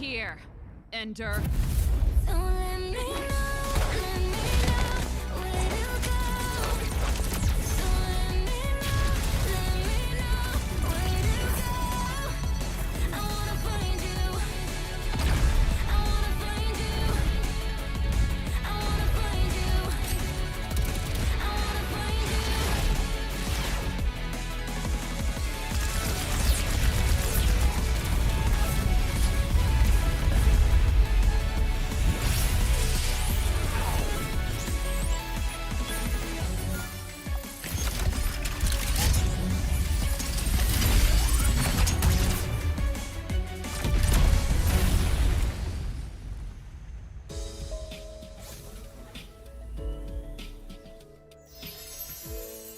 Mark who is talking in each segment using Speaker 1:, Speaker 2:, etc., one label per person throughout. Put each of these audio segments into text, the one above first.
Speaker 1: here, Ender.
Speaker 2: Don't let me know where to go. Don't let me know where to go. I wanna find you. I wanna find you. I wanna find you. I wanna find you.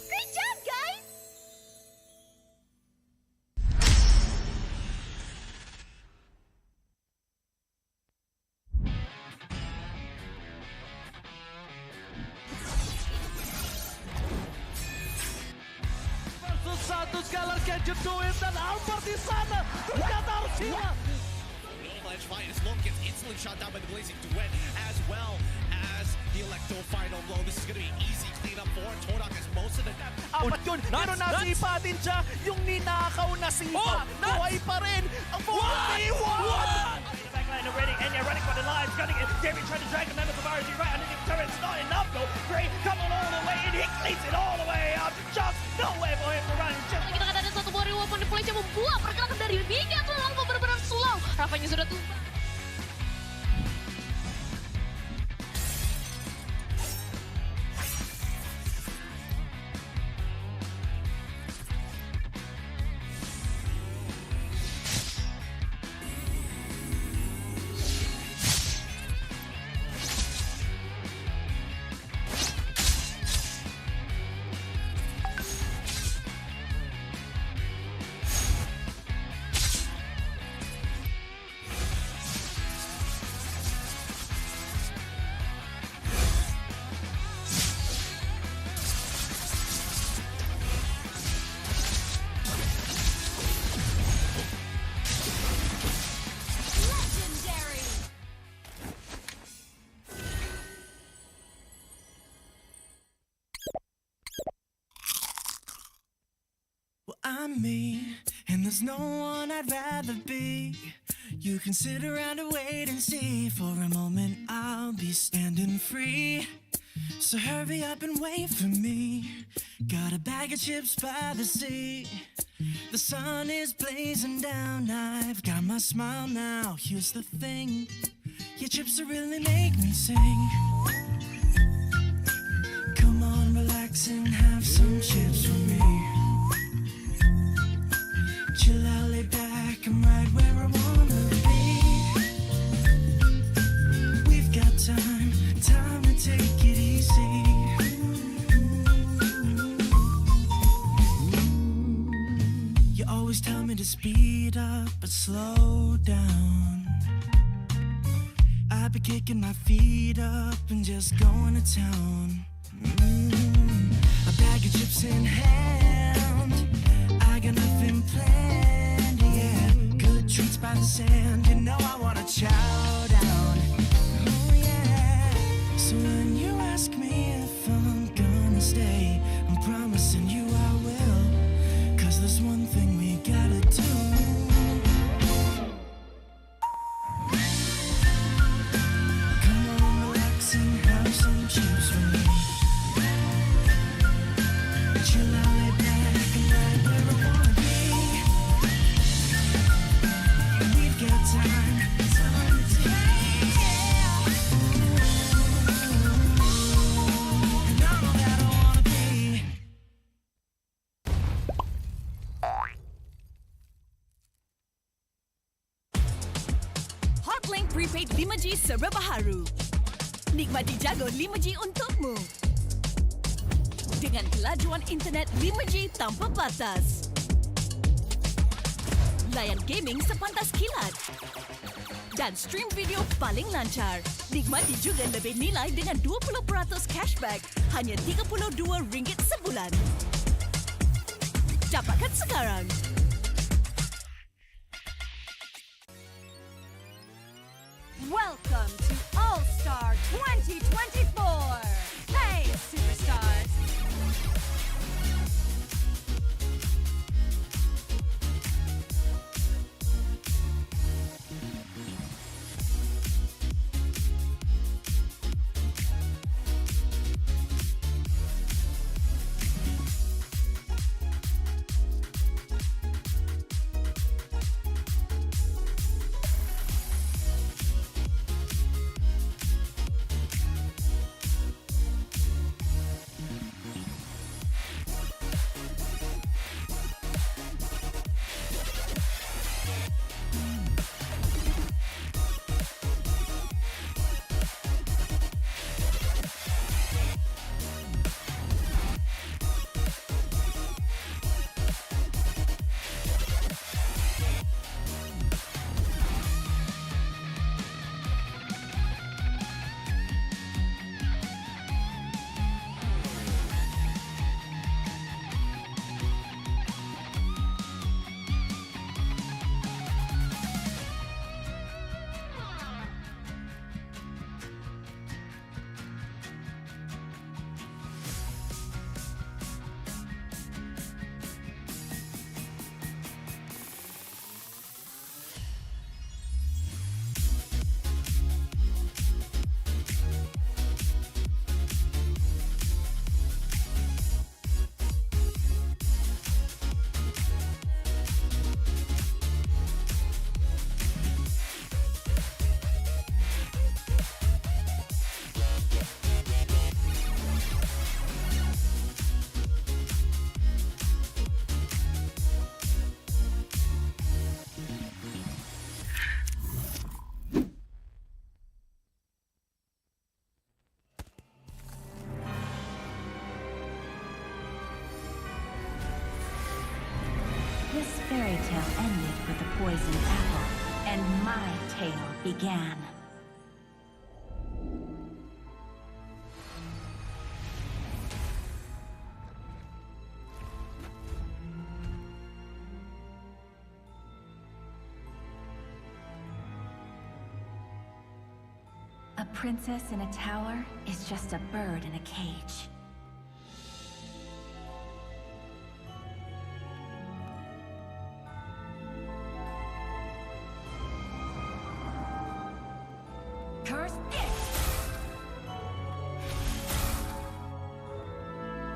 Speaker 2: Great job, guys!
Speaker 3: Versus satu Scalar can you do it? Dan Albert di sana ternyata harus hilang.
Speaker 4: Avalanche fight as Long gets instantly shot down by the Blazing Duet, as well as the Electro final blow. This is going to be easy cleanup for Todak as most of the
Speaker 3: Apat yun, pero nasipa din siya. Yung ninakaw na sipa, buhay pa rin. Ang buhay!
Speaker 5: Backline already, and they're running for the lives, gunning it. David trying to drag him under the bars. He's right underneath the turret. It's not enough though. Gray coming all the way, and he cleans it all the way up. Just nowhere for him to run. It's just
Speaker 1: Kita kata ada satu buah weapon deploy yang membuat pergerakan dari Mika ke lalu benar-benar slow. Rasanya sudah tumpah.
Speaker 2: Legendary!
Speaker 6: Well, I'm me, and there's no one I'd rather be. You can sit around and wait and see. For a moment, I'll be standing free. So hurry up and wait for me. Got a bag of chips by the sea. The sun is blazing down. I've got my smile now. Here's the thing, your chips will really make me sing. Come on, relax and have some chips with me. Chill out, lay back, I'm right where I wanna be. We've got time to take it easy. You always tell me to speed up, but slow down. I've been kicking my feet up and just going to town. A bag of chips in hand, I got nothing planned, yeah. Good treats by the sand, you know I wanna chow down. Oh yeah. So when you ask me if I'm gonna stay, I'm promising you I will. 'Cause there's one thing we gotta do. Come on, relax and have some chips with me. Chill out, lay back, and right where I wanna be. We've got time to take, yeah. And I'm all that I wanna be.
Speaker 7: Hotlink Prepaid 5G serba baharu. Nikmati jago 5G untukmu. Dengan kelajuan internet 5G tanpa batas. Layan gaming sepantas kilat. Dan stream video paling lancar. Nikmati juga lebih nilai dengan 20% cashback. Hanya RM32 sebulan. Dapatkan sekarang.
Speaker 2: Welcome to All-Star 2024. Hey, superstars.
Speaker 8: This fairy tale ended with a poisoned apple, and my tale began. A princess in a tower is just a bird in a cage.
Speaker 2: Curse it!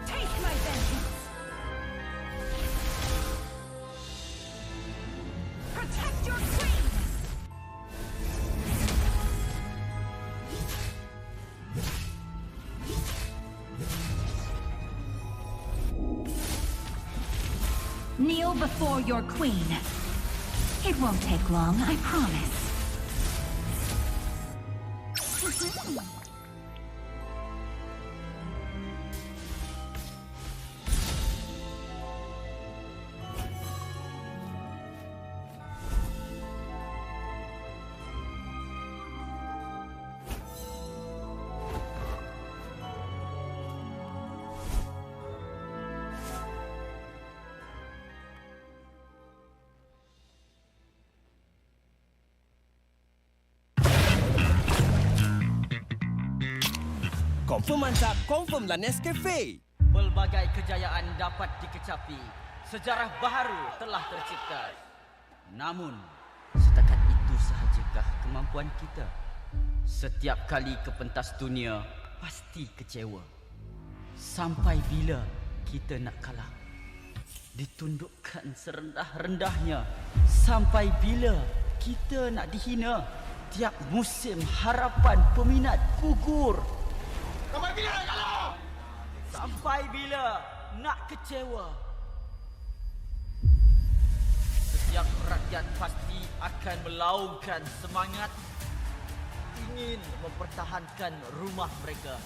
Speaker 2: Take my vengeance! Protect your queen!
Speaker 8: Kneel before your queen. It won't take long, I promise.
Speaker 9: Confirm mantap, confirm lah Nescafe.
Speaker 10: Pelbagai kejayaan dapat dikecapi. Sejarah baharu telah tercipta. Namun, setakat itu sahajakah kemampuan kita? Setiap kali ke pentas dunia, pasti kecewa. Sampai bila kita nak kalah? Ditundukkan serendah-rendahnya. Sampai bila kita nak dihina? Tiap musim harapan peminat gugur. Sampai bila nak kalah? Sampai bila nak kecewa? Setiap rakyat pasti akan melaungkan semangat ingin mempertahankan rumah mereka.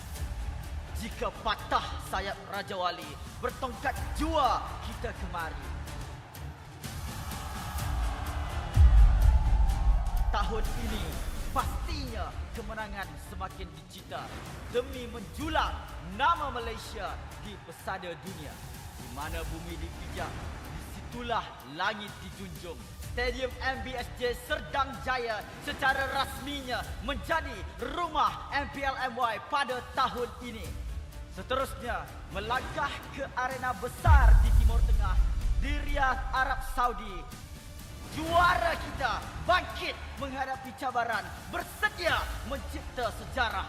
Speaker 10: Jika patah sayap Raja Wali, bertongkat jua kita kemari. Tahun ini pastinya kemenangan semakin dicita demi menjulang nama Malaysia di pesada dunia. Di mana bumi dipijak, di situ itulah langit dijunjung. Stadium MBSJ Serdang Jaya secara rasminya menjadi rumah MPL MY pada tahun ini. Seterusnya, melangkah ke arena besar di Timur Tengah, di Riyadh, Arab Saudi. Juara kita bangkit menghadapi cabaran, bersedia mencipta sejarah.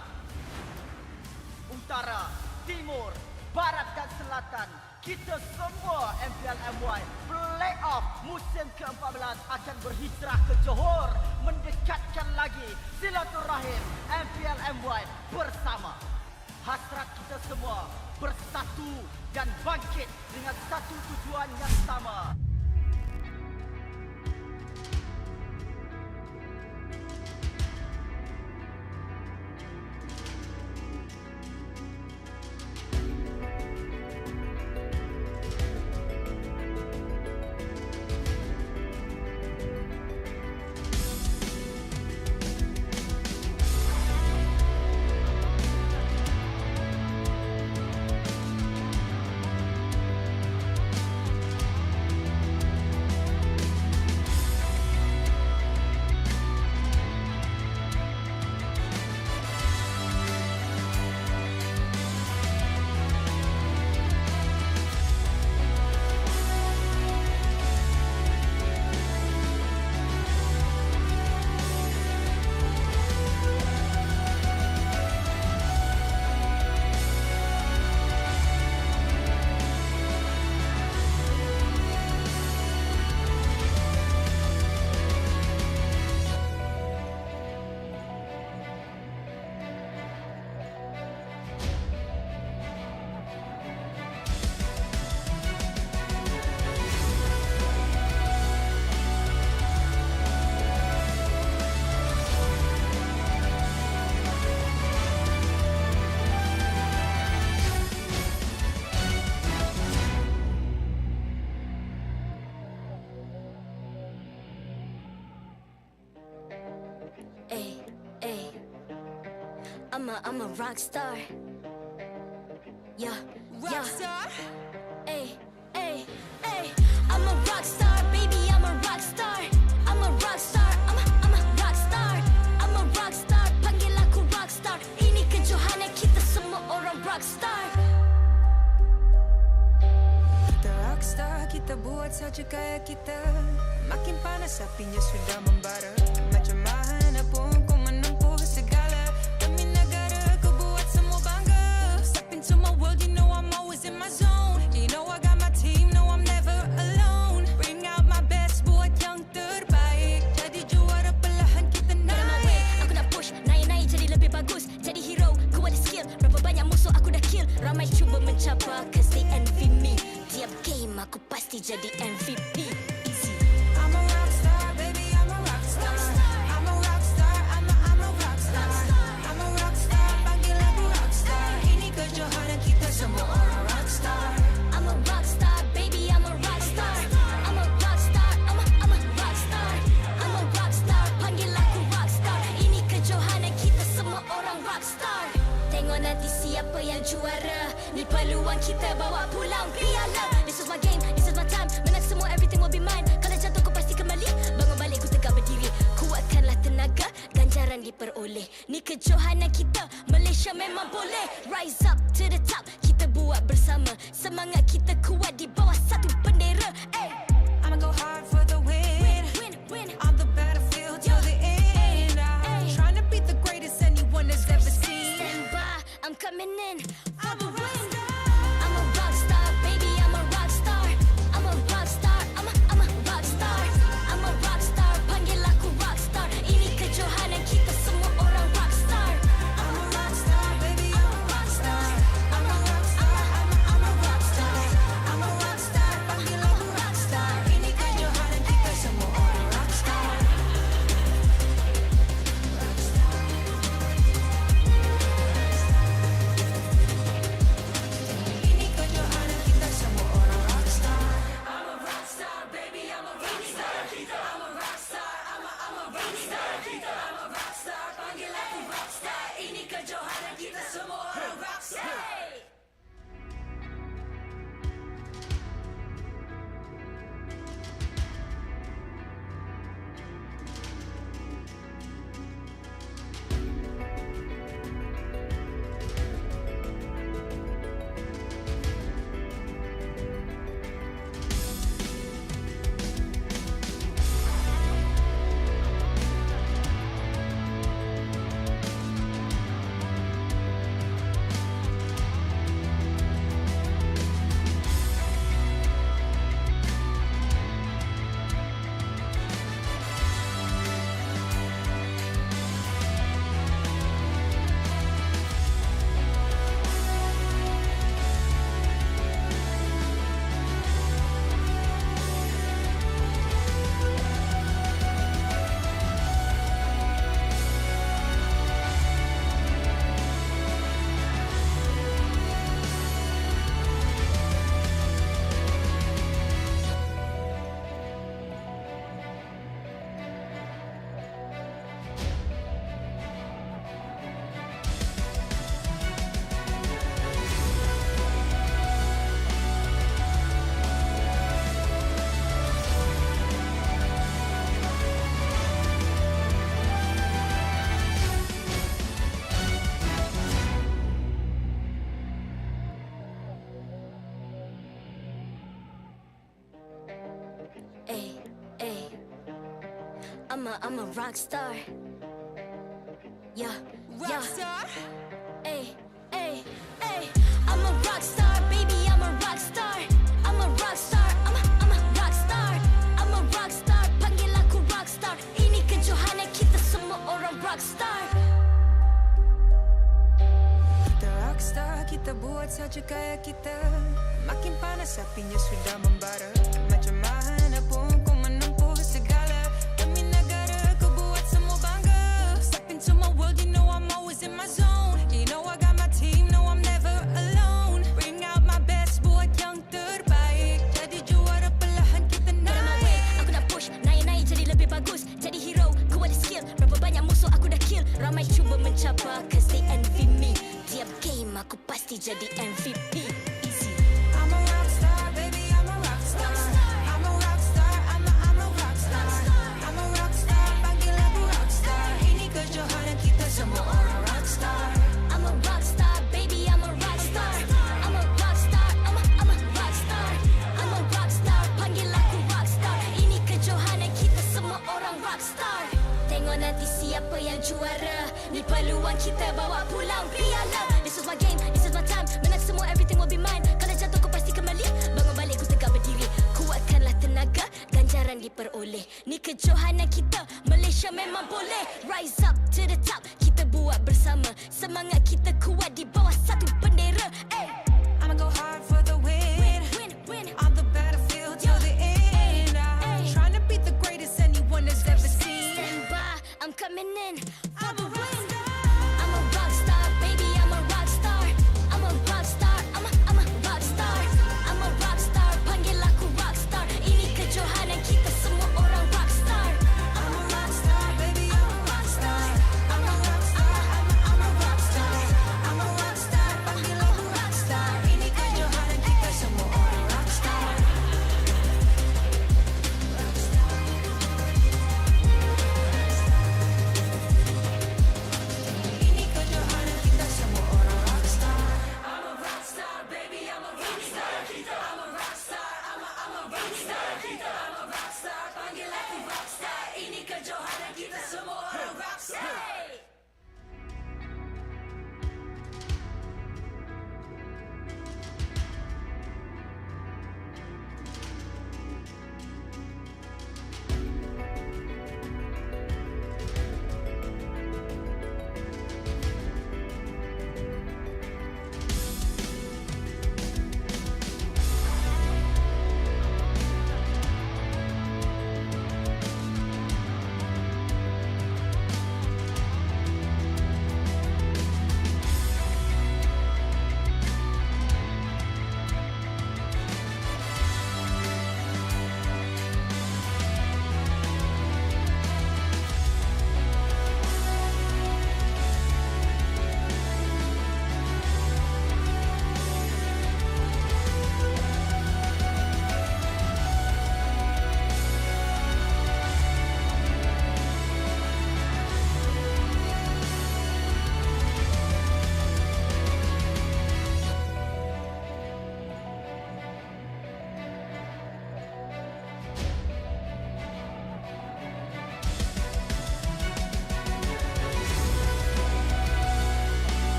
Speaker 10: Utara, Timur, Barat dan Selatan, kita semua MPL MY Playoff musim ke-14 akan berhijrah ke Johor, mendekatkan lagi silaturahim MPL MY bersama. Hasrat kita semua bersatu dan bangkit dengan satu tujuan yang sama.
Speaker 11: I'm a rock star. Yeah, rock star. Ay, ay, ay. I'm a rock star, baby. I'm a rock star. I'm a rock star. I'm a rock star. I'm a rock star. Panggil aku rock star. Ini kejohanan kita semua orang rock star.
Speaker 6: Kita rock star, kita buat saja gaya kita. Makin panas apinya sudah membara. Macam mana pun ku menempuh segala. Demi negara ku buat semua bangga. Step into my world, you know I'm always in my zone. You know I got my team, no I'm never alone. Bring out my best, buat yang terbaik. Jadi juara perlahan kita naik.
Speaker 11: Get on my way, aku nak push. Naik-naik jadi lebih bagus. Jadi hero, ku ada skill. Berapa banyak musuh aku dah kill. Ramai cuba mencapai, cause they envy me. Tiap game aku pasti jadi MVP.
Speaker 6: I'm a rock star, baby, I'm a rock star. I'm a rock star, I'm a rock star. I'm a rock star, panggil aku rock star. Ini kejohanan kita semua orang rock star.
Speaker 11: I'm a rock star, baby, I'm a rock star. I'm a rock star, I'm a rock star. I'm a rock star, panggil aku rock star. Ini kejohanan kita semua orang rock star. Tengok nanti siapa yang juara. Ni peluang kita bawa pulang piala. This is my game, this is my time. Menang semua, everything will be mine. Kalau jatuh kau pasti kembali. Bangun balik ku tegak berdiri. Kuatkanlah tenaga, ganjaran diperoleh. Ni kejohanan kita, Malaysia memang boleh. Rise up to the top, kita buat bersama. Semangat kita kuat di bawah satu bendera.
Speaker 6: I'ma go hard for the win.
Speaker 11: Win, win.
Speaker 6: On the battlefield till the end. I'm trying to beat the greatest anyone has ever seen.
Speaker 11: Stand by, I'm coming in for the win. I'm a rock star. Yeah,
Speaker 2: Rockstar?
Speaker 11: Ay, ay, ay. I'm a rock star, baby, I'm a rock star. I'm a rock star, I'm a rock star. I'm a rock star, panggil aku rock star. Ini kejohanan kita semua orang rock star.
Speaker 2: Kita rockstar, kita buat saja gaya kita. Makin panas apinya sudah membara. Macam mana pun kau menempuh segala. Demi negara kau buat semua bangga. Step into my world, you know I'm always in my zone. You know I got my team, no I'm never alone. Bring out my best, buat yang terbaik. Jadi juara perlahan kita
Speaker 11: Get on my way,
Speaker 2: naik.
Speaker 11: aku nak push. Naik-naik jadi lebih bagus. Jadi hero, ku ada skill. Berapa banyak musuh aku dah kill. Ramai cuba mencapai, cause they envy me. Tiap game aku pasti jadi MVP. Easy.
Speaker 2: I'm a rockstar, baby, I'm a rockstar. I'm a rockstar, I'm a rockstar. I'm a rockstar, panggil aku rockstar. Ini kejohanan kita semua orang rockstar.
Speaker 11: I'm a rockstar, baby, I'm a rockstar. I'm a rockstar, I'm a rockstar. I'm a rockstar, panggil aku rockstar. Ini kejohanan kita semua orang rockstar. Tengok nanti siapa yang juara. Ni peluang kita bawa pulang piala. This is my game, this is my time. Menang semua, everything will be mine. Kalau jatuh kau pasti kembali. Bangun balik ku tegak berdiri. Kuatkanlah tenaga, ganjaran diperoleh. Ni kejohanan kita, Malaysia memang boleh. Rise up to the top, kita buat bersama. Semangat kita kuat di bawah satu bendera. Ay.
Speaker 2: I'ma go hard for the win.
Speaker 11: Win.
Speaker 2: On the battlefield till the end. I'm trying to beat the greatest anyone has ever seen.
Speaker 11: Stand by, I'm coming in for
Speaker 2: I'm
Speaker 11: the
Speaker 2: a
Speaker 11: win.
Speaker 2: rockstar.
Speaker 11: I'm a rockstar, baby, I'm a rockstar. I'm a rockstar, I'm a rockstar. I'm a rockstar, panggil aku rockstar. Ini kejohanan kita semua orang rockstar.
Speaker 2: I'm a rockstar, baby, I'm a rockstar. I'm a rockstar, I'm a rockstar. I'm a rockstar, panggil aku rockstar. Ini kejohanan kita semua orang rockstar. Ini kejohanan kita semua orang rockstar. I'm a rockstar, baby, I'm a rockstar. I'm a rockstar, I'm a rockstar. I'm a rockstar, panggil aku rockstar. Ini kejohanan kita semua orang rockstar.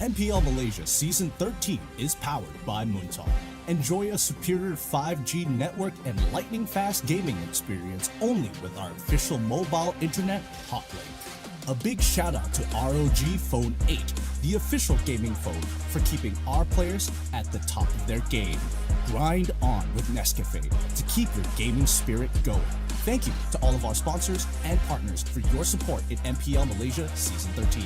Speaker 3: MPL Malaysia Season 13 is powered by Muntal. Enjoy a superior 5G network and lightning-fast gaming experience only with our official mobile internet hotlink. A big shout out to ROG Phone 8, the official gaming phone, for keeping our players at the top of their game. Grind on with Nescafe to keep your gaming spirit going. Thank you to all of our sponsors and partners for your support in MPL Malaysia Season 13.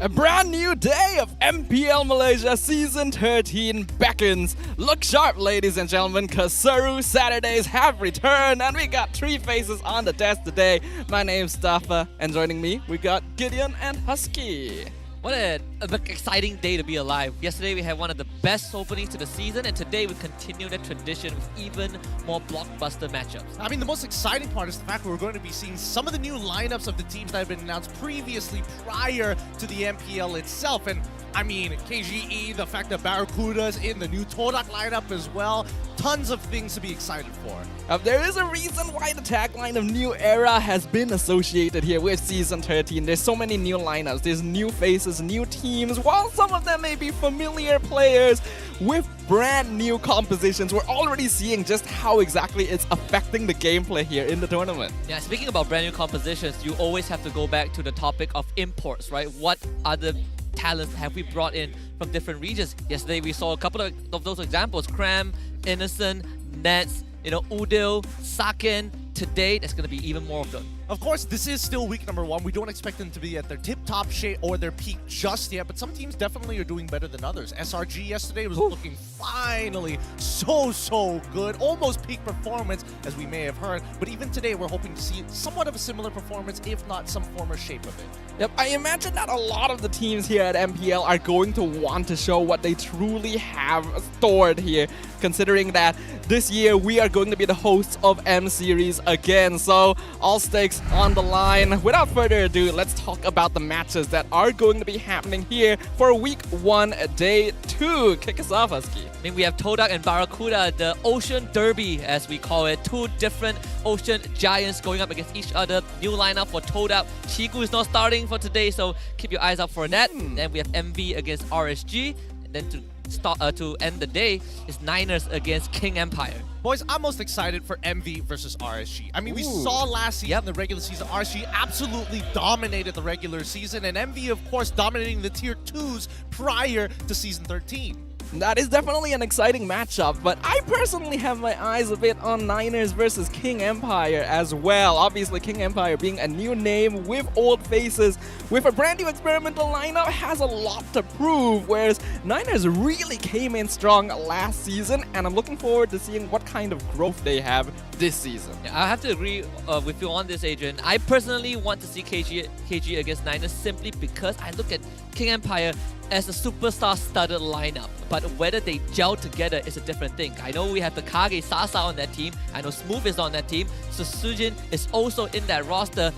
Speaker 12: A brand new day of MPL Malaysia Season 13 beckons. Look sharp, ladies and gentlemen, cause Saru Saturdays have returned and we got 3 faces on the desk today. My name's Staffa, and joining me, we got Gideon and Husky.
Speaker 13: What an exciting day to be alive. Yesterday we had one of the best openings to the season, and today we continue that tradition with even more blockbuster matchups.
Speaker 3: I mean, the most exciting part is the fact that we're going to be seeing some of the new lineups of the teams that have been announced previously prior to the MPL itself. And I mean, KGE, the fact that Barracuda's in the new Todak lineup as well. Tons of things to be excited for.
Speaker 12: There is a reason why the tagline of New Era has been associated here with Season 13. There's so many new lineups, there's new faces, new teams, while some of them may be familiar players with brand new compositions. We're already seeing just how exactly it's affecting the gameplay here in the tournament.
Speaker 13: Yeah, speaking about brand new compositions, you always have to go back to the topic of imports, right? What other talents have we brought in from different regions? Yesterday we saw a couple of those examples: Cram, Innocent, Nets, Udil, Saken. Today, there's going to be even more of them.
Speaker 3: Of course, this is still week number 1. We don't expect them to be at their tip-top shape or their peak just yet, but some teams definitely are doing better than others. SRG yesterday was looking finally so good. Almost peak performance, as we may have heard. But even today, we're hoping to see somewhat of a similar performance, if not some former shape of it.
Speaker 12: Yep, I imagine that a lot of the teams here at MPL are going to want to show what they truly have stored here, considering that this year we are going to be the hosts of M Series again. So all stakes on the line. Without further ado, let's talk about the matches that are going to be happening here for week 1, day 2. Kick us off, Husky.
Speaker 13: I mean, we have Todak and Barracuda, the Ocean Derby, as we call it. 2 different ocean giants going up against each other. New lineup for Todak. Ciku is not starting for today, so keep your eyes out for that. Then we have MV against RSG. And then to end the day is Niners against King Empire.
Speaker 3: Boys, I'm most excited for MV versus RSG. I mean, we saw last season, the regular season, RSG absolutely dominated the regular season, and MV, of course, dominating the Tier 2s prior to Season 13.
Speaker 12: That is definitely an exciting matchup, but I personally have my eyes a bit on Niners versus King Empire as well. Obviously, King Empire being a new name with old faces, with a brand new experimental lineup, has a lot to prove, whereas Niners really came in strong last season, and I'm looking forward to seeing what kind of growth they have this season.
Speaker 13: Yeah, I have to agree with you on this, Adrian. I personally want to see KG against Niners simply because I look at King Empire as a superstar-studded lineup. But whether they gel together is a different thing. I know we have the Kage Sasa on that team. I know Smooth is on that team. Sutsujin is also in that roster.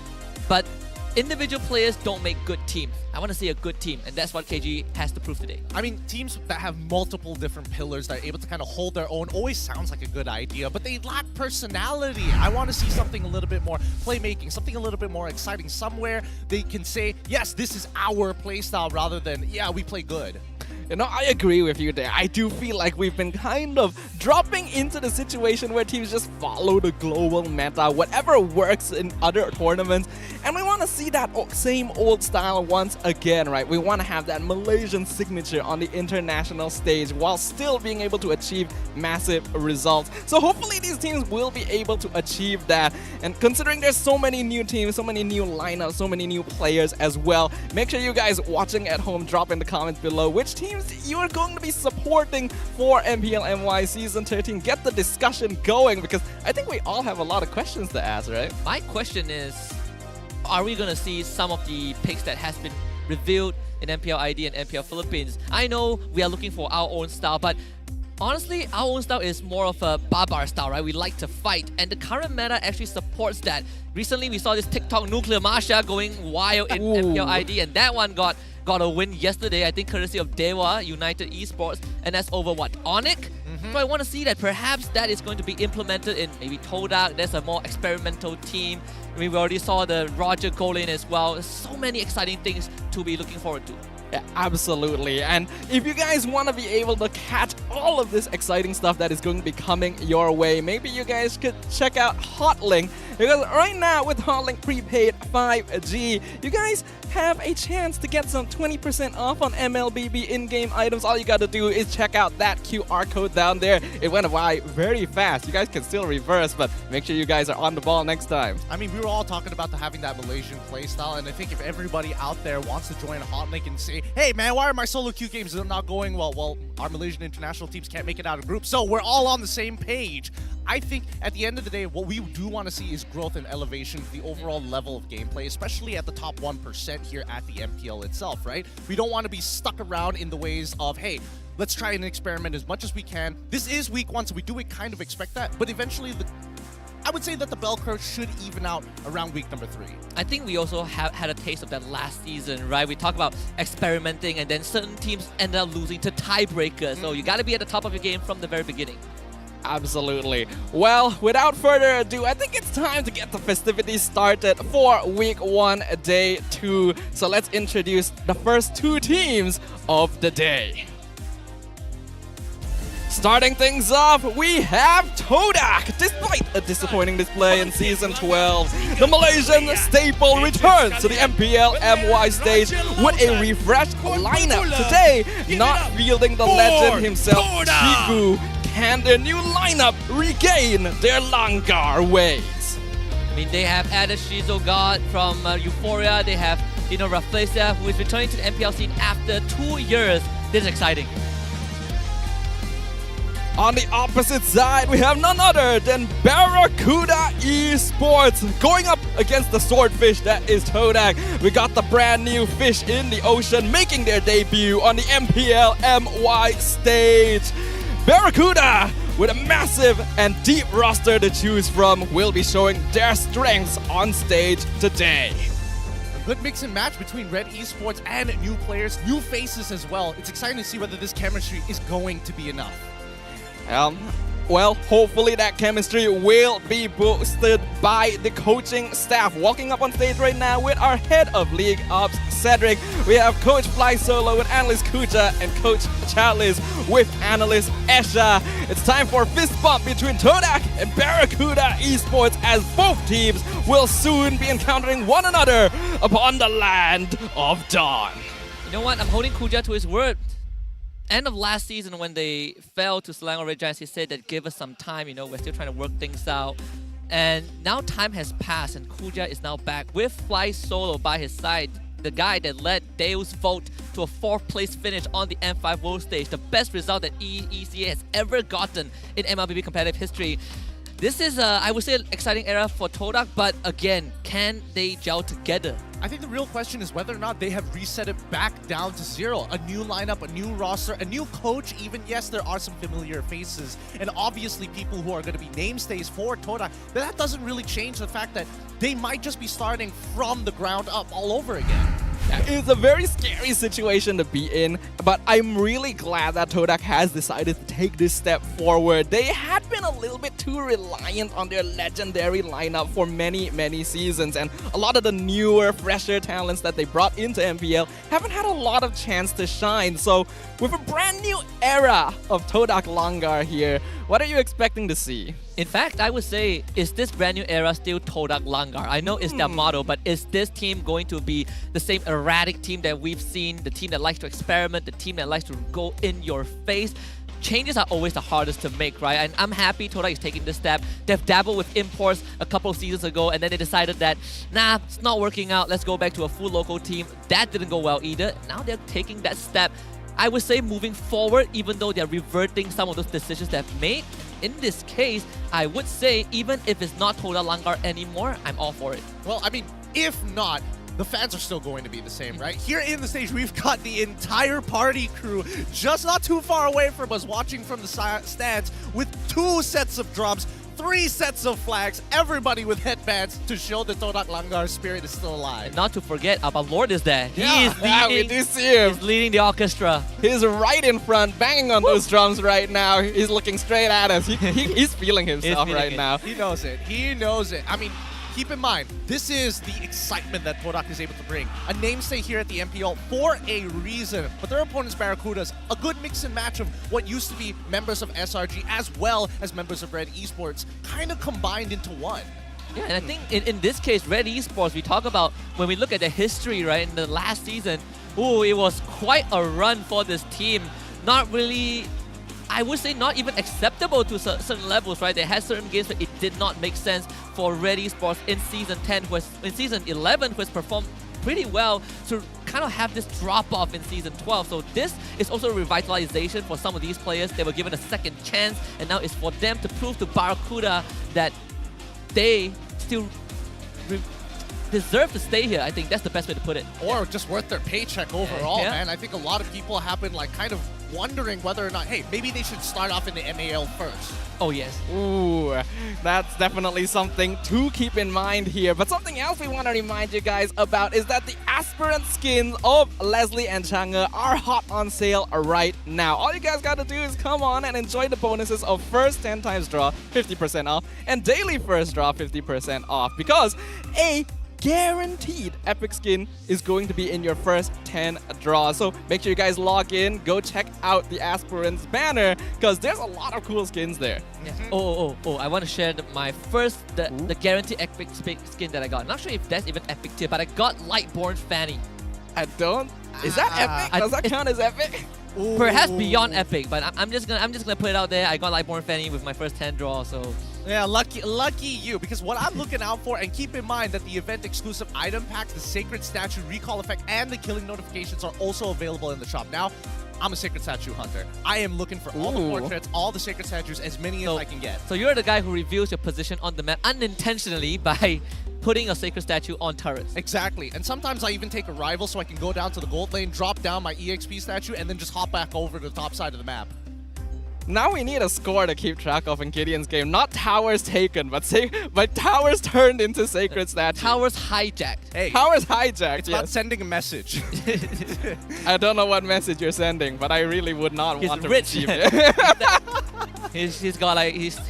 Speaker 13: But individual players don't make good teams. I want to see a good team, and that's what KG has to prove today.
Speaker 3: I mean, teams that have multiple different pillars that are able to kind of hold their own always sounds like a good idea, but they lack personality. I want to see something a little bit more playmaking, something a little bit more exciting, somewhere they can say, yes, this is our playstyle, rather than, yeah, we play good.
Speaker 12: I agree with you there. I do feel like we've been kind of dropping into the situation where teams just follow the global meta, whatever works in other tournaments, and we want to see that same old style once again, right? We want to have that Malaysian signature on the international stage while still being able to achieve massive results. So hopefully these teams will be able to achieve that. And considering there's so many new teams, so many new lineups, so many new players as well, make sure you guys watching at home drop in the comments below which teams you are going to be supporting for MPL MY Season 13. Get the discussion going, because I think we all have a lot of questions to ask, right?
Speaker 13: My question is, are we going to see some of the picks that has been revealed in MPL ID and MPL Philippines? I know we are looking for our own style, but honestly, our own style is more of a barbar style, right? We like to fight, and the current meta actually supports that. Recently, we saw this TikTok Nuclear Masha going wild in MPL ID, and that one got a win yesterday, I think courtesy of Dewa United Esports, and that's over what, Onyx? So I want to see that perhaps that is going to be implemented in maybe Todak. There's a more experimental team. I mean, we already saw the Roger goal in as well. There's so many exciting things to be looking forward to.
Speaker 12: Yeah, absolutely. And if you guys want to be able to catch all of this exciting stuff that is going to be coming your way, maybe you guys could check out Hotlink. Because right now with Hotlink Prepaid 5G, you guys have a chance to get some 20% off on MLBB in-game items. All you gotta do is check out that QR code down there. It went by very fast. You guys can still reverse, but make sure you guys are on the ball next time.
Speaker 3: I mean, we were all talking about having that Malaysian playstyle, and I think if everybody out there wants to join Hotlink and say, hey man, why are my solo queue games not going well? Well, our Malaysian international teams can't make it out of groups, so we're all on the same page. I think at the end of the day, what we do want to see is growth and elevation of the overall level of gameplay, especially at the top 1% here at the MPL itself, right? We don't want to be stuck around in the ways of, hey, let's try and experiment as much as we can. This is week 1, so we do kind of expect that, but eventually I would say that the bell curve should even out around week number 3.
Speaker 13: I think we also had a taste of that last season, right? We talk about experimenting, and then certain teams ended up losing to tiebreakers. So you got to be at the top of your game from the very beginning.
Speaker 12: Absolutely. Well, without further ado, I think it's time to get the festivities started for week 1, day 2. So let's introduce the first 2 teams of the day. Starting things off, we have Todak. Despite a disappointing display in Season 12, the Malaysian staple returns to the MPL MY stage with a refreshed lineup today, not fielding the legend himself, Ciku. Can their new lineup regain their Langar ways?
Speaker 13: I mean, they have added Shizo God from Euphoria. They have, Rafflesia, who is returning to the MPL scene after 2 years. This is exciting.
Speaker 12: On the opposite side, we have none other than Barracuda Esports going up against the swordfish that is Todak. We got the brand new fish in the ocean making their debut on the MPL MY stage. Barracuda, with a massive and deep roster to choose from, will be showing their strengths on stage today.
Speaker 3: A good mix and match between Red Esports and new players, new faces as well. It's exciting to see whether this chemistry is going to be enough.
Speaker 12: Well, hopefully that chemistry will be boosted by the coaching staff. Walking up on stage right now with our head of League Ops, Cedric. We have Coach Fly Solo with Analyst Kuja and Coach Chalice with Analyst Esha. It's time for a fist bump between Todak and Barracuda Esports, as both teams will soon be encountering one another upon the land of Dawn.
Speaker 13: You know what? I'm holding Kuja to his word. End of last season, when they fell to Selangor Red Giants, he said that give us some time, we're still trying to work things out. And now time has passed, and Kuja is now back with Fly Solo by his side, the guy that led Deus Vote to a 4th place finish on the M5 World Stage, the best result that ECA has ever gotten in MLBB competitive history. This is, I would say, an exciting era for Todak, but again, can they gel together?
Speaker 3: I think the real question is whether or not they have reset it back down to 0. A new lineup, a new roster, a new coach even. Yes, there are some familiar faces, and obviously people who are going to be mainstays for Todak, but that doesn't really change the fact that they might just be starting from the ground up all over again.
Speaker 12: It's a very scary situation to be in, but I'm really glad that Todak has decided to take this step forward. They had been a little bit too reliant on their legendary lineup for many, many seasons, and a lot of the newer, fresher talents that they brought into MPL haven't had a lot of chance to shine. So with a brand new era of Todak Langar here, what are you expecting to see?
Speaker 13: In fact, I would say, is this brand new era still Todak Langar? I know it's their motto, but is this team going to be the same erratic team that we've seen, the team that likes to experiment, the team that likes to go in your face? Changes are always the hardest to make, right? And I'm happy Todak is taking this step. They've dabbled with imports a couple of seasons ago, and then they decided that, nah, it's not working out. Let's go back to a full local team. That didn't go well either. Now they're taking that step. I would say moving forward, even though they're reverting some of those decisions they've made, in this case, I would say, even if it's not Todak Langar anymore, I'm all for it.
Speaker 3: Well, I mean, if not, the fans are still going to be the same, right? Here in the stage, we've got the entire party crew just not too far away from us, watching from the stands with 2 sets of drums, 3 sets of flags, everybody with headbands to show the Todak Langar spirit is still alive.
Speaker 13: And not to forget, Abba Lord is there.
Speaker 12: Yeah, we do see him.
Speaker 13: He's leading the orchestra.
Speaker 12: He's right in front, banging on those drums right now. He's looking straight at us. He's feeling himself right now.
Speaker 3: He knows it. He knows it. I mean, keep in mind, this is the excitement that Todak is able to bring. A namesay here at the MPL for a reason. But their opponents, Barracudas, a good mix and match of what used to be members of SRG as well as members of Red Esports, kind of combined into one.
Speaker 13: Yeah, and I think in this case, Red Esports, we talk about when we look at the history, right, in the last season, it was quite a run for this team. Not really, I would say not even acceptable to certain levels, right? They had certain games that it did not make sense for Red Esports in Season 10, in Season 11, which performed pretty well to kind of have this drop-off in Season 12. So this is also a revitalization for some of these players. They were given a second chance, and now it's for them to prove to Barracuda that they still deserve to stay here. I think that's the best way to put it.
Speaker 3: Or just worth their paycheck overall,
Speaker 13: Yeah.
Speaker 3: man. I think a lot of people have been like kind of wondering whether or not, hey, maybe they should start off in the MAL first.
Speaker 13: Oh, yes.
Speaker 12: Ooh, that's definitely something to keep in mind here. But something else we want to remind you guys about is that the aspirant skins of Leslie and Chang'e are hot on sale right now. All you guys got to do is come on and enjoy the bonuses of first 10 times draw, 50% off, and daily first draw, 50% off. Because a guaranteed epic skin is going to be in your first 10 draws. So make sure you guys log in, go check out the aspirants banner, because there's a lot of cool skins there.
Speaker 13: Yeah. Oh, I want to share my first, the guaranteed epic skin that I got. Not sure if that's even epic tier, but I got Lightborn Fanny.
Speaker 12: I don't. Is that epic? Does that count as epic?
Speaker 13: Perhaps beyond epic, but I'm just gonna put it out there. I got Lightborn Fanny with my first 10 draw, so
Speaker 3: Yeah, lucky you, because what I'm looking out for, and keep in mind that the event exclusive item pack, the Sacred Statue recall effect, and the killing notifications are also available in the shop. Now, I'm a Sacred Statue hunter. I am looking for all the portraits, all the Sacred Statues, as many as I can get.
Speaker 13: So you're the guy who reveals your position on the map unintentionally by putting a Sacred Statue on turrets.
Speaker 3: Exactly, and sometimes I even take a rival so I can go down to the gold lane, drop down my EXP statue, and then just hop back over to the top side of the map.
Speaker 12: Now we need a score to keep track of in Gideon's game. Not towers taken, but towers turned into Sacred Statues.
Speaker 13: Towers hijacked.
Speaker 3: Hey,
Speaker 12: towers hijacked,
Speaker 3: it's not sending a message.
Speaker 12: I don't know what message you're sending, but I really would not want to receive it.
Speaker 13: He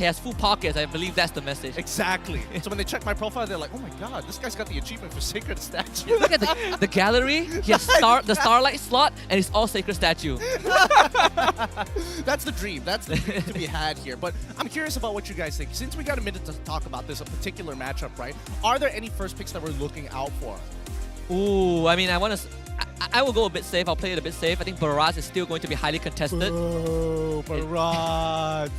Speaker 13: has full pockets. I believe that's the message.
Speaker 3: Exactly. So when they check my profile, they're like, oh my god, this guy's got the achievement for Sacred Statue.
Speaker 13: Look at the gallery. He has the Starlight slot, and it's all Sacred Statue.
Speaker 3: That's the dream. That's the dream to be had here. But I'm curious about what you guys think. Since we got a minute to talk about this, a particular matchup, right? Are there any first picks that we're looking out for?
Speaker 13: Ooh, I mean, I will go a bit safe. I'll play it a bit safe. I think Barrage is still going to be highly contested.
Speaker 3: Oh, Barrage.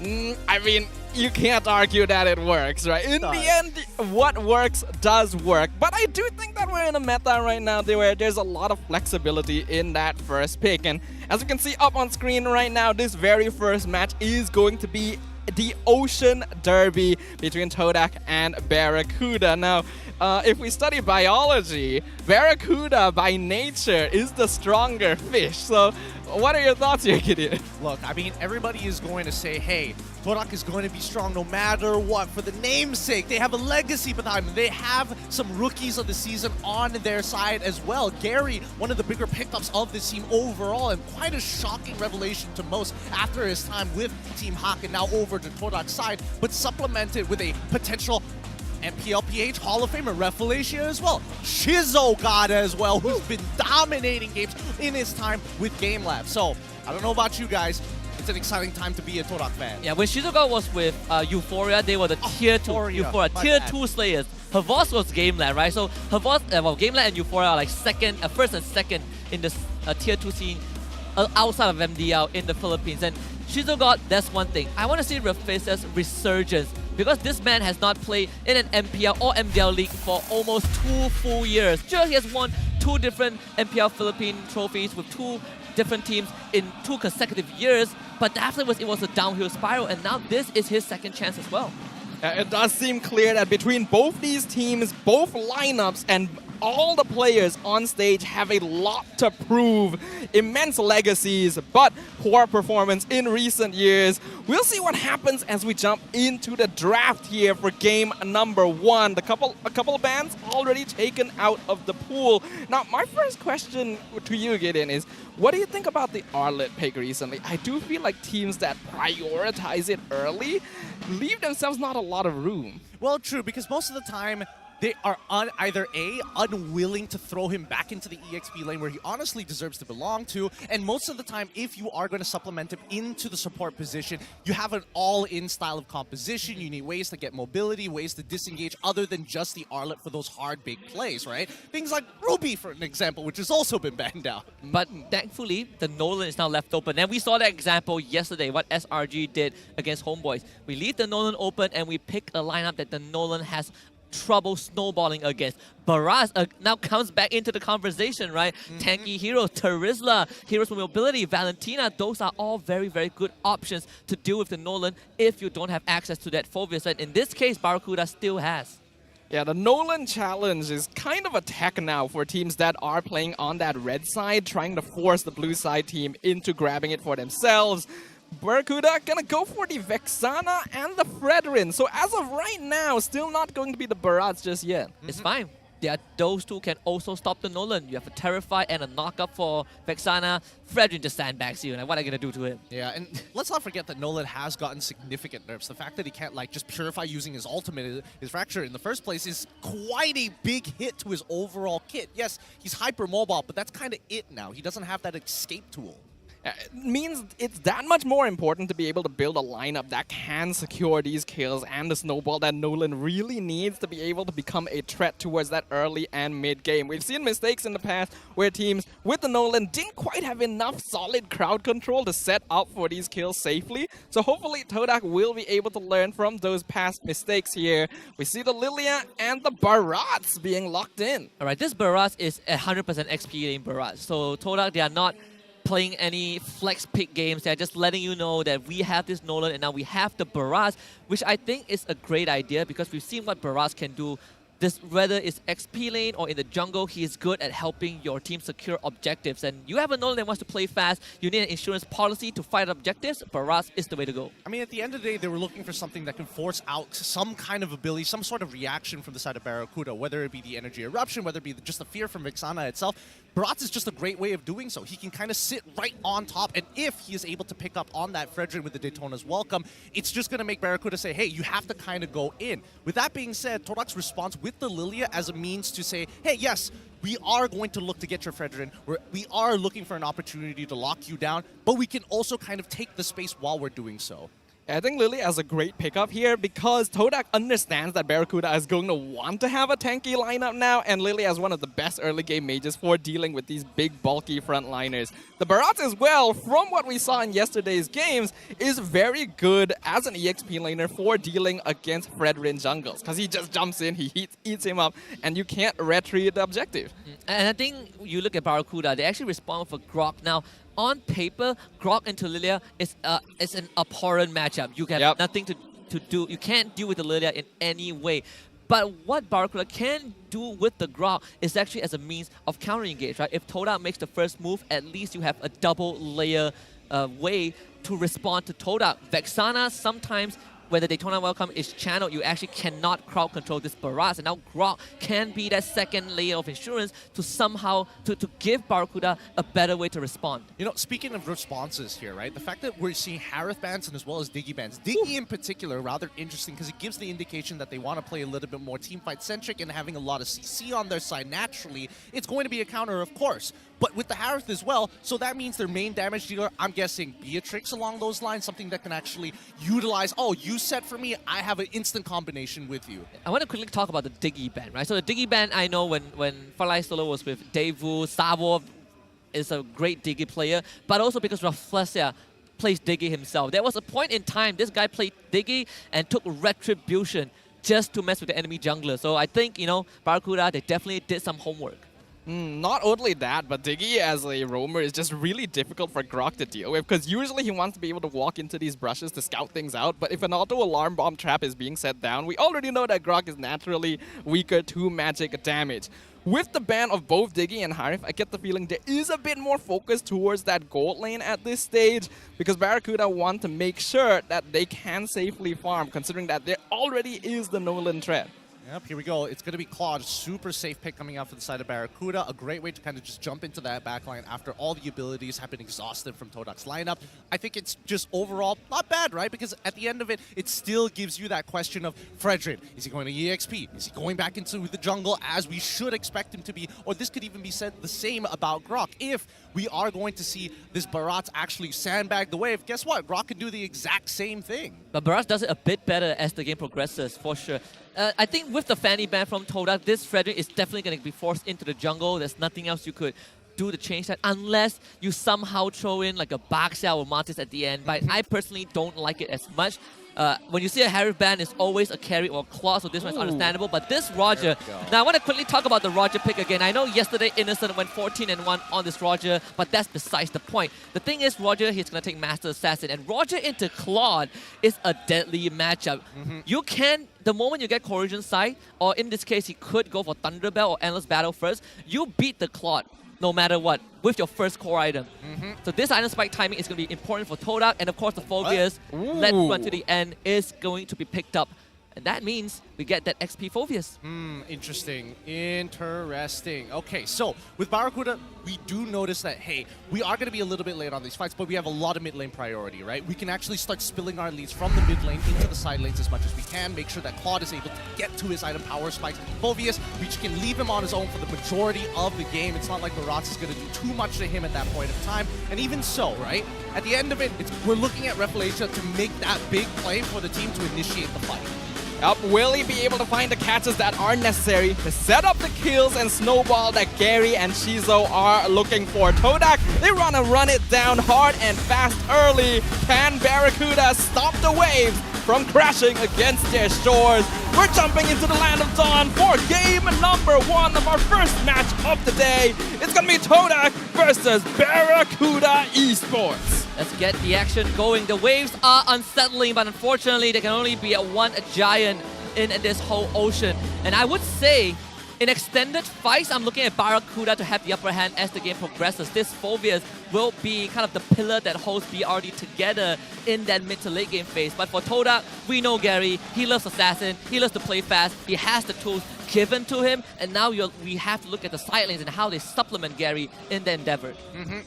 Speaker 12: I mean, you can't argue that it works, right? In the end, what works does work. But I do think that we're in a meta right now where there's a lot of flexibility in that first pick. And as you can see up on screen right now, this very first match is going to be the Ocean Derby between Todak and Barracuda. Now, if we study biology, Barracuda by nature is the stronger fish. So what are your thoughts here, Gideon?
Speaker 3: Look, I mean, everybody is going to say, hey, Todak is going to be strong no matter what. For the namesake, they have a legacy behind them. They have some rookies of the season on their side as well. Gary, one of the bigger pickups of this team overall, and quite a shocking revelation to most after his time with Team Hawk and now over to Todak's side, but supplemented with a potential MPL PH Hall of Famer, Ref Malaysia as well. Shizo got as well, who's been dominating games in his time with Game Lab. So, I don't know about you guys, it's an exciting time to be a Todak fan.
Speaker 13: Yeah, when Shizuka was with Euphoria, they were the tier 2 Euphoria, tier 2 slayers. Her boss was Game Lab, right? So her boss, Game Lab and Euphoria are like first and second in the tier 2 scene outside of MDL in the Philippines. And Shizuka, that's one thing. I want to see Raface's resurgence, because this man has not played in an MPL or MDL league for almost 2 full years. Sure, he has won 2 different MPL Philippine trophies with 2 different teams in 2 consecutive years, but afterwards it was a downhill spiral, and now this is his second chance as well.
Speaker 12: It does seem clear that between both these teams, both lineups, and all the players on stage have a lot to prove. Immense legacies, but poor performance in recent years. We'll see what happens as we jump into the draft here for game number 1. A couple of bans already taken out of the pool. Now, my first question to you, Gideon, is what do you think about the Arlet pick recently? I do feel like teams that prioritize it early leave themselves not a lot of room.
Speaker 3: Well, true, because most of the time, they are either A, unwilling to throw him back into the EXP lane where he honestly deserves to belong to, and most of the time, if you are going to supplement him into the support position, you have an all-in style of composition. You need ways to get mobility, ways to disengage other than just the Arlet for those hard big plays, right? Things like Ruby, for an example, which has also been banned out.
Speaker 13: But thankfully, the Nolan is now left open. And we saw that example yesterday, what SRG did against Homeboys. We leave the Nolan open and we pick a lineup that the Nolan has trouble snowballing against. Baraz now comes back into the conversation, right? Tanky heroes, Terizla, heroes with mobility, Valentina, those are all very, very good options to deal with the Nolan if you don't have access to that Phobius. And in this case, Barracuda still has.
Speaker 12: Yeah, the Nolan challenge is kind of a tech now for teams that are playing on that red side, trying to force the blue side team into grabbing it for themselves. Barracuda gonna go for the Vexana and the Fredrin. So as of right now, still not going to be the Barats just yet.
Speaker 13: It's fine. Those two can also stop the Nolan. You have a Terrify and a Knockup for Vexana. Fredrin just sandbags you. Like, what are you going to do to him?
Speaker 3: Yeah, and let's not forget that Nolan has gotten significant nerfs. The fact that he can't like just Purify using his ultimate, his Fracture in the first place, is quite a big hit to his overall kit. Yes, he's hyper mobile, but that's kind of it now. He doesn't have that escape tool.
Speaker 12: It means it's that much more important to be able to build a lineup that can secure these kills and the snowball that Nolan really needs to be able to become a threat towards that early and mid game. We've seen mistakes in the past where teams with the Nolan didn't quite have enough solid crowd control to set up for these kills safely. So hopefully Todak will be able to learn from those past mistakes here. We see the Lilia and the Barats being locked in.
Speaker 13: Alright, this Barats is 100% XP lane Barats. So Todak, they are not playing any flex pick games. They're just letting you know that we have this Nolan and now we have the Barats, which I think is a great idea because we've seen what Barats can do. This, whether it's XP lane or in the jungle, he is good at helping your team secure objectives. And you have a Nolan that wants to play fast, you need an insurance policy to fight objectives, Barats is the way to go.
Speaker 3: I mean, at the end of the day, they were looking for something that can force out some kind of ability, some sort of reaction from the side of Barracuda, whether it be the energy eruption, whether it be just the fear from Vexana itself. Barats is just a great way of doing so. He can kind of sit right on top, and if he is able to pick up on that Fredrin with the Daytona's welcome, it's just going to make Barracuda say, hey, you have to kind of go in. With that being said, Todak's response with the Lilia as a means to say, hey, yes, we are going to look to get your Fredrin. We are looking for an opportunity to lock you down, but we can also kind of take the space while we're doing so.
Speaker 12: I think Lily has a great pickup here because Todak understands that Barracuda is going to want to have a tanky lineup now, and Lily has one of the best early game mages for dealing with these big, bulky frontliners. The Barats as well, from what we saw in yesterday's games, is very good as an EXP laner for dealing against Fredrin jungles because he just jumps in, he eats him up, and you can't retreat the objective.
Speaker 13: And I think you look at Barracuda, they actually respond for Grok. Now, on paper, Grok into Lilia is an abhorrent matchup. You have nothing to do. You can't deal with the Lilia in any way. But what Barracuda can do with the Grok is actually as a means of counter-engage, right? If Todak makes the first move, at least you have a double layer way to respond to Todak. Vexana sometimes, when the Daytona Welcome is channeled, you actually cannot crowd control this Barats, and now Grok can be that second layer of insurance to somehow to give Barracuda a better way to respond.
Speaker 3: You know, speaking of responses here, right? The fact that we're seeing Harith bans and as well as Diggy bans. Diggy in particular, rather interesting because it gives the indication that they want to play a little bit more teamfight centric and having a lot of CC on their side naturally. It's going to be a counter, of course. But with the Harith as well, so that means their main damage dealer, I'm guessing Beatrix along those lines, something that can actually utilize, oh, you set for me, I have an instant combination with you.
Speaker 13: I want to quickly talk about the Diggy ban, right? So the Diggy ban, I know when Frontline Solo was with Daewoo, Savov is a great Diggy player, but also because Rafflesia plays Diggy himself. There was a point in time this guy played Diggy and took Retribution just to mess with the enemy jungler. So I think, you know, Barracuda, they definitely did some homework.
Speaker 12: Not only that, but Diggy as a roamer is just really difficult for Grok to deal with because usually he wants to be able to walk into these brushes to scout things out, but if an auto alarm bomb trap is being set down, we already know that Grok is naturally weaker to magic damage. With the ban of both Diggy and Harith, I get the feeling there is a bit more focus towards that gold lane at this stage because Barracuda want to make sure that they can safely farm considering that there already is the Nolan threat.
Speaker 3: Yep, here we go. It's going to be Claude. Super safe pick coming out for the side of Barracuda. A great way to kind of just jump into that backline after all the abilities have been exhausted from Todak's lineup. I think it's just overall not bad, right? Because at the end of it, it still gives you that question of Fredrin. Is he going to EXP? Is he going back into the jungle as we should expect him to be? Or this could even be said the same about Grok. If we are going to see this Barat actually sandbag the wave, guess what? Grok can do the exact same thing.
Speaker 13: But Barat does it a bit better as the game progresses, for sure. I think with the Fanny ban from Todak, this Frederick is definitely going to be forced into the jungle. There's nothing else you could do to change that unless you somehow throw in like a Baxia or Martis at the end. But I personally don't like it as much. When you see a Harry ban, it's always a carry or a claw, so this one's understandable. But this Roger, now I want to quickly talk about the Roger pick again. I know yesterday Innocent went 14-1 on this Roger, but that's besides the point. The thing is, Roger, he's going to take Master Assassin, and Roger into Claude is a deadly matchup. You can, the moment you get Corrosion Sight, or in this case, he could go for Thunderbell or Endless Battle first, you beat the Claude no matter what, with your first core item. So this item spike timing is going to be important for Todak, and of course the Phobias, let's run to the end, is going to be picked up. And that means we get that XP Phobias.
Speaker 3: Interesting. Interesting. Okay, so with Barracuda, we do notice that, hey, we are going to be a little bit late on these fights, but we have a lot of mid lane priority, right? We can actually start spilling our leads from the mid lane into the side lanes as much as we can, make sure that Claude is able to get to his item power spikes. Phobias, we can leave him on his own for the majority of the game. It's not like Barat is going to do too much to him at that point of time. And even so, right, at the end of it, we're looking at Malaysia to make that big play for the team to initiate the fight.
Speaker 12: Will he be able to find the catches that are necessary to set up the kills and snowball that Gary and Shizo are looking for? Todak, they want to run it down hard and fast early. Can Barracuda stop the waves from crashing against their shores? We're jumping into the Land of Dawn for game number 1 of our first match of the day. It's going to be Todak versus Barracuda Esports.
Speaker 13: Let's get the action going. The waves are unsettling, but unfortunately, there can only be one giant in this whole ocean. And I would say, in extended fights, I'm looking at Barracuda to have the upper hand as the game progresses. This Phobias will be kind of the pillar that holds BRD together in that mid to late game phase. But for Todak, we know Gary, he loves Assassin, he loves to play fast, he has the tools given to him, and now we have to look at the side lanes and how they supplement Gary in the endeavor.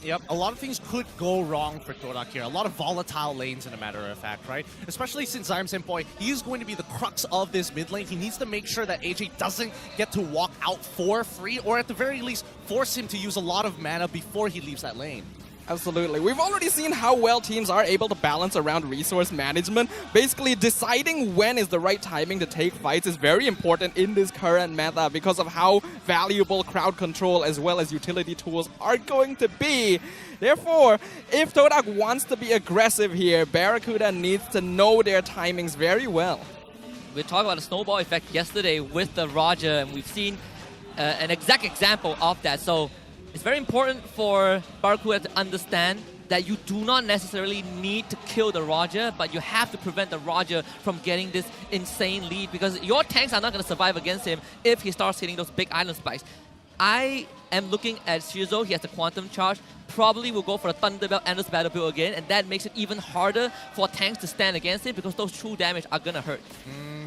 Speaker 3: Yep, a lot of things could go wrong for Todak here. A lot of volatile lanes, in a matter of fact, right? Especially since Zyme Senpai, he is going to be the crux of this mid lane. He needs to make sure that AJ doesn't get to walk out for free, or at the very least, force him to use a lot of mana before he leaves that lane.
Speaker 12: Absolutely. We've already seen how well teams are able to balance around resource management. Basically, deciding when is the right timing to take fights is very important in this current meta because of how valuable crowd control as well as utility tools are going to be. Therefore, if Todak wants to be aggressive here, Barracuda needs to know their timings very well.
Speaker 13: We talked about the snowball effect yesterday with the Roger, and we've seen an exact example of that. So it's very important for Barracuda to understand that you do not necessarily need to kill the Roger, but you have to prevent the Roger from getting this insane lead, because your tanks are not going to survive against him if he starts hitting those big island spikes. I am looking at Shizo. He has the Quantum Charge. Probably will go for the Thunderbell Endless Battle build again, and that makes it even harder for tanks to stand against it because those true damage are going to hurt.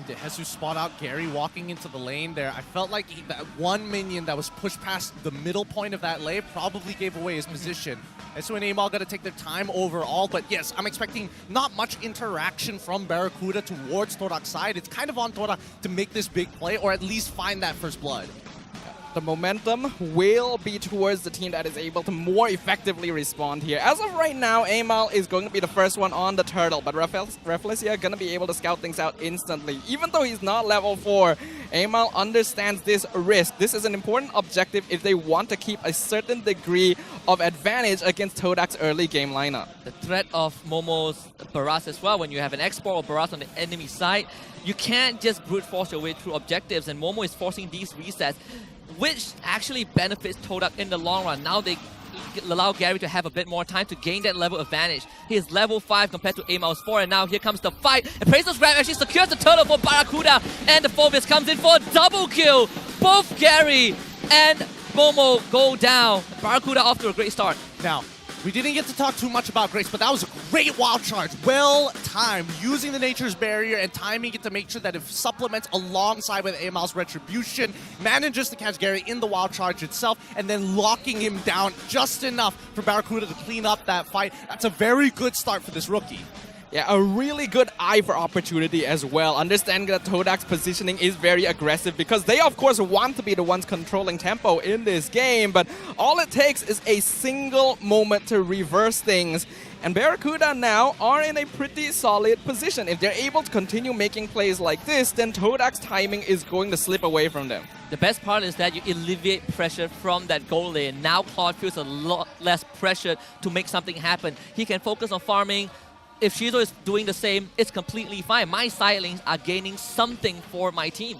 Speaker 3: Jesus spot out Gary walking into the lane there. I felt like that one minion that was pushed past the middle point of that lane probably gave away his position. Esu and Amal got to take their time overall, but yes, I'm expecting not much interaction from Barracuda towards Todak's side. It's kind of on Todak to make this big play, or at least find that first blood.
Speaker 12: The momentum will be towards the team that is able to more effectively respond here. As of right now, Amal is going to be the first one on the turtle, but Rafflesia going to be able to scout things out instantly. Even though he's not level 4, Amal understands this risk. This is an important objective if they want to keep a certain degree of advantage against Todak's early game lineup.
Speaker 13: The threat of Momo's Barras as well, when you have an export or Barras on the enemy side, you can't just brute force your way through objectives, and Momo is forcing these resets, which actually benefits Todak in the long run. Now they allow Gary to have a bit more time to gain that level advantage. He is level 5 compared to Amal's 4, and now here comes the fight. And Praetor's Grab actually secures the turtle for Barracuda, and the Phobias comes in for a double kill. Both Gary and Momo go down. Barracuda off to a great start.
Speaker 3: Now, We didn't get to talk too much about Grace, but that was a great wild charge. Well timed, using the Nature's Barrier and timing it to make sure that it supplements alongside with Amal's Retribution, manages to catch Gary in the wild charge itself, and then locking him down just enough for Barracuda to clean up that fight. That's a very good start for this rookie.
Speaker 12: Yeah, a really good eye for opportunity as well. Understanding that Todak's positioning is very aggressive because they, of course, want to be the ones controlling tempo in this game. But all it takes is a single moment to reverse things. And Barracuda now are in a pretty solid position. If they're able to continue making plays like this, then Todak's timing is going to slip away from them.
Speaker 13: The best part is that you alleviate pressure from that goal lane. Now Claude feels a lot less pressure to make something happen. He can focus on farming. If Shizo is doing the same, it's completely fine. My side lanes are gaining something for my team.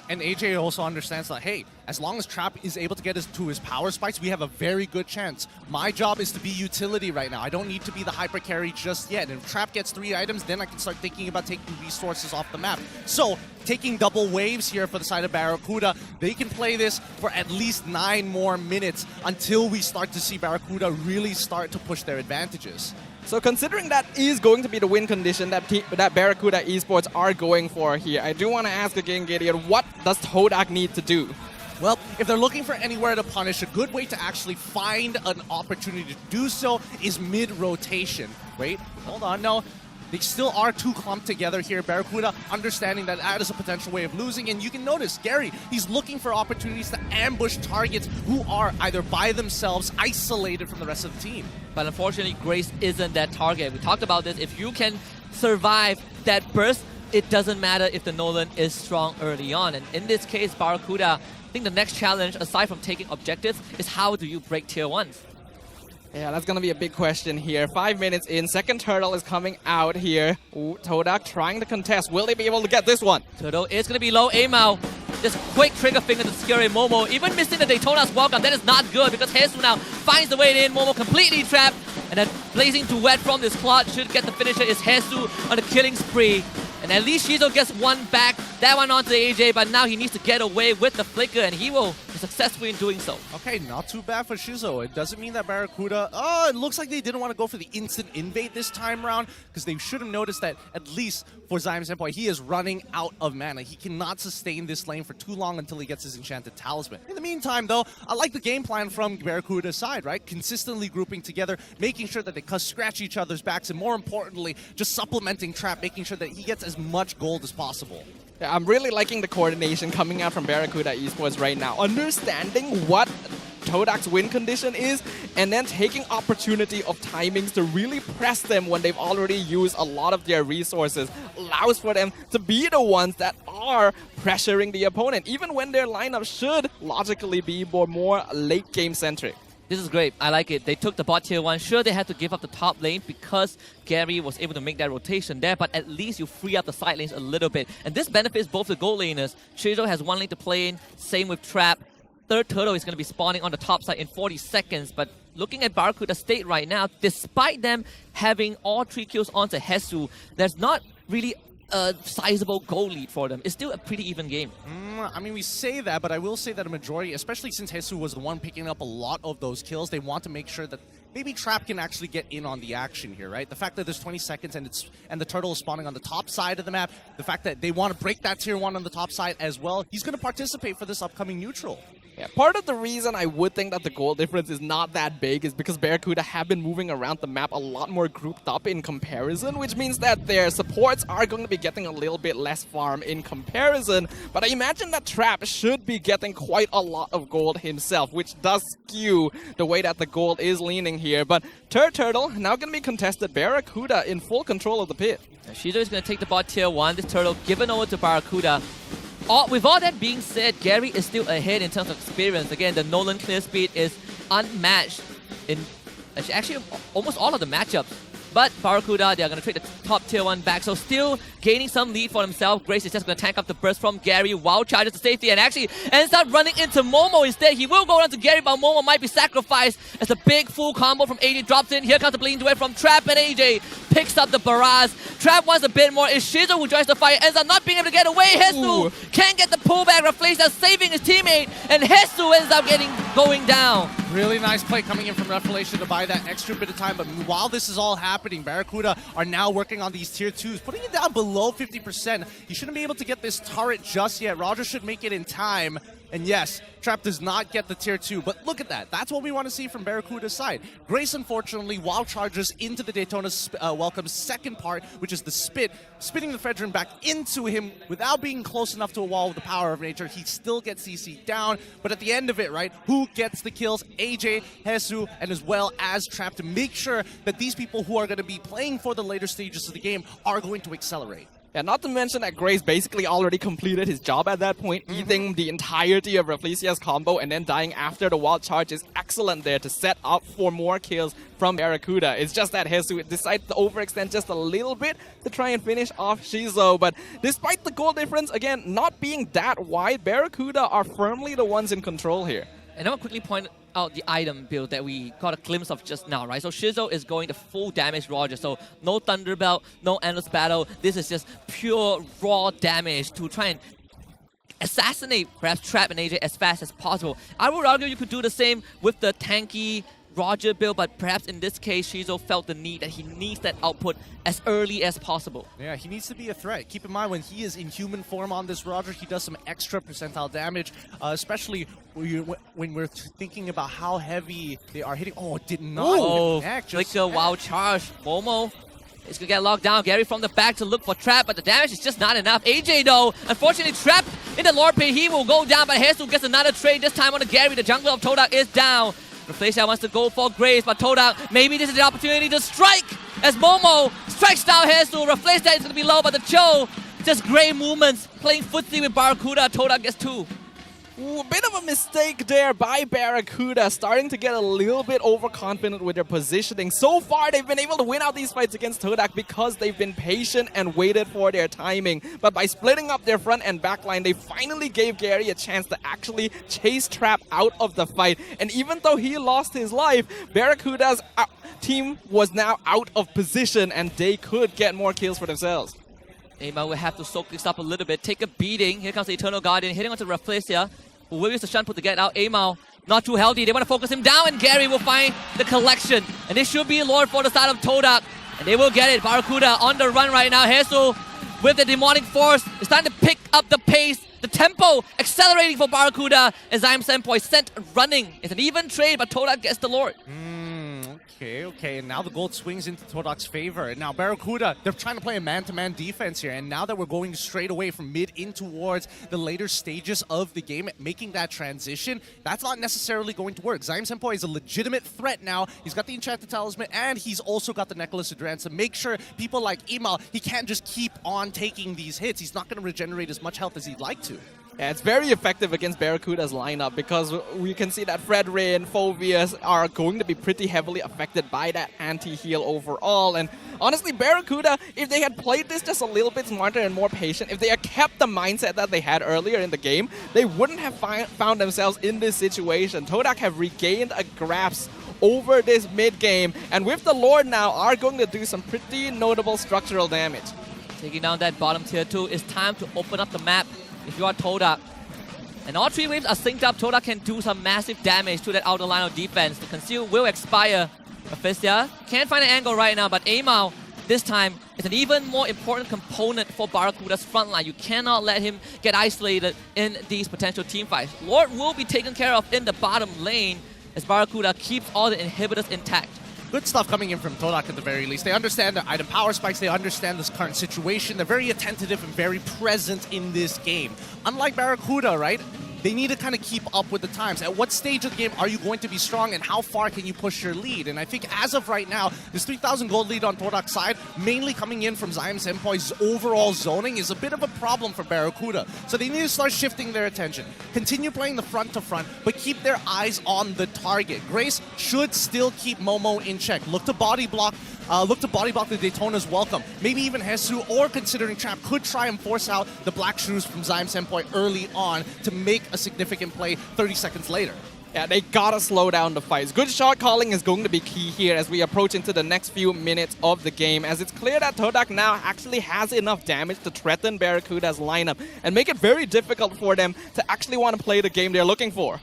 Speaker 3: And AJ also understands that, hey, as long as Trap is able to get us to his power spikes, we have a very good chance. My job is to be utility right now. I don't need to be the hyper carry just yet. And if Trap gets 3 items, then I can start thinking about taking resources off the map. So, taking double waves here for the side of Barracuda, they can play this for at least 9 more minutes until we start to see Barracuda really start to push their advantages.
Speaker 12: So considering that is going to be the win condition that Barracuda Esports are going for here, I do want to ask again, Gideon, what does Todak need to do?
Speaker 3: Well, if they're looking for anywhere to punish, a good way to actually find an opportunity to do so is mid-rotation. Wait, hold on, no. They still are too clumped together here. Barracuda understanding that that is a potential way of losing. And you can notice, Gary, he's looking for opportunities to ambush targets who are either by themselves, isolated from the rest of the team.
Speaker 13: But unfortunately, Grace isn't that target. We talked about this. If you can survive that burst, it doesn't matter if the Nolan is strong early on. And in this case, Barracuda, I think the next challenge, aside from taking objectives, is how do you break tier 1s?
Speaker 12: Yeah, that's going to be a big question here. 5 minutes in, second turtle is coming out here. Ooh, Todak trying to contest. Will they be able to get this one?
Speaker 13: Turtle is going to be low. Amal, just quick trigger finger to scare Momo. Even missing the Daytona's welcome, that is not good because Jesus now finds the way in. Momo completely trapped. And then blazing duet from this Claude should get the finisher is Jesus on the killing spree. And at least Shizo gets one back. That one onto AJ, but now he needs to get away with the flicker, and he will be successful in doing so.
Speaker 3: Okay, not too bad for Shizo. It doesn't mean that Barracuda... it looks like they didn't want to go for the instant invade this time around, because they should have noticed that, at least for Zyme's standpoint, he is running out of mana. He cannot sustain this lane for too long until he gets his Enchanted Talisman. In the meantime, though, I like the game plan from Barracuda's side, right? Consistently grouping together, making sure that they scratch each other's backs, and more importantly, just supplementing Trap, making sure that he gets as much gold as possible.
Speaker 12: Yeah, I'm really liking the coordination coming out from Barracuda Esports right now. Understanding what Todak's win condition is, and then taking opportunity of timings to really press them when they've already used a lot of their resources, allows for them to be the ones that are pressuring the opponent, even when their lineup should logically be more late game centric.
Speaker 13: This is great. I like it. They took the bot tier 1. Sure, they had to give up the top lane because Gary was able to make that rotation there, but at least you free up the side lanes a little bit. And this benefits both the gold laners. Shizo has 1 lane to play in, same with Trap. Third turtle is going to be spawning on the top side in 40 seconds, but looking at Barracuda's state right now, despite them having all 3 kills onto Jesus, there's not really a sizable goal lead for them. It's still a pretty even game.
Speaker 3: I mean, we say that, but I will say that a majority, especially since Jesus was the one picking up a lot of those kills, they want to make sure that maybe Trap can actually get in on the action here, right? The fact that there's 20 seconds and the turtle is spawning on the top side of the map, the fact that they want to break that tier 1 on the top side as well, he's going to participate for this upcoming neutral.
Speaker 12: Yeah, part of the reason I would think that the goal difference is not that big is because Barracuda have been moving around the map a lot more grouped up in comparison, which means that their supports are going to be getting a little bit less farm in comparison. But I imagine that Trap should be getting quite a lot of gold himself, which does skew the way that the gold is leaning here. But third turtle now going to be contested. Barracuda in full control of the pit.
Speaker 13: Shizo is going to take the bot tier 1. This turtle given over to Barracuda. With all that being said, Gary is still ahead in terms of experience. Again, the Nolan clear speed is unmatched in actually almost all of the matchups. But Barracuda, they're going to trade the top tier 1 back. So still gaining some lead for themselves. Grace is just going to tank up the burst from Gary. Wow charges to safety and actually ends up running into Momo instead. He will go down to Gary, but Momo might be sacrificed as a big full combo from AJ drops in. Here comes the bleeding duet from Trap, and AJ picks up the barrage. Trap wants a bit more. It's Shizo who joins the fight. Ends up not being able to get away. Hesu can't get the pullback. Reflexa saving his teammate, and Hesu ends up going down.
Speaker 3: Really nice play coming in from Revelation to buy that extra bit of time. But while this is all happening, Barracuda are now working on these tier 2s, putting it down below 50%. He shouldn't be able to get this turret just yet. Roger should make it in time. And yes, Trap does not get the tier 2, but look at that. That's what we want to see from Barracuda's side. Grace, unfortunately, while charges into the Daytona Welcome's second part, which is the spitting the Fredrin back into him without being close enough to a wall with the power of nature. He still gets CC down, but at the end of it, right, who gets the kills? AJ, Hesu, and as well as Trap to make sure that these people who are going to be playing for the later stages of the game are going to accelerate.
Speaker 12: Yeah, not to mention that Grace basically already completed his job at that point, eating the entirety of Reflecia's combo and then dying after the wild charge is excellent there to set up for more kills from Barracuda. It's just that Hesu decides to overextend just a little bit to try and finish off Shizo. But despite the goal difference, again, not being that wide, Barracuda are firmly the ones in control here.
Speaker 13: And I want to quickly point out the item build that we got a glimpse of just now, right? So Shizo is going to full damage Roger, so no Thunderbelt, no Endless Battle. This is just pure raw damage to try and assassinate perhaps Trap and AJ as fast as possible. I would argue you could do the same with the tanky Roger build, but perhaps in this case, Shizo felt the need that he needs that output as early as possible.
Speaker 3: Yeah, he needs to be a threat. Keep in mind, when he is in human form on this Roger, he does some extra percentile damage, especially when we're thinking about how heavy they are hitting. Oh, it did not connect.
Speaker 13: Like a wild charge. Momo is going to get locked down. Gary from the back to look for Trap, but the damage is just not enough. AJ, though, unfortunately trapped in the Lord Pit. He will go down, but Hesu gets another trade, this time on the Gary. The jungler of Todak is down. Reflection wants to go for Grace, but Todak, maybe this is the opportunity to strike as Momo strikes down Hesu. Reflection is going to be low, but the Cho, just great movements, playing footsie with Barracuda. Todak gets 2.
Speaker 12: Ooh, a bit of a mistake there by Barracuda, starting to get a little bit overconfident with their positioning. So far, they've been able to win out these fights against Todak because they've been patient and waited for their timing. But by splitting up their front and back line, they finally gave Gary a chance to actually chase Trap out of the fight. And even though he lost his life, Barracuda's team was now out of position and they could get more kills for themselves.
Speaker 13: Ama will have to soak this up a little bit, take a beating. Here comes the Eternal Guardian, hitting onto Reflecia, who will use the Shun Put to get out. Ama not too healthy. They want to focus him down, and Gary will find the collection. And this should be a Lord for the side of Todak. And they will get it. Barracuda on the run right now. Hesu with the Demonic Force is starting to pick up the pace. The tempo accelerating for Barracuda as Zaim Senpai sent running. It's an even trade, but Todak gets the Lord.
Speaker 3: Okay, and now the gold swings into Todak's favor. And now Barracuda, they're trying to play a man-to-man defense here, and now that we're going straight away from mid in towards the later stages of the game, making that transition, that's not necessarily going to work. Zaim Senpai is a legitimate threat now. He's got the Enchanted Talisman, and he's also got the Necklace of Durance to make sure people like Imal, he can't just keep on taking these hits. He's not going to regenerate as much health as he'd like to.
Speaker 12: Yeah, it's very effective against Barracuda's lineup because we can see that Fredrin, Phoveus are going to be pretty heavily affected by that anti-heal overall. And honestly, Barracuda, if they had played this just a little bit smarter and more patient, if they had kept the mindset that they had earlier in the game, they wouldn't have found themselves in this situation. Todak have regained a grasp over this mid-game, and with the Lord now, are going to do some pretty notable structural damage.
Speaker 13: Taking down that bottom tier 2, it's time to open up the map. If you are Todak. And all 3 waves are synced up. Todak can do some massive damage to that outer line of defense. The conceal will expire. Reflecia can't find an angle right now, but Amal this time is an even more important component for Barracuda's front line. You cannot let him get isolated in these potential team fights. Lord will be taken care of in the bottom lane as Barracuda keeps all the inhibitors intact.
Speaker 3: Good stuff coming in from Todak at the very least. They understand the item power spikes, they understand this current situation, they're very attentive and very present in this game. Unlike Barracuda, right? They need to kind of keep up with the times. At what stage of the game are you going to be strong, and how far can you push your lead? And I think as of right now, this 3,000 gold lead on Todak's side, mainly coming in from Zaim Senpai's overall zoning, is a bit of a problem for Barracuda. So they need to start shifting their attention. Continue playing the front to front, but keep their eyes on the target. Grace should still keep Momo in check. Look to body block look to body block the Daytona's welcome. Maybe even Hesu, or considering Trap, could try and force out the black shoes from Zyme Senpai early on to make a significant play 30 seconds later.
Speaker 12: Yeah, they gotta slow down the fights. Good shot calling is going to be key here as we approach into the next few minutes of the game, as it's clear that Todak now actually has enough damage to threaten Barracuda's lineup and make it very difficult for them to actually want to play the game they're looking for.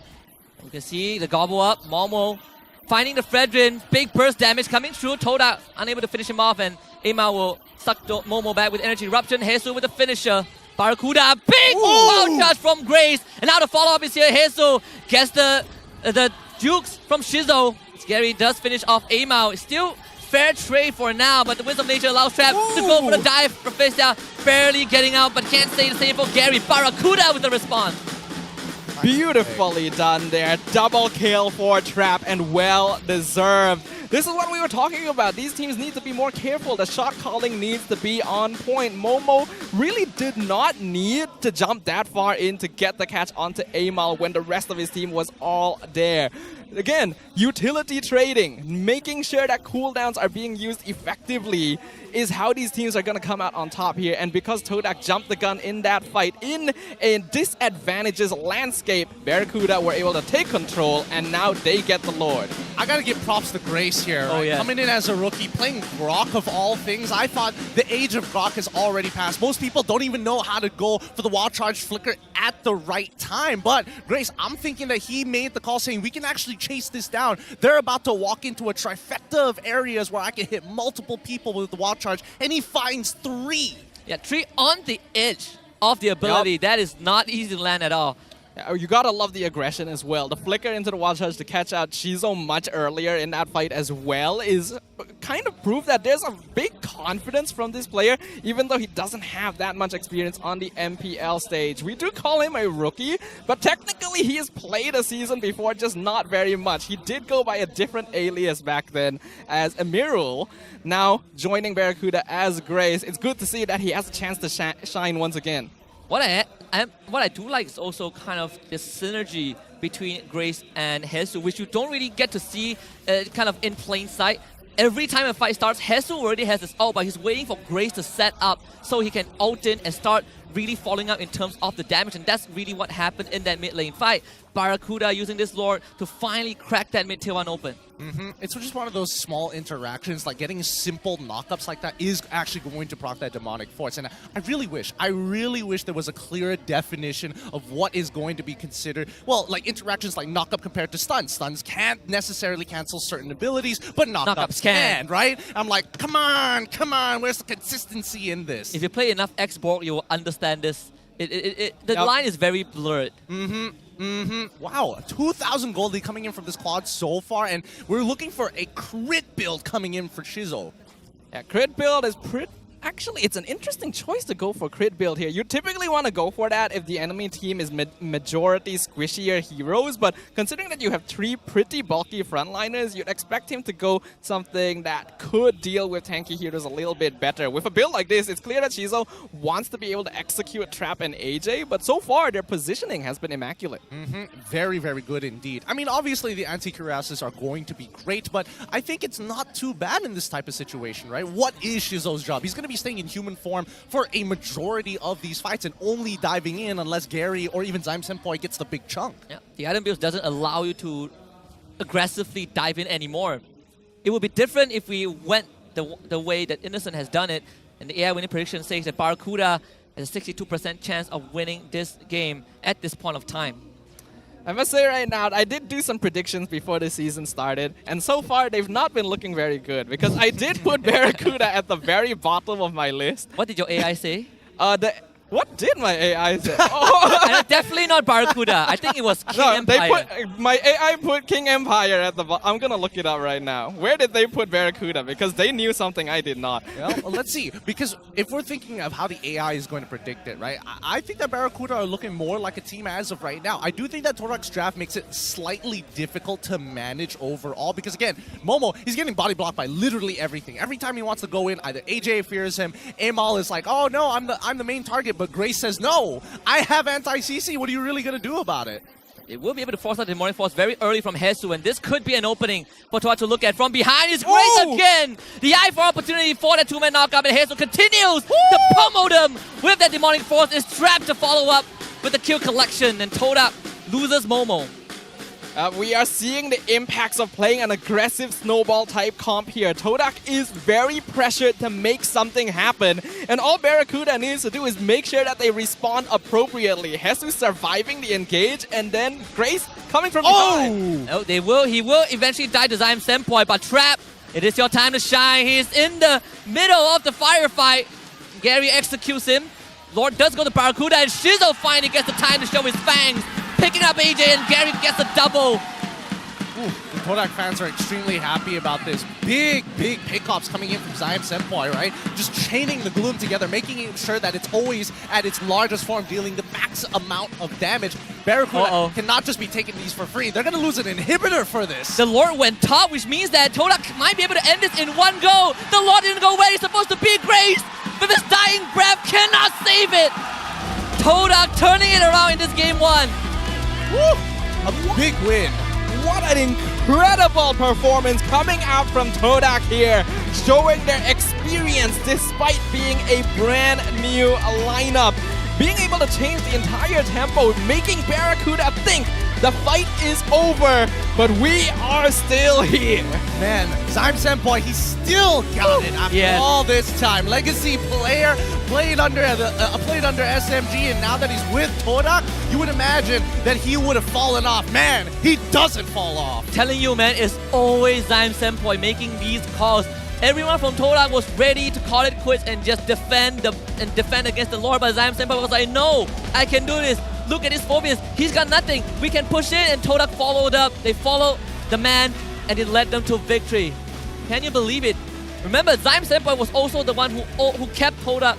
Speaker 13: You can see the gobble up, Momo finding the Fredrin, big burst damage coming through, Todak unable to finish him off, and Ema will suck Momo back with energy eruption, Hesu with the finisher. Barracuda, big wow charge from Grace, and now the follow-up is here, Hesu gets the Dukes from Shizo. Scary does finish off Amao. Still fair trade for now, but the Wisdom of Nature allows Trap to go for the dive for face down. Barely getting out, but can't say the same for Gary. Barracuda with the response.
Speaker 12: Beautifully done there. Double kill for Trap, and well deserved. This is what we were talking about. These teams need to be more careful. The shot calling needs to be on point. Momo really did not need to jump that far in to get the catch onto Amal when the rest of his team was all there. Again, utility trading, making sure that cooldowns are being used effectively is how these teams are going to come out on top here. And because Todak jumped the gun in that fight in a disadvantageous landscape, Barracuda were able to take control, and now they get the Lord.
Speaker 3: I got to give props to Grace here.
Speaker 13: Oh, yeah.
Speaker 3: Coming in as a rookie, playing Grok of all things. I thought the age of Grok has already passed. Most people don't even know how to go for the Wild Charge Flicker at the right time. But Grace, I'm thinking that he made the call saying we can actually chase this down. They're about to walk into a trifecta of areas where I can hit multiple people with the Wild Charge, and he finds 3.
Speaker 13: Yeah, 3 on the edge of the ability. That is not easy to land at all.
Speaker 12: You gotta love the aggression as well. The flicker into the Wild Charge to catch out Shizo much earlier in that fight as well is kind of proof that there's a big confidence from this player, even though he doesn't have that much experience on the MPL stage. We do call him a rookie, but technically he has played a season before, just not very much. He did go by a different alias back then as Emirul, now joining Barracuda as Grace. It's good to see that he has a chance to shine once again.
Speaker 13: What I do like is also kind of the synergy between Grace and Hesu, which you don't really get to see kind of in plain sight. Every time a fight starts, Hesu already has his ult, but he's waiting for Grace to set up so he can ult in and start really falling out in terms of the damage, and that's really what happened in that mid lane fight. Barracuda using this Lord to finally crack that mid tier 1 open.
Speaker 3: It's just one of those small interactions, like getting simple knockups like that is actually going to proc that demonic force. And I really wish there was a clearer definition of what is going to be considered, well, like interactions like knockup compared to stuns. Stuns can't necessarily cancel certain abilities, but knockups can, right? I'm like, come on, where's the consistency in this?
Speaker 13: If you play enough X-Borg, you will understand this. The line is very blurred.
Speaker 3: Wow, 2,000 gold coming in from this quad so far, and we're looking for a crit build coming in for Shizo.
Speaker 12: Yeah, crit build is pretty... Actually, it's an interesting choice to go for crit build here. You typically want to go for that if the enemy team is majority squishier heroes, but considering that you have 3 pretty bulky frontliners, you'd expect him to go something that could deal with tanky heroes a little bit better. With a build like this, it's clear that Shizo wants to be able to execute Trap and AJ, but so far their positioning has been immaculate.
Speaker 3: Very, very good indeed. I mean, obviously the anti-cuirasses are going to be great, but I think it's not too bad in this type of situation, right? What is Shizo's job? He's going to be staying in human form for a majority of these fights and only diving in unless Gary or even Zyme Senpai gets the big chunk.
Speaker 13: Yeah, the item build doesn't allow you to aggressively dive in anymore. It would be different if we went the way that Innocent has done it, and the AI winning prediction says that Barracuda has a 62% chance of winning this game at this point of time.
Speaker 12: I must say right now, I did do some predictions before the season started, and so far they've not been looking very good because I did put Barracuda at the very bottom of my list.
Speaker 13: What did your AI say?
Speaker 12: What did my AI say?
Speaker 13: And definitely not Barracuda. I think it was King Empire.
Speaker 12: My AI put King Empire at the bottom. I'm going to look it up right now. Where did they put Barracuda? Because they knew something I did not.
Speaker 3: Well, let's see. Because if we're thinking of how the AI is going to predict it, right? I think that Barracuda are looking more like a team as of right now. I do think that Todak's draft makes it slightly difficult to manage overall. Because again, Momo, he's getting body blocked by literally everything. Every time he wants to go in, either AJ fears him, Amal is like, oh no, I'm the main target. But Grace says, no, I have anti-CC. What are you really going to do about it?
Speaker 13: They will be able to force out the Demonic Force very early from Hesu, and this could be an opening for Todak to look at. From behind is Grace again! The eye for opportunity for that two-man knockup, and Hesu continues to pummel them with that Demonic Force. Is trapped to follow up with the kill collection, and Todak loses Momo.
Speaker 12: We are seeing the impacts of playing an aggressive snowball type comp here. Todak is very pressured to make something happen, and all Barracuda needs to do is make sure that they respond appropriately. Hesu surviving the engage, and then Grace coming from behind.
Speaker 13: Oh, he will eventually die to Zyme Senpoi, but Trap, it is your time to shine. He's in the middle of the firefight. Gary executes him. Lord does go to Barracuda, and Shizo finally gets the time to show his fangs. Picking up AJ, and Gary gets a double.
Speaker 3: The Todak fans are extremely happy about this. Big pickups coming in from Zyme Senpoi, right? Just chaining the Gloom together, making sure that it's always at its largest form, dealing the max amount of damage. Barracuda cannot just be taking these for free. They're going to lose an inhibitor for this.
Speaker 13: The Lord went top, which means that Todak might be able to end this in one go. The Lord didn't go where he's supposed to be. Grace, with his dying breath, cannot save it. Todak turning it around in this game one.
Speaker 3: Woo! A big win.
Speaker 12: What an incredible performance coming out from Todak here, showing their experience despite being a brand new lineup. Being able to change the entire tempo, making Barracuda think the fight is over, but we are still here.
Speaker 3: Man, Zyme Senpoi, he still got it after all this time. Legacy player, played under SMG, and now that he's with Todak, you would imagine that he would have fallen off. Man, he doesn't fall off.
Speaker 13: Telling you, man, it's always Zyme Senpoi making these calls. Everyone from Todak was ready to call it quits and just defend against the Lord, but Zyme Senpoi was like, no, I can do this. Look at his Phobius. He's got nothing. We can push it, and Todak followed up. They followed the man, and it led them to victory. Can you believe it? Remember, Zyme Senpoi was also the one who kept Todak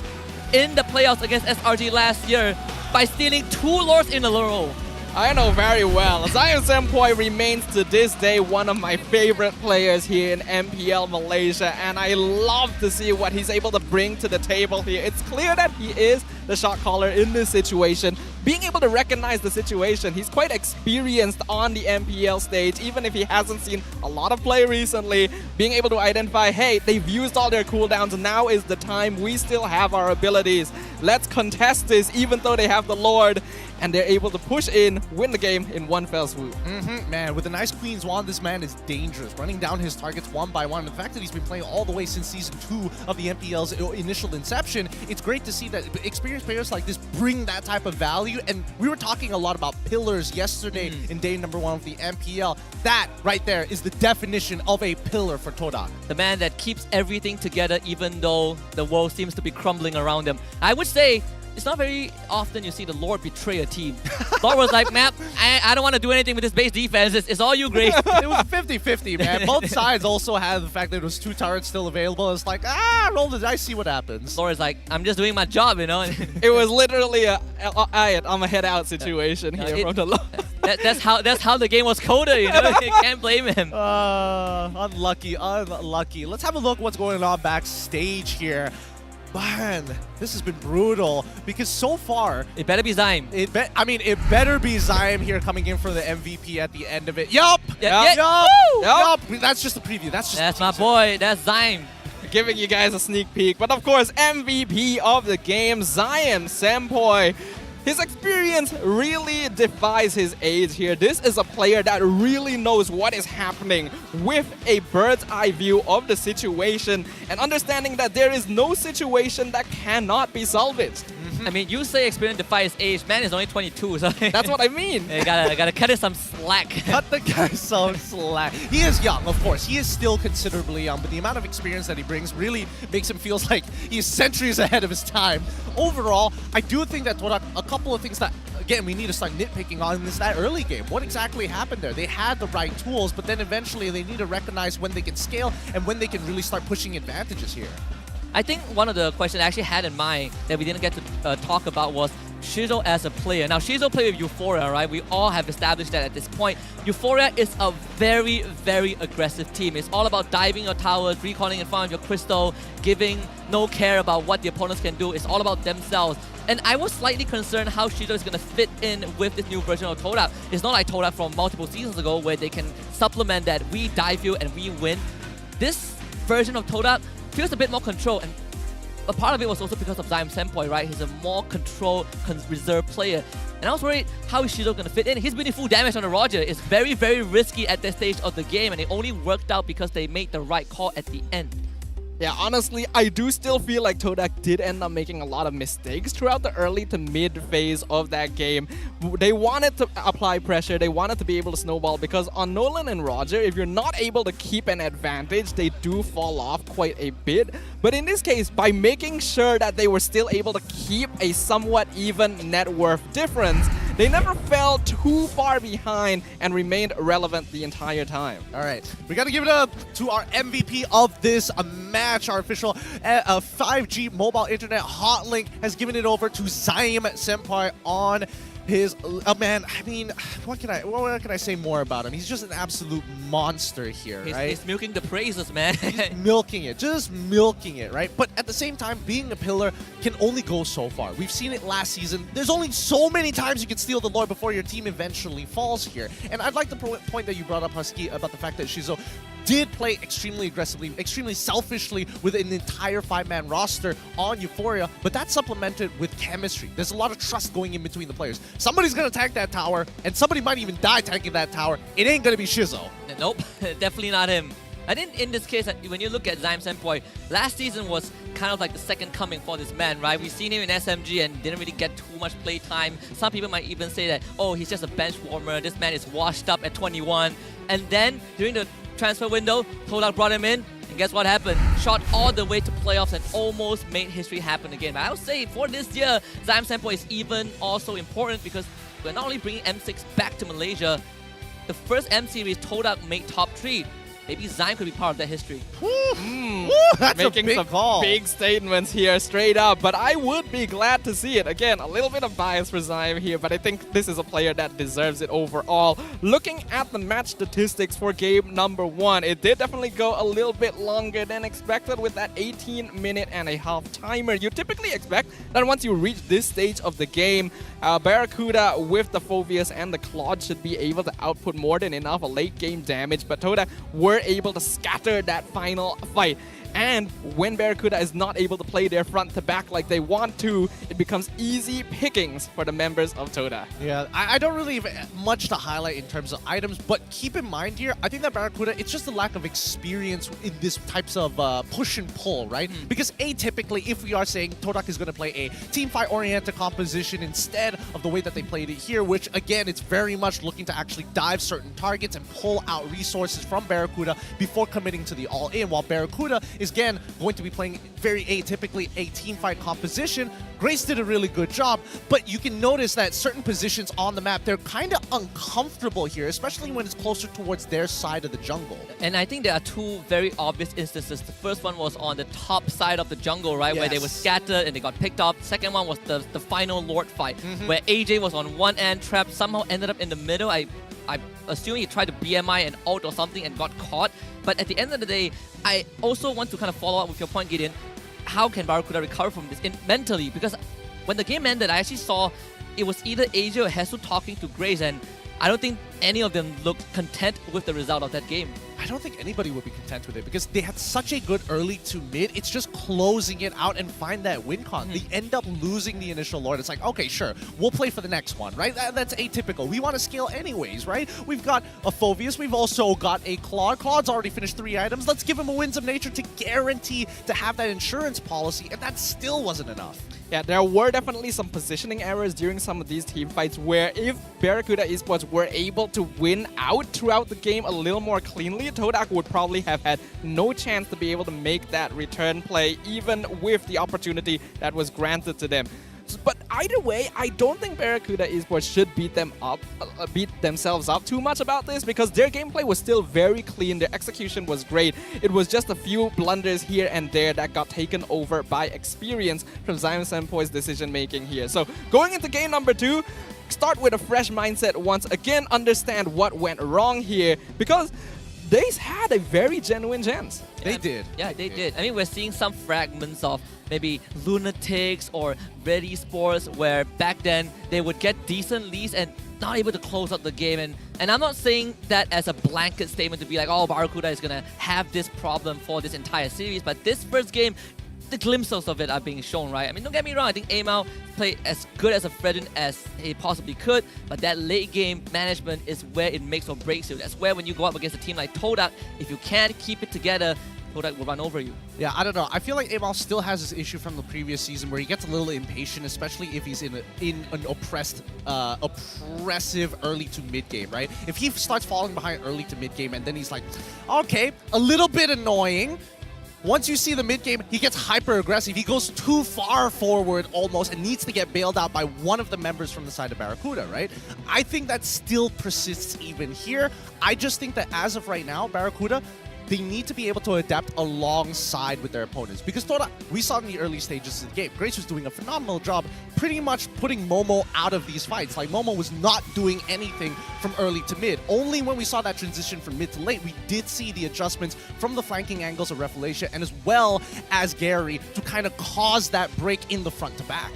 Speaker 13: in the playoffs against SRG last year by stealing 2 Lords in a row.
Speaker 12: I know very well. Zyme Senpoi remains to this day one of my favorite players here in MPL Malaysia, and I love to see what he's able to bring to the table here. It's clear that he is the shot caller in this situation. Being able to recognize the situation, he's quite experienced on the MPL stage, even if he hasn't seen a lot of play recently. Being able to identify, hey, they've used all their cooldowns, now is the time, we still have our abilities. Let's contest this, even though they have the Lord. And they're able to push in, win the game in one fell swoop.
Speaker 3: Man, with a nice Queen's Wand, this man is dangerous, running down his targets one by one. The fact that he's been playing all the way since Season 2 of the MPL's initial inception, it's great to see that experienced players like this bring that type of value. And we were talking a lot about pillars yesterday in day number 1 of the MPL. That right there is the definition of a pillar for Todak.
Speaker 13: The man that keeps everything together even though the world seems to be crumbling around him. I would say, it's not very often you see the Lord betray a team. Lord was like, man, I don't want to do anything with this base defense. It's all you, Grace.
Speaker 3: It was 50-50, man. Both sides also had the fact that there was 2 turrets still available. It's like, roll the dice, see what happens.
Speaker 13: Lord is like, I'm just doing my job, you know?
Speaker 12: It was literally I'm a head out situation here from the Lord.
Speaker 13: That's how the game was coded, you know? You can't blame him.
Speaker 3: Unlucky. Let's have a look what's going on backstage here. Man, this has been brutal because so far...
Speaker 13: It better be Zyme.
Speaker 3: It better be Zyme here coming in for the MVP at the end of it. Yup! That's just a preview. That's
Speaker 13: my boy. That's Zyme.
Speaker 12: Giving you guys a sneak peek. But of course, MVP of the game, Zyme Senpoi. His experience really defies his age here. This is a player that really knows what is happening with a bird's eye view of the situation and understanding that there is no situation that cannot be salvaged.
Speaker 13: I mean, you say experience defies age. Man is only 22, so
Speaker 12: that's what I mean.
Speaker 13: You gotta cut him some slack.
Speaker 3: Cut the guy some slack. He is young, of course. He is still considerably young, but the amount of experience that he brings really makes him feel like he's centuries ahead of his time. Overall, I do think that Todak, a couple of things that, again, we need to start nitpicking on is that early game. What exactly happened there? They had the right tools, but then eventually they need to recognize when they can scale and when they can really start pushing advantages here.
Speaker 13: I think one of the questions I actually had in mind that we didn't get to talk about was Shizo as a player. Now, Shizo played with Euphoria, right? We all have established that at this point. Euphoria is a very, very aggressive team. It's all about diving your towers, reconning in front of your crystal, giving no care about what the opponents can do. It's all about themselves. And I was slightly concerned how Shizo is going to fit in with this new version of Todak. It's not like Todak from multiple seasons ago where they can supplement that we dive you and we win. This version of Todak feels a bit more control, and a part of it was also because of Zyme Senpoi, right? He's a more controlled, reserved player. And I was worried, how is Shizo going to fit in? He's winning full damage on the Roger. It's very, very risky at this stage of the game, and it only worked out because they made the right call at the end.
Speaker 12: Yeah, honestly, I do still feel like Todak did end up making a lot of mistakes throughout the early to mid phase of that game. They wanted to apply pressure, they wanted to be able to snowball, because on Nolan and Roger, if you're not able to keep an advantage, they do fall off quite a bit. But in this case, by making sure that they were still able to keep a somewhat even net worth difference, they never fell too far behind and remained relevant the entire time.
Speaker 3: All right, we got to give it up to our MVP of this match. Our official 5G mobile internet hotlink has given it over to Zyme Senpai on his man. I mean, what can I say more about him? He's just an absolute monster here, right?
Speaker 13: He's milking the praises, man.
Speaker 3: He's milking it, just milking it, right? But at the same time, being a pillar can only go so far. We've seen it last season. There's only so many times you can steal the Lord before your team eventually falls here. And I'd like the point that you brought up, Husky, about the fact that Shizo did play extremely aggressively, extremely selfishly with an entire 5-man roster on Euphoria, but that's supplemented with chemistry. There's a lot of trust going in between the players. Somebody's gonna tank that tower, and somebody might even die tanking that tower. It ain't gonna be Shizo.
Speaker 13: Nope, definitely not him. I think in this case, when you look at Zyme Senpoi, last season was kind of like the second coming for this man, right? We've seen him in SMG and didn't really get too much play time. Some people might even say that, oh, he's just a bench warmer. This man is washed up at 21. And then during the transfer window, Todak brought him in, and guess what happened? Shot all the way to playoffs and almost made history happen again. But I would say for this year, Zyme Senpoi is even also important because we're not only bringing M6 back to Malaysia, the first M series Todak made top 3. Maybe Zyme could be part of that history.
Speaker 3: That's
Speaker 12: making
Speaker 3: a big
Speaker 12: some
Speaker 3: call.
Speaker 12: big statements here, straight up. But I would be glad to see it. Again, a little bit of bias for Zyme here, but I think this is a player that deserves it overall. Looking at the match statistics for game number 1, it did definitely go a little bit longer than expected with that 18-minute-and-a-half timer. You typically expect that once you reach this stage of the game, Barracuda with the Phoveus and the Claude should be able to output more than enough late game damage, but Todak were able to scatter that final fight. And when Barracuda is not able to play their front to back like they want to, it becomes easy pickings for the members of Todak.
Speaker 3: Yeah, I don't really have much to highlight in terms of items, but keep in mind here, I think that Barracuda, it's just a lack of experience in this types of push and pull, right? Because atypically, if we are saying Todak is going to play a team fight oriented composition instead of the way that they played it here, which again, it's very much looking to actually dive certain targets and pull out resources from Barracuda before committing to the all-in, while Barracuda is again going to be playing very atypically a team fight composition. Grace did a really good job, but you can notice that certain positions on the map, they're kind of uncomfortable here, especially when it's closer towards their side of the jungle.
Speaker 13: And I think there are two very obvious instances. The first one was on the top side of the jungle, right, where they were scattered and they got picked up. Second one was the final Lord fight, where AJ was on one end, trapped, somehow ended up in the middle. I assume he tried to BMI and ult or something and got caught. But at the end of the day, I also want to kind of follow up with your point, Gideon. How can Barracuda recover from this mentally? Because when the game ended, I actually saw it was either AJ or Hesu talking to Grace, and I don't think any of them looked content with the result of that game.
Speaker 3: I don't think anybody would be content with it because they had such a good early to mid. It's just closing it out and find that win con. They end up losing the initial Lord. It's like, okay, sure, we'll play for the next one, right? That's atypical. We want to scale anyways, right? We've got a Phoveus. We've also got a Claude. Claude's already finished 3 items. Let's give him a Winds of Nature to guarantee to have that insurance policy, and that still wasn't enough.
Speaker 12: Yeah, there were definitely some positioning errors during some of these team fights where if Barracuda Esports were able to win out throughout the game a little more cleanly, Todak would probably have had no chance to be able to make that return play even with the opportunity that was granted to them. But either way, I don't think Barracuda Esports should beat themselves up too much about this, because their gameplay was still very clean. Their execution was great. It was just a few blunders here and there that got taken over by experience from Zion Senpoi's decision making here. So going into game number 2, start with a fresh mindset once again, understand what went wrong here, because they had a very genuine chance.
Speaker 3: They did.
Speaker 13: Yeah, they did. I mean, we're seeing some fragments of maybe Lunatics or Red Esports, where back then they would get decent leads and not able to close out the game. And I'm not saying that as a blanket statement to be like, oh, Barracuda is going to have this problem for this entire series, but this first game, the glimpses of it are being shown, right? I mean, don't get me wrong, I think Amal played as good as a Fredin as he possibly could, but that late game management is where it makes or breaks you. That's where when you go up against a team like Todak, if you can't keep it together, Todak will run over you.
Speaker 3: Yeah, I don't know. I feel like Amal still has this issue from the previous season where he gets a little impatient, especially if he's in an oppressive early to mid game, right? If he starts falling behind early to mid game and then he's like, okay, a little bit annoying. Once you see the mid game, he gets hyper aggressive. He goes too far forward almost and needs to get bailed out by one of the members from the side of Barracuda, right? I think that still persists even here. I just think that as of right now, Barracuda, they need to be able to adapt alongside with their opponents. Because Todak, we saw in the early stages of the game, Grace was doing a phenomenal job pretty much putting Momo out of these fights. Like, Momo was not doing anything from early to mid. Only when we saw that transition from mid to late, we did see the adjustments from the flanking angles of Revelation and as well as Gary to kind of cause that break in the front to back.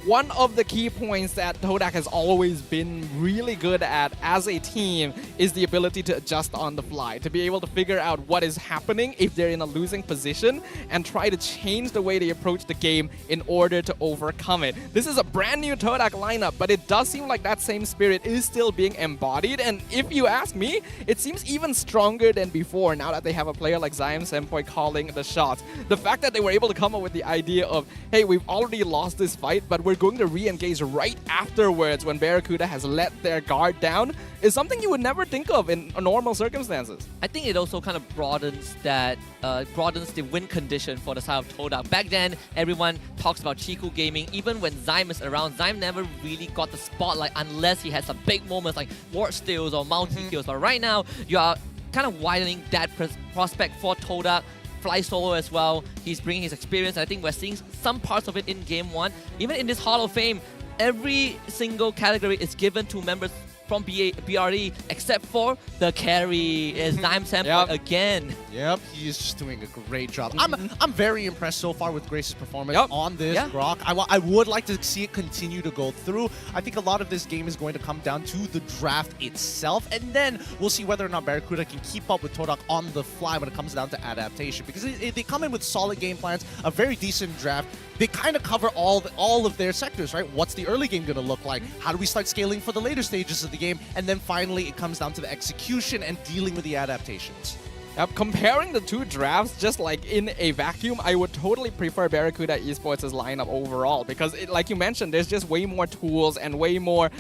Speaker 12: One of the key points that Todak has always been really good at as a team is the ability to adjust on the fly, to be able to figure out what is happening if they're in a losing position and try to change the way they approach the game in order to overcome it. This is a brand new Todak lineup, but it does seem like that same spirit is still being embodied, and if you ask me, it seems even stronger than before now that they have a player like Zion Senpoi calling the shots. The fact that they were able to come up with the idea of, hey, we've already lost this fight, but we're going to re-engage right afterwards when Barracuda has let their guard down is something you would never think of in normal circumstances.
Speaker 13: I think it also kind of broadens the win condition for the side of Todak. Back then, everyone talks about Ciku gaming. Even when Zyme is around, Zyme never really got the spotlight unless he had some big moments like ward steals or mountain kills. But right now, you are kind of widening that prospect for Todak. Fly solo as well. He's bringing his experience. I think we're seeing some parts of it in Game 1. Even in this Hall of Fame, every single category is given to members from BRE except for the carry is Dime Senpai again.
Speaker 3: Yep, he's just doing a great job. I'm very impressed so far with Grace's performance on this Grok. I would like to see it continue to go through. I think a lot of this game is going to come down to the draft itself, and then we'll see whether or not Barracuda can keep up with Todak on the fly when it comes down to adaptation. Because they come in with solid game plans, a very decent draft. They kind of cover all of their sectors, right? What's the early game going to look like? How do we start scaling for the later stages of the game? And then finally, it comes down to the execution and dealing with the adaptations.
Speaker 12: Yep, comparing the two drafts, just like in a vacuum, I would totally prefer Barracuda Esports' lineup overall because, like you mentioned, there's just way more tools and way more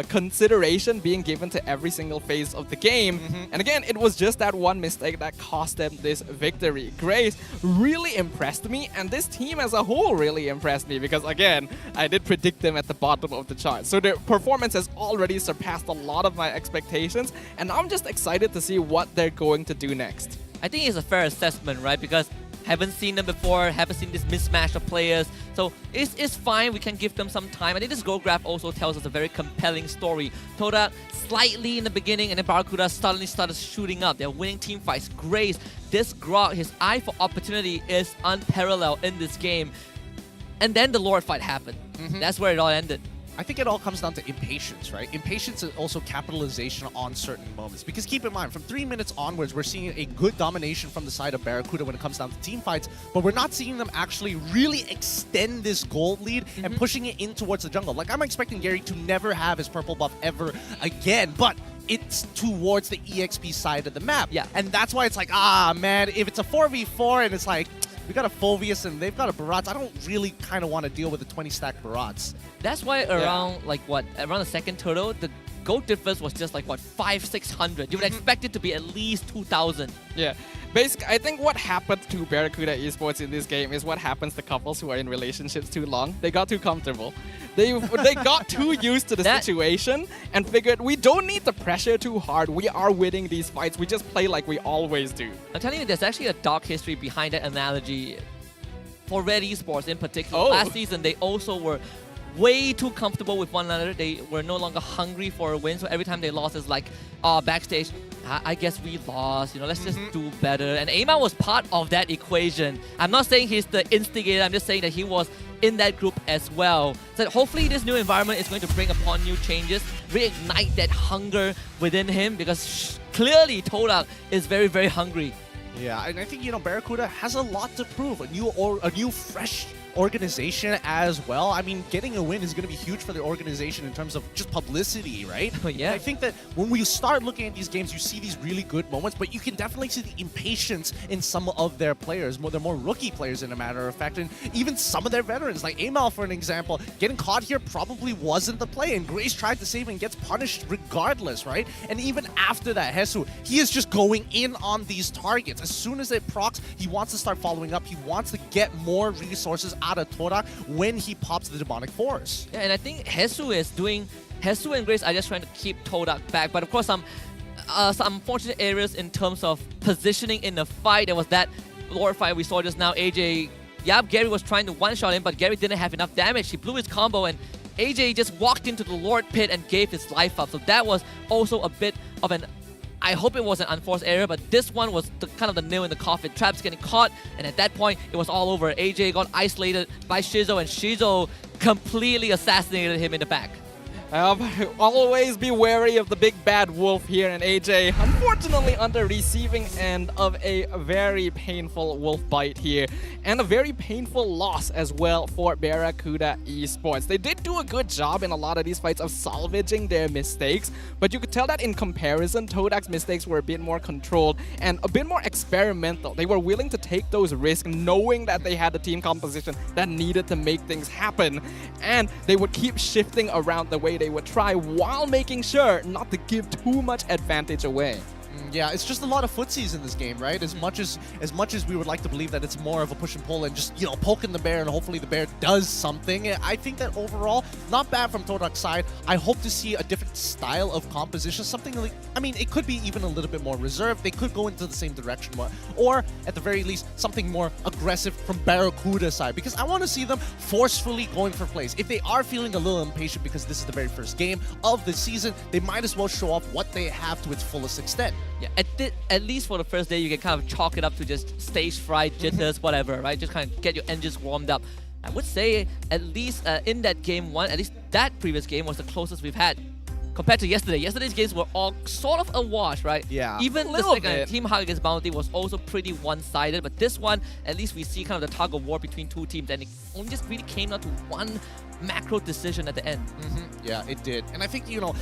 Speaker 12: consideration being given to every single phase of the game. And again, it was just that one mistake that cost them this victory. Grace really impressed me, and this team as a whole really impressed me because, again, I did predict them at the bottom of the chart. So their performance has already surpassed a lot of my expectations, and I'm just excited to see what they're going to do next.
Speaker 13: I think it's a fair assessment, right? Because haven't seen them before, haven't seen this mismatch of players. So it's fine, we can give them some time. I think this goal graph also tells us a very compelling story. Todak slightly in the beginning and then Barracuda suddenly started shooting up. They're winning team fights. Grace, this Grok, his eye for opportunity is unparalleled in this game. And then the Lord fight happened. That's where it all ended.
Speaker 3: I think it all comes down to impatience, right? Impatience is also capitalization on certain moments. Because keep in mind, from 3 minutes onwards, we're seeing a good domination from the side of Barracuda when it comes down to team fights, but we're not seeing them actually really extend this gold lead and pushing it in towards the jungle. Like, I'm expecting Gary to never have his purple buff ever again, but it's towards the EXP side of the map.
Speaker 13: Yeah.
Speaker 3: And that's why it's like, man, if it's a 4v4 and it's like, we got a Phoveus and they've got a Barats. I don't really kind of want to deal with the 20-stack Barats.
Speaker 13: That's why around, around the second turtle, the gold difference was just like, what, 500-600. You would expect it to be at least 2,000.
Speaker 12: Yeah. Basically, I think what happened to Barracuda Esports in this game is what happens to couples who are in relationships too long. They got too comfortable. They got too used to the situation and figured we don't need the pressure too hard. We are winning these fights. We just play like we always do.
Speaker 13: I'm telling you, there's actually a dark history behind that analogy. For Red Esports in particular, last season they also were way too comfortable with one another. They were no longer hungry for a win. So every time they lost, it's like, backstage, I guess we lost. You know, let's just do better. And Amal was part of that equation. I'm not saying he's the instigator. I'm just saying that he was in that group as well. So hopefully this new environment is going to bring upon new changes, reignite that hunger within him, because clearly Todak is very, very hungry.
Speaker 3: Yeah, and I think, you know, Barracuda has a lot to prove. A new fresh organization as well. I mean, getting a win is going to be huge for the organization in terms of just publicity, right?
Speaker 13: Yeah.
Speaker 3: And I think that when we start looking at these games, you see these really good moments, but you can definitely see the impatience in some of their players. They're more rookie players, in a matter of fact, and even some of their veterans, like Amal, for an example, getting caught here probably wasn't the play, and Grace tried to save and gets punished regardless, right? And even after that, Hesu, he is just going in on these targets. As soon as it procs, he wants to start following up. He wants to get more resources out of Todak when he pops the demonic force.
Speaker 13: Yeah, and I think Hesu and Grace are just trying to keep Todak back. But of course, some unfortunate areas in terms of positioning in the fight. There was that Lord fight we saw just now. AJ, Gary was trying to one-shot him, but Gary didn't have enough damage. He blew his combo, and AJ just walked into the Lord pit and gave his life up. So that was also a bit of an, I hope it was an unforced error, but this one was kind of the nail in the coffin. Traps getting caught, and at that point, it was all over. AJ got isolated by Shizo, and Shizo completely assassinated him in the back.
Speaker 12: Always be wary of the big bad wolf here, and AJ, unfortunately, on the receiving end of a very painful wolf bite here, and a very painful loss as well for Barracuda Esports. They did do a good job in a lot of these fights of salvaging their mistakes, but you could tell that in comparison, Todak's mistakes were a bit more controlled and a bit more experimental. They were willing to take those risks, knowing that they had the team composition that needed to make things happen, and they would keep shifting around the way they would try while making sure not to give too much advantage away.
Speaker 3: Yeah, it's just a lot of footsies in this game, right? As much as we would like to believe that it's more of a push and pull and just, you know, poking the bear and hopefully the bear does something, I think that overall, not bad from Todak's side. I hope to see a different style of composition, something like, I mean, it could be even a little bit more reserved. They could go into the same direction, or at the very least, something more aggressive from Barracuda's side, because I want to see them forcefully going for plays. If they are feeling a little impatient because this is the very first game of the season, they might as well show off what they have to its fullest extent.
Speaker 13: Yeah, at least for the first day, you can kind of chalk it up to just stage fright, jitters, whatever, right? Just kind of get your engines warmed up. I would say at least in that game one, at least that previous game was the closest we've had compared to yesterday. Yesterday's games were all sort of a wash, right?
Speaker 3: Yeah.
Speaker 13: Even the second Team Hug against Bounty was also pretty one-sided, but this one, at least we see kind of the tug of war between two teams, and it only just really came down to one macro decision at the end.
Speaker 3: Yeah, it did. And I think, you know,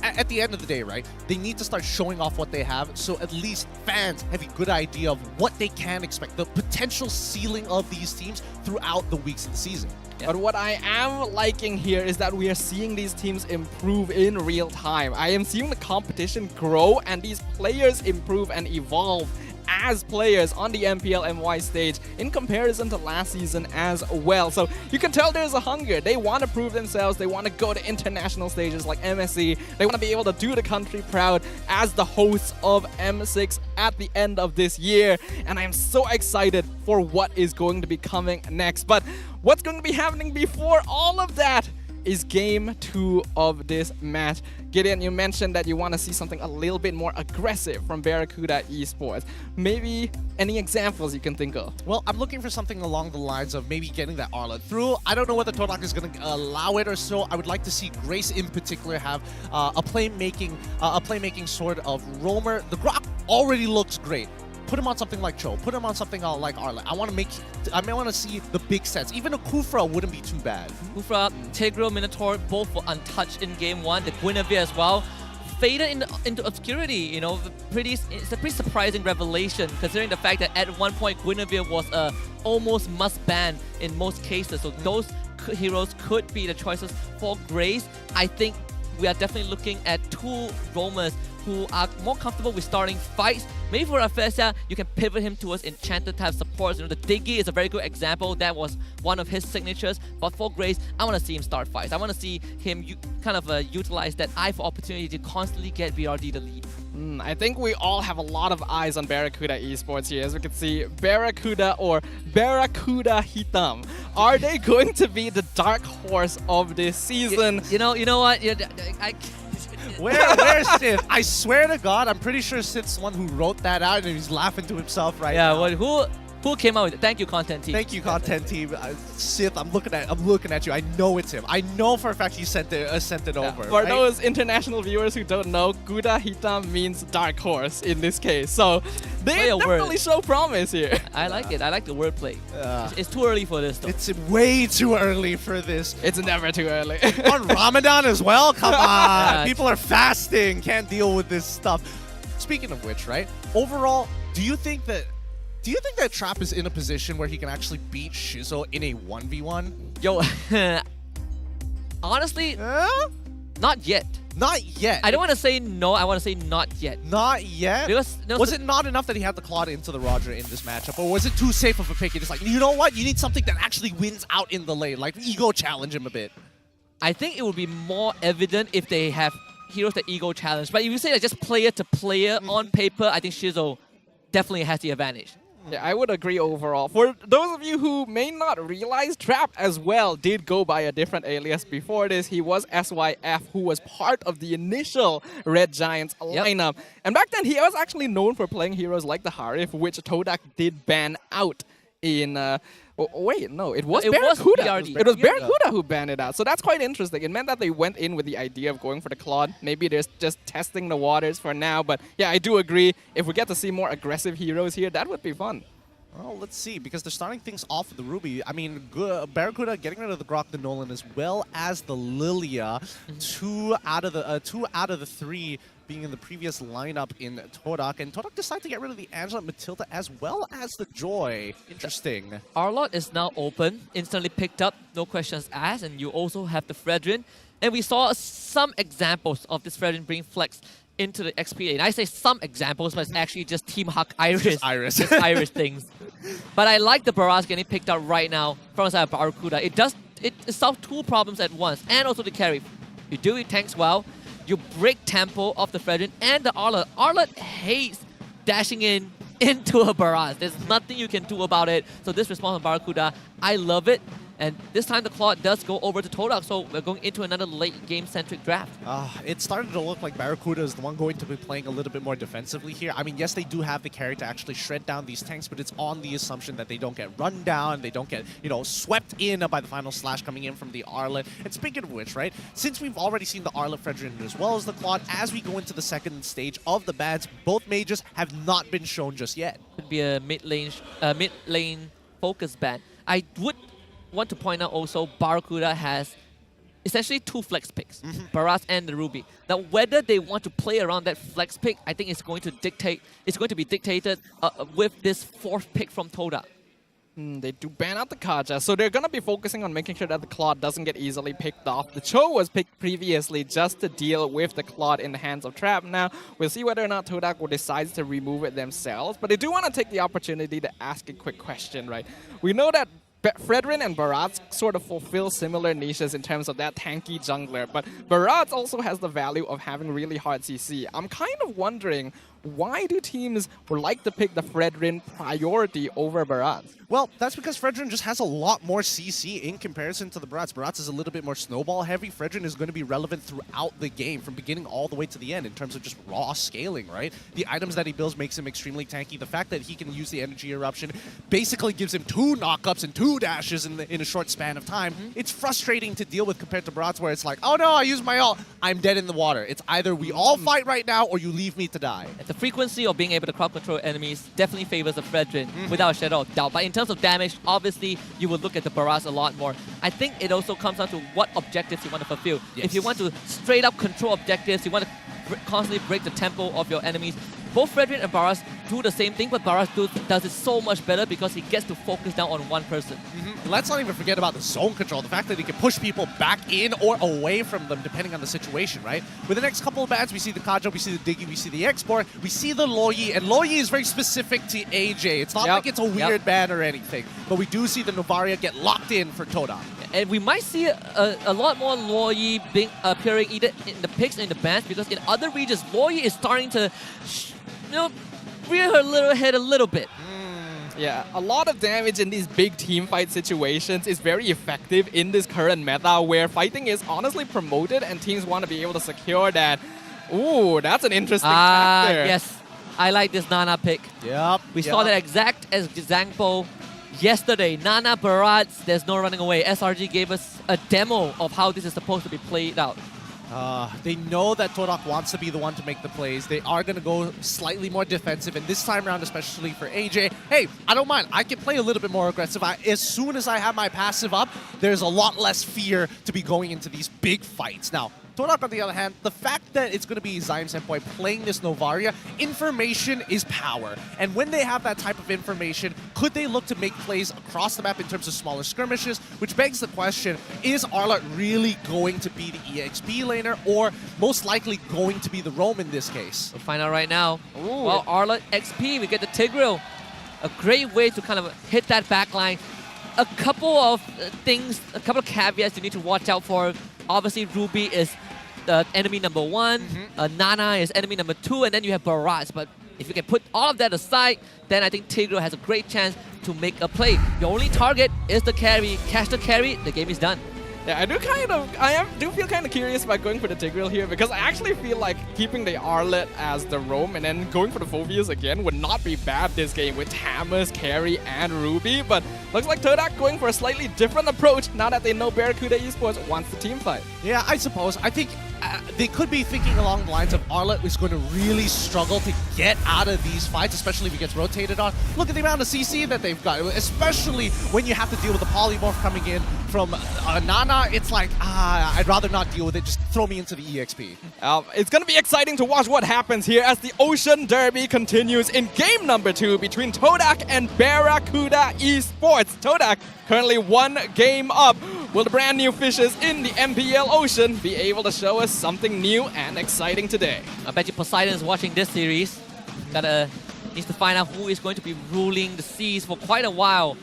Speaker 3: at the end of the day, right, they need to start showing off what they have, so at least fans have a good idea of what they can expect, the potential ceiling of these teams throughout the weeks of the season.
Speaker 12: Yeah. But what I am liking here is that we are seeing these teams improve in real time. I am seeing the competition grow and these players improve and evolve as players on the MPL MY stage in comparison to last season as well. So you can tell there's a hunger. They want to prove themselves. They want to go to international stages like MSC. They want to be able to do the country proud as the hosts of M6 at the end of this year. And I am so excited for what is going to be coming next. But what's going to be happening before all of that is game 2 of this match. Gideon, you mentioned that you want to see something a little bit more aggressive from Barracuda Esports. Maybe any examples you can think of?
Speaker 3: Well, I'm looking for something along the lines of maybe getting that Arla through. I don't know whether Todak is going to allow it or so. I would like to see Grace in particular have a playmaking sort of roamer. The Grok already looks great. Put him on something like Cho. Put him on something like Arla. I want to see the big sets. Even a Kufra wouldn't be too bad.
Speaker 13: Kufra, Tigreal, Minotaur, both were untouched in game 1. The Guinevere as well. Faded into obscurity, you know, it's a pretty surprising revelation considering the fact that at one point Guinevere was a almost must ban in most cases. So those heroes could be the choices for Grace. I think we are definitely looking at 2 roamers who are more comfortable with starting fights. Maybe for Aphesia, you can pivot him towards Enchanted type supports. The Diggy is a very good example. That was one of his signatures. But for Grace, I want to see him start fights. I want to see him utilize that eye for opportunity to constantly get BRD the lead.
Speaker 12: I think we all have a lot of eyes on Barracuda Esports here. As we can see, Barracuda or Barracuda Hitam. Are they going to be the dark horse of this season?
Speaker 13: You know what?
Speaker 3: Where's Sith? I swear to God, I'm pretty sure Sith's the one who wrote that out and he's laughing to himself right now.
Speaker 13: Yeah, well, who came out with it? Thank you, content team.
Speaker 3: Thank you, content team. Sith, I'm looking at you. I know it's him. I know for a fact he sent it over.
Speaker 12: For
Speaker 3: right?
Speaker 12: those international viewers who don't know, Guda Hitam means dark horse in this case. So they definitely show promise here.
Speaker 13: I like it. I like the wordplay. It's too early for this though.
Speaker 3: It's way too early for this.
Speaker 12: It's never too early.
Speaker 3: On Ramadan as well? Come on. People are fasting. Can't deal with this stuff. Speaking of which, right? Overall, do you think that Trap is in a position where he can actually beat Shizo in a 1v1?
Speaker 13: Yo, honestly, not yet.
Speaker 3: Not yet.
Speaker 13: I don't want to say no. I want to say not yet.
Speaker 3: Not yet?
Speaker 13: Because,
Speaker 3: was it not enough that he had the Claude into the Roger in this matchup? Or was it too safe of a pick? It's like, you know what? You need something that actually wins out in the lane. Like, ego challenge him a bit.
Speaker 13: I think it would be more evident if they have heroes that ego challenge. But if you say that just player to player on paper, I think Shizo definitely has the advantage.
Speaker 12: Yeah, I would agree overall. For those of you who may not realize, Trap as well did go by a different alias before this. He was SYF, who was part of the initial Red Giants lineup. And back then, he was actually known for playing heroes like the Harif, which Todak did ban out in... wait, no, it was Barracuda. It was Barracuda who banned it out. So that's quite interesting. It meant that they went in with the idea of going for the Claude. Maybe they're just testing the waters for now. But yeah, I do agree. If we get to see more aggressive heroes here, that would be fun.
Speaker 3: Well, let's see, because they're starting things off with the Ruby. I mean, Barracuda getting rid of the Grok, the Nolan, as well as the Lilia. Two out of the three being in the previous lineup in Todak. And Todak decided to get rid of the Angela Matilda as well as the Joy. Interesting.
Speaker 13: Arlott is now open, instantly picked up, no questions asked. And you also have the Fredrin. And we saw some examples of this Fredrin bring flex into the XP. And I say some examples, but it's actually just Team Huck Iris.
Speaker 3: Just Iris.
Speaker 13: Just Iris things. But I like the Barrage getting picked up right now from the side of Barracuda. It solves two problems at once, and also the carry. You do it tanks well, you break tempo of the Fredrin and the Arlott. Arlott hates dashing into a Barrage. There's nothing you can do about it. So this response from Barracuda, I love it. And this time the Claude does go over to Todak, so we're going into another late game-centric draft.
Speaker 3: It started to look like Barracuda is the one going to be playing a little bit more defensively here. I mean, yes, they do have the carry to actually shred down these tanks, but it's on the assumption that they don't get run down, they don't get, swept in by the final slash coming in from the Arlott. And speaking of which, right, since we've already seen the Arlott Fredrin as well as the Claude, as we go into the second stage of the bans, both mages have not been shown just yet.
Speaker 13: Could be a mid-lane focus ban. I would want to point out also Barracuda has essentially two flex picks, Barrage and the Ruby. Now whether they want to play around that flex pick, I think it's going to be dictated with this fourth pick from Todak.
Speaker 12: They do ban out the Kaja, so they're going to be focusing on making sure that the Claude doesn't get easily picked off. The Cho was picked previously just to deal with the Claude in the hands of Trap. Now, we'll see whether or not Todak will decide to remove it themselves, but they do want to take the opportunity to ask a quick question, right? We know that Fredrin and Barrage sort of fulfill similar niches in terms of that tanky jungler, but Barrage also has the value of having really hard CC. I'm kind of wondering, why do teams like to pick the Fredrin priority over Barrage?
Speaker 3: Well, that's because Fredrin just has a lot more CC in comparison to the Barrage. Barrage is a little bit more snowball heavy. Fredrin is going to be relevant throughout the game, from beginning all the way to the end in terms of just raw scaling, right? The items that he builds makes him extremely tanky. The fact that he can use the energy eruption basically gives him 2 knockups and 2 dashes in a short span of time. It's frustrating to deal with compared to Barrage, where it's like, oh no, I used my ult, I'm dead in the water. It's either we all fight right now or you leave me to die.
Speaker 13: The frequency of being able to crowd control enemies definitely favors the Fredrin without a shadow of doubt. But in terms of damage, obviously you would look at the Barrage a lot more. I think it also comes down to what objectives you want to fulfill. If you want to straight up control objectives, you want to constantly break the tempo of your enemies, both Fredrin and Barrage do the same thing, but Barracuda does it so much better because he gets to focus down on one person.
Speaker 3: Let's not even forget about the zone control, the fact that he can push people back in or away from them depending on the situation, right? With the next couple of bans, we see the Kajo, we see the Diggy, we see the Export, we see the Loyi, and Loyi is very specific to AJ. It's not like it's a weird ban or anything, but we do see the Novaria get locked in for Todak.
Speaker 13: And we might see a lot more Loyi being appearing either in the picks and in the bans, because in other regions, Loyi is starting to, rear her little head a little bit.
Speaker 12: Yeah, a lot of damage in these big team fight situations is very effective in this current meta where fighting is honestly promoted and teams want to be able to secure that. Ooh, that's an interesting factor.
Speaker 13: Yes, I like this Nana pick.
Speaker 3: Yep.
Speaker 13: We saw that exact as Zangpo yesterday. Nana Barats, there's no running away. SRG gave us a demo of how this is supposed to be played out.
Speaker 3: They know that Todak wants to be the one to make the plays. They are going to go slightly more defensive, and this time around, especially for AJ, hey, I don't mind. I can play a little bit more aggressive. As soon as I have my passive up, there's a lot less fear to be going into these big fights. Now, Todak, on the other hand, the fact that it's going to be Zyme Senpai playing this Novaria, information is power. And when they have that type of information, could they look to make plays across the map in terms of smaller skirmishes? Which begs the question, is Arlott really going to be the EXP laner, or most likely going to be the roam in this case?
Speaker 13: We'll find out right now. Well, Arlott XP, we get the Tigreal. A great way to kind of hit that backline. A couple of things, a couple of caveats you need to watch out for. Obviously, Ruby is enemy number 1, Nana is enemy number 2, and then you have Barrage. But if you can put all of that aside, then I think Tigreal has a great chance to make a play. Your only target is the carry. Catch the carry, the game is done.
Speaker 12: Yeah, I do feel kind of curious about going for the Tigreal here, because I actually feel like keeping the Arlott as the roam and then going for the Phobias again would not be bad this game with Hammers, Carry, and Ruby. But looks like Todak going for a slightly different approach now that they know Barracuda Esports wants the team fight.
Speaker 3: Yeah, I suppose. I think they could be thinking along the lines of Arlott is going to really struggle to get out of these fights, especially if he gets rotated on. Look at the amount of CC that they've got, especially when you have to deal with the polymorph coming in from Nana. It's like, I'd rather not deal with it. Just throw me into the EXP.
Speaker 12: It's going to be exciting to watch what happens here as the Ocean Derby continues in game number 2 between Todak and Barracuda Esports. Todak currently 1 game up. Will the brand new fishes in the MPL Ocean be able to show us something new and exciting today?
Speaker 13: I bet you Poseidon is watching this series. Needs to find out who is going to be ruling the seas for quite a while.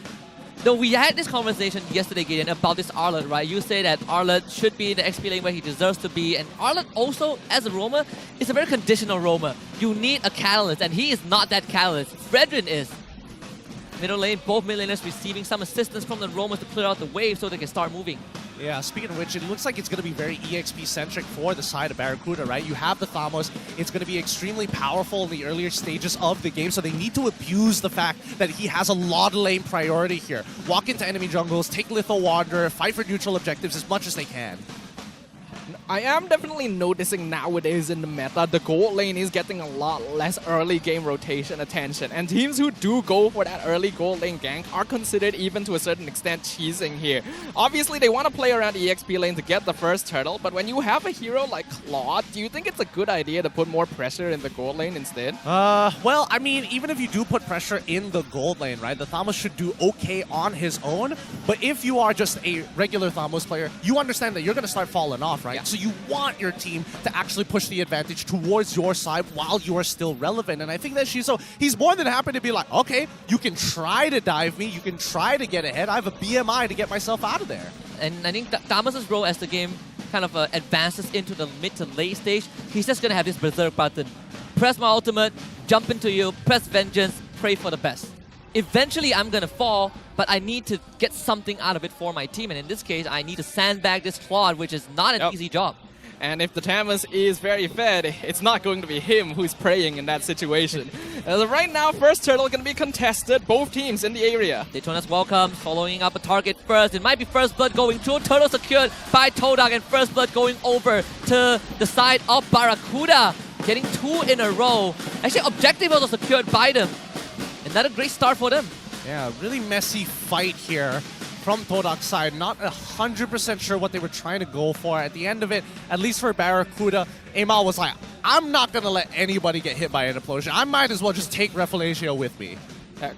Speaker 13: Though we had this conversation yesterday, Gideon, about this Arlott, right? You say that Arlott should be in the XP lane where he deserves to be, and Arlott also, as a roamer, is a very conditional roamer. You need a catalyst, and he is not that catalyst. Fredrin is. Middle lane, both mid laners receiving some assistance from the roamers to clear out the wave so they can start moving.
Speaker 3: Yeah, speaking of which, it looks like it's going to be very EXP-centric for the side of Barracuda, right? You have the Thamos. It's going to be extremely powerful in the earlier stages of the game, so they need to abuse the fact that he has a lot of lane priority here. Walk into enemy jungles, take Litho Wanderer, fight for neutral objectives as much as they can.
Speaker 12: I am definitely noticing nowadays in the meta, the gold lane is getting a lot less early game rotation attention. And teams who do go for that early gold lane gank are considered, even to a certain extent, cheesing here. Obviously, they want to play around the EXP lane to get the first turtle, but when you have a hero like Claude, do you think it's a good idea to put more pressure in the gold lane instead?
Speaker 3: Well, I mean, even if you do put pressure in the gold lane, right, the Thamos should do okay on his own. But if you are just a regular Thamos player, you understand that you're going to start falling off, right? Yeah. So you want your team to actually push the advantage towards your side while you are still relevant. And I think that he's more than happy to be like, okay, you can try to dive me, you can try to get ahead. I have a BMI to get myself out of there.
Speaker 13: And I think Thamos' role as the game kind of advances into the mid to late stage, he's just going to have this Berserk button. Press my ultimate, jump into you, press Vengeance, pray for the best. Eventually, I'm going to fall, but I need to get something out of it for my team. And in this case, I need to sandbag this Claude, which is not an easy job.
Speaker 12: And if the Tamas is very fed, it's not going to be him who's praying in that situation. As of right now, first turtle going to be contested, both teams in the area.
Speaker 13: Daytona's welcome, following up a target first. It might be first blood going through. Turtle secured by Todak, and first blood going over to the side of Barracuda. Getting 2 in a row. Actually, objective also secured by them. Another great start for them.
Speaker 3: Yeah, really messy fight here from Todak's side. Not 100% sure what they were trying to go for. At the end of it, at least for Barracuda, Amal was like, I'm not going to let anybody get hit by an implosion. I might as well just take Refelatio with me.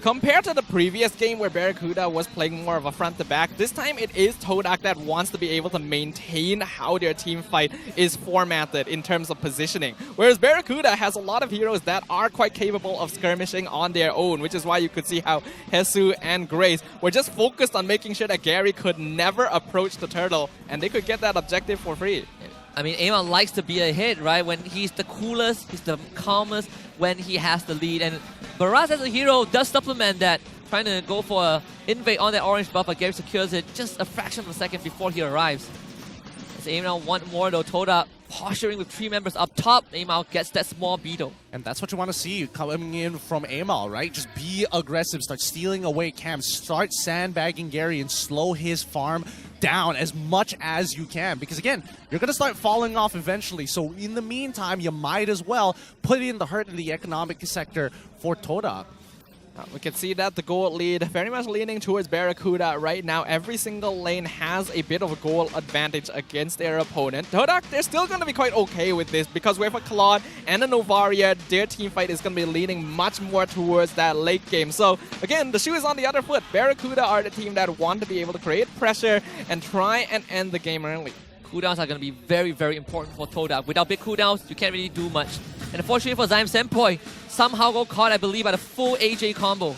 Speaker 12: Compared to the previous game where Barracuda was playing more of a front-to-back, this time it is Todak that wants to be able to maintain how their team fight is formatted in terms of positioning. Whereas Barracuda has a lot of heroes that are quite capable of skirmishing on their own, which is why you could see how Jesus and Grace were just focused on making sure that Gary could never approach the turtle, and they could get that objective for free.
Speaker 13: I mean, Amal likes to be ahead, right? When he's the coolest, he's the calmest when he has the lead. And Baraz as a hero does supplement that, trying to go for a invade on that orange buff, but Gary secures it just a fraction of a second before he arrives. As Amal want more though, Todak posturing with 3 members up top. Amal gets that small beetle.
Speaker 3: And that's what you want to see coming in from Amal, right? Just be aggressive, start stealing away camps, start sandbagging Gary and slow his farm down as much as you can. Because again, you're going to start falling off eventually. So in the meantime, you might as well put in the hurt in the economic sector for Todak.
Speaker 12: We can see that the gold lead very much leaning towards Barracuda right now. Every single lane has a bit of a goal advantage against their opponent. Todak, they're still going to be quite okay with this because with a Claude and a Novaria, their team fight is going to be leaning much more towards that late game. So again, the shoe is on the other foot. Barracuda are the team that want to be able to create pressure and try and end the game early.
Speaker 13: Cooldowns are going to be very, very important for Todak. Without big cooldowns, you can't really do much. And unfortunately for Zyme Senpoi, somehow got caught, I believe, by the full AJ combo.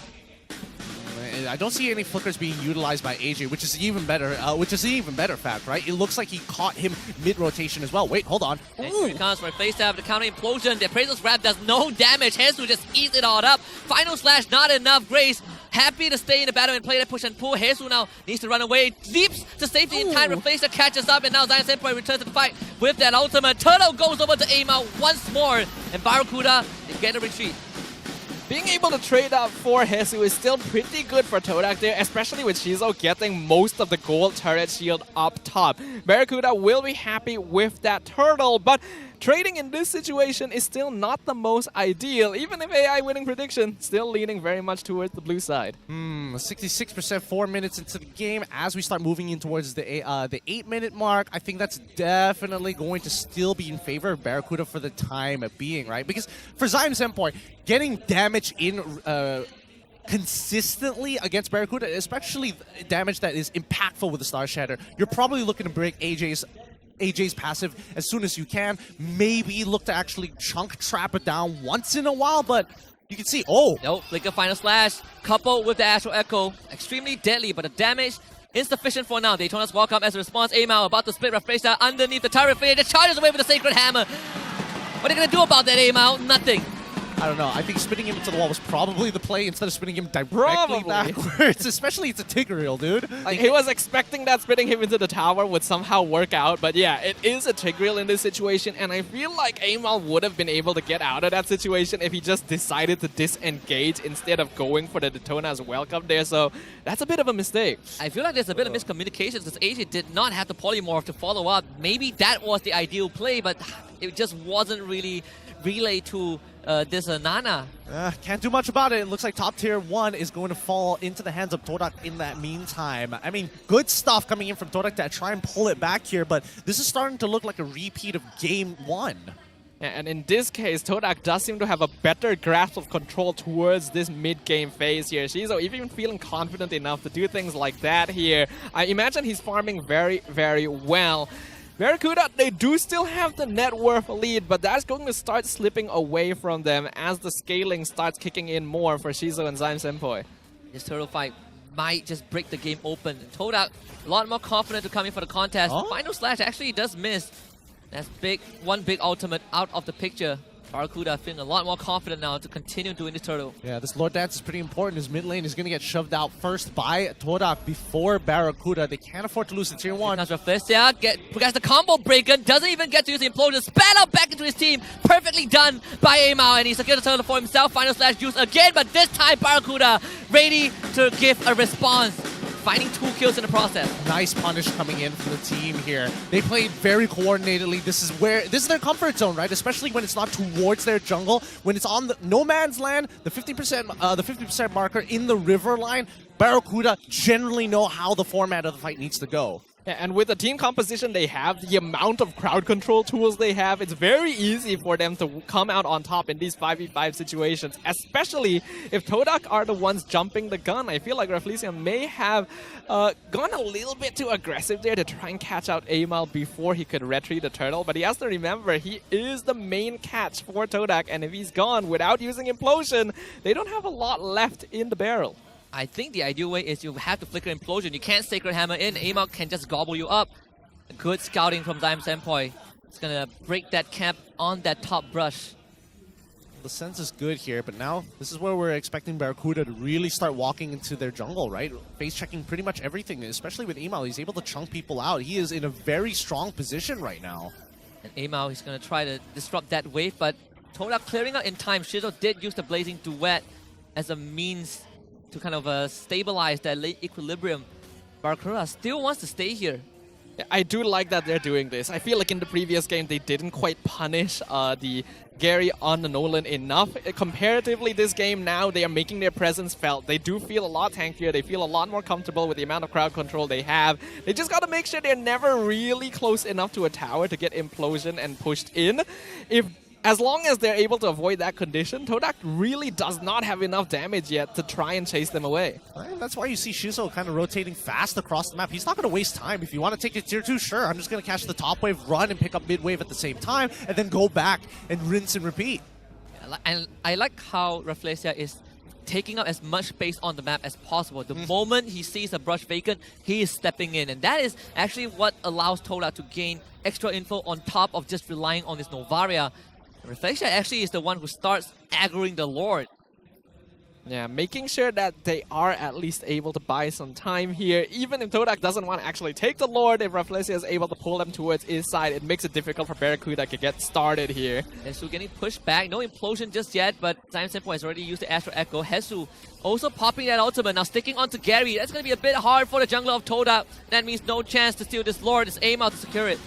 Speaker 3: I don't see any flickers being utilized by AJ, which is even better. Fact, right? It looks like he caught him mid-rotation as well. Wait, hold on.
Speaker 13: And here it comes for a face stab, the counter implosion. The Appraisal's grab does no damage. Jesus just eats it all up. Final slash, not enough. Grace happy to stay in the battle and play that push and pull. Jesus now needs to run away. Leaps to safety in time. Replacer catches up, and now Zyme Senpoi returns to the fight with that ultimate. Turtle goes over to Amal once more, and Barracuda is getting a retreat.
Speaker 12: Being able to trade up for Jesus is still pretty good for Todak there, especially with Shizo getting most of the gold turret shield up top. Barracuda will be happy with that turtle, but trading in this situation is still not the most ideal, even if AI winning prediction still leaning very much towards the blue side.
Speaker 3: 66%, 4 minutes into the game. As we start moving in towards the 8-minute mark, I think that's definitely going to still be in favor of Barracuda for the time being, right? Because for Zyme Senpoi, getting damage in consistently against Barracuda, especially damage that is impactful with the Star Shatter, you're probably looking to break AJ's passive as soon as you can. Maybe look to actually chunk trap it down once in a while, but you can see,
Speaker 13: Nope, Flicker Final Slash, coupled with the Astral Echo. Extremely deadly, but the damage insufficient for now. Daytona's welcome as a response. Amal about to split Refacer underneath the turret. Just charges away with the Sacred Hammer. What are you going to do about that, Amal? Nothing.
Speaker 3: I don't know. I think spinning him into the wall was probably the play instead of spinning him directly backwards. Especially it's a Tigreal, dude.
Speaker 12: Like, he was expecting that spinning him into the tower would somehow work out, but yeah, it is a Tigreal in this situation, and I feel like Amal would have been able to get out of that situation if he just decided to disengage instead of going for the Daytona's welcome there, so that's a bit of a mistake.
Speaker 13: I feel like there's a bit of miscommunication because AJ did not have the polymorph to follow up. Maybe that was the ideal play, but it just wasn't really relayed to this Nana.
Speaker 3: Can't do much about it. It looks like top tier 1 is going to fall into the hands of Todak in that meantime. I mean, good stuff coming in from Todak to try and pull it back here, but this is starting to look like a repeat of game 1.
Speaker 12: And in this case, Todak does seem to have a better grasp of control towards this mid-game phase here. Shizo even feeling confident enough to do things like that here. I imagine he's farming very, very well. Barracuda, they do still have the net worth lead, but that's going to start slipping away from them as the scaling starts kicking in more for Shizo and Zyme Senpoi.
Speaker 13: This turtle fight might just break the game open. Todak, a lot more confident to come in for the contest. Final slash actually does miss. That's big, one big ultimate out of the picture. Barracuda feeling a lot more confident now to continue doing this turtle.
Speaker 3: Yeah, this Lord Dance is pretty important. His mid lane is going to get shoved out first by Todak before Barracuda. They can't afford to lose the tier 1.
Speaker 13: That's Rafael. Gets the combo breaker. Doesn't even get to use the implosion. Spat out back into his team. Perfectly done by Amal. And he secured the turtle for himself. Final slash used again. But this time Barracuda ready to give a response. Finding 2 kills in the process.
Speaker 3: Nice punish coming in for the team here. They played very coordinatedly. This is their comfort zone, right? Especially when it's not towards their jungle. When it's on the no man's land, the 50% marker in the river line, Barracuda generally know how the format of the fight needs to go.
Speaker 12: Yeah, and with the team composition they have, the amount of crowd control tools they have, it's very easy for them to come out on top in these 5v5 situations, especially if Todak are the ones jumping the gun. I feel like Rafflesia may have gone a little bit too aggressive there to try and catch out Amal before he could retreat the turtle, but he has to remember he is the main catch for Todak, and if he's gone without using Implosion, they don't have a lot left in the barrel.
Speaker 13: I think the ideal way is you have to flicker Implosion. You can't Sacred Hammer in. Amal can just gobble you up. Good scouting from Dime Senpoi. It's gonna break that cap on that top brush.
Speaker 3: The sense is good here, but now this is where we're expecting Barracuda to really start walking into their jungle, right? Face checking pretty much everything, especially with Amal. He's able to chunk people out. He is in a very strong position right now.
Speaker 13: And Amal is gonna try to disrupt that wave, but Todak clearing out in time. Shizo did use the Blazing Duet as a means to kind of stabilize that late equilibrium. Barracuda still wants to stay here.
Speaker 12: Yeah, I do like that they're doing this. I feel like in the previous game they didn't quite punish the Gary on the Nolan enough. Comparatively this game now, they are making their presence felt. They do feel a lot tankier. They feel a lot more comfortable with the amount of crowd control they have. They just got to make sure they're never really close enough to a tower to get Implosion and pushed in. As long as they're able to avoid that condition, Todak really does not have enough damage yet to try and chase them away.
Speaker 3: Right, that's why you see Shizo kind of rotating fast across the map. He's not going to waste time. If you want to take it tier 2, sure, I'm just going to catch the top wave, run, and pick up mid wave at the same time, and then go back and rinse and repeat.
Speaker 13: And I like how Rafflesia is taking up as much space on the map as possible. The moment he sees a brush vacant, he is stepping in. And that is actually what allows Todak to gain extra info on top of just relying on this Novaria. Rafflesia actually is the one who starts aggroing the Lord.
Speaker 12: Yeah, making sure that they are at least able to buy some time here. Even if Todak doesn't want to actually take the Lord, if Rafflesia is able to pull them towards his side, it makes it difficult for Barracuda to get started here.
Speaker 13: Hesu getting pushed back. No Implosion just yet, but Dime Senpoi has already used the Astro Echo. Hesu also popping that ultimate. Now sticking on to Gary. That's going to be a bit hard for the jungler of Todak. That means no chance to steal this Lord. It's aim out to secure it.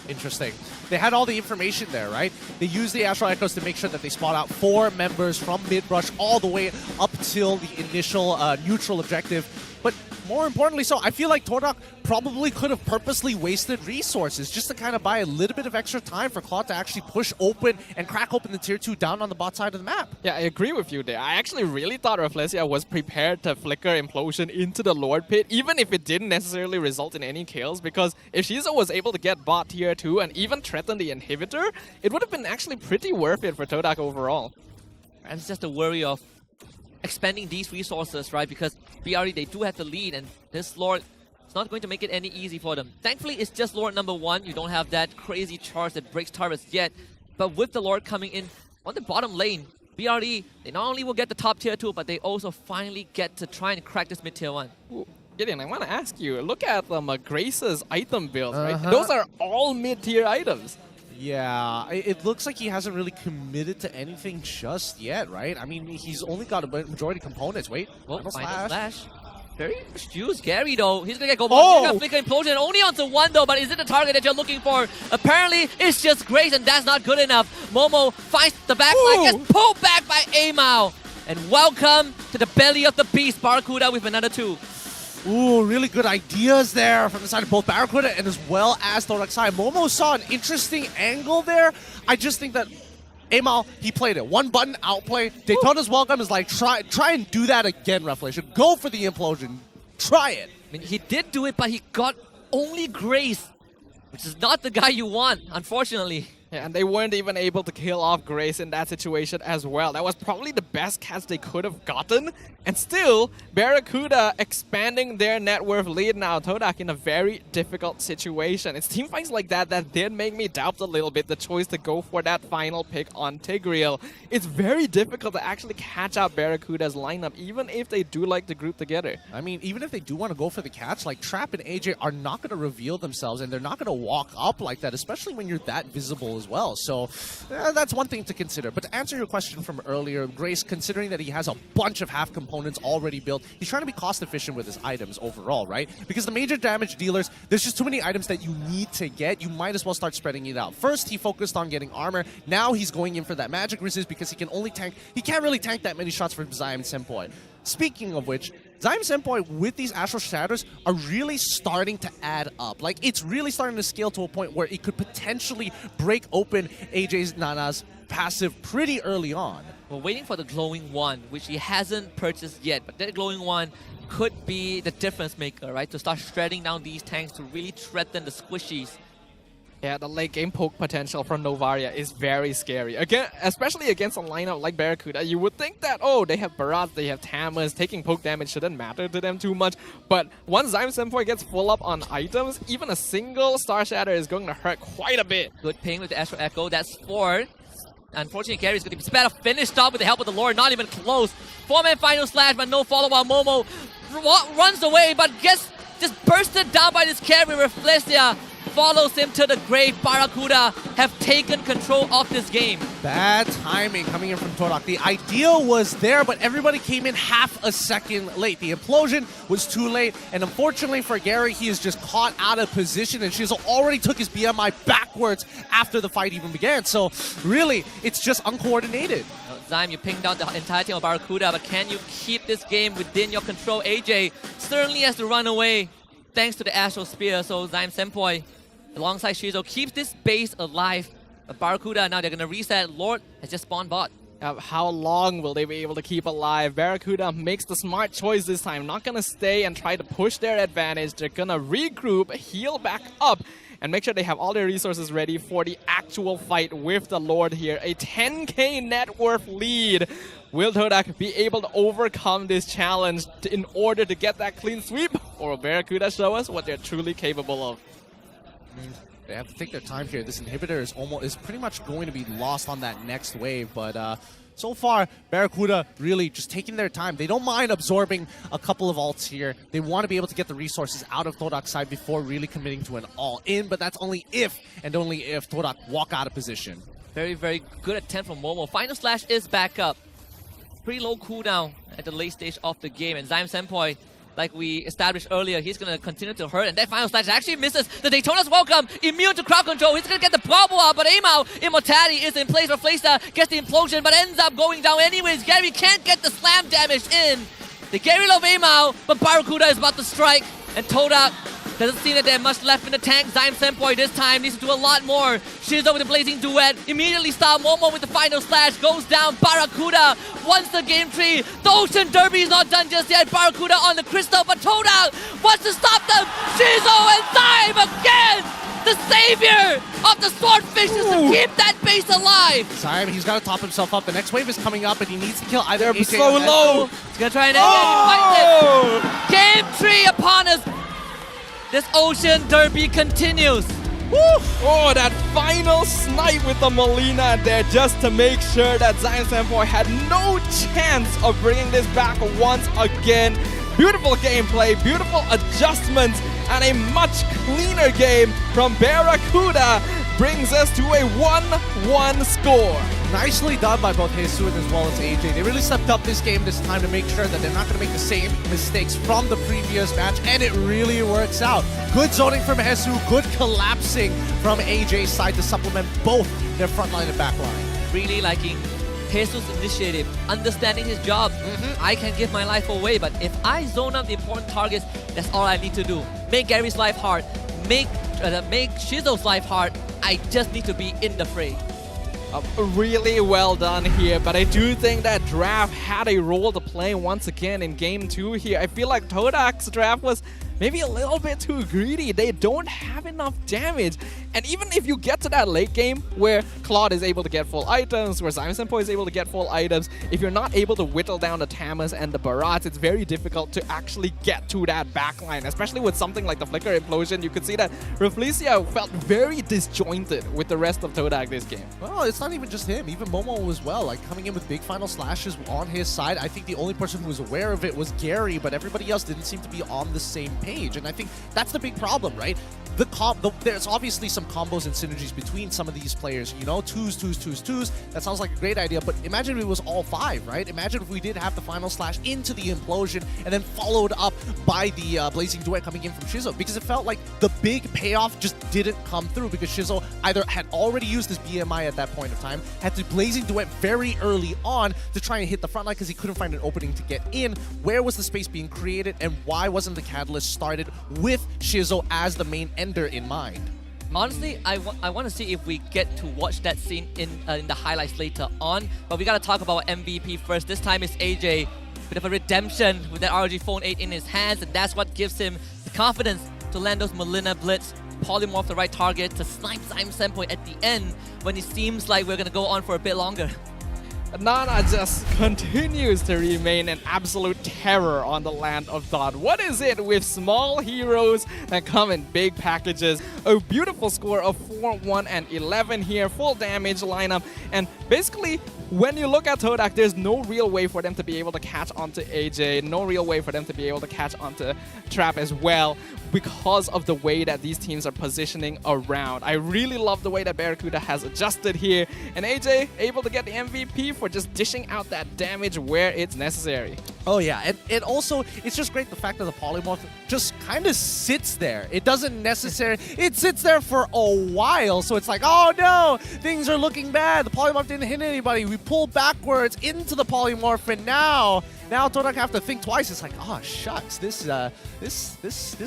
Speaker 3: Interesting. They had all the information there, right? They used the Astral Echoes to make sure that they spot out 4 members from mid-brush all the way up till the initial neutral objective. But more importantly so, I feel like Todak probably could have purposely wasted resources just to kind of buy a little bit of extra time for Claude to actually push open and crack open the tier 2 down on the bot side of the map.
Speaker 12: Yeah, I agree with you there. I actually really thought Rafflesia was prepared to flicker Implosion into the Lord Pit, even if it didn't necessarily result in any kills, because if Shizo was able to get bot tier 2 and even threaten the inhibitor, it would have been actually pretty worth it for Todak overall.
Speaker 13: And it's just a worry of expanding these resources, right? Because BRE, they do have the lead, and this Lord is not going to make it any easy for them. Thankfully, it's just Lord number 1. You don't have that crazy charge that breaks turrets yet. But with the Lord coming in on the bottom lane, BRE, they not only will get the top tier 2, but they also finally get to try and crack this mid tier 1.
Speaker 12: Ooh. Gideon, I want to ask you, look at Grace's item builds, right? Those are all mid-tier items.
Speaker 3: Yeah, it looks like he hasn't really committed to anything just yet, right? I mean, he's only got a majority components. Wait,
Speaker 13: Final Slash. Very confused. Gary, though, he's going to get go.
Speaker 3: Oh!
Speaker 13: He's going to flicker Implosion only onto 1, though, but is it the target that you're looking for? Apparently, it's just Grace, and that's not good enough. Momo finds the backline, gets pulled back by Amal. And welcome to the belly of the beast, Barracuda with another 2.
Speaker 3: Ooh, really good ideas there from the side of both Barracuda and as well as Todak's side. Momo saw an interesting angle there. I just think that Amal, he played it. One button outplay. Daytona's welcome is like, try and do that again, Rafflesia. Go for the Implosion. Try it.
Speaker 13: I mean, he did do it, but he got only Grace, which is not the guy you want, unfortunately.
Speaker 12: Yeah, and they weren't even able to kill off Grace in that situation as well. That was probably the best catch they could have gotten. And still, Barracuda expanding their net worth lead now. Todak in a very difficult situation. It's team fights like that that did make me doubt a little bit the choice to go for that final pick on Tigreal. It's very difficult to actually catch out Barracuda's lineup, even if they do like to group together.
Speaker 3: I mean, even if they do want to go for the catch, like Trap and AJ are not going to reveal themselves, and they're not going to walk up like that, especially when you're that visible as well. So that's one thing to consider. But to answer your question from earlier, Grace, considering that he has a bunch of half components already built, he's trying to be cost efficient with his items overall, right? Because the major damage dealers, there's just too many items that you need to get. You might as well start spreading it out. First, he focused on getting armor. Now he's going in for that magic resist because he can only tank. He can't really tank that many shots from Dime Senpoi. Speaking of which, Zyme Senpai with these Astral Shatters are really starting to add up. Like, it's really starting to scale to a point where it could potentially break open AJ's Nana's passive pretty early on.
Speaker 13: We're waiting for the glowing one, which he hasn't purchased yet, but that glowing one could be the difference maker, right? To start shredding down these tanks to really threaten the squishies.
Speaker 12: Yeah, the late game poke potential from Novaria is very scary. Again, especially against a lineup like Barracuda, you would think that, oh, they have Barats, they have Tamas, taking poke damage shouldn't matter to them too much. But once Zyme Senpai gets full up on items, even a single Star Shatter is going to hurt quite a bit.
Speaker 13: Good ping with the Astral Echo. That's 4. Unfortunately, Gary's going to be sped up, finished off with the help of the Lord. Not even close. 4-man final slash, but no follow while Momo runs away, but gets just bursted down by this carry. Reflesia follows him to the grave. Barracuda have taken control of this game.
Speaker 3: Bad timing coming in from Todak. The idea was there, but everybody came in half a second late. The implosion was too late, and unfortunately for Gary, he is just caught out of position, and Shizzle already took his BMI backwards after the fight even began. So really, it's just uncoordinated.
Speaker 13: Zyme, you pinged out the entire team of Barracuda, but can you keep this game within your control? AJ certainly has to run away thanks to the Astral Spear, so Zyme Senpai alongside Shizo keeps this base alive. But Barracuda, now they're going to reset. Lord has just spawned bot.
Speaker 12: How long will they be able to keep alive? Barracuda makes the smart choice this time. Not going to stay and try to push their advantage. They're going to regroup, heal back up, and make sure they have all their resources ready for the actual fight with the Lord here. A 10k net worth lead. Will Todak be able to overcome this challenge in order to get that clean sweep? Or will Barracuda show us what they're truly capable of?
Speaker 3: They have to take their time here. This inhibitor is pretty much going to be lost on that next wave, but so far, Barracuda really just taking their time. They don't mind absorbing a couple of ults here. They want to be able to get the resources out of Todak's side before really committing to an all-in, but that's only if and only if Todak walk out of position.
Speaker 13: Very, very good attempt from Momo. Final Slash is back up. Pretty low cooldown at the late stage of the game, and Zyme Senpai, like we established earlier, he's going to continue to hurt, and that final slash actually misses the Daytona's welcome, immune to crowd control. He's going to get the bubble out, but Amao, Immortality is in place for Flesta, gets the implosion, but ends up going down anyways. Gary can't get the slam damage in. The Gary love Amao, but Barracuda is about to strike, and Todak doesn't seem that there's much left in the tank. Zyme Senpai this time needs to do a lot more. Shizo with the blazing duet, immediately stop. Momo with the final slash, goes down. Barracuda wants the game tree. The Ocean Derby is not done just yet. Barracuda on the crystal, but Todak wants to stop them. Shizo and Zyme again! The savior of the swordfishes to keep that base alive.
Speaker 3: Zyme, he's got to top himself up. The next wave is coming up, and he needs to kill either AJ
Speaker 12: so low.
Speaker 13: He's going to try and end it. Game tree upon us. This Ocean Derby continues.
Speaker 12: Woo! Oh, that final snipe with the Molina there just to make sure that Zyme Senpai had no chance of bringing this back once again. Beautiful gameplay, beautiful adjustments, and a much cleaner game from Barracuda brings us to a 1-1 score.
Speaker 3: Nicely done by both Jesus as well as AJ. They really stepped up this game this time to make sure that they're not going to make the same mistakes from the previous match, and it really works out. Good zoning from Jesus, good collapsing from AJ's side to supplement both their front line and back line.
Speaker 13: Really liking Jesus' initiative, understanding his job. I can give my life away, but if I zone up the important targets, that's all I need to do. Make Gary's life hard, make Shizo's life hard. I just need to be in the fray.
Speaker 12: Really well done here, but I do think that draft had a role to play once again in game 2 here. I feel like Todak's draft was maybe a little bit too greedy. They don't have enough damage. And even if you get to that late game where Claude is able to get full items, where Zyme Senpai is able to get full items, if you're not able to whittle down the Tamas and the Barats, it's very difficult to actually get to that backline, especially with something like the Flicker Implosion. You could see that Reflesia felt very disjointed with the rest of Todak this game.
Speaker 3: Well, it's not even just him, even Momo as well, like coming in with big final slashes on his side. I think the only person who was aware of it was Gary, but everybody else didn't seem to be on the same page. And I think that's the big problem, right? There's obviously some combos and synergies between some of these players, you know, twos. That sounds like a great idea, but imagine if it was all 5, right? Imagine if we did have the final slash into the implosion and then followed up by the blazing duet coming in from Shizo, because it felt like the big payoff just didn't come through because Shizo either had already used his BMI at that point of time, had the blazing duet very early on to try and hit the front line because he couldn't find an opening to get in. Where was the space being created, and why wasn't the catalyst started with Shizo as the main ender in mind?
Speaker 13: Honestly, I want to see if we get to watch that scene in the highlights later on. But we got to talk about MVP first. This time it's AJ. Bit of a redemption with that ROG Phone 8 in his hands, and that's what gives him the confidence to land those Melina Blitz, polymorph the right target to snipe Zyme Senpoi at the end when it seems like we're going to go on for a bit longer.
Speaker 12: Nana just continues to remain an absolute terror on the land of Dot. What is it with small heroes that come in big packages? A beautiful score of 4-1 and 11 here, full damage lineup, and basically when you look at Todak, there's no real way for them to be able to catch onto AJ, no real way for them to be able to catch onto Trap as well, because of the way that these teams are positioning around. I really love the way that Barracuda has adjusted here, and AJ able to get the MVP for just dishing out that damage where it's necessary.
Speaker 3: Oh yeah, and also, it's just great the fact that the polymorph just kind of sits there. It doesn't necessarily, it sits there for a while, so it's like, oh no, things are looking bad. The polymorph didn't hit anybody. We pulled backwards into the polymorph, and now Todak have to think twice. It's like, oh shucks, this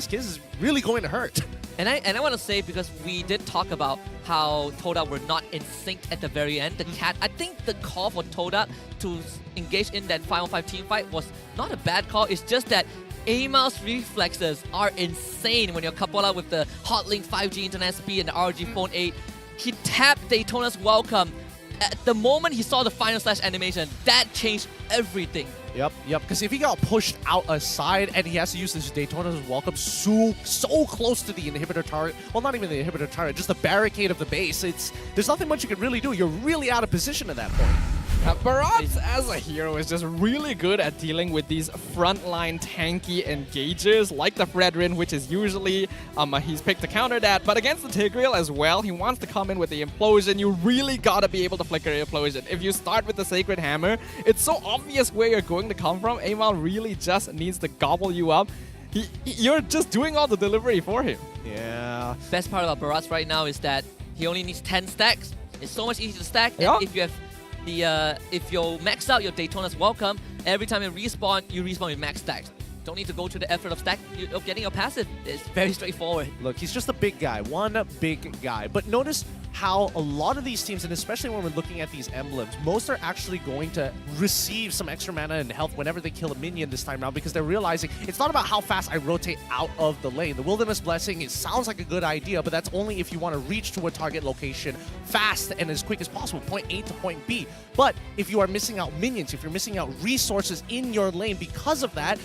Speaker 3: kid is really going to hurt.
Speaker 13: And I want to say, because we did talk about how Todak were not in sync at the very end, I think the call for Todak to engage in that final 5 team fight was not a bad call. It's just that Amal's reflexes are insane when you're coupled up with the Hotlink 5G internet speed and the ROG Phone 8. He tapped Daytona's welcome. At the moment he saw the final slash animation, that changed everything.
Speaker 3: Yep, because if he got pushed out aside and he has to use this Daytona's welcome so close to the inhibitor turret, well, not even the inhibitor turret, just the barricade of the base, there's nothing much you can really do. You're really out of position at that point.
Speaker 12: Barats as a hero is just really good at dealing with these frontline tanky engagers like the Fredrin, which is usually he's picked to counter that, but against the Tigreal as well, he wants to come in with the implosion. You really gotta be able to flicker the implosion. If you start with the Sacred Hammer, it's so obvious where you're going to come from. Amal really just needs to gobble you up. You're just doing all the delivery for him.
Speaker 3: Yeah.
Speaker 13: Best part about Barats right now is that he only needs 10 stacks. It's so much easier to stack,
Speaker 12: yeah.
Speaker 13: And if you have if you max out your Daytona's welcome, every time you respawn with max stacks. Don't need to go through the effort of getting your passive. It's very straightforward.
Speaker 3: Look, he's just a big guy, one big guy. But notice how a lot of these teams, and especially when we're looking at these emblems, most are actually going to receive some extra mana and health whenever they kill a minion this time around, because they're realizing it's not about how fast I rotate out of the lane. The Wilderness Blessing, it sounds like a good idea, but that's only if you want to reach to a target location fast and as quick as possible, point A to point B. But if you are missing out minions, if you're missing out resources in your lane because of that,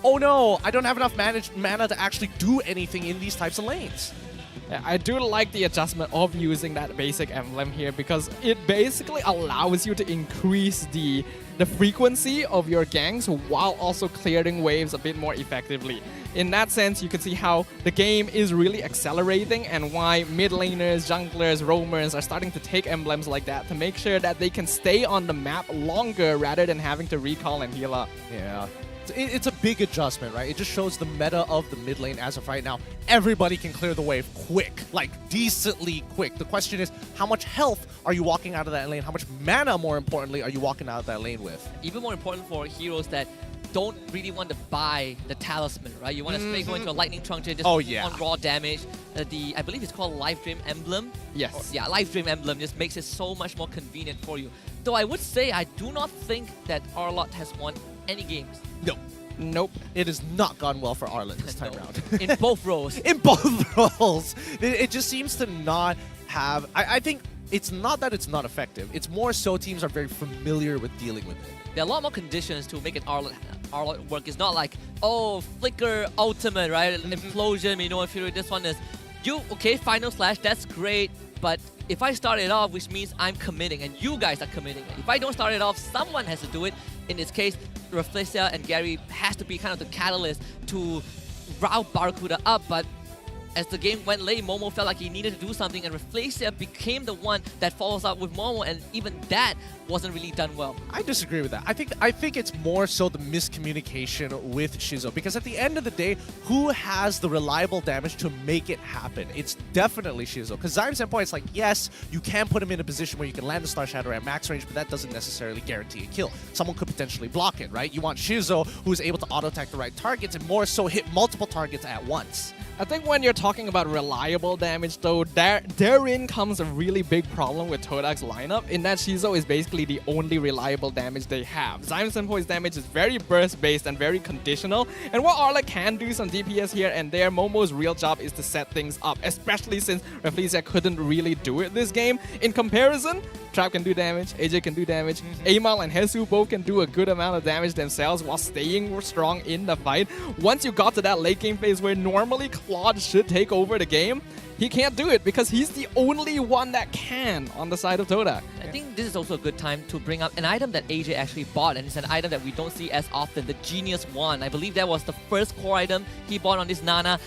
Speaker 3: oh no, I don't have enough mana to actually do anything in these types of lanes.
Speaker 12: Yeah, I do like the adjustment of using that basic emblem here, because it basically allows you to increase the frequency of your ganks while also clearing waves a bit more effectively. In that sense, you can see how the game is really accelerating and why mid laners, junglers, roamers are starting to take emblems like that to make sure that they can stay on the map longer rather than having to recall and heal up.
Speaker 3: Yeah. It's a big adjustment, right? It just shows the meta of the mid lane as of right now. Everybody can clear the wave quick, like decently quick. The question is, how much health are you walking out of that lane? How much mana, more importantly, are you walking out of that lane with?
Speaker 13: Even more important for heroes that don't really want to buy the talisman, right? You want to straight go into a lightning truncheon, just on raw damage. I believe it's called Life Dream Emblem.
Speaker 12: Yes.
Speaker 13: Yeah, Life Dream Emblem just makes it so much more convenient for you. Though I would say I do not think that Arlott has won any games.
Speaker 3: No.
Speaker 12: Nope.
Speaker 3: It has not gone well for Arlott this time around.
Speaker 13: In both roles.
Speaker 3: In both roles. It just seems to not have... I think it's not that it's not effective. It's more so teams are very familiar with dealing with it.
Speaker 13: There are a lot more conditions to make an Arlott work. It's not like, oh, flicker ultimate, right? Implosion, you know, if this one is... Okay, final slash, that's great, but if I start it off, which means I'm committing, and you guys are committing. If I don't start it off, someone has to do it. In this case, Rafflesia and Gary has to be kind of the catalyst to rile Barracuda up, but as the game went late, Momo felt like he needed to do something, and Reflecia became the one that follows up with Momo, and even that wasn't really done well.
Speaker 3: I disagree with that. I think it's more so the miscommunication with Shizo, because at the end of the day, who has the reliable damage to make it happen? It's definitely Shizo. Because Zyme Senpai, it's like, yes, you can put him in a position where you can land the Star Shatter at max range, but that doesn't necessarily guarantee a kill. Someone could potentially block it, right? You want Shizo, who's able to auto-attack the right targets and more so hit multiple targets at once.
Speaker 12: I think when you're talking about reliable damage though, therein comes a really big problem with Todak's lineup, in that Shizo is basically the only reliable damage they have. Zyme Senpoi's damage is very burst-based and very conditional, and while Arla can do some DPS here and there, Momo's real job is to set things up, especially since Reflecia couldn't really do it this game. In comparison, Trap can do damage, AJ can do damage, Amal and Hesu both can do a good amount of damage themselves while staying strong in the fight. Once you got to that late game phase where normally Claude should take over the game, he can't do it because he's the only one that can on the side of Todak.
Speaker 13: I think this is also a good time to bring up an item that AJ actually bought, and it's an item that we don't see as often, the Genius Wand. I believe that was the first core item he bought on this Nana.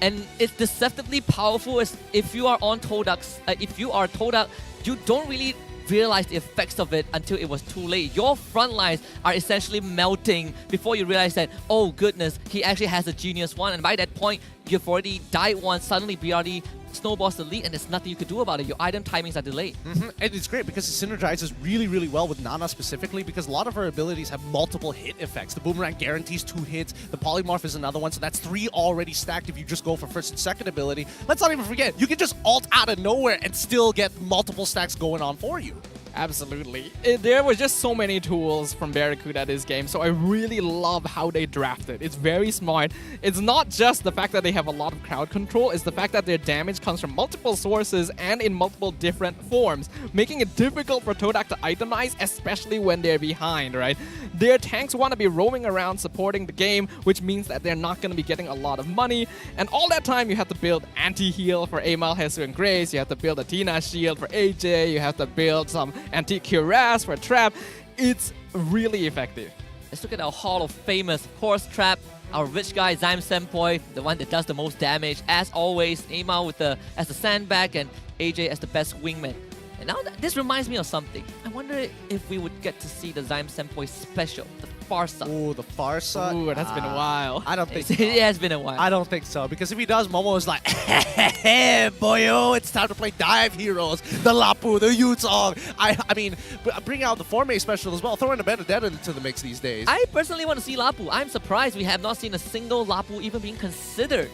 Speaker 13: And it's deceptively powerful. As if you are on Todak's, if you are Todak, you don't really realize the effects of it until it was too late. Your front lines are essentially melting before you realize that, oh goodness, he actually has a Genius Wand, and by that point, you've already died once, suddenly BRD snowballs the lead, and there's nothing you can do about it. Your item timings are delayed.
Speaker 3: And it's great because it synergizes really, really well with Nana specifically, because a lot of her abilities have multiple hit effects. The Boomerang guarantees 2 hits, the Polymorph is another one, so that's 3 already stacked if you just go for first and second ability. Let's not even forget, you can just ult out of nowhere and still get multiple stacks going on for you.
Speaker 12: Absolutely. There were just so many tools from Barracuda this game, so I really love how they drafted. It's very smart. It's not just the fact that they have a lot of crowd control, it's the fact that their damage comes from multiple sources and in multiple different forms, making it difficult for Todak to itemize, especially when they're behind, right? Their tanks want to be roaming around supporting the game, which means that they're not going to be getting a lot of money, and all that time you have to build anti-heal for Amal, Hesu, and Grace, you have to build a Tina shield for AJ, you have to build some anti-cuirass for Trap. It's really effective.
Speaker 13: Let's look at our Hall of Famous. Of course, Trap, our rich guy Zyme Senpoi, the one that does the most damage. As always, Amal with as the sandbag and AJ as the best wingman. And now this reminds me of something. I wonder if we would get to see the Zyme Senpoi special, the Farsa.
Speaker 3: Ooh, the Farsa.
Speaker 12: Ooh, that's been a while.
Speaker 3: I don't think so.
Speaker 13: It has been a while.
Speaker 3: I don't think so, because if he does, Momo is like, hey, boyo, it's time to play Dive Heroes, the Lapu, the Yuzong. I mean, bring out the Forme special as well. Throw in a Benedetta into the mix these days.
Speaker 13: I personally want to see Lapu. I'm surprised we have not seen a single Lapu even being considered.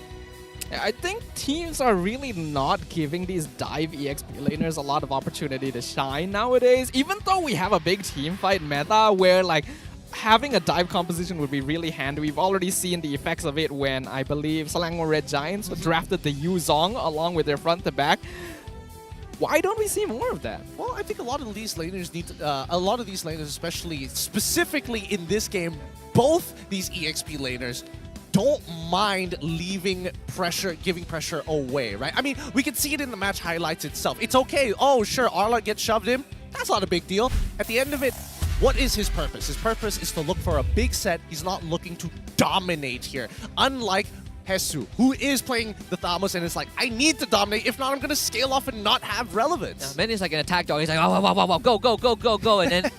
Speaker 12: I think teams are really not giving these dive EXP laners a lot of opportunity to shine nowadays, even though we have a big team fight meta where like having a dive composition would be really handy. We've already seen the effects of it when I believe Selangor Red Giants drafted the Yuzong along with their front to back. Why don't we see more of that?
Speaker 3: Well, I think a lot of these laners need to, especially specifically in this game, both these EXP laners don't mind leaving pressure, giving pressure away, right? I mean, we can see it in the match highlights itself. It's okay. Oh, sure, Arla gets shoved in. That's not a big deal. At the end of it, what is his purpose? His purpose is to look for a big set. He's not looking to dominate here. Unlike Hesu, who is playing the Thamos and is like, I need to dominate. If not, I'm going to scale off and not have relevance.
Speaker 13: Then he's like an attack dog. He's like, wow, go, go, go, go, go. And then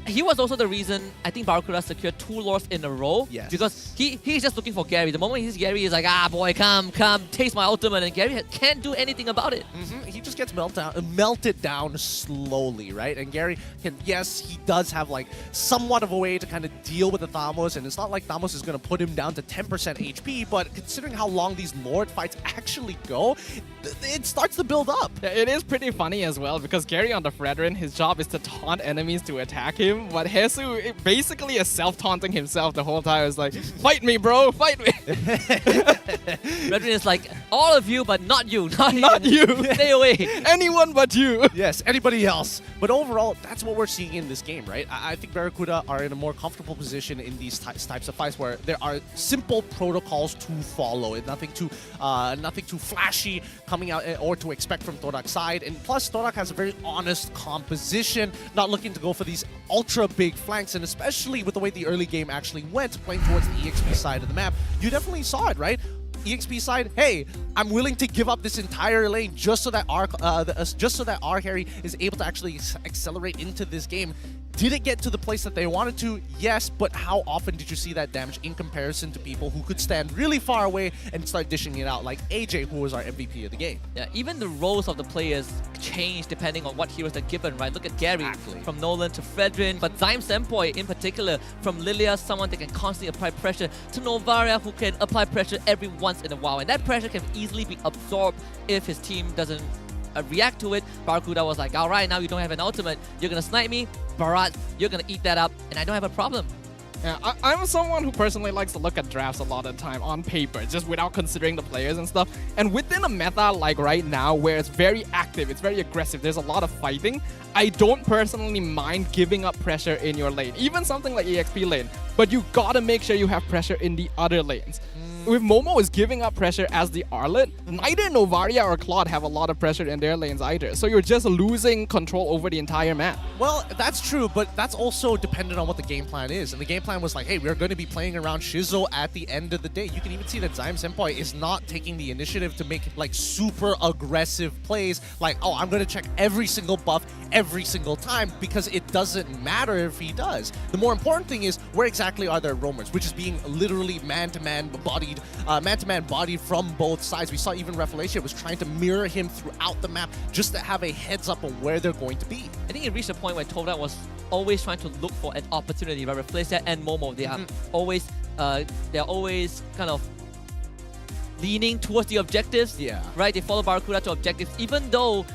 Speaker 13: he was also the reason I think Barracuda secured 2 lords in a row.
Speaker 3: Yes.
Speaker 13: Because he's just looking for Gary. The moment he's Gary, he's like, boy, come, taste my ultimate. And Gary can't do anything about it.
Speaker 3: He just gets melted down slowly, right? And Gary can, yes, he does have like somewhat of a way to kind of deal with the Thamos, and it's not like Thamos is going to put him down to 10% HP, but considering how long these Lord fights actually go, it starts to build up.
Speaker 12: It is pretty funny as well, because Gary on the Fredrin, his job is to taunt enemies to attack him, but Hesu basically is self-taunting himself the whole time. It's like, fight me, bro, fight me.
Speaker 13: Fredrin is like, all of you, but not you.
Speaker 12: Not you.
Speaker 13: Stay away.
Speaker 12: Anyone but you.
Speaker 3: Yes, anybody else. But overall, that's what we're seeing in this game, right? I think Barracuda are in a more comfortable position in these types of fights where there are simple protocols to follow and nothing too flashy coming out or to expect from Todak's side. And plus, Todak has a very honest composition, not looking to go for these ultra ultra big flanks, and especially with the way the early game actually went, playing towards the EXP side of the map, you definitely saw it, right? EXP side, hey, I'm willing to give up this entire lane just so that our carry is able to actually accelerate into this game. Did it get to the place that they wanted to? Yes, but how often did you see that damage in comparison to people who could stand really far away and start dishing it out, like AJ, who was our MVP of the game?
Speaker 13: Yeah, even the roles of the players change depending on what heroes they're given, right? Look at Gary, from Nolan to Fredrin, but Zyme Senpoi in particular, from Lilia, someone that can constantly apply pressure, to Novaria, who can apply pressure every once in a while, and that pressure can easily be absorbed if his team doesn't react to it. Barracuda was like, alright, now you don't have an ultimate, you're gonna snipe me, Barat, you're gonna eat that up, and I don't have a problem.
Speaker 12: Yeah, I'm someone who personally likes to look at drafts a lot of the time on paper, just without considering the players and stuff. And within a meta like right now, where it's very active, it's very aggressive, there's a lot of fighting, I don't personally mind giving up pressure in your lane, even something like EXP lane. But you gotta make sure you have pressure in the other lanes. If Momo is giving up pressure as the Arlet, neither Novaria or Claude have a lot of pressure in their lanes either. So you're just losing control over the entire map.
Speaker 3: Well, that's true, but that's also dependent on what the game plan is. And the game plan was like, hey, we're going to be playing around Shizo at the end of the day. You can even see that Zyme Senpai is not taking the initiative to make like super aggressive plays. Like, oh, I'm going to check every single buff every single time, because it doesn't matter if he does. The more important thing is, where exactly are their roamers, which is being literally man-to-man bodied from both sides. We saw even Refalacia was trying to mirror him throughout the map just to have a heads up on where they're going to be.
Speaker 13: I think it reached a point where Todak was always trying to look for an opportunity, right? Refalacia and Momo, they are always kind of leaning towards the objectives.
Speaker 3: Yeah.
Speaker 13: Right? They follow Barracuda to objectives, even though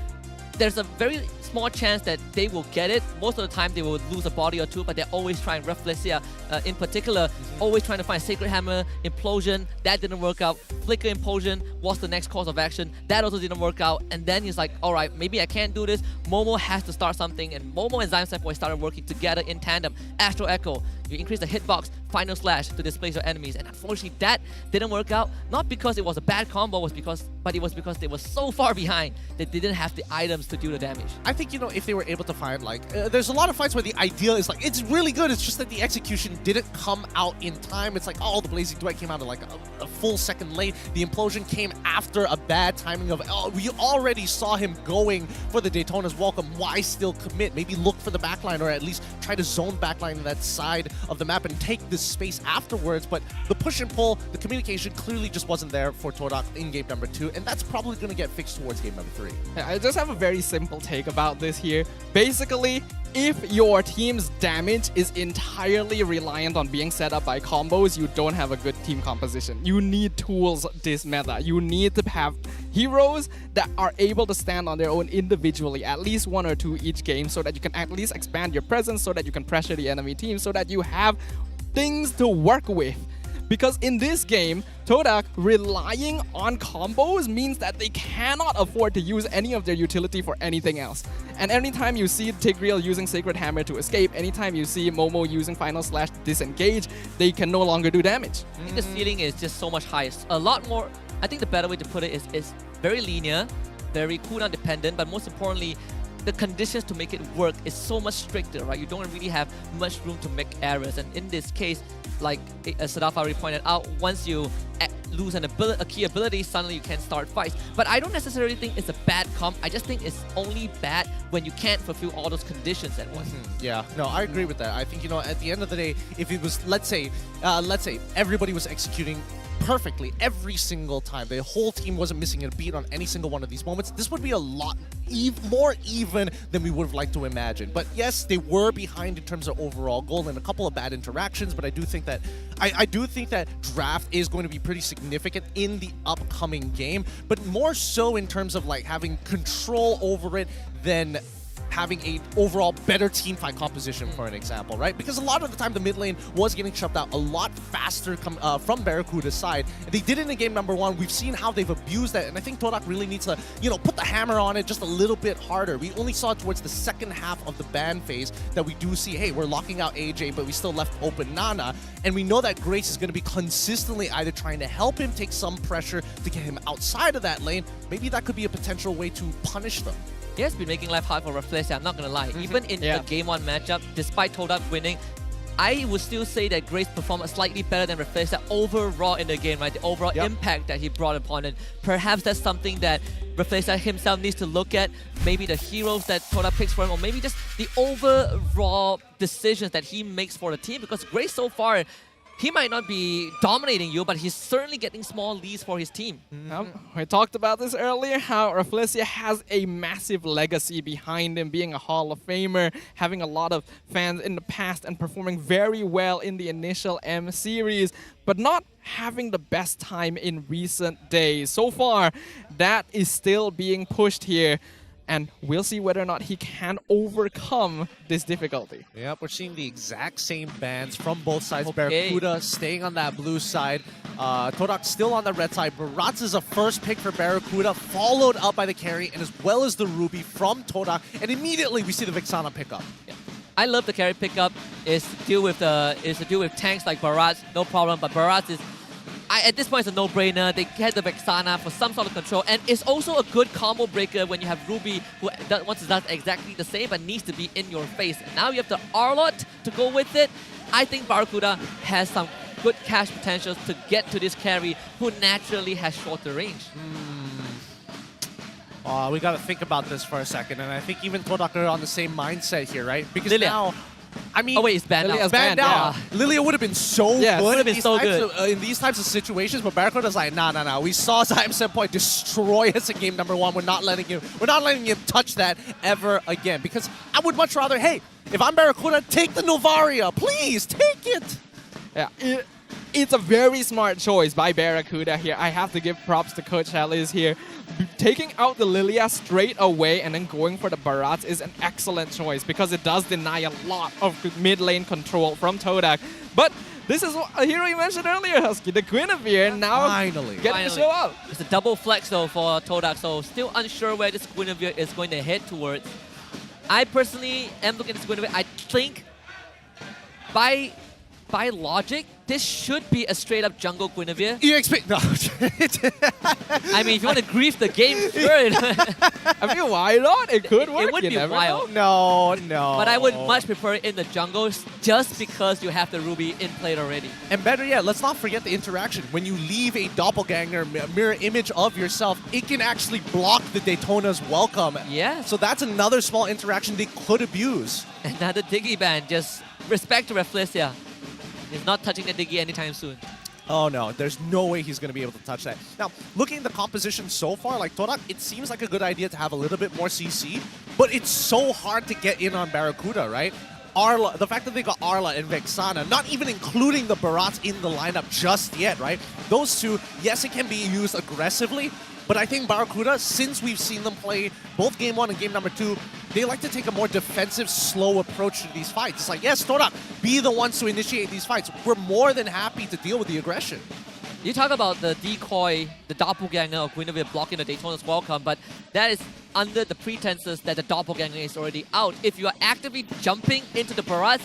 Speaker 13: there's a very small chance that they will get it. Most of the time they will lose a body or two, but they're always trying. Reflexia in particular, always trying to find Sacred Hammer, Implosion. That didn't work out. Flicker Implosion was the next course of action. That also didn't work out. And then he's like, alright, maybe I can't do this. Momo has to start something. And Momo and Zyme Senpai started working together in tandem. Astro Echo, you increase the hitbox, Final Slash to displace your enemies. And unfortunately that didn't work out. Not because it was a bad combo, but it was because they were so far behind they didn't have the items to do the damage.
Speaker 3: I think, if they were able to find, like, there's a lot of fights where the idea is, like, it's really good, it's just that the execution didn't come out in time. It's like, oh, the Blazing Duet came out at, like, a full second late. The Implosion came after a bad timing of, oh, we already saw him going for the Daytona's Welcome. Why still commit? Maybe look for the backline, or at least try to zone backline in that side of the map and take this space afterwards. But the push and pull, the communication clearly just wasn't there for Todak in game number 2, and that's probably going to get fixed towards game number 3.
Speaker 12: Yeah, I just have a very simple take about this here. Basically, if your team's damage is entirely reliant on being set up by combos, you don't have a good team composition. You need tools this meta. You need to have heroes that are able to stand on their own individually, at least 1 or 2 each game, so that you can at least expand your presence, so that you can pressure the enemy team, so that you have things to work with. Because in this game, Todak relying on combos means that they cannot afford to use any of their utility for anything else. And anytime you see Tigreal using Sacred Hammer to escape, anytime you see Momo using Final Slash to disengage, they can no longer do damage.
Speaker 13: I think the ceiling is just so much higher. A lot more, I think the better way to put it is very linear, very cooldown dependent, but most importantly, the conditions to make it work is so much stricter, right? You don't really have much room to make errors. And in this case, like Sadaf already pointed out, once you lose a key ability, suddenly you can start fights. But I don't necessarily think it's a bad comp. I just think it's only bad when you can't fulfill all those conditions at once.
Speaker 3: Yeah, no, I agree with that. I think, at the end of the day, if it was, let's say everybody was executing perfectly every single time, the whole team wasn't missing a beat on any single one of these moments, this would be a lot more even than we would have liked to imagine. But yes, they were behind in terms of overall goal and a couple of bad interactions, but I do think that draft is going to be pretty significant in the upcoming game, but more so in terms of like having control over it than having a overall better team fight composition, for an example, right? Because a lot of the time the mid lane was getting shoved out a lot faster from Barracuda's side. They did it in game number 1. We've seen how they've abused that, and I think Todak really needs to, put the hammer on it just a little bit harder. We only saw towards the second half of the ban phase that we do see, hey, we're locking out AJ, but we still left open Nana, and we know that Grace is going to be consistently either trying to help him take some pressure to get him outside of that lane. Maybe that could be a potential way to punish them.
Speaker 13: he has been making life hard for Rafflesia, I'm not gonna lie. Even in the Game 1 matchup, despite Todak winning, I would still say that Grace performed slightly better than Rafflesia overall in the game, right? The overall impact that he brought upon it. Perhaps that's something that Rafflesia himself needs to look at. Maybe the heroes that Todak picks for him, or maybe just the overall decisions that he makes for the team. Because Grace so far, he might not be dominating you, but he's certainly getting small leads for his team.
Speaker 12: We talked about this earlier, how Rafflesia has a massive legacy behind him, being a Hall of Famer, having a lot of fans in the past and performing very well in the initial M series, but not having the best time in recent days. So far, that is still being pushed here. And we'll see whether or not he can overcome this difficulty.
Speaker 3: Yep, we're seeing the exact same bans from both sides. Barracuda staying on that blue side. Todak still on the red side. Barats is a first pick for Barracuda, followed up by the carry, and as well as the Ruby from Todak. And immediately we see the Vexana pick up.
Speaker 13: Yeah. I love the carry pickup. Is to deal with tanks like Barats, no problem. But Barats is, at this point, it's a no-brainer. They get the Vexana for some sort of control, and it's also a good combo breaker when you have Ruby, who wants to do exactly the same, but needs to be in your face. And now you have the Arlot to go with it. I think Barracuda has some good cash potentials to get to this carry, who naturally has shorter range.
Speaker 3: We got to think about this for a second, and I think even Todak are on the same mindset here, right? Because
Speaker 13: Lilia.
Speaker 3: now, I mean,
Speaker 13: oh wait, it's banned now.
Speaker 3: It's banned now. Lilia would have been so good.
Speaker 13: Would have been so good
Speaker 3: in these types of situations. But Barracuda's like, nah. We saw Zyme Senpai destroy us in game number 1. We're not letting him touch that ever again. Because I would much rather, hey, if I'm Barracuda, take the Novaria, please take it.
Speaker 12: Yeah. It's a very smart choice by Barracuda here. I have to give props to Coach Ellis here. Taking out the Lilia straight away and then going for the Barats is an excellent choice because it does deny a lot of mid lane control from Todak. But this is a hero you mentioned earlier, Husky, the Guinevere, now getting to show up.
Speaker 13: It's a double flex though for Todak, so still unsure where this Guinevere is going to head towards. I personally am looking at this Guinevere. I think by logic, this should be a straight-up jungle Guinevere.
Speaker 3: You expect... No.
Speaker 13: I mean, if you want to grief the game third...
Speaker 12: I mean, why not? It could work.
Speaker 13: It would be wild.
Speaker 3: No.
Speaker 13: But I would much prefer it in the jungle just because you have the Ruby in play already.
Speaker 3: And better yet, let's not forget the interaction. When you leave a doppelganger mirror image of yourself, it can actually block the Daytona's welcome.
Speaker 13: Yeah.
Speaker 3: So that's another small interaction they could abuse.
Speaker 13: Another Diggy ban. Just respect to Rafflesia. He's not touching the Diggy anytime soon.
Speaker 3: Oh no, there's no way he's going to be able to touch that. Now, looking at the composition so far, like Todak, it seems like a good idea to have a little bit more CC, but it's so hard to get in on Barracuda, right? Arla, the fact that they got Arla and Vexana, not even including the Barats in the lineup just yet, right? Those two, yes, it can be used aggressively, but I think Barracuda, since we've seen them play both Game 1 and Game number 2, they like to take a more defensive, slow approach to these fights. It's like, yes, Todak, be the ones to initiate these fights. We're more than happy to deal with the aggression.
Speaker 13: You talk about the decoy, the doppelganger of Guinevere blocking the Daytona's welcome, but that is under the pretenses that the doppelganger is already out. If you are actively jumping into the Barats,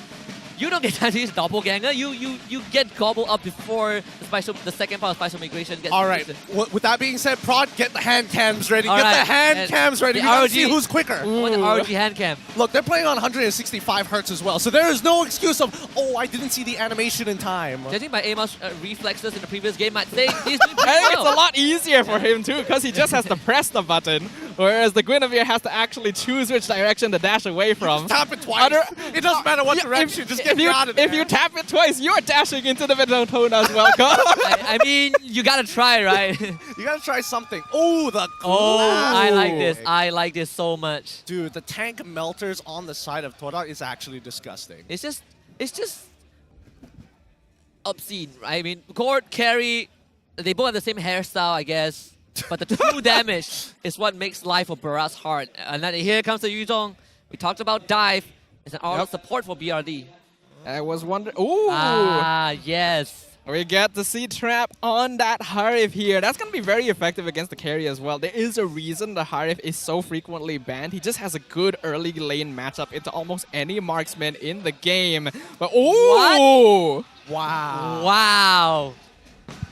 Speaker 13: you don't get time to use doppelganger. You get gobbled up before the second part of Spice Migration gets.
Speaker 3: All right. With that being said, Prod, get the hand cams ready.
Speaker 13: All
Speaker 3: get
Speaker 13: right.
Speaker 3: the hand cams ready. We gotta see who's quicker.
Speaker 13: What the ROG hand cam?
Speaker 3: Look, they're playing on 165 hertz as well, so there is no excuse of, oh, I didn't see the animation in time.
Speaker 13: Judging by Amos' reflexes in the previous game, I'd say he's doing pretty
Speaker 12: I think
Speaker 13: well.
Speaker 12: it's a lot easier for him too, because he just has to press the button, whereas the Guinevere has to actually choose which direction to dash away from.
Speaker 3: Just tap it twice. It doesn't matter what direction, just get me out of there.
Speaker 12: If you tap it twice, you're dashing into the Daytona's welcome.
Speaker 13: I mean, you gotta try, right?
Speaker 3: You gotta try something. Oh, the
Speaker 13: Oh, I like this. I like this so much.
Speaker 3: Dude, the tank melters on the side of Todak is actually disgusting.
Speaker 13: It's just obscene, right? I mean, Gord, carry, they both have the same hairstyle, I guess. But the true damage is what makes life for Barats hard. And then here comes the Yuzong. We talked about dive. It's an auto support for BRD.
Speaker 12: I was wondering. Ooh!
Speaker 13: Ah, yes.
Speaker 12: We get the C-Trap on that Harif here. That's going to be very effective against the carry as well. There is a reason the Harif is so frequently banned. He just has a good early lane matchup into almost any marksman in the game. But ooh!
Speaker 13: What?
Speaker 3: Wow.
Speaker 13: Wow.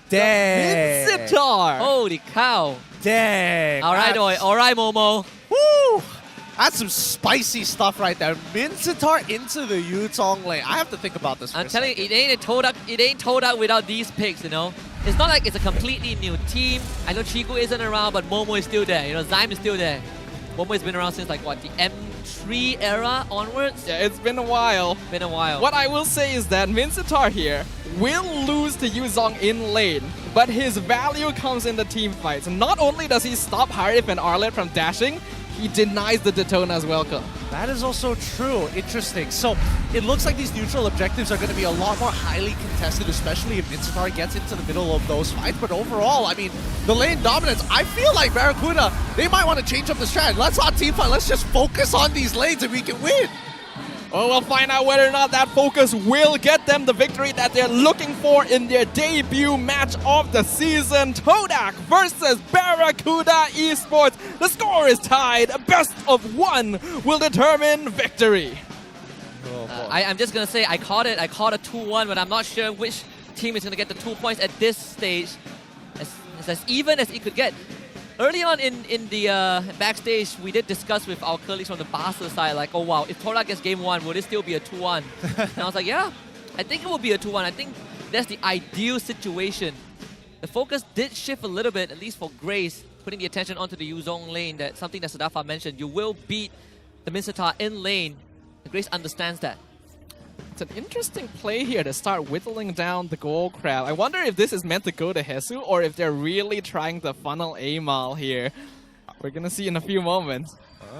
Speaker 3: Dang.
Speaker 12: Sitar.
Speaker 13: Holy cow.
Speaker 3: Dang.
Speaker 13: All right, Momo.
Speaker 3: Woo! That's some spicy stuff right there. Mincetar into the Yutong lane. I have to think about this.
Speaker 13: I'm telling you, it ain't Todak without these picks, you know. It's not like it's a completely new team. I know Ciku isn't around, but Momo is still there. You know, Zyme is still there. Momo has been around since like what, the M3 era onwards?
Speaker 12: Yeah, it's been a while.
Speaker 13: Been a while.
Speaker 12: What I will say is that Mincetar here will lose to Yuzong in lane, but his value comes in the team fights. Not only does he stop Harif and Arlet from dashing, he denies the Daytona's welcome.
Speaker 3: That is also true. Interesting. So it looks like these neutral objectives are going to be a lot more highly contested, especially if Mincetar gets into the middle of those fights. But overall, I mean, the lane dominance, I feel like Barracuda, they might want to change up the strat. Let's not team fight. Let's just focus on these lanes and we can win.
Speaker 12: Well, we'll find out whether or not that focus will get them the victory that they're looking for in their debut match of the season. Todak versus Barracuda Esports. The score is tied. A best of one will determine victory.
Speaker 13: I'm just going to say I called it. I called a 2-1, but I'm not sure which team is going to get the 2 points at this stage. It's as even as it could get. Early on in the backstage, we did discuss with our colleagues from the Basel side, like, oh wow, if Todak gets game 1, will it still be a 2-1? And I was like, yeah, I think it will be a 2-1. I think that's the ideal situation. The focus did shift a little bit, at least for Grace, putting the attention onto the Yuzong lane, that something that Sadafa mentioned. You will beat the Mincetar in lane. Grace understands that.
Speaker 12: It's an interesting play here to start whittling down the gold crab. I wonder if this is meant to go to Hesu or if they're really trying to funnel Amal here. We're gonna see in a few moments.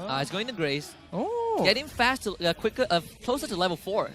Speaker 13: It's going to Grace.
Speaker 12: Oh,
Speaker 13: getting fast, quicker, closer to level 4.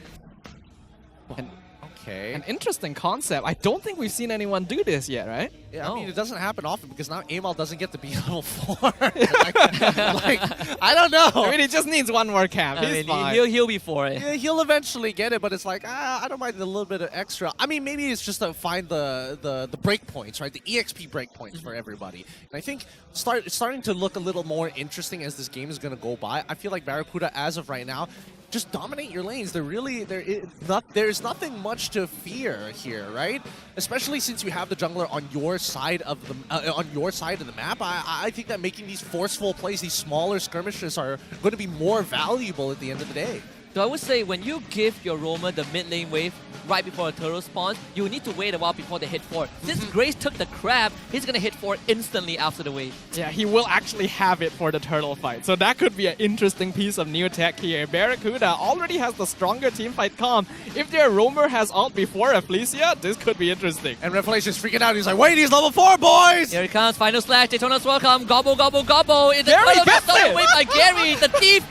Speaker 3: Okay.
Speaker 12: An interesting concept. I don't think we've seen anyone do this yet, right?
Speaker 3: Yeah, I mean, it doesn't happen often because now Amal doesn't get to be level 4. like, I don't know.
Speaker 12: I mean, he just needs one more cap. He's fine.
Speaker 13: He'll be for it.
Speaker 3: Yeah, he'll eventually get it, but it's like, I don't mind a little bit of extra. I mean, maybe it's just to find the break points, right? The EXP break points for everybody. And I think starting to look a little more interesting as this game is going to go by. I feel like Barracuda, as of right now, just dominate your lanes. There's nothing much to fear here, right? Especially since you have the jungler on your side of the map. I think that making these forceful plays, these smaller skirmishes, are going to be more valuable at the end of the day.
Speaker 13: So I would say when you give your roamer the mid lane wave right before a turtle spawns, you need to wait a while before they hit 4. Since Grace took the crab, he's going to hit 4 instantly after the wave.
Speaker 12: Yeah, he will actually have it for the turtle fight. So that could be an interesting piece of new tech here. Barracuda already has the stronger teamfight comp. If their roamer has ult before a Felicia, this could be interesting.
Speaker 3: And Revelation's freaking out. He's like, wait, he's level 4, boys!
Speaker 13: Here it comes, final slash, Daytona's welcome, gobble, gobble, gobble. In the
Speaker 12: Gary gets
Speaker 13: away
Speaker 12: it!
Speaker 13: by Gary, the thief!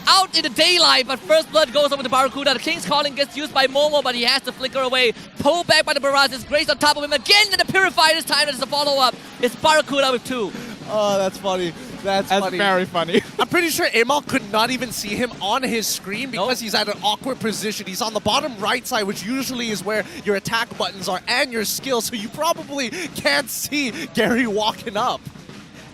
Speaker 13: Out in the daylight, but first blood goes over to Barracuda. The King's Calling gets used by Momo, but he has to flicker away. Pulled back by the Barrage. It's Grace on top of him again, and the Purify this time. There's a follow-up. It's Barracuda with 2.
Speaker 3: Oh, that's funny. That's funny.
Speaker 12: Very funny.
Speaker 3: I'm pretty sure Amal could not even see him on his screen because he's at an awkward position. He's on the bottom right side, which usually is where your attack buttons are and your skills, so you probably can't see Gary walking up.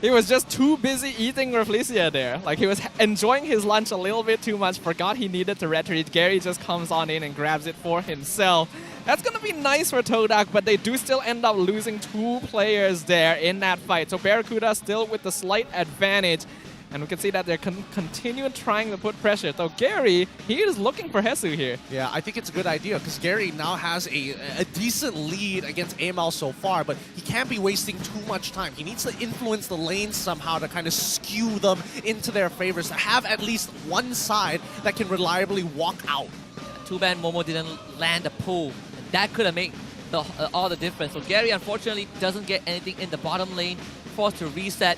Speaker 12: He was just too busy eating Rafflesia there. Like, he was enjoying his lunch a little bit too much, forgot he needed to retreat. Gary just comes on in and grabs it for himself. That's going to be nice for Todak, but they do still end up losing 2 players there in that fight. So Barracuda still with the slight advantage. And we can see that they're continuing trying to put pressure. So Gary, he is looking for Hesu here.
Speaker 3: Yeah, I think it's a good idea because Gary now has a decent lead against Amal so far, but he can't be wasting too much time. He needs to influence the lanes somehow to kind of skew them into their favors, to have at least one side that can reliably walk out.
Speaker 13: Too bad Momo didn't land a pull. That could have made all the difference. So Gary, unfortunately, doesn't get anything in the bottom lane, forced to reset.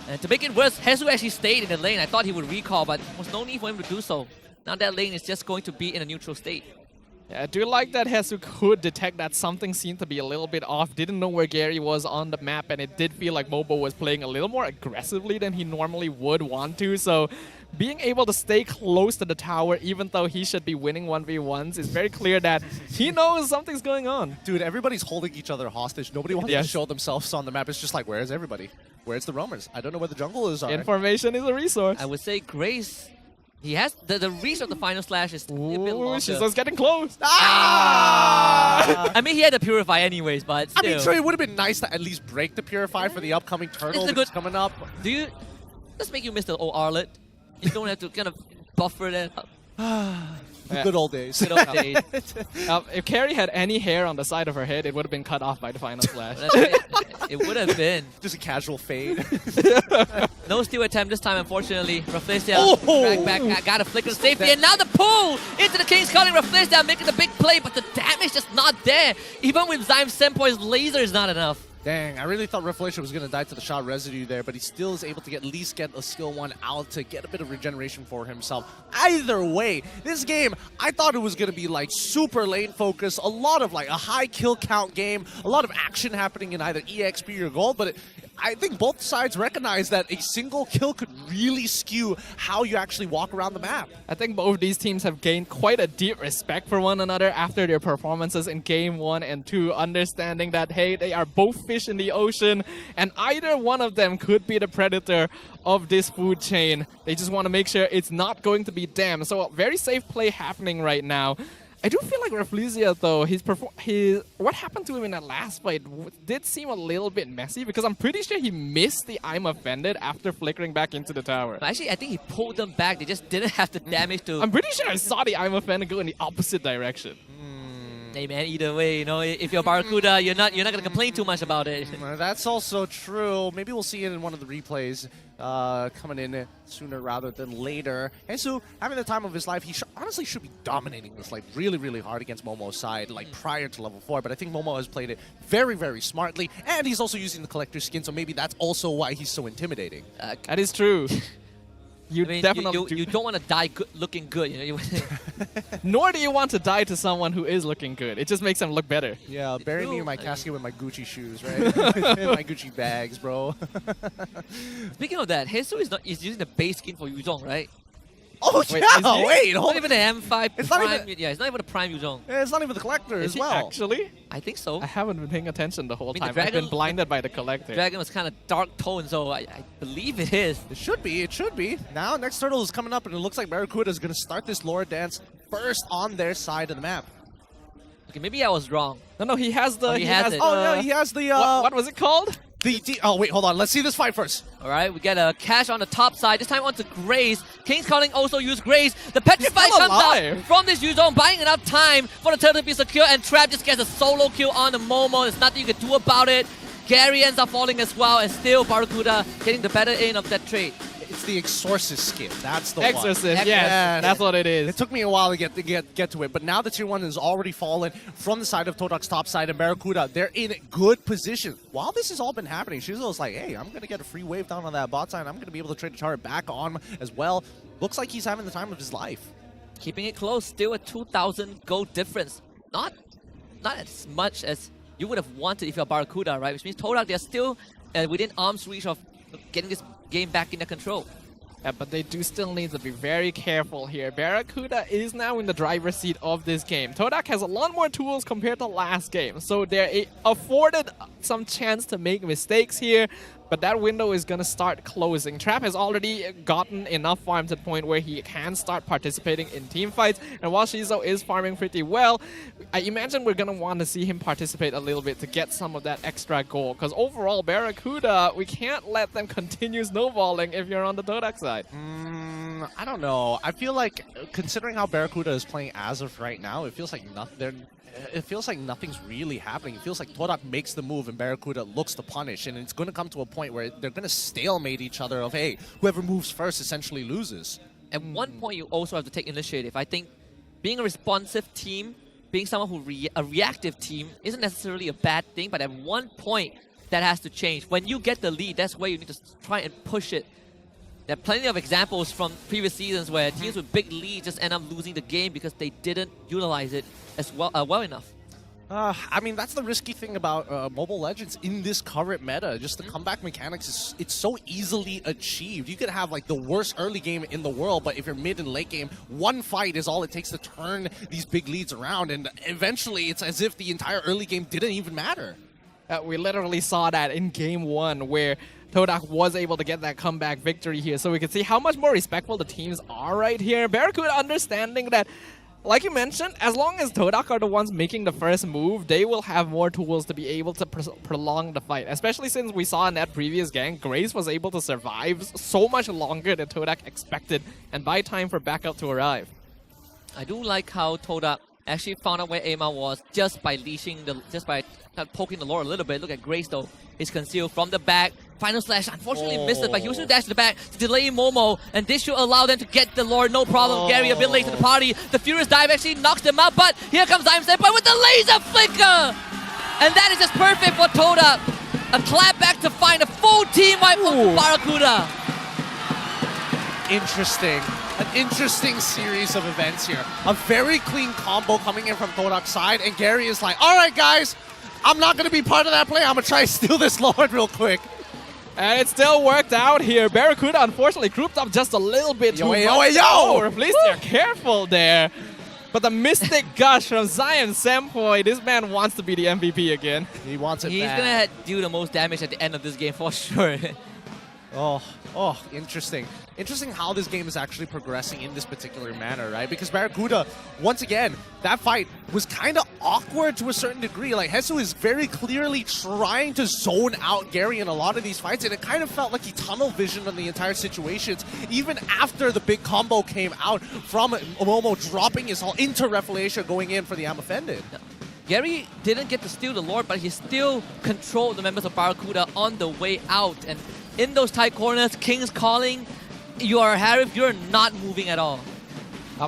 Speaker 13: And to make it worse, Hesu actually stayed in the lane. I thought he would recall, but there was no need for him to do so. Now that lane is just going to be in a neutral state.
Speaker 12: Yeah, I do like that Hesu could detect that something seemed to be a little bit off. Didn't know where Gary was on the map, and it did feel like Mobo was playing a little more aggressively than he normally would want to. So being able to stay close to the tower, even though he should be winning 1v1s, is very clear that he knows something's going on.
Speaker 3: Dude, everybody's holding each other hostage. Nobody wants to show themselves on the map. It's just like, where's everybody? Where's the roamers? I don't know where the junglers are.
Speaker 12: Information is a resource.
Speaker 13: I would say Grace, he has the reach of the final slash is a bit longer.
Speaker 12: She's just getting close.
Speaker 13: I mean, he had to Purify anyways, but still.
Speaker 3: I mean, sure, it would have been nice to at least break the Purify for the upcoming turtle that's coming up.
Speaker 13: Does make you miss the old Arlet? You don't have to kind of buffer that up.
Speaker 3: The good old days.
Speaker 13: Good old days.
Speaker 12: If Carrie had any hair on the side of her head, it would have been cut off by the final flash.
Speaker 13: It would have been.
Speaker 3: Just a casual fade.
Speaker 13: No steal attempt this time, unfortunately. Rafflesia
Speaker 3: Oh!
Speaker 13: drag back, got a flicker safety, and now the pull into the King's Calling. Rafflesia making the big play, but the damage just not there. Even with Zyme Senpoi's laser is not enough.
Speaker 3: Dang, I really thought Rafflesia was going to die to the shot residue there, but he still is able to at least get a skill 1 out to get a bit of regeneration for himself. Either way, this game, I thought it was going to be like super lane focus, a lot of like a high kill count game, a lot of action happening in either EXP or gold, but I think both sides recognize that a single kill could really skew how you actually walk around the map.
Speaker 12: I think both these teams have gained quite a deep respect for one another after their performances in Game 1 and 2, understanding that, hey, they are both fish in the ocean, and either one of them could be the predator of this food chain. They just want to make sure it's not going to be them. So a very safe play happening right now. I do feel like Rafflesia, though, what happened to him in that last fight did seem a little bit messy, because I'm pretty sure he missed the I'm offended after flickering back into the tower.
Speaker 13: Actually, I think he pulled them back. They just didn't have the damage to...
Speaker 12: I'm pretty sure I saw the I'm offended go in the opposite direction.
Speaker 13: Hey man, either way, you know, if you're Barracuda, you're not gonna complain too much about it.
Speaker 3: That's also true. Maybe we'll see it in one of the replays coming in sooner rather than later. Hesu, having the time of his life, he honestly should be dominating this like really, really hard against Momo's side, like prior to level 4. But I think Momo has played it very, very smartly, and he's also using the collector skin, so maybe that's also why he's so intimidating.
Speaker 12: That is true. You definitely
Speaker 13: you don't want to die looking good, you know.
Speaker 12: Nor do you want to die to someone who is looking good. It just makes them look better.
Speaker 3: Yeah, bury me in my casket with my Gucci shoes, right? My Gucci bags, bro.
Speaker 13: Speaking of that, Hesu is using the base skin for Yuzong, right?
Speaker 3: Oh,
Speaker 12: wait,
Speaker 3: yeah! Wait,
Speaker 13: not even an M5
Speaker 3: it's
Speaker 13: Prime.
Speaker 3: not even,
Speaker 13: yeah, it's not even a Prime Yuzong.
Speaker 3: It's not even the collector
Speaker 12: Is
Speaker 3: as well.
Speaker 12: Actually?
Speaker 13: I think so.
Speaker 12: I haven't been paying attention the whole
Speaker 13: the
Speaker 12: time. I've
Speaker 13: dragon-
Speaker 12: been blinded by the collector.
Speaker 13: Dragon was kind of dark toned, so I believe it is.
Speaker 3: It should be, it should be. Now, next turtle is coming up, and it looks like Barracuda is going to start this lore dance first on their side of the map.
Speaker 13: Okay, maybe I was wrong.
Speaker 12: No, he has the...
Speaker 13: Oh, he has it.
Speaker 3: Oh, yeah, he has the...
Speaker 12: what was it called?
Speaker 3: Oh, wait, hold on. Let's see this fight first.
Speaker 13: All right, we get a cash on the top side. This time onto Grace. King's Calling also used Grace. The Petrify
Speaker 12: still
Speaker 13: comes
Speaker 12: alive.
Speaker 13: out from this Yuzong, buying enough time for the turtle to be secure, and Trap just gets a solo kill on the Momo. There's nothing you can do about it. Gary ends up falling as well, and still Barracuda getting the better end of that trade.
Speaker 3: It's the Exorcist skin. That's the
Speaker 12: Exorcist,
Speaker 3: one.
Speaker 12: yes. That's what it is.
Speaker 3: It took me a while to get to it, but now the tier 1 has already fallen from the side of Todak's top side, and Barracuda, they're in good position. While this has all been happening, Shizuo's like, hey, I'm going to get a free wave down on that bot side. I'm going to be able to trade the turret back on as well. Looks like he's having the time of his life.
Speaker 13: Keeping it close, still a 2,000 gold difference. Not as much as you would have wanted if you're Barracuda, right? Which means Todak, they're still within arm's reach of getting this game back in their control.
Speaker 12: Yeah, but they do still need to be very careful here. Barracuda is now in the driver's seat of this game. Todak has a lot more tools compared to last game, so they're afforded some chance to make mistakes here, but that window is going to start closing. Trap has already gotten enough farm to the point where he can start participating in team fights, and while Shizuo is farming pretty well, I imagine we're going to want to see him participate a little bit to get some of that extra goal, because overall, Barracuda, we can't let them continue snowballing if you're on the Todak side.
Speaker 3: I don't know. I feel like, considering how Barracuda is playing as of right now, it feels like nothing's really happening. It feels like Todak makes the move and Barracuda looks to punish, and it's going to come to a point where they're going to stalemate each other of, hey, whoever moves first essentially loses.
Speaker 13: At one point, you also have to take initiative. I think being a responsive team, being someone a reactive team, isn't necessarily a bad thing, but at one point, that has to change. When you get the lead, that's where you need to try and push it. There are plenty of examples from previous seasons where teams with big leads just end up losing the game because they didn't utilize it as well enough.
Speaker 3: I mean, that's the risky thing about Mobile Legends in this current meta. Just the comeback mechanics, it's so easily achieved. You could have like the worst early game in the world, but if you're mid and late game, one fight is all it takes to turn these big leads around, and eventually it's as if the entire early game didn't even matter.
Speaker 12: We literally saw that in Game 1 where Todak was able to get that comeback victory here, so we can see how much more respectful the teams are right here. Barracuda understanding that like you mentioned, as long as Todak are the ones making the first move, they will have more tools to be able to prolong the fight. Especially since we saw in that previous game, Grace was able to survive so much longer than Todak expected and buy time for backup to arrive.
Speaker 13: I do like how Todak actually found out where Amal was just by poking the Lord a little bit. Look at Grace though. He's concealed from the back. Final slash unfortunately missed it, but he was going to dash to the back to delay Momo, and this should allow them to get the Lord, no problem. Gary a bit late to the party. The Furious Dive actually knocks them out, but here comes I'm Senpai with the laser flicker! And that is just perfect for Todak. A clapback to find a full team wipe from Barracuda.
Speaker 3: Interesting. An interesting series of events here. A very clean combo coming in from Todak's side, and Gary is like, all right, guys, I'm not going to be part of that play. I'm going to try to steal this Lord real quick.
Speaker 12: And it still worked out here. Barracuda unfortunately grouped up just a little bit too much. Oh, Replace there. Careful there. But the Mystic Gush from Zion Senpai, this man wants to be the MVP again.
Speaker 3: He wants it
Speaker 13: He's
Speaker 3: bad.
Speaker 13: going to do the most damage at the end of this game for sure.
Speaker 3: Oh, interesting. Interesting how this game is actually progressing in this particular manner, right? Because Barracuda, once again, that fight was kind of awkward to a certain degree. Like, Hesu is very clearly trying to zone out Gary in a lot of these fights, and it kind of felt like he tunnel visioned on the entire situations, even after the big combo came out from Momo dropping his ult into Reflection going in for the Am Offended.
Speaker 13: Gary didn't get to steal the Lord, but he still controlled the members of Barracuda on the way out. And in those tight corners, King's calling, you are Harif, you're not moving at all.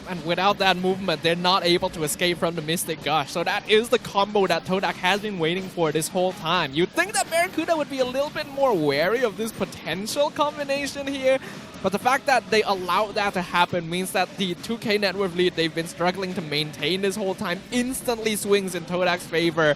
Speaker 12: And without that movement, they're not able to escape from the Mystic Gush. So that is the combo that Todak has been waiting for this whole time. You'd think that Barracuda would be a little bit more wary of this potential combination here. But the fact that they allowed that to happen means that the 2K net worth lead they've been struggling to maintain this whole time instantly swings in Todak's favor.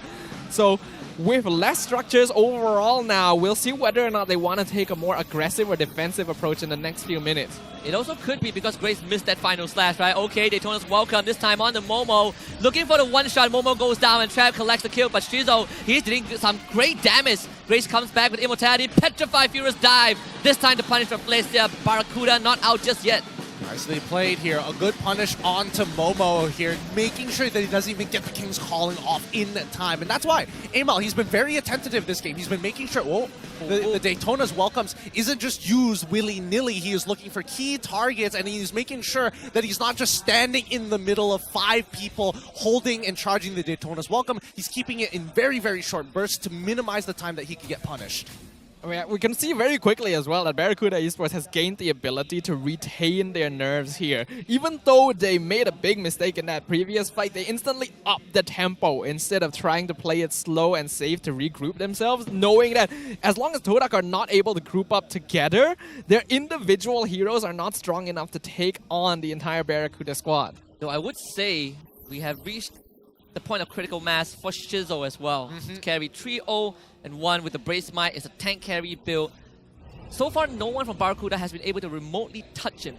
Speaker 12: So with less structures overall now, we'll see whether or not they want to take a more aggressive or defensive approach in the next few minutes.
Speaker 13: It also could be because Grace missed that final slash, right? Okay, Daytona's welcome, this time on the Momo. Looking for the one-shot, Momo goes down and Trap collects the kill, but Shizo, he's doing some great damage. Grace comes back with Immortality, Petrify Furious Dive. This time to punish for Flacia. Barracuda not out just yet.
Speaker 3: Nicely played here. A good punish onto Momo here, making sure that he doesn't even get the King's Calling off in time. And that's why Amal, he's been very attentive this game. He's been making sure, the Daytona's welcomes isn't just used willy-nilly. He is looking for key targets, and he's making sure that he's not just standing in the middle of 5 people holding and charging the Daytona's welcome. He's keeping it in very, very short bursts to minimize the time that he could get punished.
Speaker 12: I mean, we can see very quickly as well that Barracuda Esports has gained the ability to retain their nerves here. Even though they made a big mistake in that previous fight, they instantly upped the tempo instead of trying to play it slow and safe to regroup themselves, knowing that as long as Todak are not able to group up together, their individual heroes are not strong enough to take on the entire Barracuda squad.
Speaker 13: Though I would say we have reached the point of critical mass for Shizo as well. To carry 3-0 and 1 with the Brace Might. It's a tank carry build. So far, no one from Barracuda has been able to remotely touch him.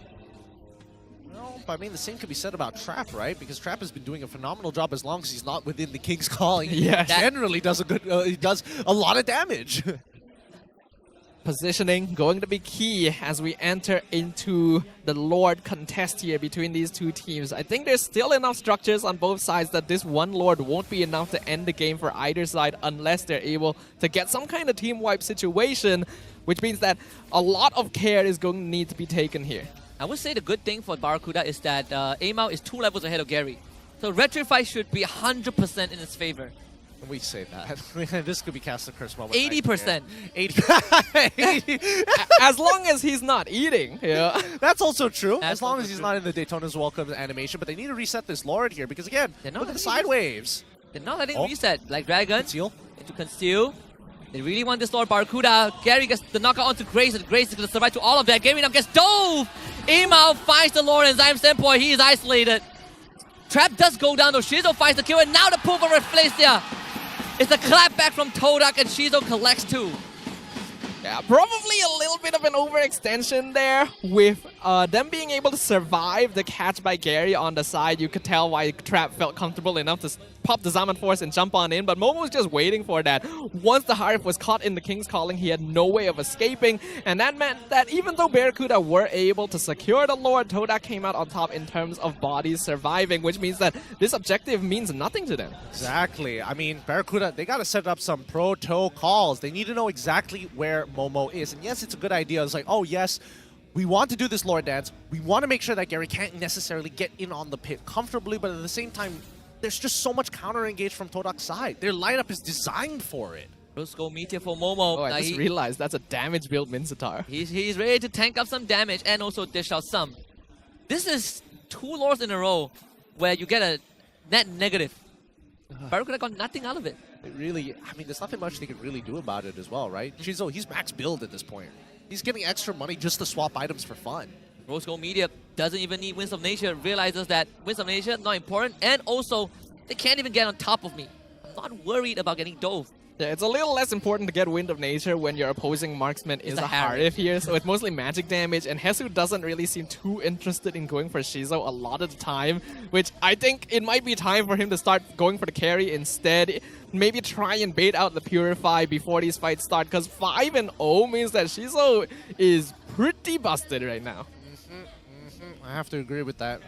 Speaker 3: Well, I mean, the same could be said about Trap, right? Because Trap has been doing a phenomenal job as long as he's not within the King's Calling.
Speaker 12: Yeah,
Speaker 3: generally does a good, he does a lot of damage.
Speaker 12: Positioning going to be key as we enter into the Lord contest here between these two teams. I think there's still enough structures on both sides that this one Lord won't be enough to end the game for either side unless they're able to get some kind of team wipe situation, which means that a lot of care is going to need to be taken here.
Speaker 13: I would say the good thing for Barracuda is that Amal is 2 levels ahead of Gary. So Retrify should be 100% in his favor.
Speaker 3: We say that. This could be cast a curse moment.
Speaker 13: 80%.
Speaker 3: 80.
Speaker 12: As long as he's not eating. Yeah.
Speaker 3: That's also true. As long as he's not in the Daytona's welcome animation. But they need to reset this Lord here because, again, look at the side waves.
Speaker 13: They're not letting reset. Black Dragon.
Speaker 3: Conceal.
Speaker 13: Into Conceal. They really want this Lord Barracuda. Gary gets the knockout onto Grace, and Grace is going to survive to all of that. Gary now gets dove. Amal finds the Lord, and Zion Senpai, he is isolated. Trap does go down, though. Shizo finds the kill, and now the pull for Reflecia. It's a clapback from Todak, and Shizo collects 2.
Speaker 12: Yeah, probably a little bit of an overextension there with them being able to survive the catch by Gary on the side. You could tell why Trap felt comfortable enough to pop the Zaman Force and jump on in, but Momo was just waiting for that. Once the Harif was caught in the King's Calling, he had no way of escaping, and that meant that even though Barracuda were able to secure the Lord, Todak came out on top in terms of bodies surviving, which means that this objective means nothing to them.
Speaker 3: Exactly. I mean, Barracuda, they got to set up some protocols. They need to know exactly where Momo is. And yes, it's a good idea. It's like, oh yes, we want to do this Lord Dance. We want to make sure that Gary can't necessarily get in on the pit comfortably, but at the same time, there's just so much counter-engage from Todak's side. Their lineup is designed for it.
Speaker 13: Let's go Meteor for Momo.
Speaker 12: Oh, I just realized that's a damage build Minzatar.
Speaker 13: He's ready to tank up some damage and also dish out some. This is 2 Lords in a row where you get a net negative. Barracuda got nothing out of it.
Speaker 3: It really, I mean, there's nothing much they can really do about it as well, right? Shizo, he's max build at this point. He's getting extra money just to swap items for fun.
Speaker 13: Rose Gold Media doesn't even need Winds of Nature, realizes that Winds of Nature not important, and also they can't even get on top of me. I'm not worried about getting dove.
Speaker 12: Yeah, it's a little less important to get Wind of Nature when your opposing marksman is a Harif here, so it's mostly magic damage, and Hesu doesn't really seem too interested in going for Shizo a lot of the time, which I think it might be time for him to start going for the carry instead. Maybe try and bait out the Purify before these fights start, because 5-0 means that Shizo is pretty busted right now.
Speaker 3: I have to agree with that.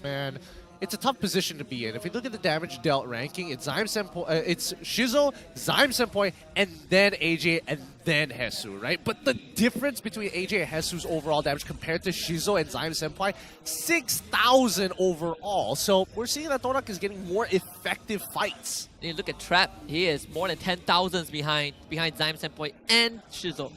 Speaker 3: Man, it's a tough position to be in. If you look at the damage dealt ranking, it's it's Shizo, Zyme Senpoi, and then AJ, and then Hesu, right? But the difference between AJ and Hesu's overall damage compared to Shizo and Zyme Senpai, 6,000 overall. So we're seeing that Todak is getting more effective fights.
Speaker 13: You look at Trap, he is more than 10,000s behind Zyme Senpoi and Shizo.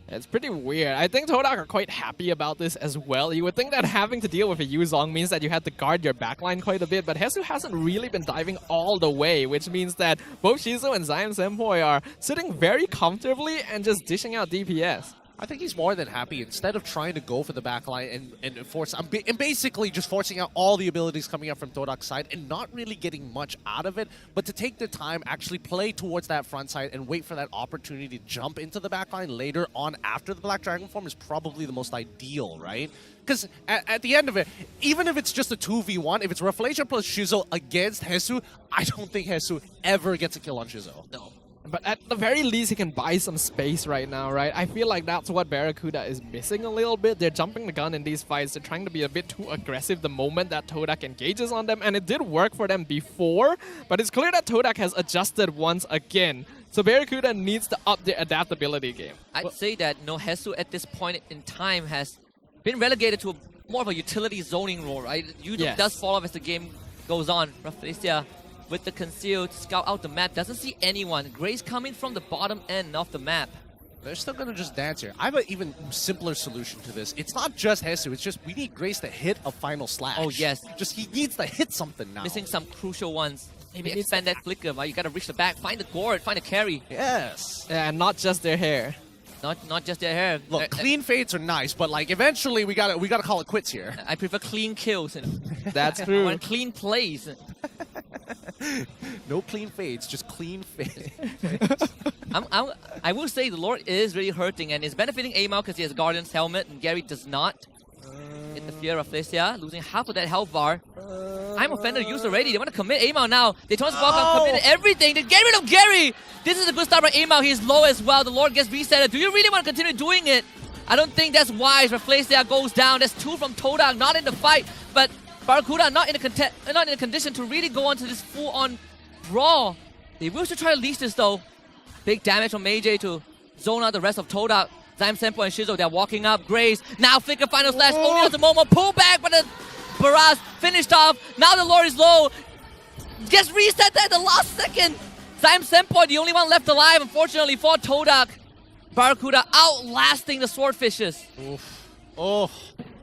Speaker 12: It's pretty weird. I think Todak are quite happy about this as well. You would think that having to deal with a Yuzong means that you had to guard your backline quite a bit, but Hesu hasn't really been diving all the way, which means that both Shizu and Zyme Senpoi are sitting very comfortably and just dishing out DPS.
Speaker 3: I think he's more than happy. Instead of trying to go for the backline and force, and basically just forcing out all the abilities coming up from Todak's side and not really getting much out of it, but to take the time, actually play towards that front side and wait for that opportunity to jump into the backline later on after the Black Dragon form is probably the most ideal, right? Because at the end of it, even if it's just a 2v1, if it's Reflation plus Shizo against Hesu, I don't think Hesu ever gets a kill on Shizo.
Speaker 13: No.
Speaker 12: But at the very least, he can buy some space right now, right? I feel like that's what Barracuda is missing a little bit. They're jumping the gun in these fights. They're trying to be a bit too aggressive the moment that Todak engages on them, and it did work for them before, but it's clear that Todak has adjusted once again. So Barracuda needs to up their adaptability game.
Speaker 13: I'd say that Hesu at this point in time has been relegated to more of a utility zoning role, right? Yudo does fall off as the game goes on. Rafflesia with the concealed, scout out the map, doesn't see anyone. Grace coming from the bottom end of the map.
Speaker 3: They're still going to just dance here. I have an even simpler solution to this. It's not just Hesu, it's just we need Grace to hit a final slash.
Speaker 13: Oh, yes.
Speaker 3: Just he needs to hit something now.
Speaker 13: Missing some crucial ones. Maybe expand that flicker, right? You gotta reach the back, find the gourd, find the carry.
Speaker 3: Yes.
Speaker 12: Yeah, and not just their hair.
Speaker 13: Not just their hair.
Speaker 3: Look, clean fades are nice, but like eventually we gotta call it quits here.
Speaker 13: I prefer clean kills.
Speaker 12: That's true.
Speaker 13: I want clean plays.
Speaker 3: No clean fades, just clean fades.
Speaker 13: I will say the Lord is really hurting and is benefiting Amao because he has Guardian's helmet and Gary does not. Get the fear of Flesia, losing half of that health bar. I'm offended used already. They want to commit Amao now. They told us committed everything. They get rid of Gary. This is a good start by Amao. He's low as well. The Lord gets reset. Do you really want to continue doing it? I don't think that's wise. Flesia goes down. That's 2 from Todak, not in the fight. But Barracuda not in a condition to really go on to this full-on brawl. They will still try to leash this though. Big damage from AJ to zone out the rest of Todak. Zyme Senpoi and Shizo, they're walking up. Grace, now flicker final slash, only has a moment. Pull back, but the Barrage finished off. Now the Lord is low. Gets reset at the last second. Zyme Senpoi, the only one left alive, unfortunately, for Todak. Barracuda outlasting the Swordfishes.
Speaker 3: Oof. Oh.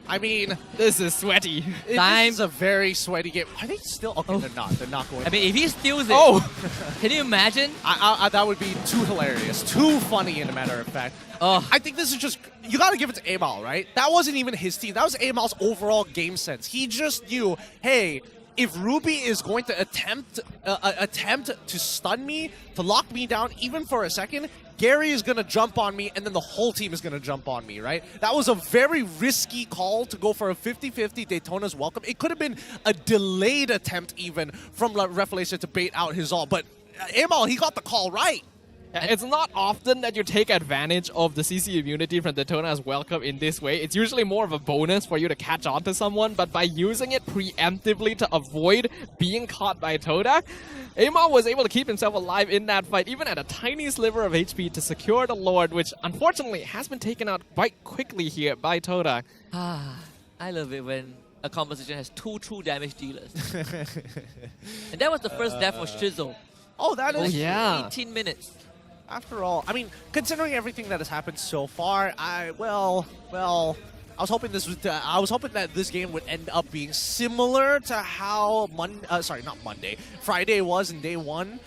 Speaker 3: I mean,
Speaker 12: this is sweaty.
Speaker 3: This is a very sweaty game. Are they still? Okay, they're not. They're not going.
Speaker 13: I mean, if he steals it, can you imagine?
Speaker 3: That would be too hilarious, too funny, in a matter of fact. I think this is just, you got to give it to Amal, right? That wasn't even his team. That was Amal's overall game sense. He just knew, hey, if Ruby is going to attempt to stun me, to lock me down even for a second, Gary is going to jump on me, and then the whole team is going to jump on me, right? That was a very risky call to go for a 50-50 Daytona's welcome. It could have been a delayed attempt even from Ref Malaysia to bait out his ult, but Amal, he got the call right.
Speaker 12: It's not often that you take advantage of the CC immunity from Daytona's welcome in this way. It's usually more of a bonus for you to catch on to someone, but by using it preemptively to avoid being caught by Todak, Amal was able to keep himself alive in that fight, even at a tiny sliver of HP to secure the Lord, which unfortunately has been taken out quite quickly here by Todak.
Speaker 13: I love it when a composition has 2 true damage dealers. And that was the first death for Shizzle.
Speaker 3: Oh, that is
Speaker 13: 18 minutes.
Speaker 3: After all, I mean, considering everything that has happened so far, I was hoping that this game would end up being similar to how Friday was in day 1,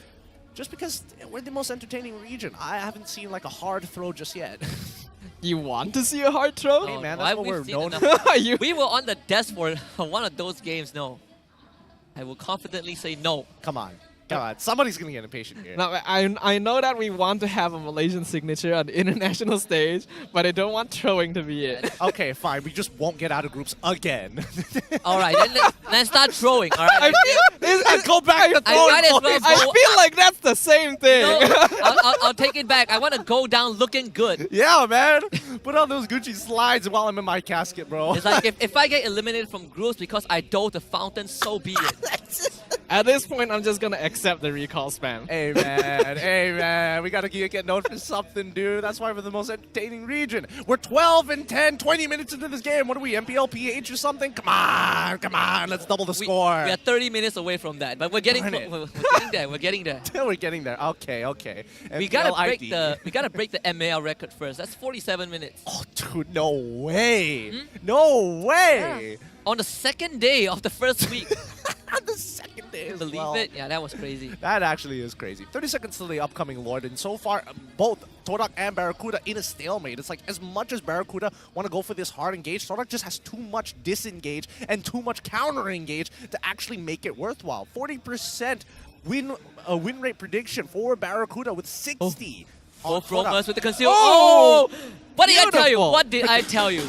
Speaker 3: just because we're the most entertaining region. I haven't seen like a hard throw just yet.
Speaker 12: You want to see a hard throw?
Speaker 3: Hey man, that's what we're known for.
Speaker 13: We were on the desk for one of those games. No, I will confidently say no.
Speaker 3: Come on. God, somebody's gonna get impatient here.
Speaker 12: Now, I know that we want to have a Malaysian signature on the international stage, but I don't want throwing to be it.
Speaker 3: Okay, fine. We just won't get out of groups again.
Speaker 13: All right, then let's start throwing. All right.
Speaker 3: Go back to throwing.
Speaker 12: I feel like that's the same thing.
Speaker 13: No, I'll take it back. I want to go down looking good.
Speaker 3: Yeah, man. Put on those Gucci slides while I'm in my casket, bro.
Speaker 13: It's like if I get eliminated from groups because I dove the fountain, so be it.
Speaker 12: At this point, I'm just gonna accept the recall spam.
Speaker 3: Hey man, we gotta get known for something, dude. That's why we're the most entertaining region. We're 12 and 10, 20 minutes into this game. What are we, MPL PH or something? Come on, let's double the score.
Speaker 13: We are 30 minutes away from that, but we're getting there. We're getting there.
Speaker 3: We're getting there. Okay.
Speaker 13: We gotta break the MAL record first. That's 47 minutes.
Speaker 3: Oh, dude, no way. No way.
Speaker 13: Yeah. On the second day of the first week.
Speaker 3: On the second day as
Speaker 13: Believe
Speaker 3: well.
Speaker 13: it? Yeah, that was crazy.
Speaker 3: That actually is crazy. 30 seconds to the upcoming Lord, and so far, both Todak and Barracuda in a stalemate. It's like, as much as Barracuda want to go for this hard engage, Todak just has too much disengage and too much counter engage to actually make it worthwhile. 40% win rate prediction for Barracuda with 60.
Speaker 13: Both roamers with the conceal. Oh! What did I tell you? What did I tell you?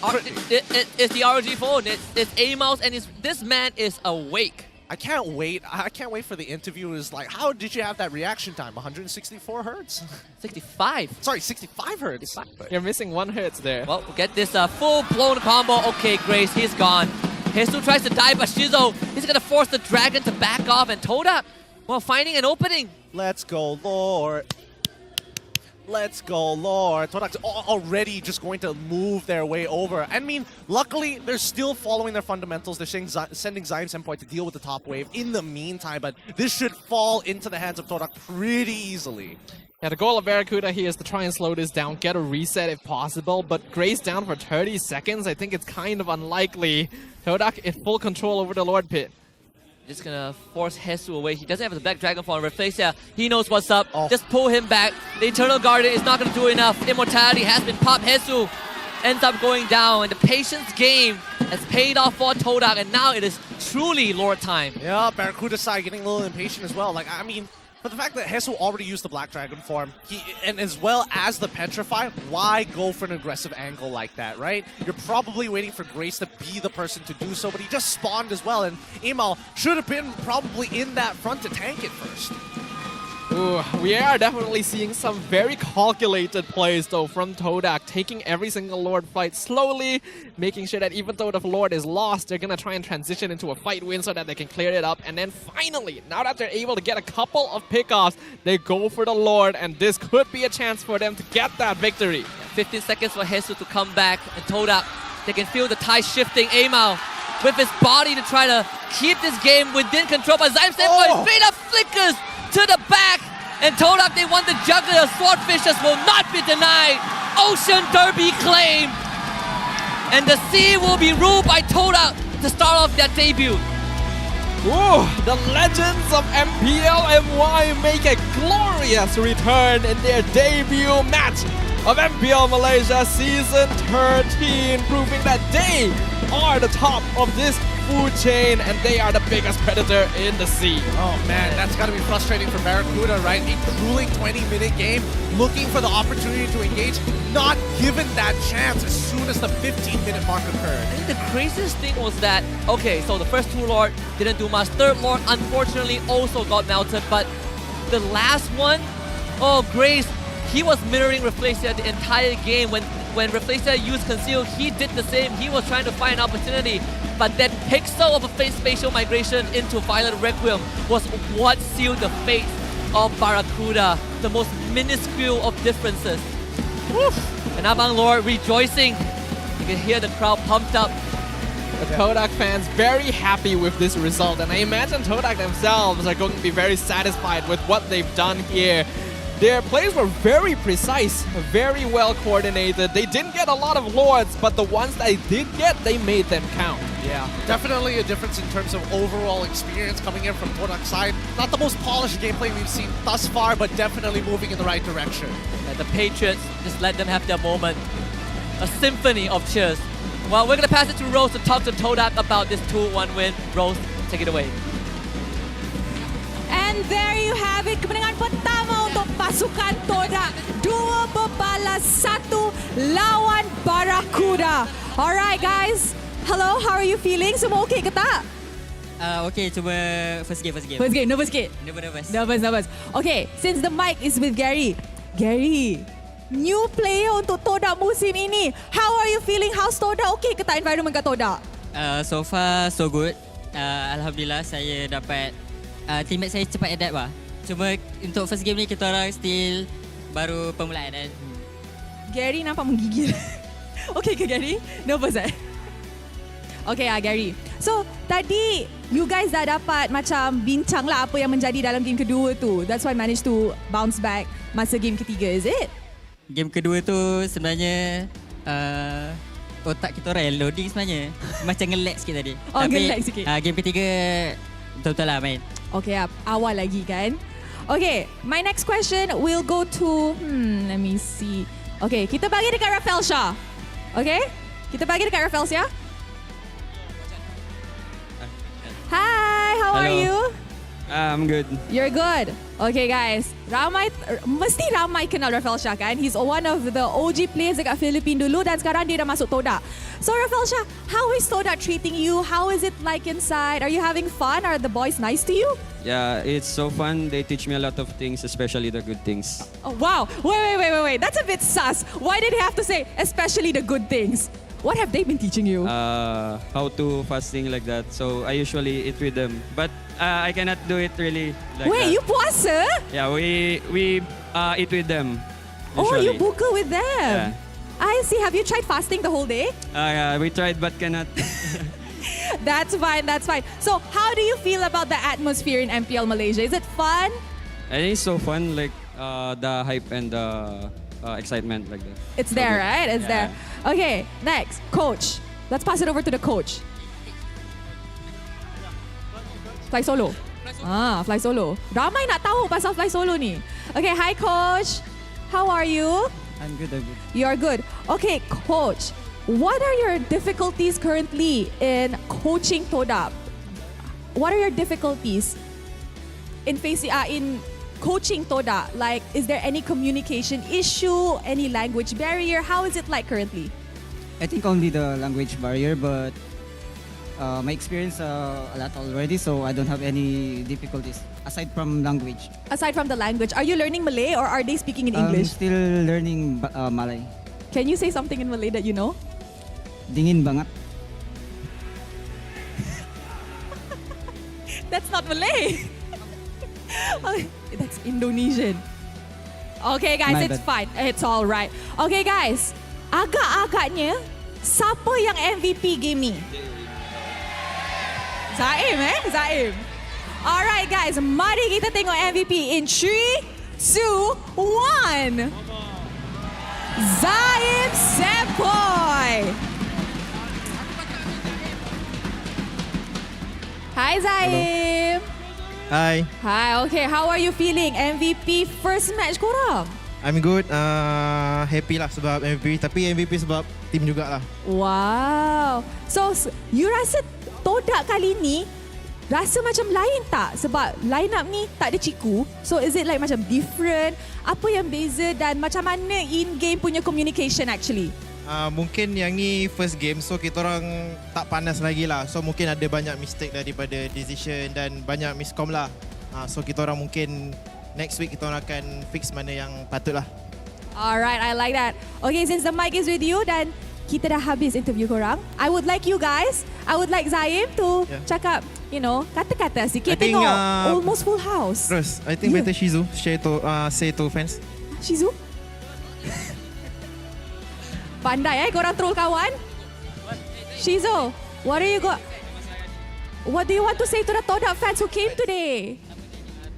Speaker 13: It's the ROG phone. It's A-Mouse, and this man is awake.
Speaker 3: I can't wait. I can't wait for the interview. Is like, how did you have that reaction time? 164 hertz?
Speaker 13: 65.
Speaker 3: Sorry, 65 hertz.
Speaker 13: 65.
Speaker 12: You're missing 1 hertz there.
Speaker 13: Well, we'll get this full-blown combo. Okay, Grace, he's gone. Jesus tries to die, but Shizo, he's going to force the dragon to back off, and Todak, well, finding an opening.
Speaker 3: Let's go, Lord. Let's go, Lord. Todak's already just going to move their way over. I mean, luckily, they're still following their fundamentals. They're sending Zion Senpai to deal with the top wave in the meantime, but this should fall into the hands of Todak pretty easily.
Speaker 12: Yeah, the goal of Barracuda here is to try and slow this down, get a reset if possible, but Grace down for 30 seconds, I think it's kind of unlikely. Todak in full control over the Lord Pit.
Speaker 13: Just gonna force Hesu away. He doesn't have the back dragon form. Reflexia, he knows what's up. Just pull him back. The Eternal Guardian is not gonna do enough. Immortality has been popped. Hesu ends up going down, and the patience game has paid off for Todak, and now it is truly Lord time.
Speaker 3: Yeah, Barracuda side getting a little impatient as well. Like, I mean, but the fact that Hesu already used the Black Dragon form, and as well as the Petrify, why go for an aggressive angle like that, right? You're probably waiting for Grace to be the person to do so, but he just spawned as well, and Amal should have been probably in that front to tank it first.
Speaker 12: Ooh, we are definitely seeing some very calculated plays though from Todak, taking every single Lord fight slowly, making sure that even though the Lord is lost, they're gonna try and transition into a fight win so that they can clear it up, and then finally, now that they're able to get a couple of pickoffs, they go for the Lord, and this could be a chance for them to get that victory.
Speaker 13: 15 seconds for Jesus to come back, and Todak, they can feel the tide shifting. Amal with his body to try to keep this game within control, but Zion Senpai straight up flickers to the back, and Todak, they want the juggler. Swordfishers will not be denied. Ocean Derby claim, and the sea will be ruled by Todak to start off their debut.
Speaker 12: Ooh, the legends of MPL MY make a glorious return in their debut match of MPL Malaysia Season 13, proving that they are the top of this food chain, and they are the biggest predator in the sea.
Speaker 3: Oh man, that's got to be frustrating for Barracuda, right? A grueling 20-minute game, looking for the opportunity to engage, not given that chance as soon as the 15-minute mark occurred.
Speaker 13: I think the craziest thing was that, okay, so the first two Lord didn't do much. Third Lord, unfortunately, also got melted, but the last one, oh, Grace, he was mirroring Reflecia the entire game. When Reflecia used Conceal, he did the same. He was trying to find an opportunity, but that pixel of a face spatial migration into Violet Requiem was what sealed the fate of Barracuda, the most minuscule of differences. And Abang Lord rejoicing. You can hear the crowd pumped up.
Speaker 12: The Todak fans very happy with this result, and I imagine Todak themselves are going to be very satisfied with what they've done here. Their plays were very precise, very well coordinated. They didn't get a lot of Lords, but the ones they did get, they made them count.
Speaker 3: Yeah, definitely a difference in terms of overall experience coming in from Todak's side. Not the most polished gameplay we've seen thus far, but definitely moving in the right direction.
Speaker 13: And the Patriots, just let them have their moment. A symphony of cheers. Well, we're going to pass it to Rose to talk to Todak about this 2-1 win. Rose, take it away.
Speaker 7: And there you have it, kemenangan pertama untuk pasukan Todak. 2-1 lawan Barracuda. Alright guys, hello, how are you feeling? Semua okay ke tak?
Speaker 14: Okay, cuba first game.
Speaker 7: First game, nervous sikit? Nervous. Okay, since the mic is with Gary. Gary, new player untuk Todak musim ini. How are you feeling? How's Todak? Okay ke tak environment kat Todak?
Speaker 14: So far, so good. Alhamdulillah, saya dapat teammate saya cepat adapt lah. Cuma untuk first game ni kita orang still baru permulaan kan.
Speaker 7: Gary nampak menggigil. Okay ke Gary? Nervous Okay Gary. So tadi you guys dah dapat macam bincang lah apa yang menjadi dalam game kedua tu. That's why managed to bounce back masa game ketiga, is it?
Speaker 14: Game kedua tu sebenarnya otak kita orang loading sebenarnya. Macam nge-lag sikit tadi.
Speaker 7: Oh, nge-lag sikit.
Speaker 14: Game ketiga betul-betul lah main.
Speaker 7: Okay, awal lagi kan. Okay, my next question will go to, let me see. Okay, kita bagi dekat Rafelsia. Okay? Kita bagi dekat Rafelsia. Hi, how are you?
Speaker 15: I'm good.
Speaker 7: You're good. Okay guys, mesti ramai kenal Rafelsia kan? He's one of the OG players dekat Philippines dulu dan sekarang dia dah masuk Todak. So Rafelsia, how is Todak treating you? How is it like inside? Are you having fun? Are the boys nice to you?
Speaker 15: Yeah, it's so fun. They teach me a lot of things, especially the good things.
Speaker 7: Oh wow, wait. That's a bit sus. Why did he have to say especially the good things? What have they been teaching you?
Speaker 15: How to fasting like that. So I usually eat with them, but I cannot do it really like
Speaker 7: Wait,
Speaker 15: that.
Speaker 7: you puasa?
Speaker 15: Yeah, we eat with them.
Speaker 7: Oh,
Speaker 15: Usually.
Speaker 7: you buka with them?
Speaker 15: Yeah.
Speaker 7: I see. Have you tried fasting the whole day?
Speaker 15: We tried but cannot.
Speaker 7: That's fine. So how do you feel about the atmosphere in MPL Malaysia? Is it fun?
Speaker 15: I think it's so fun, like the hype and the excitement like that.
Speaker 7: It's there, right? It's there. Okay, next, coach. Let's pass it over to the coach. Fly solo. Fly solo. Ramai nak tahu pasal fly solo ni. Okay, hi coach. How are you?
Speaker 16: I'm good.
Speaker 7: You're good. Okay, coach. What are your difficulties currently in coaching Todak? What are your difficulties in coaching Todak? Like, is there any communication issue, any language barrier? How is it like currently?
Speaker 16: I think only the language barrier, but my experience a lot already, so I don't have any difficulties aside from language.
Speaker 7: Aside from the language, are you learning Malay or are they speaking in English?
Speaker 16: Still learning Malay.
Speaker 7: Can you say something in Malay that you know?
Speaker 16: Dingin banget.
Speaker 7: That's not Malay. That's Indonesian. Okay guys, it's fine. It's all right. Okay guys, agak-agaknya siapa yang MVP game ni? Zaim. Alright guys, mari kita tengok MVP in 3, 2, 1. Zaim Sepoy. Hi Zaim.
Speaker 17: Hi.
Speaker 7: Hi, okay. How are you feeling? MVP first match korang?
Speaker 17: I'm good. Happy lah sebab MVP. Tapi MVP sebab team jugalah.
Speaker 7: Wow. So, you rasa Todak kali ni rasa macam lain tak? Sebab line up ni tak ada Ciku. So, is it like macam different? Apa yang beza dan macam mana in-game punya communication actually?
Speaker 17: Mungkin yang ni first game, so kita orang tak panas lagi lah. So mungkin ada banyak mistake daripada decision dan banyak miscom lah. So kita orang mungkin next week kita orang akan fix mana yang patut lah.
Speaker 7: Alright, I like that. Okay, since the mic is with you dan kita dah habis interview korang, I would like you guys, I would like Zaim to cakap, you know, kata-kata sikit. Tengok almost full house.
Speaker 17: Terus, I think better Shizu say to fans.
Speaker 7: Shizu? Pandai korang troll kawan. Shizu, what do you want to say to the Todak fans who came today?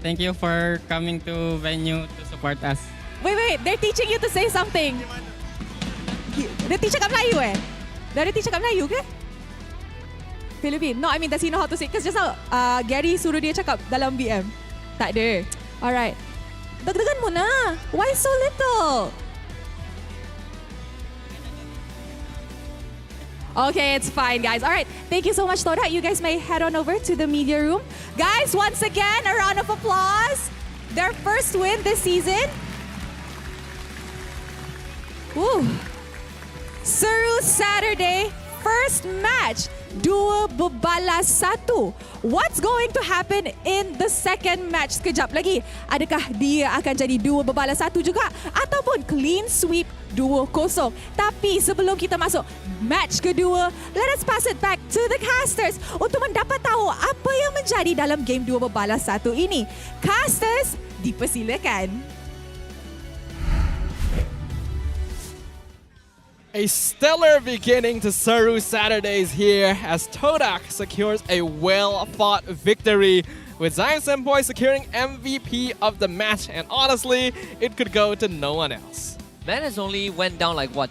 Speaker 14: Thank you for coming to venue to support us.
Speaker 7: Wait, they're teaching you to say something. Dia teach cakap Melayu Dia teach cakap Melayu ke? Philippine. No, I mean does he know how to say? Because just now Gary suruh dia cakap dalam BM. Tak ada. Alright. Deg-degan mo na. Why so little? Okay, it's fine, guys. All right, thank you so much, Todak. You guys may head on over to the media room. Guys, once again, a round of applause. Their first win this season. Woo. Seru Saturday, first match. 2-1. What's going to happen in the second match? Sekejap lagi. Adakah dia akan jadi 2-1 juga? Ataupun clean sweep 2-0? Tapi sebelum kita masuk match kedua, let us pass it back to the casters untuk mendapat tahu apa yang menjadi dalam game 2-1 ini. Casters, dipersilakan.
Speaker 12: A stellar beginning to Seru Saturdays here as Todak secures a well-fought victory, with Zion Senpai securing MVP of the match, and honestly, it could go to no one else.
Speaker 13: Man has only went down like what?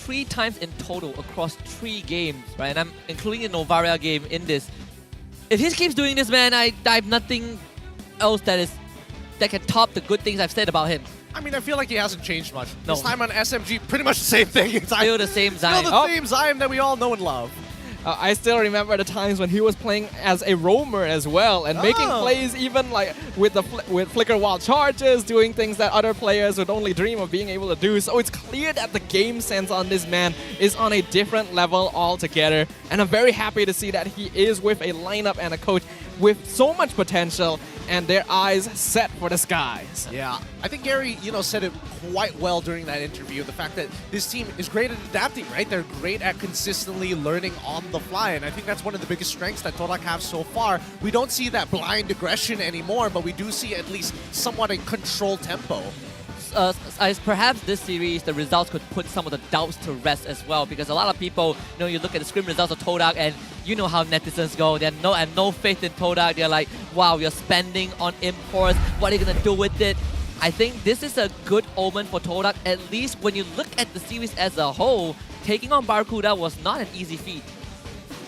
Speaker 13: 3 times in total across 3 games, right? And I'm including the Novaria game in this. If he keeps doing this, man, I have nothing else that can top the good things I've said about him.
Speaker 3: I mean, I feel like he hasn't changed much.
Speaker 13: No.
Speaker 3: This time on SMG, pretty much the same thing.
Speaker 13: Still the same Zion.
Speaker 3: Still the same Zion that we all know and love.
Speaker 12: I still remember the times when he was playing as a roamer as well and making plays even like with flicker wild charges, doing things that other players would only dream of being able to do. So it's clear that the game sense on this man is on a different level altogether. And I'm very happy to see that he is with a lineup and a coach with so much potential and their eyes set for the skies.
Speaker 3: Yeah, I think Gary, said it quite well during that interview. The fact that this team is great at adapting, right? They're great at consistently learning on the fly, and I think that's one of the biggest strengths that Todak have so far. We don't see that blind aggression anymore, but we do see at least somewhat a controlled tempo.
Speaker 13: Perhaps this series, the results could put some of the doubts to rest as well, because a lot of people, you look at the scrim results of Todak and you know how netizens go. They have no faith in Todak. They're like, wow, you're spending on imports. What are you going to do with it? I think this is a good omen for Todak. At least when you look at the series as a whole, taking on Barracuda was not an easy feat.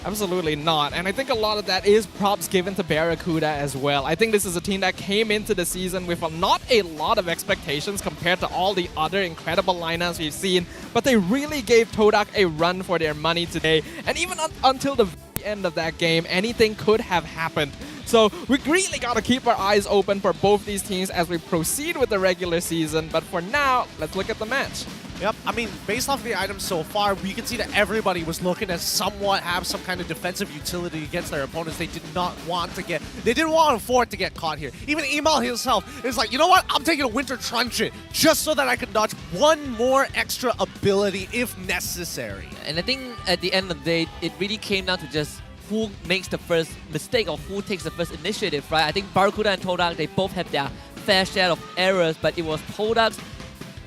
Speaker 12: Absolutely not. And I think a lot of that is props given to Barracuda as well. I think this is a team that came into the season with not a lot of expectations compared to all the other incredible lineups we've seen, but they really gave Todak a run for their money today. And even until the end of that game, anything could have happened. So we really got to keep our eyes open for both these teams as we proceed with the regular season. But for now, let's look at the match.
Speaker 3: Yep, I mean, based off the items so far, you can see that everybody was looking to somewhat have some kind of defensive utility against their opponents. They didn't want Ford to get caught here. Even Emal himself is like, you know what? I'm taking a Winter Trunchet just so that I can dodge one more extra ability if necessary.
Speaker 13: And I think at the end of the day, it really came down to just who makes the first mistake or who takes the first initiative, right? I think Barracuda and Todak, they both have their fair share of errors, but it was Todak's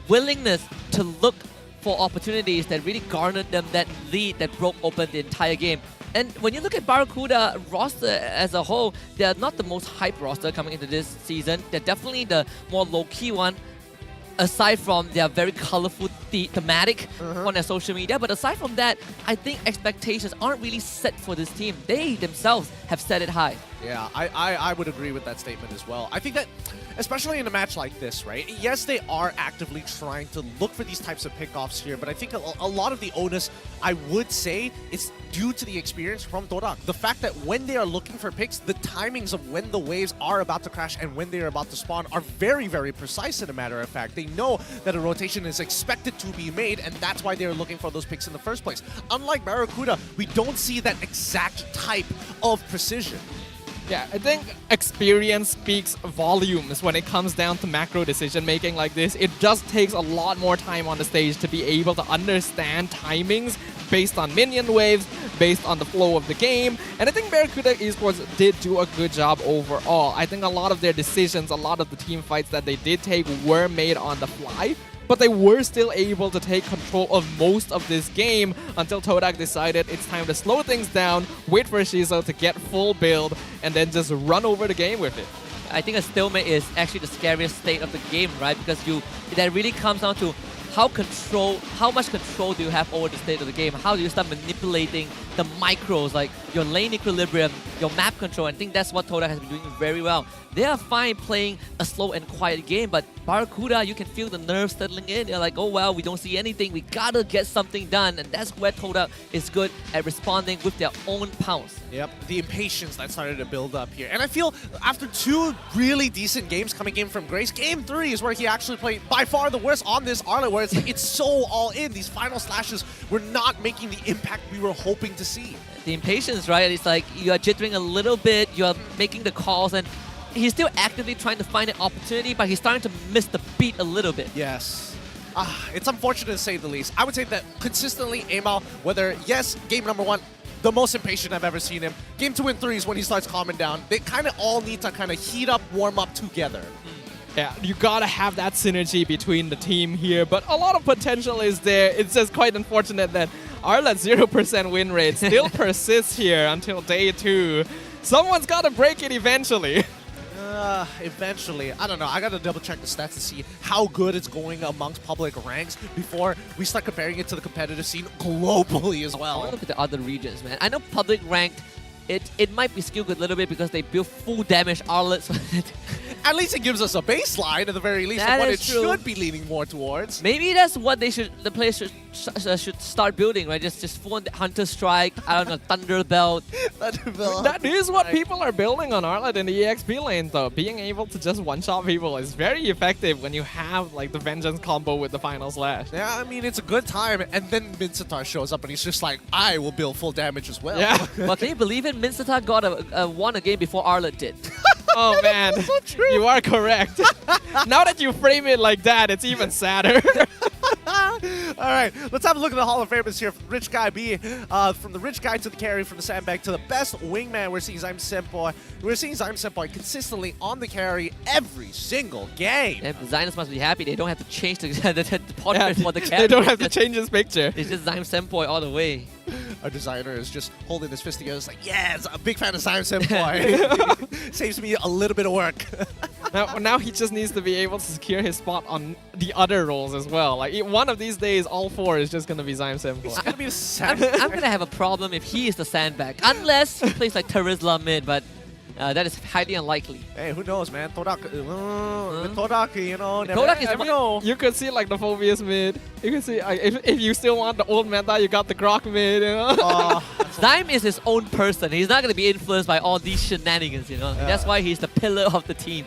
Speaker 13: willingness to look for opportunities that really garnered them that lead that broke open the entire game. And when you look at Barracuda roster as a whole, they're not the most hype roster coming into this season. They're definitely the more low-key one, aside from their very colorful thematic on their social media. But aside from that, I think expectations aren't really set for this team. They themselves have set it high.
Speaker 3: Yeah, I would agree with that statement as well. I think that, especially in a match like this, right? Yes, they are actively trying to look for these types of pickoffs here, but I think a lot of the onus, I would say, is due to the experience from Todak. The fact that when they are looking for picks, the timings of when the waves are about to crash and when they are about to spawn are very, very precise, in a matter of fact. They know that a rotation is expected to be made, and that's why they're looking for those picks in the first place. Unlike Barracuda, we don't see that exact type of precision.
Speaker 12: Yeah, I think experience speaks volumes when it comes down to macro decision making like this. It just takes a lot more time on the stage to be able to understand timings based on minion waves, based on the flow of the game. And I think Barracuda Esports did do a good job overall. I think a lot of their decisions, a lot of the team fights that they did take were made on the fly, but they were still able to take control of most of this game until Todak decided it's time to slow things down, wait for Shizo to get full build, and then just run over the game with it.
Speaker 13: I think a stalemate is actually the scariest state of the game, right? Because that really comes down to how much control do you have over the state of the game? How do you start manipulating the micros, like your lane equilibrium, your map control? I think that's what Todak has been doing very well. They are fine playing a slow and quiet game, but Barracuda, you can feel the nerves settling in. They're like, oh well, we don't see anything. We gotta get something done. And that's where Todak is good at responding with their own pounce.
Speaker 3: Yep, the impatience that started to build up here. And I feel after two really decent games coming in from Grace, Game 3 is where he actually played by far the worst on this Arlet, where it's so all in. These final slashes were not making the impact we were hoping to see.
Speaker 13: The impatience, right? It's like you are jittering a little bit, you are making the calls, and he's still actively trying to find an opportunity, but he's starting to miss the beat a little bit.
Speaker 3: Yes. It's unfortunate to say the least. I would say that consistently, Amal, whether, yes, game number 1, the most impatient I've ever seen him. Game 2 and 3 is when he starts calming down. They kind of all need to kind of heat up, warm up together.
Speaker 12: Yeah, you gotta have that synergy between the team here, but a lot of potential is there. It's just quite unfortunate that Arlet's 0% win rate still persists here until day 2. Someone's gotta break it eventually.
Speaker 3: Eventually. I don't know. I gotta double check the stats to see how good it's going amongst public ranks before we start comparing it to the competitive scene globally as well.
Speaker 13: I want to look at the other regions, man. I know public ranked, it might be skewed a little bit because they build full damage Arlets.
Speaker 3: At least it gives us a baseline at the very least of what it should be leaning more towards.
Speaker 13: Maybe that's what the players should start building, right? Just full Hunter Strike, I don't know, Thunder Belt.
Speaker 12: That is what people are building on Arlet in the EXP lane though. Being able to just one-shot people is very effective when you have like the Vengeance combo with the Final Slash.
Speaker 3: Yeah, I mean, it's a good time, and then Mincetar shows up and he's just like, I will build full damage as well.
Speaker 12: Yeah.
Speaker 13: But can you believe it? Mincetar got won a game before Arlet did.
Speaker 12: Oh man,
Speaker 3: so true.
Speaker 12: You are correct. Now that you frame it like that, it's even sadder.
Speaker 3: All right, let's have a look at the Hall of Famers here. From Rich Guy B, from the Rich Guy to the carry, from the sandbag to the best wingman, we're seeing Zyme Senpai. We're seeing Zyme Senpai consistently on the carry every single game.
Speaker 13: Yeah, Zynus must be happy. They don't have to change the portrait for the carry.
Speaker 12: They don't have to change his picture.
Speaker 13: It's just Zyme Senpai all the way.
Speaker 3: Our designer is just holding his fist together. It's like, yes, a big fan of Zyme Senpai. Saves me a little bit of work.
Speaker 12: Now he just needs to be able to secure his spot on the other roles as well. Like one of these days, all 4 is just gonna be Zyme Senpai.
Speaker 3: It's gonna be a sandbag.
Speaker 13: I'm gonna have a problem if he is the sandbag, unless he plays like Terizla mid, but that is highly unlikely.
Speaker 3: Hey, who knows, man? Todak, with Todak, you know, never
Speaker 13: Todak is
Speaker 3: know.
Speaker 12: You could see like the Phobius mid. You can see if you still want the old meta, you got the Grok mid. You know.
Speaker 13: Zyme is his own person. He's not gonna be influenced by all these shenanigans. You know. That's why he's the pillar of the team.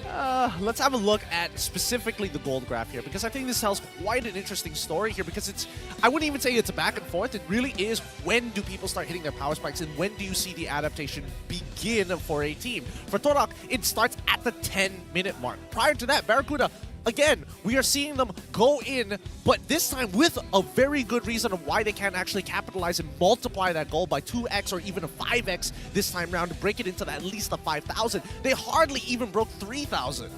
Speaker 3: Let's have a look at specifically the gold graph here, because I think this tells quite an interesting story here, because it's, I wouldn't even say it's a back and forth. It really is, when do people start hitting their power spikes and when do you see the adaptation begin for a team? For Todak, it starts at the 10-minute mark. Prior to that, Barracuda, again, we are seeing them go in, but this time with a very good reason of why they can actually capitalize and multiply that goal by 2x or even a 5x this time around to break it into at least a 5,000. They hardly even broke 3,000.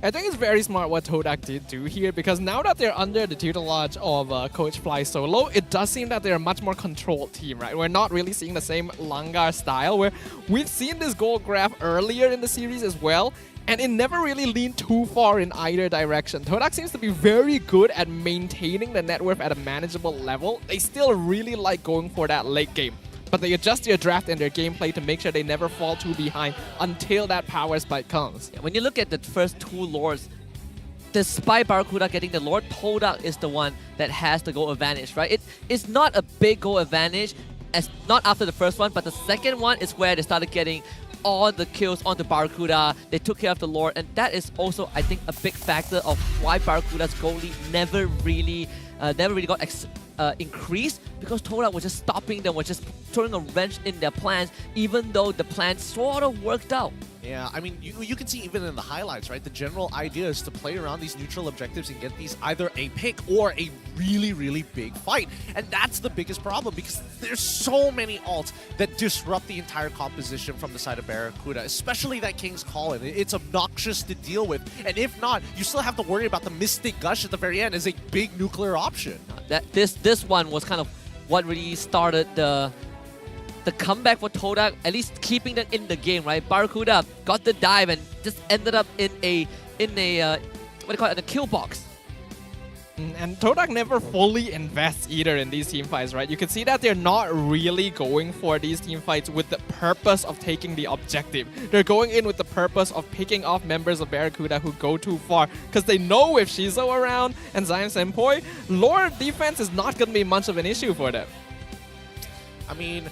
Speaker 12: I think it's very smart what Todak did do here, because now that they're under the tutelage of Coach Fly Solo, it does seem that they're a much more controlled team, right? We're not really seeing the same Langar style, where we've seen this gold graph earlier in the series as well, and it never really leaned too far in either direction. Todak seems to be very good at maintaining the net worth at a manageable level. They still really like going for that late game. but they adjust their draft and their gameplay to make sure they never fall too behind until that power spike comes.
Speaker 13: Yeah, when you look at the first two lords, despite Barracuda getting the Lord, Todak is the one that has the goal advantage, right? It's not a big goal advantage, as not after the first one, but the second one is where they started getting all the kills onto Barracuda. They took care of the Lord, and that is also, I think, a big factor of why Barracuda's goal lead never really got increased, because Todak was just stopping them, was just throwing a wrench in their plans, even though the plan sort of worked out.
Speaker 3: Yeah, I mean, you can see even in the highlights, right? The general idea is to play around these neutral objectives and get these either a pick or a really, really big fight. And that's the biggest problem, because there's so many ults that disrupt the entire composition from the side of Barracuda, especially that King's Call-in. It's obnoxious to deal with. And if not, you still have to worry about the Mystic Gush at the very end as a big nuclear option.
Speaker 13: This one was kind of what really started the comeback for Todak, at least keeping them in the game, right? Barracuda got the dive and just ended up in a what do you call it, in a kill box.
Speaker 12: And Todak never fully invests either in these team fights, right? You can see that they're not really going for these team fights with the purpose of taking the objective. They're going in with the purpose of picking off members of Barracuda who go too far, because they know with Shizo around and Zaim Senpoi, Lord defense is not going to be much of an issue for them.
Speaker 3: I mean,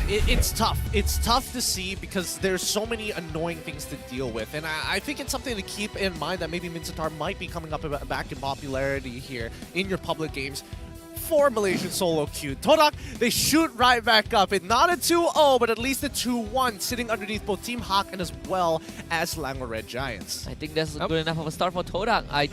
Speaker 3: it's tough. It's tough to see because there's so many annoying things to deal with. And I think it's something to keep in mind that maybe Mincetar might be coming up back in popularity here in your public games for Malaysian solo queue. Todak, they shoot right back up. It's not a 2-0, but at least a 2-1, sitting underneath both Team Hawk and as well as Langor Red Giants.
Speaker 13: I think that's good enough of a start for Todak. I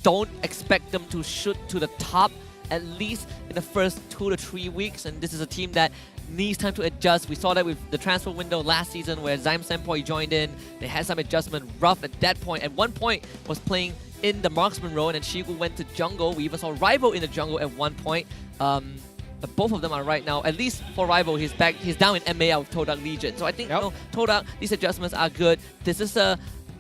Speaker 13: don't expect them to shoot to the top at least in the first 2 to 3 weeks, and this is a team that needs time to adjust. We saw that with the transfer window last season where Zaim Senpoi joined in. They had some adjustment. Rough at that point, at one point, was playing in the marksman role, and then Ciku went to jungle. We even saw Rival in the jungle at one point. But both of them are right now, at least for Rival, he's back. He's down in MAL with Todak Legion. So I think, you know, Todak, these adjustments are good. This is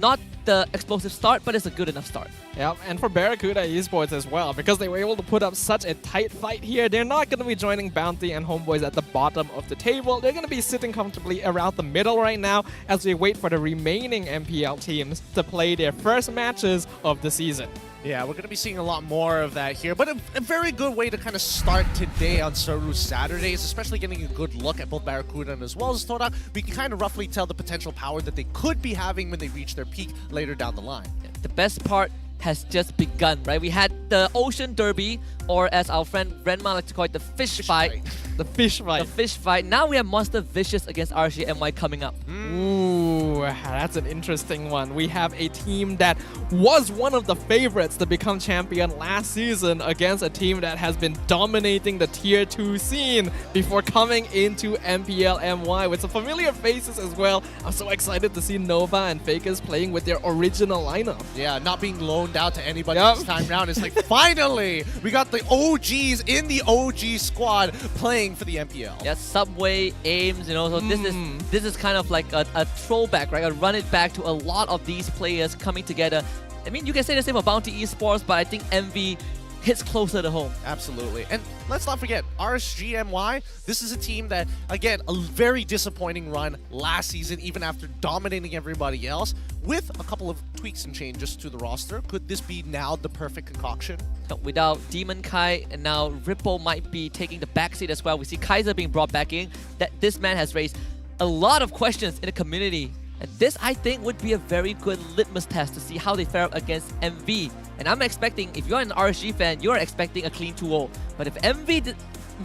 Speaker 13: not the explosive start, but it's a good enough start.
Speaker 12: Yeah, and for Barracuda Esports as well, because they were able to put up such a tight fight here, they're not going to be joining Bounty and Homeboys at the bottom of the table. They're going to be sitting comfortably around the middle right now as we wait for the remaining MPL teams to play their first matches of the season.
Speaker 3: Yeah, we're going to be seeing a lot more of that here, but a very good way to kind of start today on Saru Saturdays, especially getting a good look at both Barracuda and as well as Todak. We can kind of roughly tell the potential power that they could be having when they reach their peak later down the line.
Speaker 13: Yeah, the best part has just begun, right? We had the Ocean Derby, or as our friend Renma likes to call it, the fish fight.
Speaker 12: The fish fight.
Speaker 13: The fish fight. Now we have Monster Vicious against RGMY coming up.
Speaker 12: Ooh, that's an interesting one. We have a team that was one of the favorites to become champion last season against a team that has been dominating the Tier 2 scene before coming into MPL MY with some familiar faces as well. I'm so excited to see Nova and Fakers playing with their original lineup.
Speaker 3: Yeah, not being loaned out to anybody this time round. It's like, finally, we got the OGs in the OG squad playing for the MPL.
Speaker 13: Yeah, Subway, Ames, you know, so this is kind of like a throwback, right? A run it back to a lot of these players coming together. I mean, you can say the same about Bounty Esports, but I think MV hits closer to home.
Speaker 3: Absolutely. And let's not forget, RSGMY, this is a team that, again, a very disappointing run last season, even after dominating everybody else, with a couple of tweaks and changes to the roster. Could this be now the perfect concoction?
Speaker 13: Without Demon Kai, and now Ripple might be taking the backseat as well. We see Kaiser being brought back in. That this man has raised a lot of questions in the community. And this, I think, would be a very good litmus test to see how they fare up against MV. And I'm expecting, if you're an RSG fan, you're expecting a clean 2-0. But if MV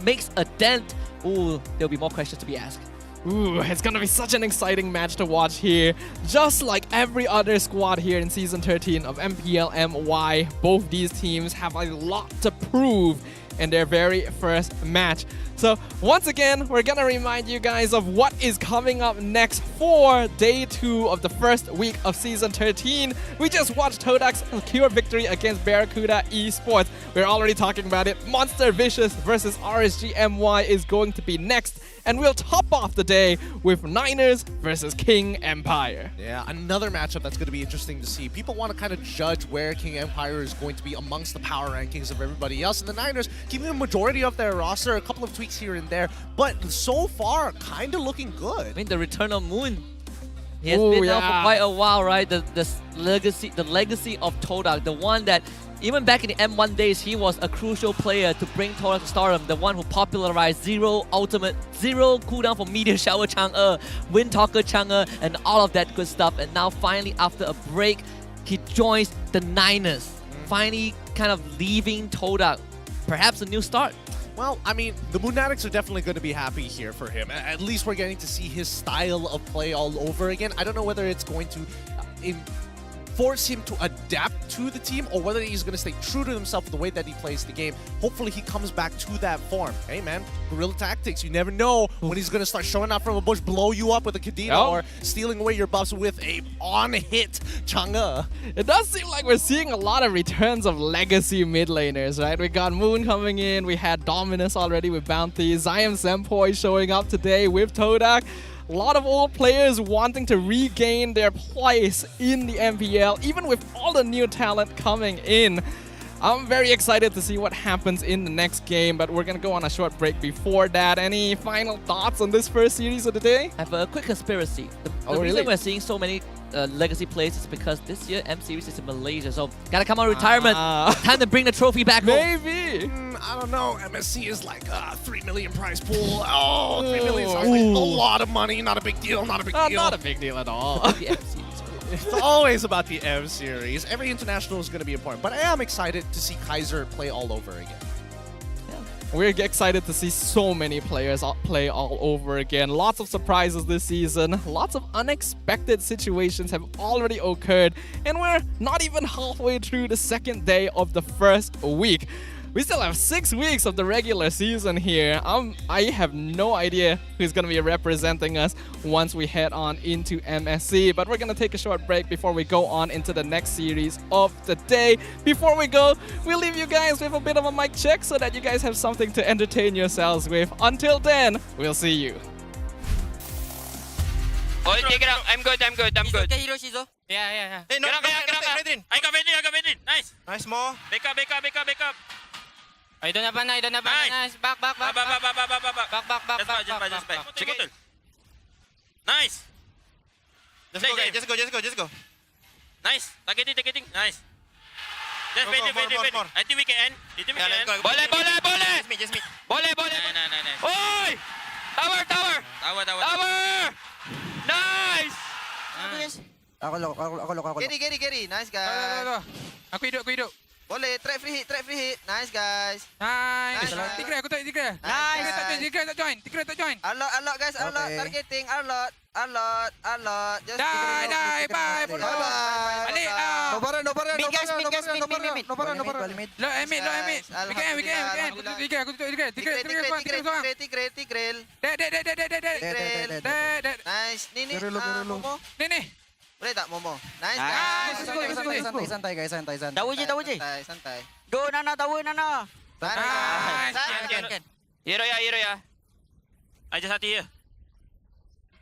Speaker 13: makes a dent, ooh, there'll be more questions to be asked.
Speaker 12: Ooh, it's gonna be such an exciting match to watch here. Just like every other squad here in Season 13 of MPL MY, both these teams have a lot to prove in their very first match. So once again, we're gonna remind you guys of what is coming up next for Day 2 of the first week of Season 13. We just watched Todak's secure victory against Barracuda Esports. We're already talking about it. Monster Vicious versus RSGMY is going to be next. And we'll top off the day with Niners versus King Empire.
Speaker 3: Yeah, another matchup that's going to be interesting to see. People want to kind of judge where King Empire is going to be amongst the power rankings of everybody else. And the Niners keeping the majority of their roster, a couple of tweaks here and there, but so far, kind of looking good.
Speaker 13: I mean, the return of Moon. He has been down for quite a while, right? The legacy of Todak, the one that even back in the M1 days, he was a crucial player to bring Todak to stardom, the one who popularized zero cooldown for meteor shower Chang'e, wind talker Chang'e, and all of that good stuff. And now finally, after a break, he joins the Niners, finally kind of leaving Todak. Perhaps a new start.
Speaker 3: Well, I mean, the Moonatics are definitely going to be happy here for him. At least we're getting to see his style of play all over again. I don't know whether it's going to force him to adapt to the team or whether he's going to stay true to himself with the way that he plays the game. Hopefully he comes back to that form. Hey man, guerrilla tactics. You never know when he's going to start showing up from a bush, blow you up with a Kadena or stealing away your buffs with a on-hit Chang'e.
Speaker 12: It does seem like we're seeing a lot of returns of legacy mid laners, right? We got Moon coming in, we had Dominus already with Bounty, Zion Sempoi showing up today with Todak. A lot of old players wanting to regain their place in the MPL, even with all the new talent coming in. I'm very excited to see what happens in the next game, but we're going to go on a short break before that. Any final thoughts on this first series of the day?
Speaker 13: I have a quick conspiracy. The reason we're seeing so many legacy plays is because this year M Series is in Malaysia, so gotta come out of retirement. Time to bring the trophy back home.
Speaker 12: Maybe.
Speaker 3: I don't know. MSC is like 3 million prize pool. Oh, 3 million sounds like a lot of money. Not a big deal. Not a big deal.
Speaker 12: Not a big deal at all.
Speaker 13: The M Series.
Speaker 3: It's always about the M Series. Every international is going to be important, but I am excited to see Kaiser play all over again.
Speaker 12: We're excited to see so many players play all over again. Lots of surprises this season. Lots of unexpected situations have already occurred. And we're not even halfway through the second day of the first week. We still have 6 weeks of the regular season here. I have no idea who's going to be representing us once we head on into MSC. But we're going to take a short break before we go on into the next series of the day. Before we go, we'll leave you guys with a bit of a mic check so that you guys have something to entertain yourselves with. Until then, we'll see you.
Speaker 18: Oh, take it out. I'm good.
Speaker 14: Okay, Hiro Shizo.
Speaker 18: Yeah.
Speaker 17: Hey, no,
Speaker 18: Get up.
Speaker 17: Vedrin.
Speaker 18: I got Vedrin. Nice.
Speaker 17: Nice, more.
Speaker 18: Back up.
Speaker 14: I don't have mana. Nice. Back.
Speaker 18: Back. Just back. Check it. Nice.
Speaker 17: Just go.
Speaker 18: Nice. Targeting. Nice. Just wait. I think we can end. Boleh.
Speaker 17: Just me.
Speaker 18: Boleh. Nice. Oi! Tower! Nice!
Speaker 16: Aku lock.
Speaker 10: Gary. Nice, guys.
Speaker 14: Aku hidup.
Speaker 10: Boleh, track free hit. Nice, guys.
Speaker 14: Nice.
Speaker 10: Tigra.
Speaker 14: Aku tak Tigra.
Speaker 10: Nice.
Speaker 14: Tigra tak join.
Speaker 10: Alot, guys. Alot. Targeting. Alot. Just
Speaker 14: Die. Bye. Balik.
Speaker 10: No barang.
Speaker 14: Mid, guys. Mid.
Speaker 16: No para.
Speaker 14: Lock mid. We can. Aku tutup Tigra. Tigra. Dead.
Speaker 10: Nice. Ni. Momo.
Speaker 14: Ni.
Speaker 10: Boleh tak, Momo? Nice, guys.
Speaker 16: Santai guys.
Speaker 10: Tahu je. Santai.
Speaker 14: Go, Nana.
Speaker 10: Nice.
Speaker 18: Hero ya. I just hati here.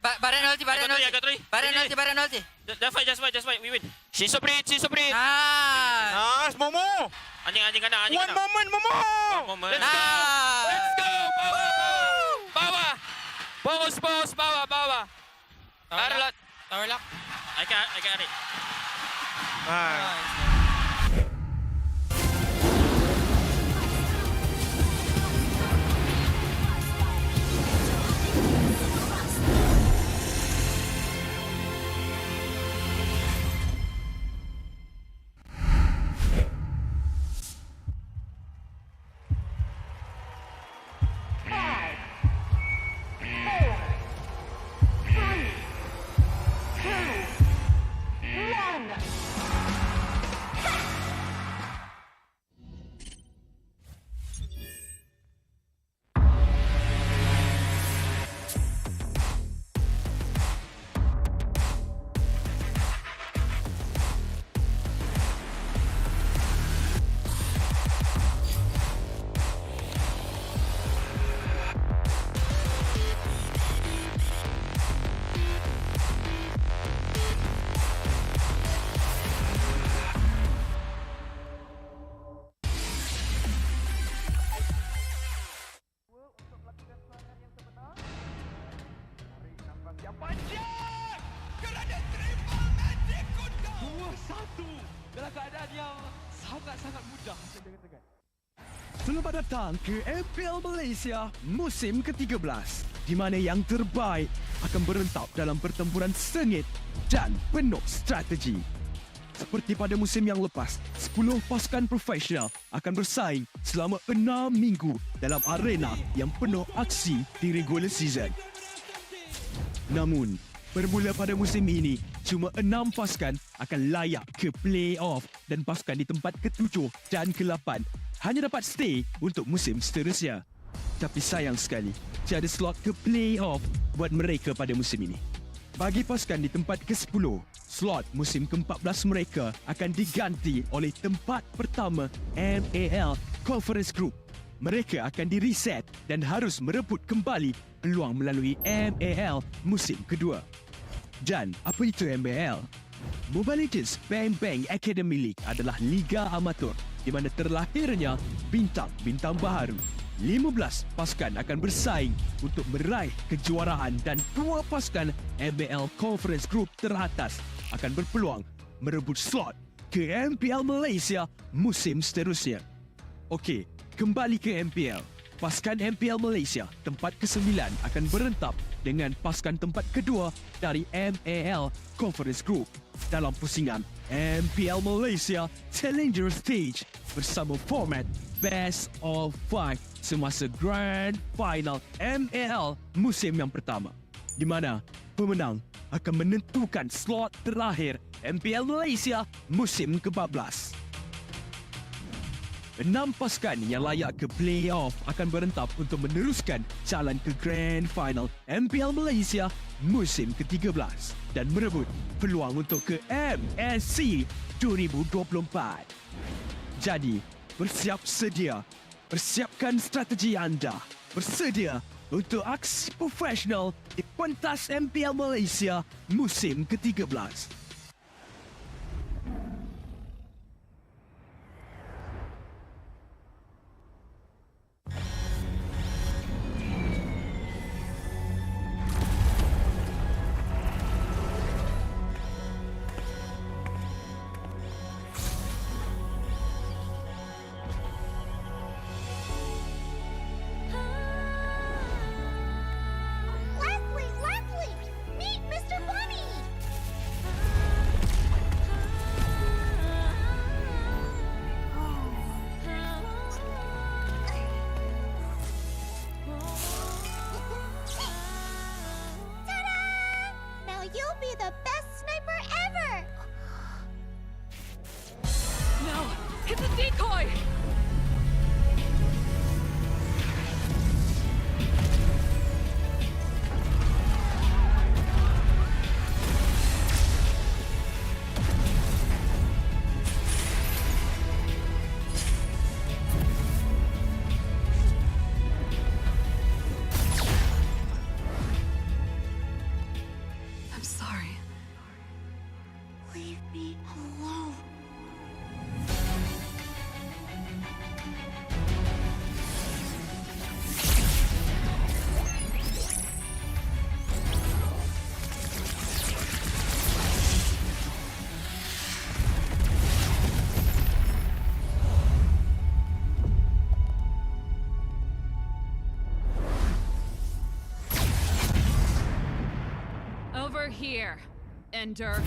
Speaker 14: Baran ulti. Baran ulti.
Speaker 18: Just fight. We win. She's so pretty.
Speaker 17: Nice, Momo.
Speaker 18: Anjing kena.
Speaker 17: One moment, Momo.
Speaker 18: Let's go. Bawah. Bos. Bawah.
Speaker 14: Tower lock.
Speaker 18: I got it.
Speaker 17: Nice.
Speaker 6: dalam keadaan yang sangat-sangat mudah dengan.
Speaker 19: Selamat datang ke MPL Malaysia musim ke-13 di mana yang terbaik akan berentap dalam pertempuran sengit dan penuh strategi. Seperti pada musim yang lepas, 10 pasukan profesional akan bersaing selama 6 minggu dalam arena yang penuh aksi di regular season. Namun, bermula pada musim ini, cuma 6 pasukan akan layak ke play-off dan pasukan di tempat ke-7 dan ke-8 hanya dapat stay untuk musim seterusnya. Tapi sayang sekali, tiada slot ke play-off buat mereka pada musim ini. Bagi pasukan di tempat ke-10, slot musim ke-14 mereka akan diganti oleh tempat pertama MPL Conference Group. Mereka akan di-reset dan harus merebut kembali peluang melalui MPL musim kedua. Dan apa itu MPL? Mobile Legends Bang Bang Academy League adalah liga amatur di mana terlahirnya bintang-bintang baharu. 15 pasukan akan bersaing untuk meraih kejuaraan dan 2 pasukan MPL Conference Group teratas akan berpeluang merebut slot ke MPL Malaysia musim seterusnya. Okey, kembali ke MPL. Pasukan MPL Malaysia tempat ke-9 akan berentap dengan pasukan tempat kedua dari MPL Conference Group dalam pusingan MPL Malaysia Challenger Stage bersama format Best of 5 semasa Grand Final MPL musim yang pertama, di mana pemenang akan menentukan slot terakhir MPL Malaysia musim ke-14. 6 pasukan yang layak ke play-off akan berentap untuk meneruskan jalan ke Grand Final MPL Malaysia musim ke-13 dan merebut peluang untuk ke MSC 2024. Jadi, bersiap sedia. Persiapkan strategi anda. Bersedia untuk aksi profesional di pentas MPL Malaysia musim ke-13.
Speaker 11: You'll be the best sniper ever!
Speaker 1: Now, hit the decoy! I'm sorry. Leave me alone. Over here, Ender.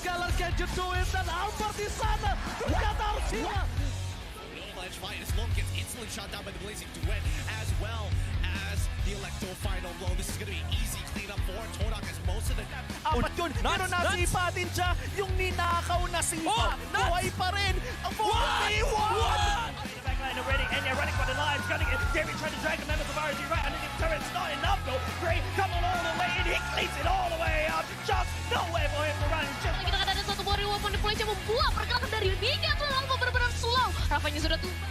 Speaker 5: Skylar can you do it? Dan Albert di sana. Ternyata harus hilang.
Speaker 4: Avalanche fight as Long gets instantly shot down by the Blazing Duet, as well as the Electo final blow. This is going to be easy cleanup for Todak as most of the...
Speaker 5: Apat yun, pero nasipa din siya. Yung ninakaw na sipa. Buhay pa rin. Ang buhay! Backline already, and you're running for the lives. Gunning it. David trying to drag the members of RG right underneath the turret. It's not enough though. Gray coming all the way, and he cleats it all the way up. Just nowhere for him to run. Just...
Speaker 1: Kita akan ada satu warrior weapon deploy yang membuat pergerakan dari Minion langsung benar-benar slow. Rafanya sudah tumbang.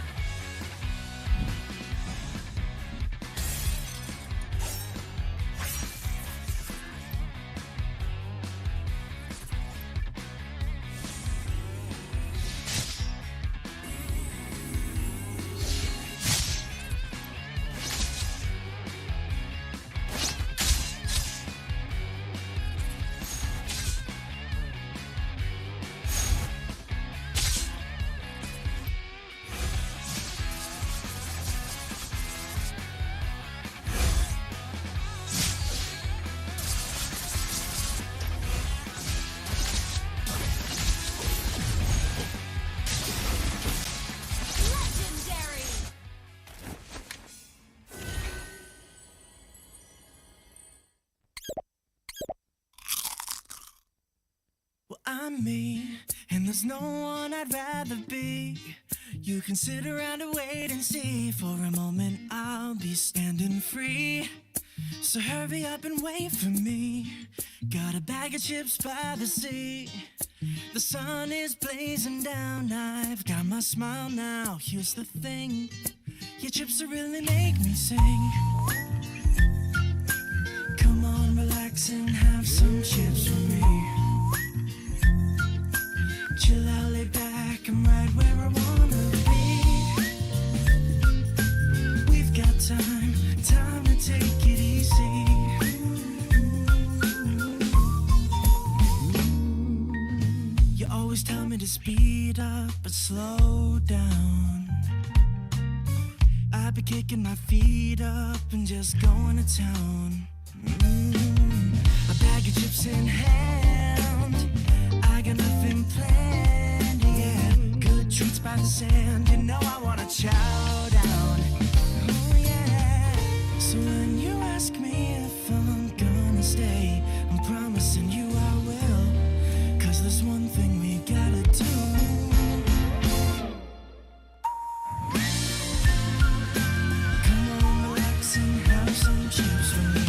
Speaker 6: I'm me, and there's no one I'd rather be. You can sit around and wait and see. For a moment I'll be standing free. So hurry up and wait for me. Got a bag of chips by the sea. The sun is blazing down. I've got my smile now. Here's the thing, your chips will really make me sing. Come on, relax and have some chips with me. Chill out, lay back, I'm right where I wanna be. We've got time to take it easy. You always tell me to speed up, but slow down. I've been kicking my feet up and just going to town. A bag of chips in hand, I got nothing planned, yeah. Good treats by the sand, you know I wanna chow down. Oh yeah. So when you ask me if I'm gonna stay, I'm promising you I will. 'Cause there's one thing we gotta do. Come on, relax and have some chips with me.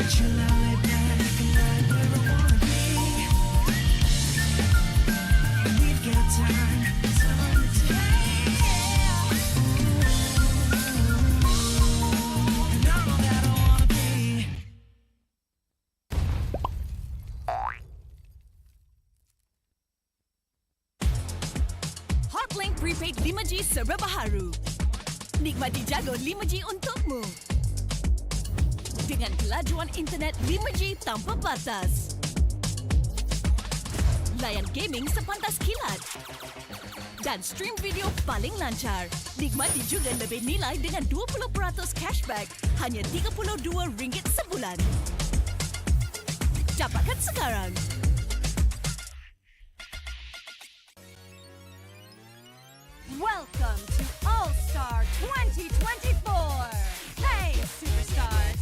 Speaker 6: Chill out, lay back, and right where I wanna be. We've got time to take. And I'm all that I wanna be.
Speaker 20: Hotlink Prepaid 5G serba baharu. Nikmati jago 5G untukmu. Dengan kelajuan internet 5G tanpa batas. Layan gaming sepantas kilat. Dan stream video paling lancar. Nikmati juga lebih nilai dengan 20% cashback. Hanya RM32 sebulan. Dapatkan sekarang. Welcome to All-Star 2024. Hey, superstars.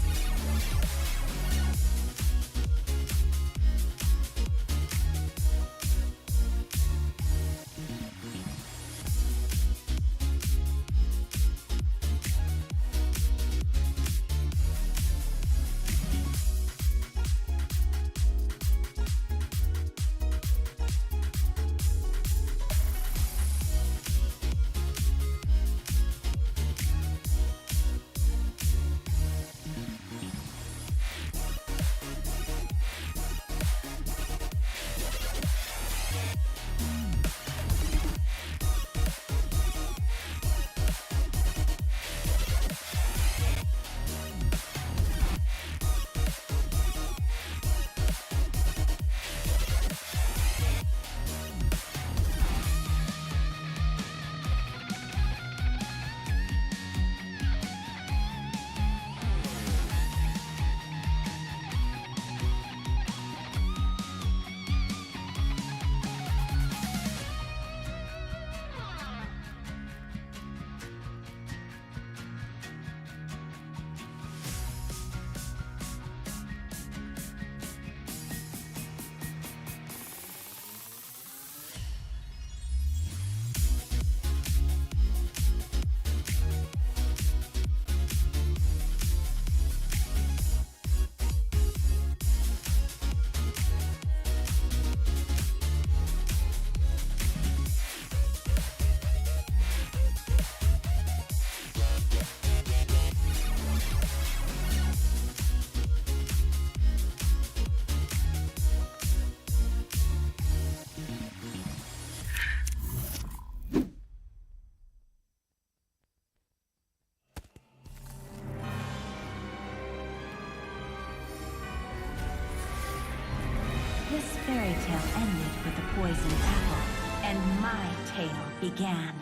Speaker 8: apple, and my tale began.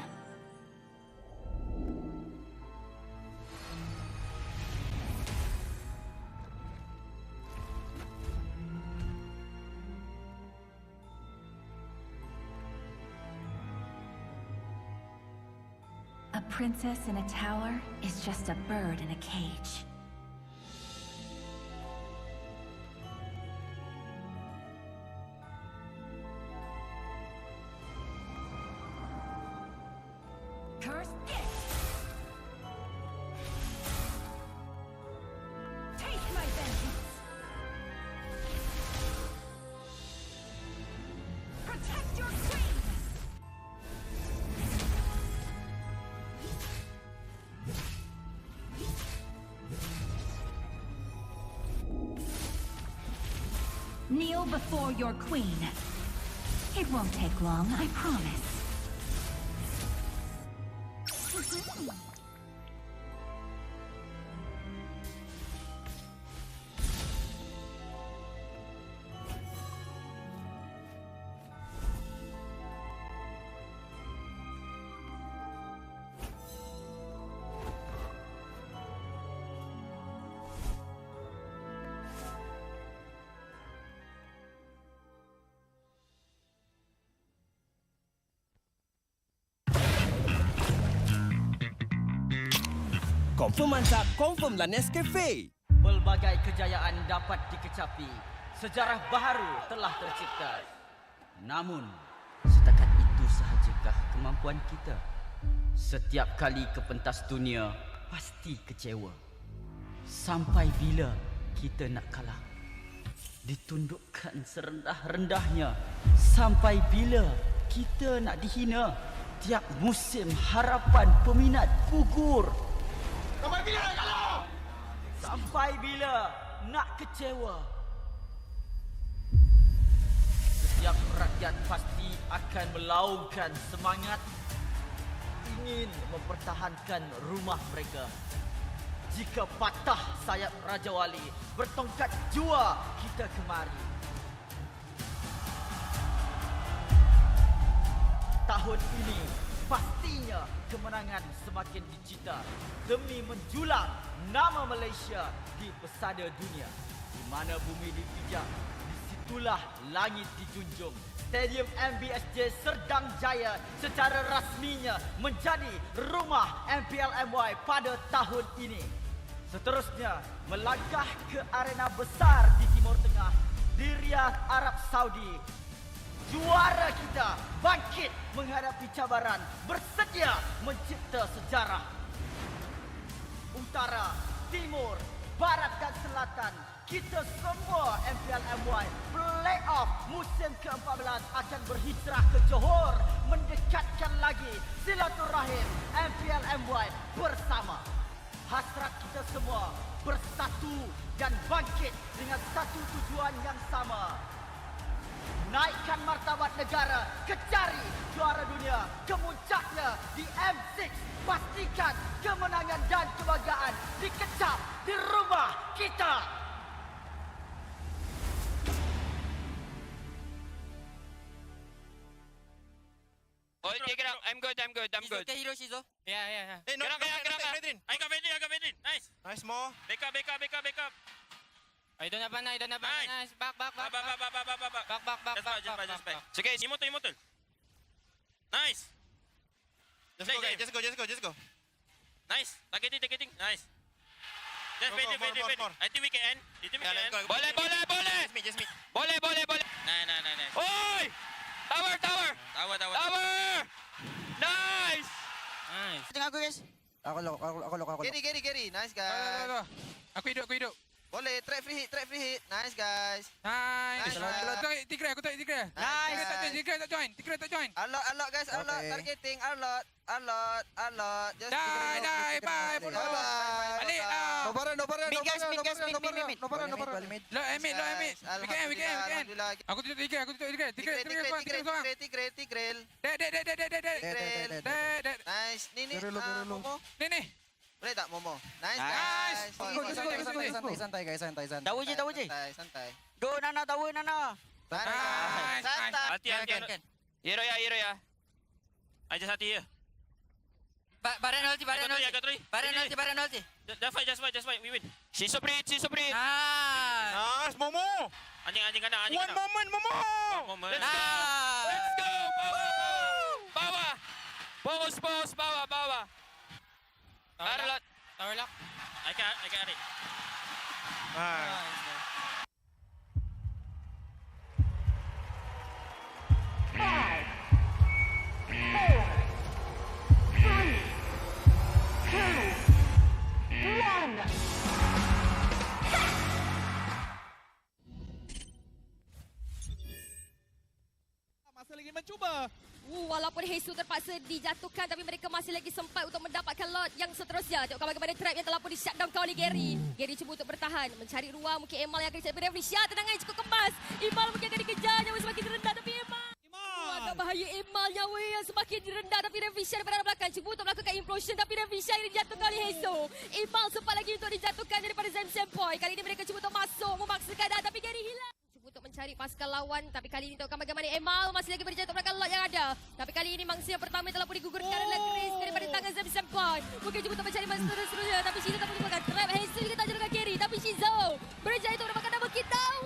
Speaker 8: A princess in a tower is just a bird in a cage. Curse it! Take my vengeance! Protect your queen! Kneel before your queen. It won't take long, I promise.
Speaker 9: Confirm mantap, confirm lah Nescafe.
Speaker 10: Pelbagai kejayaan dapat dikecapi. Sejarah baharu telah tercipta. Namun, setakat itu sahajakah kemampuan kita? Setiap kali ke pentas dunia, pasti kecewa. Sampai bila kita nak kalah? Ditundukkan serendah-rendahnya. Sampai bila kita nak dihina? Tiap musim harapan peminat gugur. Sampai bila nak kalah? Sampai bila nak kecewa? Setiap rakyat pasti akan melaungkan semangat ingin mempertahankan rumah mereka. Jika patah sayap Raja Wali, bertongkat jua kita kemari. Tahun ini pastinya kemenangan semakin dicita demi menjulang nama Malaysia di pesada dunia. Di mana bumi dipijak, disitulah langit dijunjung. Stadium MBSJ Serdang Jaya secara rasminya menjadi rumah MPL MY pada tahun ini. Seterusnya, melangkah ke arena besar di Timur Tengah, di Riyadh, Arab Saudi. Juara kita bangkit menghadapi cabaran, bersedia mencipta sejarah. Utara, Timur, Barat dan Selatan, kita semua MPL MY Playoff musim ke-14 akan berhijrah ke Johor, mendekatkan lagi silaturahim MPL MY bersama. Hasrat kita semua bersatu dan bangkit dengan satu tujuan yang sama. Naikkan martabat negara, kecari juara dunia, kemuncaknya di M6. Pastikan kemenangan dan kebanggaan dikecap di rumah kita.
Speaker 18: Oh, okay, get out. I'm good.
Speaker 9: Okay, hero Shizo.
Speaker 18: Yeah.
Speaker 17: Hey, no,
Speaker 18: Gerak. I got Vedrin. Nice.
Speaker 17: Nice, more.
Speaker 18: Back up.
Speaker 14: I don't have mana. Nice. Back.
Speaker 18: Back. Just back. It's okay, immortal. Nice.
Speaker 17: Just go.
Speaker 18: Nice. Targeting. Nice. Just wait. I think we can end. Boleh.
Speaker 17: Just me.
Speaker 18: Boleh. Nice.
Speaker 14: Oi! Tower! Nice!
Speaker 9: Tengah aku guys.
Speaker 16: Aku lock.
Speaker 9: Gary. Nice guys.
Speaker 14: Aku hidup.
Speaker 9: Boleh, track free hit. Nice guys.
Speaker 14: Nice.
Speaker 9: Tigra.
Speaker 14: Aku tak Tigra.
Speaker 9: Nice.
Speaker 14: Tigra tak join.
Speaker 9: Alot guys, alot. Targeting, alot. Just
Speaker 14: Die. Bye. Balik.
Speaker 9: No barang. Mid guys.
Speaker 14: Mid. Low emit. We can. Aku tutup Tigra. Tigra seorang.
Speaker 9: Tigrel.
Speaker 14: Dead.
Speaker 9: Nice. Ni. Momo.
Speaker 14: Ni.
Speaker 9: Boleh tak Momo? Nice.
Speaker 16: Santai guys.
Speaker 10: Tahu je.
Speaker 9: Santai.
Speaker 10: Go Nana, tahu Nana.
Speaker 9: Santai.
Speaker 18: Hati. Hero ya. I just hati here.
Speaker 14: Baran ulti.
Speaker 18: I got three.
Speaker 14: Baran ulti.
Speaker 18: Just fight. We win. She's so pretty.
Speaker 14: Nice.
Speaker 18: Momo. Anjing kena.
Speaker 9: One moment.
Speaker 18: Let's go. Bawah. Bawah. Tower lock. I got it.
Speaker 12: Masih lagi mencuba.
Speaker 1: Walaupun Jesus terpaksa dijatuhkan, tapi mereka masih lagi sempat untuk mendapatkan lot yang seterusnya. Tengok bagaimana trap yang telah pun di-shutdown kau oleh Gary. Gary cuba untuk bertahan, mencari ruang. Mungkin Emal yang akan dicari referee. Syah, tenang cukup kemas. Emal mungkin akan dikejar, nyawa semakin rendah tapi Emal. Agak bahaya Emal, nyawa yang semakin rendah tapi referee Syah daripada belakang. Cuba untuk melakukan implosion tapi referee Syah ini dijatuhkan oleh Jesus. Emal sempat lagi untuk dijatuhkan daripada Zam Point. Kali ini mereka cuba untuk masuk, memaksa keadaan tapi Gary hilang. Untuk mencari pasukan lawan, tapi kali ini tengokkan bagaimana Emal masih lagi berjaya untuk belakang lot yang ada. Tapi kali ini mangsa yang pertama telah pun digugurkan oleh Grace daripada tangan Zam Point. Mungkin cuba untuk mencari mangsa seterusnya, tapi Shizo tak boleh menemukan trap. Hazel juga tak jadikan carry, tapi Shizo berjaya untuk mendapatkan double kill down.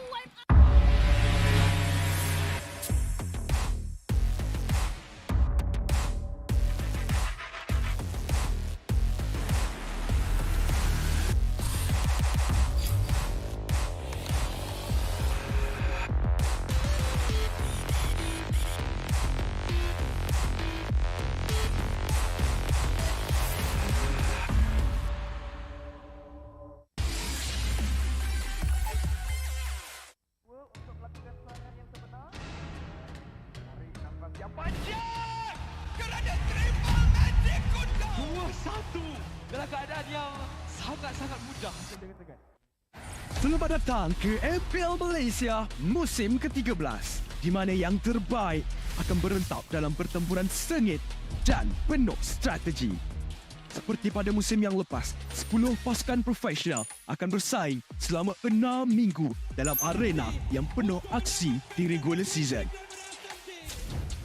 Speaker 19: Dalam keadaan yang sangat-sangat mudah. Selamat datang ke MPL Malaysia musim ke-13, di mana yang terbaik akan berentap dalam pertempuran sengit dan penuh strategi. Seperti pada musim yang lepas, 10 pasukan profesional akan bersaing selama 6 minggu dalam arena yang penuh aksi di regular season.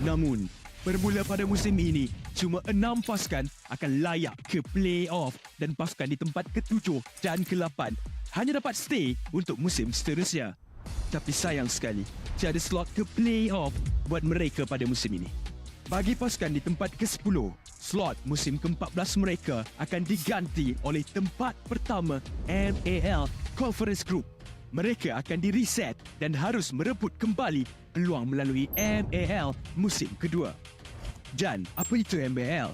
Speaker 19: Namun, bermula pada musim ini, cuma 6 pasukan akan layak ke play-off dan pasukan di tempat ke-7 dan ke-8 hanya dapat stay untuk musim seterusnya. Tapi sayang sekali, tiada slot ke play-off buat mereka pada musim ini. Bagi pasukan di tempat ke-10, slot musim ke-14 mereka akan diganti oleh tempat pertama MPL Conference Group. Mereka akan di-reset dan harus merebut kembali peluang melalui MPL musim kedua. Dan apa itu MPL?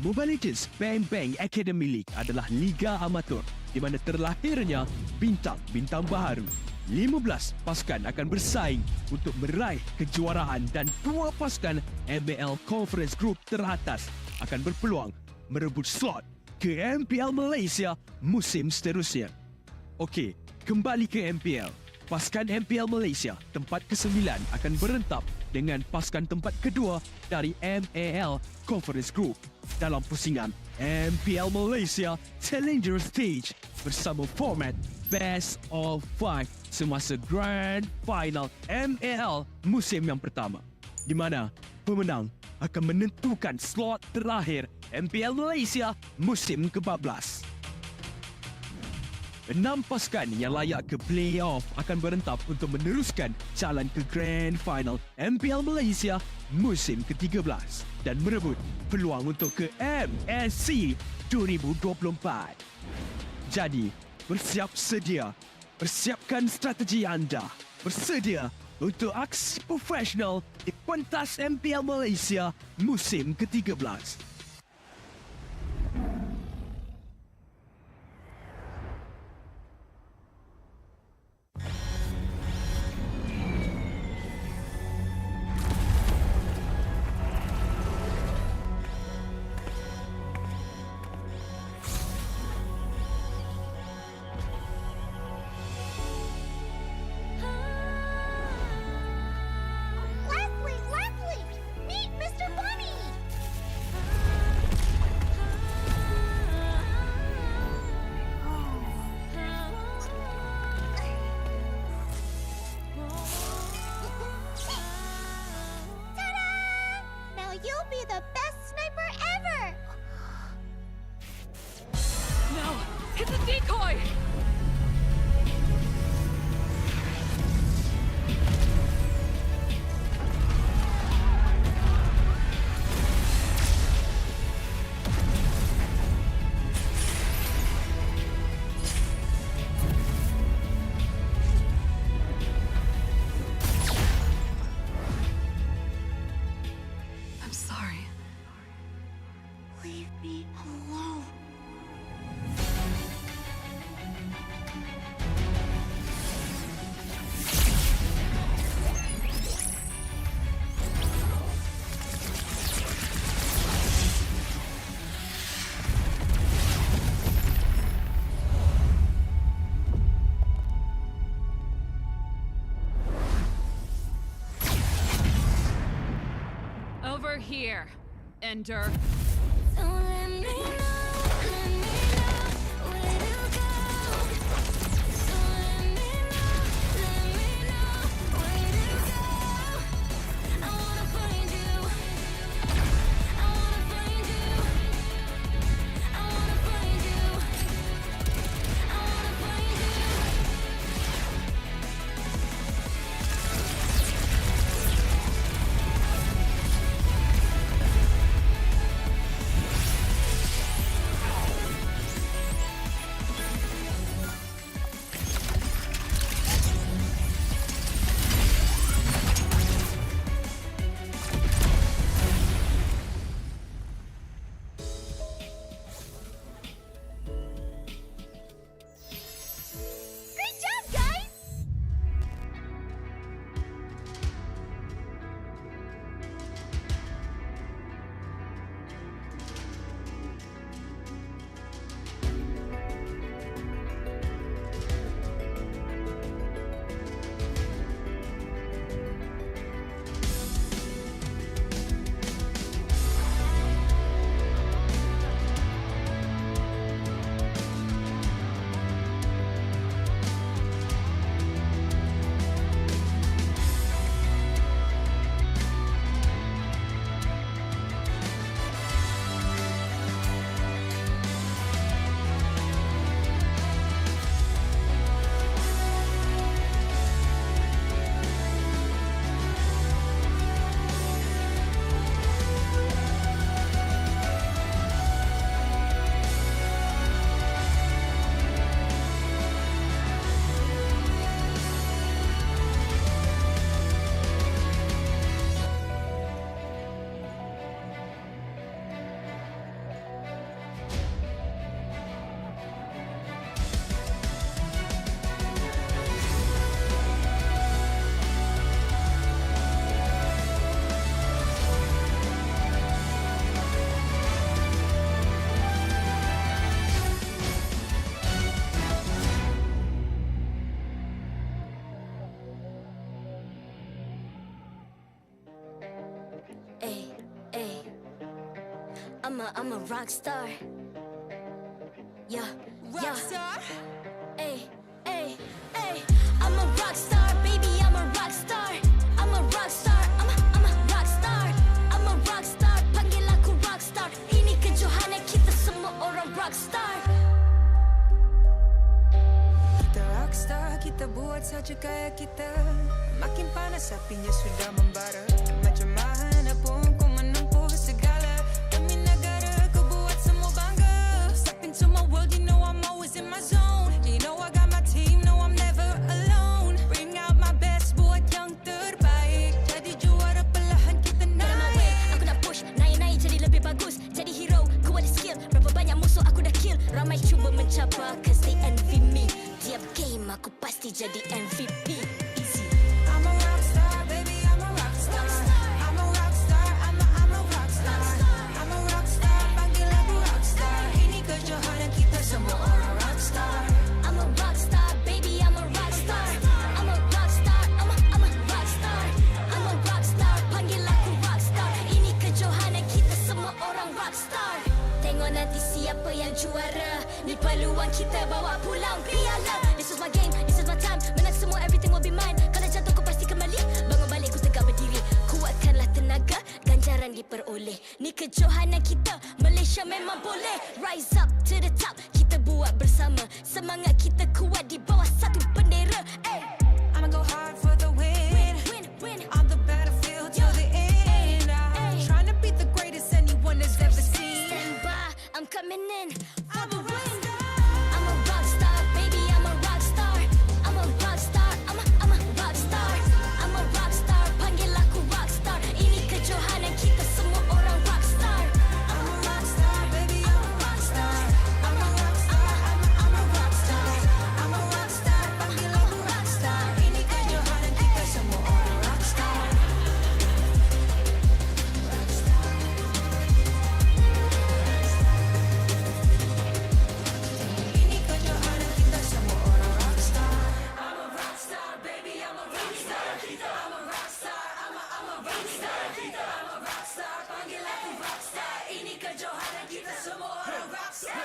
Speaker 19: Mobile Legends Bang Bang Academy League adalah liga amatur di mana terlahirnya bintang-bintang baharu. 15 pasukan akan bersaing untuk meraih kejuaraan dan 2 pasukan MPL Conference Group teratas akan berpeluang merebut slot ke MPL Malaysia musim seterusnya. Okey, kembali ke MPL. Pasukan MPL Malaysia tempat ke-9 akan berentap dengan pasukan tempat kedua dari MPL Conference Group dalam pusingan MPL Malaysia Challenger Stage bersama format Best of 5 semasa Grand Final MPL musim yang pertama, di mana pemenang akan menentukan slot terakhir MPL Malaysia musim ke-14. 6 pasukan yang layak ke play-off akan berentap untuk meneruskan jalan ke Grand Final MPL Malaysia musim ke-13 dan merebut peluang untuk ke MSC 2024. Jadi, bersiap sedia. Persiapkan strategi anda. Bersedia untuk aksi profesional di pentas MPL Malaysia musim ke-13.
Speaker 11: Leslie! Meet Mr. Bunny! I'll be the best sniper ever!
Speaker 20: No! Hit the decoy! I'm sorry.
Speaker 11: Leave me alone.
Speaker 20: Over here, Ender.
Speaker 11: Don't let me know where to go. Don't let me know where to go. I wanna find you. I wanna find you. I wanna find you. I wanna find you. Great job, guys! Ay, ay. I'm a rock star. Yeah, rock star. Ay, ay, ay. I'm a rock star, baby. I'm a rock star. I'm a rock star. I'm a rock star. I'm a rock star. Panggil aku rock star. Ini kejohanan kita semua orang rock star.
Speaker 2: Kita rockstar, kita buat saja gaya kita. Makin panas apinya sudah membara. Macam mana pun ku menempuh segala. Demi negara ku buat semua bangga. Step into my world, you know I'm always in my zone. You know I got my team, no I'm never alone. Bring out my best, buat yang terbaik. Jadi juara perlahan kita naik.
Speaker 11: Aku nak push, naik-naik jadi lebih bagus. Jadi hero, ku ada skill. Berapa banyak musuh aku dah kill. Ramai cuba mencapai, cause they envy me. Tiap game aku pasti jadi MVP. Easy.
Speaker 2: I'm a rockstar, baby, I'm a rockstar. I'm a rockstar, I'm a rockstar. I'm a rockstar, panggil aku rockstar. Ini kejohanan kita semua orang rockstar.
Speaker 11: I'm a rockstar, baby, I'm a rockstar. I'm a rockstar, I'm a rockstar. I'm a rockstar, panggil aku rockstar. Ini kejohanan kita semua orang rockstar. Tengok nanti siapa yang juara. Ni peluang kita bawa pulang piala. This is my game, this is my time. Menang semua, everything will be mine. Kalau jatuh kau pasti kembali. Bangun balik ku tegak berdiri. Kuatkanlah tenaga. Ganjaran memang diperoleh. Ni kejohanan kita, Malaysia memang boleh. Rise up to the top, kita buat bersama. Semangat kita kuat di bawah satu bendera.
Speaker 2: I'ma go hard for the win. On the battlefield till the end. I'm trying to beat the greatest anyone has ever seen.
Speaker 11: Stand by, I'm coming in for the win. I'm a rock star, baby, I'm a rock star. I'm a rock star, I'm a rock star. I'm a rock star, panggil aku rock star. Ini kejohanan kita semua orang rock star.
Speaker 2: I'm a rock star, baby, I'm a rock star. I'm a rock star, I'm a rock star. I'm a rock star, panggil aku rock star. Ini kejohanan kita semua orang rock star. Ini kejohanan kita semua orang rock star. I'm a rock star, baby, I'm a rock star. I'm a rock star, I'm a rock star. I'm a rock star, panggil aku rock star. Ini kejohanan kita semua orang rock star.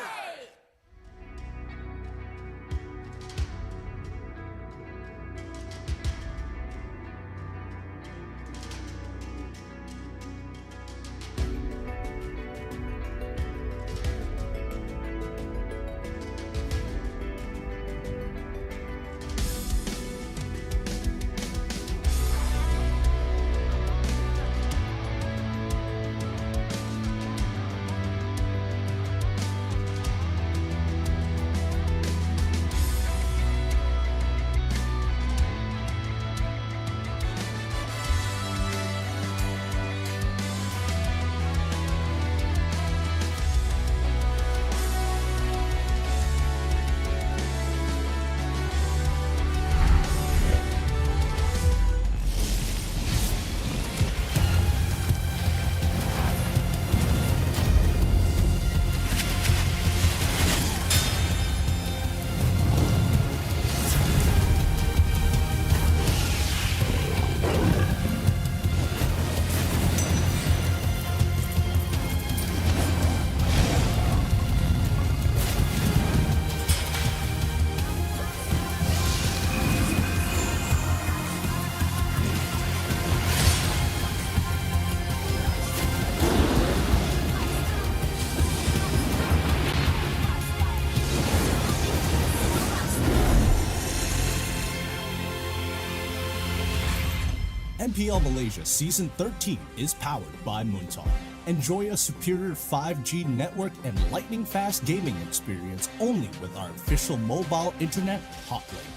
Speaker 21: MPL Malaysia Season 13 is powered by Moontalk. Enjoy a superior 5G network and lightning-fast gaming experience only with our official mobile internet hotlink.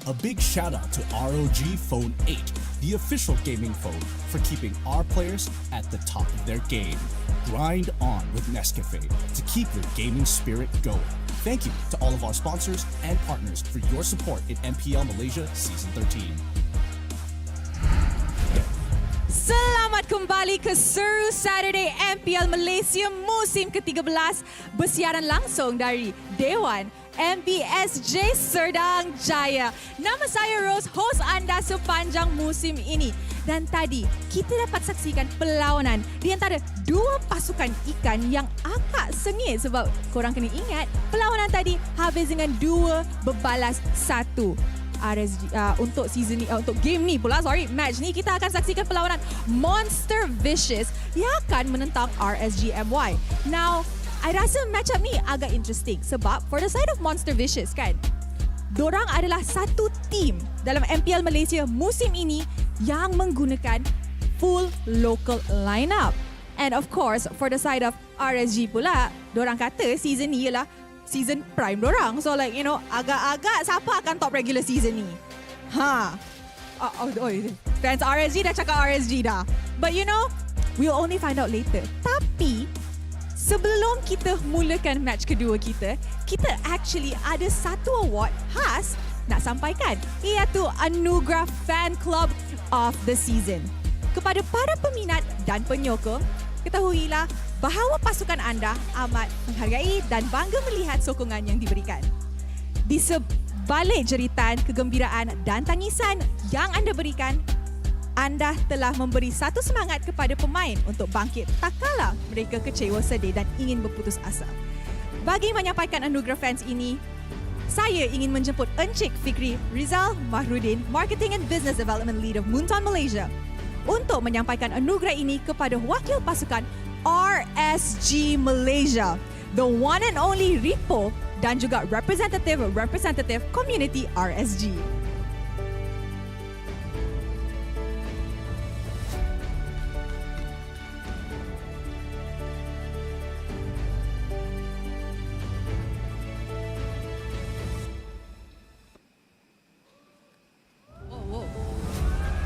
Speaker 21: A big shout out to ROG Phone 8, the official gaming phone, for keeping our players at the top of their game. Grind on with Nescafe to keep your gaming spirit going. Thank you to all of our sponsors and partners for your support in MPL Malaysia Season 13.
Speaker 7: Selamat kembali ke Seru Saturday MPL Malaysia musim ke-13 bersiaran langsung dari Dewan MBSJ Serdang Jaya. Nama saya Rose, host anda sepanjang musim ini. Dan tadi kita dapat saksikan perlawanan di antara dua pasukan ikan yang agak sengit sebab korang kena ingat perlawanan tadi habis dengan 2-1. RSG untuk season ni, untuk game ni pula, match ni kita akan saksikan perlawanan Monster Vicious yang akan menentang RSG MY. Now, I rasa match up ni agak interesting sebab for the side of Monster Vicious kan, dorang adalah satu team dalam MPL Malaysia musim ini yang menggunakan full local lineup. And of course, for the side of RSG pula, dorang kata season ni ialah season prime dorang. So like, you know, agak-agak siapa akan top regular season ni? Fans RSG dah cakap RSG dah. But you know, we'll only find out later. Tapi, sebelum kita mulakan match kedua kita actually ada satu award khas nak sampaikan, iaitu Anugerah Fan Club of the Season. Kepada para peminat dan penyokong, ketahuilah bahawa pasukan anda amat menghargai dan bangga melihat sokongan yang diberikan. Di sebalik jeritan, kegembiraan dan tangisan yang anda berikan, anda telah memberi satu semangat kepada pemain untuk bangkit tak kala mereka kecewa, sedih dan ingin berputus asa. Bagi menyampaikan anugerah fans ini, saya ingin menjemput Encik Fikri Rizal Mahrudin, Marketing and Business Development Lead of Moonton Malaysia, untuk menyampaikan anugerah ini kepada wakil pasukan RSG Malaysia, the one and only Ripo dan juga representative community RSG.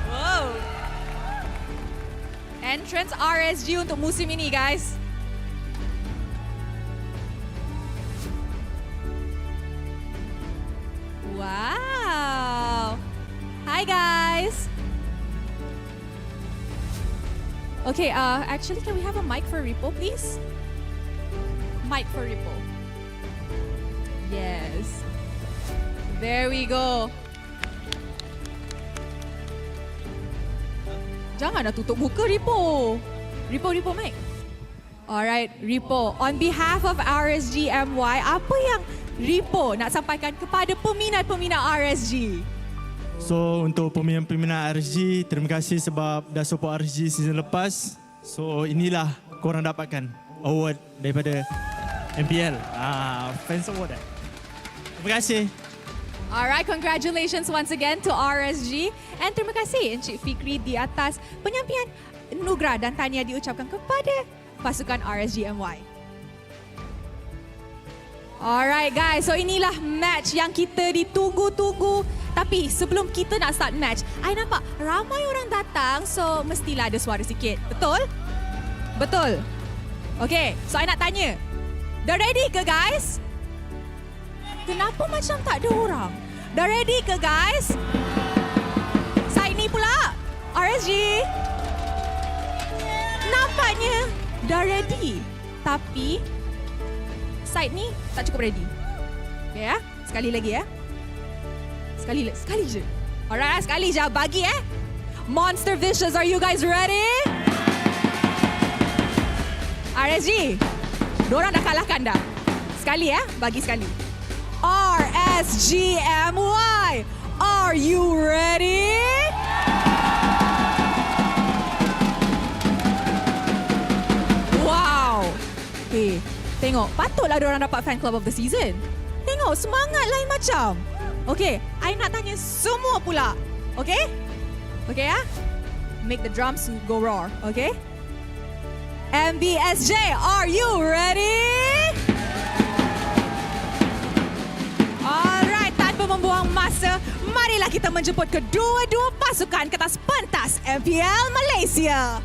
Speaker 7: Wow. Entrance RSG untuk musim ini, guys. Wow. Hi, guys. Okay, actually, can we have a mic for Ripo, please? Mic for Ripo. Yes. There we go. Jangan nak tutup muka, Ripo. Ripo, mic. Alright, Ripo. On behalf of RSG MY, apa yang Ripo nak sampaikan kepada peminat-peminat RSG?
Speaker 15: So, untuk peminat-peminat RSG, terima kasih sebab dah support RSG season lepas. So, inilah korang dapatkan award daripada MPL. Fans award dah. Terima kasih.
Speaker 7: Alright, congratulations once again to RSG. And terima kasih Encik Fikri di atas penyampaian anugerah dan tahniah diucapkan kepada pasukan RSG MY. Alright guys, so inilah match yang kita ditunggu-tunggu. Tapi sebelum kita nak start match, I nampak ramai orang datang, so mestilah ada suara sikit. Betul? Betul. Okay, so I nak tanya. Dah ready ke guys? Kenapa macam tak ada orang? Dah ready ke guys? Side ni pula. RSG. Nampaknya dah ready. Tapi side ni tak cukup ready. Okay ya? Sekali lagi ya. Sekali je. Alright, sekali je bagi Monster Vicious, are you guys ready? RSG. Diorang dah kalahkan dah. Sekali bagi sekali. RSGMY, are you ready? Wow. Tengok, patutlah diorang dapat Fan Club of the Season. Tengok, semangat lain macam. Okay, I nak tanya semua pula. Okay? Okay Make the drums go roar, okay? MBSJ, are you ready? Alright, tanpa membuang masa, marilah kita menjemput kedua-dua pasukan ke atas pentas MPL Malaysia.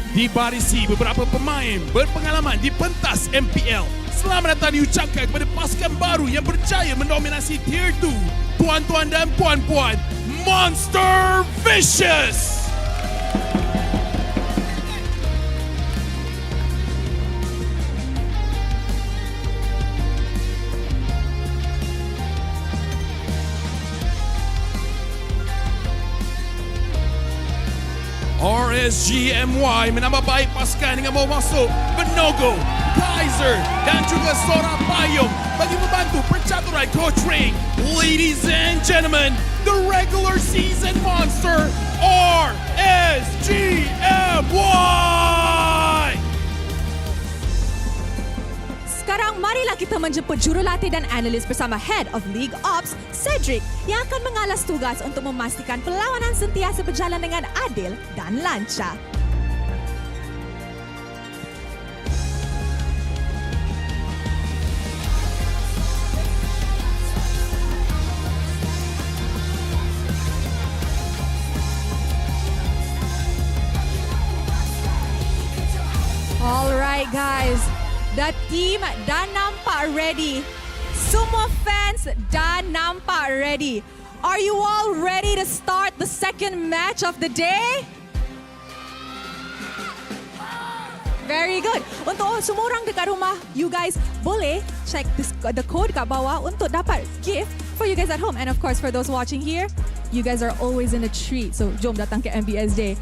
Speaker 22: Dibarisi beberapa pemain berpengalaman di pentas MPL. Selamat datang diucapkan kepada pasukan baru yang berjaya mendominasi Tier 2. Tuan-tuan dan puan-puan, Monster Vicious! RSGMY menambah baik pasukan dengan bawa masuk Benogo, Kaiser dan juga Sora Payung bagi membantu percaturan coach ring. Ladies and gentlemen, the regular season monster RSGMY.
Speaker 7: Sekarang marilah kita menjemput jurulatih dan analis bersama Head of League Ops, Cedric, yang akan mengalas tugas untuk memastikan perlawanan sentiasa berjalan dengan adil dan lancar. Alright guys. The team dah nampak ready. Semua fans dah nampak ready. Are you all ready to start the second match of the day? Very good. Untuk semua orang dekat rumah, you guys boleh check the code kat bawah untuk dapat gift for you guys at home. And of course, for those watching here, you guys are always in a treat. So, jom datang ke MBS Day.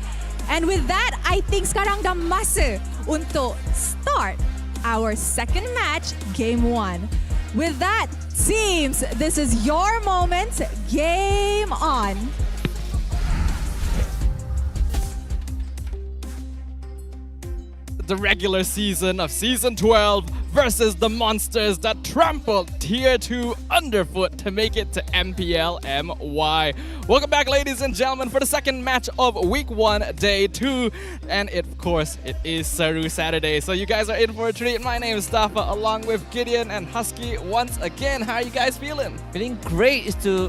Speaker 7: And with that, I think sekarang dah masa untuk start our second match, Game 1. With that, Seems this is your moment. Game on.
Speaker 12: The regular season of Season 12 versus the monsters that trampled Tier 2 underfoot to make it to MPL MY. Welcome back, ladies and gentlemen, for the second match of Week 1, Day 2. And of course, it is Saru Saturday, so you guys are in for a treat. My name is Stafa, along with Gideon and Husky once again. How are you guys feeling?
Speaker 3: Feeling great.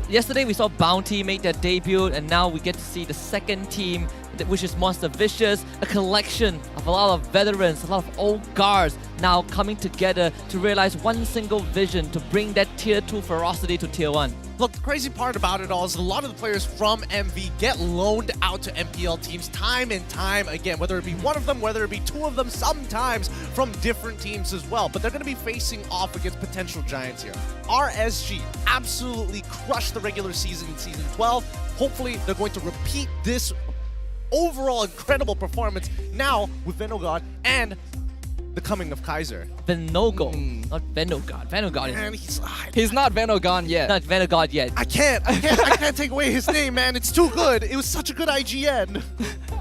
Speaker 3: Yesterday we saw Bounty make their debut, and now we get to see the second team, which is Monster Vicious, a collection of a lot of veterans, a lot of old guards now coming together to realize one single vision to bring that Tier 2 ferocity to Tier 1.
Speaker 4: Look, the crazy part about it all is a lot of the players from MV get loaned out to MPL teams time and time again, whether it be one of them, whether it be two of them, sometimes from different teams as well. But they're going to be facing off against potential giants here. RSG absolutely crushed the regular season in Season 12. Hopefully, they're going to repeat this overall incredible performance now with Venogod and the coming of Kaiser.
Speaker 3: Venogod, not Venogod. Venogod
Speaker 4: Man,
Speaker 12: he's not Venogod yet.
Speaker 3: Not Venogod yet.
Speaker 4: I can't take away his name, man. It's too good. It was such a good IGN.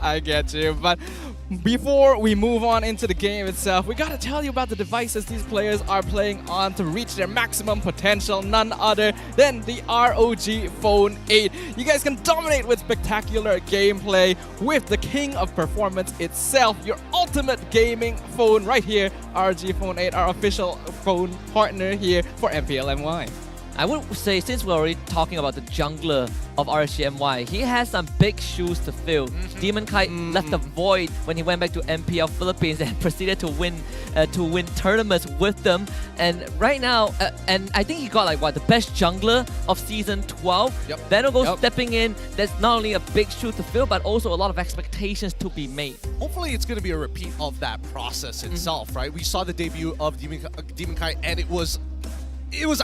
Speaker 12: I get you, but before we move on into the game itself, we gotta tell you about the devices these players are playing on to reach their maximum potential, none other than the ROG Phone 8. You guys can dominate with spectacular gameplay with the king of performance itself, your ultimate gaming phone right here, ROG Phone 8, our official phone partner here for MPL MY.
Speaker 3: I would say, since we're already talking about the jungler of RSGMY, he has some big shoes to fill. Demon Kite left a void when he went back to MPL Philippines and proceeded to win tournaments with them. And right now, and I think he got the best jungler of Season 12.
Speaker 4: Yep.
Speaker 3: Venogo stepping in. There's not only a big shoe to fill, but also a lot of expectations to be made.
Speaker 4: Hopefully it's going to be a repeat of that process itself, right? We saw the debut of Demon Kite, and it was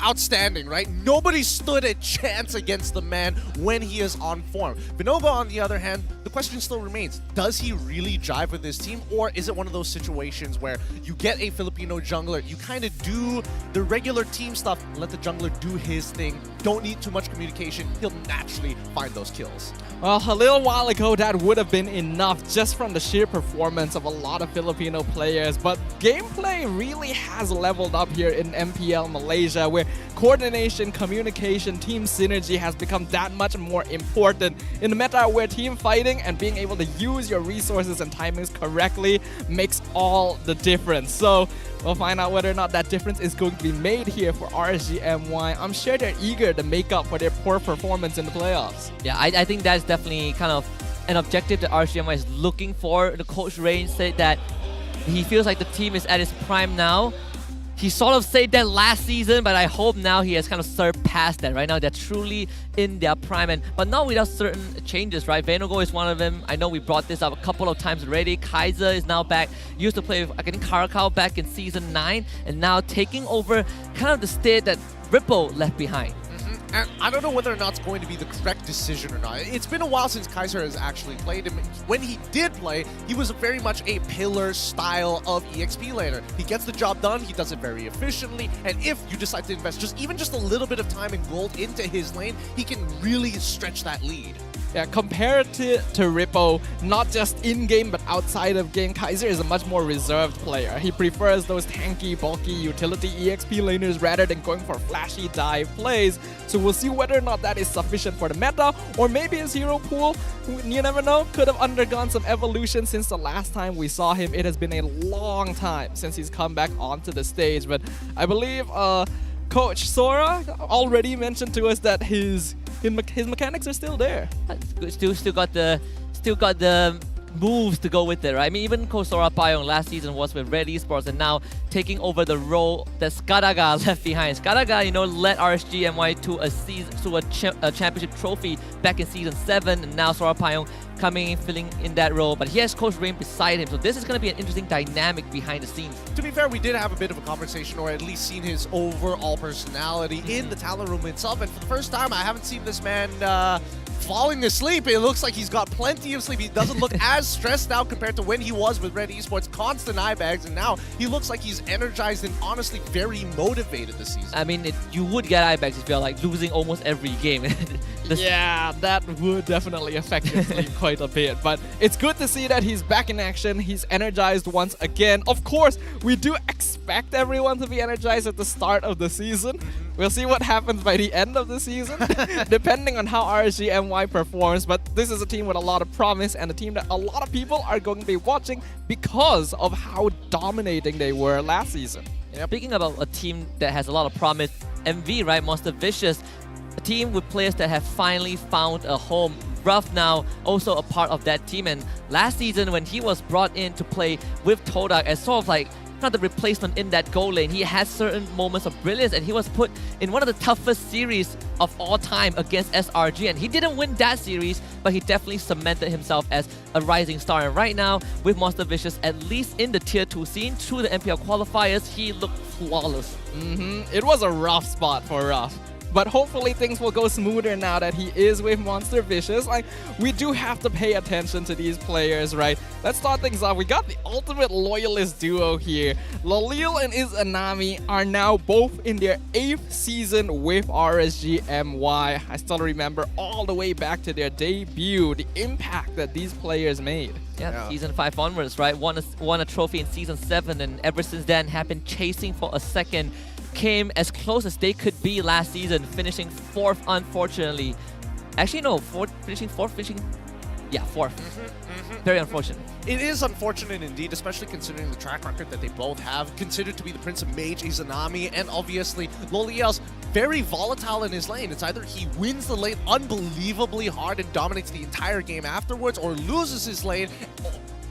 Speaker 4: outstanding, right? Nobody stood a chance against the man when he is on form. Vinoba, on the other hand, the question still remains, does he really jive with this team, or is it one of those situations where you get a Filipino jungler, you kind of do the regular team stuff, let the jungler do his thing, don't need too much communication, he'll naturally find those kills.
Speaker 12: Well, a little while ago, that would have been enough just from the sheer performance of a lot of Filipino players, but gameplay really has leveled up here in MPL Malaysia, where coordination, communication, team synergy has become that much more important. In the meta where team fighting and being able to use your resources and timings correctly makes all the difference. So we'll find out whether or not that difference is going to be made here for RSGMY. I'm sure they're eager to make up for their poor performance in the playoffs.
Speaker 3: Yeah, I think that's definitely kind of an objective that RSGMY is looking for. The coach Rain said that he feels like the team is at its prime now. He sort of said that last season, but I hope now he has kind of surpassed that. Right now, they're truly in their prime, but not without certain changes, right? Venogo is one of them. I know we brought this up a couple of times already. Kaiser is now back. Used to play with, I think, Karakao back in Season 9, and now taking over kind of the state that Ripple left behind.
Speaker 4: And I don't know whether or not it's going to be the correct decision or not. It's been a while since Kaiser has actually played him. When he did play, he was very much a pillar style of EXP laner. He gets the job done, he does it very efficiently, and if you decide to invest even just a little bit of time and gold into his lane, he can really stretch that lead.
Speaker 12: Yeah, compared to Rippo, not just in-game but outside of game, Kaiser is a much more reserved player. He prefers those tanky, bulky utility EXP laners rather than going for flashy dive plays. So we'll see whether or not that is sufficient for the meta, or maybe his hero pool, you never know, could have undergone some evolution since the last time we saw him. It has been a long time since he's come back onto the stage, but I believe Coach Sora already mentioned to us that his mechanics are still there.
Speaker 3: Still got the moves to go with it, right? I mean, even Coach Sora Payong last season was with Red Esports, and now taking over the role that Skadaga left behind. Skadaga, led RSGMY to a championship trophy back in Season 7, and now Sora Payong coming in, filling in that role, but he has Coach Rain beside him, so this is going to be an interesting dynamic behind the scenes.
Speaker 4: To be fair, we did have a bit of a conversation, or at least seen his overall personality in the talent room itself, and for the first time, I haven't seen this man falling asleep. It looks like he's got plenty of sleep. He doesn't look as stressed out compared to when he was with Red Esports. Constant eye bags, and now he looks like he's energized and honestly very motivated this season.
Speaker 3: I mean, you would get eye bags if you're like losing almost every game.
Speaker 12: Yeah, that would definitely affect his sleep quite a bit. But it's good to see that he's back in action. He's energized once again. Of course, we do expect everyone to be energized at the start of the season. We'll see what happens by the end of the season, depending on how RSG NY performs. But this is a team with a lot of promise and a team that a lot of people are going to be watching because of how dominating they were last season.
Speaker 3: Speaking about a team that has a lot of promise, MV, right? Monster Vicious, a team with players that have finally found a home. Ruff now also a part of that team, and last season when he was brought in to play with Todak as sort of like not the replacement in that goal lane, he had certain moments of brilliance, and he was put in one of the toughest series of all time against SRG, and he didn't win that series, but he definitely cemented himself as a rising star. And right now with Monster Vicious, at least in the tier 2 scene through the MPL qualifiers, he looked flawless.
Speaker 12: It was a rough spot for Ruff. But hopefully things will go smoother now that he is with Monster Vicious. Like, we do have to pay attention to these players, right? Let's start things off. We got the ultimate loyalist duo here. Lalil and Izanami are now both in their 8th season with RSG MY. I still remember all the way back to their debut, the impact that these players made.
Speaker 3: Yeah, season 5 onwards, right? Won a trophy in season 7, and ever since then have been chasing for a second. Came as close as they could be last season, finishing 4th, unfortunately. Actually, no, finishing 4th. Very unfortunate.
Speaker 4: It is unfortunate indeed, especially considering the track record that they both have. Considered to be the Prince of Mage, Izanami, and obviously Loliel's very volatile in his lane. It's either he wins the lane unbelievably hard and dominates the entire game afterwards, or loses his lane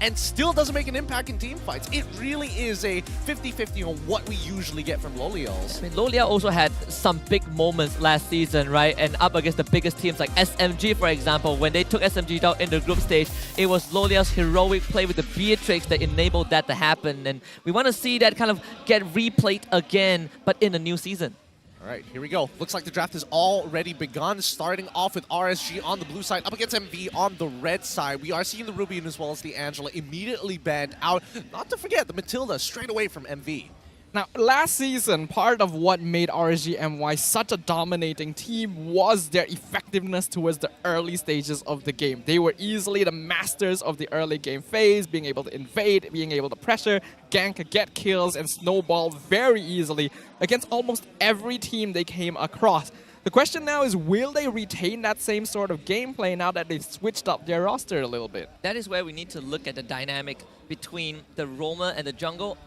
Speaker 4: and still doesn't make an impact in team fights. It really is a 50-50 on what we usually get from Loliel's.
Speaker 3: I mean, Loliel also had some big moments last season, right? And up against the biggest teams like SMG, for example. When they took SMG down in the group stage, it was Loliel's heroic play with the Beatrix that enabled that to happen. And we want to see that kind of get replayed again, but in a new season.
Speaker 4: All right, here we go. Looks like the draft has already begun, starting off with RSG on the blue side, up against MV on the red side. We are seeing the Rubian as well as the Angela immediately banned out. Not to forget, the Matilda straight away from MV.
Speaker 12: Now, last season, part of what made RSG MY such a dominating team was their effectiveness towards the early stages of the game. They were easily the masters of the early game phase, being able to invade, being able to pressure, gank, get kills, and snowball very easily against almost every team they came across. The question now is, will they retain that same sort of gameplay now that they've switched up their roster a little bit?
Speaker 3: That is where we need to look at the dynamic between the roamer and the jungle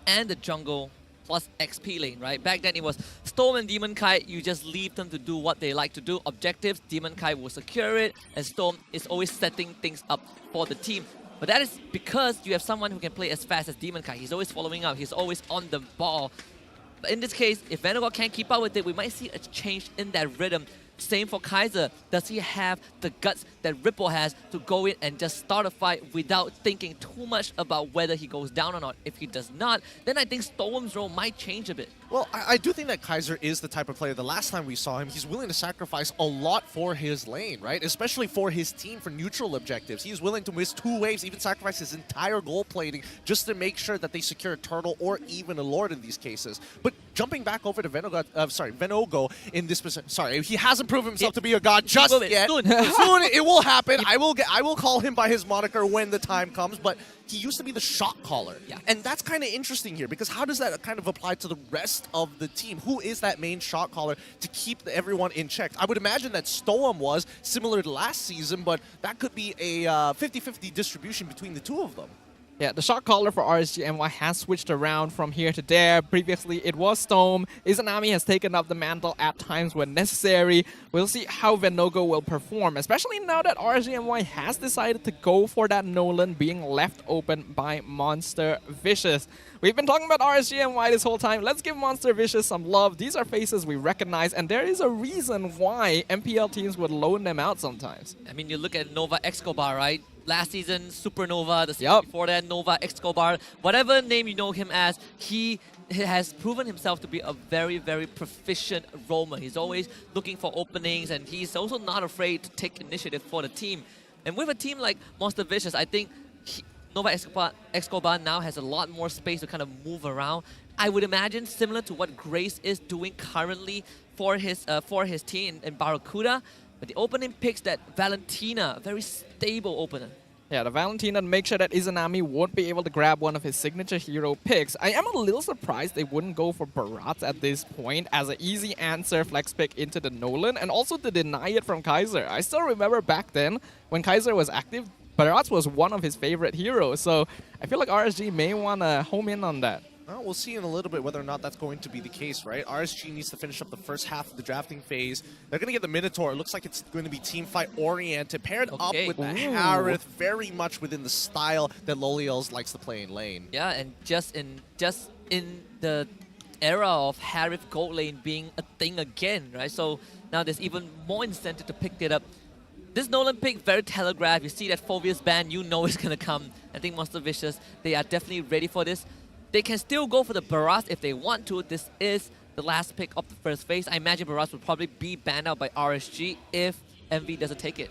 Speaker 3: plus XP lane, right? Back then it was Storm and Demon Kite, you just leave them to do what they like to do. Objectives, Demon Kite will secure it, and Storm is always setting things up for the team. But that is because you have someone who can play as fast as Demon Kite. He's always following up, he's always on the ball. But in this case, if Vanguard can't keep up with it, we might see a change in that rhythm. Same for Kaiser. Does he have the guts that Ripple has to go in and just start a fight without thinking too much about whether he goes down or not? If he does not, then I think Storm's role might change a bit.
Speaker 4: Well, I do think that Kaiser is the type of player, the last time we saw him, he's willing to sacrifice a lot for his lane, right? Especially for his team, for neutral objectives. He's willing to miss 2 waves, even sacrifice his entire gold plating just to make sure that they secure a turtle or even a lord in these cases. But jumping back over to Venogo in this specific, he hasn't proven himself to be a god just yet. Soon it will happen. I will call him by his moniker when the time comes, but he used to be the shot caller.
Speaker 3: Yeah.
Speaker 4: And that's kind of interesting here, because how does that kind of apply to the rest of the team? Who is that main shot caller to keep everyone in check? I would imagine that Stoem was similar to last season, but that could be a 50-50 distribution between the two of them.
Speaker 12: Yeah, the shot caller for RSG MY has switched around from here to there. Previously, it was Storm. Izanami has taken up the mantle at times when necessary. We'll see how Venogo will perform, especially now that RSG MY has decided to go for that Nolan being left open by Monster Vicious. We've been talking about RSG MY this whole time. Let's give Monster Vicious some love. These are faces we recognize, and there is a reason why MPL teams would loan them out sometimes.
Speaker 3: I mean, you look at Nova Escobar, right? Last season, Supernova, the season before that, Nova Escobar, whatever name you know him as, he he has proven himself to be a very, very proficient roamer. He's always looking for openings, and he's also not afraid to take initiative for the team. And with a team like Monster Vicious, I think Nova Escobar now has a lot more space to kind of move around. I would imagine similar to what Grace is doing currently for his team in Barracuda. But the opening picks that Valentina, a very stable opener.
Speaker 12: Yeah, the Valentina to make sure that Izanami won't be able to grab one of his signature hero picks. I am a little surprised they wouldn't go for Barats at this point as an easy answer flex pick into the Nolan and also to deny it from Kaiser. I still remember back then when Kaiser was active, Barats was one of his favorite heroes. So I feel like RSG may want to home in on that.
Speaker 4: Well, we'll see in a little bit whether or not that's going to be the case, right? RSG needs to finish up the first half of the drafting phase. They're going to get the Minotaur. It looks like it's going to be team fight oriented, paired up with the Harith, very much within the style that Loliels likes to play in lane.
Speaker 3: Yeah, and just in the era of Harith gold lane being a thing again, right? So now there's even more incentive to pick it up. This Nolan pick, very telegraphed. You see that Phobia's ban, you know it's going to come. I think Monster Vicious, they are definitely ready for this. They can still go for the Barras if they want to. This is the last pick of the first phase. I imagine Barras will probably be banned out by RSG if MV doesn't take it.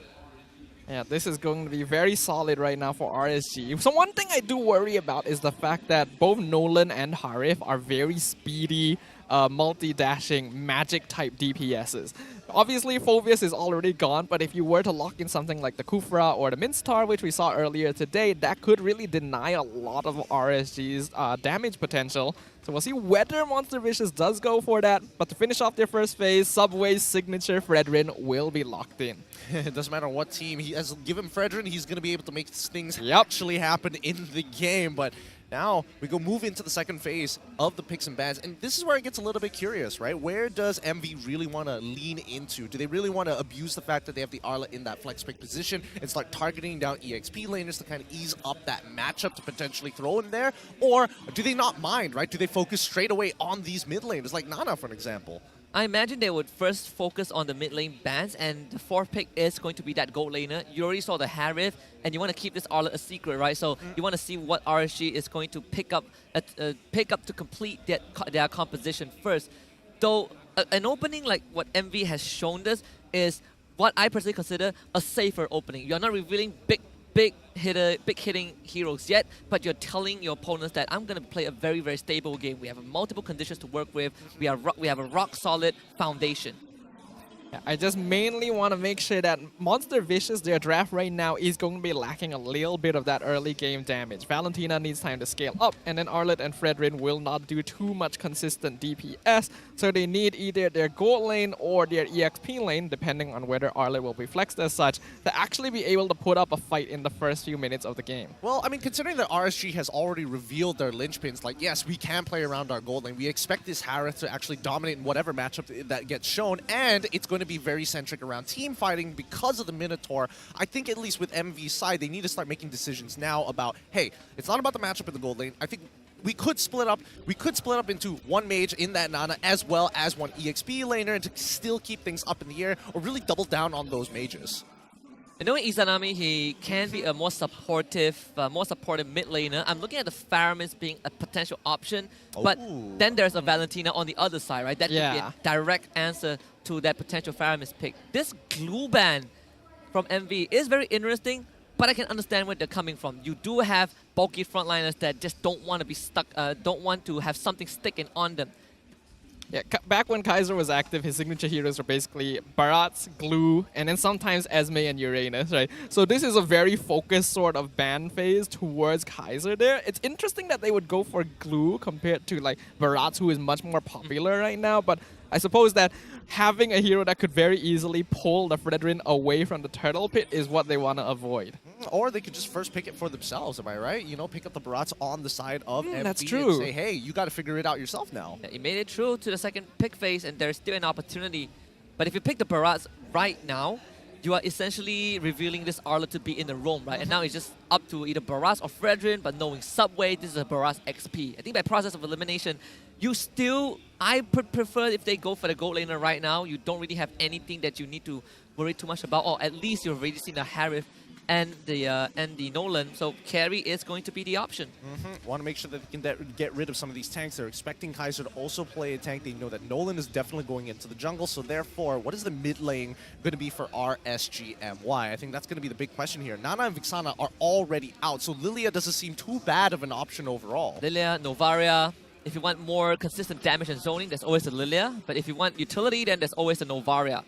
Speaker 12: Yeah, this is going to be very solid right now for RSG. So one thing I do worry about is the fact that both Nolan and Harith are very speedy, multi-dashing, magic-type DPSs. Obviously, Phobius is already gone, but if you were to lock in something like the Kufra or the Minstar, which we saw earlier today, that could really deny a lot of RSG's damage potential. So we'll see whether Monster Vicious does go for that, but to finish off their first phase, Subway's signature Fredrin will be locked in.
Speaker 4: It doesn't matter what team he has given Fredrin, he's going to be able to make things actually happen in the game, but now we go move into the second phase of the picks and bans, and this is where it gets a little bit curious, right? Where does MV really want to lean into? Do they really want to abuse the fact that they have the Arla in that flex pick position and start targeting down EXP laners to kind of ease up that matchup to potentially throw in there? Or do they not mind, right? Do they focus straight away on these mid laners, like Nana, for an example?
Speaker 3: I imagine they would first focus on the mid lane bans, and the fourth pick is going to be that gold laner. You already saw the Harith, and you want to keep this Arla a secret, right? So you want to see what RSG is going to pick up to complete their composition first. Though an opening like what MV has shown us is what I personally consider a safer opening. You're not revealing big hitting heroes yet, but you're telling your opponents that I'm going to play a very, very stable game. We have multiple conditions to work with. We have a rock solid foundation.
Speaker 12: I just mainly want to make sure that Monster Vicious, their draft right now, is going to be lacking a little bit of that early game damage. Valentina needs time to scale up, and then Arlet and Fredrin will not do too much consistent DPS, so they need either their gold lane or their EXP lane, depending on whether Arlet will be flexed as such, to actually be able to put up a fight in the first few minutes of the game.
Speaker 4: Well, I mean, considering that RSG has already revealed their linchpins, like, yes, we can play around our gold lane. We expect this Harith to actually dominate in whatever matchup that gets shown, and it's going to be very centric around team fighting because of the Minotaur. I think at least with MV's side, they need to start making decisions now about, hey, it's not about the matchup in the gold lane. I think we could split up. We could split up into one mage in that Nana as well as one EXP laner and to still keep things up in the air, or really double down on those mages.
Speaker 3: And knowing Izanami, he can be a more supportive mid laner. I'm looking at the Faramis being a potential option, but then there's a Valentina on the other side, right? That could be a direct answer to that potential Faramis pick. This glue ban from MV is very interesting, but I can understand where they're coming from. You do have bulky frontliners that just don't want to be stuck, don't want to have something sticking on them.
Speaker 12: Yeah, back when Kaiser was active, his signature heroes were basically Barats, Glue, and then sometimes Esme and Uranus, right? So this is a very focused sort of ban phase towards Kaiser there. It's interesting that they would go for Glue compared to like Barats, who is much more popular right now, but I suppose that having a hero that could very easily pull the Fredrin away from the turtle pit is what they want to avoid.
Speaker 4: Or they could just first pick it for themselves, am I right? You know, pick up the Barats on the side of MV
Speaker 12: that's true.
Speaker 4: and say, hey, you got to figure it out yourself now.
Speaker 3: Yeah, he made it through to the second pick phase, and there's still an opportunity. But if you pick the Barats right now, you are essentially revealing this Arla to be in the roam, right? And now it's just up to either Barats or Fredrin, but knowing Subway, this is a Barats XP. I think by process of elimination, I prefer if they go for the gold laner right now. You don't really have anything that you need to worry too much about, or at least you've already seen a Harith and the Nolan. So carry is going to be the option.
Speaker 4: Want to make sure that they can get rid of some of these tanks. They're expecting Kaiser to also play a tank. They know that Nolan is definitely going into the jungle. So therefore, what is the mid lane going to be for RSGMY? I think that's going to be the big question here. Nana and Vixana are already out, so Lilia doesn't seem too bad of an option overall.
Speaker 3: Lilia, Novaria. If you want more consistent damage and zoning, there's always the Lilia. But if you want utility, then there's always the Novaria.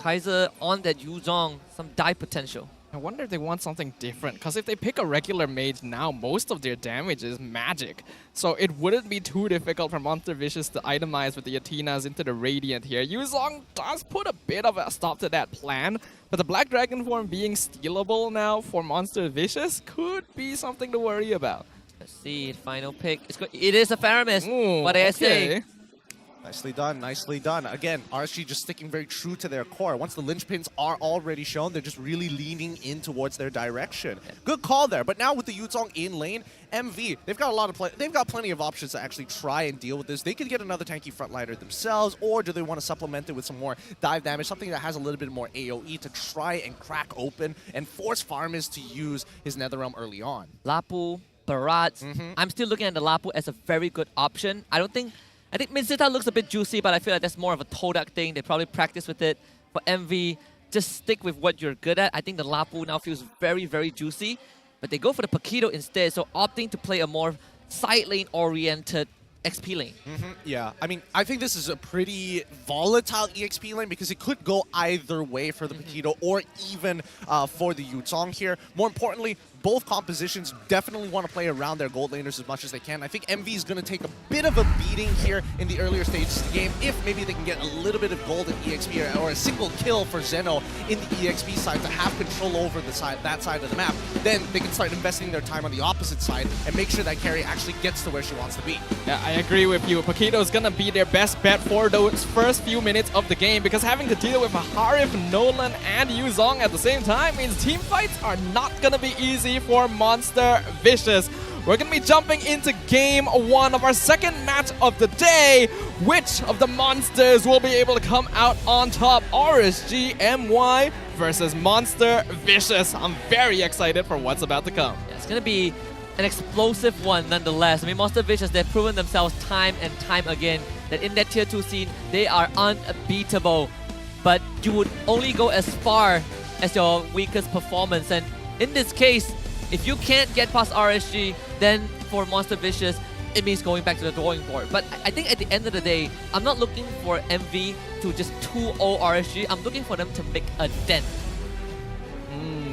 Speaker 3: Kaiser on that Yuzong, some dive potential.
Speaker 12: I wonder if they want something different, because if they pick a regular mage now, most of their damage is magic. So it wouldn't be too difficult for Monster Vicious to itemize with the Athinas into the Radiant here. Yuzong does put a bit of a stop to that plan, but the Black Dragon form being stealable now for Monster Vicious could be something to worry about.
Speaker 3: Let's see, final pick. It is a Faramis. What do I say?
Speaker 4: Nicely done, nicely done. Again, RSG just sticking very true to their core. Once the linchpins are already shown, they're just really leaning in towards their direction. Good call there. But now with the Yuzong in lane, MV, they've got plenty of options to actually try and deal with this. They could get another tanky frontliner themselves, or do they want to supplement it with some more dive damage, something that has a little bit more AoE to try and crack open and force Farmis to use his Netherrealm early on.
Speaker 3: Lapu, Barat. I'm still looking at the Lapu as a very good option. I think Midzita looks a bit juicy, but I feel like that's more of a Todak thing. They probably practice with it. For MV, just stick with what you're good at. I think the Lapu now feels very, very juicy. But they go for the Paquito instead, so opting to play a more side lane-oriented XP lane.
Speaker 4: Yeah, I mean, I think this is a pretty volatile EXP lane because it could go either way for the Paquito or even for the Yuzong here. More importantly, both compositions definitely want to play around their gold laners as much as they can. I think MV is going to take a bit of a beating here in the earlier stages of the game. If maybe they can get a little bit of gold in EXP or a single kill for Zeno in the EXP side to have control over that side of the map, then they can start investing their time on the opposite side and make sure that carry actually gets to where she wants to be.
Speaker 12: Yeah, I agree with you. Paquito is going to be their best bet for those first few minutes of the game, because having to deal with a Harif, Nolan, and Yuzong at the same time means team fights are not going to be easy for Monster Vicious. We're going to be jumping into game 1 of our second match of the day. Which of the monsters will be able to come out on top? RSGMY versus Monster Vicious. I'm very excited for what's about to come.
Speaker 3: Yeah, it's going to be an explosive one nonetheless. I mean, Monster Vicious, they've proven themselves time and time again that in that tier 2 scene, they are unbeatable. But you would only go as far as your weakest performance. And in this case, if you can't get past RSG, then for Monster Vicious, it means going back to the drawing board. But I think at the end of the day, I'm not looking for MV to just 2-0 RSG. I'm looking for them to make a dent.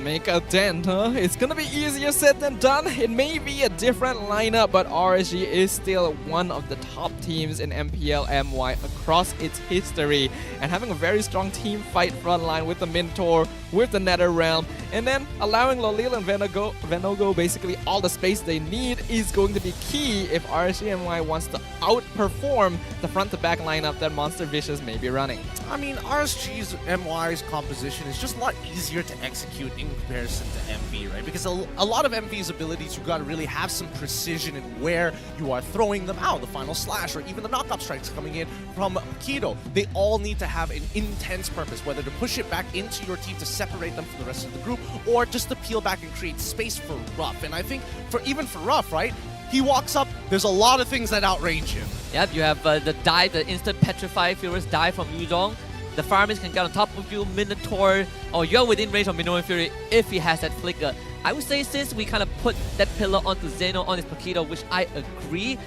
Speaker 12: Make a dent, huh? It's gonna be easier said than done. It may be a different lineup, but RSG is still one of the top teams in MPL MY across its history. And having a very strong team fight frontline with the Mentor, with the Netherrealm, and then allowing Lolil and Venogo basically all the space they need is going to be key if RSGMY wants to outperform the front-to-back lineup that Monster Vicious may be running.
Speaker 4: I mean, RSG's MY's composition is just a lot easier to execute in comparison to MV, right? Because a lot of MV's abilities, you got to really have some precision in where you are throwing them out. The final slash or even the knockup strikes coming in from Paquito. They all need to have an intense purpose, whether to push it back into your team to separate them from the rest of the group, or just to peel back and create space for Ruff. And I think even for Ruff, right? He walks up, there's a lot of things that outrange him.
Speaker 3: Yep, you have the dive, the instant petrify Furious dive from Yuzong. The Farmis can get on top of you, Minotaur, or you're within range of Minotaur Fury if he has that flicker. I would say since we kind of put that pillar onto Zeno on his Paquito, which I agree,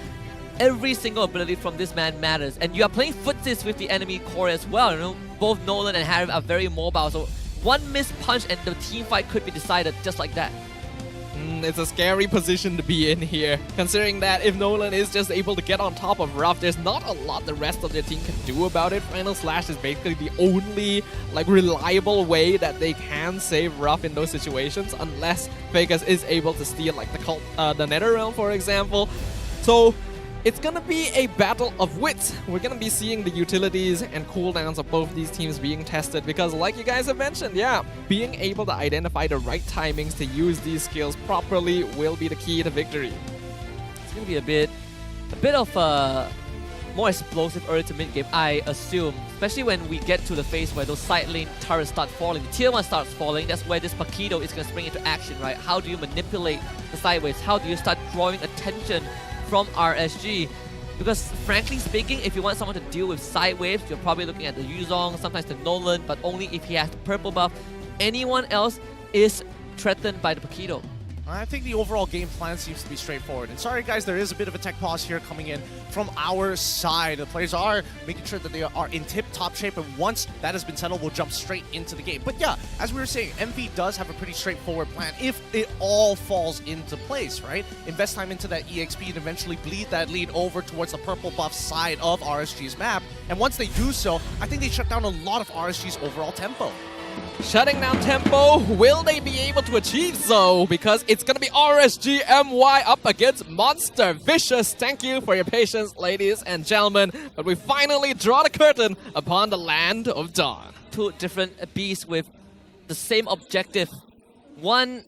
Speaker 3: every single ability from this man matters. And you are playing footsies with the enemy core as well. You know, both Nolan and Harif are very mobile, so one missed punch and the team fight could be decided just like that.
Speaker 12: It's a scary position to be in here, considering that if Nolan is just able to get on top of Ruff, there's not a lot the rest of their team can do about it. Final Slash is basically the only reliable way that they can save Ruff in those situations, unless Vegas is able to steal the Netherrealm, for example. So it's gonna be a battle of wits. We're gonna be seeing the utilities and cooldowns of both these teams being tested, because like you guys have mentioned, yeah, being able to identify the right timings to use these skills properly will be the key to victory.
Speaker 3: It's gonna be a bit of a more explosive early to mid game, I assume. Especially when we get to the phase where those side lane turrets start falling, the tier 1 starts falling, that's where this Pakido is going to spring into action, right? How do you manipulate the sideways? How do you start drawing attention from RSG? Because frankly speaking, if you want someone to deal with side waves, you're probably looking at the Yuzong, sometimes the Nolan, but only if he has the purple buff. Anyone else is threatened by the Pakido.
Speaker 4: I think the overall game plan seems to be straightforward. And sorry guys, there is a bit of a tech pause here coming in from our side. The players are making sure that they are in tip-top shape, and once that has been settled, we'll jump straight into the game. But yeah, as we were saying, MV does have a pretty straightforward plan if it all falls into place, right? Invest time into that EXP and eventually bleed that lead over towards the purple buff side of RSG's map. And once they do so, I think they shut down a lot of RSG's overall tempo.
Speaker 12: Shutting down tempo, will they be able to achieve so? Because it's gonna be RSG MY up against Monster Vicious. Thank you for your patience, ladies and gentlemen. But we finally draw the curtain upon the land of dawn.
Speaker 3: Two different beasts with the same objective. One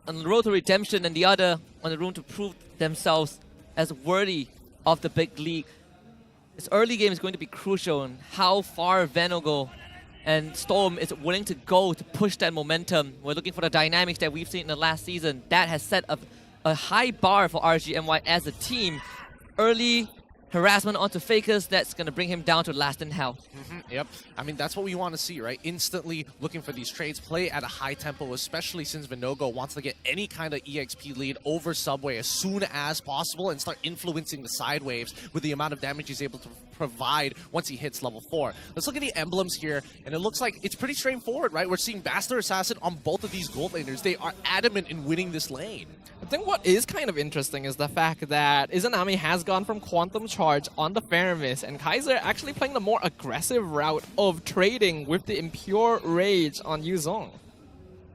Speaker 3: on the road to redemption and the other on the road to prove themselves as worthy of the big league. This early game is going to be crucial in how far Venogo and Storm is willing to go to push that momentum. We're looking for the dynamics that we've seen in the last season. That has set a high bar for RGMY as a team. Early harassment onto Fakers, that's going to bring him down to last in health.
Speaker 4: Yep. I mean, that's what we want to see, right? Instantly looking for these trades, play at a high tempo, especially since Venogo wants to get any kind of EXP lead over Subway as soon as possible and start influencing the side waves with the amount of damage he's able to provide once he hits level 4. Let's look at the emblems here, and it looks like it's pretty straightforward, right? We're seeing Bastard Assassin on both of these gold laners. They are adamant in winning this lane.
Speaker 12: I think what is kind of interesting is the fact that Izanami has gone from Quantum Charge on the Faramis, and Kaiser actually playing the more aggressive route of trading with the Impure Rage on Yuzong.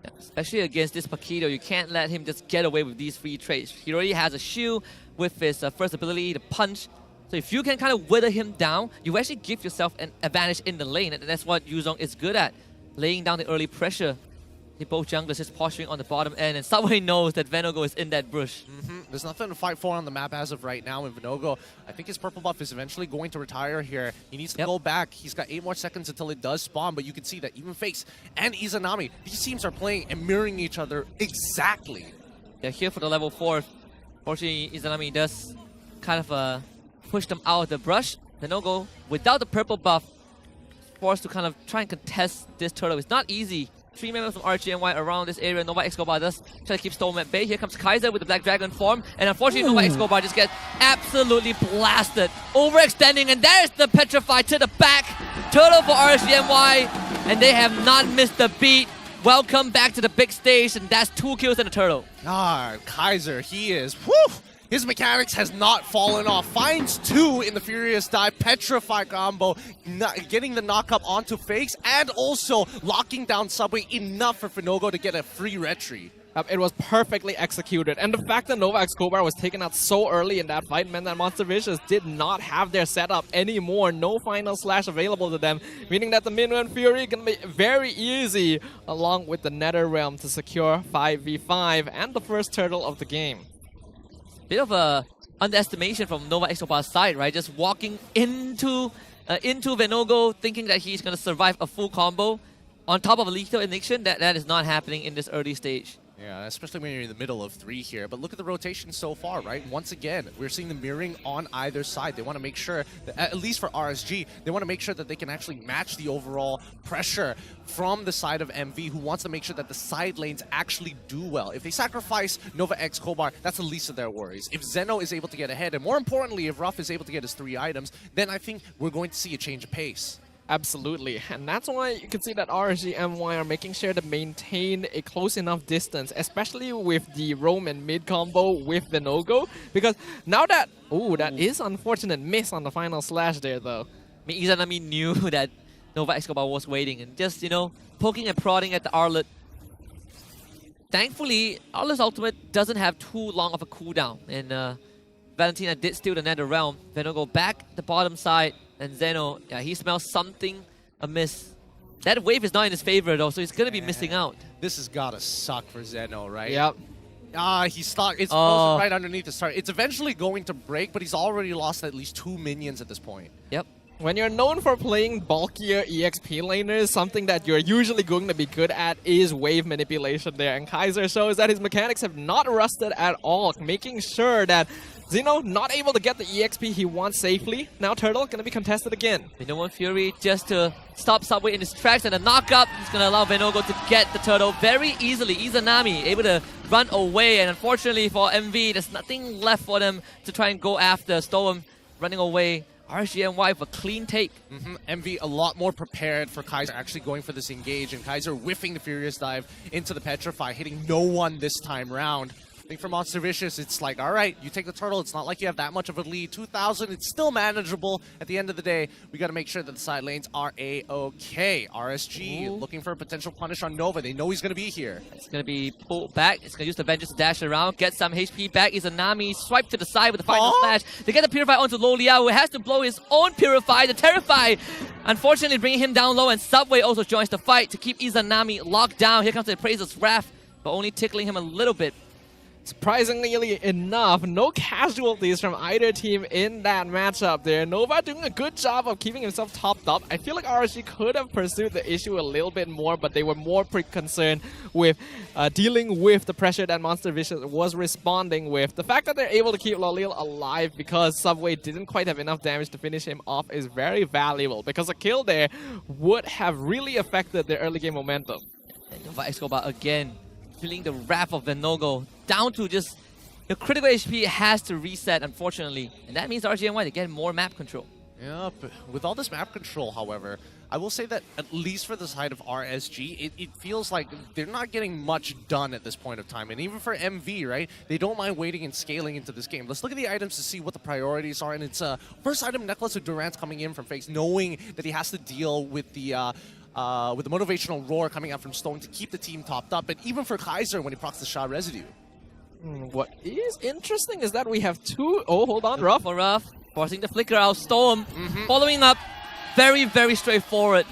Speaker 3: Yeah, especially against this Pakido, you can't let him just get away with these free trades. He already has a shield with his first ability, the punch. So if you can kind of wither him down, you actually give yourself an advantage in the lane, and that's what Yuzong is good at, laying down the early pressure. Both junglers just posturing on the bottom end, and Subway knows that Venogo is in that bush.
Speaker 4: There's nothing to fight for on the map as of right now, and Venogo, I think his purple buff is eventually going to retire here. He needs to go back. He's got 8 more seconds until it does spawn, but you can see that even Fakes and Izanami, these teams are playing and mirroring each other exactly.
Speaker 3: They're here for the level 4. Fortunately, Izanami does kind of push them out of the brush. Venogo, without the purple buff, forced to kind of try and contest this turtle. It's not easy. 3 members from RGMY around this area. Nova Escobar does try to keep Storm at bay. Here comes Kaiser with the Black Dragon form. And unfortunately, Nova Escobar just gets absolutely blasted. Overextending, and there's the Petrify to the back. Turtle for RGMY, and they have not missed the beat. Welcome back to the big stage, and that's 2 kills and a turtle.
Speaker 4: Kaiser, he is, whew! His mechanics has not fallen off. Finds 2 in the Furious Dive, Petrify combo, getting the knock-up onto Fakes, and also locking down Subway enough for Venogo to get a free retry.
Speaker 12: It was perfectly executed, and the fact that Nova Escobar was taken out so early in that fight meant that Monster Vicious did not have their setup anymore. No final slash available to them, meaning that the Minuan Fury can be very easy, along with the Nether Realm, to secure 5v5 and the first turtle of the game.
Speaker 3: Bit of a underestimation from Nova Escobar's side, right? Just walking into Venogo, thinking that he's going to survive a full combo on top of a lethal ignition. That is not happening in this early stage.
Speaker 4: Yeah, especially when you're in the middle of 3 here. But look at the rotation so far, right? Once again, we're seeing the mirroring on either side. They want to make sure, that, at least for RSG, they want to make sure that they can actually match the overall pressure from the side of MV, who wants to make sure that the side lanes actually do well. If they sacrifice Nova X Kobar, that's the least of their worries. If Zeno is able to get ahead, and more importantly, if Ruff is able to get his 3 items, then I think we're going to see a change of pace.
Speaker 12: Absolutely, and that's why you can see that RGMY are making sure to maintain a close enough distance, especially with the roam and mid combo with Venogo, because now that, that is unfortunate miss on the final slash there though.
Speaker 3: I mean, Izanami knew that Nova Escobar was waiting and just, poking and prodding at the Arlet. Thankfully, Arlet's ultimate doesn't have too long of a cooldown, and Valentina did steal the Nether Realm. Venogo back the bottom side. And Zeno, yeah, he smells something amiss. That wave is not in his favor though, so he's going to be missing out.
Speaker 4: This has got to suck for Zeno, right?
Speaker 12: Yep.
Speaker 4: He's stuck. It's frozen right underneath the start. It's eventually going to break, but he's already lost at least 2 minions at this point.
Speaker 3: Yep.
Speaker 12: When you're known for playing bulkier EXP laners, something that you're usually going to be good at is wave manipulation there. And Kaiser shows that his mechanics have not rusted at all, making sure that Zeno not able to get the EXP he wants safely. Now Turtle going to be contested again.
Speaker 3: Venogo Fury just to stop Subway in his tracks, and a knock-up is going to allow Venogo to get the turtle very easily. Izanami able to run away, and unfortunately for MV, there's nothing left for them to try and go after. Storm running away. RGMY with a clean take.
Speaker 4: MV a lot more prepared for Kaiser actually going for this engage, and Kaiser whiffing the Furious Dive into the Petrify, hitting no one this time round. I think for Monster Vicious, it's like, all right, you take the turtle. It's not like you have that much of a lead. 2,000, it's still manageable. At the end of the day, we got to make sure that the side lanes are A-OK. RSG looking for a potential punish on Nova. They know he's going to be here.
Speaker 3: It's going to be pulled back. It's going to use the Vengeance to dash around, get some HP back. Izanami swipe to the side with the final slash. They get the Purify onto Lolia, who has to blow his own Purify. The Terrify, unfortunately, bringing him down low, and Subway also joins the fight to keep Izanami locked down. Here comes the Appraiser's Wrath, but only tickling him a little bit.
Speaker 12: Surprisingly enough, no casualties from either team in that matchup there. Nova doing a good job of keeping himself topped up. I feel like RSG could have pursued the issue a little bit more, but they were more concerned with dealing with the pressure that Monster Vicious was responding with. The fact that they're able to keep Lolil alive because Subway didn't quite have enough damage to finish him off is very valuable, because a kill there would have really affected their early game momentum.
Speaker 3: And Nova Escobar again feeling the wrath of Venogo down to just the critical HP has to reset, unfortunately, and that means RGMY they get more map control.
Speaker 4: Yeah, but with all this map control, however, I will say that at least for the side of RSG, it feels like they're not getting much done at this point of time. And even for MV, right, they don't mind waiting and scaling into this game. Let's look at the items to see what the priorities are. And it's first item, Necklace of Durant's coming in from Fakes, knowing that he has to deal with the motivational roar coming out from Stone to keep the team topped up. And even for Kaiser when he procs the Shah Residue.
Speaker 12: What is interesting is that we have two... Oh, hold on, Ruff.
Speaker 3: For Ruff, forcing the flicker out. Storm following up. Very, very straightforward.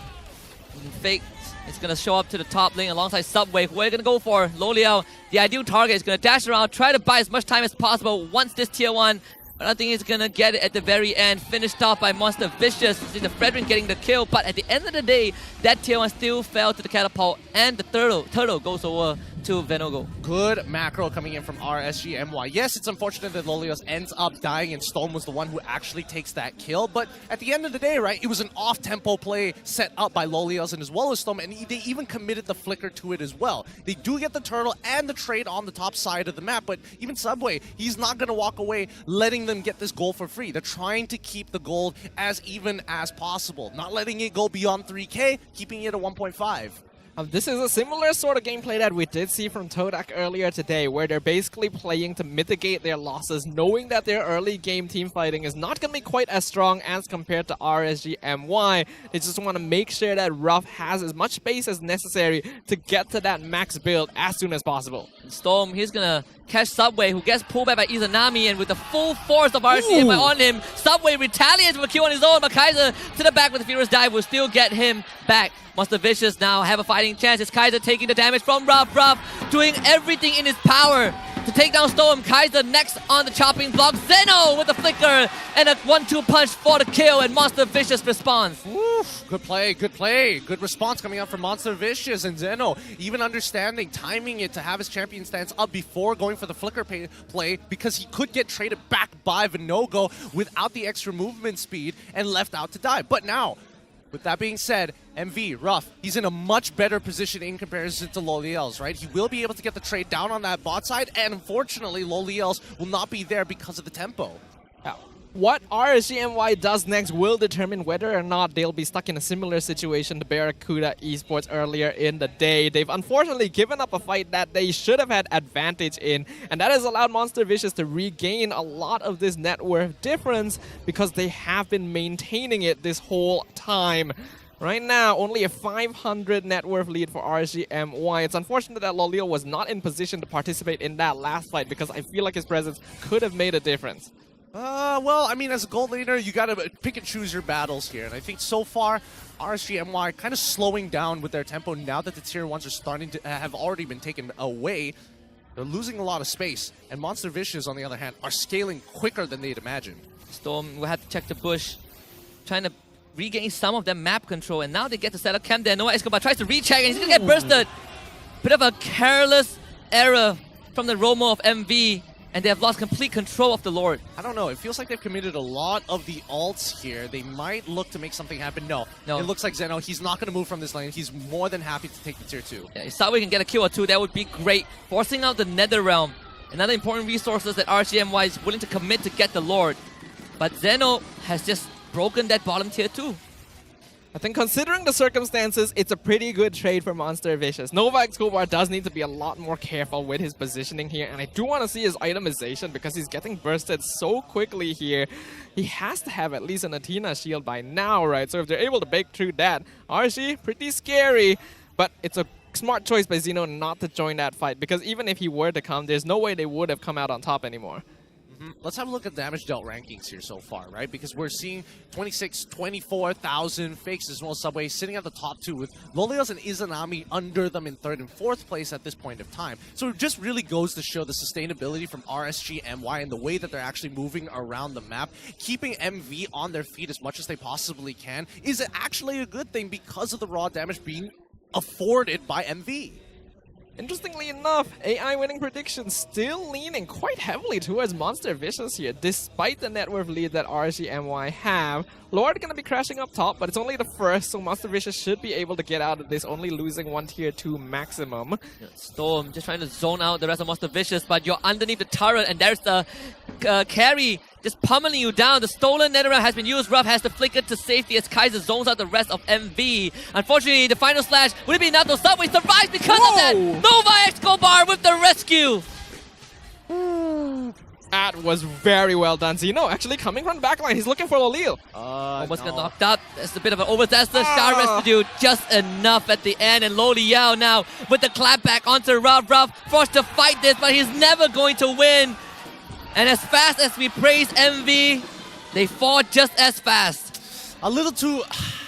Speaker 3: Fake is going to show up to the top lane alongside Subway. We're going to go for Loliao. The ideal target is going to dash around, try to buy as much time as possible once this tier 1. But I think he's going to get it at the very end. Finished off by Monster Vicious. See the Fredrin getting the kill. But at the end of the day, that tier 1 still fell to the Catapult. And the Turtle goes over to Venogo.
Speaker 4: Good macro coming in from RSGMY. Yes, it's unfortunate that Lolios ends up dying and Stone was the one who actually takes that kill. But at the end of the day, right, it was an off-tempo play set up by Lolios and as well as Stone. And they even committed the flicker to it as well. They do get the turtle and the trade on the top side of the map. But even Subway, he's not going to walk away letting them get this gold for free. They're trying to keep the gold as even as possible. Not letting it go beyond 3K, keeping it at 1.5.
Speaker 12: This is a similar sort of gameplay that we did see from Todak earlier today, where they're basically playing to mitigate their losses, knowing that their early game team fighting is not going to be quite as strong as compared to RSGMY. They just want to make sure that Ruff has as much space as necessary to get to that max build as soon as possible.
Speaker 3: Storm, he's going to catch Subway, who gets pulled back by Izanami, and with the full force of RSGMY on him, Subway retaliates with a kill on his own, but Kaiser to the back with the Furious Dive will still get him back. Monster Vicious now have a fighting chance. It's Kaiser taking the damage from Ruff. Ruff doing everything in his power to take down Storm. Kaiser next on the chopping block. Zeno with the flicker and a 1-2 punch for the kill, and Monster Vicious responds.
Speaker 4: Oof, good play, good play. Good response coming out from Monster Vicious, and Zeno even understanding, timing it to have his champion stance up before going for the flicker play, because he could get traded back by Venogo without the extra movement speed and left out to die. But now, with that being said, MV, Ruff, he's in a much better position in comparison to Loliels, right? He will be able to get the trade down on that bot side, and unfortunately, Loliels will not be there because of the tempo.
Speaker 12: What RSGMY does next will determine whether or not they'll be stuck in a similar situation to Barracuda Esports earlier in the day. They've unfortunately given up a fight that they should have had advantage in, and that has allowed Monster Vicious to regain a lot of this net worth difference because they have been maintaining it this whole time. Right now, only a 500 net worth lead for RSGMY. It's unfortunate that Lolio was not in position to participate in that last fight because I feel like his presence could have made a difference.
Speaker 4: Well, I mean, as a gold laner, you gotta pick and choose your battles here. And I think so far, RSGMY kind of slowing down with their tempo now that the tier 1s are starting to have already been taken away. They're losing a lot of space, and Monster Vicious, on the other hand, are scaling quicker than they'd imagined.
Speaker 3: Storm will have to check the bush, trying to regain some of their map control, and now they get to set up camp there. Noah Escobar tries to recheck, and he's gonna get bursted. Bit of a careless error from the Romo of MV, and they have lost complete control of the Lord.
Speaker 4: I don't know. It feels like they've committed a lot of the ults here. They might look to make something happen. No. It looks like Zeno, he's not going to move from this lane. He's more than happy to take the tier 2.
Speaker 3: Yeah, if Sawi can get a kill or two, that would be great. Forcing out the Nether Realm. Another important resources that RGMY is willing to commit to get the Lord. But Zeno has just broken that bottom tier 2.
Speaker 12: I think considering the circumstances, it's a pretty good trade for Monster Vicious. Nova Escobar does need to be a lot more careful with his positioning here, and I do want to see his itemization because he's getting bursted so quickly here. He has to have at least an Athena shield by now, right? So if they're able to break through that, RG, pretty scary, but it's a smart choice by Zeno not to join that fight, because even if he were to come, there's no way they would have come out on top anymore.
Speaker 4: Let's have a look at damage dealt rankings here so far, right? Because we're seeing 26, 24,000 fakes as well as Subway sitting at the top 2 with Lolios and Izanami under them in 3rd and 4th place at this point of time. So it just really goes to show the sustainability from RSG MY and the way that they're actually moving around the map. Keeping MV on their feet as much as they possibly can is actually a good thing because of the raw damage being afforded by MV.
Speaker 12: Interestingly enough, AI winning predictions still leaning quite heavily towards Monster Vicious here, despite the net worth lead that RSGMY have. Lord gonna be crashing up top, but it's only the first, so Monster Vicious should be able to get out of this, only losing 1 tier 2 maximum.
Speaker 3: Yeah, Storm just trying to zone out the rest of Monster Vicious, but you're underneath the turret, and there's the carry just pummeling you down. The stolen Netherrealm has been used. Ruff has to flicker to safety as Kaiser zones out the rest of MV. Unfortunately, the final slash would it be enough? No, Subway survives because of that. Nova Escobar with the rescue.
Speaker 12: That was very well done. Zeno actually coming from the backline. He's looking for Lolil.
Speaker 3: Almost got knocked up. That's a bit of an overtest. The Star residue just enough at the end. And Loliao now with the clapback onto Ruff. Ruff forced to fight this, but he's never going to win. And as fast as we praise MV, they fall just as fast.
Speaker 4: A little too,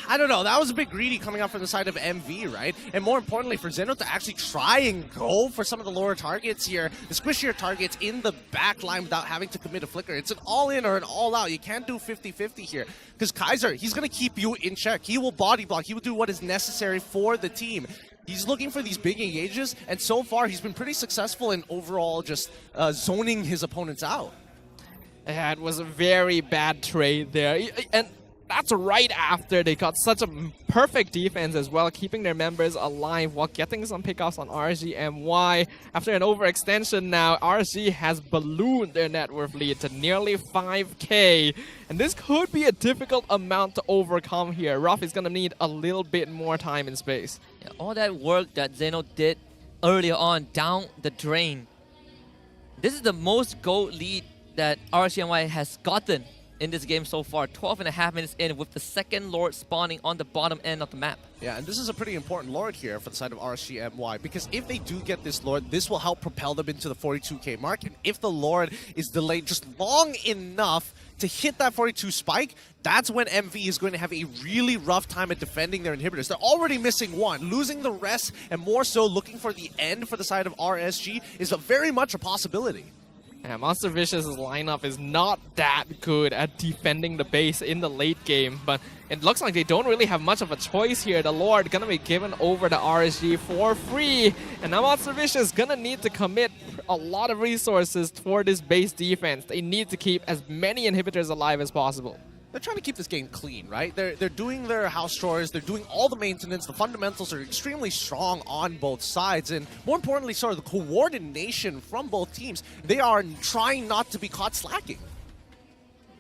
Speaker 4: I don't know, that was a bit greedy coming out from the side of MV, right? And more importantly, for Zeno to actually try and go for some of the lower targets here, the squishier targets in the back line without having to commit a flicker. It's an all-in or an all-out. You can't do 50-50 here. Because Kaiser, he's going to keep you in check. He will body block. He will do what is necessary for the team. He's looking for these big engages, and so far he's been pretty successful in overall just zoning his opponents out.
Speaker 12: Yeah, it was a very bad trade there. And that's right after they got such a perfect defense as well, keeping their members alive while getting some pickoffs on RG and Y. After an overextension now, RG has ballooned their net worth lead to nearly 5k. And this could be a difficult amount to overcome here. Ruff is going to need a little bit more time and space.
Speaker 3: Yeah, all that work that Zeno did earlier on down the drain. This is the most gold lead that RCNY has gotten in this game so far. 12.5 minutes in with the second Lord spawning on the bottom end of the map.
Speaker 4: Yeah, and this is a pretty important Lord here for the side of RSGMY, because if they do get this Lord, this will help propel them into the 42k mark, and if the Lord is delayed just long enough to hit that 42 spike, that's when MV is going to have a really rough time at defending their inhibitors. They're already missing one. Losing the rest, and more so looking for the end for the side of RSG, is very much a possibility.
Speaker 12: Yeah, Monster Vicious' lineup is not that good at defending the base in the late game, but it looks like they don't really have much of a choice here. The Lord gonna be given over to RSG for free, and now Monster Vicious gonna need to commit a lot of resources for this base defense. They need to keep as many inhibitors alive as possible.
Speaker 4: They're trying to keep this game clean, right? They're doing their house chores, they're doing all the maintenance, the fundamentals are extremely strong on both sides, and more importantly, sort of the coordination from both teams, they are trying not to be caught slacking.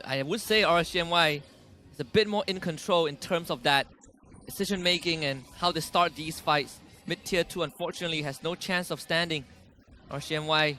Speaker 3: I would say RSGMY is a bit more in control in terms of that decision making and how they start these fights. Mid-tier 2 unfortunately has no chance of standing. RSGMY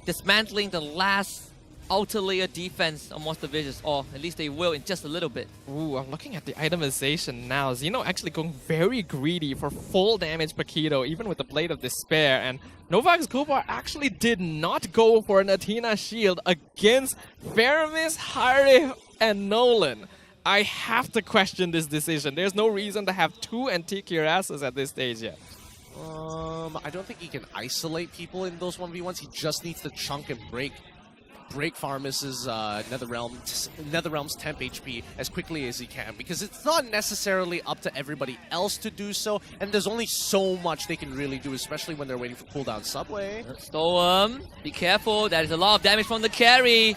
Speaker 3: dismantling the last outer layer defense on Monster Vicious, or at least they will in just a little bit.
Speaker 12: Ooh, I'm looking at the itemization now. Zeno actually going very greedy for full damage per kilo, even with the Blade of Despair. And Novax Kupar actually did not go for an Athena shield against Faramis, Harry, and Nolan. I have to question this decision. There's no reason to have two Antique Cuirasses at this stage yet.
Speaker 4: I don't think he can isolate people in those 1v1s. He just needs to chunk and break Farmus's Netherrealm's temp HP as quickly as he can, because it's not necessarily up to everybody else to do so, and there's only so much they can really do, especially when they're waiting for cooldown. Subway.
Speaker 3: Storm, be careful. That is a lot of damage from the carry.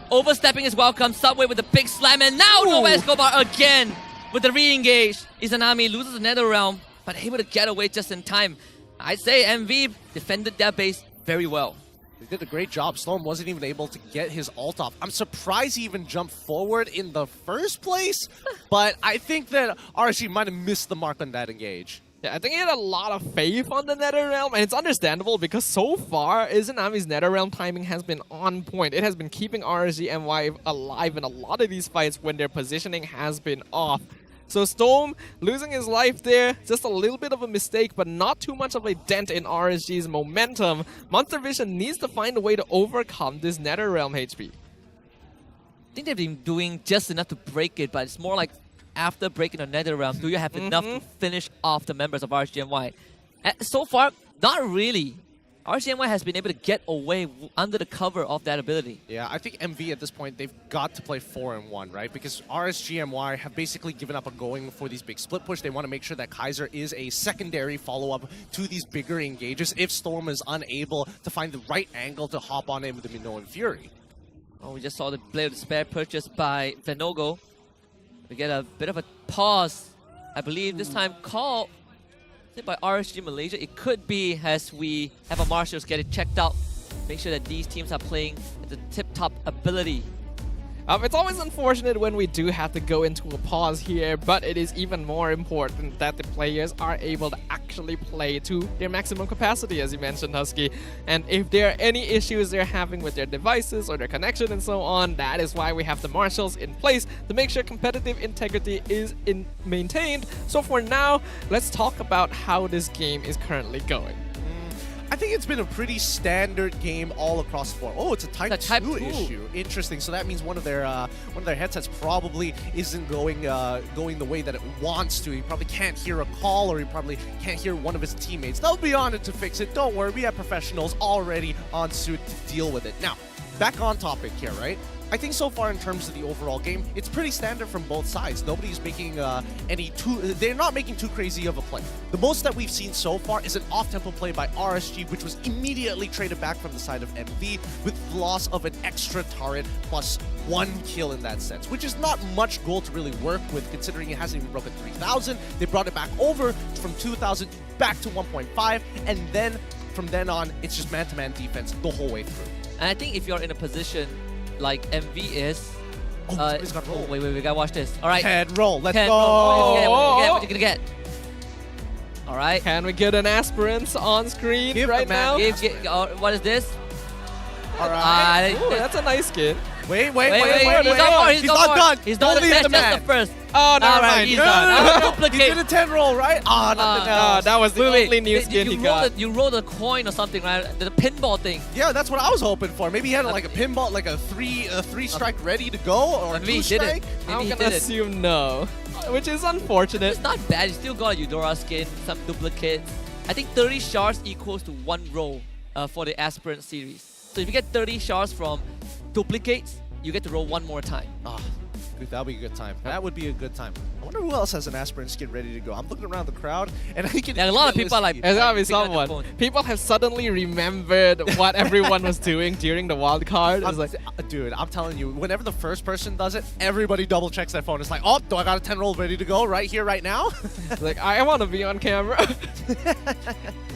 Speaker 3: Overstepping is welcome. Subway with a big slam, and now Nova Escobar again with the re-engage. Izanami loses the Netherrealm, but able to get away just in time. I'd say MV defended their base very well.
Speaker 4: They did a great job. Storm wasn't even able to get his ult off. I'm surprised he even jumped forward in the first place, but I think that RSG might have missed the mark on that engage.
Speaker 12: Yeah, I think he had a lot of faith on the Netherrealm, and it's understandable because so far, Izanami's Netherrealm timing has been on point. It has been keeping RSG MY alive in a lot of these fights when their positioning has been off. So Storm losing his life there, just a little bit of a mistake, but not too much of a dent in RSG's momentum. Monster Vision needs to find a way to overcome this Netherrealm HP.
Speaker 3: I think they've been doing just enough to break it, but it's more like after breaking the Netherrealm, do you have enough to finish off the members of RSGMY? So far, not really. RSGMY has been able to get away under the cover of that ability.
Speaker 4: Yeah, I think MV at this point, they've got to play 4-1, right? Because RSGMY have basically given up on going for these big split push. They want to make sure that Kaiser is a secondary follow-up to these bigger engages if Storm is unable to find the right angle to hop on in with the Minoan Fury.
Speaker 3: Oh, we just saw the Blade of Despair purchased by Venogo. We get a bit of a pause. I believe this time called by RSG Malaysia. It could be as we have our marshals get it checked out. Make sure that these teams are playing at the tip-top ability.
Speaker 12: It's always unfortunate when we do have to go into a pause here, but it is even more important that the players are able to actually play to their maximum capacity, as you mentioned, Husky. And if there are any issues they're having with their devices or their connection and so on, that is why we have the marshals in place to make sure competitive integrity is maintained. So for now, let's talk about how this game is currently going.
Speaker 4: I think it's been a pretty standard game all across the board. Oh, it's a Type 2 issue. Interesting. So that means one of their headsets probably isn't going the way that it wants to. He probably can't hear a call, or he probably can't hear one of his teammates. They'll be on it to fix it. Don't worry, we have professionals already on suit to deal with it. Now, back on topic here, right? I think so far in terms of the overall game, it's pretty standard from both sides. Nobody's making they're not making too crazy of a play. The most that we've seen so far is an off-tempo play by RSG, which was immediately traded back from the side of MV with the loss of an extra turret plus 1 kill in that sense, which is not much goal to really work with considering it hasn't even broken 3,000. They brought it back over from 2,000 back to 1.5, and then from then on, it's just man-to-man defense the whole way through.
Speaker 3: And I think if you're in a position like MV is...
Speaker 4: he's got roll.
Speaker 3: Wait, we gotta watch this. All right.
Speaker 4: Head roll, let's
Speaker 3: Head
Speaker 4: go.
Speaker 3: Roll. What you gonna get? All right.
Speaker 12: Can we get an aspirant on screen right now?
Speaker 3: What is this?
Speaker 4: All right.
Speaker 12: Ooh, that's a nice skin.
Speaker 4: Wait.
Speaker 3: He's not done. He's not the best, just the first.
Speaker 12: Oh, never mind.
Speaker 3: He's done.
Speaker 4: He did a 10 roll, right? Nothing else.
Speaker 12: That was the only new skin he got.
Speaker 3: You rolled a coin or something, right? The pinball thing.
Speaker 4: Yeah, that's what I was hoping for. Maybe he had like a pinball, like a three strike ready to go, or a 2 strike.
Speaker 12: I'm gonna assume no, which is unfortunate.
Speaker 3: It's not bad. You still got a Eudora skin, some duplicates. I think 30 shards equals to 1 roll for the Aspirant series. So if you get 30 shards from duplicates, you get to roll 1 more time.
Speaker 4: That would be a good time. That would be a good time. I wonder who else has an Aspirant skin ready to go. I'm looking around the crowd, and I can.
Speaker 3: A lot of people are like.
Speaker 12: There's gotta be someone. People have suddenly remembered what everyone was doing during the wild card.
Speaker 4: Dude, I'm telling you, whenever the first person does it, everybody double checks their phone. It's like, oh, do I got a 10 roll ready to go right here, right now?
Speaker 12: Like, I want to be on camera.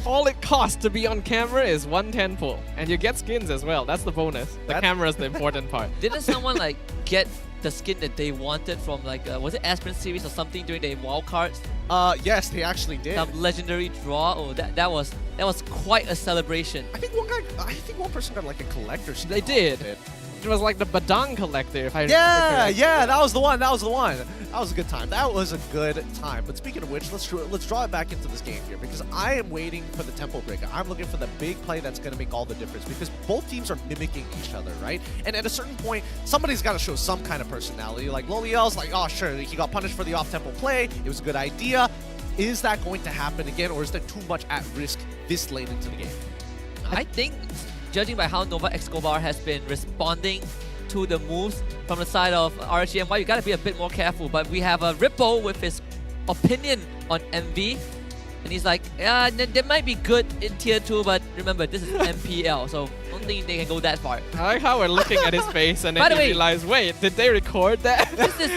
Speaker 12: All it costs to be on camera is 110 pull, and you get skins as well. That's the bonus. The camera is the important part.
Speaker 3: Didn't someone like get the skin that they wanted from like was it Aspirant series or something during the wild cards?
Speaker 4: Yes, they actually did.
Speaker 3: Some legendary draw. Oh, that was quite a celebration.
Speaker 4: I think one person got like a collector skin.
Speaker 12: They did. It was like the Badang collector, if I remember correctly.
Speaker 4: Yeah, that was the one. That was a good time. That was a good time. But speaking of which, let's draw it back into this game here, because I am waiting for the tempo breaker. I'm looking for the big play that's going to make all the difference, because both teams are mimicking each other, right? And at a certain point, somebody's got to show some kind of personality. Like Loliel's like, oh, sure, he got punished for the off-tempo play. It was a good idea. Is that going to happen again, or is there too much at risk this late into the game?
Speaker 3: I think, judging by how Nova Escobar has been responding to the moves from the side of RSGMY, you gotta be a bit more careful. But we have a Ripple with his opinion on MV. And he's like, yeah, they might be good in tier 2, but remember, this is MPL, so I don't think they can go that far.
Speaker 12: I like how we're looking at his face and
Speaker 3: By
Speaker 12: then
Speaker 3: the
Speaker 12: you
Speaker 3: way,
Speaker 12: realize, wait, did they record that?
Speaker 3: This is,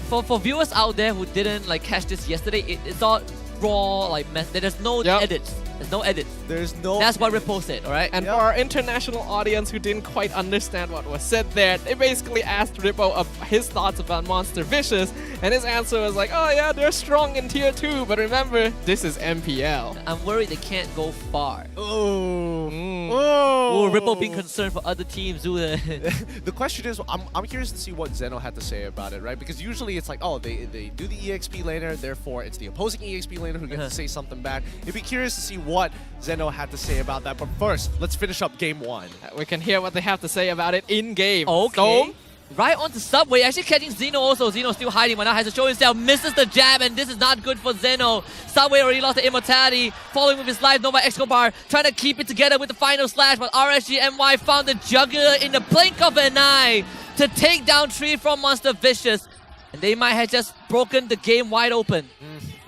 Speaker 3: for viewers out there who didn't like catch this yesterday, it's all raw, like there's no edits. There's no edits.
Speaker 4: There's no.
Speaker 3: That's what Ripple said, alright?
Speaker 12: And for our international audience who didn't quite understand what was said there, they basically asked Rippo his thoughts about Monster Vicious, and his answer was like, oh yeah, they're strong in tier 2, but remember, this is MPL.
Speaker 3: I'm worried they can't go far.
Speaker 4: Oh.
Speaker 3: Oh, Ripple being concerned for other teams.
Speaker 4: The question is, I'm curious to see what Zeno had to say about it, right? Because usually it's like, oh, they do the EXP laner, therefore it's the opposing EXP laner who gets to say something back. It'd be curious to see what Zeno had to say about that. But first, let's finish up game 1.
Speaker 12: We can hear what they have to say about it in game.
Speaker 3: Okay.
Speaker 12: So,
Speaker 3: right onto Subway, actually catching Zeno also. Zeno still hiding, but now has to show himself, misses the jab, and this is not good for Zeno. Subway already lost the immortality, following with his life. Nova Escobar trying to keep it together with the final slash, but RSGMY found the juggler in the blink of an eye to take down 3 from Monster Vicious. And they might have just broken the game wide open.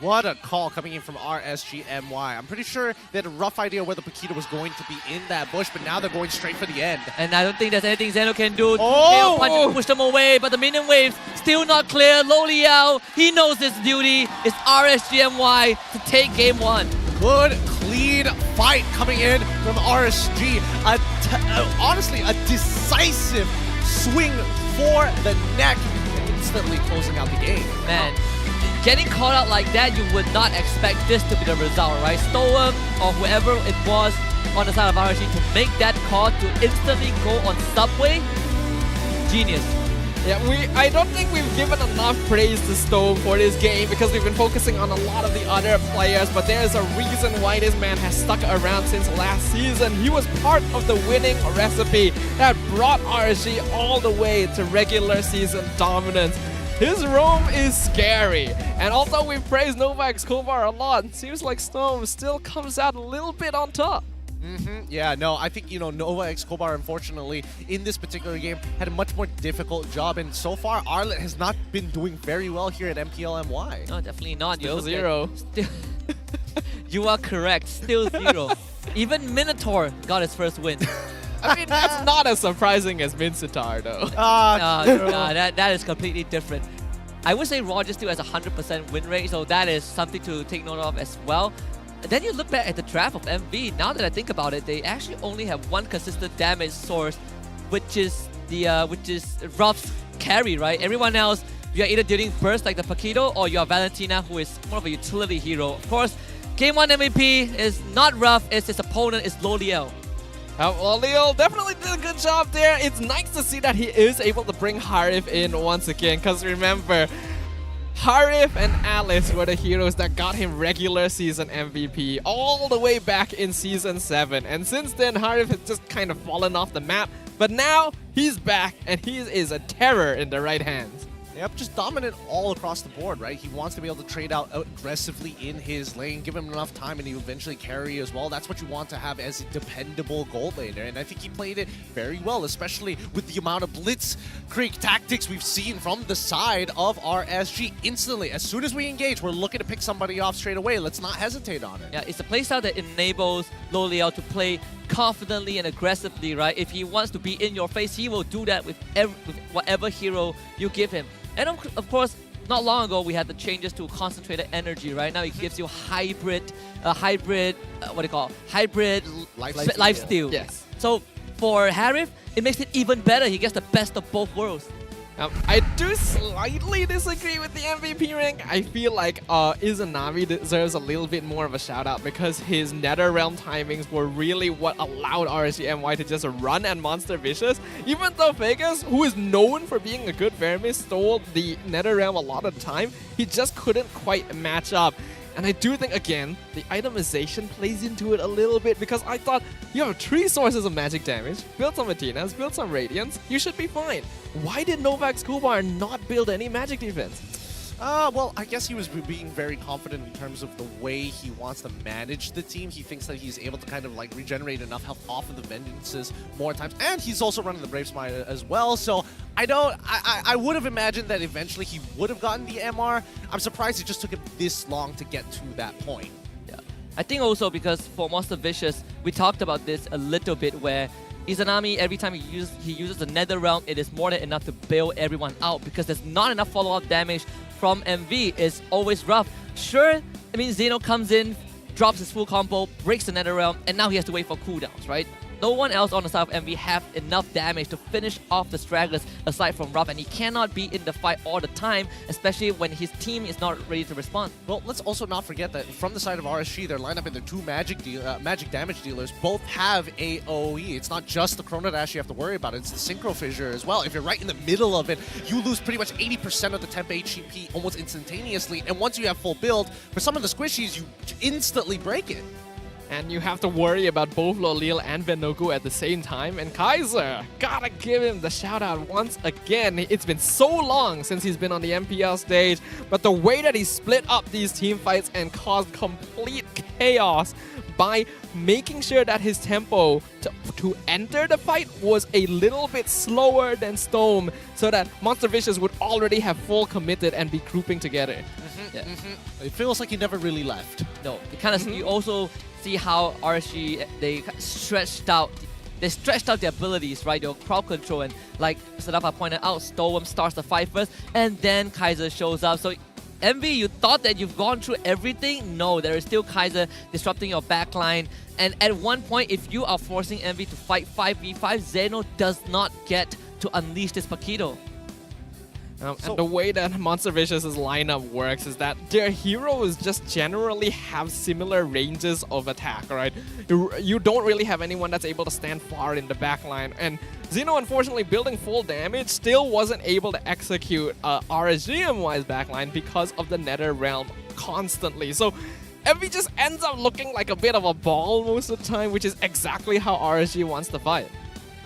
Speaker 4: What a call coming in from RSGMY. I'm pretty sure they had a rough idea where the Paquito was going to be in that bush, but now they're going straight for the end.
Speaker 3: And I don't think there's anything Zeno can do.
Speaker 4: Oh!
Speaker 3: KO punch to push them away, but the minion waves still not clear. Lo Liao, he knows his duty. It's RSGMY to take game 1.
Speaker 4: Good, clean fight coming in from RSG. Honestly, a decisive swing for the neck, instantly closing out the game.
Speaker 3: Man, getting caught out like that, you would not expect this to be the result, right? Stoem or whoever it was on the side of RSG to make that call to instantly go on Subway, genius.
Speaker 12: Yeah, I don't think we've given enough praise to Stone for this game because we've been focusing on a lot of the other players, but there's a reason why this man has stuck around since last season. He was part of the winning recipe that brought RSG all the way to regular season dominance. His roam is scary, and although we've praised Nova Escobar a lot, it seems like Storm still comes out a little bit on top.
Speaker 4: Yeah, no, I think, Nova Escobar, unfortunately, in this particular game, had a much more difficult job, and so far, Arlet has not been doing very well here at MPL MY.
Speaker 3: No, definitely not.
Speaker 12: Still 0.
Speaker 3: You are correct, still 0. Even Minotaur got his first win.
Speaker 12: I mean, that's not as surprising as Mincetar, though.
Speaker 3: That is completely different. I would say Roger still has a 100% win rate, so that is something to take note of as well. And then you look back at the draft of MV. Now that I think about it, they actually only have one consistent damage source, which is Ruff's carry, right? Everyone else, you are either dealing burst like the Paquito, or you are Valentina, who is more of a utility hero. Of course, Game 1 MVP is not Ruff, it's his opponent, it's Lo Liao.
Speaker 12: Well, Leo definitely did a good job there. It's nice to see that he is able to bring Harif in once again, because remember, Harif and Alice were the heroes that got him regular season MVP all the way back in Season 7. And since then, Harif has just kind of fallen off the map. But now, he's back, and he is a terror in the right hands.
Speaker 4: Yep, just dominant all across the board, right? He wants to be able to trade out aggressively in his lane, give him enough time, and he eventually carry as well. That's what you want to have as a dependable gold laner, and I think he played it very well, especially with the amount of blitzkrieg tactics we've seen from the side of RSG instantly. As soon as we engage, we're looking to pick somebody off straight away. Let's not hesitate on it.
Speaker 3: Yeah, it's a playstyle that enables Lo Liao to play confidently and aggressively, right? If he wants to be in your face, he will do that with whatever hero you give him. And of course, not long ago, we had the changes to concentrated energy, right? Now it gives you hybrid lifesteal.
Speaker 12: Yes.
Speaker 3: So for Harif, it makes it even better. He gets the best of both worlds.
Speaker 12: I do slightly disagree with the MVP rank. I feel like Izanami deserves a little bit more of a shout out because his NetherRealm timings were really what allowed RSGMY to just run at Monster Vicious. Even though Vegas, who is known for being a good Vermis, stole the NetherRealm a lot of the time, he just couldn't quite match up. And I do think, again, the itemization plays into it a little bit because I thought you have 3 sources of magic damage, build some Matinas, build some Radiance, you should be fine. Why did Nova Escobar not build any magic defense?
Speaker 4: Well, I guess he was being very confident in terms of the way he wants to manage the team. He thinks that he's able to kind of like regenerate enough health off of the vengeances more times, and he's also running the Brave Smite as well. So I would have imagined that eventually he would have gotten the MR. I'm surprised it just took him this long to get to that point.
Speaker 3: Yeah, I think also because for Monster Vicious, we talked about this a little bit where Izanami, every time he uses the Nether Realm, it is more than enough to bail everyone out because there's not enough follow-up damage from MV. It's always rough. Sure, I mean, Zeno comes in, drops his full combo, breaks the Nether Realm, and now he has to wait for cooldowns, right? No one else on the side of MV have enough damage to finish off the stragglers aside from Ruff, and he cannot be in the fight all the time, especially when his team is not ready to respond.
Speaker 4: Well, let's also not forget that from the side of RSG, their lineup and their two magic damage dealers both have AoE. It's not just the Chrono Dash you have to worry about, it's the Synchro Fissure as well. If you're right in the middle of it, you lose pretty much 80% of the temp HP almost instantaneously, and once you have full build, for some of the squishies, you instantly break it.
Speaker 12: And you have to worry about both Lolil and Venogu at the same time. And Kaiser, gotta give him the shout out once again. It's been so long since he's been on the MPL stage, but the way that he split up these team fights and caused complete chaos by making sure that his tempo to enter the fight was a little bit slower than Storm, so that Monster Vicious would already have full committed and be grouping together.
Speaker 3: Yeah.
Speaker 4: It feels like he never really left.
Speaker 3: No, it kind of you also see how RSG they stretched out their abilities, right? Your crowd control, and like Sadafa pointed out, Storm starts the fight first, and then Kaiser shows up. So MV, you thought that you've gone through everything? No, there is still Kaiser disrupting your backline. And at one point, if you are forcing MV to fight 5v5, Zeno does not get to unleash this Paquito.
Speaker 12: And the way that Monster Vicious's lineup works is that their heroes just generally have similar ranges of attack, right? You don't really have anyone that's able to stand far in the backline. And Zeno, unfortunately, building full damage, still wasn't able to execute RSGMY's backline because of the Nether Realm constantly. So MV just ends up looking like a bit of a ball most of the time, which is exactly how RSG wants to fight.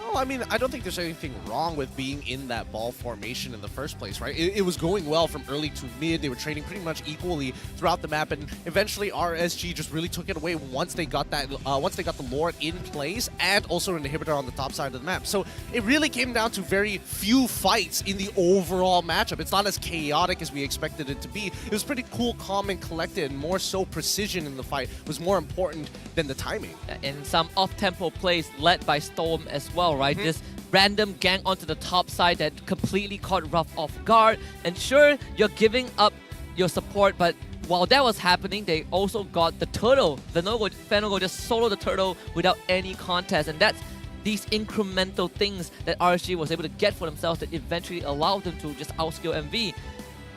Speaker 4: Well, I mean, I don't think there's anything wrong with being in that ball formation in the first place, right? It was going well from early to mid. They were trading pretty much equally throughout the map, and eventually RSG just really took it away once they got that, once they got the Lord in place and also an inhibitor on the top side of the map. So it really came down to very few fights in the overall matchup. It's not as chaotic as we expected it to be. It was pretty cool, calm, and collected, and more so precision in the fight was more important than the timing.
Speaker 3: And some off-tempo plays led by Storm as well, right? This random gang onto the top side that completely caught Ruff off guard. And sure, you're giving up your support, but while that was happening, they also got the turtle. Venogo just soloed the turtle without any contest, and that's these incremental things that RSG was able to get for themselves that eventually allowed them to just outskill MV.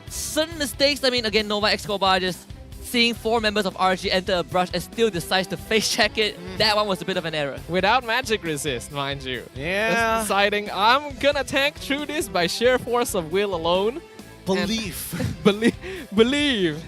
Speaker 3: Certain mistakes, I mean, again, Nova Escobar just seeing 4 members of RSG enter a brush and still decides to face check it, that one was a bit of an error.
Speaker 12: Without magic resist, mind you.
Speaker 4: Yeah.
Speaker 12: Just deciding, I'm gonna tank through this by sheer force of will alone.
Speaker 4: Belief.
Speaker 12: Believe.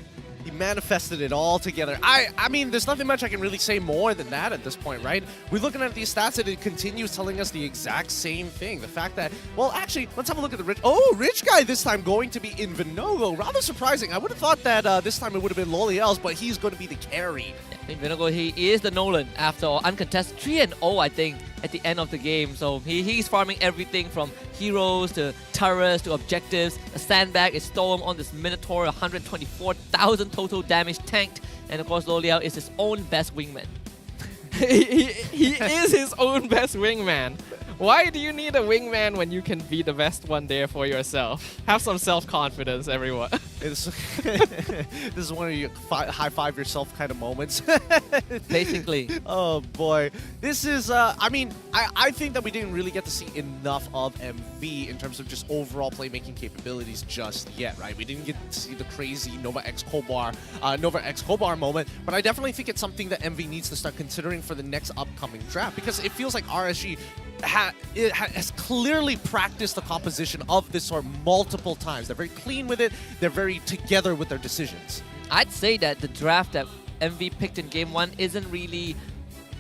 Speaker 4: He manifested it all together. I mean, there's nothing much I can really say more than that at this point, right? We're looking at these stats and it continues telling us the exact same thing. The fact that, well, actually, let's have a look at the rich. Oh, rich guy this time going to be in Venogo. Rather surprising. I would have thought that this time it would have been Loliel's, but he's going to be the carry.
Speaker 3: I mean, Venogo, he is the Nolan after all. Uncontested 3-0, I think, at the end of the game. So he's farming everything from heroes to turrets to objectives. A sandbag is Storm on this Minotaur, 124,000 total damage tanked. And of course, Loliel is his own best wingman.
Speaker 12: he is his own best wingman. Why do you need a wingman when you can be the best one there for yourself? Have some self-confidence, everyone.
Speaker 4: This is one of your high-five yourself kind of moments.
Speaker 3: Basically.
Speaker 4: Oh boy. This is, I mean, I think that we didn't really get to see enough of MV in terms of just overall playmaking capabilities just yet, right? We didn't get to see the crazy Nova X Kobar moment, but I definitely think it's something that MV needs to start considering for the next upcoming draft, because it feels like RSG has clearly practiced the composition of this sort multiple times. They're very clean with it. They're very together with their decisions.
Speaker 3: I'd say that the draft that MV picked in Game 1 isn't really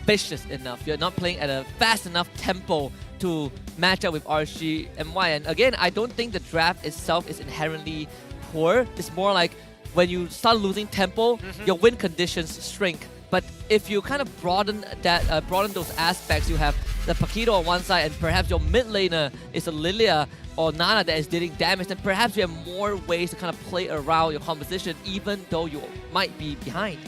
Speaker 3: vicious enough. You're not playing at a fast enough tempo to match up with RSG MY. And again, I don't think the draft itself is inherently poor. It's more like when you start losing tempo, your win conditions shrink. But if you kind of broaden those aspects, you have the Paquito on one side, and perhaps your mid laner is a Lilia or Nana that is dealing damage, then perhaps you have more ways to kind of play around your composition, even though you might be behind.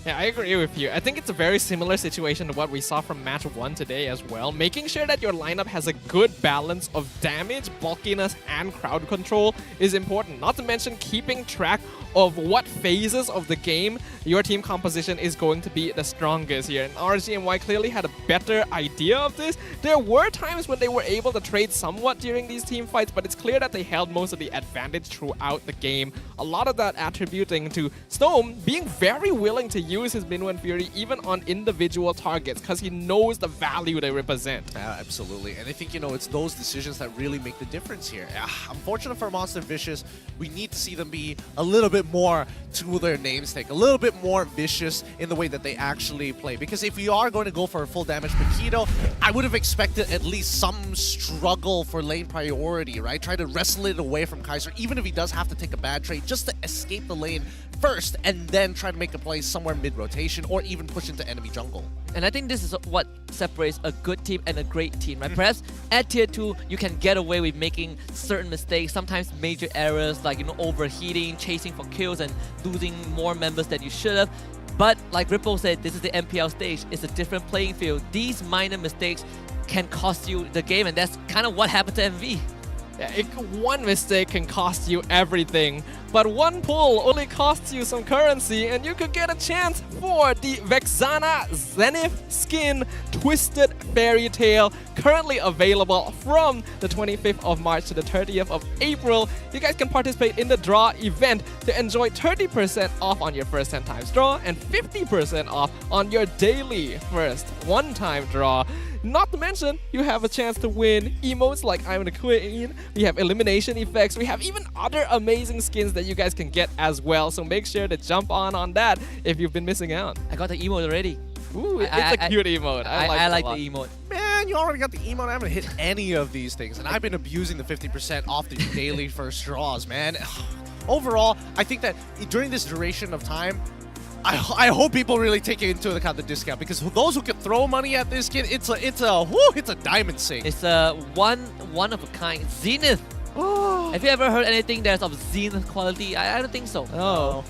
Speaker 12: Yeah, I agree with you. I think it's a very similar situation to what we saw from match 1 today as well. Making sure that your lineup has a good balance of damage, bulkiness, and crowd control is important. Not to mention keeping track of what phases of the game your team composition is going to be the strongest here. And RGMY clearly had a better idea of this. There were times when they were able to trade somewhat during these team fights, but it's clear that they held most of the advantage throughout the game. A lot of that attributing to Stone being very willing to use his Minwen Fury even on individual targets because he knows the value they represent.
Speaker 4: Yeah, absolutely. And I think, it's those decisions that really make the difference here. Unfortunate for Monster Vicious, we need to see them be a little bit more to their namesake, a little bit more vicious in the way that they actually play. Because if we are going to go for a full damage Paquito, I would have expected at least some struggle for lane priority, right? Try to wrestle it away from Kaiser, even if he does have to take a bad trade, just to escape the lane first and then try to make a play somewhere mid-rotation or even push into enemy jungle.
Speaker 3: And I think this is what separates a good team and a great team, right? Perhaps at tier 2, you can get away with making certain mistakes, sometimes major errors like, overheating, chasing for kills and losing more members than you should have. But like Ripple said, this is the MPL stage. It's a different playing field. These minor mistakes can cost you the game, and that's kind of what happened to MV.
Speaker 12: Yeah, one mistake can cost you everything, but one pull only costs you some currency, and you could get a chance for the Vexana Zenith skin Twisted Fairy Tale, currently available from the 25th of March to the 30th of April. You guys can participate in the draw event to enjoy 30% off on your first 10 times draw and 50% off on your daily first one-time draw. Not to mention, you have a chance to win emotes like I'm the Queen, we have elimination effects, we have even other amazing skins that you guys can get as well, so make sure to jump on that if you've been missing out.
Speaker 3: I got the emote already.
Speaker 12: Ooh, it's a cute emote.
Speaker 3: I like the emote.
Speaker 4: Man, you already got the emote. I haven't hit any of these things, and I've been abusing the 50% off the daily first draws, man. Overall, I think that during this duration of time, I hope people really take into account the discount, because those who can throw money at this kid, it's a diamond sink.
Speaker 3: It's a one of a kind Zenith. Have you ever heard anything that's of Zenith quality? I don't think so.
Speaker 12: No.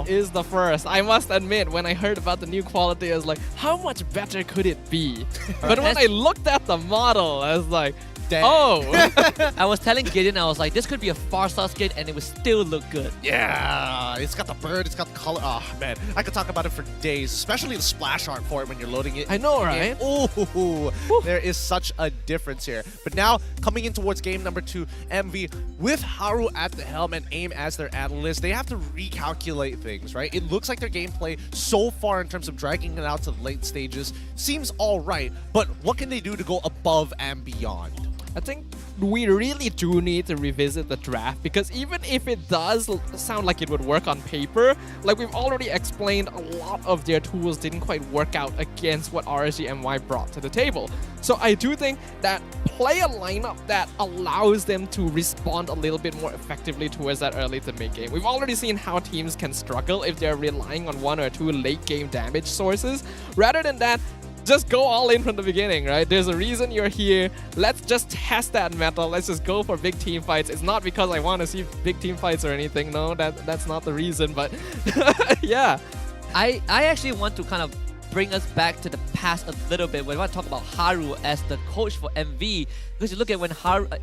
Speaker 12: It is the first. I must admit, when I heard about the new quality, I was like, how much better could it be? But when I looked at the model, I was like,
Speaker 4: Dang.
Speaker 12: oh.
Speaker 3: I was telling Gideon, I was like, this could be a Farsa skin and it would still look good.
Speaker 4: Yeah, it's got the bird, it's got the color. Oh, man. I could talk about it for days, especially the splash art for it when you're loading it.
Speaker 12: I know, right?
Speaker 4: Ooh, there is such a difference here. But now, coming in towards game number 2, MV, with Haru at the helm and AIM as their analyst, they have to recalculate things, right? It looks like their gameplay so far in terms of dragging it out to the late stages seems all right, but what can they do to go above and beyond?
Speaker 12: I think we really do need to revisit the draft, because even if it does sound like it would work on paper, like we've already explained, a lot of their tools didn't quite work out against what RSGMY brought to the table. So I do think that play a lineup that allows them to respond a little bit more effectively towards that early to mid game. We've already seen how teams can struggle if they're relying on 1 or 2 late game damage sources. Rather than that, just go all in from the beginning, right? There's a reason you're here. Let's just test that metal. Let's just go for big team fights. It's not because I want to see big team fights or anything. No, that's not the reason, but yeah.
Speaker 3: I actually want to kind of bring us back to the past a little bit. We want to talk about Haru as the coach for MV. Because you look at when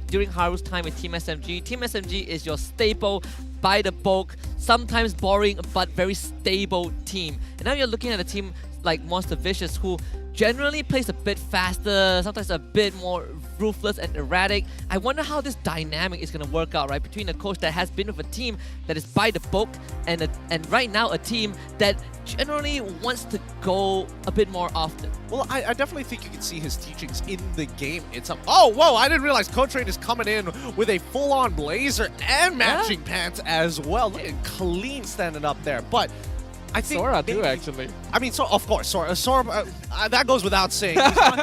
Speaker 3: during Haru's time with Team SMG is your staple, by the book, sometimes boring but very stable team. And now you're looking at a team like Monster Vicious, who generally plays a bit faster, sometimes a bit more ruthless and erratic. I wonder how this dynamic is going to work out, right? Between a coach that has been with a team that is by the book and right now a team that generally wants to go a bit more often.
Speaker 4: Well, I definitely think you can see his teachings in the game itself. Oh, whoa, I didn't realize Coach Rain is coming in with a full-on blazer and matching pants as well. Look at clean standing up there. But I think
Speaker 12: Sora too, actually.
Speaker 4: I mean, so of course, Sora that goes without saying.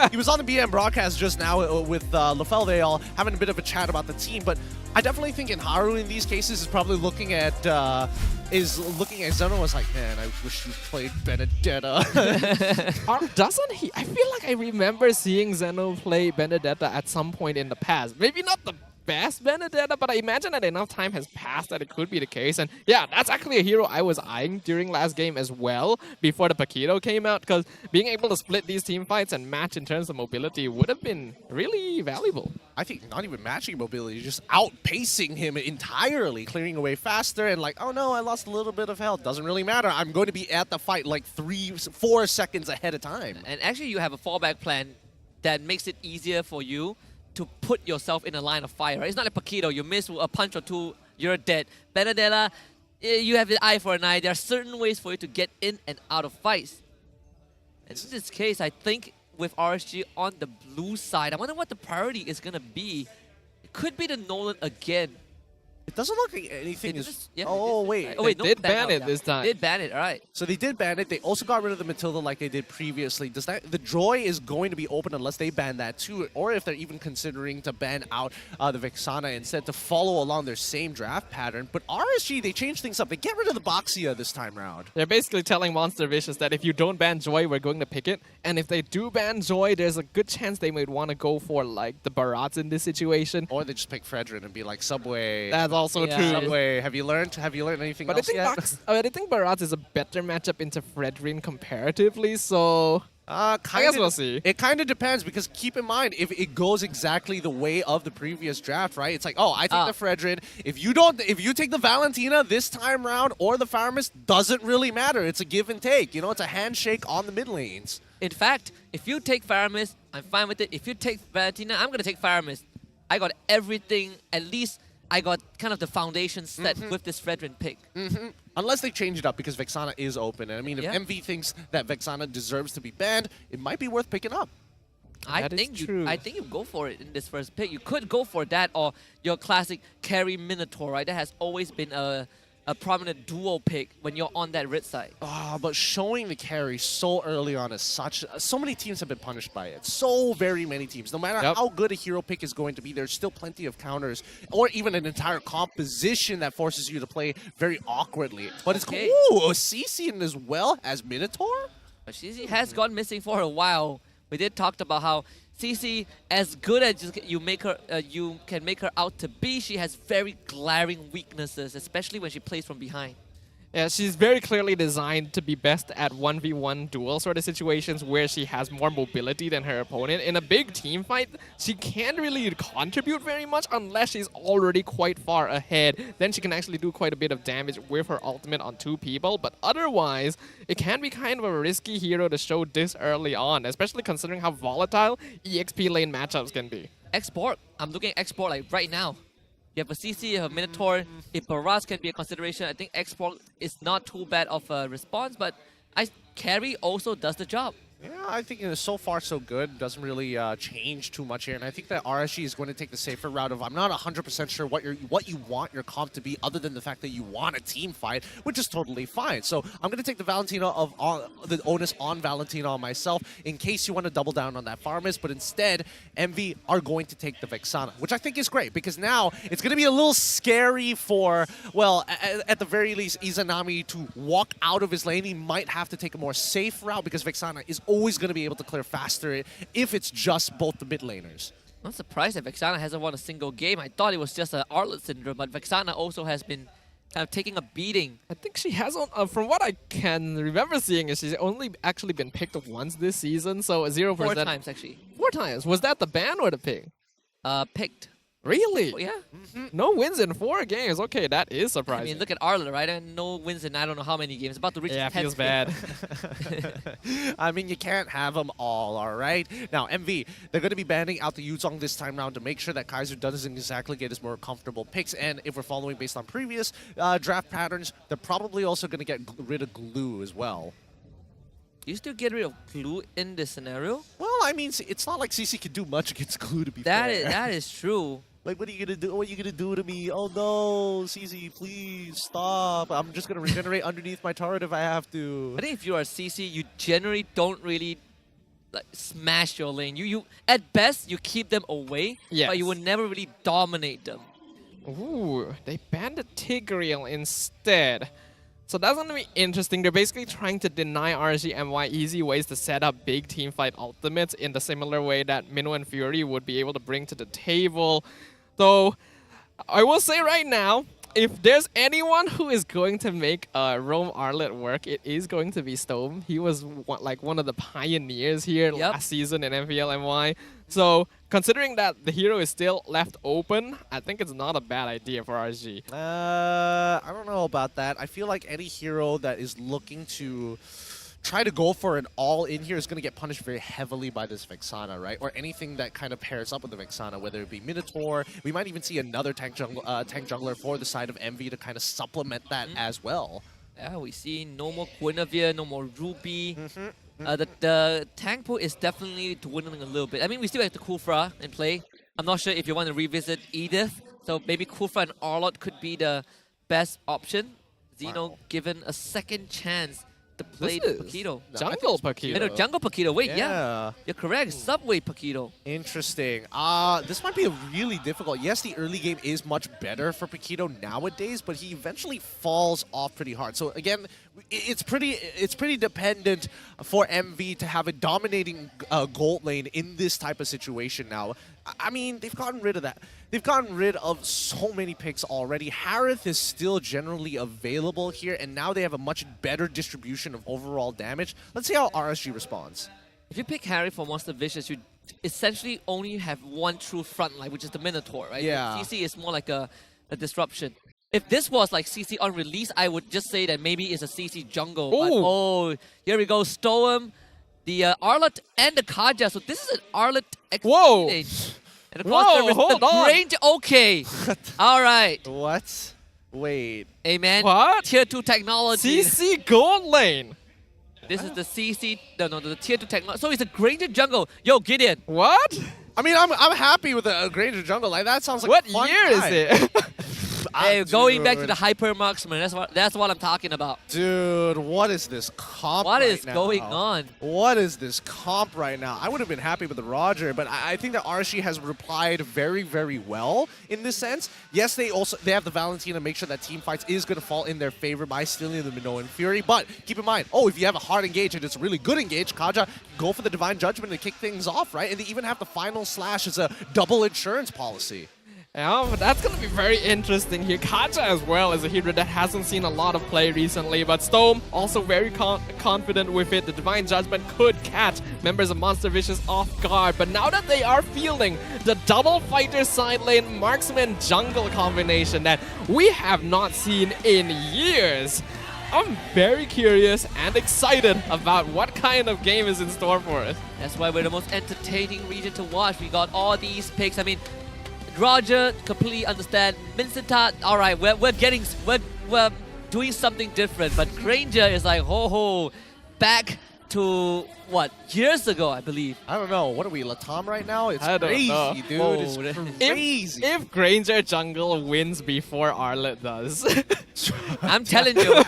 Speaker 4: He was on the BM broadcast just now with LaFell. They all having a bit of a chat about the team. But I definitely think in Haru in these cases is probably looking at Zeno as like, man, I wish you played Benedetta.
Speaker 12: Doesn't he? I feel like I remember seeing Zeno play Benedetta at some point in the past. Maybe not the best Benedetta, but I imagine that enough time has passed that it could be the case. And yeah, that's actually a hero I was eyeing during last game as well, before the Paquito came out, because being able to split these team fights and match in terms of mobility would have been really valuable.
Speaker 4: I think not even matching mobility, just outpacing him entirely, clearing away faster and like, oh no, I lost a little bit of health. Doesn't really matter. I'm going to be at the fight like 3-4 seconds ahead of time.
Speaker 3: And actually you have a fallback plan that makes it easier for you to put yourself in a line of fire, right? It's not like Paquito, you miss a punch or two, you're dead. Benedetta, you have the eye for an eye. There are certain ways for you to get in and out of fights. And in this case, I think with RSG on the blue side, I wonder what the priority is going to be. It could be the Nolan again.
Speaker 4: It doesn't look like anything is...
Speaker 3: Yeah,
Speaker 4: oh, wait.
Speaker 12: They did ban it this time.
Speaker 3: They did ban it, all right.
Speaker 4: So they did ban it. They also got rid of the Matilda like they did previously. Does that the Joy is going to be open unless they ban that too, or if they're even considering to ban out the Vexana instead to follow along their same draft pattern. But RSG, they changed things up. They get rid of the Boxia this time round.
Speaker 12: They're basically telling Monster Vicious that if you don't ban Joy, we're going to pick it. And if they do ban Joy, there's a good chance they might want to go for like the Barats in this situation.
Speaker 4: Or they just pick Fredrin and be like, Subway.
Speaker 12: That's also true.
Speaker 4: Subway. Have you learned anything
Speaker 12: but
Speaker 4: else yet?
Speaker 12: I think Barats is a better matchup into Fredrin comparatively, so I guess we'll see.
Speaker 4: It kind of depends, because keep in mind, if it goes exactly the way of the previous draft, right? It's like, oh, I take the Fredrin. If you take the Valentina this time round or the Faramis, doesn't really matter. It's a give and take. You know, it's a handshake on the mid lanes.
Speaker 3: In fact, if you take Faramis, I'm fine with it. If you take Valentina, I'm going to take Faramis. I got everything, at least I got kind of the foundation set with this Fredrin pick.
Speaker 4: Unless they change it up, because Vexana is open. And I mean, if MV thinks that Vexana deserves to be banned, it might be worth picking up.
Speaker 3: I think you go for it in this first pick. You could go for that or your classic carry Minotaur, right? That has always been a prominent duo pick when you're on that red side.
Speaker 4: But showing the carry so early on is so many teams have been punished by it. So very many teams. No matter how good a hero pick is going to be, there's still plenty of counters or even an entire composition that forces you to play very awkwardly. But it's cool. Ooh, Cece as well as Minotaur?
Speaker 3: But Cece has gone missing for a while. We did talk about how Cece, as good as you can make her out to be, she has very glaring weaknesses, especially when she plays from behind.
Speaker 12: Yeah, she's very clearly designed to be best at 1v1 duel sort of situations where she has more mobility than her opponent. In a big team fight, she can't really contribute very much unless she's already quite far ahead. Then she can actually do quite a bit of damage with her ultimate on two people. But otherwise, it can be kind of a risky hero to show this early on, especially considering how volatile EXP lane matchups can be.
Speaker 3: Export. I'm looking at export like right now. You have a CC, you have a Minotaur. If Barrage can be a consideration, I think export is not too bad of a response, but carry also does the job.
Speaker 4: Yeah, I think so far so good. Doesn't really change too much here, and I think that RSG is going to take the safer route of I'm not 100% sure what you want your comp to be, other than the fact that you want a team fight, which is totally fine. So I'm going to take the Valentina the onus on Valentina on myself in case you want to double down on that Farmist, but instead MV are going to take the Vexana, which I think is great because now it's going to be a little scary for, well, at the very least, Izanami to walk out of his lane. He might have to take a more safe route because Vexana is always going to be able to clear faster if it's just both the mid laners.
Speaker 3: I'm surprised that Vexana hasn't won a single game. I thought it was just an Arlet syndrome, but Vexana also has been kind of taking a beating.
Speaker 12: I think she has, from what I can remember seeing, is she's only actually been picked once this season, so 0%.
Speaker 3: 4 times, actually.
Speaker 12: 4 times? Was that the ban or the pick?
Speaker 3: Picked.
Speaker 12: Really?
Speaker 3: Oh, yeah.
Speaker 12: No wins in 4 games. Okay, that is surprising.
Speaker 3: I mean, look at Arla, right? And no wins in I don't know how many games. About to reach his 10th
Speaker 12: feels bad.
Speaker 4: I mean, you can't have them all right? Now, MV, they're going to be banning out the Yuzong this time round to make sure that Kaiser doesn't exactly get his more comfortable picks. And if we're following based on previous draft patterns, they're probably also going to get rid of Glue as well.
Speaker 3: You still get rid of Glue in this scenario?
Speaker 4: Well, I mean, it's not like CC can do much against Glue, to be fair.
Speaker 3: That is true.
Speaker 4: Like, what are you gonna do? What are you gonna do to me? Oh no, CC, please stop! I'm just gonna regenerate underneath my turret if I have to.
Speaker 3: I think if you are CC, you generally don't really like smash your lane. You at best you keep them away, but you will never really dominate them.
Speaker 12: Ooh, they banned the Tigreal instead. So that's going to be interesting. They're basically trying to deny RSGMY easy ways to set up big teamfight ultimates in the similar way that Minnow and Fury would be able to bring to the table. Though, I will say right now, if there's anyone who is going to make Rome Arlet work, it is going to be Stome. He was one of the pioneers here last season in MPL MY. So considering that the hero is still left open, I think it's not a bad idea for RSG.
Speaker 4: I don't know about that. I feel like any hero that is looking to try to go for an all-in here is going to get punished very heavily by this Vexana, right? Or anything that kind of pairs up with the Vexana, whether it be Minotaur. We might even see another tank jungler for the side of Envy to kind of supplement that as well.
Speaker 3: Yeah, we see no more Guinevere, no more Ruby. The tank pool is definitely dwindling a little bit. I mean, we still have the Kufra in play. I'm not sure if you want to revisit Edith, so maybe Kufra and Arlott could be the best option. Xeno given a second chance to play the Paquito.
Speaker 12: Jungle Paquito.
Speaker 3: No, Jungle Paquito. Wait,
Speaker 4: Yeah.
Speaker 3: You're correct. Subway Paquito.
Speaker 4: Interesting. This might be a really difficult. Yes, the early game is much better for Paquito nowadays, but he eventually falls off pretty hard. So again, it's pretty dependent for MV to have a dominating gold lane in this type of situation now. I mean, they've gotten rid of that. They've gotten rid of so many picks already. Harith is still generally available here, and now they have a much better distribution of overall damage. Let's see how RSG responds.
Speaker 3: If you pick Harry for Monster Vicious, you essentially only have one true front line, which is the Minotaur, right?
Speaker 4: Yeah.
Speaker 3: CC is more like a disruption. If this was like CC on release, I would just say that maybe it's a CC jungle. But, oh, here we go. Storm, the Arlott, and the Kaja. So this is an Arlott exchange. And
Speaker 12: Whoa, hold on.
Speaker 3: Range, okay. All right.
Speaker 4: What? Wait.
Speaker 3: Hey, man.
Speaker 12: What?
Speaker 3: Tier 2 technology.
Speaker 12: CC gold lane.
Speaker 3: This is the CC, no, the tier 2 technology. So it's a Granger jungle. Yo, Gideon.
Speaker 12: What?
Speaker 4: I mean, I'm happy with a Granger jungle. Like that sounds like
Speaker 12: what
Speaker 4: a fun
Speaker 12: year
Speaker 4: time.
Speaker 12: is it?
Speaker 3: Hey, going back to the hyper marksman. That's what I'm talking about.
Speaker 4: Dude, what is this comp
Speaker 3: What
Speaker 4: right
Speaker 3: is
Speaker 4: now?
Speaker 3: going on?
Speaker 4: What is this comp right now? I would have been happy with the Roger, but I think that RSG has replied very, very well in this sense. Yes, they have the Valentina to make sure that team fights is going to fall in their favor by stealing the Minnow and Fury. But keep in mind, if you have a hard engage and it's a really good engage, Kaja, go for the Divine Judgment to kick things off, right? And they even have the final slash as a double insurance policy.
Speaker 12: Yeah, but that's going to be very interesting here. Kaja as well is a hero that hasn't seen a lot of play recently, but Stome also very confident with it. The Divine Judgment could catch members of Monster Vicious off guard, but now that they are fielding the double fighter side lane marksman jungle combination that we have not seen in years, I'm very curious and excited about what kind of game is in store for us.
Speaker 3: That's why we're the most entertaining region to watch. We got all these picks. I mean, Roger, completely understand. Vincenta, all right, we're doing something different. But Granger is like, back to what, years ago, I believe.
Speaker 4: I don't know. What are we, Latam right now? It's
Speaker 12: I don't
Speaker 4: crazy,
Speaker 12: know.
Speaker 4: dude.
Speaker 3: Whoa,
Speaker 4: It's crazy.
Speaker 12: If Granger jungle wins before Arlott does,
Speaker 3: I'm telling you,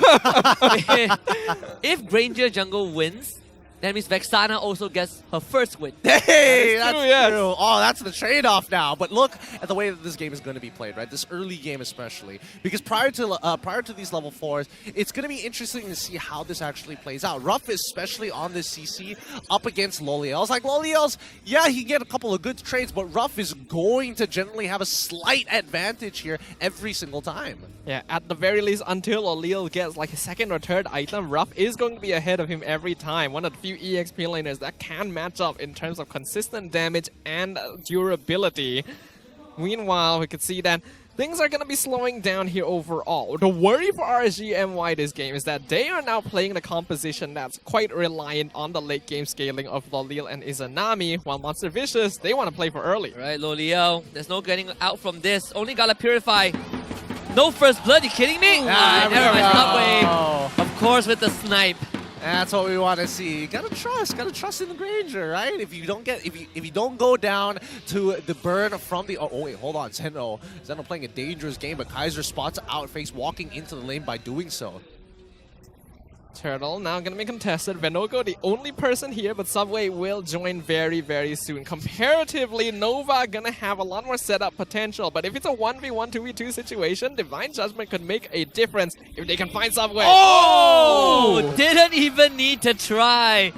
Speaker 3: if Granger jungle wins, that means Vexana also gets her first win.
Speaker 4: Hey, that's
Speaker 12: true, yes.
Speaker 4: true. Oh, that's the trade-off now. But look at the way that this game is going to be played, right? This early game especially. Because prior to these level 4s, it's going to be interesting to see how this actually plays out. Ruff, especially on this CC, up against Loliels. Like, Loliels, yeah, he get a couple of good trades, but Ruff is going to generally have a slight advantage here every single time.
Speaker 12: yeah, at the very least, until Loliel gets like a second or third item, Ruff is going to be ahead of him every time. One of the few EXP laners that can match up in terms of consistent damage and durability. Meanwhile, we could see that things are going to be slowing down here overall. The worry for RSGMY this game is that they are now playing the composition that's quite reliant on the late game scaling of Loliel and Izanami, while Monster Vicious, they want to play for early.
Speaker 3: Right, Loliel, there's no getting out from this. Only gotta purify. No first blood, you kidding me? Never mind, Subway. Of course with the snipe.
Speaker 4: That's what we want to see. Gotta trust in the Granger, right? If you don't go down to the burn from the wait, hold on, Zeno playing a dangerous game, but Kaiser spots Outface walking into the lane by doing so.
Speaker 12: Turtle now gonna be contested. Venogo, the only person here, but Subway will join very, very soon. Comparatively, Nova gonna have a lot more setup potential, but if it's a 1v1, 2v2 situation, Divine Judgment could make a difference if they can find Subway.
Speaker 3: Oh! Didn't even need to try.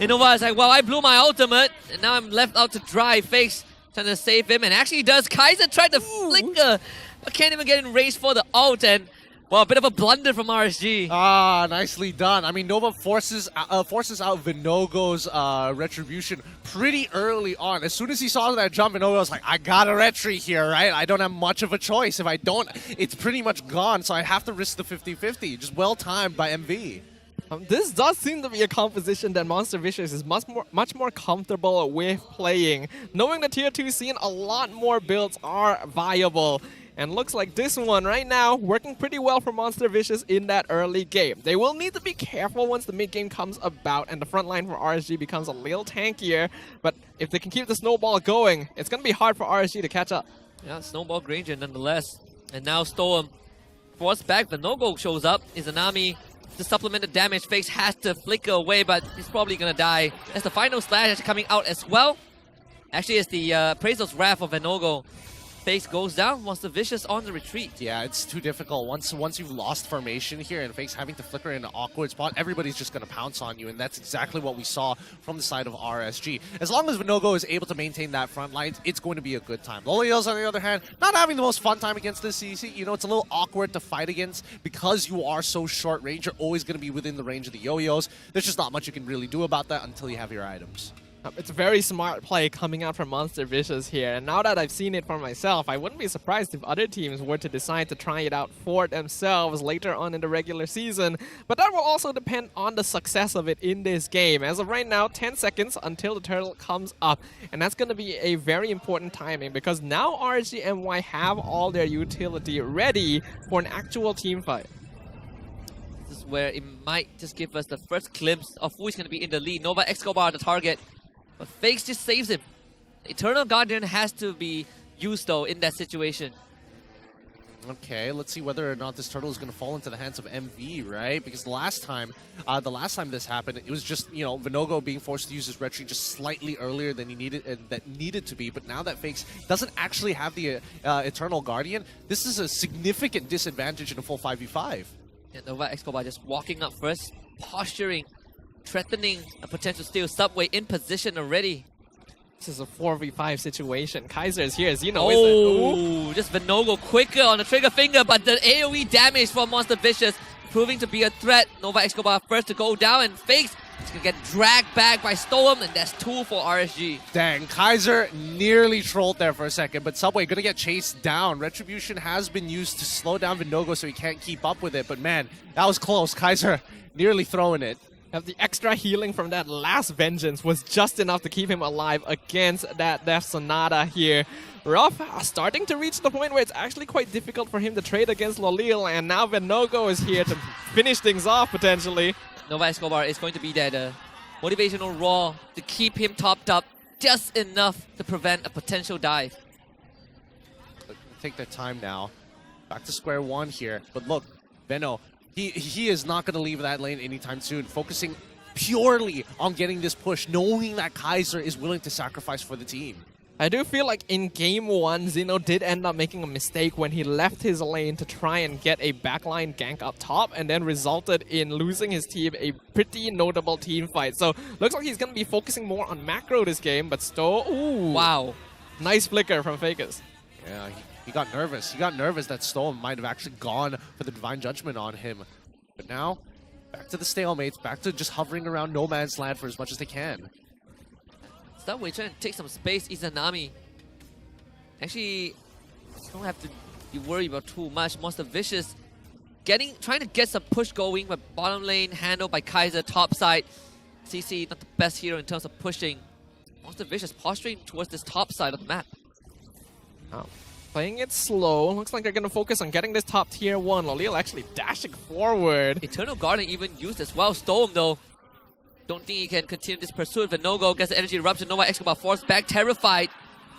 Speaker 3: You know what? It's like, well, I blew my ultimate, and now I'm left out to dry. Fakes trying to save him, and actually does. Kaiser tried to flicker, but can't even get in range for the ult, and well, a bit of a blunder from RSG.
Speaker 4: Ah, nicely done. I mean, Nova forces out Venogo's retribution pretty early on. As soon as he saw that jump, Venogo was like, I got a retry here, right? I don't have much of a choice. If I don't, it's pretty much gone, so I have to risk the 50-50. Just well-timed by MV.
Speaker 12: This does seem to be a composition that Monster Vicious is much more comfortable with playing. Knowing the tier 2 scene, a lot more builds are viable. And looks like this one right now working pretty well for Monster Vicious in that early game. They will need to be careful once the mid game comes about and the front line for RSG becomes a little tankier. But if they can keep the snowball going, it's going to be hard for RSG to catch up.
Speaker 3: Yeah, snowball Granger nonetheless. And now Storm forced back. Venogo shows up. Izanami to supplement the damage. Fakes has to flicker away, but he's probably going to die. As the final splash coming out as well. Actually, it's the Appraisal's Wrath of Venogo. Fakes goes down, Monster Vicious on the retreat.
Speaker 4: Yeah, it's too difficult. Once you've lost formation here and Fakes having to flicker in an awkward spot, everybody's just going to pounce on you, and that's exactly what we saw from the side of RSG. As long as Venogo is able to maintain that front line, it's going to be a good time. Lolios, on the other hand, not having the most fun time against this CC. You know, it's a little awkward to fight against because you are so short range. You're always going to be within the range of the yo-yos. There's just not much you can really do about that until you have your items.
Speaker 12: It's a very smart play coming out from Monster Vicious here, and now that I've seen it for myself, I wouldn't be surprised if other teams were to decide to try it out for themselves later on in the regular season, but that will also depend on the success of it in this game. As of right now, 10 seconds until the turtle comes up, and that's going to be a very important timing because now RSG MY have all their utility ready for an actual team fight.
Speaker 3: This is where it might just give us the first glimpse of who is going to be in the lead. Nova Escobar the target. But Fakes just saves him. Eternal Guardian has to be used though in that situation.
Speaker 4: Okay, let's see whether or not this turtle is going to fall into the hands of MV, right? Because the last time this happened, it was just, you know, Venogo being forced to use his retreat just slightly earlier than he needed to be. But now that Fakes doesn't actually have the Eternal Guardian, this is a significant disadvantage in a full 5v5.
Speaker 3: Yeah, Nova Escobar just walking up first, posturing, threatening a potential steal. Subway in position already.
Speaker 12: This is a 4v5 situation. Kaiser is here, as you know.
Speaker 3: Oh, just Venogo quicker on the trigger finger, but the AoE damage from Monster Vicious proving to be a threat. Nova Escobar first to go down, and Fakes is going to get dragged back by Storm, and that's 2 for RSG.
Speaker 4: Dang, Kaiser nearly trolled there for a second, but Subway going to get chased down. Retribution has been used to slow down Venogo so he can't keep up with it, but man, that was close. Kaiser nearly throwing it.
Speaker 12: The extra healing from that last Vengeance was just enough to keep him alive against that Death Sonata here. Ruff starting to reach the point where it's actually quite difficult for him to trade against Lolil, and now Venogo is here to finish things off potentially.
Speaker 3: Nova Escobar is going to be that motivational raw to keep him topped up just enough to prevent a potential dive.
Speaker 4: Take their time now. Back to square one here. But look, Veno, he is not going to leave that lane anytime soon, focusing purely on getting this push, knowing that Kaiser is willing to sacrifice for the team.
Speaker 12: I do feel like in game 1, Xeno did end up making a mistake when he left his lane to try and get a backline gank up top, and then resulted in losing his team a pretty notable team fight. So looks like he's going to be focusing more on macro this game, but still, ooh.
Speaker 3: Wow.
Speaker 12: Nice flicker from Fakers.
Speaker 4: Yeah, he got nervous. He got nervous that Storm might have actually gone for the Divine Judgment on him. But now, back to the stalemates, back to just hovering around no man's land for as much as they can.
Speaker 3: Subway trying to take some space. Izanami actually don't have to be worried about too much. Monster Vicious trying to get some push going, but bottom lane handled by Kaiser. Top side, CC not the best hero in terms of pushing. Monster Vicious posturing towards this top side of the map.
Speaker 12: Oh. Playing it slow. Looks like they're going to focus on getting this top tier 1. Lolil actually dashing forward.
Speaker 3: Eternal Guardian even used as well. Storm though, don't think he can continue this pursuit. Venogo gets the energy eruption. Nova Escobar forced back, terrified.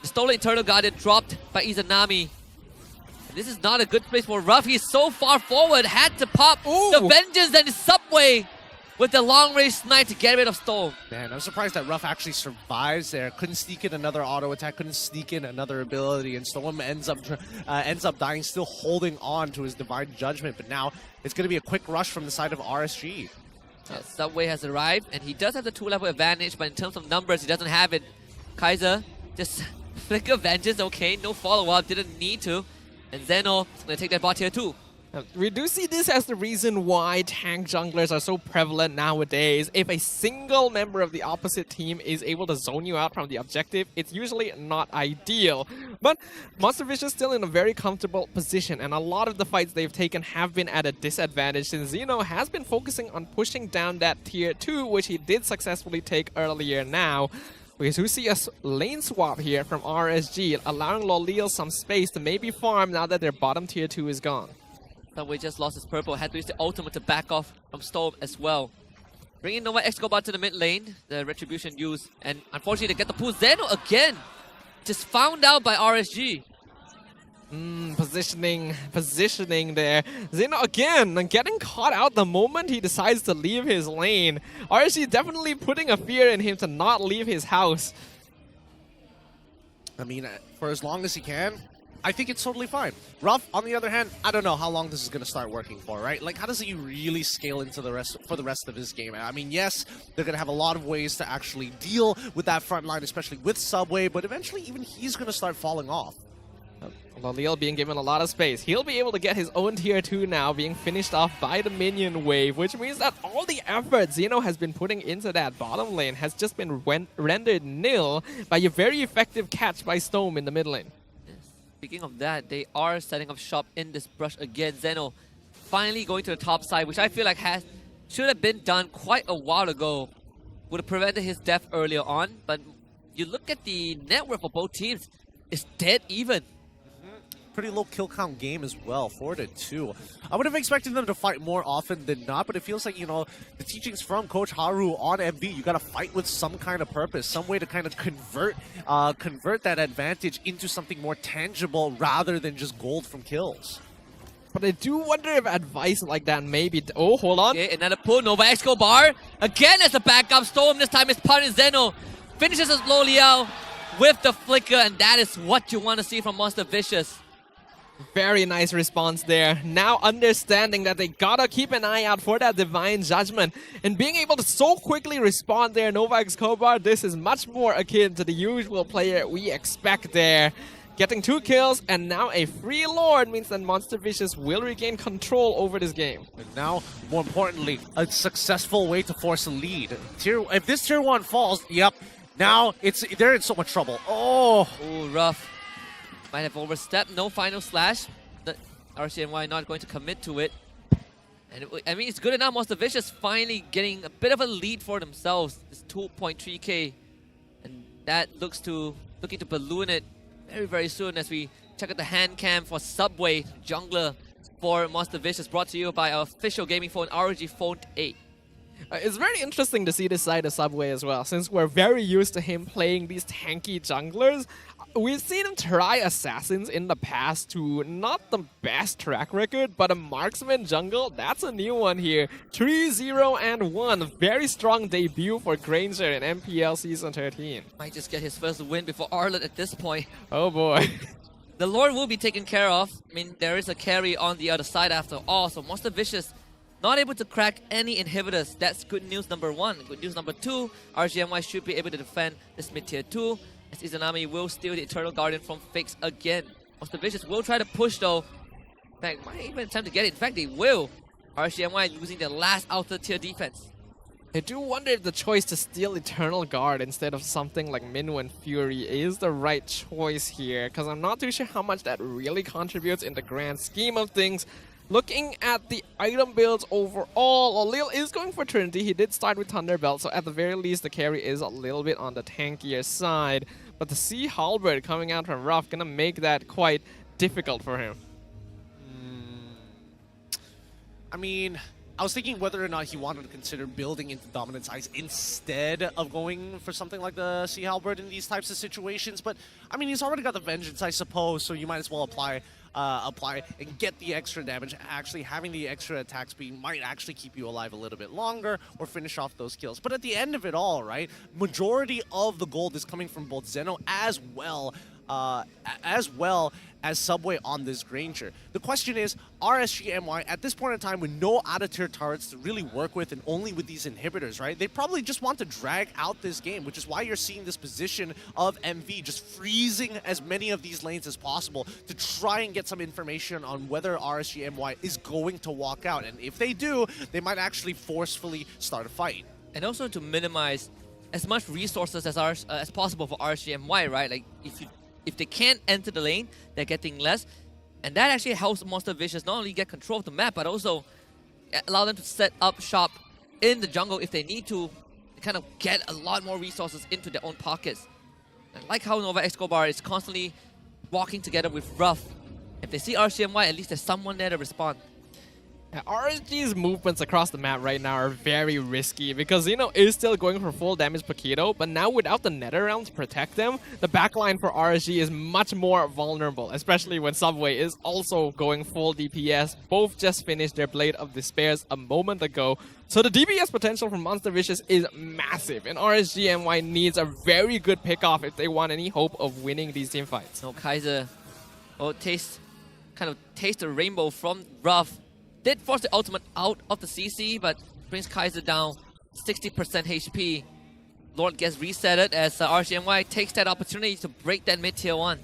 Speaker 3: The stolen Eternal Guardian dropped by Izanami. This is not a good place for Ruff. He's so far forward, had to pop the Vengeance, and Subway with the long-range snipe to get rid of Storm.
Speaker 4: Man, I'm surprised that Ruff actually survives there. Couldn't sneak in another auto attack, couldn't sneak in another ability, and Storm ends up dying, still holding on to his Divine Judgment. But now it's going to be a quick rush from the side of RSG.
Speaker 3: Subway has arrived, and he does have the 2-level advantage, but in terms of numbers, he doesn't have it. Kaiser just flicker Vengeance, okay, no follow-up, didn't need to. And Zeno is going to take that bot tier 2.
Speaker 12: We do see this as the reason why tank junglers are so prevalent nowadays. If a single member of the opposite team is able to zone you out from the objective, it's usually not ideal. But Monster Fish is still in a very comfortable position, and a lot of the fights they've taken have been at a disadvantage since Zeno has been focusing on pushing down that tier 2, which he did successfully take earlier now. We do see a lane swap here from RSG, allowing Lolil some space to maybe farm now that their bottom tier 2 is gone.
Speaker 3: Subway just lost his purple, had to use the ultimate to back off from Storm as well. Bringing Nova Escobar to the mid lane, the Retribution used, and unfortunately they get the pull. Zeno again, just found out by RSG.
Speaker 12: Positioning there. Zeno again getting caught out the moment he decides to leave his lane. RSG definitely putting a fear in him to not leave his house.
Speaker 4: I mean, for as long as he can, I think it's totally fine. Ruff, on the other hand, I don't know how long this is going to start working for, right? Like, how does he really scale into the rest of his game? I mean, yes, they're going to have a lot of ways to actually deal with that front line, especially with Subway, but eventually even he's going to start falling off.
Speaker 12: Lolil being given a lot of space. He'll be able to get his own tier 2 now, being finished off by the minion wave, which means that all the effort Zeno has been putting into that bottom lane has just been rendered nil by a very effective catch by Storm in the mid lane.
Speaker 3: Speaking of that, they are setting up shop in this brush again. Zeno finally going to the top side, which I feel like should have been done quite a while ago. Would have prevented his death earlier on, but you look at the net worth for both teams, it's dead even.
Speaker 4: Pretty low kill count game as well, 4-2. I would have expected them to fight more often than not, but it feels like, you know, the teachings from Coach Haru on MV, you gotta fight with some kind of purpose, some way to kind of convert that advantage into something more tangible rather than just gold from kills.
Speaker 12: But I do wonder if advice like that maybe... Oh, hold on.
Speaker 3: Okay, another pull, Nova Escobar. Again as a backup, Storm this time is punting Zeno. Finishes his Loliao with the flicker, and that is what you want to see from Monster Vicious.
Speaker 12: Very nice response there. Now understanding that they gotta keep an eye out for that Divine Judgment. And being able to so quickly respond there, Nova Escobar, this is much more akin to the usual player we expect there. Getting 2 kills and now a free Lord means that Monster Vicious will regain control over this game.
Speaker 4: And now, more importantly, a successful way to force a lead. If this tier 1 falls, yep, now they're in so much trouble. Oh,
Speaker 3: rough. Might have overstepped. No final slash. The RCNY not going to commit to it. And I mean, it's good enough. Monster Vicious finally getting a bit of a lead for themselves. It's 2.3k. And that looking to balloon it very, very soon as we check out the hand cam for Subway jungler for Monster Vicious, brought to you by our official gaming phone, ROG Phone 8.
Speaker 12: It's very interesting to see this side of Subway as well, since we're very used to him playing these tanky junglers. We've seen him try assassins in the past to not the best track record, but a marksman jungle, that's a new one here. 3-0-1, very strong debut for Granger in MPL Season 13.
Speaker 3: Might just get his first win before Arlet at this point.
Speaker 12: Oh boy.
Speaker 3: The Lord will be taken care of. I mean, there is a carry on the other side after all, so Monster Vicious not able to crack any inhibitors. That's good news number 1. Good news number 2, RGMY should be able to defend this mid-tier 2. As Izanami will steal the Eternal Guardian from Fix again. Monster Vicious will try to push though. In fact, might even attempt to get it. In fact, they will. RCMY losing their last outer tier defense.
Speaker 12: I do wonder if the choice to steal Eternal Guard instead of something like Minwen Fury is the right choice here, because I'm not too sure how much that really contributes in the grand scheme of things. Looking at the item builds overall, Lolil is going for Trinity. He did start with Thunderbelt, so at the very least the carry is a little bit on the tankier side. But the Sea Halberd coming out from Ruff gonna make that quite difficult for him.
Speaker 4: I mean, I was thinking whether or not he wanted to consider building into Dominance Ice instead of going for something like the Sea Halberd in these types of situations. But, I mean, he's already got the Vengeance, I suppose, so you might as well apply and get the extra damage. Actually, having the extra attack speed might actually keep you alive a little bit longer or finish off those kills. But at the end of it all, right, majority of the gold is coming from both Zeno as well as Subway on this Granger. The question is, RSGMY, at this point in time, with no out-of-tier turrets to really work with and only with these inhibitors, right? They probably just want to drag out this game, which is why you're seeing this position of MV just freezing as many of these lanes as possible to try and get some information on whether RSGMY is going to walk out. And if they do, they might actually forcefully start a fight.
Speaker 3: And also to minimize as much resources as possible for RSGMY, right? Like, if they can't enter the lane, they're getting less. And that actually helps Monster Vicious not only get control of the map, but also allow them to set up shop in the jungle if they need to kind of get a lot more resources into their own pockets. And like how Nova Escobar is constantly walking together with Ruff. If they see RSGMY, at least there's someone there to respond.
Speaker 12: Yeah, RSG's movements across the map right now are very risky because Zeno is still going for full damage per kilo, but now without the Nether Realm to protect them, the backline for RSG is much more vulnerable, especially when Subway is also going full DPS. Both just finished their Blade of Despairs a moment ago. So the DPS potential from Monster Vicious is massive, and RSGMY needs a very good pickoff if they want any hope of winning these teamfights.
Speaker 3: No, Kaiser kind of taste the rainbow from Ruff. Did force the ultimate out of the CC, but brings Kaiser down 60% HP. Lord gets resetted as RSGMY takes that opportunity to break that mid-tier 1.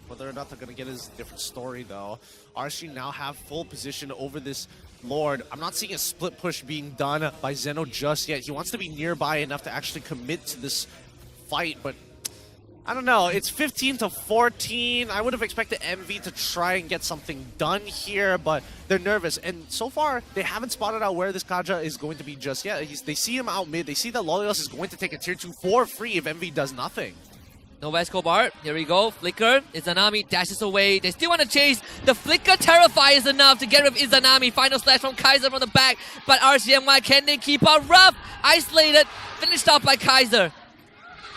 Speaker 4: Whether or not they're going to get is a different story, though. RSG now have full position over this Lord. I'm not seeing a split push being done by Zeno just yet. He wants to be nearby enough to actually commit to this fight, but I don't know. It's 15 to 14. I would have expected MV to try and get something done here, but they're nervous. And so far, they haven't spotted out where this Kaja is going to be just yet. They see him out mid. They see that Lolios is going to take a tier 2 for free if MV does nothing.
Speaker 3: Nova Escobar, here we go. Flicker, Izanami dashes away. They still want to chase. The Flicker terrifies enough to get rid of Izanami. Final slash from Kaiser from the back. But RSGMY, can they keep up? Ruff, isolated, finished off by Kaiser.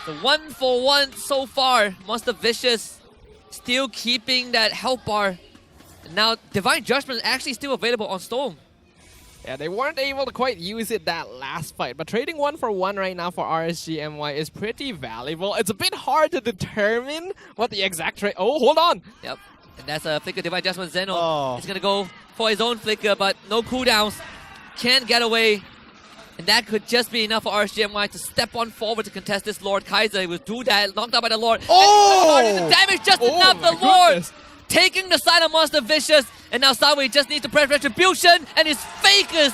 Speaker 3: The 1-for-1 so far. Monster Vicious still keeping that health bar. And now Divine Judgment is actually still available on Storm.
Speaker 12: Yeah, they weren't able to quite use it that last fight, but trading 1-for-1 right now for RSGMY is pretty valuable. It's a bit hard to determine what the exact trade... Oh, hold on!
Speaker 3: Yep, and that's a Flicker Divine Judgment. Zeno is going to go for his own Flicker, but no cooldowns. Can't get away. And that could just be enough for RSGMY to step on forward to contest this Lord. Kaiser will do that, knocked out by the Lord.
Speaker 12: Oh!
Speaker 3: And the damage just enough, the Lord taking the side of Monster Vicious. And now Subway just needs to press Retribution and his Fakers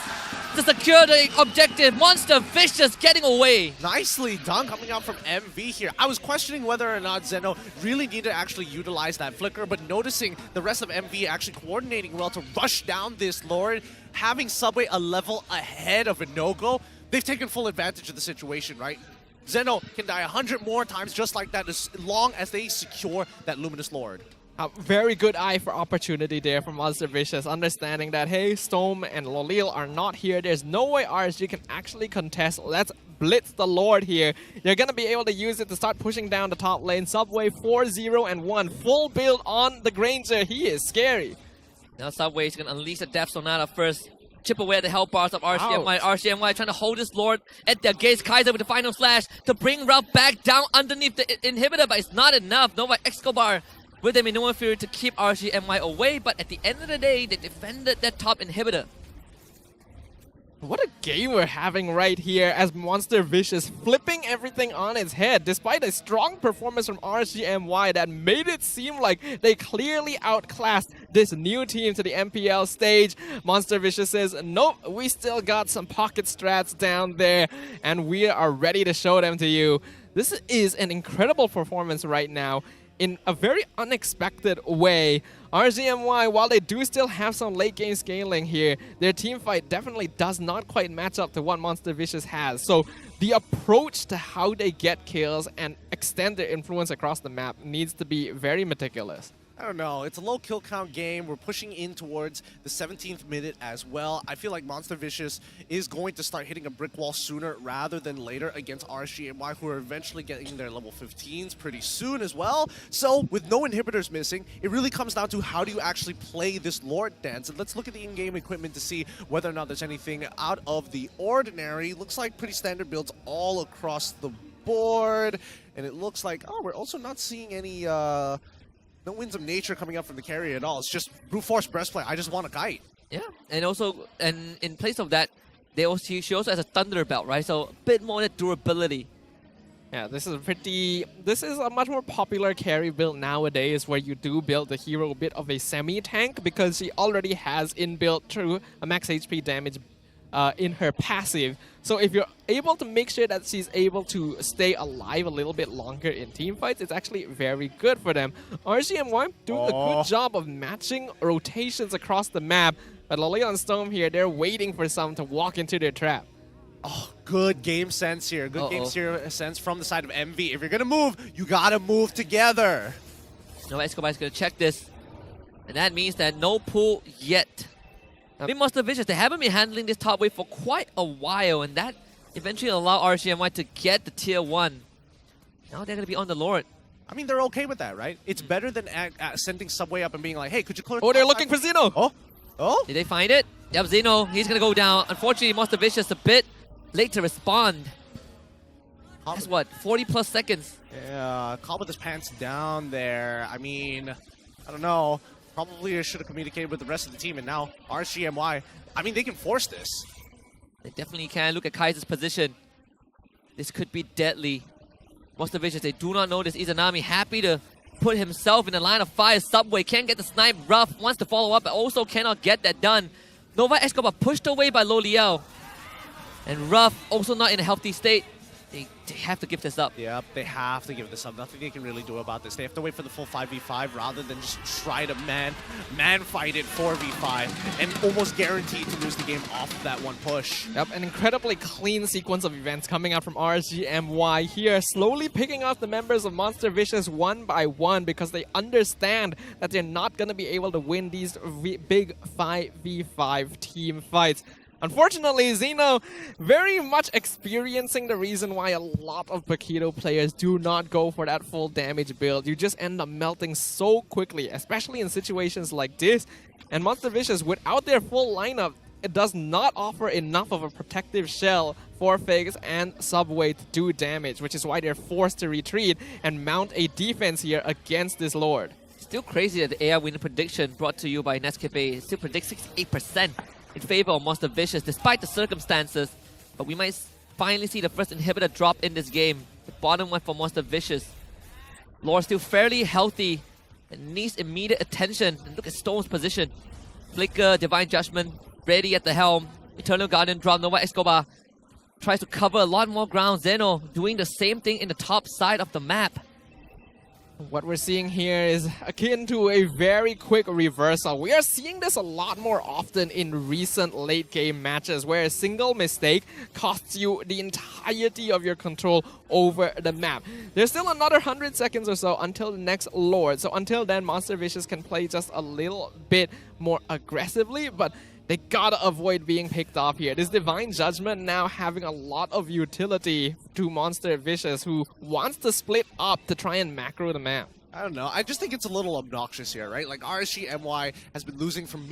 Speaker 3: to secure the objective. Monster Vicious getting away.
Speaker 4: Nicely done coming out from MV here. I was questioning whether or not Zeno really needed to actually utilize that Flicker, but noticing the rest of MV actually coordinating well to rush down this Lord, having Subway a level ahead of a no-go, they've taken full advantage of the situation, right? Zeno can die 100 more times just like that as long as they secure that Luminous Lord.
Speaker 12: A very good eye for opportunity there from Monster Vicious, understanding that, hey, Storm and Lolil are not here. There's no way RSG can actually contest. Let's blitz the Lord here. You're going to be able to use it to start pushing down the top lane. Subway 4-0-1. Full build on the Granger. He is scary.
Speaker 3: Now Subway is going to unleash the Death Sonata first. Chip away the health bars of RSGMY. RSGMY trying to hold this Lord at their gates. Kaiser with the final slash to bring Ruff back down underneath the inhibitor, but it's not enough. Nova Escobar with them in no inferior to keep RSGMY away, but at the end of the day, they defended that top inhibitor.
Speaker 12: What a game we're having right here as Monster Vicious flipping everything on its head despite a strong performance from RSGMY that made it seem like they clearly outclassed this new team to the MPL stage. Monster Vicious says, nope, we still got some pocket strats down there and we are ready to show them to you. This is an incredible performance right now. In a very unexpected way, RSGMY, while they do still have some late game scaling here, their team fight definitely does not quite match up to what Monster Vicious has. So the approach to how they get kills and extend their influence across the map needs to be very meticulous.
Speaker 4: I don't know. It's a low kill count game. We're pushing in towards the 17th minute as well. I feel like Monster Vicious is going to start hitting a brick wall sooner rather than later against RSGMY, who are eventually getting their level 15s pretty soon as well. So with no inhibitors missing, it really comes down to how do you actually play this Lord dance. And let's look at the in-game equipment to see whether or not there's anything out of the ordinary. Looks like pretty standard builds all across the board. And it looks like, oh, we're also not seeing any... no winds of nature coming up from the carry at all. It's just brute force breastplate. I just want a kite.
Speaker 3: Yeah, and also, and in place of that, she also has a thunder belt, right? So a bit more durability.
Speaker 12: Yeah, this is a much more popular carry build nowadays, where you do build the hero a bit of a semi-tank because she already has inbuilt true a max HP damage in her passive. So if you're able to make sure that she's able to stay alive a little bit longer in team fights, it's actually very good for them. RGMY doing a good job of matching rotations across the map, but Lolly and Storm here, they're waiting for someone to walk into their trap.
Speaker 4: Oh, good game sense here. Good game sense from the side of MV. If you're going to move, you got to move together.
Speaker 3: No, Escobar is going to check this. And that means that no pull yet. I mean, Monster Vicious, they haven't been handling this top wave for quite a while, and that eventually allowed RGMY to get the tier 1. Now they're going to be on the Lord.
Speaker 4: I mean, they're okay with that, right? It's better than sending Subway up and being like, hey, could you clear...
Speaker 12: Oh, they're looking for Zeno!
Speaker 4: Oh? Oh?
Speaker 3: Did they find it? Yep, Zeno, he's going to go down. Unfortunately, Monster Vicious a bit late to respond. That's what, 40 plus seconds.
Speaker 4: Yeah, caught with his pants down there. I mean, I don't know. Probably should have communicated with the rest of the team, and now RCMY, I mean, they can force this.
Speaker 3: They definitely can. Look at Kaiser's position. This could be deadly. Monster Vicious, they do not know this. Izanami happy to put himself in the line of fire. Subway can't get the snipe. Ruff wants to follow up, but also cannot get that done. Nova Escobar pushed away by Lo Liao. And Ruff also not in a healthy state. They have to give this up.
Speaker 4: Yep, they have to give this up. Nothing they can really do about this. They have to wait for the full 5v5 rather than just try to man fight it 4v5 and almost guaranteed to lose the game off of that one push.
Speaker 12: Yep, an incredibly clean sequence of events coming out from RGMY here, slowly picking off the members of Monster Vicious one by one because they understand that they're not going to be able to win these big 5v5 team fights. Unfortunately, Zeno very much experiencing the reason why a lot of Paquito players do not go for that full damage build. You just end up melting so quickly, especially in situations like this. And Monster Vicious, without their full lineup, it does not offer enough of a protective shell for Figs and Subway to do damage, which is why they're forced to retreat and mount a defense here against this Lord.
Speaker 3: Still crazy that the AI winner prediction brought to you by Nescafe still predicts 68% in favor of Monster Vicious despite the circumstances. But we might finally see the first inhibitor drop in this game. The bottom one for Monster Vicious. Lore still fairly healthy and needs immediate attention. And look at Stone's position. Flicker, Divine Judgment, ready at the helm. Eternal Guardian drop. Nova Escobar tries to cover a lot more ground. Zeno doing the same thing in the top side of the map.
Speaker 12: What we're seeing here is akin to a very quick reversal. We are seeing this a lot more often in recent late game matches where a single mistake costs you the entirety of your control over the map. There's still another 100 seconds or so until the next Lord. So until then, Monster Vicious can play just a little bit more aggressively, but they gotta avoid being picked off here. This Divine Judgment now having a lot of utility to Monster Vicious, who wants to split up to try and macro the map.
Speaker 4: I don't know. I just think it's a little obnoxious here, right? Like, RSGMY has been losing from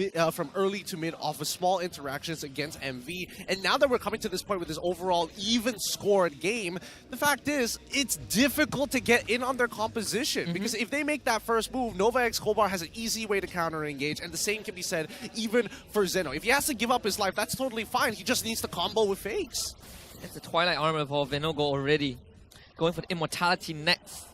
Speaker 4: early to mid off of small interactions against MV, and now that we're coming to this point with this overall even-scored game, the fact is, it's difficult to get in on their composition, because if they make that first move, Nova Escobar has an easy way to counter-engage, and the same can be said even for Zeno. If he has to give up his life, that's totally fine. He just needs to combo with fakes.
Speaker 3: It's the Twilight Armor for Venogo already. Going for the Immortality next.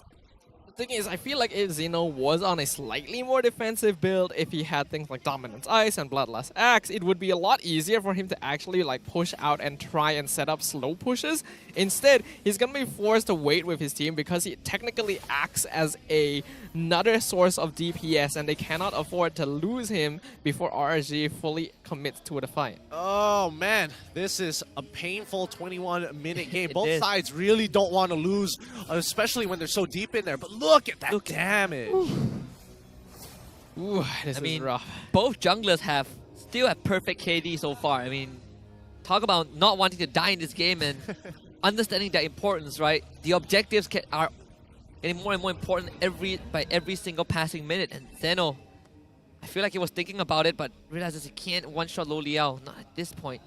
Speaker 12: The thing is, I feel like if Zeno was on a slightly more defensive build, if he had things like Dominance Ice and Bloodlust Axe, it would be a lot easier for him to actually like push out and try and set up slow pushes. Instead, he's gonna be forced to wait with his team because he technically acts as another source of DPS, and they cannot afford to lose him before RSG fully commits to the fight.
Speaker 4: Oh man, this is a painful 21-minute game. Both sides really don't want to lose, especially when they're so deep in there. But look at that damage.
Speaker 12: Ooh, this
Speaker 3: I
Speaker 12: is
Speaker 3: mean,
Speaker 12: rough.
Speaker 3: both junglers still have perfect KD so far. I mean, talk about not wanting to die in this game and understanding their importance, right? The objectives are getting more and more important by every single passing minute. And Zeno, I feel like he was thinking about it, but realizes he can't one-shot Lo Liao, not at this point.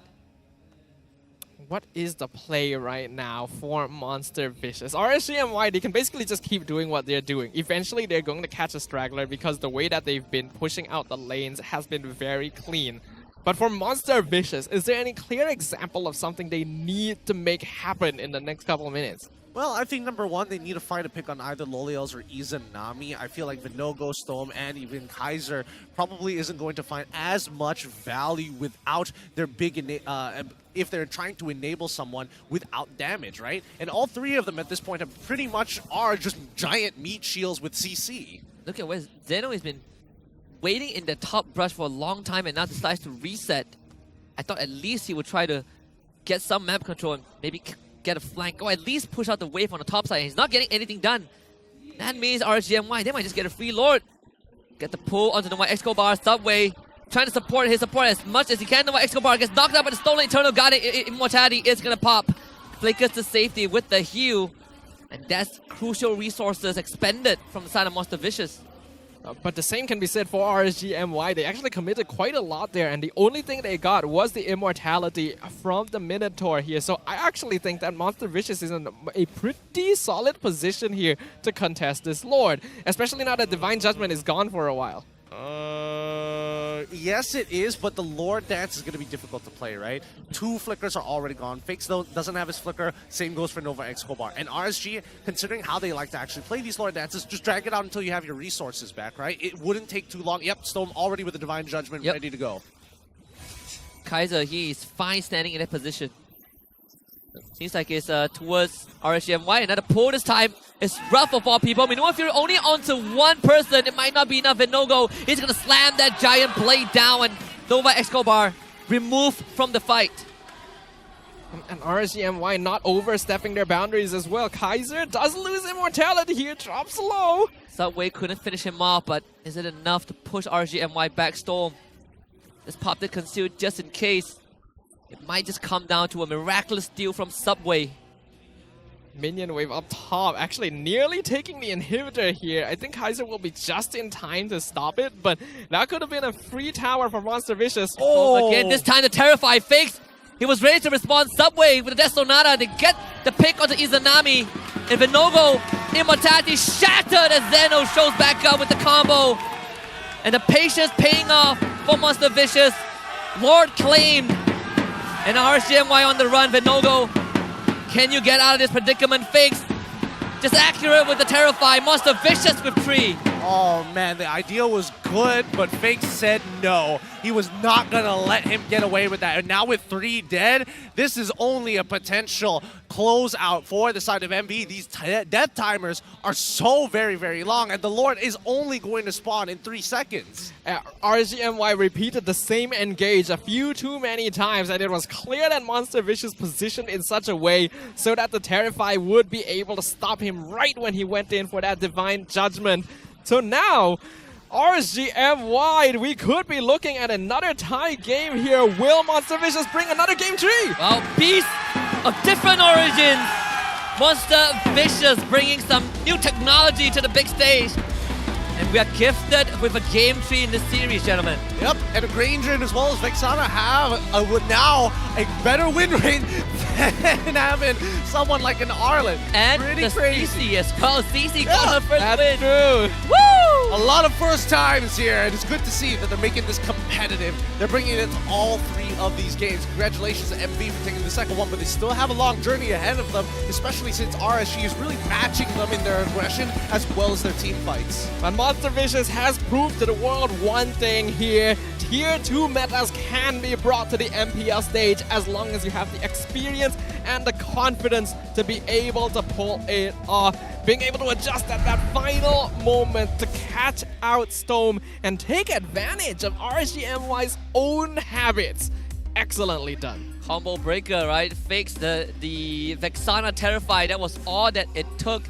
Speaker 12: What is the play right now for Monster Vicious? RSGMY, they can basically just keep doing what they're doing. Eventually, they're going to catch a straggler because the way that they've been pushing out the lanes has been very clean. But for Monster Vicious, is there any clear example of something they need to make happen in the next couple of minutes?
Speaker 4: Well, I think number one, they need to find a pick on either Loliels or Izanami. I feel like Vinogo, Storm, and even Kaiser probably isn't going to find as much value without their big if they're trying to enable someone without damage, right? And all three of them at this point have pretty much are just giant meat shields with CC.
Speaker 3: Look at where Zeno has been waiting in the top brush for a long time and now decides to reset. I thought at least he would try to get some map control and maybe get a flank, or at least push out the wave on the top side. He's not getting anything done. That means RSGMY, they might just get a free Lord. Get the pull onto the White Escobar, Subway, trying to support his support as much as he can. The White Escobar gets knocked out by the stolen Eternal Guardian. Immortality is going to pop. Flickers to safety with the heal. And that's crucial resources expended from the side of Monster Vicious.
Speaker 12: But the same can be said for RSGMY. They actually committed quite a lot there, and the only thing they got was the immortality from the Minotaur here. So I actually think that Monster Vicious is in a pretty solid position here to contest this Lord, especially now that Divine Judgment is gone for a while.
Speaker 4: Yes, it is, but the Lord Dance is going to be difficult to play, right? 2 flickers are already gone. Fakes, though, doesn't have his flicker. Same goes for Nova Escobar. And RSG, considering how they like to actually play these Lord Dances, just drag it out until you have your resources back, right? It wouldn't take too long. Yep, Storm already with the Divine Judgment ready to go.
Speaker 3: Kaiser, he is fine standing in that position. Seems like it's towards RSGMY. Another pull this time. It's rough for 4 people. I mean, if you're only onto one person, it might not be enough. Vinogo is going to slam that giant blade down, and Nova Escobar removed from the fight.
Speaker 12: And RSGMY not overstepping their boundaries as well. Kaiser does lose immortality here, drops low.
Speaker 3: Subway couldn't finish him off, but is it enough to push RSGMY back? Storm just popped it concealed just in case. It might just come down to a miraculous steal from Subway.
Speaker 12: Minion wave up top, actually nearly taking the inhibitor here. I think Kaiser will be just in time to stop it, but that could have been a free tower for Monster Vicious.
Speaker 3: Oh, again, this time the Terrify fakes. He was ready to respond. Subway with the Death Sonata. They get the pick onto Izanami. And Vinogo, immortality shattered as Zeno shows back up with the combo. And the patience paying off for Monster Vicious. Lord claimed. And RSGMY on the run. Vinogo, can you get out of this predicament? Fakes just accurate with the Terrify. Monster Vicious with 3.
Speaker 4: Oh man, the idea was good, but Fake said no. He was not gonna let him get away with that. And now with 3 dead, this is only a potential closeout for the side of MB. These death timers are so very, very long, and the Lord is only going to spawn in 3 seconds.
Speaker 12: RSGMY repeated the same engage a few too many times, and it was clear that Monster Vicious positioned in such a way so that the Terrify would be able to stop him right when he went in for that Divine Judgment. So now, RSGMY, we could be looking at another tie game here. Will Monster Vicious bring another game 3?
Speaker 3: Well, beasts of different origins. Monster Vicious bringing some new technology to the big stage. And we are gifted with a game 3 in this series, gentlemen.
Speaker 4: Yep, and a Granger as well as Vexana have now a better win rate than having someone like an Arlen.
Speaker 3: And
Speaker 4: pretty
Speaker 3: the
Speaker 4: crazy.
Speaker 3: CC as well. CC got her first
Speaker 12: that's
Speaker 3: win.
Speaker 12: True.
Speaker 3: Woo!
Speaker 4: A lot of first times here, and it's good to see that they're making this competitive. They're bringing it to all 3 of these games. Congratulations to MB for taking the second one, but they still have a long journey ahead of them, especially since RSG is really matching them in their aggression as well as their team fights.
Speaker 12: But Monster Vicious has proved to the world one thing here. Tier 2 metas can be brought to the MPL stage as long as you have the experience and the confidence to be able to pull it off. Being able to adjust at that final moment to catch out Storm and take advantage of RSGMY's own habits. Excellently done.
Speaker 3: Combo breaker, right? Fakes the Vexana Terrify. That was all that it took.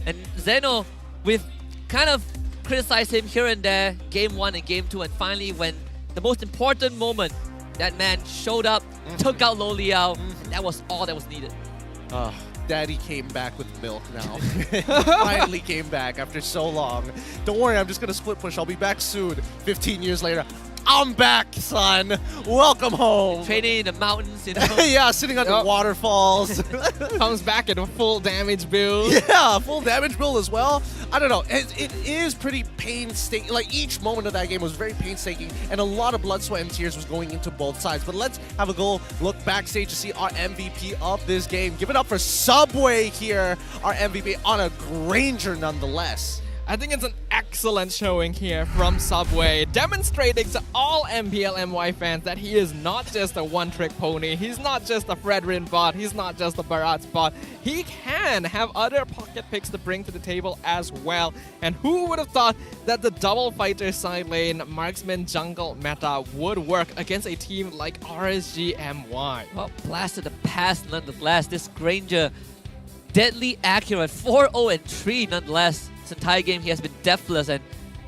Speaker 3: And Zeno with kind of criticized him here and there, game 1 and game 2, and finally when the most important moment, that man showed up, took out Lo Liao, and that was all that was needed.
Speaker 4: Daddy came back with milk now. Finally came back after so long. Don't worry, I'm just gonna split push. I'll be back soon. 15 years later, I'm back, son. Welcome home.
Speaker 3: Training in the mountains, you know.
Speaker 4: Yeah, sitting under waterfalls.
Speaker 12: Comes back in a full damage build.
Speaker 4: Yeah, full damage build as well. I don't know. It is pretty painstaking. Like, each moment of that game was very painstaking, and a lot of blood, sweat, and tears was going into both sides. But let's have a go look backstage to see our MVP of this game. Give it up for Subway here, our MVP on a Granger nonetheless.
Speaker 12: I think it's an excellent showing here from Subway, demonstrating to all MPL MY fans that he is not just a one-trick pony, he's not just a Fredrin bot, he's not just a Barat bot. He can have other pocket picks to bring to the table as well. And who would have thought that the double fighter side lane marksman jungle meta would work against a team like RSG MY?
Speaker 3: Well, blast of the past nonetheless. This Granger, deadly accurate, 4-0 and 3 nonetheless. This entire game he has been deathless and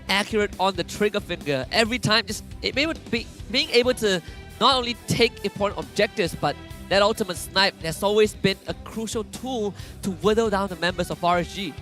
Speaker 3: accurate on the trigger finger. Every time, just being able to not only take important objectives, but that ultimate snipe has always been a crucial tool to whittle down the members of RSG.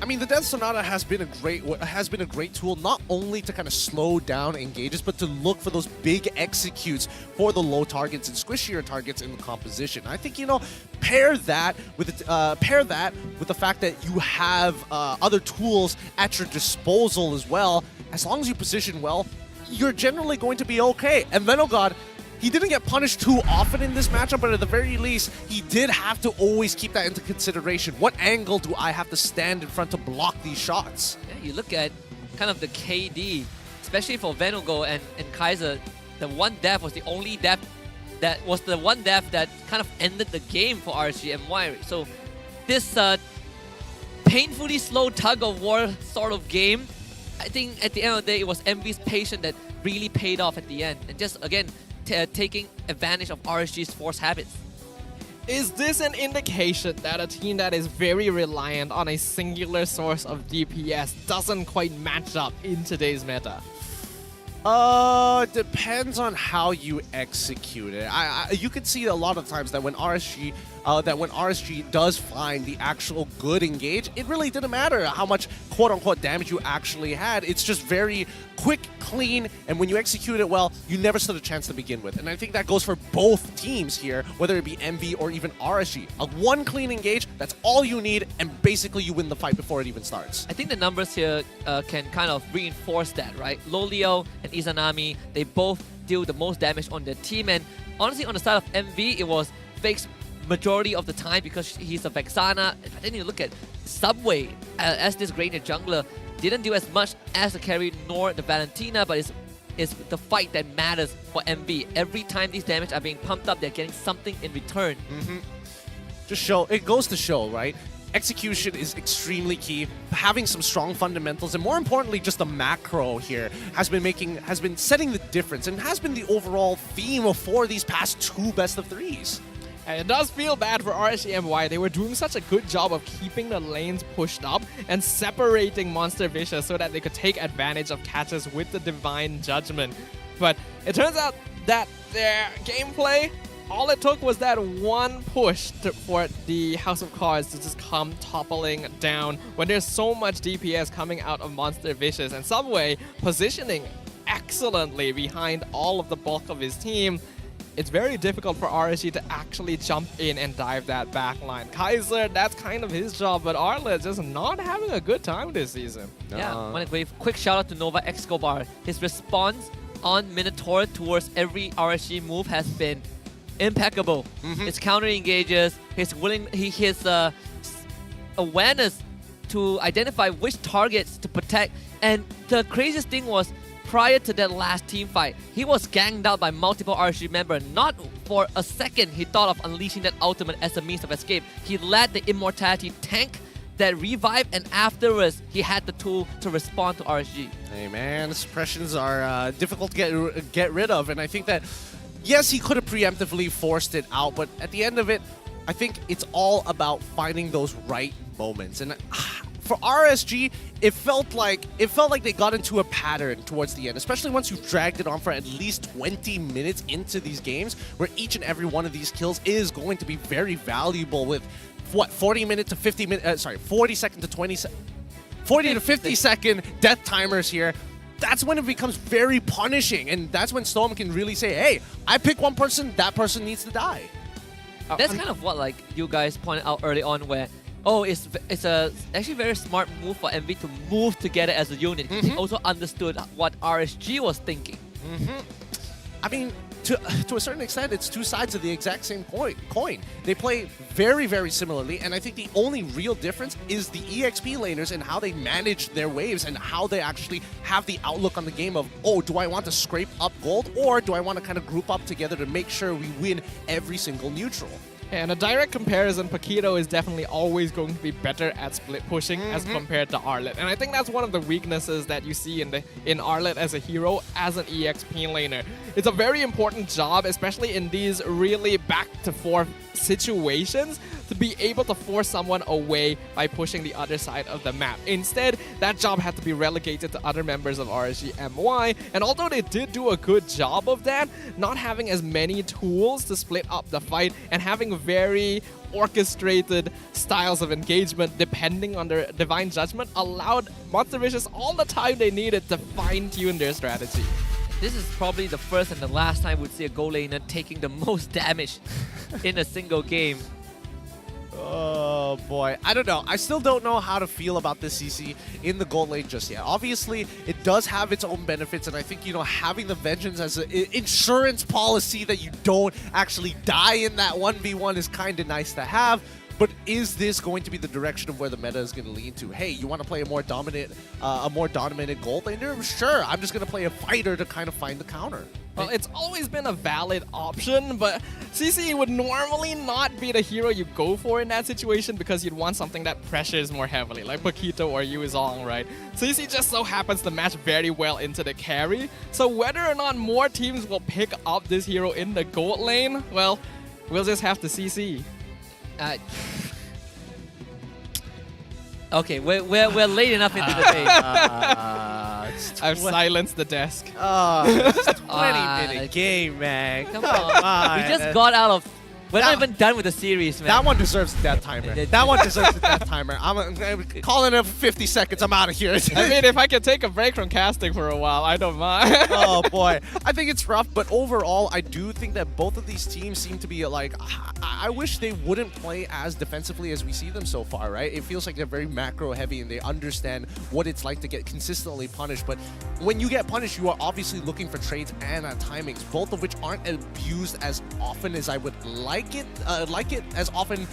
Speaker 4: I mean, the Death Sonata has been a great tool, not only to kind of slow down engages, but to look for those big executes for the low targets and squishier targets in the composition. I think, you know, pair that with the fact that you have other tools at your disposal as well. As long as you position well, you're generally going to be okay. And then, oh god, he didn't get punished too often in this matchup, but at the very least, he did have to always keep that into consideration. What angle do I have to stand in front to block these shots?
Speaker 3: Yeah, you look at kind of the KD, especially for Venugo and Kaiser, the one death was the only death that kind of ended the game for RSGMY. So this painfully slow tug of war sort of game, I think at the end of the day, it was MV's patience that really paid off at the end. And just, again, taking advantage of RSG's force habits.
Speaker 12: Is this an indication that a team that is very reliant on a singular source of DPS doesn't quite match up in today's meta?
Speaker 4: Depends on how you execute it. You can see a lot of times that when RSG does find the actual good engage, it really didn't matter how much quote-unquote damage you actually had. It's just very quick, clean, and when you execute it well, you never stood a chance to begin with. And I think that goes for both teams here, whether it be MV or even RSG. A one clean engage, that's all you need, and basically you win the fight before it even starts.
Speaker 3: I think the numbers here can kind of reinforce that, right? Lo Liao and Izanami, they both deal the most damage on their team, and honestly on the side of MV, it was Fake's majority of the time because he's a Vexana. But then you look at Subway as this Granger jungler, didn't do as much as the carry nor the Valentina, but it's the fight that matters for MV. Every time these damage are being pumped up, they're getting something in return.
Speaker 4: It goes to show, right? Execution is extremely key. Having some strong fundamentals, and more importantly, just the macro here has been setting the difference, and has been the overall theme for these past two best of threes.
Speaker 12: And it does feel bad for RSGMY. They were doing such a good job of keeping the lanes pushed up and separating Monster Vicious so that they could take advantage of catches with the Divine Judgment. But it turns out that their gameplay, all it took was that one push for the House of Cards to just come toppling down when there's so much DPS coming out of Monster Vicious. And Subway positioning excellently behind all of the bulk of his team. It's very difficult for RSG to actually jump in and dive that backline. Kaiser, that's kind of his job, but Arlet's just not having a good time this season.
Speaker 3: Yeah, I want to give a quick shout out to Nova Escobar. His response on Minotaur towards every RSG move has been impeccable. His counter engages, his awareness to identify which targets to protect, and the craziest thing was, prior to that last team fight, he was ganged out by multiple RSG members. Not for a second he thought of unleashing that ultimate as a means of escape. He let the immortality tank that revive, and afterwards he had the tool to respond to RSG.
Speaker 4: Hey man, suppressions are difficult to get rid of, and I think that, yes, he could have preemptively forced it out, but at the end of it, I think it's all about finding those right moments. And for RSG, it felt like they got into a pattern towards the end, especially once you've dragged it on for at least 20 minutes into these games, where each and every one of these kills is going to be very valuable with, what, 40 to 50 second death timers here. That's when it becomes very punishing, and that's when Storm can really say, hey, I pick one person, that person needs to die.
Speaker 3: That's kind of what like you guys pointed out early on, where it's a actually very smart move for MV to move together as a unit. He also understood what RSG was thinking.
Speaker 4: I mean, to a certain extent, it's two sides of the exact same coin. They play very, very similarly, and I think the only real difference is the EXP laners and how they manage their waves and how they actually have the outlook on the game of, oh, do I want to scrape up gold, or do I want to kind of group up together to make sure we win every single neutral?
Speaker 12: And a direct comparison, Paquito is definitely always going to be better at split pushing as compared to Arlet. And I think that's one of the weaknesses that you see in Arlet as a hero, as an EXP laner. It's a very important job, especially in these really back-to-forth situations, to be able to force someone away by pushing the other side of the map. Instead, that job had to be relegated to other members of RSG MY, and although they did do a good job of that, not having as many tools to split up the fight and having very orchestrated styles of engagement depending on their divine judgment allowed Monster Vicious all the time they needed to fine-tune their strategy.
Speaker 3: This is probably the first and the last time we'd see a gold laner taking the most damage in a single game.
Speaker 4: Oh boy, I don't know. I still don't know how to feel about this CC in the gold lane just yet. Obviously, it does have its own benefits, and I think, you know, having the Vengeance as an insurance policy that you don't actually die in that 1v1 is kind of nice to have. But is this going to be the direction of where the meta is going to lean to? Hey, you want to play a more dominant gold laner? Sure, I'm just going to play a fighter to kind of find the counter.
Speaker 12: Well, it's always been a valid option, but CC would normally not be the hero you go for in that situation because you'd want something that pressures more heavily, like Paquito or Yuzong, right? CC just so happens to match very well into the carry, so whether or not more teams will pick up this hero in the gold lane, well, we'll just have to see.
Speaker 3: Okay, we're late enough into the day.
Speaker 12: I've silenced the desk.
Speaker 4: It's a 20-minute game, man.
Speaker 3: Come on. We just got out of... We're not even done with the series, man.
Speaker 4: That one deserves the death timer. That one deserves the death timer. I'm calling it for 50 seconds. I'm out of here.
Speaker 12: I mean, if I could take a break from casting for a while, I don't mind.
Speaker 4: Oh, boy. I think it's rough, but overall, I do think that both of these teams seem to be like... I wish they wouldn't play as defensively as we see them so far, right? It feels like they're very macro-heavy, and they understand what it's like to get consistently punished. But when you get punished, you are obviously looking for trades and timings, both of which aren't abused as often as I would like it as often.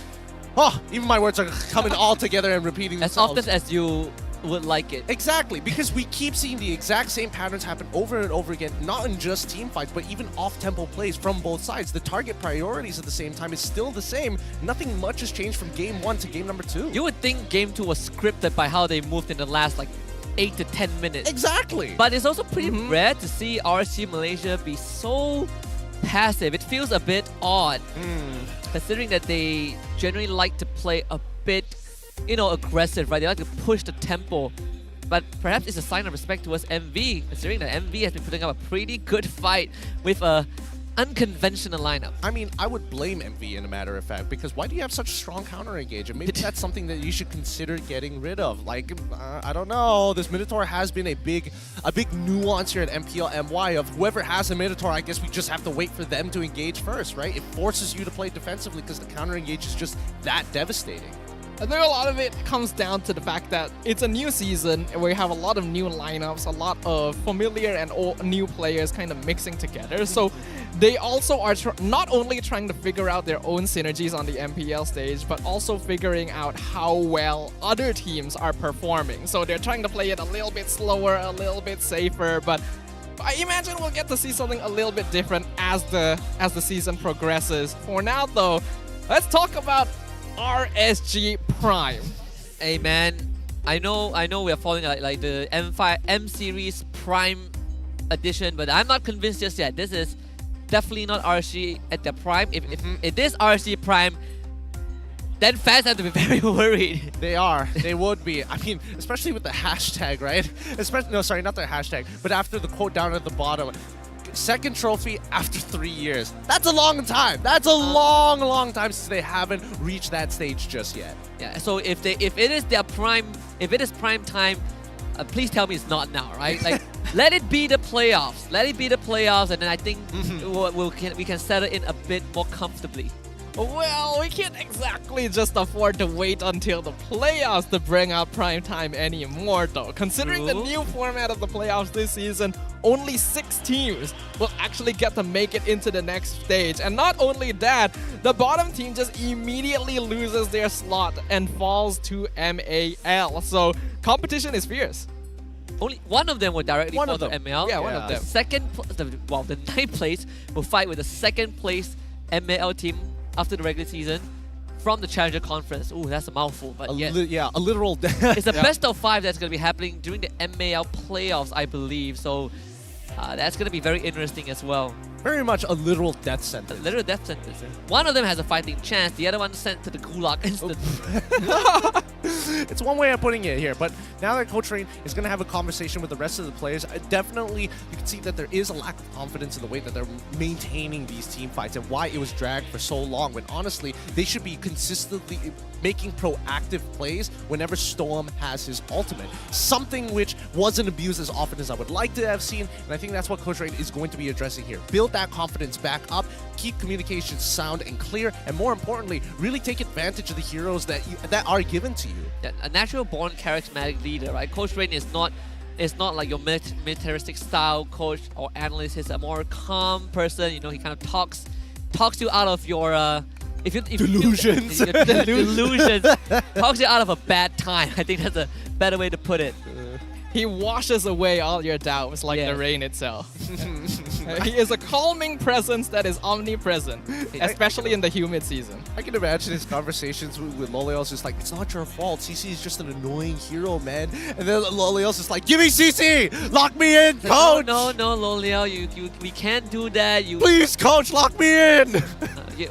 Speaker 4: Oh, even my words are coming all together and repeating themselves.
Speaker 3: As often as you would like it.
Speaker 4: Exactly, because we keep seeing the exact same patterns happen over and over again, not in just team fights, but even off-tempo plays from both sides. The target priorities at the same time is still the same. Nothing much has changed from game 1 to game number 2.
Speaker 3: You would think game 2 was scripted by how they moved in the last like 8 to 10 minutes.
Speaker 4: Exactly.
Speaker 3: But it's also pretty rare to see RSG Malaysia be so passive. It feels a bit odd, considering that they generally like to play a bit, you know, aggressive, right? They like to push the tempo. But perhaps it's a sign of respect towards MV, considering that MV has been putting up a pretty good fight with a unconventional lineup.
Speaker 4: I mean, I would blame MV in a matter of fact, because why do you have such strong counter engage? And maybe that's something that you should consider getting rid of. Like, I don't know. This Minotaur has been a big nuance here at MPL MY of whoever has a Minotaur, I guess we just have to wait for them to engage first, right? It forces you to play defensively because the counter engage is just that devastating.
Speaker 12: I think a lot of it comes down to the fact that it's a new season where you have a lot of new lineups, a lot of familiar and old new players kind of mixing together. So they also are not only trying to figure out their own synergies on the MPL stage, but also figuring out how well other teams are performing. So they're trying to play it a little bit slower, a little bit safer, but I imagine we'll get to see something a little bit different as the season progresses. For now, though, let's talk about RSG Prime.
Speaker 3: Hey man, I know we are following like the M series Prime edition, but I'm not convinced just yet. This is definitely not RSG at their prime. If it is RSG Prime, then fans have to be very worried.
Speaker 4: They are. They would be. I mean, especially with the hashtag, right? Especially, no, sorry, not the hashtag, but after the quote down at the bottom. Second trophy after 3 years. That's a long time. That's a long time since they haven't reached that stage just yet.
Speaker 3: Yeah. So if it is prime time, please tell me it's not now, right? Like, let it be the playoffs. Let it be the playoffs, and then I think we can settle in a bit more comfortably.
Speaker 12: Well, we can't exactly just afford to wait until the playoffs to bring out prime time anymore, though. Considering the new format of the playoffs this season, only 6 teams will actually get to make it into the next stage. And not only that, the bottom team just immediately loses their slot and falls to MAL. So competition is fierce.
Speaker 3: Only one of them will directly fall to ML.
Speaker 12: Yeah, one of them.
Speaker 3: The 9th place will fight with the 2nd place ML team after the regular season from the Challenger Conference. Ooh, that's a mouthful, but
Speaker 4: a literal
Speaker 3: it's a best of 5 that's going to be happening during the MAL playoffs, I believe. So that's going to be very interesting as well.
Speaker 4: Very much a literal death sentence.
Speaker 3: A literal death sentence. One of them has a fighting chance, the other one sent to the gulag instantly.
Speaker 4: It's one way of putting it here, but now that Coach Rain is going to have a conversation with the rest of the players, definitely you can see that there is a lack of confidence in the way that they're maintaining these team fights and why it was dragged for so long, when honestly, they should be consistently making proactive plays whenever Storm has his ultimate. Something which wasn't abused as often as I would like to have seen, and I think that's what Coach Rain is going to be addressing here. Build that confidence back up, keep communications sound and clear, and more importantly, really take advantage of the heroes that are given to you.
Speaker 3: Yeah, a natural born charismatic leader, right? Coach Rain is not like your militaristic style coach or analyst. He's a more calm person. You know, he kind of talks you out of your
Speaker 4: delusions.
Speaker 3: Delusions. Talks you out of a bad time. I think that's a better way to put it.
Speaker 12: He washes away all your doubts like the rain itself. He is a calming presence that is omnipresent, especially in the humid season.
Speaker 4: I can imagine his conversations with Loliel's just like, it's not your fault. CC is just an annoying hero, man. And then Loliel's just like, give me CC! Lock me in, coach!
Speaker 3: No, Loliel, we can't do that.
Speaker 4: Please, coach, lock me in!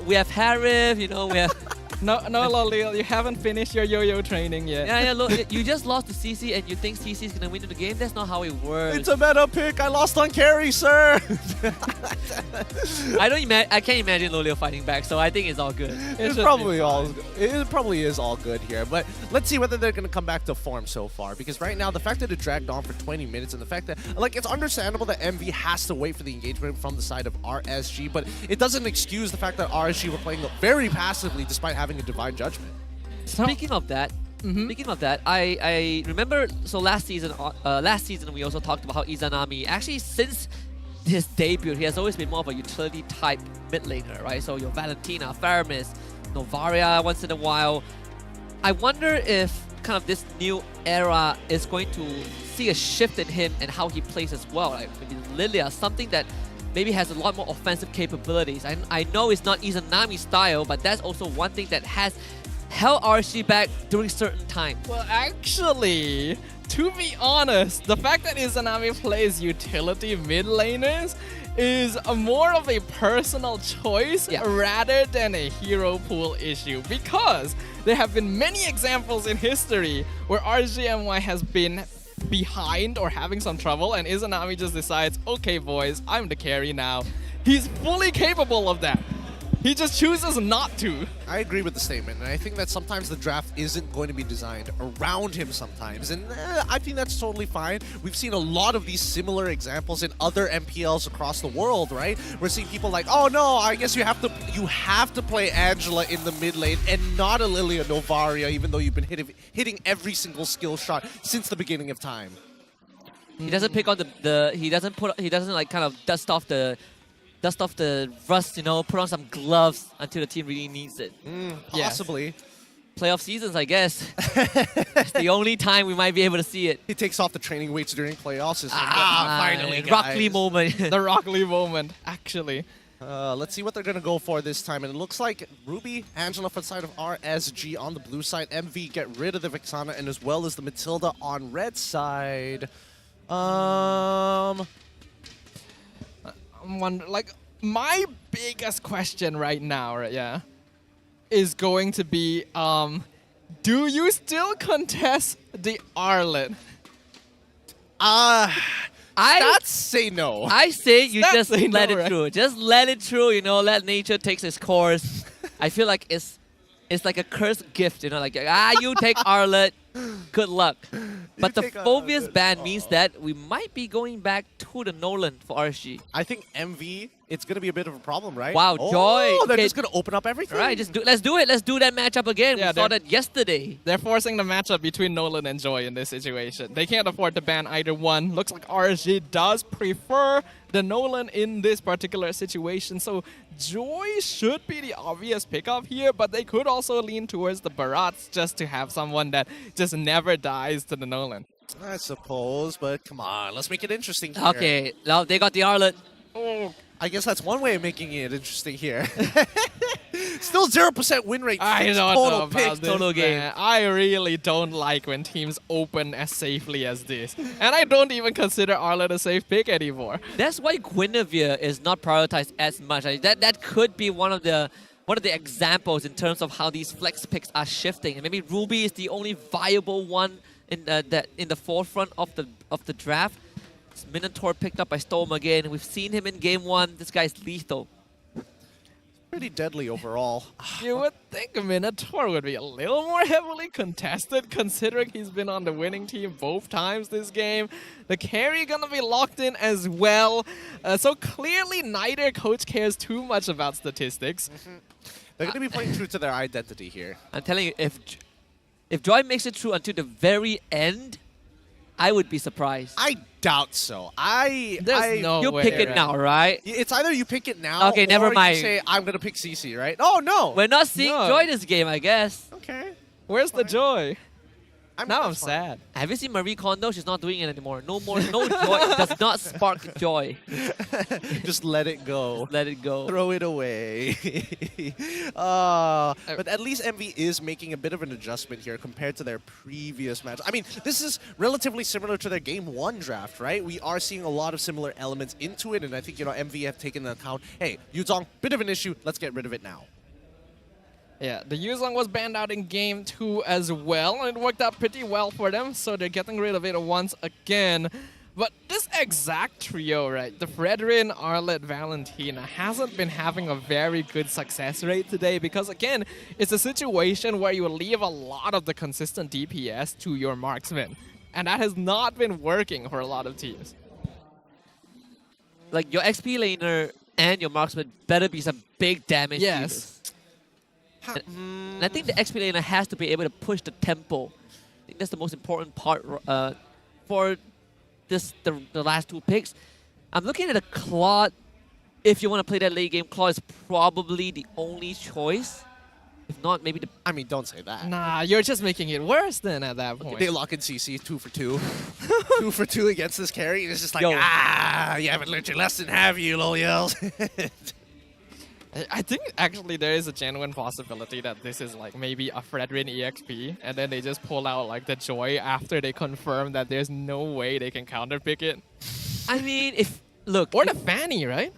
Speaker 3: We have Harif, you know, we have...
Speaker 12: No, Loliel, you haven't finished your yo-yo training yet.
Speaker 3: Yeah, look, you just lost to CC and you think CC is gonna win the game? That's not how it works.
Speaker 4: It's a meta pick. I lost on carry, sir.
Speaker 3: I can't imagine Loliel fighting back, so I think it's all good.
Speaker 4: It probably is all good here, but let's see whether they're gonna come back to form so far. Because right now, the fact that it dragged on for 20 minutes and the fact that, like, it's understandable that MV has to wait for the engagement from the side of RSG, but it doesn't excuse the fact that RSG were playing very passively despite having a divine judgment.
Speaker 3: Speaking of that, I remember. So last season we also talked about how Izanami actually, since his debut, he has always been more of a utility type mid laner, right? So your Valentina, Faramis, Novaria once in a while. I wonder if kind of this new era is going to see a shift in him and how he plays as well. Like maybe Lilia, something that maybe has a lot more offensive capabilities. I know it's not Izanami style, but that's also one thing that has held RSG back during certain times.
Speaker 12: Well, actually, to be honest, the fact that Izanami plays utility mid laners is more of a personal choice rather than a hero pool issue, because there have been many examples in history where RSGMY has been behind or having some trouble and Izanami just decides, okay boys, I'm the carry now. He's fully capable of that. He just chooses not to.
Speaker 4: I agree with the statement, and I think that sometimes the draft isn't going to be designed around him sometimes, and I think that's totally fine. We've seen a lot of these similar examples in other MPLs across the world, right? We're seeing people like, oh no, I guess you have to play Angela in the mid lane and not a Lilia Novaria, even though you've been hitting every single skill shot since the beginning of time.
Speaker 3: He doesn't pick on he doesn't like kind of dust off the rust, you know, put on some gloves until the team really needs it.
Speaker 4: Possibly.
Speaker 3: Playoff seasons, I guess. It's the only time we might be able to see it.
Speaker 4: He takes off the training weights during playoffs. Finally, guys.
Speaker 3: Rock Lee moment.
Speaker 12: The Rock Lee moment, actually.
Speaker 4: Let's see what they're going to go for this time. And it looks like Ruby, Angela for the side of RSG on the blue side. MV get rid of the Vexana and as well as the Matilda on red side.
Speaker 12: Like, my biggest question right now, right? Yeah. is going to be, do you still contest the Arlet?
Speaker 4: Stats say no.
Speaker 3: I say you
Speaker 12: Stats
Speaker 3: just
Speaker 12: say no,
Speaker 3: let it
Speaker 12: right?
Speaker 3: through. Just let it through, you know, let nature take its course. I feel like it's like a cursed gift, you know, like, you take Arlet, good luck. But the
Speaker 4: take
Speaker 3: Phobia's
Speaker 4: Arlet.
Speaker 3: ban means that we might be going back to the Nolan for RSG.
Speaker 4: I think MV, it's going to be a bit of a problem, right?
Speaker 3: Wow, Joy.
Speaker 4: Oh, they're
Speaker 3: Okay.
Speaker 4: just going to open up everything.
Speaker 3: Right, let's do it. Let's do that matchup again.
Speaker 12: Yeah,
Speaker 3: we saw
Speaker 12: they're-
Speaker 3: that yesterday.
Speaker 12: They're forcing the matchup between Nolan and Joy in this situation. They can't afford to ban either one. Looks like RSG does prefer the Nolan in this particular situation. So Joy should be the obvious pickup here, but they could also lean towards the Barats just to have someone that just never dies to the Nolan.
Speaker 4: I suppose, but come on, let's make it interesting here.
Speaker 3: Okay, now they got the Arlet.
Speaker 4: Oh, I guess that's one way of making it interesting here. Still 0% win rate.
Speaker 12: I
Speaker 4: 6
Speaker 12: don't
Speaker 4: total
Speaker 12: know
Speaker 4: picks.
Speaker 12: about this,
Speaker 3: total game.
Speaker 12: man. I really don't like when teams open as safely as this. And I don't even consider Arlet a safe pick anymore.
Speaker 3: That's why Guinevere is not prioritized as much. That could be one of the examples in terms of how these flex picks are shifting. And maybe Ruby is the only viable one in the forefront of the draft. It's Minotaur picked up by Storm again. We've seen him in game 1. This guy's lethal.
Speaker 4: Pretty deadly overall.
Speaker 12: You would think a Minotaur would be a little more heavily contested considering he's been on the winning team both times this game. The carry gonna be locked in as well. So clearly neither coach cares too much about statistics.
Speaker 4: They're going to be playing true to their identity here.
Speaker 3: I'm telling you, if Joy makes it through until the very end, I would be surprised.
Speaker 4: I doubt so.
Speaker 12: There's no
Speaker 3: You
Speaker 12: way,
Speaker 3: pick it
Speaker 12: right?
Speaker 3: now, right?
Speaker 4: It's either you pick it now
Speaker 3: Okay,
Speaker 4: or
Speaker 3: never mind.
Speaker 4: you say, I'm going to pick CC, right? Oh, no.
Speaker 3: We're not seeing
Speaker 12: No.
Speaker 3: Joy this game, I guess.
Speaker 4: Okay.
Speaker 12: Where's the joy? Now I'm
Speaker 4: that's fine.
Speaker 12: sad.
Speaker 3: Have you seen Marie Kondo? She's not doing it anymore. No more. No joy. It does not spark joy.
Speaker 4: Just let it go.
Speaker 3: Let it go.
Speaker 4: Throw it away. But at least MV is making a bit of an adjustment here compared to their previous match. I mean, this is relatively similar to their Game 1 draft, right? We are seeing a lot of similar elements into it, and I think, MV have taken into account, hey, Yuzong, bit of an issue, let's get rid of it now.
Speaker 12: Yeah, the Yuzong was banned out in game 2 as well, and it worked out pretty well for them, so they're getting rid of it once again. But this exact trio, right, the Fredrin, Arlet, Valentina, hasn't been having a very good success rate today because, again, it's a situation where you leave a lot of the consistent DPS to your marksman. And that has not been working for a lot of teams.
Speaker 3: Like, your XP laner and your marksman better be some big damage dealers. And I think the XP laner has to be able to push the tempo. I think that's the most important part for the last two picks. I'm looking at a Claude. If you want to play that late game, Claude is probably the only choice. If not, maybe the...
Speaker 4: I mean, don't say that.
Speaker 12: Nah, you're just making it worse then at that point.
Speaker 4: They lock in CC 2 for 2. 2 for 2 against this carry. It's just like,
Speaker 3: Yo.
Speaker 4: you haven't learned your lesson, have you, lol yells?
Speaker 12: I think actually there is a genuine possibility that this is like maybe a Fredrin EXP and then they just pull out like the Joy after they confirm that there's no way they can counterpick it.
Speaker 3: I mean,
Speaker 12: Or the Fanny, right?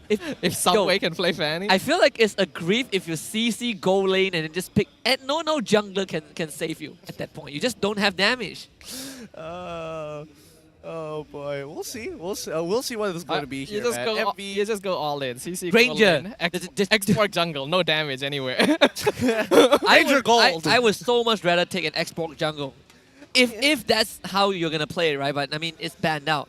Speaker 12: If Subway can play Fanny.
Speaker 3: I feel like it's a grief if you CC go lane and then just pick... And no jungler can save you at that point. You just don't have damage.
Speaker 4: Oh boy, we'll see. We'll see what this is going to be here, man.
Speaker 12: You just go all in. CC
Speaker 3: Granger.
Speaker 12: Export jungle, no damage anywhere.
Speaker 3: I would so much rather take an export jungle. If that's how you're going to play it, right? But I mean, it's banned out.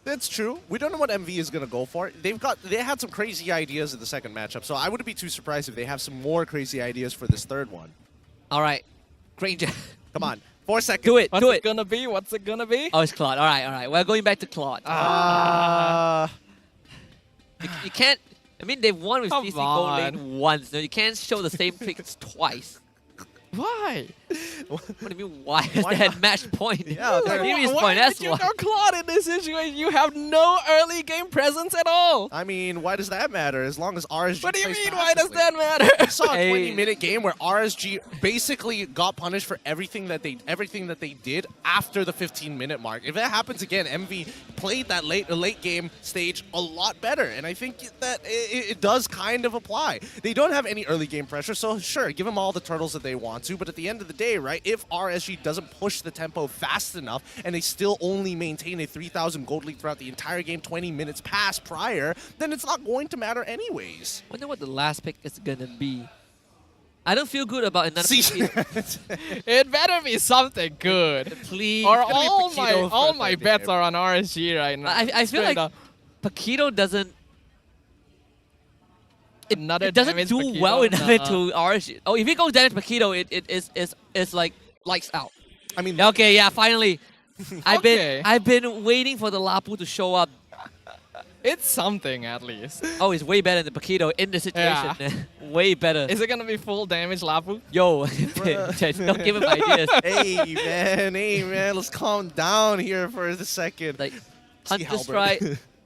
Speaker 4: That's true. We don't know what MV is going to go for. They had some crazy ideas in the second matchup, so I wouldn't be too surprised if they have some more crazy ideas for this third one.
Speaker 3: All right. Granger.
Speaker 4: Come on. 4 seconds.
Speaker 3: Do it.
Speaker 12: What's it gonna be? What's it gonna be?
Speaker 3: Oh, it's Claude. All right. We're going back to Claude. You can't... I mean, they've won with
Speaker 12: Come
Speaker 3: CC go
Speaker 12: on.
Speaker 3: lane once. No, you can't show the same tricks twice.
Speaker 12: Why?
Speaker 3: What do you mean, why is that match point?
Speaker 4: Yeah,
Speaker 3: Series
Speaker 12: Why
Speaker 3: point, that's
Speaker 12: did you
Speaker 3: why.
Speaker 12: go Claude in this situation? You have no early game presence at all.
Speaker 4: I mean, why does that matter? As long as RSG.
Speaker 12: What do you
Speaker 4: plays
Speaker 12: mean, why does
Speaker 4: passively.
Speaker 12: that matter?
Speaker 4: I saw a
Speaker 3: Hey.
Speaker 4: 20-minute game where RSG basically got punished for everything that they did after the 15-minute mark. If that happens again, MV played that late game stage a lot better, and I think that it does kind of apply. They don't have any early game pressure, so sure, give them all the turtles that they want to, but at the end of the day, right, if RSG doesn't push the tempo fast enough and they still only maintain a 3,000 gold lead throughout the entire game 20 minutes past prior, then it's not going to matter anyways.
Speaker 3: Wonder what the last pick is gonna be. I don't feel good about another
Speaker 4: See,
Speaker 3: pick.
Speaker 12: It better be something good.
Speaker 3: Please.
Speaker 12: Or
Speaker 4: It's gonna be Paquito
Speaker 12: all
Speaker 4: for
Speaker 12: my
Speaker 4: the
Speaker 12: bets
Speaker 4: game.
Speaker 12: are on RSG right now.
Speaker 3: I feel
Speaker 12: Straight
Speaker 3: like
Speaker 12: up.
Speaker 3: Paquito doesn't
Speaker 12: Another
Speaker 3: it doesn't
Speaker 12: damage
Speaker 3: do
Speaker 12: Paquito?
Speaker 3: well enough
Speaker 12: Nah.
Speaker 3: to RSG. Oh, if he goes damage Paquito, it's like lights out.
Speaker 4: I mean,
Speaker 3: Okay, yeah, finally.
Speaker 12: Okay.
Speaker 3: I've been waiting for the Lapu to show up.
Speaker 12: It's something at least.
Speaker 3: Oh, it's way better than Paquito in the situation. Way better.
Speaker 12: Is it gonna be full damage, Lapu?
Speaker 3: Yo, don't give him ideas.
Speaker 4: hey man, let's calm down here for a second.
Speaker 3: Like,
Speaker 4: See
Speaker 3: Hunter
Speaker 4: Halberd.
Speaker 3: Strike,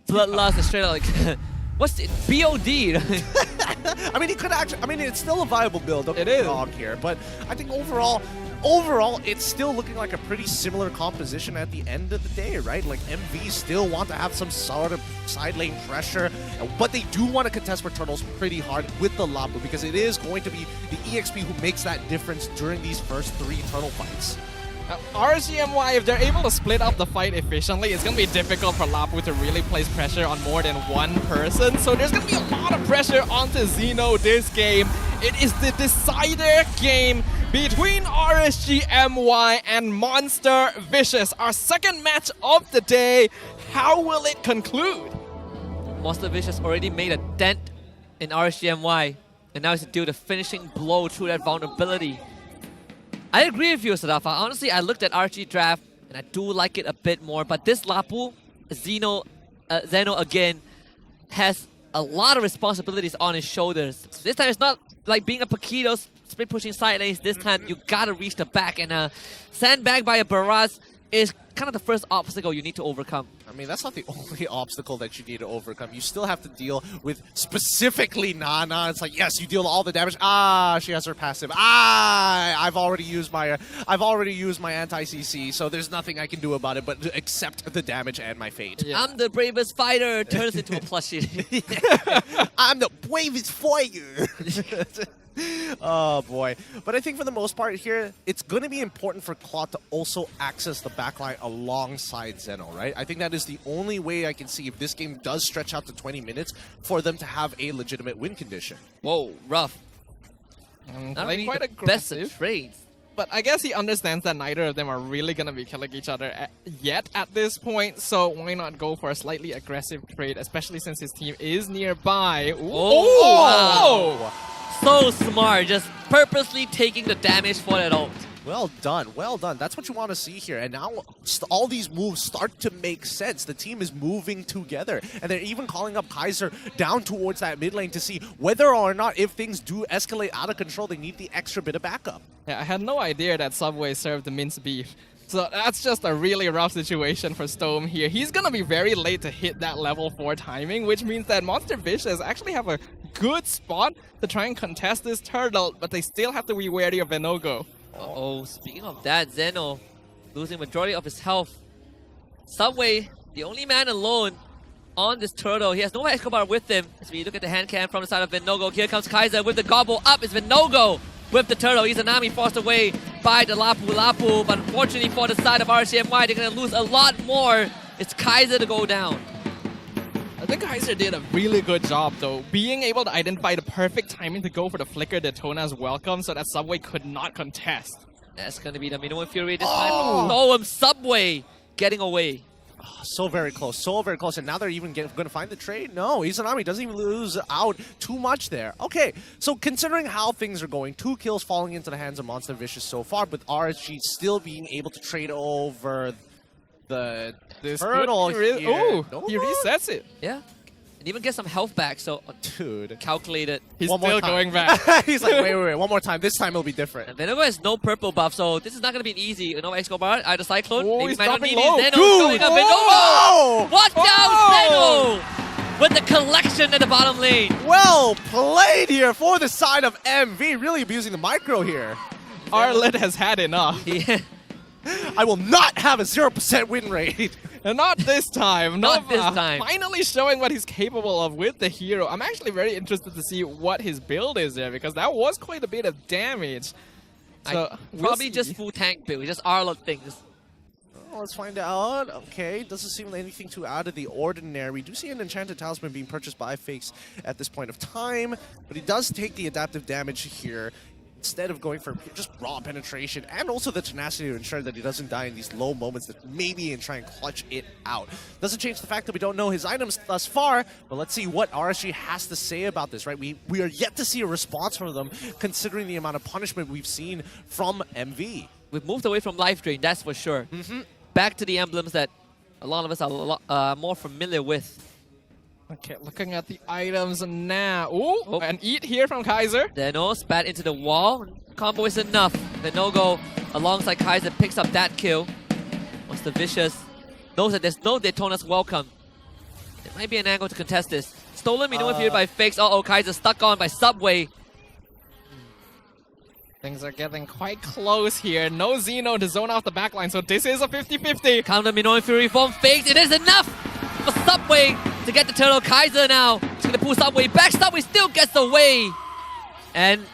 Speaker 3: Bloodlust, and straight out like, what's it? BOD.
Speaker 4: I mean, he could actually. I mean, it's still a viable build. Don't
Speaker 12: It
Speaker 4: get me
Speaker 12: is.
Speaker 4: wrong here, but I think overall, it's still looking like a pretty similar composition at the end of the day, right? Like MV still want to have some sort of side lane pressure, but they do want to contest for turtles pretty hard with the Lapu because it is going to be the EXP who makes that difference during these first 3 turtle fights.
Speaker 12: RSGMY, if they're able to split up the fight efficiently, it's going to be difficult for Lapu to really place pressure on more than one person. So there's going to be a lot of pressure onto Xeno this game. It is the decider game between RSGMY and Monster Vicious. Our second match of the day. How will it conclude?
Speaker 3: Monster Vicious already made a dent in RSGMY, and now it's to deal the finishing blow through that vulnerability. I agree with you, Sadafa. Honestly, I looked at RG draft, and I do like it a bit more, but this Lapu, Zeno again, has a lot of responsibilities on his shoulders. This time it's not like being a Paquito split pushing side lanes. This time you gotta reach the back, and sandbag by a Barraz is kind of the first obstacle you need to overcome.
Speaker 4: I mean, that's not the only obstacle that you need to overcome. You still have to deal with specifically Nana. It's like, yes, you deal all the damage. Ah, she has her passive. Ah, I've already used my anti-CC, so there's nothing I can do about it but accept the damage and my fate.
Speaker 3: Yeah. I'm the bravest fighter. Turns into a plushie.
Speaker 4: I'm the bravest fighter. Oh boy. But I think for the most part here, it's going to be important for Claude to also access the backline alongside Zeno, right? I think that is the only way I can see if this game does stretch out to 20 minutes for them to have a legitimate win condition.
Speaker 3: Whoa, rough.
Speaker 12: Not really quite
Speaker 3: the best
Speaker 12: aggressive.
Speaker 3: of trades.
Speaker 12: But I guess he understands that neither of them are really going to be killing each other yet at this point, so why not go for a slightly aggressive trade, especially since his team is nearby. Ooh.
Speaker 3: Oh, wow. So smart, just purposely taking the damage for that ult.
Speaker 4: Well done, well done. That's what you want to see here. And now all these moves start to make sense. The team is moving together. And they're even calling up Kaiser down towards that mid lane to see whether or not, if things do escalate out of control, they need the extra bit of backup.
Speaker 12: Yeah, I had no idea that Subway served the minced beef. So that's just a really rough situation for Stome here. He's going to be very late to hit that level 4 timing, which means that Monster Vicious actually have a good spot to try and contest this turtle, but they still have to be wary of Venogo.
Speaker 3: Uh-oh, speaking of that, Zeno losing majority of his health. Subway, the only man alone on this turtle. He has no Escobar with him. As we look at the hand cam from the side of Venogo, here comes Kaiser with the gobble up. It's Venogo with the turtle. Izanami forced away by the Lapu, but unfortunately for the side of RCMY, they're going to lose a lot more. It's Kaiser to go down.
Speaker 12: I think Kaiser did a really good job though, being able to identify the perfect timing to go for the flicker Daytona's welcome so that Subway could not contest.
Speaker 3: That's going to be the minimum fury this time. Oh, Subway getting away.
Speaker 4: Oh, so very close, so very close. And now they're even going to find the trade? No, Izanami doesn't even lose out too much there. Okay, so considering how things are going, 2 kills falling into the hands of Monster Vicious so far, with RSG still being able to trade over the turtle here.
Speaker 12: Oh, he resets it.
Speaker 3: Yeah. And even get some health back, so
Speaker 4: dude,
Speaker 3: calculated.
Speaker 12: He's
Speaker 4: One more
Speaker 12: still
Speaker 4: time.
Speaker 12: going back.
Speaker 4: He's like, wait, one more time. This time it'll be different.
Speaker 3: And Venogo has no purple buff, so this is not going to be easy. Nova Escobar, either Cyclone,
Speaker 12: Oh,
Speaker 3: maybe
Speaker 12: he's
Speaker 3: might not
Speaker 12: dropping
Speaker 3: need
Speaker 12: low.
Speaker 3: it. Zeno's
Speaker 12: Dude!
Speaker 3: going up.
Speaker 4: Oh!
Speaker 3: Venogo! Watch out, Zeno! With the collection at the bottom lane.
Speaker 4: Well played here for the side of MV. Really abusing the micro here.
Speaker 12: Arlet has had enough.
Speaker 3: Yeah.
Speaker 4: I will not have a 0% win rate.
Speaker 12: And not this time.
Speaker 3: Not
Speaker 12: Nova
Speaker 3: this time.
Speaker 12: Finally showing what he's capable of with the hero. I'm actually very interested to see what his build is there, because that was quite a bit of damage. So
Speaker 3: Probably just full tank build, just Arlot things.
Speaker 4: Well, let's find out. Okay, doesn't seem like anything too out of the ordinary. We do see an Enchanted Talisman being purchased by Fakes at this point of time, but he does take the adaptive damage here instead of going for just raw penetration and also the tenacity to ensure that he doesn't die in these low moments that maybe and try and clutch it out. Doesn't change the fact that we don't know his items thus far, but let's see what RSG has to say about this, right? We are yet to see a response from them considering the amount of punishment we've seen from MV.
Speaker 3: We've moved away from Life Drain, that's for sure. Back to the emblems that a lot of us are more familiar with.
Speaker 12: Okay, looking at the items now. Ooh, an eat here from Kaiser.
Speaker 3: Zeno spat into the wall. Combo is enough. Venogo alongside Kaiser picks up that kill. Once the Vicious knows that there's no Daytona's welcome. There might be an angle to contest this. Stolen Minnow feared by Fakes. Uh-oh, Kaiser stuck on by Subway.
Speaker 12: Things are getting quite close here. No Xeno to zone off the backline, so this is a 50-50.
Speaker 3: Counter Minnow Fury from Fakes. It is enough for Subway to get the turtle. Kaiser now is going to pull Subway back. Subway still gets away. And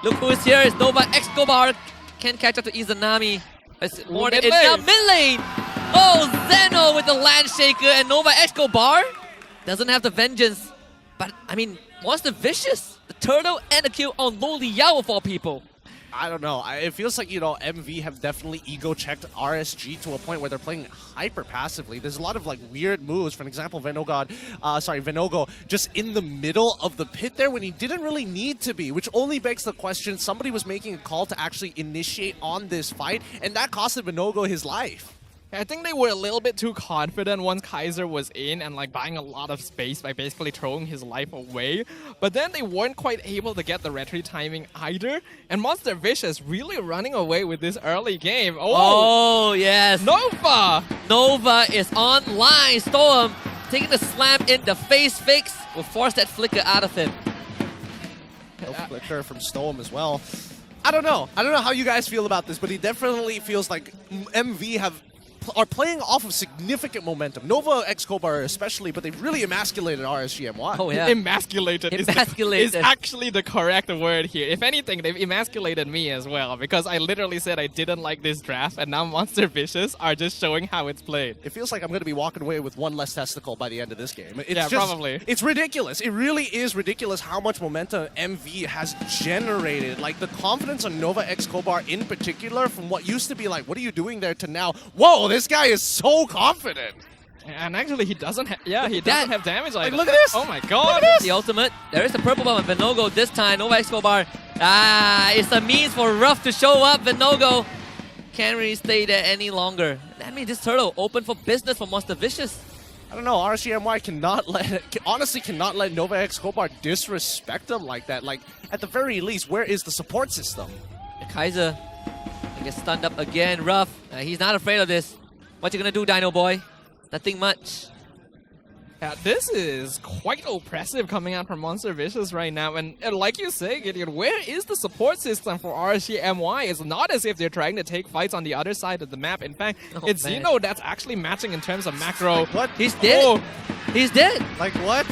Speaker 3: look who is here. It's Nova Escobar. Can't catch up to Izanami. It's more than it's now mid lane. Oh, Zeno with the land shaker, and Nova Escobar doesn't have the vengeance. But I mean, Monster Vicious, the turtle, and the kill on Loli Yao of all people.
Speaker 4: I don't know. It feels like, you know, MV have definitely ego-checked RSG to a point where they're playing hyper passively. There's a lot of like weird moves. For example, Venogo just in the middle of the pit there when he didn't really need to be, which only begs the question, somebody was making a call to actually initiate on this fight, and that costed Venogo his life.
Speaker 12: I think they were a little bit too confident once Kaiser was in and like buying a lot of space by basically throwing his life away. But then they weren't quite able to get the retry timing either. And Monster Vicious really running away with this early game.
Speaker 3: Oh yes.
Speaker 12: Nova!
Speaker 3: Nova is online. Storm taking the slam in the face. Fakes will force that flicker out of him.
Speaker 4: No flicker from Storm as well. I don't know how you guys feel about this, but it definitely feels like MV are playing off of significant momentum. Nova Escobar especially, but they've really emasculated RSGMY.
Speaker 3: Oh yeah.
Speaker 12: Emasculated is
Speaker 3: Emasculated.
Speaker 12: actually the correct word here. If anything, they've emasculated me as well, because I literally said I didn't like this draft, and now Monster Vicious are just showing how it's played.
Speaker 4: It feels like I'm going to be walking away with one less testicle by the end of this game. It's
Speaker 12: Yeah,
Speaker 4: just,
Speaker 12: probably.
Speaker 4: It's ridiculous. It really is ridiculous how much momentum MV has generated. Like the confidence on Nova Escobar in particular, from what used to be like, what are you doing there, to now, whoa, this guy is so confident.
Speaker 12: And actually, he doesn't have damage
Speaker 4: Like,
Speaker 12: either.
Speaker 4: look at this.
Speaker 12: Oh my god.
Speaker 3: The ultimate. There is a purple bomb on Venogo this time. Nova Escobar. It's a means for Ruff to show up. Venogo can't really stay there any longer. That means this turtle open for business for Monster Vicious.
Speaker 4: I don't know, RSGMY honestly cannot let Nova Escobar disrespect them like that. Like, at the very least, where is the support system?
Speaker 3: Kaiser gets stunned up again. Ruff. He's not afraid of this. What you gonna do, Dino Boy? Nothing much.
Speaker 12: Yeah, this is quite oppressive coming out from Monster Vicious right now. And like you say, Gideon, where is the support system for RSGMY? It's not as if they're trying to take fights on the other side of the map. In fact, it's Xeno that's actually matching in terms of macro.
Speaker 4: What?
Speaker 3: He's dead.
Speaker 12: Oh.
Speaker 3: He's dead.
Speaker 4: Like what?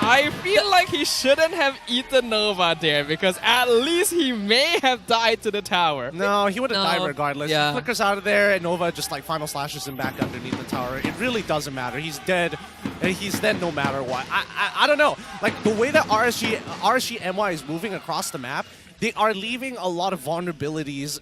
Speaker 12: I feel like he shouldn't have eaten Nova there, because at least he may have died to the tower.
Speaker 4: No, he would have died regardless.
Speaker 3: Yeah.
Speaker 4: He flickers out of there, and Nova just like final slashes him back underneath the tower. It really doesn't matter. He's dead, and he's dead no matter what. I don't know. Like the way that RSGMY is moving across the map, they are leaving a lot of vulnerabilities,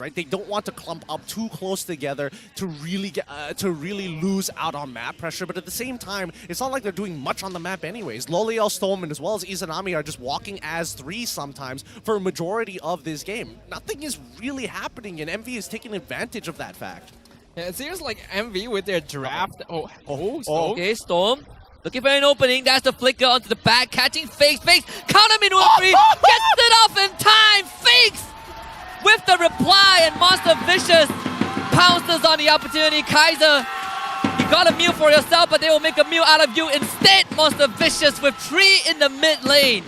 Speaker 4: right? They don't want to clump up too close together to really lose out on map pressure, but at the same time, it's not like they're doing much on the map anyways. Loliel, Stolman, as well as Izanami are just walking as 3 sometimes for a majority of this game. Nothing is really happening, and MV is taking advantage of that fact.
Speaker 12: Yeah, it seems like MV with their draft.
Speaker 3: Okay, Storm. Looking for an opening. That's the flicker onto the back. Catching Fakes. Fakes. Counter minute 3. Gets it off in time. Fakes with the reply. And Monster Vicious pounces on the opportunity. Kaiser, you got a meal for yourself, but they will make a meal out of you instead. Monster Vicious with 3 in the mid lane.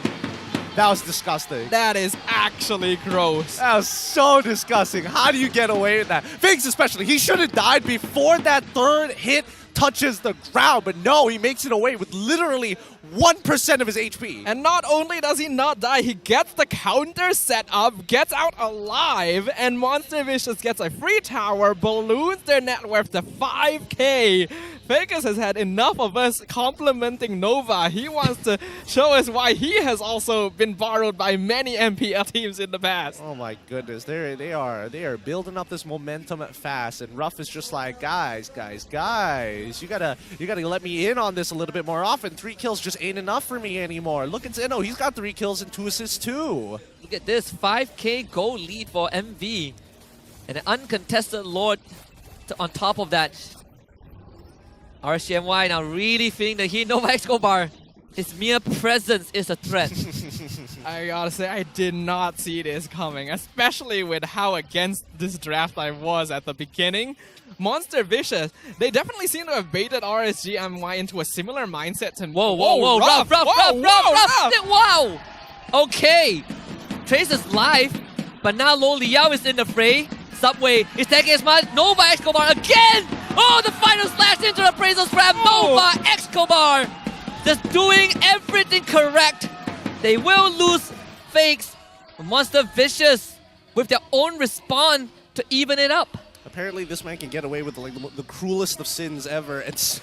Speaker 4: That was disgusting.
Speaker 12: That is actually gross.
Speaker 4: That was so disgusting. How do you get away with that? Figs especially, he should have died before that third hit touches the ground, but no, he makes it away with literally 1% of his HP.
Speaker 12: And not only does he not die, he gets the counter set up, gets out alive, and Monster Vicious gets a free tower, balloons their net worth to 5k. Vegas has had enough of us complimenting Nova. He wants to show us why he has also been borrowed by many MPL teams in the past.
Speaker 4: Oh my goodness, they are building up this momentum fast, and Ruff is just like, guys, you gotta let me in on this a little bit more often. 3 kills just ain't enough for me anymore. Look at Zeno, he's got 3 kills and 2 assists too.
Speaker 3: Look at this, 5k goal lead for MV. And an uncontested Lord on top of that. RCMY now really feeling the heat. Nova Escobar, his mere presence is a threat.
Speaker 12: I gotta say, I did not see this coming, especially with how against this draft I was at the beginning. Monster Vicious, they definitely seem to have baited RSGMY into a similar mindset to...
Speaker 3: Whoa, Ruff! Wow! Okay, Trace is live, but now Lo Liao is in the fray. Subway is taking his mark. Nova Escobar again! Oh, the final slash into the Appraisal Scrap. Nova Escobar just doing everything correct. They will lose Fakes. Monster Vicious with their own respawn to even it up.
Speaker 4: Apparently this man can get away with the cruelest of sins ever. It's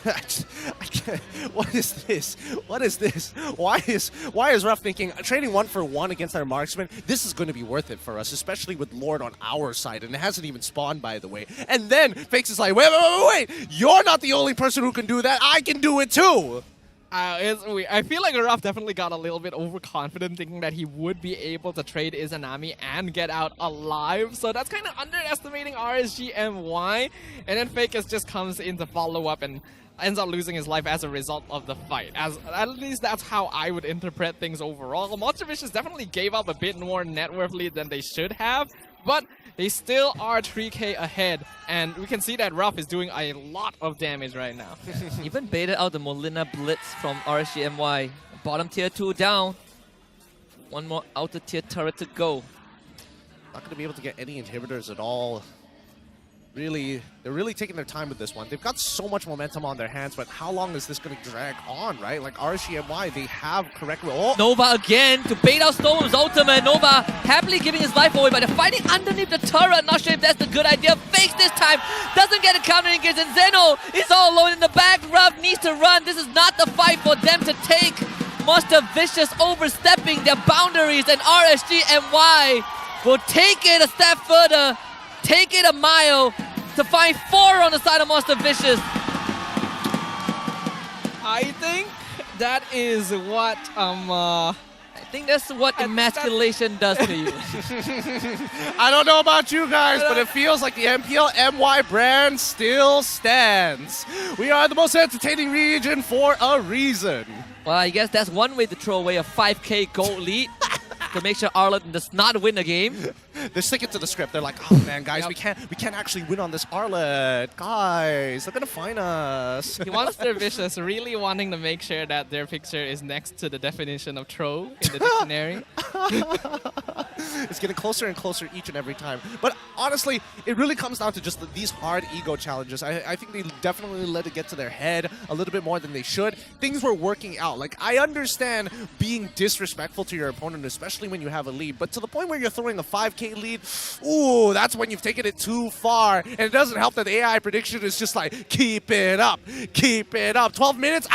Speaker 4: what is this? What is this? Why is Ruff thinking trading 1 for 1 against our marksman? This is going to be worth it for us, especially with Lord on our side, and it hasn't even spawned, by the way. And then Fakes is like, wait! You're not the only person who can do that. I can do it too.
Speaker 12: I feel like Ruff definitely got a little bit overconfident, thinking that he would be able to trade Izanami and get out alive. So that's kind of underestimating RSGMY. And then Fakers just comes in to follow up and ends up losing his life as a result of the fight. At least that's how I would interpret things overall. Monster Vicious definitely gave up a bit more net worth lead than they should have, but they still are 3k ahead, and we can see that Ruff is doing a lot of damage right now.
Speaker 3: Even baited out the Molina Blitz from RSGMY. Bottom tier 2 down. One more outer tier turret to go.
Speaker 4: Not going to be able to get any inhibitors at all. They're really taking their time with this one. They've got so much momentum on their hands, but how long is this going to drag on, right? Like RSGMY, they have correct... Oh.
Speaker 3: Nova again to bait out Storm's ultimate. Nova happily giving his life away, but they're fighting underneath the turret. Not sure if that's the good idea. Fakes this time. Doesn't get a counter engage, and Zeno is all alone in the back. Ruff needs to run. This is not the fight for them to take. Monster Vicious overstepping their boundaries, and RSGMY will take it a step further. Take it a mile to find 4 on the side of Monster Vicious.
Speaker 12: I think that is what
Speaker 3: I think that's what emasculation does to you.
Speaker 4: I don't know about you guys, but it feels like the MPL MY brand still stands. We are the most entertaining region for a reason.
Speaker 3: Well, I guess that's one way to throw away a 5k gold lead. To make sure Arlet does not win the game.
Speaker 4: They're sticking to the script. They're like, oh man, guys, we can't actually win on this Arlet. Guys, they're gonna find us.
Speaker 12: Monster Vicious really wanting to make sure that their picture is next to the definition of throw in the dictionary.
Speaker 4: It's getting closer and closer each and every time. But honestly, it really comes down to just these hard ego challenges. I think they definitely let it get to their head a little bit more than they should. Things were working out. Like, I understand being disrespectful to your opponent, especially when you have a lead, but to the point where you're throwing a 5k lead, ooh, that's when you've taken it too far. And it doesn't help that the AI prediction is just like, keep it up, keep it up. 12 minutes,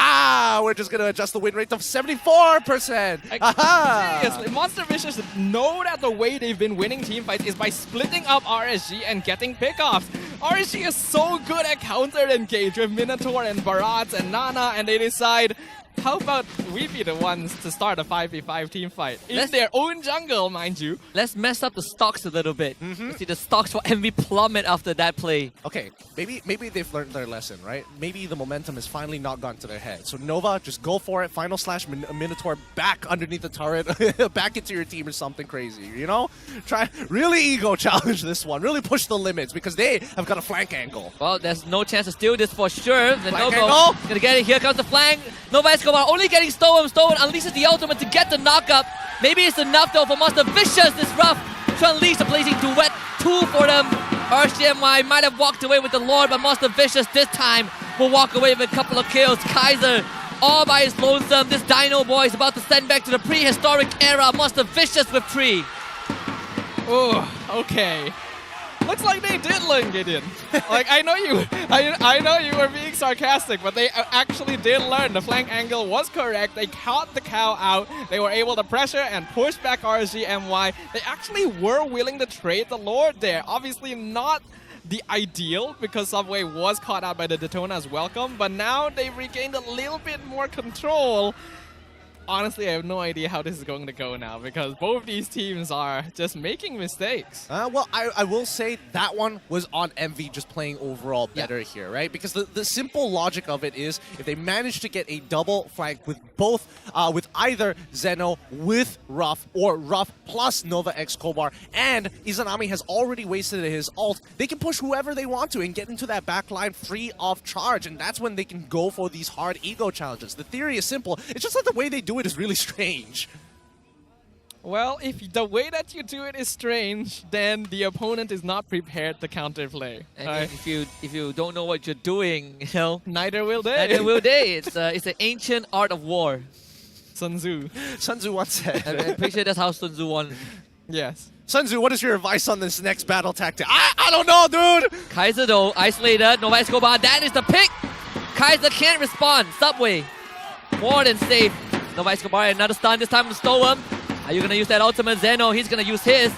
Speaker 4: we're just gonna adjust the win rate to 74%.
Speaker 12: Seriously, Monster Vicious know that the way they've been winning team fights is by splitting up RSG and getting pickoffs. RSG is so good at counter engage with Minotaur and Barats and Nana, and they decide, how about we be the ones to start a 5v5 team fight in their own jungle, mind you?
Speaker 3: Let's mess up the stocks a little bit. You see the stocks for MV plummet after that play.
Speaker 4: Okay, maybe they've learned their lesson, right? Maybe the momentum has finally not gone to their head. So Nova, just go for it. Final slash Minotaur back underneath the turret, back into your team or something crazy, you know? Try really ego challenge this one. Really push the limits because they have got a flank angle.
Speaker 3: Well, there's no chance to steal this for sure. The
Speaker 4: Flank
Speaker 3: Nogo
Speaker 4: angle.
Speaker 3: gonna get it. Here comes the flank. Nova Escobar only getting stolen. Stolen unleashes the ultimate to get the knockup. Maybe it's enough though for Monster Vicious. This rough to unleash the blazing duet. 2 for them. RCMY might have walked away with the Lord, but Monster Vicious this time will walk away with a couple of kills. Kaiser all by his lonesome. This Dino boy is about to send back to the prehistoric era. Monster Vicious with 3.
Speaker 12: Oh, okay. Looks like they did learn, Gideon. Like, I know you were being sarcastic, but they actually did learn. The flank angle was correct. They caught the cow out. They were able to pressure and push back RGMY. They actually were willing to trade the Lord there. Obviously not the ideal, because Subway was caught out by the Daytona's welcome, but now they've regained a little bit more control. Honestly, I have no idea how this is going to go now, because both these teams are just making mistakes.
Speaker 4: Well, I will say that one was on MV just playing overall better here, right? Because the simple logic of it is if they manage to get a double flank with both, with either Zeno with Ruff or Ruff plus Nova X Kobar, and Izanami has already wasted his ult, they can push whoever they want to and get into that backline free of charge, and that's when they can go for these hard ego challenges. The theory is simple. It's just that the way they do it is really strange.
Speaker 12: Well, if the way that you do it is strange, then the opponent is not prepared to counterplay.
Speaker 3: And if you don't know what you're doing, you know,
Speaker 12: neither will they.
Speaker 3: Neither will they. It's an ancient art of war.
Speaker 12: Sun Tzu.
Speaker 4: Sun Tzu once said.
Speaker 3: I'm pretty sure that's how Sun Tzu won.
Speaker 12: Yes.
Speaker 4: Sun Tzu, what is your advice on this next battle tactic? I don't know, dude!
Speaker 3: Kaiser though, isolated, Nova Escobar, that is the pick! Kaiser can't respond, Subway. More than safe. Nova Escobar, another stun, this time from Stowem. Are you gonna use that ultimate? Zeno, he's gonna use his.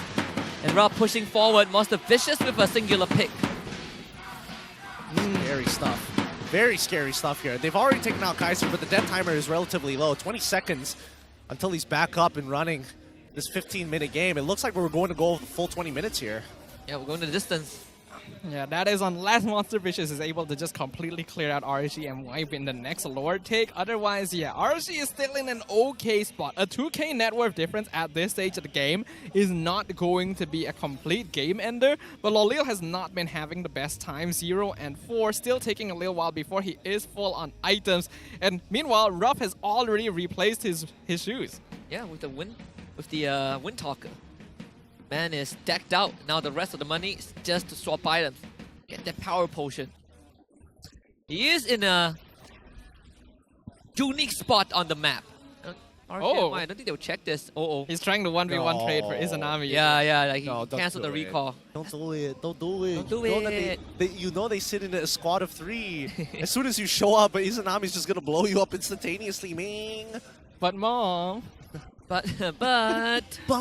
Speaker 3: And Rob pushing forward, Monster Vicious with a singular pick.
Speaker 4: Scary stuff. Very scary stuff here. They've already taken out Kaiser, but the death timer is relatively low. 20 seconds until he's back up and running this 15-minute game. It looks like we're going to go the full 20 minutes here.
Speaker 3: Yeah, we're going to the distance.
Speaker 12: Yeah, that is unless Monster Vicious is able to just completely clear out RG and wipe in the next Lord take. Otherwise, yeah, RG is still in an okay spot. A 2k net worth difference at this stage of the game is not going to be a complete game ender, but Lolil has not been having the best time. 0 and 4, still taking a little while before he is full on items. And meanwhile, Ruff has already replaced his shoes.
Speaker 3: Yeah, with the Wind Talker. Man is decked out. Now the rest of the money is just to swap items. Get that power potion. He is in a unique spot on the map.
Speaker 12: Oh,
Speaker 3: I don't think they'll check this.
Speaker 12: He's trying to 1v1 trade for Izanami.
Speaker 3: Yeah, like he canceled the recall.
Speaker 4: Don't do it. Don't do it.
Speaker 3: Don't do it.
Speaker 4: You know they sit in a squad of 3. As soon as you show up, Izanami's just gonna blow you up instantaneously, man.
Speaker 12: But mom.
Speaker 3: But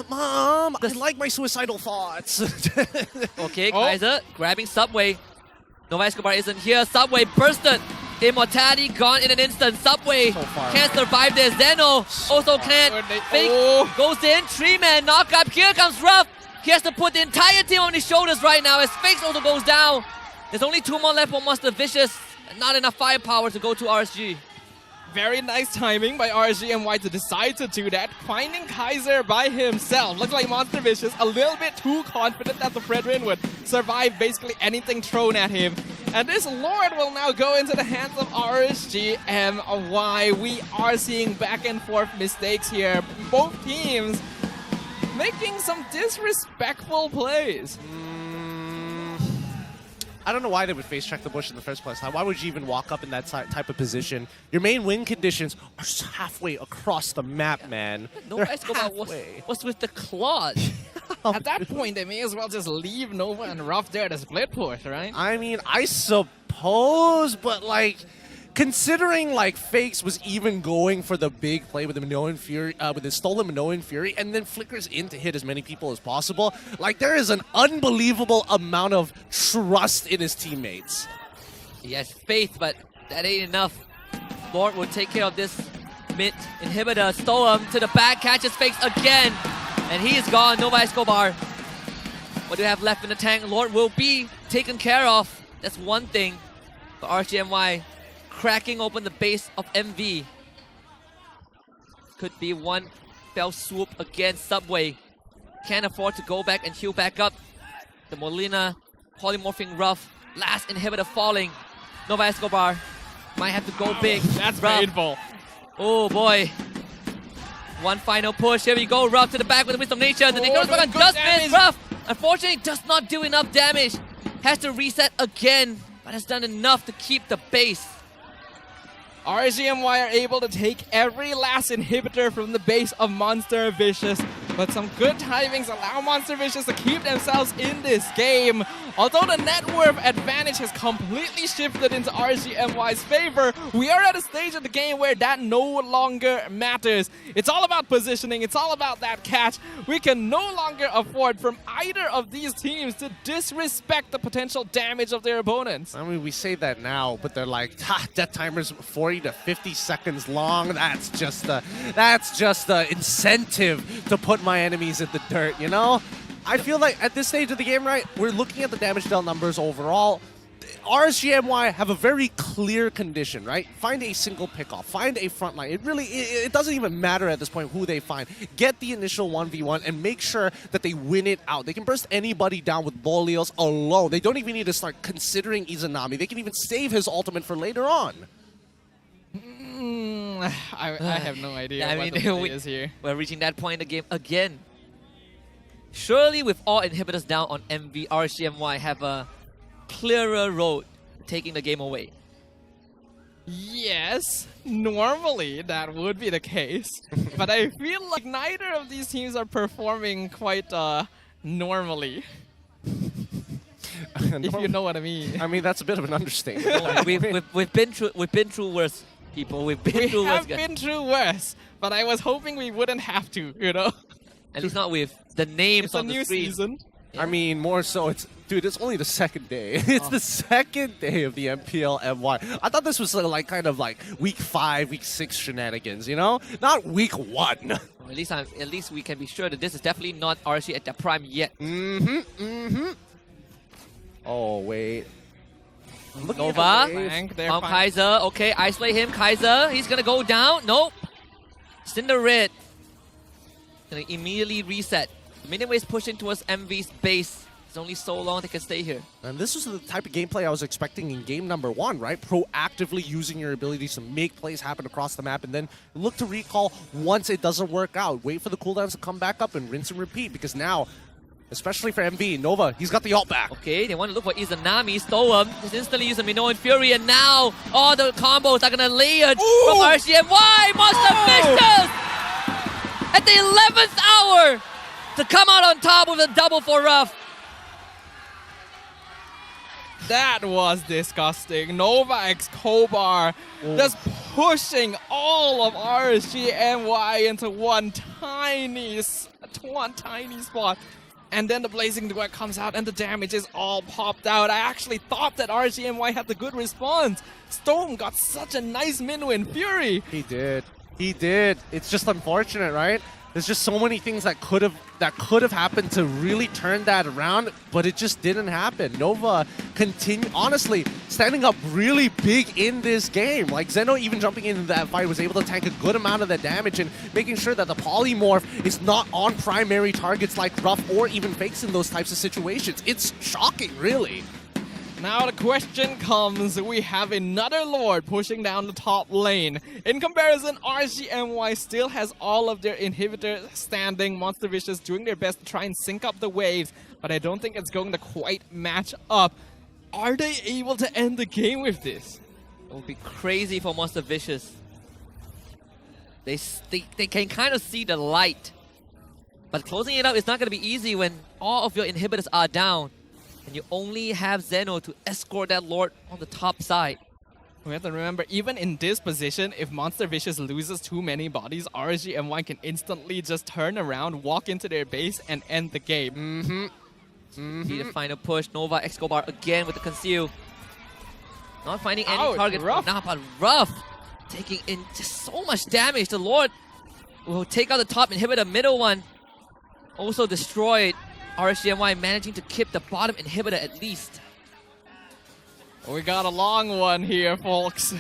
Speaker 4: mom, I like my suicidal thoughts.
Speaker 3: Okay, Kaiser grabbing Subway. Nova Escobar isn't here. Subway bursted. Immortality gone in an instant. Subway can't survive this. Zeno also can't. Fake goes in. 3-man knockup. Here comes Ruff. He has to put the entire team on his shoulders right now as Fakes also goes down. There's only 2 more left for Monster Vicious. Not enough firepower to go to RSG.
Speaker 12: Very nice timing by RGMY to decide to do that, finding Kaiser by himself. Looks like Monster Vicious a little bit too confident that the Fredrin would survive basically anything thrown at him. And this Lord will now go into the hands of RSGMY. We are seeing back and forth mistakes here. Both teams making some disrespectful plays.
Speaker 4: I don't know why they would face check the bush in the first place. Why would you even walk up in that type of position? Your main win conditions are just halfway across the map, man.
Speaker 3: Nova Escobar was with the claws.
Speaker 12: At that point, they may as well just leave Nova and Ruff there to split push, right?
Speaker 4: I mean, I suppose, but like, considering like Fakes was even going for the big play with the Minoan Fury, with the stolen Minoan Fury, and then flickers in to hit as many people as possible, like there is an unbelievable amount of trust in his teammates.
Speaker 3: He has faith, but that ain't enough. Lord will take care of this mid inhibitor. Storm to the back, catches fakes again. And he is gone, Nova Escobar. What do you have left in the tank? Lord will be taken care of. That's one thing. But RGMY cracking open the base of MV. Could be one fell swoop against Subway. Can't afford to go back and heal back up. The Molina polymorphing rough. Last inhibitor falling. Nova Escobar might have to go big.
Speaker 12: That's
Speaker 3: Ruff.
Speaker 12: painful.
Speaker 3: Oh boy. One final push. Here we go. Ruff to the back with the Wisdom Nature. The Nicholas
Speaker 12: doing
Speaker 3: Bagan
Speaker 12: good
Speaker 3: just
Speaker 12: damage.
Speaker 3: missed. Ruff, unfortunately, does not do enough damage. Has to reset again, but has done enough to keep the base.
Speaker 12: RGMY are able to take every last inhibitor from the base of Monster Vicious, but some good timings allow Monster Vicious to keep themselves in this game. Although the net worth advantage has completely shifted into RGMY's favor, we are at a stage of the game where that no longer matters. It's all about positioning, it's all about that catch. We can no longer afford from either of these teams to disrespect the potential damage of their opponents.
Speaker 4: I mean, we say that now, but they're like, death timer's 40 to 50 seconds long. That's just the incentive to put my enemies in the dirt, you know? I feel like at this stage of the game, right, we're looking at the damage dealt numbers overall. RGMY have a very clear condition, right? Find a single pickoff, find a front line. It doesn't even matter at this point who they find. Get the initial 1v1 and make sure that they win it out. They can burst anybody down with Bolios alone. They don't even need to start considering Izanami. They can even save his ultimate for later on.
Speaker 12: I have no idea
Speaker 3: I
Speaker 12: what
Speaker 3: mean,
Speaker 12: the play is here.
Speaker 3: We're reaching that point in the game again. Surely with all inhibitors down on MV, RGMY have a clearer road taking the game away.
Speaker 12: Yes, normally that would be the case, but I feel like neither of these teams are performing quite normally. If you know what I mean.
Speaker 4: I mean, that's a bit of an understatement.
Speaker 3: we've been through worse, people. We've been through worse.
Speaker 12: We have been through worse, but I was hoping we wouldn't have to, you know?
Speaker 3: At least not with the names
Speaker 12: It's
Speaker 3: on
Speaker 12: a
Speaker 3: the
Speaker 12: new
Speaker 3: screen.
Speaker 12: season.
Speaker 4: I mean, more so, it's only the second day. It's the second day of the MPL MY. I thought this was like kind of like week 5, week 6 shenanigans, you know? Not week 1.
Speaker 3: Well, at least we can be sure that this is definitely not RC at their prime yet.
Speaker 4: Oh, wait.
Speaker 3: Nova on Kaiser. Okay, isolate him. Kaiser, he's gonna go down. Nope. Cinder Red. Gonna immediately reset. The Minion is pushing towards MV's base. It's only so long they can stay here.
Speaker 4: And this was the type of gameplay I was expecting in game number 1, right? Proactively using your abilities to make plays happen across the map and then look to recall once it doesn't work out. Wait for the cooldowns to come back up and rinse and repeat, because now, especially for MV, Nova, he's got the ult back.
Speaker 3: Okay, they want to look for Izanami. Storm just instantly use a Minoan Fury, and now all the combos are gonna layer from RGMY. Monster Vicious at the 11th hour to come out on top with a double for Ruff.
Speaker 12: That was disgusting. Nova X Kobar just pushing all of RGMY into one tiny spot. And then the Blazing Duet comes out and the damage is all popped out. I actually thought that RGMY had the good response. Storm got such a nice Minwin Fury.
Speaker 4: He did. It's just unfortunate, right? There's just so many things that could have happened to really turn that around, but it just didn't happen. Nova honestly standing up really big in this game. Like Zeno even jumping into that fight was able to tank a good amount of the damage and making sure that the polymorph is not on primary targets like Ruff or even Fakes in those types of situations. It's shocking, really.
Speaker 12: Now the question comes, we have another Lord pushing down the top lane. In comparison, RGMY still has all of their inhibitors standing. Monster Vicious doing their best to try and sync up the waves, but I don't think it's going to quite match up. Are they able to end the game with this?
Speaker 3: It would be crazy for Monster Vicious. They can kind of see the light, but closing it up is not going to be easy when all of your inhibitors are down. And you only have Zeno to escort that Lord on the top side.
Speaker 12: We have to remember, even in this position, if Monster Vicious loses too many bodies, RGMY can instantly just turn around, walk into their base, and end the game.
Speaker 3: See the final push. Nova Escobar again with the conceal. Not finding any target
Speaker 12: Ruff.
Speaker 3: now, but Ruff taking in just so much damage. The Lord will take out the top inhibitor, middle one. Also destroyed. RSGMY managing to keep the bottom inhibitor at least.
Speaker 12: We got a long one here, folks.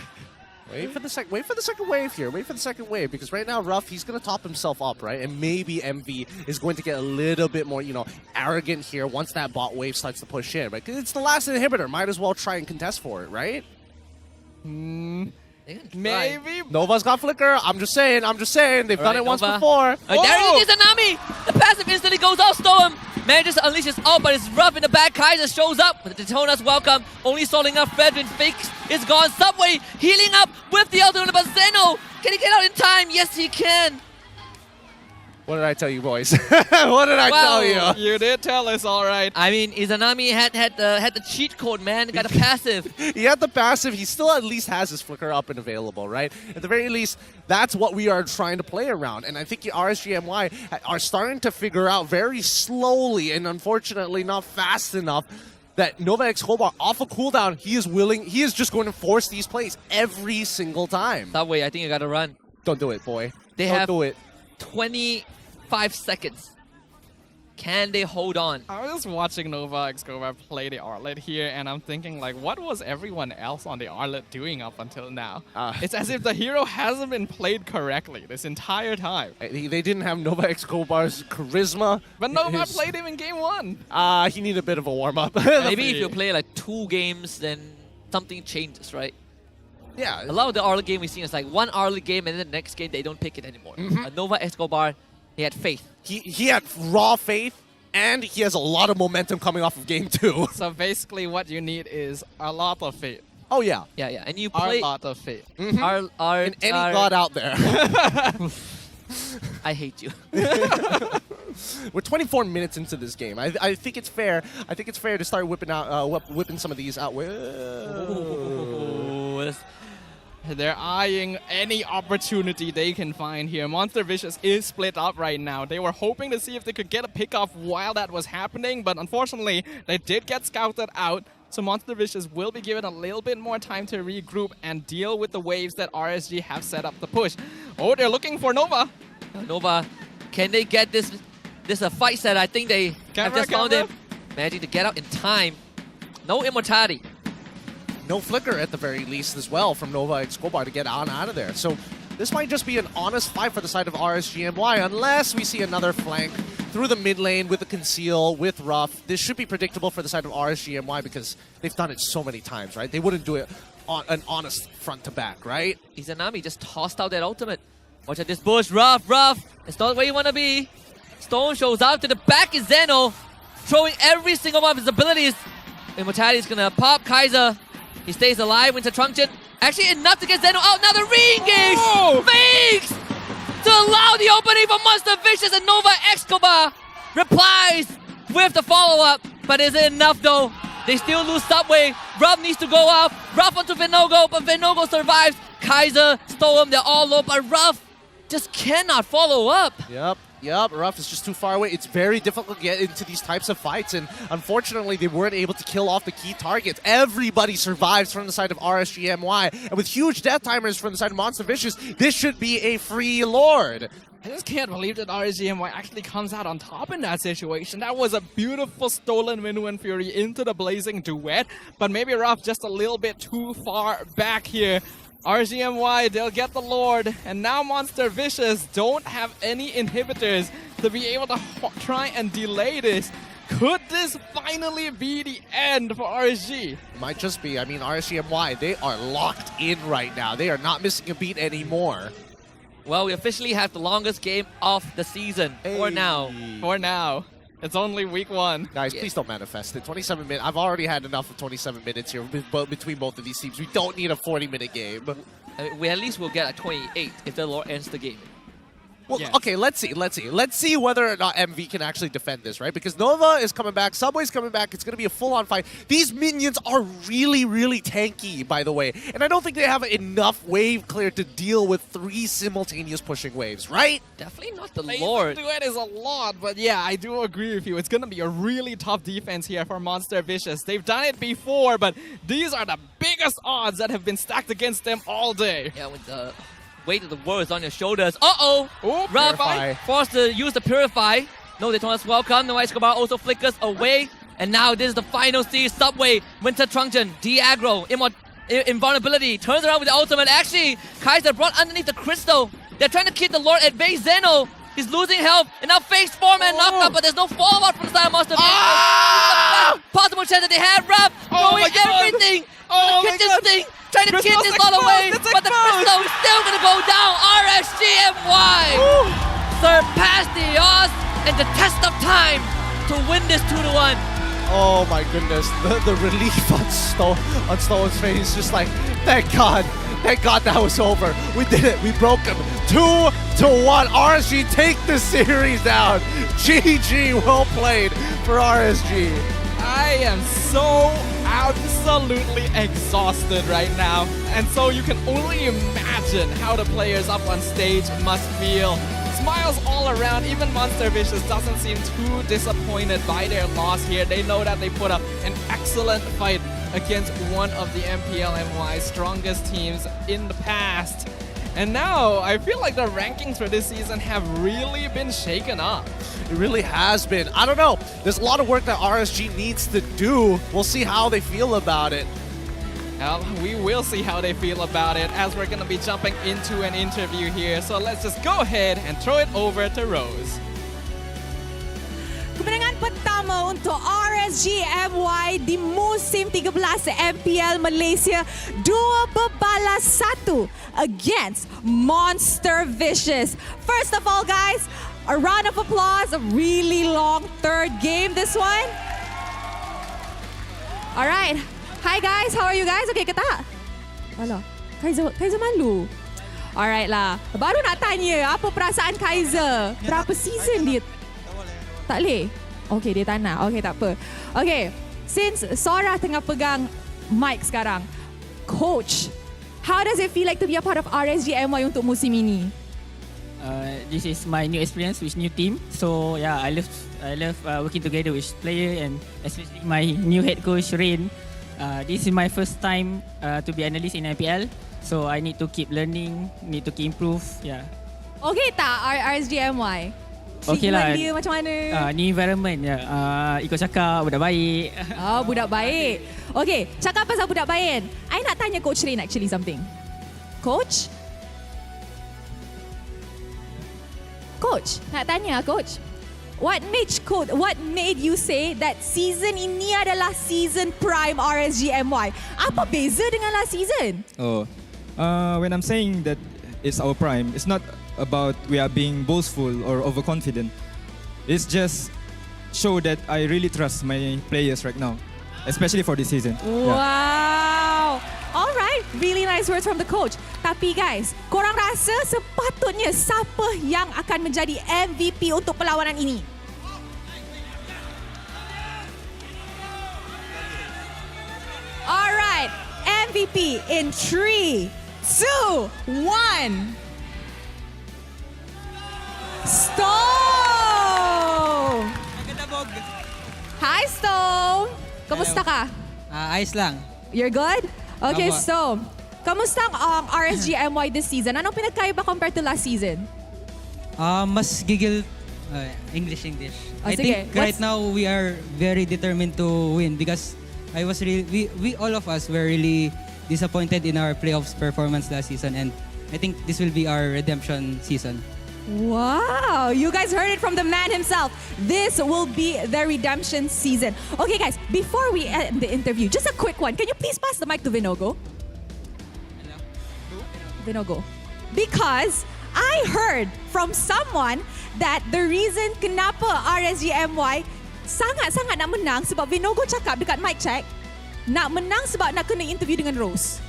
Speaker 4: Wait for the second wave here. Wait for the second wave, because right now Ruff, he's gonna top himself up, right? And maybe MV is going to get a little bit more, arrogant here once that bot wave starts to push in, right? Because it's the last inhibitor. Might as well try and contest for it, right?
Speaker 12: Maybe.
Speaker 4: Nova's got flicker. I'm just saying. They've done it once
Speaker 3: Nova.
Speaker 4: before.
Speaker 3: There is Izanami. The passive instantly goes off. Storm manages to unleash his ult, but it's rough in the back. Kaiser shows up with the Daytona's welcome. Only stalling up. Fredwin fakes. It's gone. Subway healing up with the ultimate. But Zeno, can he get out in time? Yes, he can.
Speaker 4: What did I tell you, boys? What did I tell you?
Speaker 12: You did tell us, all right.
Speaker 3: I mean, Izanami had the cheat code, man. Got a passive.
Speaker 4: He had the passive. He still at least has his flicker up and available, right? At the very least, that's what we are trying to play around. And I think the RSGMY are starting to figure out very slowly and unfortunately not fast enough that Nova Escobar off a cooldown, he is just going to force these plays every single time.
Speaker 3: That way, I think you got to run.
Speaker 4: Don't do it, boy.
Speaker 3: Don't
Speaker 4: do it.
Speaker 3: 25 seconds. Can they hold on?
Speaker 12: I was just watching Nova Escobar play the Arlet here, and I'm thinking, like, what was everyone else on the Arlet doing up until now? It's as if the hero hasn't been played correctly this entire time.
Speaker 4: They didn't have Nova Escobar's charisma.
Speaker 12: But Nova played him in game 1.
Speaker 4: He needed a bit of a warm-up.
Speaker 3: Maybe if you play like 2 games, then something changes, right?
Speaker 4: Yeah.
Speaker 3: A lot of the Arlet game we've seen is like one Arlet game, and then the next game they don't pick it anymore. Nova Escobar, he had faith.
Speaker 4: He had raw faith, and he has a lot of momentum coming off of game 2.
Speaker 12: So basically what you need is a lot of faith.
Speaker 4: Oh, yeah.
Speaker 3: Yeah. And you play...
Speaker 12: A lot of faith.
Speaker 4: In any god out there.
Speaker 3: I hate you.
Speaker 4: We're 24 minutes into this game. I think it's fair. I think it's fair to start whipping some of these out.
Speaker 12: They're eyeing any opportunity they can find here. Monster Vicious is split up right now. They were hoping to see if they could get a pick off while that was happening, but unfortunately, they did get scouted out. So Monster Vicious will be given a little bit more time to regroup and deal with the waves that RSG have set up to push. Oh, they're looking for Nova.
Speaker 3: Nova, can they get this? This is a fight set. I think they have just found him. Managing to get out in time. No immortality.
Speaker 4: No flicker at the very least as well from Nova Escobar to get out of there. So this might just be an honest fight for the side of RSGMY unless we see another flank through the mid lane with the conceal, with Ruff. This should be predictable for the side of RSGMY because they've done it so many times, right? They wouldn't do it on an honest front to back, right?
Speaker 3: Izanami just tossed out that ultimate. Watch out this bush. Ruff. It's not where you want to be. Stone shows out to the back is Zeno, throwing every single one of his abilities. Immortality is going to pop. Kaiser, he stays alive. Winter Truncheon, actually enough to get Zeno out. Now the re-engage! Fakes! To allow the opening for Monster Vicious, and Nova Escobar replies with the follow-up. But is it enough though? They still lose Subway. Ruff needs to go off. Ruff onto Vinogo, but Vinogo survives. Kaiser, Storm, they're all low, but Ruff just cannot follow up.
Speaker 4: Yep, Ruff is just too far away. It's very difficult to get into these types of fights, and unfortunately, they weren't able to kill off the key targets. Everybody survives from the side of RSGMY, and with huge death timers from the side of Monster Vicious, this should be a free Lord.
Speaker 12: I just can't believe that RSGMY actually comes out on top in that situation. That was a beautiful stolen Minuan Fury into the Blazing Duet, but maybe Ruff just a little bit too far back here. RGMY, they'll get the Lord, and now Monster Vicious don't have any inhibitors to be able to try and delay this. Could this finally be the end for RSG?
Speaker 4: Might just be. I mean, RSGMY, they are locked in right now. They are not missing a beat anymore.
Speaker 3: Well, we officially have the longest game of the season for now.
Speaker 12: For now. It's only week 1.
Speaker 4: Guys, please don't manifest it. 27 minutes. I've already had enough of 27 minutes here between both of these teams. We don't need a 40-minute game.
Speaker 3: I mean, we at least will get a 28 if the Lord ends the game.
Speaker 4: Well, okay, let's see. Let's see whether or not MV can actually defend this, right? Because Nova is coming back, Subway's coming back. It's going to be a full-on fight. These minions are really, really tanky, by the way. And I don't think they have enough wave clear to deal with 3 simultaneous pushing waves, right?
Speaker 3: Definitely not the
Speaker 12: Laser
Speaker 3: Lord.
Speaker 12: Duet is a lot, but yeah, I do agree with you. It's going to be a really tough defense here for Monster Vicious. They've done it before, but these are the biggest odds that have been stacked against them all day.
Speaker 3: Yeah, with the weight of the world is on your shoulders. Uh-oh! Ralph
Speaker 12: Purify.
Speaker 3: forced to use the Purify. No Daytona's welcome. No Escobar also flickers away. And now this is the final stage. Subway, Winter Truncheon, D-aggro, invulnerability. Turns around with the ultimate. Actually, Kaiser brought underneath the crystal. They're trying to keep the Lord at bay. Zeno, he's losing health. And now face form and knocked up, but there's no follow-up from Star Monster. Possible chance that they have. Ralph throwing everything.
Speaker 12: Oh
Speaker 3: the kitchen sink. Trying to keep this all away, but the crystal is still going to go down. RSGMY surpass the odds and the test of time to win this 2-1.
Speaker 4: Oh my goodness, the relief on Stone's face, just like, thank God that was over. We did it, we broke him. 2-1, RSG take the series down. GG, well played for RSG.
Speaker 12: I am so absolutely exhausted right now, and so you can only imagine how the players up on stage must feel. Smiles all around. Even Monster Vicious doesn't seem too disappointed by their loss here. They know that they put up an excellent fight against one of the MPLMY's strongest teams in the past. And now, I feel like the rankings for this season have really been shaken up.
Speaker 4: It really has been. I don't know. There's a lot of work that RSG needs to do. We'll see how they feel about it.
Speaker 12: Well, we will see how they feel about it as we're going to be jumping into an interview here. So let's just go ahead and throw it over to Rose.
Speaker 7: Kemenangan pertama untuk RSG MY di musim 13 MPL Malaysia 2-1 against Monster Vicious. First of all, guys, a round of applause. A really long third game, this one. All right. Hi, guys. How are you guys? Okay ke tak? Alah, Kaiser malu. Alright lah. Baru nak tanya, apa perasaan Kaiser? Berapa season dia? Tak boleh? Okay, dia tak nak. Okay, tak apa. Okay, since Sora tengah pegang mic sekarang, Coach, how does it feel like to be a part of RSG MY untuk musim ini?
Speaker 14: This is my new experience with new team. So yeah, I love working together with player and especially my new head coach Rain. This is my first time to be analyst in MPL. So I need to keep learning, need to keep improve. Yeah.
Speaker 7: Okay tak RSG MY?
Speaker 14: Okay lah.
Speaker 7: Dia macam mana?
Speaker 14: Ni environment je. Ikut cakap, budak baik.
Speaker 7: Oh, budak baik. Okay, cakap pasal budak baik. I nak tanya Coach Rain actually something. Coach? Coach, nak tanya Coach. What made you say that season ini adalah season prime RSG MY? Apa beza dengan last season?
Speaker 5: Oh, when I'm saying that it's our prime, it's not about we are being boastful or overconfident. It's just show that I really trust my players right now, especially for this season.
Speaker 7: Wow. Alright, really nice words from the coach. Tapi guys, korang rasa sepatutnya siapa yang akan menjadi MVP untuk perlawanan ini? Alright, MVP in 3, 2, 1. Stone! Hi Stone! Kamusta ka?
Speaker 13: Ayos lang.
Speaker 7: You're good? Okay,
Speaker 13: Tama.
Speaker 7: so, kamusta ang RSG MY this season? Anong pinagkaiba compared to last season?
Speaker 13: Mas gigil English. I
Speaker 7: sige.
Speaker 13: think right now we are very determined to win because we all of us were really disappointed in our playoffs performance last season, and I think this will be our redemption season.
Speaker 7: Wow, you guys heard it from the man himself. This will be the redemption season. Okay guys, before we end the interview, just a quick one. Can you please pass the mic to Vinogo? Vinogo. Because I heard from someone that the reason kenapa RSG MY sangat-sangat nak menang sebab Vinogo cakap dekat mic check, nak menang sebab nak kena interview dengan Rose.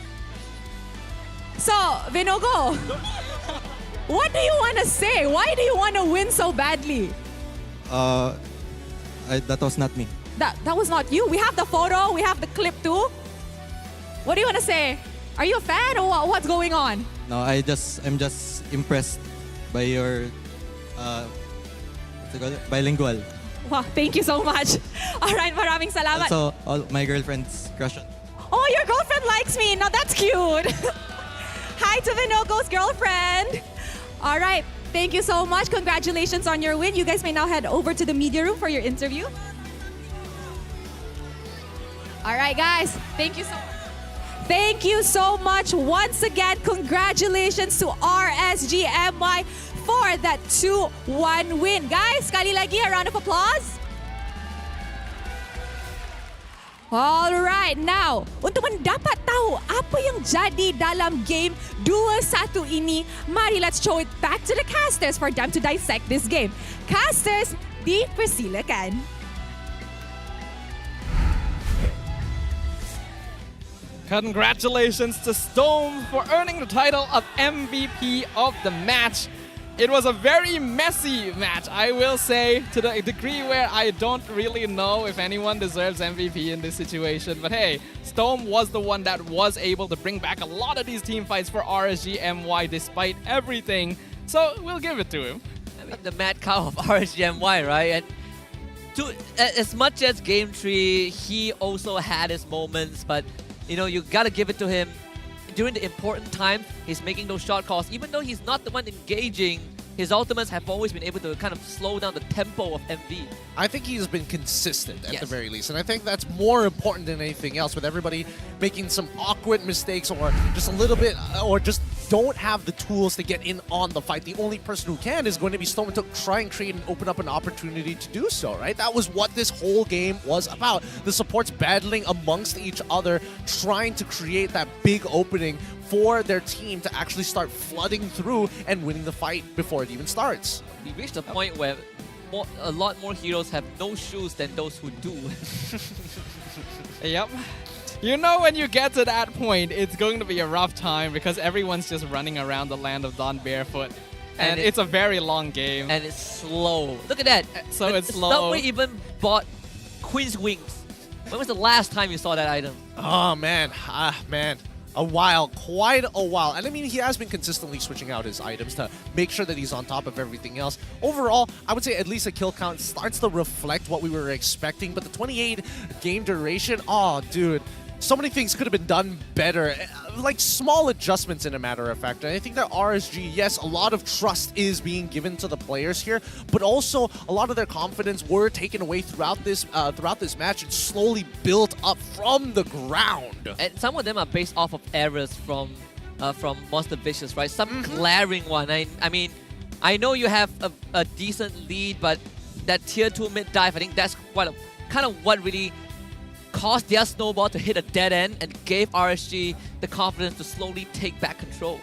Speaker 7: So, Vinogo. What do you want to say? Why do you want to win so badly?
Speaker 6: That was not me.
Speaker 7: That was not you. We have the photo. We have the clip too. What do you want to say? Are you a fan or what's going on?
Speaker 6: No, I'm just impressed by your what's it called? Bilingual.
Speaker 7: Wow, thank you so much. All right, maraming salamat.
Speaker 6: Also, all my girlfriend's crush on.
Speaker 7: Oh, your girlfriend likes me. Now that's cute. Hi to Vinoko's girlfriend. All right, thank you so much. Congratulations on your win. You guys may now head over to the media room for your interview. All right, guys, thank you so much. Thank you so much. Once again, congratulations to RSGMY for that 2-1 win. Guys, sekali lagi, a round of applause. Alright, now, untuk mendapat tahu apa yang jadi dalam game 2-1 ini, mari let's show it back to the casters for them to dissect this game. Casters, dipersilakan.
Speaker 12: Congratulations to Stone for earning the title of MVP of the match. It was a very messy match, I will say, to the degree where I don't really know if anyone deserves MVP in this situation. But hey, Stone was the one that was able to bring back a lot of these team fights for RSGMY despite everything. So we'll give it to him.
Speaker 3: I mean, the mad cow of RSGMY, right? And as much as Game 3, he also had his moments, but you know, you gotta give it to him. During the important times, he's making those shot calls. Even though he's not the one engaging, his ultimates have always been able to kind of slow down the tempo of MV.
Speaker 4: I think he's been consistent at the very least, and I think that's more important than anything else, with everybody making some awkward mistakes or just a little bit, or just don't have the tools to get in on the fight. The only person who can is going to be Stone to try and create and open up an opportunity to do so, right? That was what this whole game was about. The supports battling amongst each other, trying to create that big opening for their team to actually start flooding through and winning the fight before it even starts.
Speaker 3: We reached a point where a lot more heroes have no shoes than those who do.
Speaker 12: Yep. You know, when you get to that point, it's going to be a rough time because everyone's just running around the land of Dawn barefoot. And it's a very long game.
Speaker 3: And it's slow. Look at that.
Speaker 12: So it's slow.
Speaker 3: Subway even bought Queen's Wings. When was the last time you saw that item?
Speaker 4: Oh, man. Man. A while, quite a while. And I mean, he has been consistently switching out his items to make sure that he's on top of everything else. Overall, I would say at least the kill count starts to reflect what we were expecting, but the 28 game duration, oh, dude. So many things could have been done better, like small adjustments in a matter of fact. And I think that RSG, yes, a lot of trust is being given to the players here, but also a lot of their confidence were taken away throughout this match and slowly built up from the ground.
Speaker 3: And some of them are based off of errors from Monster Vicious, right? Some glaring one. I mean, I know you have a decent lead, but that tier 2 mid dive, I think that's kind of what really caused their snowball to hit a dead end and gave RSG the confidence to slowly take back control.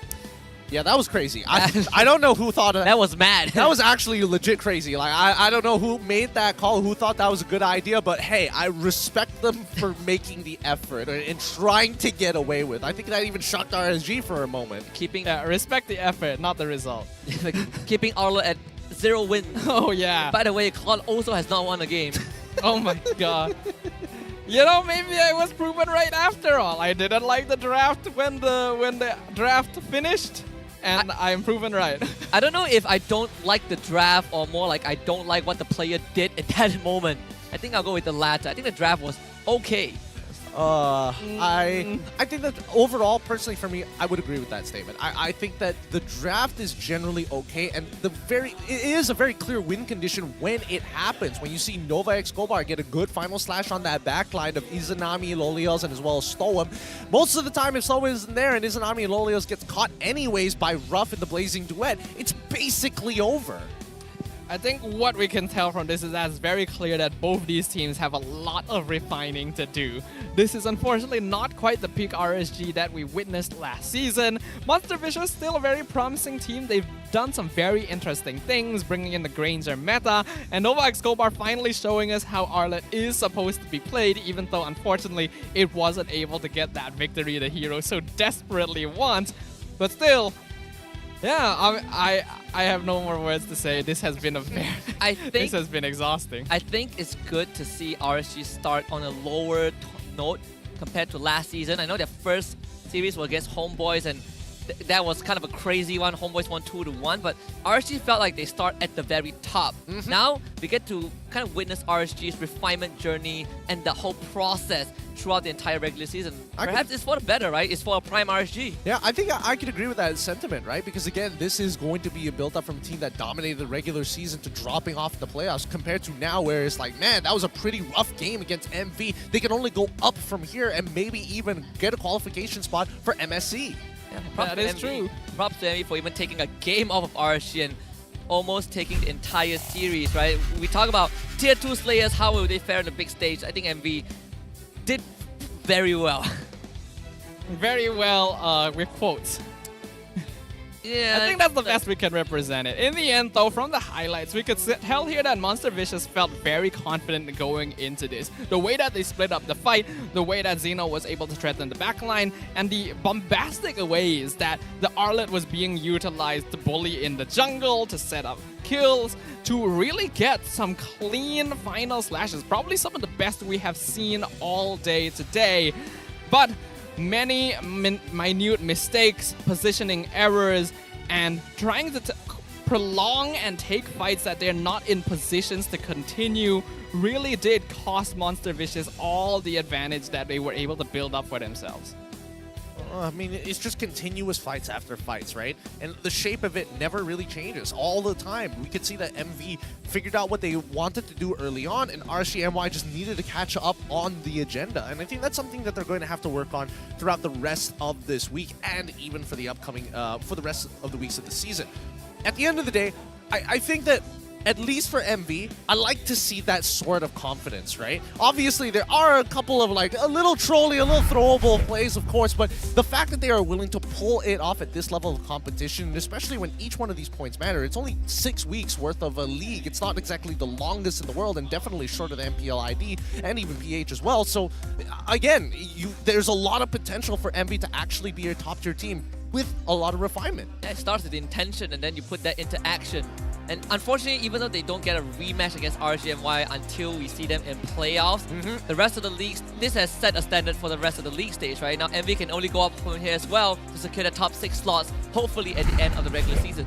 Speaker 4: Yeah, that was crazy. I don't know who thought of that.
Speaker 3: That was mad.
Speaker 4: That was actually legit crazy. Like, I don't know who made that call, who thought that was a good idea, but hey, I respect them for making the effort and trying to get away with. I think that even shocked RSG for a moment.
Speaker 12: Respect the effort, not the result.
Speaker 3: Keeping Arlo at 0 wins.
Speaker 12: Oh, yeah.
Speaker 3: By the way, Claude also has not won a game.
Speaker 12: Oh my god. You know, maybe I was proven right after all. I didn't like the draft when the draft finished, and I'm proven right.
Speaker 3: I don't know if I don't like the draft or more like I don't like what the player did at that moment. I think I'll go with the latter. I think the draft was okay.
Speaker 4: I think that overall, personally for me, I would agree with that statement. I think that the draft is generally okay, and it is a very clear win condition when it happens. When you see Nova Escobar get a good final slash on that backline of Izanami, Lolios, and as well as Stoem. Most of the time, if Stoem isn't there and Izanami and Lolios gets caught anyways by Ruff in the Blazing Duet, it's basically over.
Speaker 12: I think what we can tell from this is that it's very clear that both these teams have a lot of refining to do. This is unfortunately not quite the peak RSG that we witnessed last season. Monster Vicious is still a very promising team. They've done some very interesting things, bringing in the Granger meta, and Nova Escobar finally showing us how Arlet is supposed to be played, even though unfortunately it wasn't able to get that victory the hero so desperately wants. But still, Yeah, I have no more words to say. This has been a this has been exhausting.
Speaker 3: I think it's good to see RSG start on a lower note compared to last season. I know their first series was against Homeboys, and that was kind of a crazy one. Homeboys won 2-1, but RSG felt like they start at the very top. Now we get to kind of witness RSG's refinement journey and the whole process throughout the entire regular season. Perhaps it's for the better, right? It's for a prime RSG.
Speaker 4: Yeah, I think I could agree with that sentiment, right? Because again, this is going to be a build-up from a team that dominated the regular season to dropping off in the playoffs compared to now where it's like, man, that was a pretty rough game against MV. They can only go up from here and maybe even get a qualification spot for MSC.
Speaker 3: Yeah,
Speaker 12: that is true.
Speaker 3: Props to MV for even taking a game off of RSG and almost taking the entire series, right? We talk about Tier 2 Slayers, how will they fare on the big stage? I think MV did very well.
Speaker 12: Very well with quotes.
Speaker 3: Yeah,
Speaker 12: I think that's the best we can represent it. In the end, though, from the highlights, we could tell here that Monster Vicious felt very confident going into this. The way that they split up the fight, the way that Xeno was able to threaten the backline, and the bombastic ways that the Arlet was being utilized to bully in the jungle, to set up kills, to really get some clean final slashes. Probably some of the best we have seen all day today. But many minute mistakes, positioning errors, and trying to prolong and take fights that they're not in positions to continue really did cost Monster Vicious all the advantage that they were able to build up for themselves.
Speaker 4: I mean, it's just continuous fights after fights, right? And the shape of it never really changes all the time. We could see that MV figured out what they wanted to do early on, and RSGMY just needed to catch up on the agenda. And I think that's something that they're going to have to work on throughout the rest of this week and even for the upcoming, for the rest of the weeks of the season. At the end of the day, I think that at least for MV, I like to see that sort of confidence, right? Obviously, there are a couple of like a little trolly, a little throwable plays, of course, but the fact that they are willing to pull it off at this level of competition, especially when each one of these points matter, it's only 6 weeks worth of a league. It's not exactly the longest in the world and definitely short of the MPL ID and even PH as well. So again, there's a lot of potential for MV to actually be a top tier team with a lot of refinement.
Speaker 3: Yeah, it starts with the intention and then you put that into action. And unfortunately, even though they don't get a rematch against RSGMY until we see them in playoffs, the rest of the leagues, this has set a standard for the rest of the league stage, right? Now MV can only go up from here as well to secure the top 6 slots, hopefully at the end of the regular season.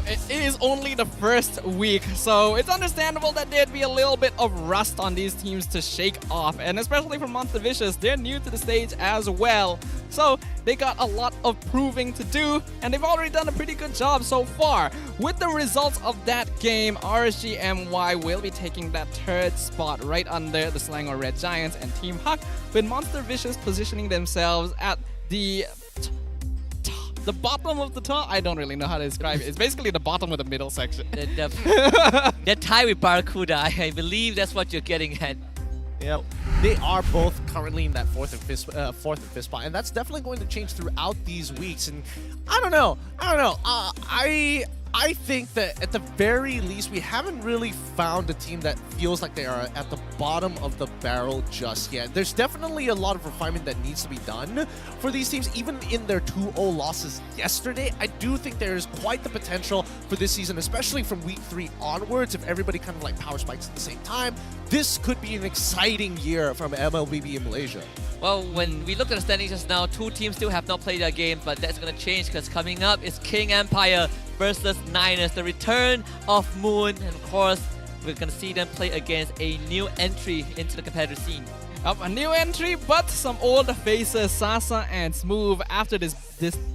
Speaker 12: It is only the first week, so it's understandable that there'd be a little bit of rust on these teams to shake off, and especially for Monster Vicious, they're new to the stage as well. So they got a lot of proving to do, and they've already done a pretty good job so far. With the results of that game, RSGMY will be taking that 3rd spot right under the Selangor Red Giants and Team Huck, with Monster Vicious positioning themselves at the bottom of the top. I don't really know how to describe it. It's basically the bottom of the middle section.
Speaker 3: They're tied with Barracuda. I believe that's what you're getting at.
Speaker 4: Yeah, they are both currently in that fourth and fifth spot, and that's definitely going to change throughout these weeks. And I don't know. I think that at the very least, we haven't really found a team that feels like they are at the bottom of the barrel just yet. There's definitely a lot of refinement that needs to be done for these teams. Even in their 2-0 losses yesterday, I do think there is quite the potential for this season, especially from week 3 onwards, if everybody kind of like power spikes at the same time. This could be an exciting year from MLBB in Malaysia.
Speaker 3: Well, when we look at the standings just now, 2 teams still have not played their game, but that's going to change because coming up is King Empire versus Niners, the return of Moon, and of course, we're going to see them play against a new entry into the competitive scene.
Speaker 12: A new entry, but some old faces, Sasa and Smooth, after the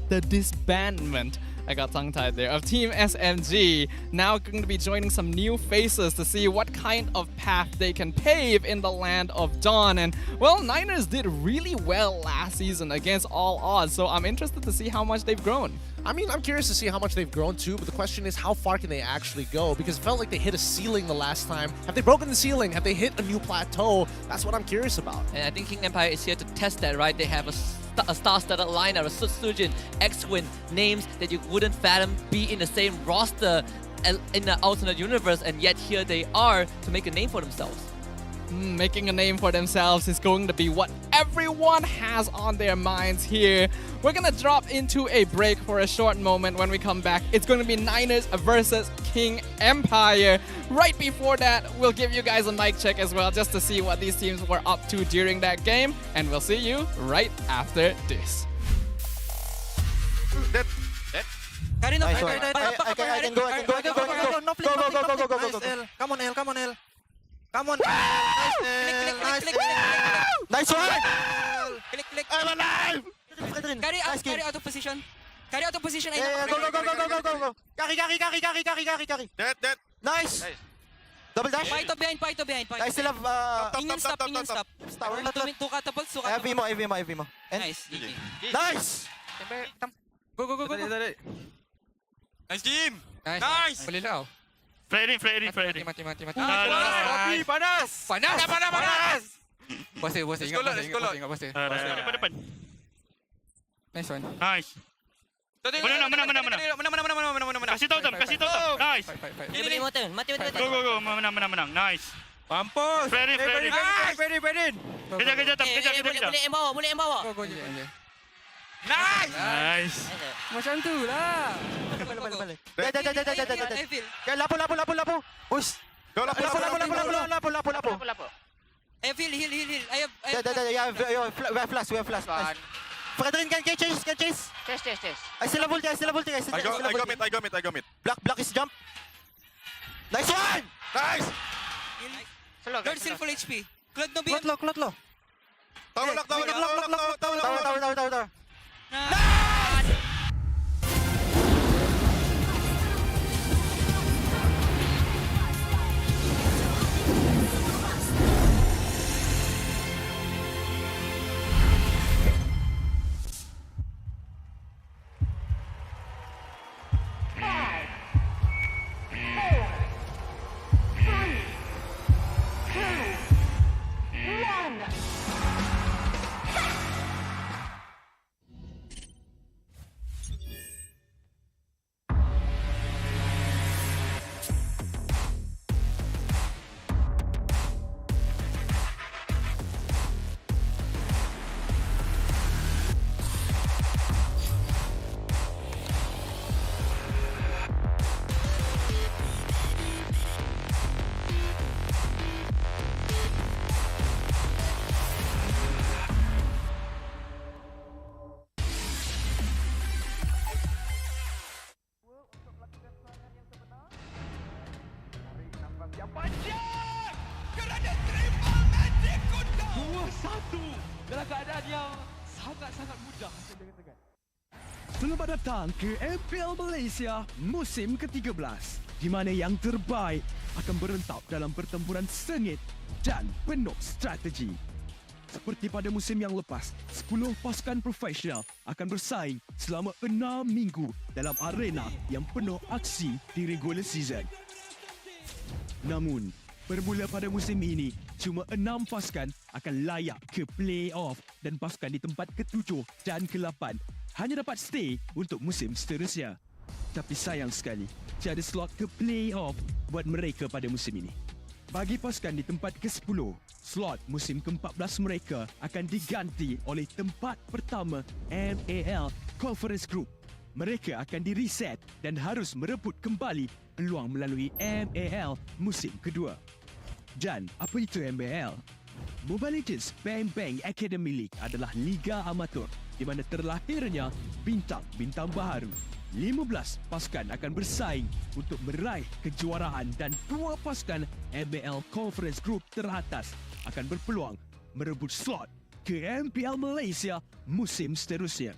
Speaker 12: disbandment, I got tongue-tied there, of Team SMG, now going to be joining some new faces to see what kind of path they can pave in the land of Dawn. And, well, Niners did really well last season against all odds, so I'm interested to see how much they've grown.
Speaker 4: I mean, I'm curious to see how much they've grown too, but the question is how far can they actually go? Because it felt like they hit a ceiling the last time. Have they broken the ceiling? Have they hit a new plateau? That's what I'm curious about.
Speaker 3: And I think King Empire is here to test that, right? They have a star-studded lineup, a Sutsujin, X-Win, names that you wouldn't fathom be in the same roster in the alternate universe, and yet here they are to make a name for themselves.
Speaker 12: making a name for themselves is going to be what everyone has on their minds here. We're gonna drop into a break for a short moment. When we come back, it's going to be Niners versus King Empire. Right before that, we'll give you guys a mic check as well, just to see what these teams were up to during that game. And we'll see you right after this.
Speaker 8: Carry no, I can go. No, please, go. Come on, L. Come on. Nice one. Click. I'm alive.
Speaker 17: Carry out of position.
Speaker 8: Yeah, go. Carry. Dead. Nice. Double dash.
Speaker 17: Fight to behind.
Speaker 8: I still have
Speaker 17: Ingen stop.
Speaker 8: Tower.
Speaker 17: Two catapults.
Speaker 8: AV mo.
Speaker 17: Nice.
Speaker 8: Nice.
Speaker 17: Go.
Speaker 8: Nice team.
Speaker 17: Nice.
Speaker 8: Boleh lah.
Speaker 18: Ready.
Speaker 17: Mati.
Speaker 8: Panas.
Speaker 17: Bosnya.
Speaker 8: Ingat.
Speaker 18: Depan.
Speaker 17: Nice one.
Speaker 18: Nice. Mana. Kasih tahu Tam. Nice.
Speaker 17: Mati.
Speaker 18: Go. Menang. Nice.
Speaker 8: Mampus.
Speaker 18: Ready. Kejar Tam.
Speaker 17: Boleh embawa. Go.
Speaker 8: Nice.
Speaker 17: Macam tu lah.
Speaker 8: Balik. Dah. Lapu. Push. Go lapu.
Speaker 17: Heal. I have.
Speaker 8: We have flash. Fredrin can chase.
Speaker 17: Chase.
Speaker 8: I still have ulti. I go mid. Black is jump. Nice one. Nice.
Speaker 17: Lord still full HP. Cloud no behind.
Speaker 8: Cloud low. Tower.
Speaker 19: Dalam keadaan yang sangat mudah. Selamat datang ke MPL Malaysia musim ke-13, di mana yang terbaik akan berentap dalam pertempuran sengit dan penuh strategi. Seperti pada musim yang lepas, 10 pasukan profesional akan bersaing selama 6 minggu dalam arena yang penuh aksi di regular season. Namun, bermula pada musim ini, cuma 6 pasukan akan layak ke play-off dan pasukan di tempat ke-7 dan ke-8 hanya dapat stay untuk musim seterusnya. Tapi sayang sekali, tiada slot ke play-off buat mereka pada musim ini. Bagi pasukan di tempat ke-10, slot musim ke-14 mereka akan diganti oleh tempat pertama MPL Conference Group. Mereka akan di-reset dan harus merebut kembali peluang melalui MPL musim kedua. Dan apa itu MPL? Mobile Legends Bang Bang Academy League adalah liga amatur di mana terlahirnya bintang-bintang baharu. 15 pasukan akan bersaing untuk meraih kejuaraan dan 2 pasukan MPL Conference Group teratas akan berpeluang merebut slot ke MPL Malaysia musim seterusnya.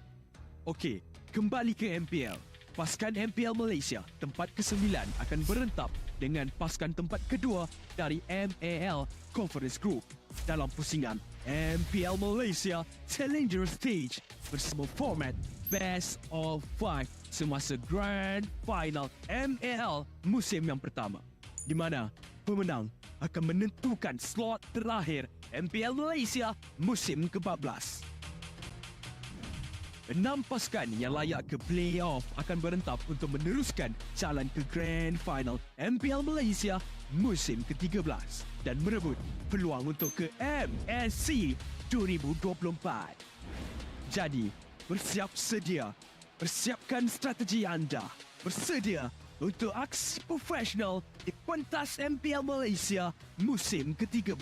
Speaker 19: Okey, kembali ke MPL. Pasukan MPL Malaysia tempat ke-9 akan berentap dengan pasukan tempat kedua dari MPL Conference Group dalam pusingan MPL Malaysia Challenger Stage bersama format Best of 5 semasa Grand Final MPL musim yang pertama, di mana pemenang akan menentukan slot terakhir MPL Malaysia musim ke-14. 6 pasukan yang layak ke play-off akan berentap untuk meneruskan jalan ke Grand Final MPL Malaysia musim ke-13. dan merebut peluang untuk ke MSC 2024. Jadi, bersiap sedia. Persiapkan strategi anda. Bersedia untuk aksi profesional di pentas MPL Malaysia musim ke-13.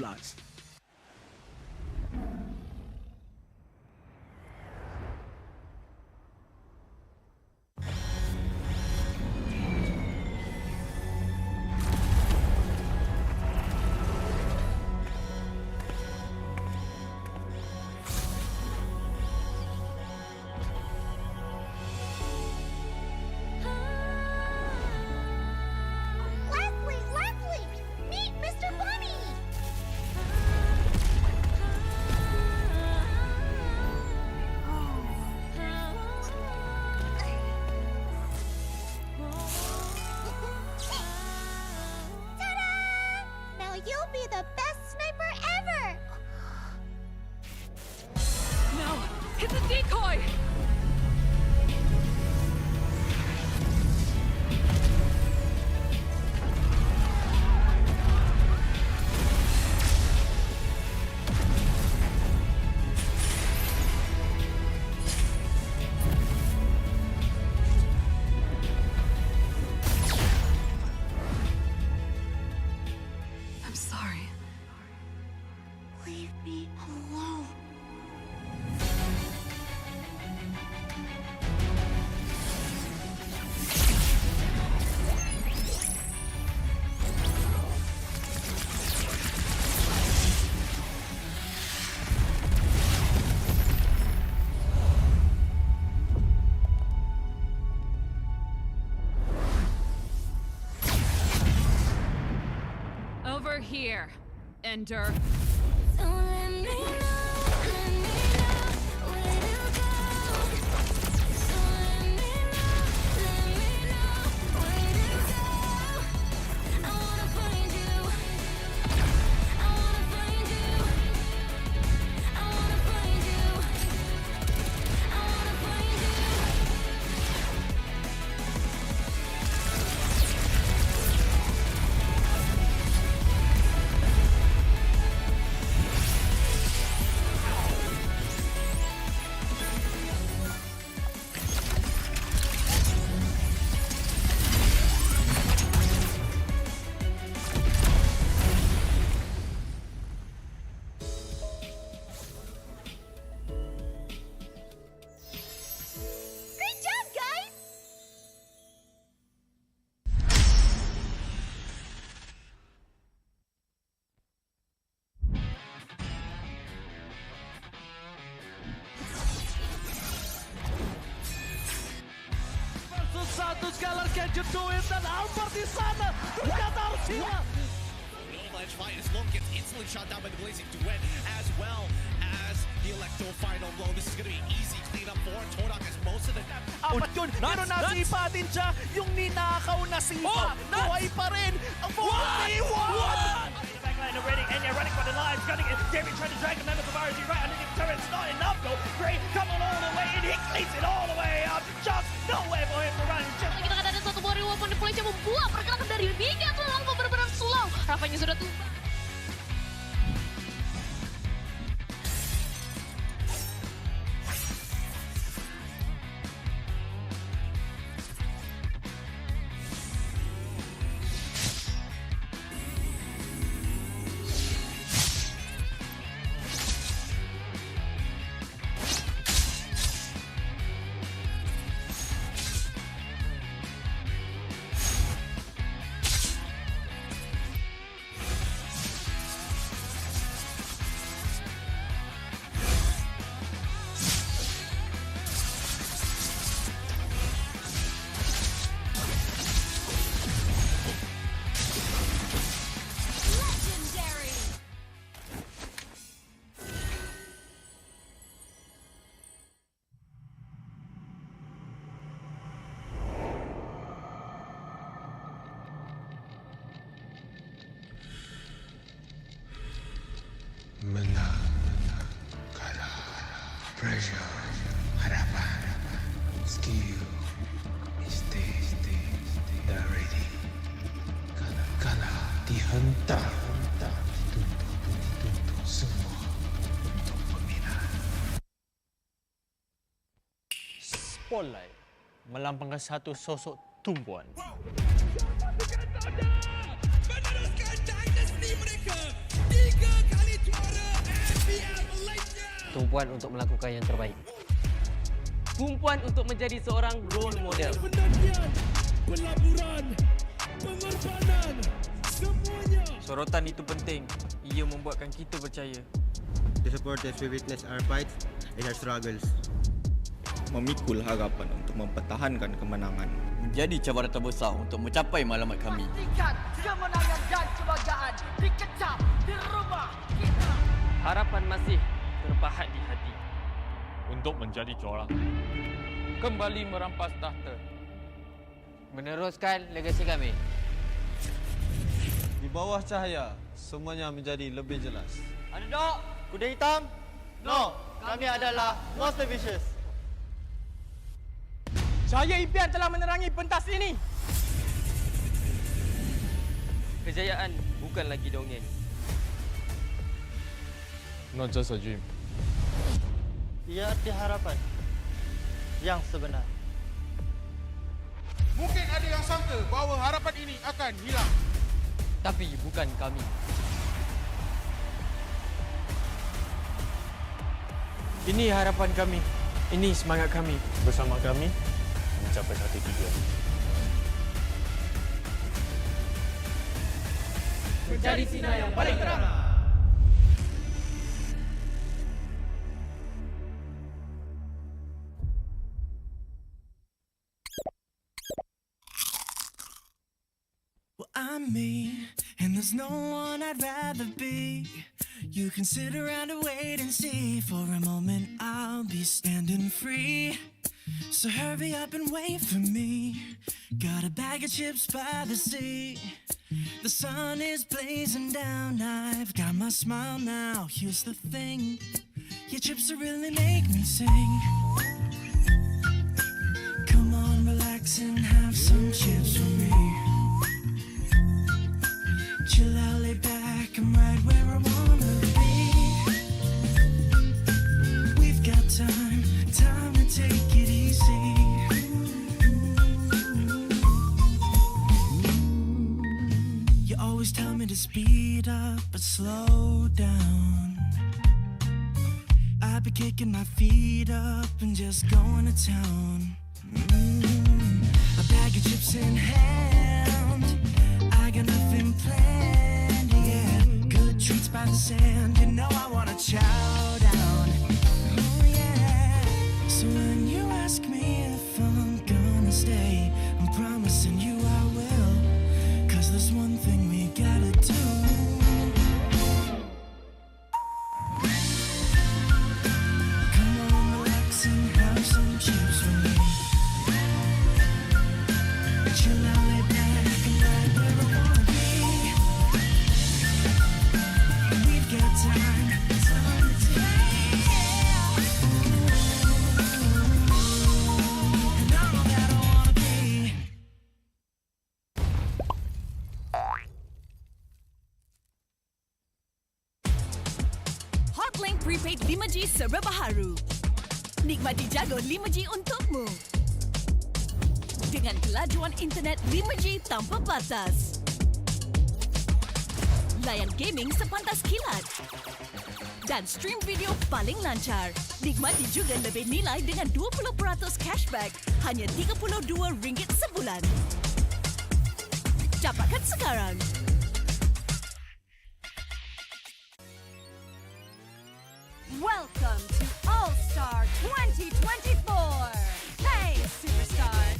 Speaker 11: You'll be the best sniper ever!
Speaker 1: No! Hit the decoy!
Speaker 11: I'm sorry. Leave me alone.
Speaker 1: Over here, Ender.
Speaker 11: Great job, guys!
Speaker 10: Versus satu Scalar can you do it? Dan Albert di sana ternyata harus hilang.
Speaker 4: Ledge fight as Lone gets instantly shot down by the Blazing Duet, as well as the Electro final blow. This is going to be easy cleanup for Todak as most of the...
Speaker 10: Apat yun, pero nasipatin siya yung ninakaw na sipa. Buhay pa rin ang 41!
Speaker 22: Backline already, and they're running for the lives, gunning it. Gary trying to drag the members of RG right underneath the turret. It's not enough though. Gray coming all the way in, he cleans it all the way up. Just no way for him to run. Just
Speaker 1: Kita kata ada satu warrior weapon di Malaysia membuat pergerakan dari Mika ke Alpha benar-benar slow. Rafanya sudah tumbang.
Speaker 16: Menang, kalah, pressure, harapan, skill, mistake, dah ready. Kalah, dihentak.
Speaker 9: spotlight melambangkan satu sosok tumpuan.
Speaker 20: Tumpuan untuk melakukan yang terbaik.
Speaker 3: Tumpuan untuk menjadi seorang role model.
Speaker 22: Pelaburan, pengorbanan, semuanya.
Speaker 17: Sorotan itu penting. Ia membuatkan kita percaya.
Speaker 23: The supporters will witness our fights and our struggles.
Speaker 24: Memikul harapan untuk mempertahankan kemenangan.
Speaker 25: Menjadi cabaran terbesar untuk mencapai matlamat kami.
Speaker 26: Pastikan kemenangan dan kebanggaan dikecap di rumah kita.
Speaker 3: Harapan masih terpahat di hati.
Speaker 27: Untuk menjadi juara. Kembali merampas tahta.
Speaker 20: Meneruskan legasi kami.
Speaker 8: Di bawah cahaya, semuanya menjadi lebih jelas.
Speaker 20: Underdog, kuda hitam. No, kami adalah Monster Vicious.
Speaker 26: Cahaya impian telah menerangi pentas ini.
Speaker 3: Kejayaan bukan lagi dongeng.
Speaker 27: Not just a dream.
Speaker 20: Ia arti harapan yang sebenar.
Speaker 22: Mungkin ada yang sangka bahawa harapan ini akan hilang.
Speaker 3: Tapi bukan kami.
Speaker 17: Ini harapan kami. Ini semangat kami.
Speaker 27: Bersama kami, mencapai satu tujuan.
Speaker 26: Menjadi sinar yang paling terang.
Speaker 2: I'm me, and there's no one I'd rather be. You can sit around and wait and see. For a moment I'll be standing free. So hurry up and wait for me. Got a bag of chips by the sea. The sun is blazing down. I've got my smile now. Here's the thing, your chips will really make me sing. Come on, relax and have some chips with me. Chill out, lay back, I'm right where I wanna be. We've got time to take it easy. You always tell me to speed up, but slow down. I've been kicking my feet up and just going to town. A bag of chips in hand, I got nothing planned, yeah. Good treats by the sand, you know I wanna chow down. Oh yeah. So when you ask me if I'm gonna stay, I'm promising you I will. 'Cause there's one thing we gotta do. Come on, relax and have some chips with me. Chill out, lay back, and right where I wanna be. We've got time to take. And I'm all that I wanna be.
Speaker 28: Hotlink Prepaid 5G serba baharu. Nikmati jago 5G untukmu. Dengan kelajuan internet 5G tanpa batas. Layan gaming sepantas kilat. Dan stream video paling lancar. Nikmati juga lebih nilai dengan 20% cashback. Hanya RM32 sebulan. Dapatkan sekarang. Welcome to All-Star 2024. Hey, superstars.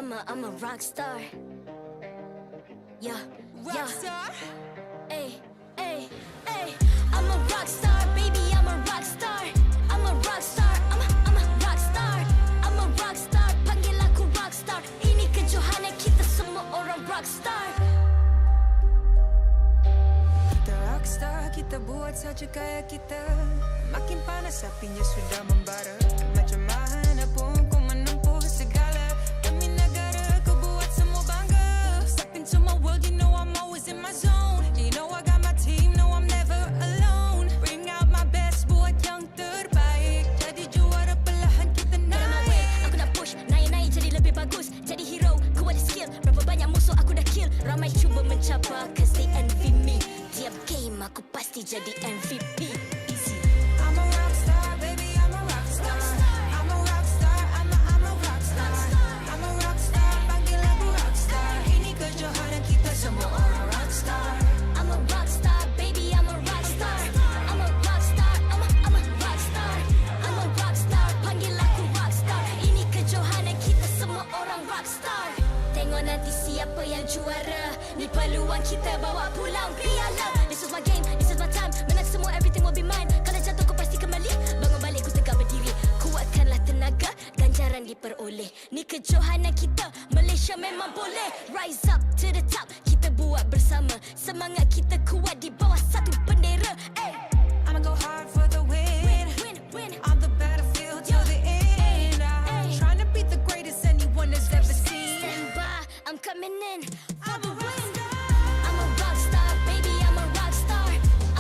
Speaker 11: I'm a rock star. Yeah, rock star. Ay, ay, ay. I'm a rock star, baby. I'm a rock star. I'm a rock star. I'm a rock star. I'm a rock star. Panggil aku rock star. Ini kejohanan kita semua orang rock star.
Speaker 2: Kita rockstar, kita buat saja gaya kita. Makin panas apinya sudah membara. Macam mana pun ku menempuh segala. Demi negara ku buat semua bangga. Step into my world, you know I'm always in my zone. You know I got my team, no I'm never alone. Bring out my best, buat yang terbaik. Jadi juara perlahan kita naik.
Speaker 11: Aku nak push, naik-naik jadi lebih bagus. Jadi hero, ku ada skill. Berapa banyak musuh aku dah kill. Ramai cuba mencapai, cause they envy me. Tiap game aku pasti jadi MVP. Easy.
Speaker 2: I'm a rockstar, baby, I'm a rockstar. I'm a rockstar, I'm a rockstar. I'm a rockstar, panggil aku rockstar. Ini kejohanan kita semua orang rockstar.
Speaker 11: I'm a rockstar, baby, I'm a rockstar. I'm a rockstar, I'm a rockstar. I'm a rockstar, panggil aku rockstar. Ini kejohanan kita semua orang rockstar. Tengok nanti siapa yang juara. Ni peluang kita bawa pulang piala. This is my game, this is my time. Menang semua, everything will be mine. Kalau jatuh kau pasti kembali. Bangun balik ku tegak berdiri. Kuatkanlah tenaga, ganjaran diperoleh. Ni kejohanan kita, Malaysia memang boleh. Rise up to the top, kita buat bersama. Semangat kita kuat di bawah satu bendera. Ay.
Speaker 2: I'ma go hard for the win.
Speaker 11: Win.
Speaker 2: On the battlefield till the end. I'm trying to beat the greatest anyone has ever seen.
Speaker 11: Stand by, I'm coming in for the win. I'm a rock star, baby, I'm a rock star.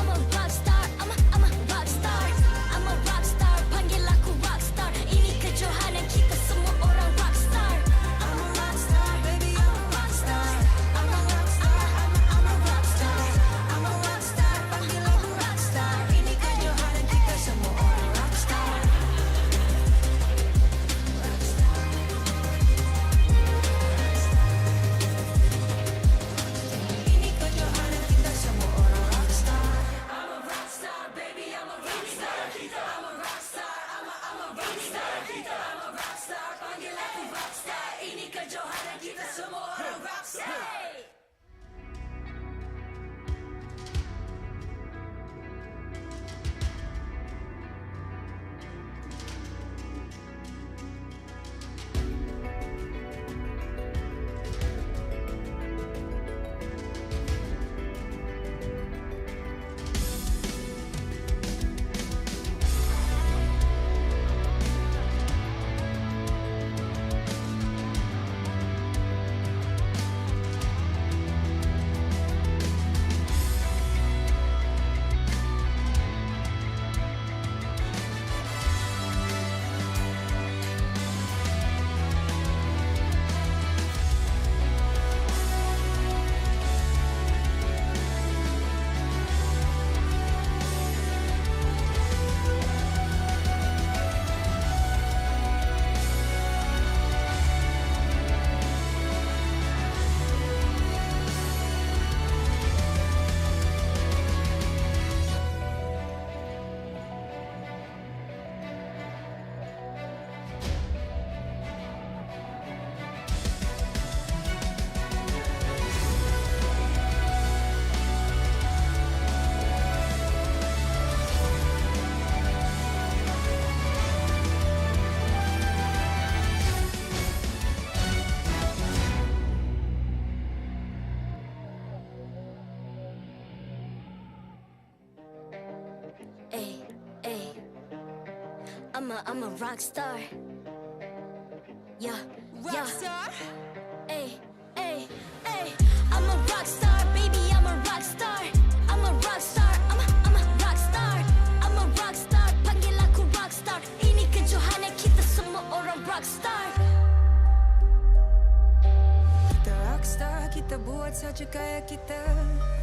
Speaker 11: I'm a rock star, I'm a rock star. I'm a rock star, panggil aku rock star. Ini kejohanan kita semua orang rock star.
Speaker 2: I'm a rockstar, baby, I'm a rockstar. I'm a rockstar, I'm a rockstar. I'm a rockstar, panggil aku rockstar. Ini kejohanan kita semua orang rockstar. Ini kejohanan kita semua orang rockstar. I'm a rockstar, baby, I'm a rockstar. I'm a rockstar, I'm a rockstar. I'm a rockstar, panggil aku rockstar. Ini kejohanan kita semua orang rockstar.
Speaker 11: I'm a rock star. Yeah, rock star. Ay, ay, ay. I'm a rock star, baby. I'm a rock star. I'm a rock star. I'm a rock star. I'm a rock star. Panggil aku rock star. Ini kejohanan kita semua orang rock star.
Speaker 2: Kita rockstar, kita buat saja gaya kita.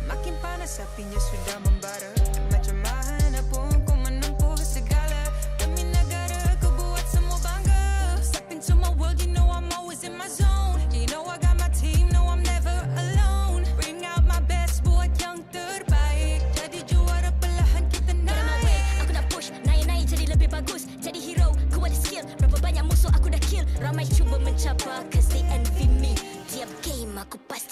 Speaker 2: Makin panas apinya sudah membara. Macam mana pun ku menempuh segala. Demi negara ku buat semua bangga. Step into my world, you know I'm always in my zone. You know I got my team, no I'm never alone. Bring out my best, buat yang terbaik. Jadi juara perlahan kita naik.
Speaker 11: Aku nak push, naik-naik jadi lebih bagus. Jadi hero, ku ada skill. Berapa banyak musuh aku dah kill. Ramai cuba mencapai, cause they envy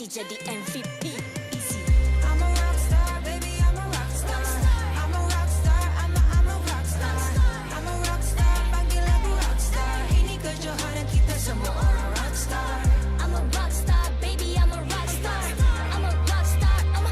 Speaker 11: jadi MVP. Easy.
Speaker 2: I'm a rock star, baby, I'm a rock star. I'm a rock star, I'm a rock star. I'm a rock star, panggil aku rock star. Ini kejohanan kita semua orang rock star.
Speaker 11: I'm a rock star, baby, I'm a rock star. I'm a rock star, I'm a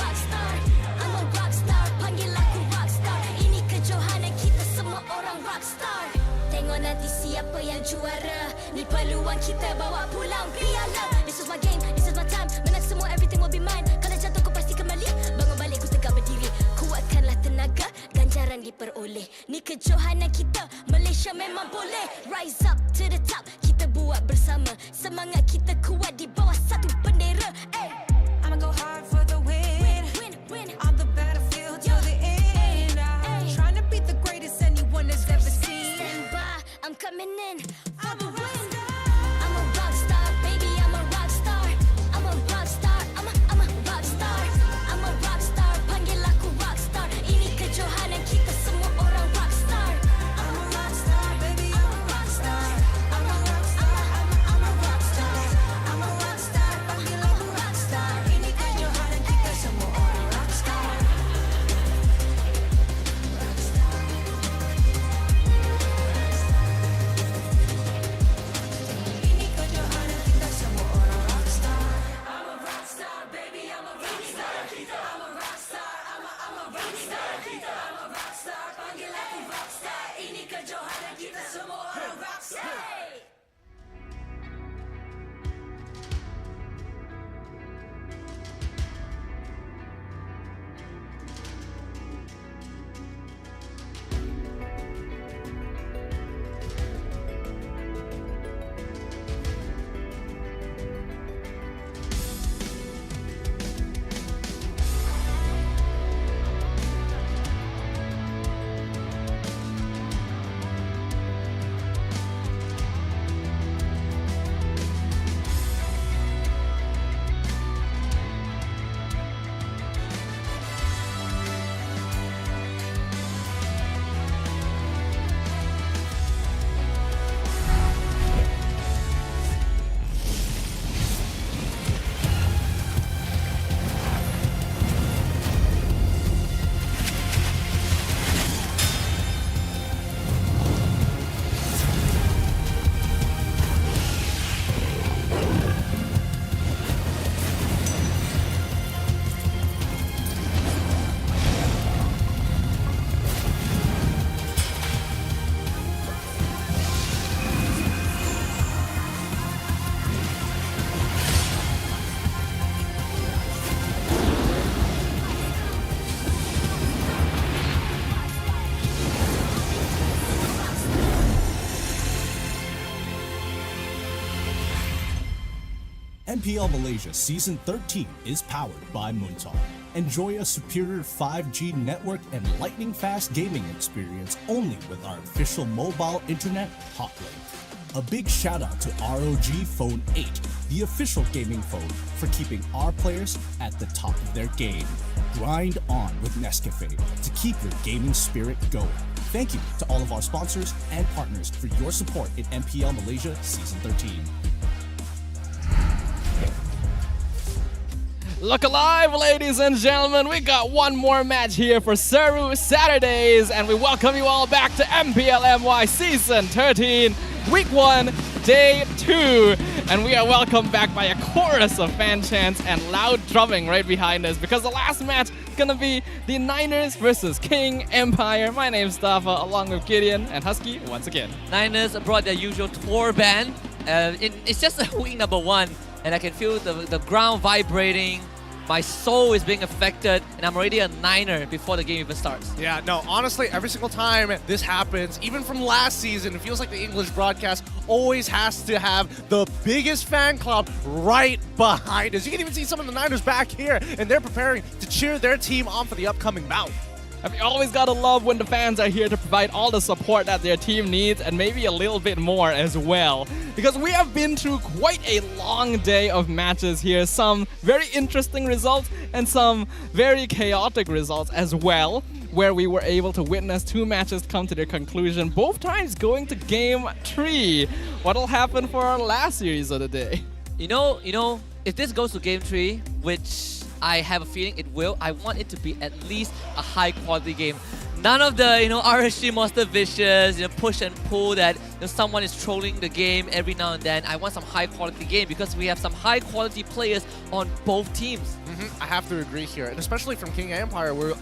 Speaker 11: rock star. I'm a rock star, panggil aku rock star. Ini kejohanan kita semua orang rock star. Tengok nanti siapa yang juara. Ni peluang kita bawa pulang piala. This is my game, this is my time. Menang semua, everything will be mine. Kalau jatuh kau pasti kembali. Bangun balik ku tegak berdiri. Kuatkanlah tenaga, ganjaran diperoleh. Ni kejohanan kita, Malaysia memang boleh. Rise up to the top, kita buat bersama. Semangat kita kuat di bawah satu bendera. Hey.
Speaker 2: I'ma go hard for the win. On the battlefield till the end. I'm trying to beat the greatest anyone has ever seen.
Speaker 11: Stand by, I'm coming in for the win. I'm a rock star, baby, I'm a rock star. I'm a rock star, I'm a rock star. I'm a rock star, panggil aku rock star. Ini kejohanan kita semua orang rock star.
Speaker 2: I'm a rock star, baby, I'm a rock star. I'm a rock star, I'm a rock star. I'm a rock star, panggil aku rock star. Ini kejohanan kita semua orang rock star. Ini kejohanan kita semua orang rock star. I'm a rock star, baby, I'm a rock star. I'm a rock star, I'm a rock star. I'm a rock star, panggil aku rock star. Ini kejohanan kita semua orang rock star.
Speaker 10: MPL Malaysia Season 13 is powered by Moontalk. Enjoy a superior 5G network and lightning-fast gaming experience only with our official mobile internet hotlink. A big shout out to ROG Phone 8, the official gaming phone, for keeping our players at the top of their game. Grind on with Nescafe to keep your gaming spirit going. Thank you to all of our sponsors and partners for your support in MPL Malaysia Season 13.
Speaker 5: Look alive, ladies and gentlemen. We got one more match here for Seru Saturdays, and we welcome you all back to MPL MY Season 13, Week 1, Day 2. And we are welcomed back by a chorus of fan chants and loud drumming right behind us, because the last match is gonna be the Niners versus King Empire. My name's Stafa, along with Gideon and Husky once again.
Speaker 3: Niners brought their usual tour band. It's just week number 1, and I can feel the ground vibrating. My soul is being affected, and I'm already a Niner before the game even starts.
Speaker 4: Yeah, no, honestly, every single time this happens, even from last season, it feels like the English broadcast always has to have the biggest fan club right behind us. You can even see some of the Niners back here, and they're preparing to cheer their team on for the upcoming bout.
Speaker 5: And we always gotta love when the fans are here to provide all the support that their team needs, and maybe a little bit more as well. Because we have been through quite a long day of matches here. Some very interesting results and some very chaotic results as well, where we were able to witness 2 matches come to their conclusion, both times going to Game 3. What'll happen for our last series of the day?
Speaker 3: You know, if this goes to game 3, which I have a feeling it will, I want it to be at least a high quality game. None of the, RSG Monster Vicious, push and pull that someone is trolling the game every now and then. I want some high quality game because we have some high quality players on both teams.
Speaker 4: I have to agree here, and especially from King Empire, where,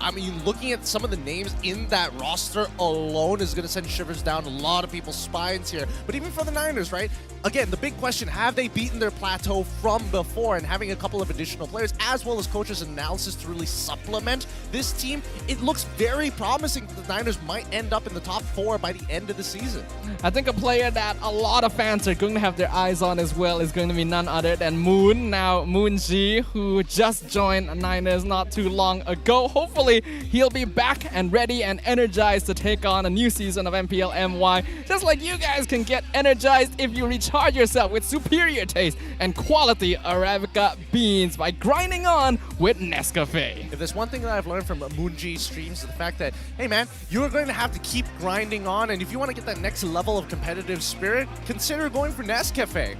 Speaker 4: looking at some of the names in that roster alone is going to send shivers down a lot of people's spines here. But even for the Niners, right? Again, the big question, have they beaten their plateau from before? And having a couple of additional players, as well as coaches' analysis to really supplement this team, it looks very promising that the Niners might end up in the top 4 by the end of the season.
Speaker 5: I think a player that a lot of fans are going to have their eyes on as well is going to be none other than Moon. Now, Moon G, who just joined Niners not too long ago. Hopefully, he'll be back and ready and energized to take on a new season of MPL MY. Just like you guys can get energized if you recharge yourself with superior taste and quality Arabica beans by grinding on with Nescafe.
Speaker 4: If there's one thing that I've learned from Moonji streams, is the fact that, hey man, you're going to have to keep grinding on, and if you want to get that next level of competitive spirit, consider going for Nescafe.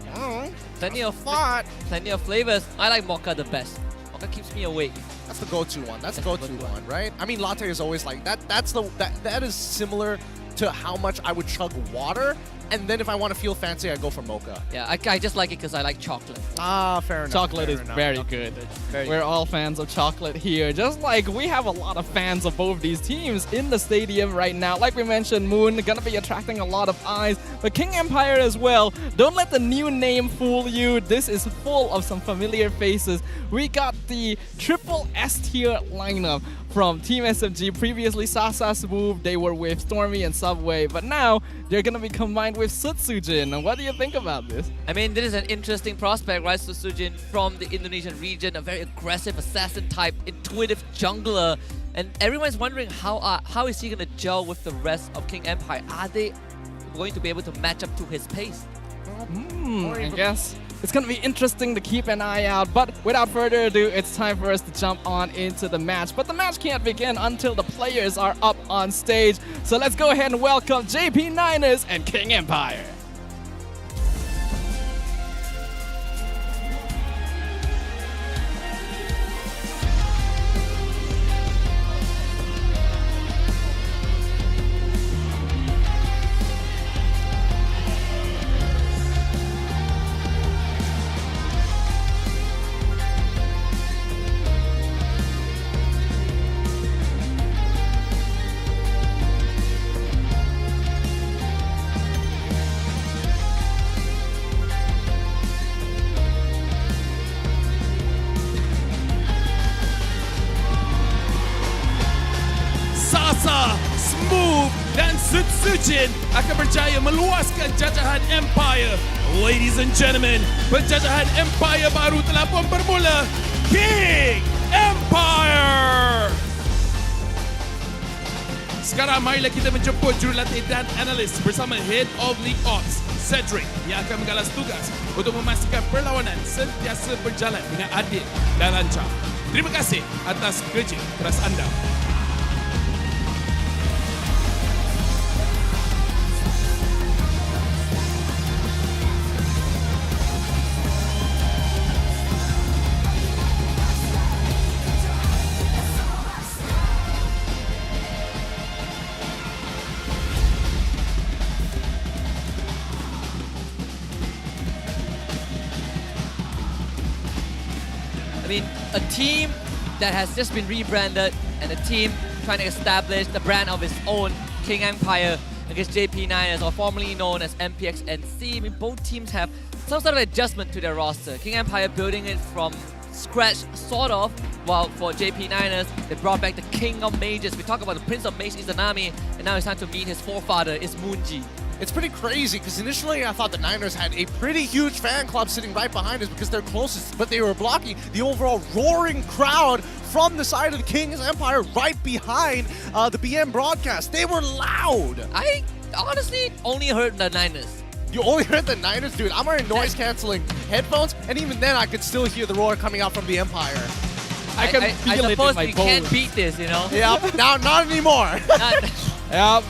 Speaker 3: Plenty of flavors. I like mocha the best. Mocha keeps me awake.
Speaker 4: That's the go-to one. That's the go-to one, right? Latte is always like that. That is similar to how much I would chug water. And then if I want to feel fancy, I go for mocha.
Speaker 3: Yeah, I just like it because I like chocolate.
Speaker 4: Fair enough.
Speaker 5: Chocolate is very good. We're all fans of chocolate here. Just like we have a lot of fans of both these teams in the stadium right now. Like we mentioned, Moon gonna be attracting a lot of eyes, but King Empire as well. Don't let the new name fool you. This is full of some familiar faces. We got the triple S tier lineup from Team SMG. Previously, Sasa's move, they were with Stormy and Subway, but now they're gonna be combined with Sutsujin. What do you think about this?
Speaker 3: This is an interesting prospect, right? Sutsujin from the Indonesian region, a very aggressive assassin type, intuitive jungler, and everyone's wondering how is he gonna gel with the rest of King Empire? Are they going to be able to match up to his pace?
Speaker 5: I guess it's going to be interesting to keep an eye out. But without further ado, it's time for us to jump on into the match. But the match can't begin until the players are up on stage. So let's go ahead and welcome JP Niners and King Empire.
Speaker 22: Smooth dan Sutsujin akan berjaya meluaskan jajahan Empire. Ladies and gentlemen, penjajahan Empire baru telah pun bermula. King Empire! Sekarang marilah kita menjemput jurulatih dan analis bersama Head of League Ops, Cedric, yang akan menggalas tugas untuk memastikan perlawanan sentiasa berjalan dengan adil dan lancar. Terima kasih atas kerja keras anda.
Speaker 3: A team that has just been rebranded and a team trying to establish the brand of its own, King Empire against JP Niners, or formerly known as MPXNC. Both teams have some sort of adjustment to their roster. King Empire building it from scratch, sort of, while for JP Niners, they brought back the King of Mages. We talk about the Prince of Mage Izanami, and now it's time to meet his forefather, it's Moonji.
Speaker 4: It's pretty crazy because initially I thought the Niners had a pretty huge fan club sitting right behind us because they're closest, but they were blocking the overall roaring crowd from the side of the King's Empire right behind the BM broadcast. They were loud.
Speaker 3: I honestly only heard the Niners.
Speaker 4: You only heard the Niners? Dude, I'm wearing noise-canceling headphones, and even then I could still hear the roar coming out from the Empire.
Speaker 5: I can feel it in my bones.
Speaker 3: I suppose we can't beat this, you know?
Speaker 4: Yeah, now not anymore.
Speaker 5: Yeah,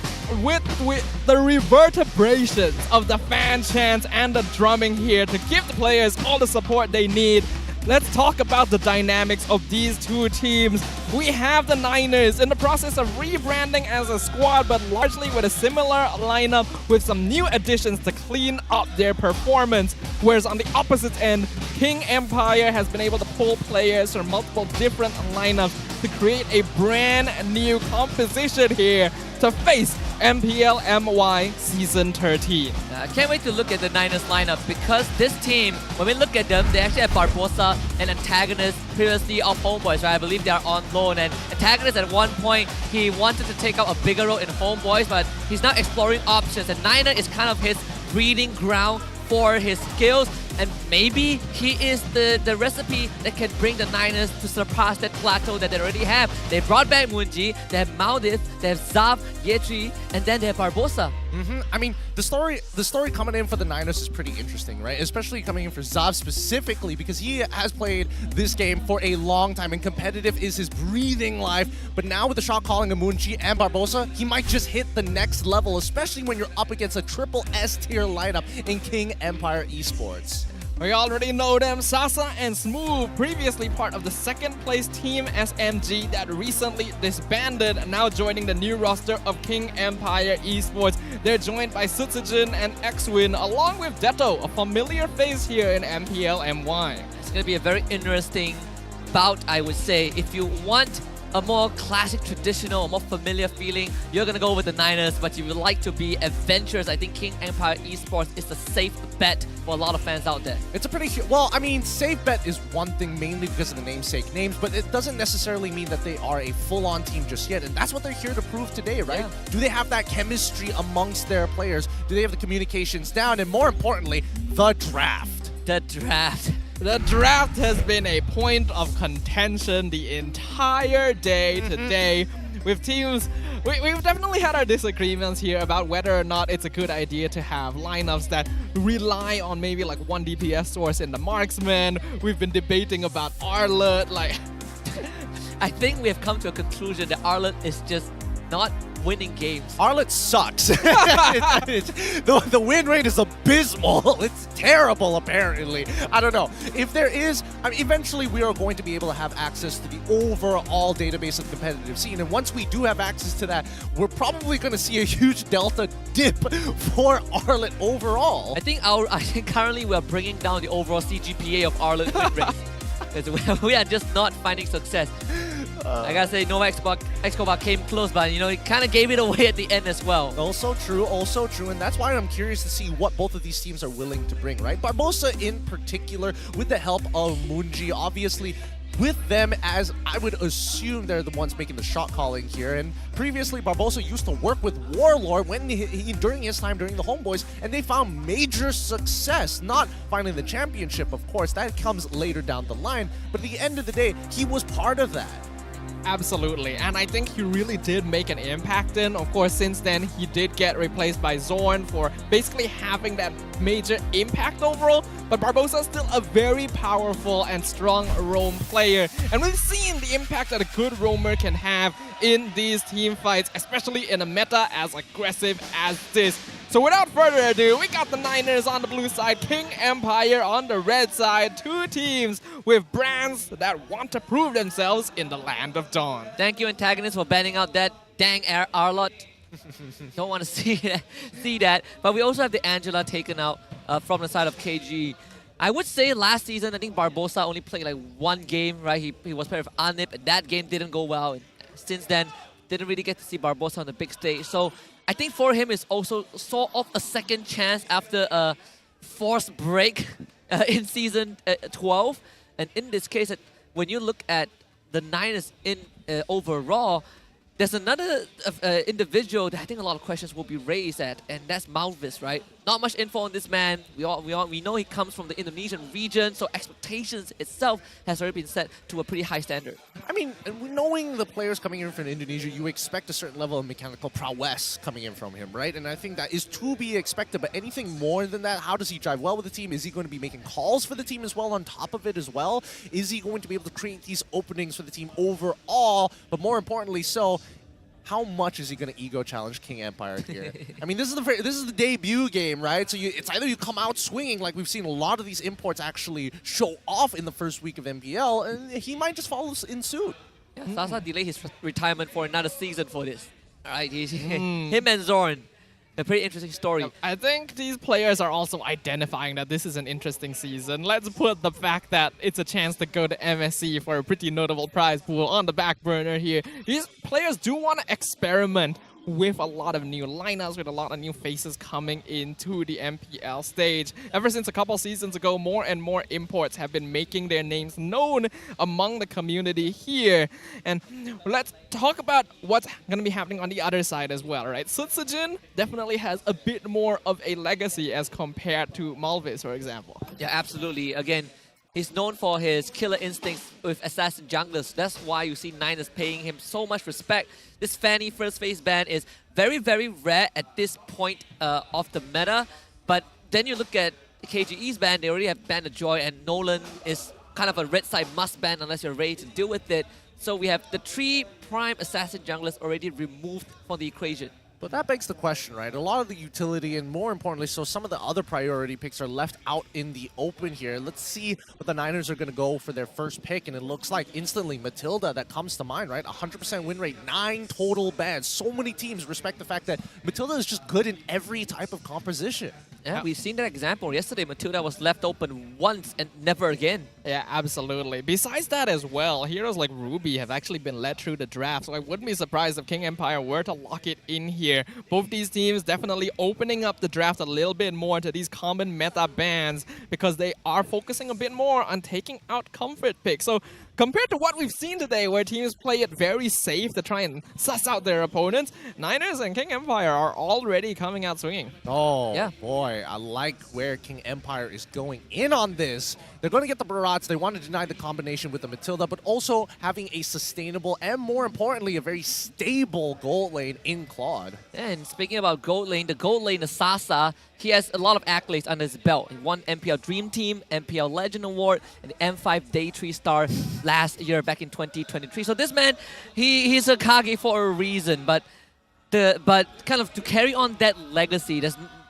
Speaker 5: with the reverberations of the fan chants and the drumming here to give the players all the support they need, let's talk about the dynamics of these two teams. We have the Niners in the process of rebranding as a squad, but largely with a similar lineup with some new additions to clean up their performance. Whereas on the opposite end, King Empire has been able to pull players from multiple different lineups to create a brand new composition here to face MPL MY Season 13.
Speaker 3: I can't wait to look at the Niners lineup because this team, when we look at them, they actually have Barbosa and Antagonist previously of Homeboys, right? I believe they are on loan, and Antagonist at one point, he wanted to take out a bigger role in Homeboys, but he's now exploring options, and Niner is kind of his breeding ground for his skills, and maybe he is the recipe that can bring the Niners to surpass that plateau that they already have. They brought back Munji, they have Maldif, they have Zav, Yetri, and then they have Barbosa.
Speaker 4: I mean, the story coming in for the Niners is pretty interesting, right? Especially coming in for Zav specifically because he has played this game for a long time and competitive is his breathing life. But now with the shot calling of Munji and Barbosa, he might just hit the next level, especially when you're up against a triple S tier lineup in King Empire Esports.
Speaker 5: We already know them, Sasa and Smooth, previously part of the second place team SMG that recently disbanded, now joining the new roster of King Empire Esports. They're joined by Sutsujin and Xwin, along with Detto, a familiar face here in MPL MY.
Speaker 3: It's going to be a very interesting bout, I would say. If you want a more classic, traditional, a more familiar feeling, you're going to go with the Niners, but if you would like to be adventurous, I think King Empire Esports is the safe bet for a lot of fans out there.
Speaker 4: It's a pretty, well, I mean, safe bet is one thing mainly because of the namesake names, but it doesn't necessarily mean that they are a full-on team just yet, and that's what they're here to prove today, right?
Speaker 3: Yeah.
Speaker 4: Do they have that chemistry amongst their players? Do they have the communications down? And more importantly, the draft.
Speaker 3: The draft.
Speaker 5: The draft has been a point of contention the entire day today. With teams, we've definitely had our disagreements here about whether or not it's a good idea to have lineups that rely on maybe like one DPS source in the marksman. We've been debating about Arlet, like...
Speaker 3: I think we have come to a conclusion that Arlet is just not winning games.
Speaker 4: Arlet sucks. The win rate is abysmal. It's terrible, apparently. I don't know. If there is, I mean, eventually we are going to be able to have access to the overall database of the competitive scene. And once we do have access to that, we're probably going to see a huge delta dip for Arlet overall.
Speaker 3: I think currently we are bringing down the overall CGPA of Arlet win rate. Because we are just not finding success. I gotta say, Nova Escobar came close, but you know, he kind of gave it away at the end as well.
Speaker 4: Also true, and that's why I'm curious to see what both of these teams are willing to bring, right? Barbosa in particular, with the help of Munji, obviously, with them as I would assume they're the ones making the shot calling here. And previously, Barbosa used to work with Warlord when during his time during the Homeboys, and they found major success. Not finding the championship, of course, that comes later down the line. But at the end of the day, he was part of that.
Speaker 5: Absolutely, and I think he really did make an impact in. Of course, since then, he did get replaced by Zorn for basically having that major impact overall, but Barbosa is still a very powerful and strong roam player, and we've seen the impact that a good roamer can have in these team fights, especially in a meta as aggressive as this. So without further ado, we got the Niners on the blue side, King Empire on the red side. Two teams with brands that want to prove themselves in the land of Dawn.
Speaker 3: Thank you, Antagonist, for banning out that dang Arlot. Don't want to see that. But we also have the Angela taken out from the side of KG. I would say last season, I think Barbosa only played like one game, right? He was paired with Anip, and that game didn't go well. And since then, didn't really get to see Barbosa on the big stage. So I think for him, it's also sort of a second chance after a forced break in season 12. And in this case, when you look at the Niners in overall, there's another individual that I think a lot of questions will be raised at, and that's Malvis, right? Not much info on this man. We know he comes from the Indonesian region, so expectations itself has already been set to a pretty high standard.
Speaker 4: I mean, knowing the players coming in from Indonesia, you expect a certain level of mechanical prowess coming in from him, right? And I think that is to be expected, but anything more than that, how does he drive well with the team? Is he going to be making calls for the team as well on top of it as well? Is he going to be able to create these openings for the team overall? But more importantly so, how much is he going to ego challenge King Empire here? I mean, this is the debut game, right? So it's either you come out swinging, like we've seen a lot of these imports actually show off in the first week of MPL, and he might just follow in suit.
Speaker 3: Yeah, Sasa delayed his retirement for another season for this. All right, him and Zorn. A pretty interesting story.
Speaker 5: I think these players are also identifying that this is an interesting season. Let's put the fact that it's a chance to go to MSC for a pretty notable prize pool on the back burner here. These players do want to experiment with a lot of new lineups, with a lot of new faces coming into the MPL stage. Ever since a couple seasons ago, more and more imports have been making their names known among the community here. And let's talk about what's going to be happening on the other side as well, right? Sutsujin definitely has a bit more of a legacy as compared to Malvis, for example.
Speaker 3: Yeah, absolutely. Again, he's known for his killer instincts with assassin junglers. That's why you see Niners paying him so much respect. This Fanny first phase ban is very, very rare at this point of the meta. But then you look at KGE's ban, they already have banned the Joy, and Nolan is kind of a red side must ban unless you're ready to deal with it. So we have the 3 prime assassin junglers already removed from the equation.
Speaker 4: But that begs the question, right? A lot of the utility and more importantly, so some of the other priority picks are left out in the open here. Let's see what the Niners are going to go for their first pick. And it looks like instantly Matilda that comes to mind, right? 100% win rate, 9 total bans. So many teams respect the fact that Matilda is just good in every type of composition.
Speaker 3: Yeah, we've seen that example. Yesterday, Matilda was left open once and never again.
Speaker 5: Yeah, absolutely. Besides that as well, heroes like Ruby have actually been led through the draft, so I wouldn't be surprised if King Empire were to lock it in here. Both these teams definitely opening up the draft a little bit more to these common meta bans because they are focusing a bit more on taking out comfort picks. So compared to what we've seen today, where teams play it very safe to try and suss out their opponents, Niners and King Empire are already coming out swinging.
Speaker 4: Oh,
Speaker 3: yeah.
Speaker 4: Boy, I like where King Empire is going in on this. They're going to get the Barats. They want to deny the combination with the Matilda, but also having a sustainable and, more importantly, a very stable gold lane in Claude.
Speaker 3: And speaking about gold lane, the Sasa, he has a lot of accolades under his belt. He won MPL Dream Team, MPL Legend Award, and the M5 Day 3 star last year back in 2023. So this man, he's a Kage for a reason, but kind of to carry on that legacy,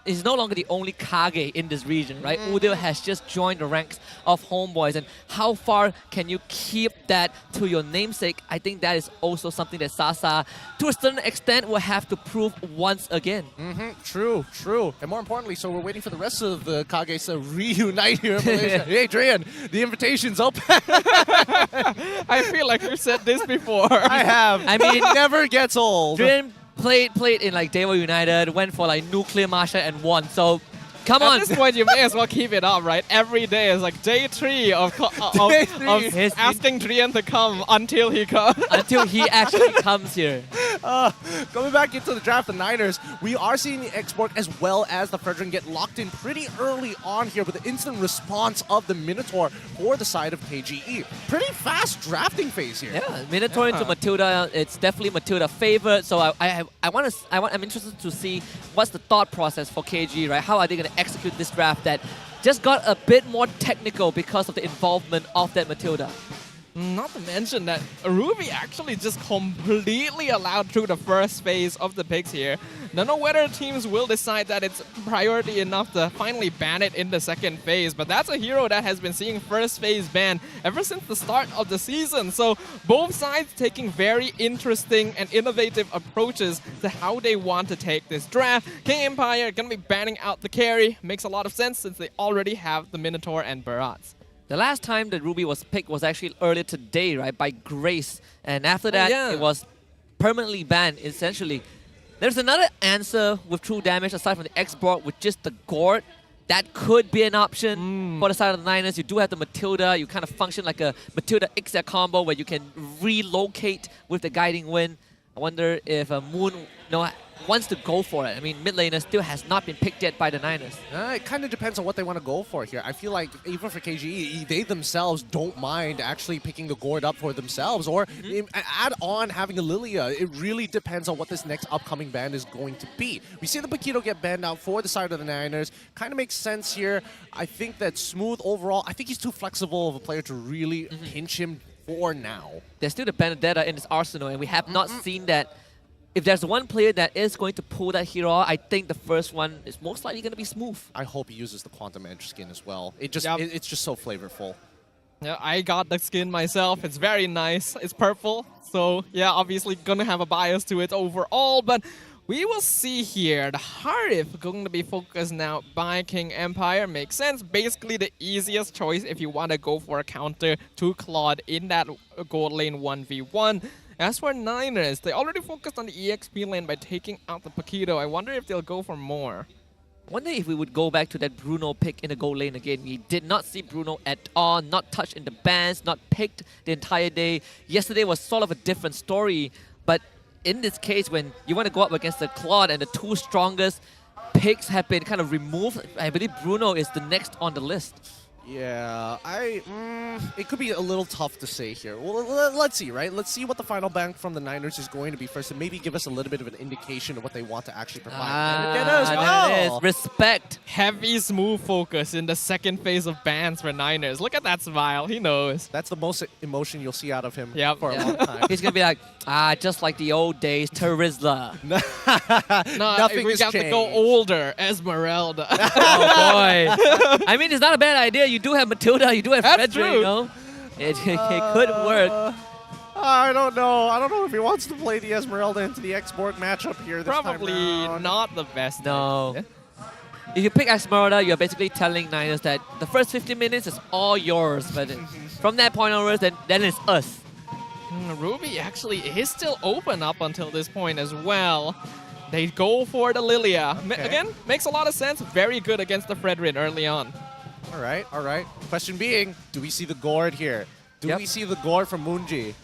Speaker 3: he's no longer the only Kage in this region, right? Udil has just joined the ranks of Homeboys, and how far can you keep that to your namesake? I think that is also something that Sasa, to a certain extent, will have to prove once again.
Speaker 4: True. And more importantly, so we're waiting for the rest of the Kages to reunite here in Malaysia. Hey, Drayan, the invitation's open.
Speaker 5: I feel like we've said this before.
Speaker 4: I have.
Speaker 3: I mean,
Speaker 4: it never gets old.
Speaker 3: Drayan played in like Dewa United, went for like Nuclear Marsha and won. So come on.
Speaker 5: At this point, you may as well keep it up, right? Every day is like day 3 of asking Drian to come until he comes.
Speaker 3: Until he actually comes here.
Speaker 4: Going back into the draft, the Niners, we are seeing the export as well as the Fredrin get locked in pretty early on here with the instant response of the Minotaur for the side of KGE. Pretty fast drafting phase here.
Speaker 3: Yeah, Minotaur into Matilda, it's definitely Matilda favored. So I'm interested to see what's the thought process for KG, right? How are they going to execute this draft that just got a bit more technical because of the involvement of that Matilda?
Speaker 5: Not to mention that Ruby actually just completely allowed through the first phase of the picks here. Don't know whether teams will decide that it's priority enough to finally ban it in the second phase, but that's a hero that has been seeing first phase ban ever since the start of the season. So both sides taking very interesting and innovative approaches to how they want to take this draft. King Empire gonna be banning out the carry. Makes a lot of sense since they already have the Minotaur and Barats.
Speaker 3: The last time that Ruby was picked was actually earlier today, right, by Grace. And after that, it was permanently banned, essentially. There's another answer with true damage aside from the export with just the Gourd. That could be an option for the side of the Niners. You do have the Matilda. You kind of function like a Matilda Ixia combo where you can relocate with the Guiding Wind. I wonder if Moon wants to go for it. I mean, mid laner still has not been picked yet by the Niners.
Speaker 4: It kind of depends on what they want to go for here. I feel like even for KGE, they themselves don't mind actually picking the Gourd up for themselves or add on having a Lilia. It really depends on what this next upcoming ban is going to be. We see the Paquito get banned out for the side of the Niners. Kind of makes sense here. I think that Smooth overall, I think he's too flexible of a player to really pinch him for now.
Speaker 3: There's still the Benedetta in his arsenal, and we have not seen that if there's one player that is going to pull that hero, I think the first one is most likely going to be Smooth.
Speaker 4: I hope he uses the Quantum Edge skin as well. It's just so flavorful.
Speaker 5: Yeah, I got the skin myself. It's very nice. It's purple. So, yeah, obviously gonna have a bias to it overall. But we will see here. The Harif going to be focused now by King Empire. Makes sense. Basically the easiest choice if you want to go for a counter to Claude in that gold lane 1v1. As for Niners, they already focused on the EXP lane by taking out the Paquito. I wonder if they'll go for more.
Speaker 3: Wonder if we would go back to that Bruno pick in the gold lane again. We did not see Bruno at all, not touched in the bans, not picked the entire day. Yesterday was sort of a different story, but in this case, when you want to go up against the Claude and the two strongest picks have been kind of removed, I believe Bruno is the next on the list.
Speaker 4: Yeah, it could be a little tough to say here. Well, let's see, right? Let's see what the final bank from the Niners is going to be first, and maybe give us a little bit of an indication of what they want to actually provide.
Speaker 3: There it is. Respect.
Speaker 5: Heavy Smooth focus in the second phase of bans for Niners. Look at that smile. He knows.
Speaker 4: That's the most emotion you'll see out of him for a
Speaker 3: Yeah.
Speaker 4: long time.
Speaker 3: He's going to be like, just like the old days, Terizla.
Speaker 4: Nothing
Speaker 5: we
Speaker 4: has
Speaker 5: got to go
Speaker 4: changed.
Speaker 5: older, Esmeralda.
Speaker 3: Oh boy. I mean, it's not a bad idea. You do have Matilda, you do have
Speaker 5: That's
Speaker 3: Frederick,
Speaker 5: true.
Speaker 3: you know? It could work.
Speaker 4: I don't know. I don't know if he wants to play the Esmeralda into the X-Borg matchup here this
Speaker 5: Probably
Speaker 4: time around.
Speaker 5: not the best.
Speaker 3: No.
Speaker 5: idea.
Speaker 3: If you pick Esmeralda, you're basically telling Niners that the first 15 minutes is all yours, but from that point onwards, then it's us.
Speaker 5: Ruby actually is still open up until this point as well. They go for the Lilia. Again, makes a lot of sense. Very good against the Fredrin early on.
Speaker 4: All right, all right. Question being, do we see the Gord here? Do we see the Gord from Moonji?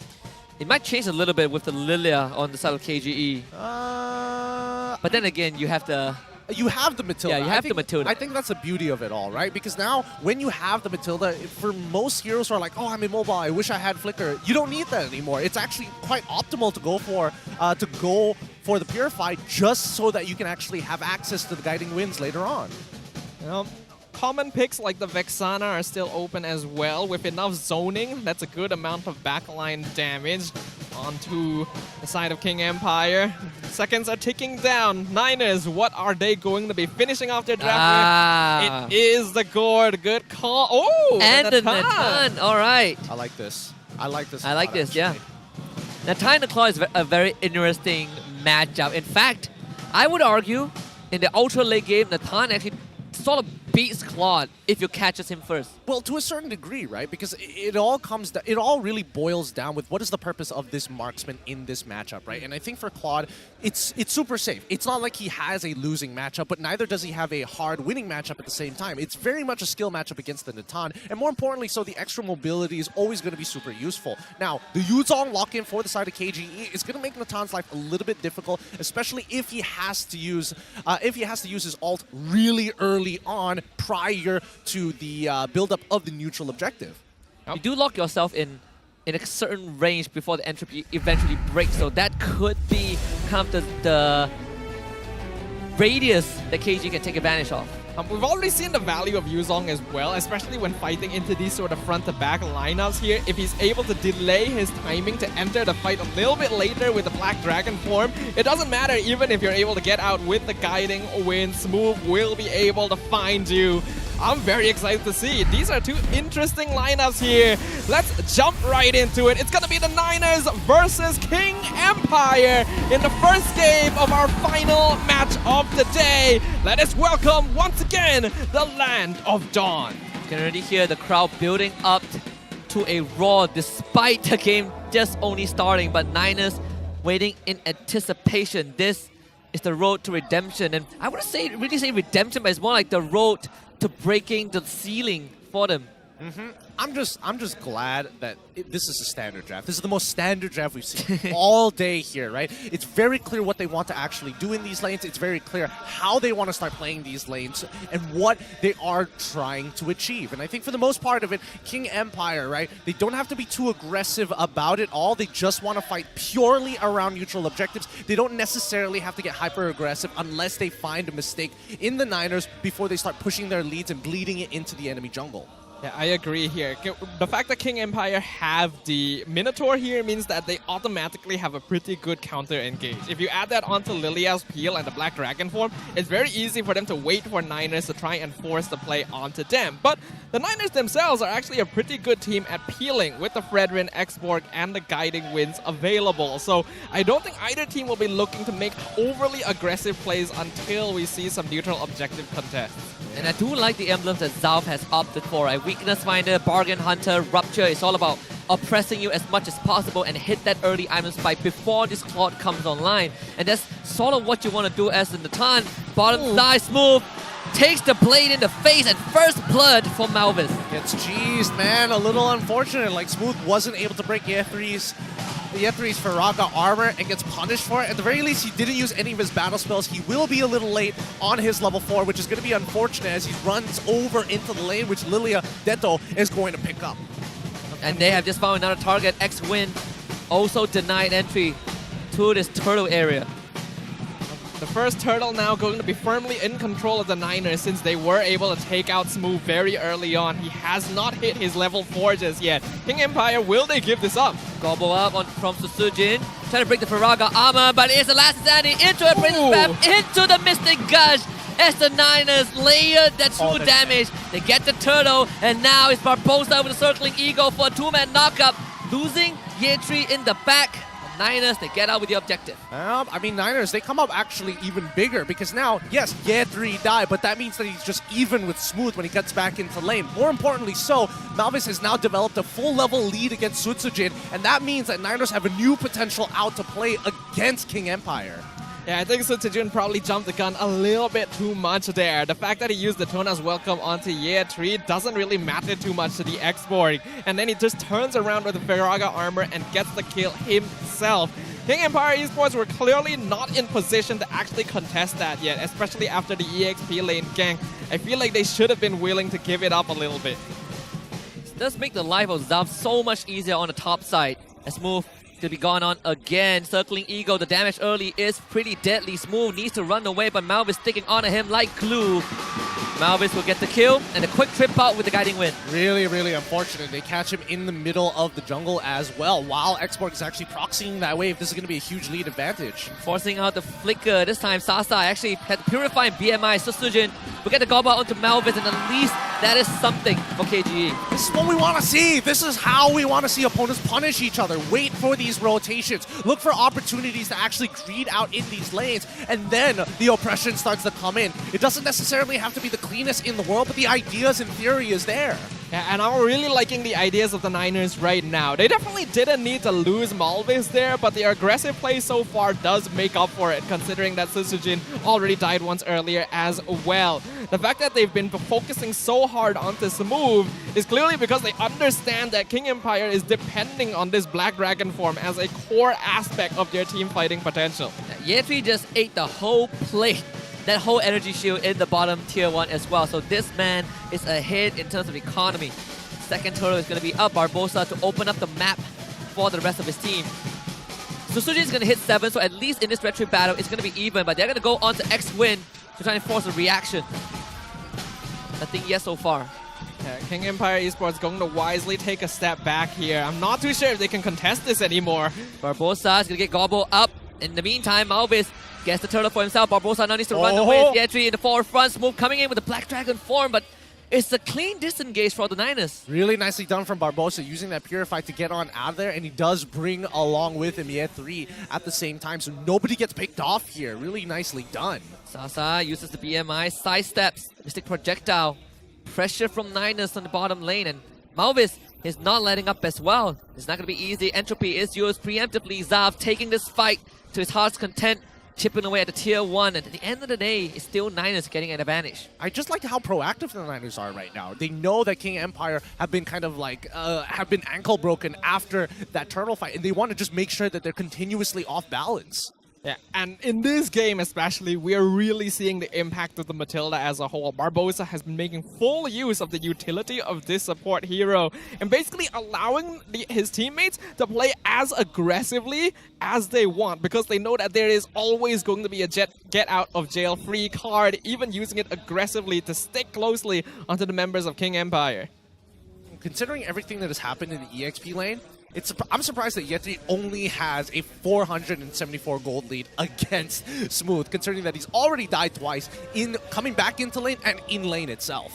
Speaker 3: It might change a little bit with the Lilia on the side of KGE. But then again, you have the...
Speaker 4: You have the Matilda.
Speaker 3: Yeah, you have the Matilda.
Speaker 4: I think that's the beauty of it all, right? Because now, when you have the Matilda, for most heroes who are like, oh, I'm immobile, I wish I had Flicker, you don't need that anymore. It's actually quite optimal to go for the Purify just so that you can actually have access to the Guiding Winds later on.
Speaker 5: Common picks like the Vexana are still open as well. With enough zoning, that's a good amount of backline damage onto the side of King Empire. Seconds are ticking down. Niners, what are they going to be finishing off their draft with? It is the Gord. Good call. Oh,
Speaker 3: and the Natan. All right.
Speaker 4: I like this. I like this.
Speaker 3: I like this, yeah. Natan and the Claw is a very interesting matchup. In fact, I would argue in the ultra late game, Natan actually sort of beats Claude if you catches him first.
Speaker 4: Well, to a certain degree, right? Because it all comes down, it all really boils down with what is the purpose of this marksman in this matchup, right? And I think for Claude, it's super safe. It's not like he has a losing matchup, but neither does he have a hard winning matchup at the same time. It's very much a skill matchup against the Natan, and more importantly, so the extra mobility is always going to be super useful. Now, the Yuzong lock-in for the side of KGE is going to make Natan's life a little bit difficult, especially if he has to use his ult really early on prior to the build-up of the neutral objective.
Speaker 3: You do lock yourself in a certain range before the entropy eventually breaks, so that could be kind of the radius that KG can take advantage of.
Speaker 5: We've already seen the value of Yuzong as well, especially when fighting into these sort of front-to-back lineups here. If he's able to delay his timing to enter the fight a little bit later with the Black Dragon form, it doesn't matter even if you're able to get out with the Guiding Wind. Smooth will be able to find you. I'm very excited to see. These are two interesting lineups here. Let's jump right into it. It's going to be the Niners versus King Empire in the first game of our final match of the day. Let us welcome once again the Land of Dawn.
Speaker 3: You can already hear the crowd building up to a roar despite the game just only starting, but Niners waiting in anticipation. This is the road to redemption, and I wouldn't really say redemption, but it's more like the road to breaking the ceiling for them.
Speaker 4: I'm just glad that this is a standard draft. This is the most standard draft we've seen all day here, right? It's very clear what they want to actually do in these lanes. It's very clear how they want to start playing these lanes and what they are trying to achieve. And I think for the most part of it, King Empire, right? They don't have to be too aggressive about it all. They just want to fight purely around neutral objectives. They don't necessarily have to get hyper aggressive unless they find a mistake in the Niners before they start pushing their leads and bleeding it into the enemy jungle.
Speaker 5: Yeah, I agree here. The fact that King Empire have the Minotaur here means that they automatically have a pretty good counter engage. If you add that onto Lilia's Peel and the Black Dragon form, it's very easy for them to wait for Niners to try and force the play onto them. But the Niners themselves are actually a pretty good team at peeling with the Fredrin, Exborg, and the Guiding Winds available. So I don't think either team will be looking to make overly aggressive plays until we see some neutral objective contests.
Speaker 3: And I do like the emblems that Zalf has opted for. A Weakness Finder, Bargain Hunter, Rupture. It's all about oppressing you as much as possible and hit that early item spike before this Claude comes online. And that's sort of what you want to do as in the Natan. Bottom side, Smooth takes the blade in the face and first blood for Malvis.
Speaker 4: Gets cheesed, man. A little unfortunate. Like, Smooth wasn't able to break Yethri's Faraga armor and gets punished for it. At the very least, he didn't use any of his battle spells. He will be a little late on his level 4, which is going to be unfortunate as he runs over into the lane, which Lilia Deto is going to pick up.
Speaker 3: And they have just found another target. X-Win also denied entry to this turtle area.
Speaker 5: The first turtle now going to be firmly in control of the Niners since they were able to take out Smooth very early on. He has not hit his level 4 just yet. King Empire, will they give this up?
Speaker 3: Gobble up from Sutsujin. Trying to break the Faraga armor, but it's the last standing into a Princess Trap, into the Mystic Gush. As the Niners layer that true damage. They get the turtle, and now it's Barbosa with a circling Eagle for a 2-man knockup. Losing Yetri in the back. Niners, they get out with the objective.
Speaker 4: I mean, Niners, they come up actually even bigger because now, yes, Yetri died, but that means that he's just even with Smooth when he gets back into lane. More importantly so, Malvis has now developed a full level lead against Sutsujin, and that means that Niners have a new potential out to play against King Empire.
Speaker 5: Yeah, I think Sutsujin probably jumped the gun a little bit too much there. The fact that he used the Tona's Welcome onto Yetri doesn't really matter too much to the Exborg. And then he just turns around with the Faraga armor and gets the kill himself. King Empire Esports were clearly not in position to actually contest that yet, especially after the EXP lane gank. I feel like they should have been willing to give it up a little bit.
Speaker 3: This does make the life of Zav so much easier on the top side. As Smooth to be gone on again. Circling Eagle, the damage early is pretty deadly. Smooth needs to run away, but Malvis sticking onto him like glue. Malvis will get the kill and a quick trip out with the Guiding Wind.
Speaker 4: Really, really unfortunate. They catch him in the middle of the jungle as well, while Exborg is actually proxying that wave. This is going to be a huge lead advantage.
Speaker 3: Forcing out the flicker. This time, Sasa actually had to purify BMI. Sutsujin will get the gobble onto Malvis, and at least that is something for KGE.
Speaker 4: This is what we want to see. This is how we want to see opponents punish each other. Wait for these rotations. Look for opportunities to actually greed out in these lanes, and then the oppression starts to come in. It doesn't necessarily have to be the cleanest in the world, but the ideas in theory is there.
Speaker 5: Yeah, and I'm really liking the ideas of the Niners right now. They definitely didn't need to lose Malvis there, but their aggressive play so far does make up for it, considering that Sutsujin already died once earlier as well. The fact that they've been focusing so hard on this move is clearly because they understand that King Empire is depending on this Black Dragon form as a core aspect of their team fighting potential.
Speaker 3: Yetri just ate the whole plate. That whole energy shield in the bottom tier 1 as well. So this man is ahead in terms of economy. Second turtle is going to be up Barbosa to open up the map for the rest of his team. Sutsujin is going to hit 7, so at least in this retreat battle, it's going to be even. But they're going to go on to X-Win to try and force a reaction. Nothing yet so far.
Speaker 5: Yeah, King Empire Esports going to wisely take a step back here. I'm not too sure if they can contest this anymore.
Speaker 3: Barbosa is going to get gobbled up. In the meantime, Malvis gets the turtle for himself. Barbosa now needs to run away. Yetri in the forefront. Smooth coming in with the Black Dragon form, but it's a clean disengage for the Niners.
Speaker 4: Really nicely done from Barbosa, using that Purify to get on out of there, and he does bring along with him Yetri at the same time, so nobody gets picked off here. Really nicely done.
Speaker 3: Sasa uses the BMI, sidesteps, Mystic Projectile. Pressure from Niners on the bottom lane, and Malvis is not letting up as well. It's not going to be easy. Entropy is used preemptively. Zav taking this fight to his heart's content, chipping away at the tier 1, and at the end of the day, it's still Niners getting an advantage.
Speaker 4: I just like how proactive the Niners are right now. They know that King Empire have been kind of like, have been ankle broken after that turtle fight, and they want to just make sure that they're continuously off balance.
Speaker 5: Yeah, and in this game especially, we are really seeing the impact of the Matilda as a whole. Barbosa has been making full use of the utility of this support hero and basically allowing his teammates to play as aggressively as they want, because they know that there is always going to be a get out of jail free card, even using it aggressively to stick closely onto the members of King Empire.
Speaker 4: considering everything that has happened in the EXP lane, I'm surprised that Yeti only has a 474 gold lead against Smooth, considering that he's already died twice in coming back into lane and in lane itself.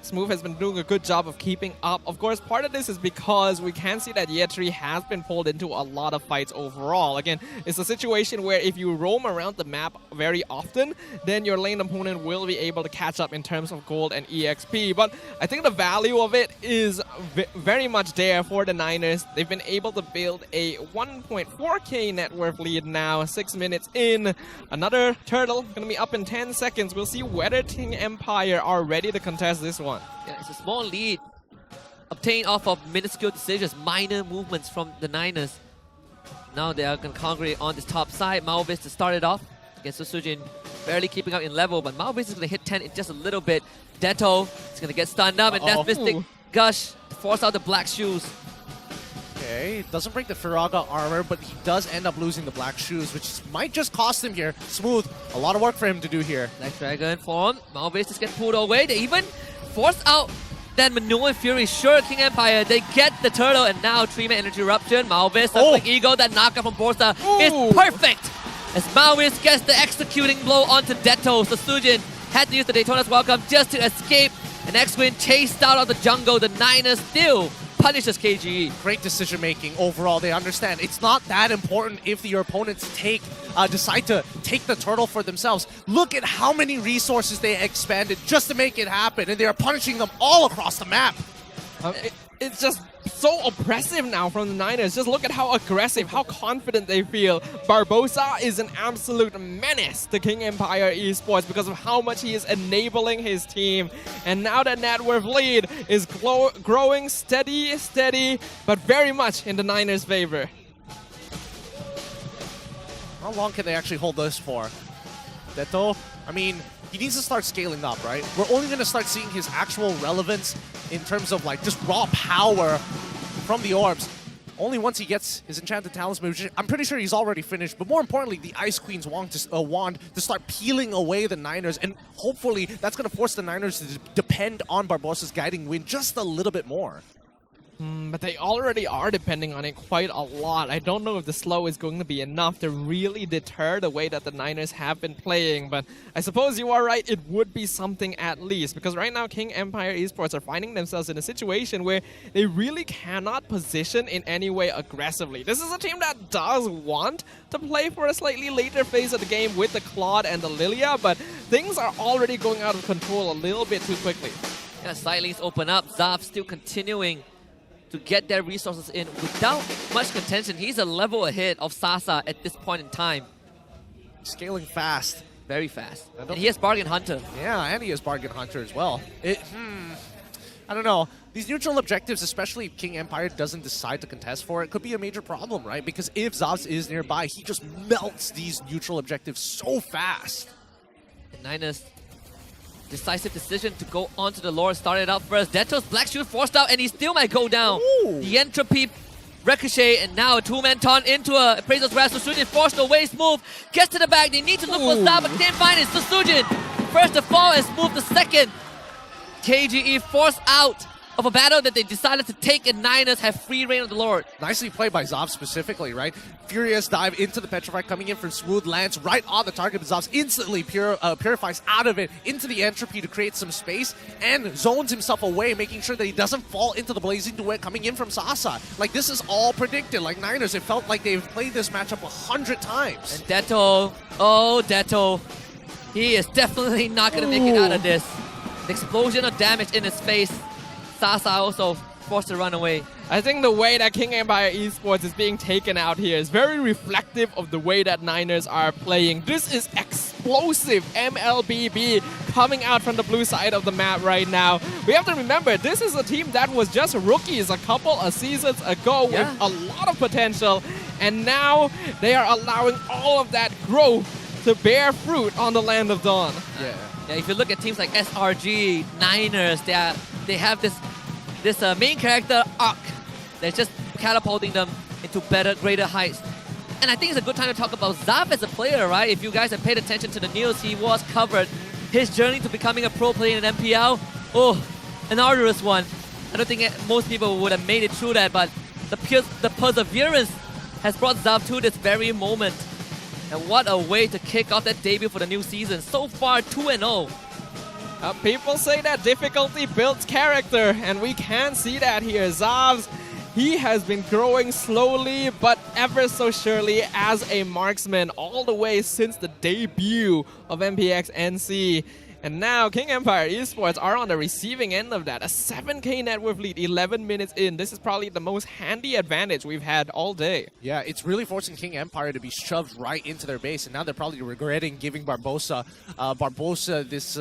Speaker 5: Smooth has been doing a good job of keeping up. Of course, part of this is because we can see that Yetri has been pulled into a lot of fights overall. Again, it's a situation where if you roam around the map very often, then your lane opponent will be able to catch up in terms of gold and EXP. But I think the value of it is very much there for the Niners. They've been able to build a 1.4k net worth lead now, 6 minutes in. Another turtle going to be up in 10 seconds. We'll see whether King Empire are ready to contest this one.
Speaker 3: Yeah, it's a small lead obtained off of minuscule decisions, minor movements from the Niners. Now they are going to congregate on this top side. Maovis to start it off against Sutsujin, barely keeping up in level, but Maovis is going to hit 10 in just a little bit. Detto is going to get stunned up, and Death Mystic Gush to force out the black shoes.
Speaker 4: Okay, doesn't break the Firaga armor, but he does end up losing the black shoes, which might just cost him here. Smooth, a lot of work for him to do here.
Speaker 3: Black Dragon form, Maovis just get pulled away. They even force out that Manu and Fury. Sure, King Empire, they get the turtle, and now 3-man energy eruption. Maovis, like Eagle, that knockout from Borsa is perfect. As Maovis gets the executing blow onto Detto. Sutsujin had to use the Daytona's Welcome just to escape. And X-Wing chased out of the jungle. The Niners still punishes KGE.
Speaker 4: Great decision making overall. They understand it's not that important if your opponents decide to take the turtle for themselves. Look at how many resources they expanded just to make it happen, and they are punishing them all across the map.
Speaker 5: It's just so oppressive now from the Niners. Just look at how aggressive, how confident they feel. Barbosa is an absolute menace to King Empire Esports because of how much he is enabling his team. And now that net worth lead is growing steady, but very much in the Niners' favor.
Speaker 4: How long can they actually hold this for? Detto, I mean, he needs to start scaling up, right? We're only going to start seeing his actual relevance in terms of like just raw power from the orbs only once he gets his Enchanted Talisman, which I'm pretty sure he's already finished. But more importantly, the Ice Queen's wand to start peeling away the Niners, and hopefully that's going to force the Niners to depend on Barbosa's guiding wind just a little bit more.
Speaker 5: But they already are depending on it quite a lot. I don't know if the slow is going to be enough to really deter the way that the Niners have been playing, but I suppose you are right, it would be something at least, because right now King Empire Esports are finding themselves in a situation where they really cannot position in any way aggressively. This is a team that does want to play for a slightly later phase of the game with the Claude and the Lilia, but things are already going out of control a little bit too quickly.
Speaker 3: Yeah, side lanes open up. Zav still continuing to get their resources in without much contention. He's a level ahead of Sasa at this point in time.
Speaker 4: Scaling fast.
Speaker 3: Very fast. And he has Bargain Hunter.
Speaker 4: Yeah, and he has Bargain Hunter as well. I don't know. These neutral objectives, especially if King Empire doesn't decide to contest for it, could be a major problem, right? Because if Zavs is nearby, he just melts these neutral objectives so fast.
Speaker 3: And Niners, decisive decision to go onto the Lord, started out first. Detto's Black Shoot forced out, and he still might go down. The Entropy Ricochet, and now a two-man taunt into a Appraiser's Wrath. Sutsujin forced away. Smooth gets to the back. They need to look for Zav, but can't find it. Sutsujin first to fall, and Smooth the second. KGE forced out of a battle that they decided to take, and Niners have free reign of the Lord.
Speaker 4: Nicely played by Zav specifically, right? Furious dive into the Petrify, coming in from Smooth, lands right on the target, but Zav instantly purifies out of it into the Entropy to create some space and zones himself away, making sure that he doesn't fall into the Blazing Duet coming in from Sasa. Like, this is all predicted. Like, Niners, it felt like they've played this matchup 100 times.
Speaker 3: And Detto, Detto, he is definitely not going to make it out of this. The explosion of damage in his face. Sasa also forced to run away.
Speaker 5: I think the way that King Empire Esports is being taken out here is very reflective of the way that Niners are playing. This is explosive MLBB coming out from the blue side of the map right now. We have to remember, this is a team that was just rookies a couple of seasons ago with a lot of potential, and now they are allowing all of that growth to bear fruit on the Land of Dawn.
Speaker 3: Yeah, if you look at teams like SRG, Niners, they have this main character arc that's just catapulting them into better, greater heights. And I think it's a good time to talk about Zav as a player, right? If you guys have paid attention to the news, he was covered. His journey to becoming a pro player in MPL, an arduous one. I don't think most people would have made it through that, but the perseverance has brought Zav to this very moment. And what a way to kick off that debut for the new season. So far, 2-0.
Speaker 5: People say that difficulty builds character, and we can see that here. Zavs, he has been growing slowly but ever so surely as a marksman all the way since the debut of MPX NC. And now King Empire Esports are on the receiving end of that. A 7k net worth lead 11 minutes in. This is probably the most handy advantage we've had all day.
Speaker 4: Yeah, it's really forcing King Empire to be shoved right into their base, and now they're probably regretting giving Barbosa this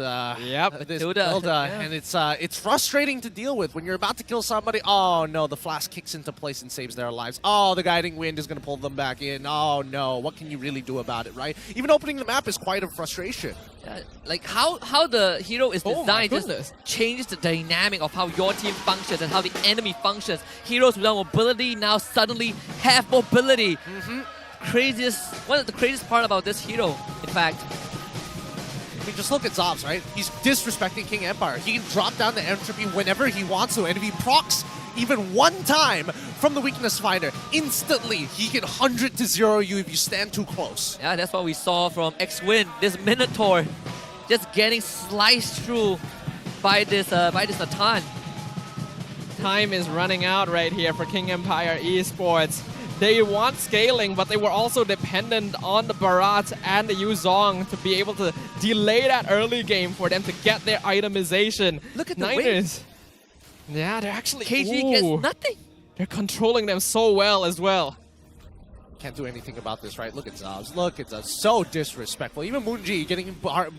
Speaker 4: build, and it's frustrating to deal with when you're about to kill somebody. Oh no, the flash kicks into place and saves their lives. Oh, the guiding wind is going to pull them back in. Oh no, what can you really do about it, right? Even opening the map is quite a frustration.
Speaker 3: Like how the hero is designed just changes the dynamic of how your team functions and how the enemy functions. Heroes without mobility now suddenly have mobility. One of the craziest part about this hero, in fact.
Speaker 4: I mean, just look at Zobs, right? He's disrespecting King Empire. He can drop down the entropy whenever he wants to, and if he procs even one time from the weakness finder, instantly he can 100-0 you if you stand too close.
Speaker 3: Yeah, that's what we saw from X-Win. This Minotaur just getting sliced through by this Natan.
Speaker 5: Time is running out right here for King Empire Esports. They want scaling, but they were also dependent on the Barat and the Yuzong to be able to delay that early game for them to get their itemization.
Speaker 3: Look at the
Speaker 5: Niners. Yeah, they're actually...
Speaker 3: KG gets nothing.
Speaker 5: They're controlling them so well as well.
Speaker 4: Can't do anything about this, right? Look at Zobs. Look at Zobs. So disrespectful. Even Moonji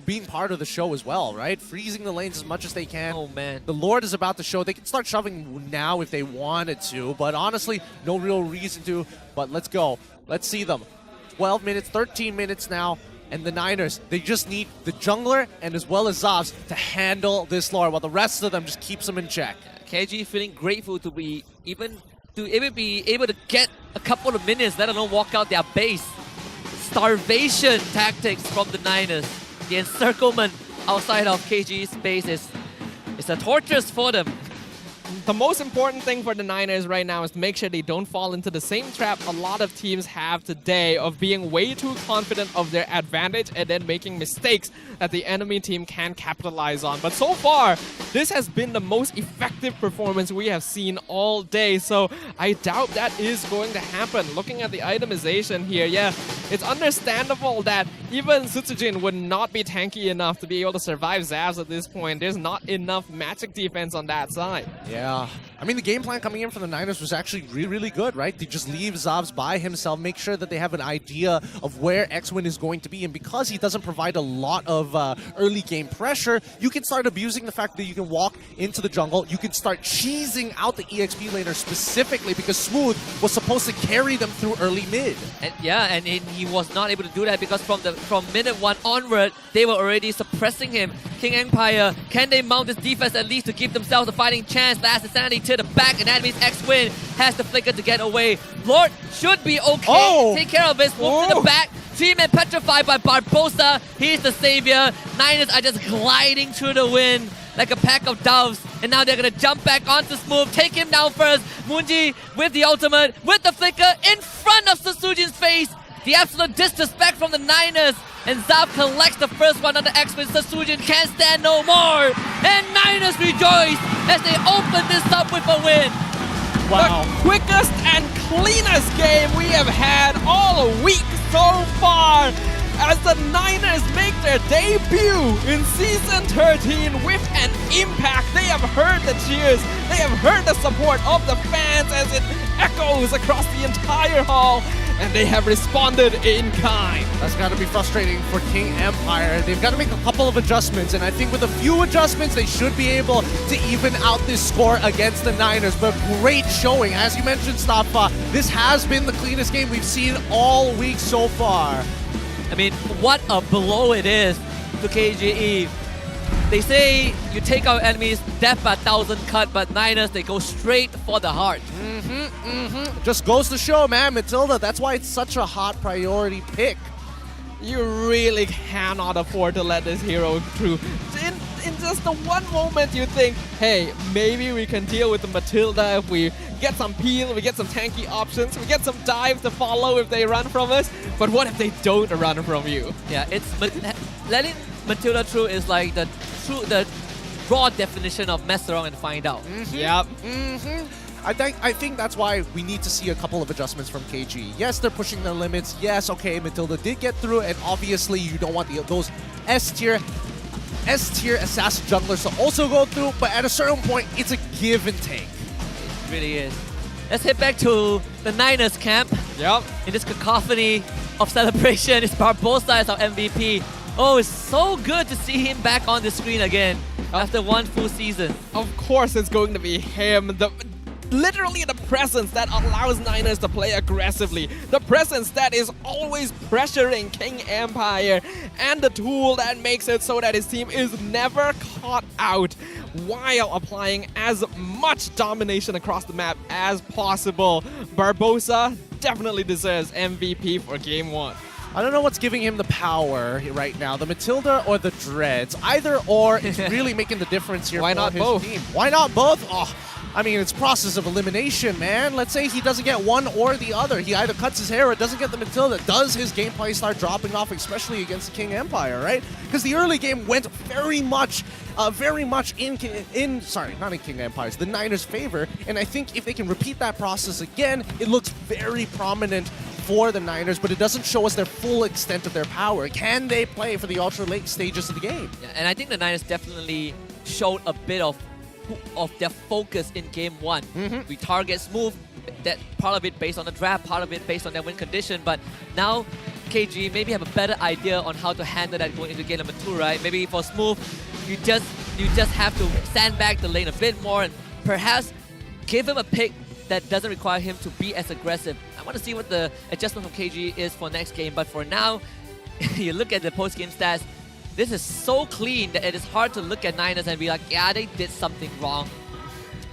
Speaker 4: being part of the show as well, right? Freezing the lanes as much as they can.
Speaker 3: Oh, man.
Speaker 4: The Lord is about to show. They can start shoving now if they wanted to, but honestly, no real reason to. But let's go. Let's see them. 12 minutes, 13 minutes now. And the Niners, they just need the jungler and as well as Zobs to handle this Lord, while the rest of them just keeps them in check.
Speaker 3: KG feeling grateful to be even be able to get a couple of minutes, let alone walk out their base. Starvation tactics from the Niners. The encirclement outside of KG's base is a torturous for them.
Speaker 5: The most important thing for the Niners right now is to make sure they don't fall into the same trap a lot of teams have today of being way too confident of their advantage and then making mistakes that the enemy team can capitalize on. But so far, this has been the most effective performance we have seen all day, so I doubt that is going to happen. Looking at the itemization here, yeah, it's understandable that even Sutsujin would not be tanky enough to be able to survive Zavs at this point. There's not enough magic defense on that side.
Speaker 4: Yeah. I mean, the game plan coming in from the Niners was actually really good, right? They just leave Zavs by himself, make sure that they have an idea of where X-Win is going to be, and because he doesn't provide a lot of early game pressure, you can start abusing the fact that you can walk into the jungle, you can start cheesing out the EXP laner specifically because Smooth was supposed to carry them through early mid.
Speaker 3: And he was not able to do that because from minute 1 onward, they were already suppressing him. King Empire, can they mount this defense at least to give themselves a fighting chance? Last Insanity to the back, and that means X-Win has the flicker to get away. Lord should be okay. Take care of this. Move to the back. Team and petrified by Barbosa. He's the savior. Niners are just gliding through the wind like a pack of doves. And now they're going to jump back onto Smooth. Take him down first. Moonji with the ultimate, with the flicker in front of Sutsujin's face. The absolute disrespect from the Niners. And Zav collects the first one on the X-Men. Sutsujin can't stand no more. And Niners rejoice as they open this up with a win.
Speaker 5: Wow. The quickest and cleanest game we have had all week so far, as the Niners make their debut in Season 13 with an impact. They have heard the cheers, they have heard the support of the fans as it echoes across the entire hall, and they have responded in kind.
Speaker 4: That's got to be frustrating for King Empire. They've got to make a couple of adjustments, and I think with a few adjustments, they should be able to even out this score against the Niners. But great showing. As you mentioned, Staffa, this has been the cleanest game we've seen all week so far.
Speaker 3: I mean, what a blow it is to KGE. They say you take out enemies, death by 1,000 cut, but Niners, they go straight for the heart.
Speaker 4: Just goes to show, man, Matilda, that's why it's such a hot priority pick.
Speaker 5: You really cannot afford to let this hero through. In just the one moment you think, hey, maybe we can deal with the Matilda if we get some peel, we get some tanky options, we get some dives to follow if they run from us. But what if they don't run from you?
Speaker 3: Yeah, letting Matilda through is like the raw definition of mess around and find out.
Speaker 5: Yep.
Speaker 4: I think that's why we need to see a couple of adjustments from KG. Yes, they're pushing their limits. Yes, okay, Matilda did get through, and obviously you don't want those S-tier assassin junglers to also go through, but at a certain point, it's a give and take.
Speaker 3: It really is. Let's head back to the Niners camp.
Speaker 5: Yep.
Speaker 3: In this cacophony of celebration, it's Barbosa as our MVP. Oh, it's so good to see him back on the screen again after one full season.
Speaker 5: Of course it's going to be him. Literally the presence that allows Niners to play aggressively. The presence that is always pressuring King Empire. And the tool that makes it so that his team is never caught out while applying as much domination across the map as possible. Barbosa definitely deserves MVP for Game 1.
Speaker 4: I don't know what's giving him the power right now, the Matilda or the Dreads. Either or is really making the difference here.
Speaker 5: Why
Speaker 4: for
Speaker 5: not
Speaker 4: his
Speaker 5: both?
Speaker 4: team. Why not both? Oh, I mean, it's process of elimination, man. Let's say he doesn't get one or the other. He either cuts his hair or doesn't get the Matilda. Does his gameplay start dropping off, especially against the King Empire, right? Because the early game went very much in sorry, not in King Empire's, the Niners' favor. And I think if they can repeat that process again, it looks very prominent for the Niners, but it doesn't show us their full extent of their power. Can they play for the ultra late stages of the game?
Speaker 3: Yeah, and I think the Niners definitely showed a bit of their focus in Game 1. We target smooth, that part of it based on the draft, part of it based on their win condition, but now KG maybe have a better idea on how to handle that going into game number 2, right? Maybe for smooth, you just have to sandbag the lane a bit more and perhaps give him a pick that doesn't require him to be as aggressive. I want to see what the adjustment from KG is for next game, but for now, you look at the post-game stats, this is so clean that it is hard to look at Niners and be like, yeah, they did something wrong.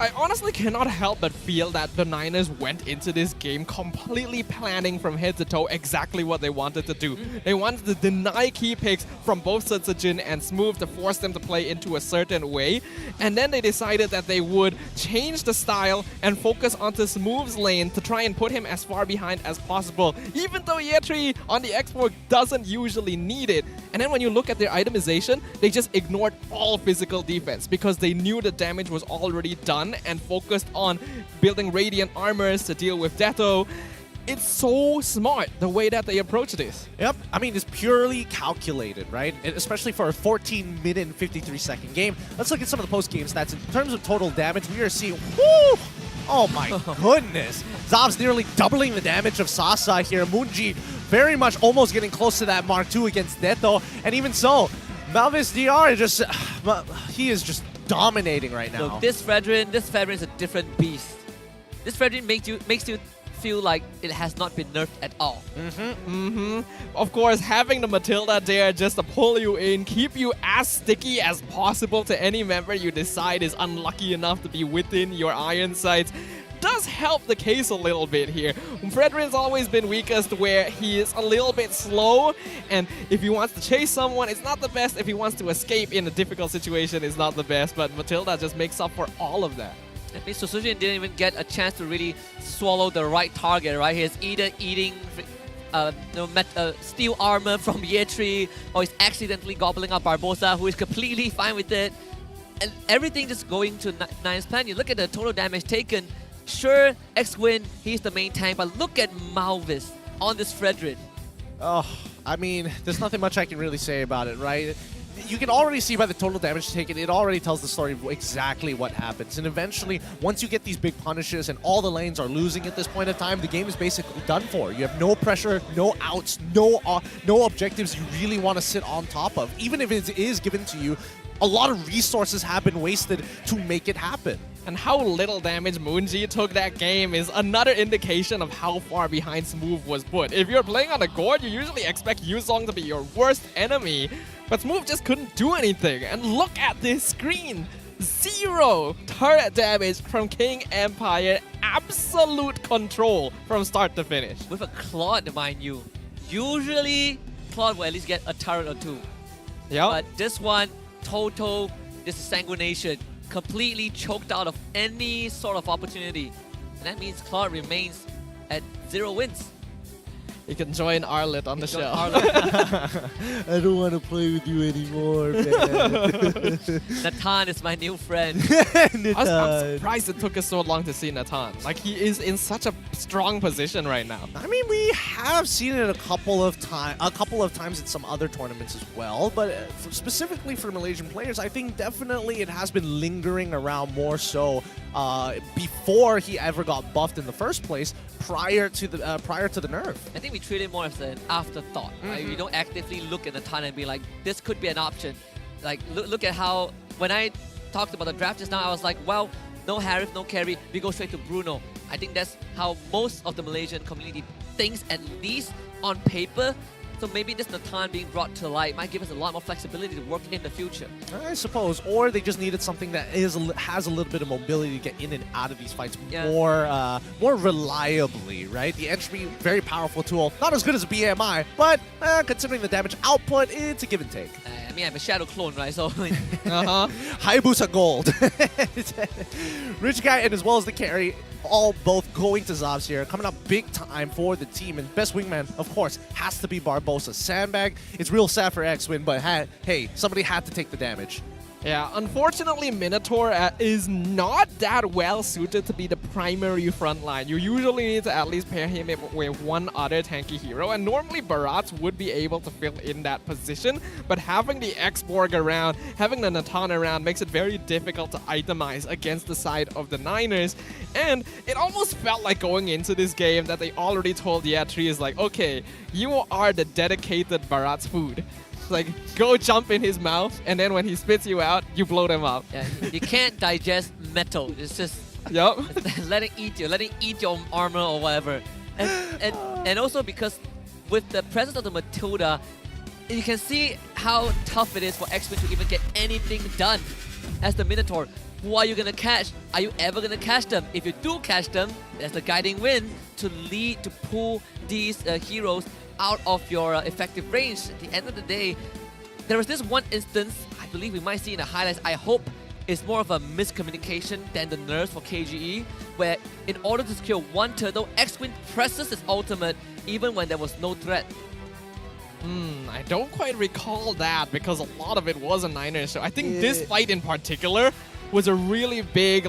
Speaker 5: I honestly cannot help but feel that the Niners went into this game completely planning from head to toe exactly what they wanted to do. They wanted to deny key picks from both Sutsujin and Smooth to force them to play into a certain way. And then they decided that they would change the style and focus onto Smooth's lane to try and put him as far behind as possible, even though Yetri on the X4 doesn't usually need it. And then when you look at their itemization, they just ignored all physical defense because they knew the damage was already done and focused on building radiant armors to deal with Detto. It's so smart the way that they approach this.
Speaker 4: Yep, I mean, it's purely calculated, right? Especially for a 14-minute and 53-second game. Let's look at some of the post-game stats. In terms of total damage, we are seeing, whoo! Oh my goodness. Zob's nearly doubling the damage of Sasa here. Moonji very much almost getting close to that Mark II against Detto. And even so, Malvis DR he is just dominating right now.
Speaker 3: Look, this Fredrin is a different beast. This Fredrin makes you feel like it has not been nerfed at all.
Speaker 5: Of course, having the Matilda there just to pull you in, keep you as sticky as possible to any member you decide is unlucky enough to be within your iron sights, does help the case a little bit here. Fredrin's always been weakest where he is a little bit slow, and if he wants to chase someone, it's not the best. If he wants to escape in a difficult situation, it's not the best, but Matilda just makes up for all of that.
Speaker 3: That means Sutsujin didn't even get a chance to really swallow the right target, right? He's either eating steel armor from Yetri, or he's accidentally gobbling up Barbosa, who is completely fine with it. And everything just going to Nine's plan. You look at the total damage taken. Sure, X-Win, he's the main tank, but look at Malvis on this Fredrin.
Speaker 4: Oh, I mean, there's nothing much I can really say about it, right? You can already see by the total damage taken, it already tells the story of exactly what happens. And eventually, once you get these big punishes and all the lanes are losing at this point in time, the game is basically done for. You have no pressure, no outs, no objectives you really want to sit on top of. Even if it is given to you, a lot of resources have been wasted to make it happen.
Speaker 5: And how little damage Moonji took that game is another indication of how far behind Smooth was put. If you're playing on a Gord, you usually expect Yuzong to be your worst enemy, but Smooth just couldn't do anything. And look at this screen! 0 turret damage from King Empire, absolute control from start to finish.
Speaker 3: With a Claude, mind you. Usually, Claude will at least get a turret or two.
Speaker 5: Yeah.
Speaker 3: But this one, total, this is sanguination. completely choked out of any sort of opportunity. And that means Claude remains at 0 wins.
Speaker 5: You can join Arlet on the show.
Speaker 4: I don't want to play with you anymore, man.
Speaker 3: Natan is my new friend.
Speaker 5: I'm surprised it took us so long to see Natan. Like, he is in such a strong position right now.
Speaker 4: I mean, we have seen it a couple of times in some other tournaments as well, but specifically for Malaysian players, I think definitely it has been lingering around more so before he ever got buffed in the first place, prior to the nerf.
Speaker 3: I think we treat it more as an afterthought. Right? We don't actively look at Natan and be like, this could be an option. Like, look at how, when I talked about the draft just now, I was like, well, no Harith, no carry, we go straight to Bruno. I think that's how most of the Malaysian community thinks, at least on paper. So maybe this Natan being brought to light might give us a lot more flexibility to work in the future.
Speaker 4: I suppose, or they just needed something that has a little bit of mobility to get in and out of these fights more reliably, right? The entry, very powerful tool, not as good as a BMI, but considering the damage output, it's a give and take.
Speaker 3: I mean, I'm a Shadow clone, right? So,
Speaker 4: Hayabusa Gold. Rich Guy and as well as the carry, both going to Zabs here, coming up big time for the team. And best wingman, of course, has to be Barbosa. Sandbag, it's real sad for X-Win, but hey, somebody had to take the damage.
Speaker 5: Yeah, unfortunately, Minotaur is not that well suited to be the primary front line. You usually need to at least pair him with one other tanky hero, and normally Barats would be able to fill in that position, but having the X-Borg around, having the Natan around makes it very difficult to itemize against the side of the Niners, and it almost felt like going into this game that they already told Yatri is like, okay, you are the dedicated Barats food. Like, go jump in his mouth, and then when he spits you out, you blow them up.
Speaker 3: Yeah, you can't digest metal. It's just let it eat your armor or whatever. And also because with the presence of the Matilda, you can see how tough it is for X-Men to even get anything done. As the Minotaur, who are you gonna catch? Are you ever gonna catch them? If you do catch them, there's the guiding wind to pull these heroes out of your effective range. At the end of the day, there was this one instance, I believe we might see in the highlights, I hope it's more of a miscommunication than the nerfs for KGE, where in order to secure one turtle, X-Wing presses his ultimate even when there was no threat.
Speaker 5: I don't quite recall that because a lot of it was a Niners show. I think this fight in particular was a really big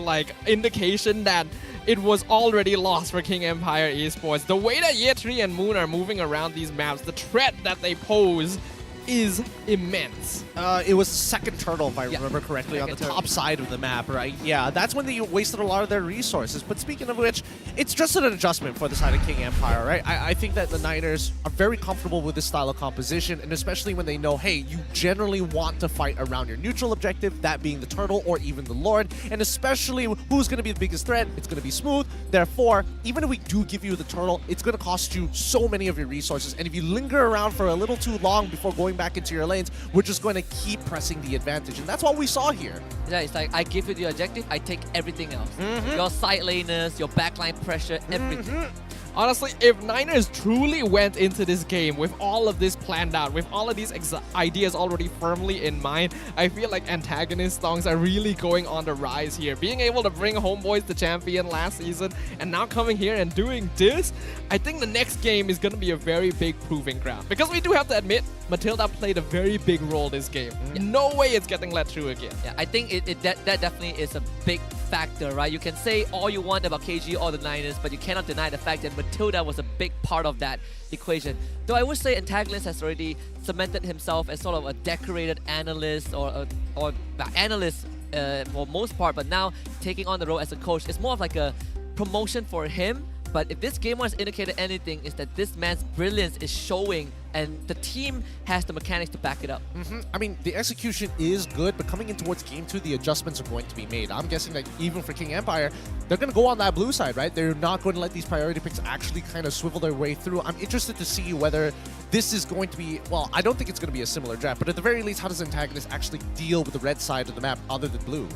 Speaker 5: indication that it was already lost for King Empire Esports. The way that Yetri and Moon are moving around these maps, the threat that they pose is immense.
Speaker 4: It was second turtle, if I remember correctly, on the top side of the map, right? Yeah, that's when they wasted a lot of their resources. But speaking of which, it's just an adjustment for the side of King Empire, right? I think that the Niners are very comfortable with this style of composition, and especially when they know, hey, you generally want to fight around your neutral objective, that being the turtle or even the Lord, and especially who's going to be the biggest threat? It's going to be Smooth. Therefore, even if we do give you the turtle, it's going to cost you so many of your resources, and if you linger around for a little too long before going back into your lanes, we're just going to keep pressing the advantage, and that's what we saw here.
Speaker 3: Yeah, it's like, I give you the objective, I take everything else. Your side laners, your backline pressure, everything.
Speaker 5: Honestly, if Niners truly went into this game with all of this planned out, with all of these ideas already firmly in mind, I feel like antagonist songs are really going on the rise here. Being able to bring Homeboys to champion last season and now coming here and doing this, I think the next game is going to be a very big proving ground. Because we do have to admit, Matilda played a very big role this game. No way it's getting let through again.
Speaker 3: Yeah, I think that definitely is a big factor, right? You can say all you want about KG or the Niners, but you cannot deny the fact that Matilda was a big part of that equation. Though I would say Antagonist has already cemented himself as sort of a decorated analyst or analyst for most part, but now taking on the role as a coach is more of like a promotion for him. But if this game has indicated anything, is that this man's brilliance is showing and the team has the mechanics to back it up.
Speaker 4: I mean, the execution is good, but coming in towards Game 2, the adjustments are going to be made. I'm guessing that even for King Empire, they're going to go on that blue side, right? They're not going to let these priority picks actually kind of swivel their way through. I'm interested to see whether this is going to be, well, I don't think it's going to be a similar draft, but at the very least, how does Antagonist actually deal with the red side of the map other than blue?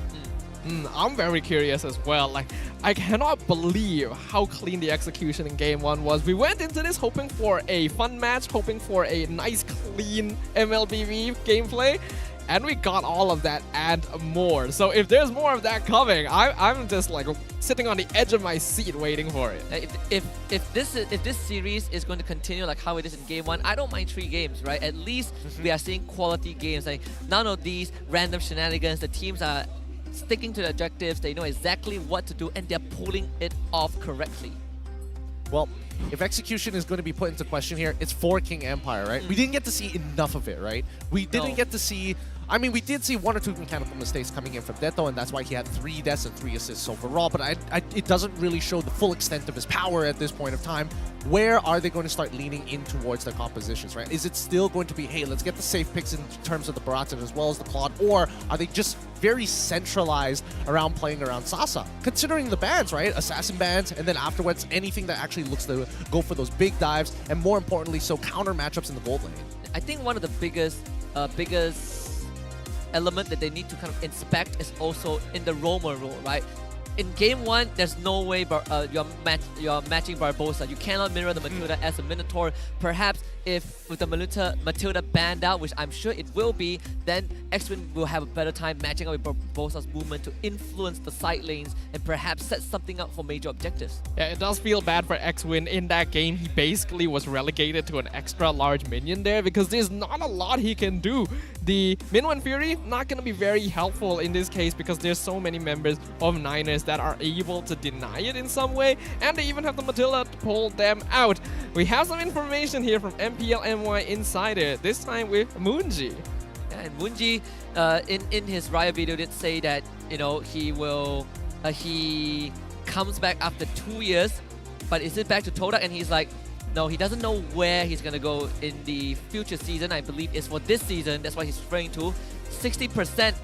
Speaker 5: I'm very curious as well. Like, I cannot believe how clean the execution in Game 1 was. We went into this hoping for a fun match, hoping for a nice, clean MLBV gameplay. and we got all of that and more. So if there's more of that coming, I'm just like sitting on the edge of my seat waiting for it.
Speaker 3: If this series is going to continue like how it is in Game 1, I don't mind 3 games, right? At least we are seeing quality games. Like none of these random shenanigans. The teams are sticking to the objectives. They know exactly what to do, and they're pulling it off correctly.
Speaker 4: Well, if execution is going to be put into question here, it's for King Empire, right? We didn't get to see enough of it, right? We didn't get to see... I mean, we did see 1 or 2 mechanical mistakes coming in from Deto, and that's why he had 3 deaths and 3 assists overall, but it doesn't really show the full extent of his power at this point of time. Where are they going to start leaning in towards their compositions, right? Is it still going to be, hey, let's get the safe picks in terms of the Barracuda as well as the Claude, or are they just very centralized around playing around Sasa? Considering the bans, right? Assassin bans, and then afterwards, anything that actually looks to go for those big dives, and more importantly, so counter matchups in the gold lane. I think one of the biggest element that they need to kind of inspect is also in the roamer role, right? In Game 1, there's no way you're matching Barbosa. You cannot mirror the Matilda as a Minotaur. Perhaps if with the Matilda banned out, which I'm sure it will be, then X-Wing will have a better time matching up with Barbosa's movement to influence the side lanes and perhaps set something up for major objectives.
Speaker 5: Yeah, it does feel bad for X-Wing. In that game, he basically was relegated to an extra large minion there because there's not a lot he can do. The Minwen Fury, not going to be very helpful in this case because there's so many members of Niners that are able to deny it in some way, and they even have the Matilda to pull them out. We have some information here from MPL MY Insider, this time with Moonji.
Speaker 3: Yeah, and Moonji, in his Riot video, did say that, you know, he comes back after 2 years, but is it back to Todak? And he's like, no, he doesn't know where he's going to go in the future season. I believe it's for this season. That's what he's referring to. 60%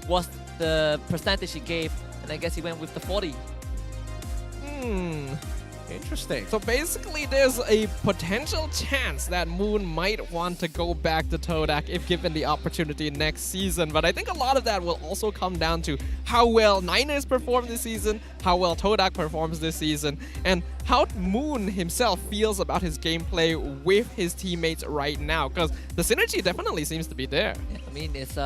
Speaker 3: was the percentage he gave, and I guess he went with the 40.
Speaker 4: Interesting.
Speaker 5: So basically, there's a potential chance that Moon might want to go back to Todak if given the opportunity next season. But I think a lot of that will also come down to how well Niners perform this season, how well Todak performs this season, and how Moon himself feels about his gameplay with his teammates right now. Because the synergy definitely seems to be there.
Speaker 3: Yeah, I mean, it's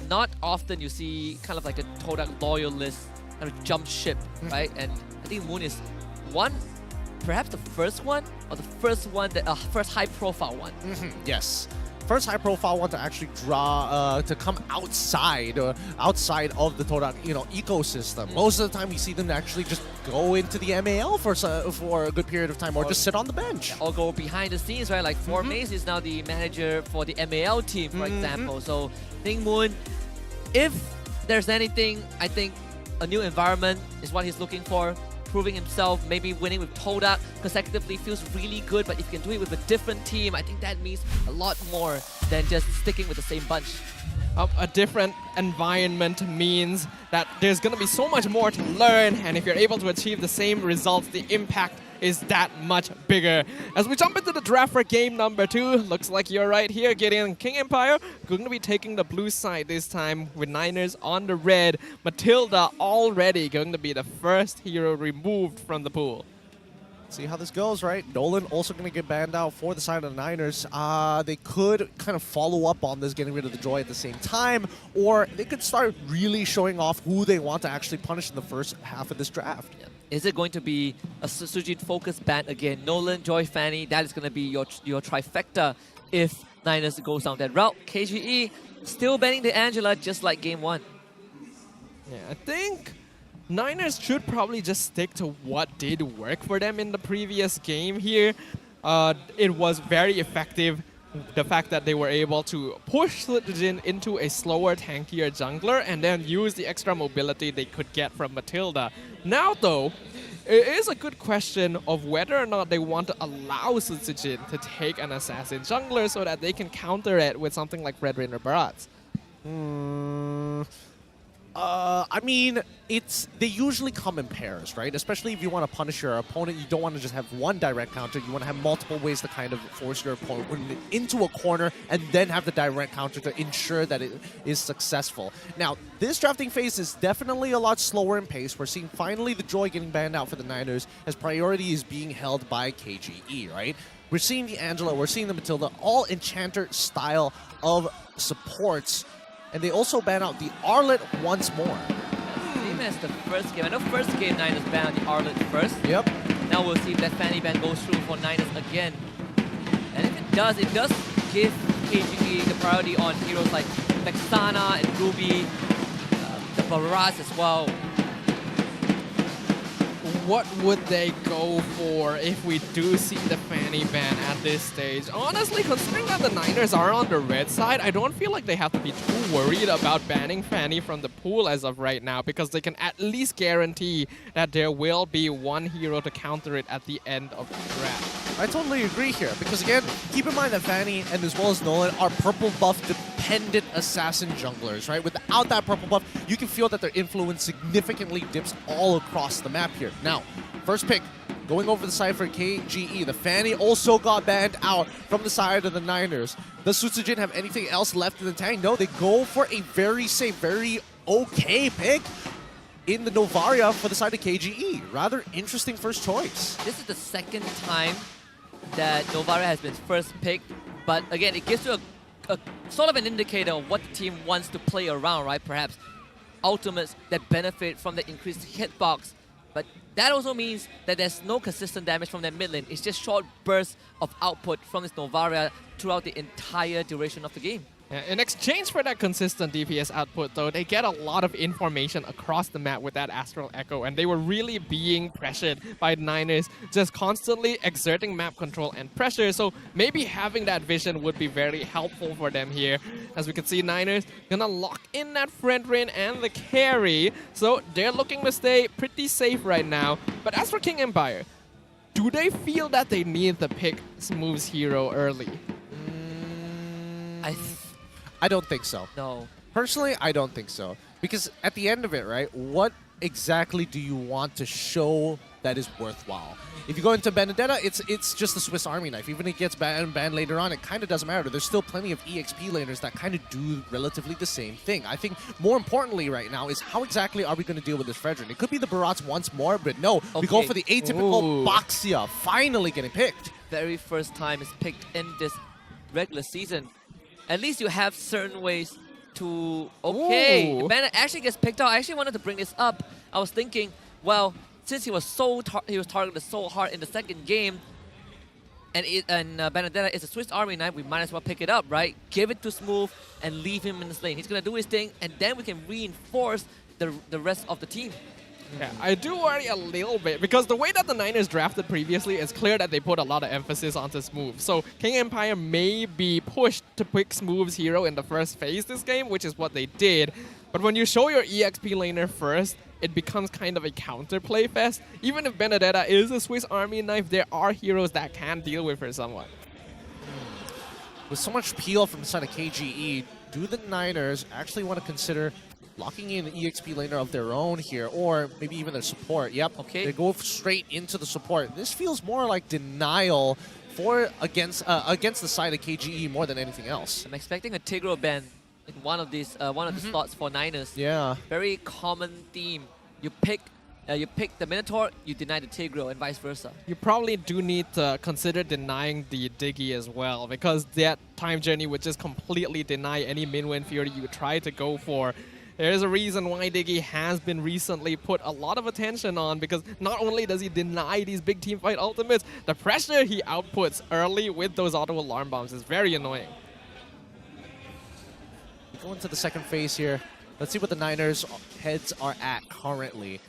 Speaker 3: not often you see kind of like a Todak loyalist kind of jump ship, right? And I think Moon is perhaps the first one, or the first one that first high-profile one.
Speaker 4: Yes, first high-profile one to actually draw to come outside of the Todak, ecosystem. Most of the time, we see them actually just go into the MAL for a good period of time, or just sit on the bench,
Speaker 3: yeah, or go behind the scenes, right? Like Maze is now the manager for the MAL team, for example. So I think Moon, if there's anything, I think a new environment is what he's looking for. Proving himself, maybe winning with Todak consecutively feels really good, but if you can do it with a different team, I think that means a lot more than just sticking with the same bunch.
Speaker 5: A different environment means that there's going to be so much more to learn, and if you're able to achieve the same results, the impact is that much bigger. As we jump into the draft for game number 2, looks like you're right here, Gideon. King Empire going to be taking the blue side this time with Niners on the red. Matilda already going to be the first hero removed from the pool.
Speaker 4: See how this goes, right? Nolan also going to get banned out for the side of the Niners. They could kind of follow up on this, getting rid of the Joy at the same time, or they could start really showing off who they want to actually punish in the first half of this draft.
Speaker 3: Yeah. Is it going to be a Sutsujin focus ban again? Nolan, Joy, Fanny, that is going to be your trifecta if Niners goes down that route. KGE still banning the Angela just like game 1.
Speaker 5: Yeah, I think Niners should probably just stick to what did work for them in the previous game here. It was very effective. The fact that they were able to push Sutsujin into a slower, tankier jungler and then use the extra mobility they could get from Matilda. Now though, it is a good question of whether or not they want to allow Sutsujin to take an assassin jungler so that they can counter it with something like Red Rain or Barats.
Speaker 4: I mean, they usually come in pairs, right? Especially if you want to punish your opponent, you don't want to just have one direct counter. You want to have multiple ways to kind of force your opponent into a corner and then have the direct counter to ensure that it is successful. Now, this drafting phase is definitely a lot slower in pace. We're seeing finally the Joy getting banned out for the Niners as priority is being held by KGE, right? We're seeing the Angela, we're seeing the Matilda, all Enchanter style of supports and they also ban out the Arlet once more.
Speaker 3: Same as the first game. I know first game Niners banned out the Arlet first.
Speaker 4: Yep.
Speaker 3: Now we'll see if that Fanny ban goes through for Niners again. And if it does give KGE the priority on heroes like Vexana and Ruby, the Barras as well.
Speaker 5: What would they go for if we do see the Fanny ban at this stage? Honestly, considering that the Niners are on the red side, I don't feel like they have to be too worried about banning Fanny from the pool as of right now, because they can at least guarantee that there will be one hero to counter it at the end of the draft.
Speaker 4: I totally agree here, because again, keep in mind that Fanny and as well as Nolan are purple buff dependent assassin junglers, right? Without that purple buff, you can feel that their influence significantly dips all across the map here. Now, first pick, going over the side for KGE. The Fanny also got banned out from the side of the Niners. Does Sutsujin have anything else left in the tank? No, they go for a very safe, very okay pick in the Novaria for the side of KGE. Rather interesting first choice.
Speaker 3: This is the second time that Novaria has been first picked, but again, it gives you a sort of an indicator of what the team wants to play around, right? Perhaps ultimates that benefit from the increased hitbox, but that also means that there's no consistent damage from that mid lane. It's just short bursts of output from this Novaria throughout the entire duration of the game.
Speaker 5: Yeah, in exchange for that consistent DPS output, though, they get a lot of information across the map with that Astral Echo, and they were really being pressured by Niners, just constantly exerting map control and pressure, so maybe having that vision would be very helpful for them here. As we can see, Niners gonna lock in that friend rain and the carry, so they're looking to stay pretty safe right now. But as for King Empire, do they feel that they need to pick Smooth's hero early?
Speaker 4: I don't think so.
Speaker 3: No.
Speaker 4: Personally, I don't think so. Because at the end of it, right, what exactly do you want to show that is worthwhile? If you go into Benedetta, it's just the Swiss Army knife. Even if it gets banned later on, it kind of doesn't matter. There's still plenty of EXP laners that kind of do relatively the same thing. I think more importantly right now is how exactly are we going to deal with this Fredrin? It could be the Barats once more, but no. We go for the atypical Baxia finally getting picked.
Speaker 3: Very first time it's picked in this regular season. At least you have certain ways to... Okay, Bennett actually gets picked out. I actually wanted to bring this up. I was thinking, well, since he was targeted so hard in the second game, and Benedetta is a Swiss Army knife, we might as well pick it up, right? Give it to Smooth and leave him in this lane. He's going to do his thing, and then we can reinforce the rest of the team.
Speaker 5: Yeah, I do worry a little bit, because the way that the Niners drafted previously, it's clear that they put a lot of emphasis onto Smooth. So King Empire may be pushed to pick Smooth's hero in the first phase this game, which is what they did. But when you show your EXP laner first, it becomes kind of a counterplay fest. Even if Benedetta is a Swiss Army knife, there are heroes that can deal with her somewhat.
Speaker 4: With so much peel from the side of KGE, do the Niners actually want to consider locking in an EXP laner of their own here, or maybe even their support? Yep, okay. They go straight into the support. This feels more like denial against the side of KGE more than anything else.
Speaker 3: I'm expecting a Tigro ban in one of these the slots for Niners.
Speaker 4: Yeah.
Speaker 3: Very common theme. You pick the Minotaur, you deny the Tigro, and vice versa.
Speaker 5: You probably do need to consider denying the Diggy as well, because that time journey would just completely deny any Minwen Fury you try to go for. There's a reason why Diggy has been recently put a lot of attention on, because not only does he deny these big teamfight ultimates, the pressure he outputs early with those auto alarm bombs is very annoying.
Speaker 4: Go into the second phase here. Let's see what the Niners' heads are at currently.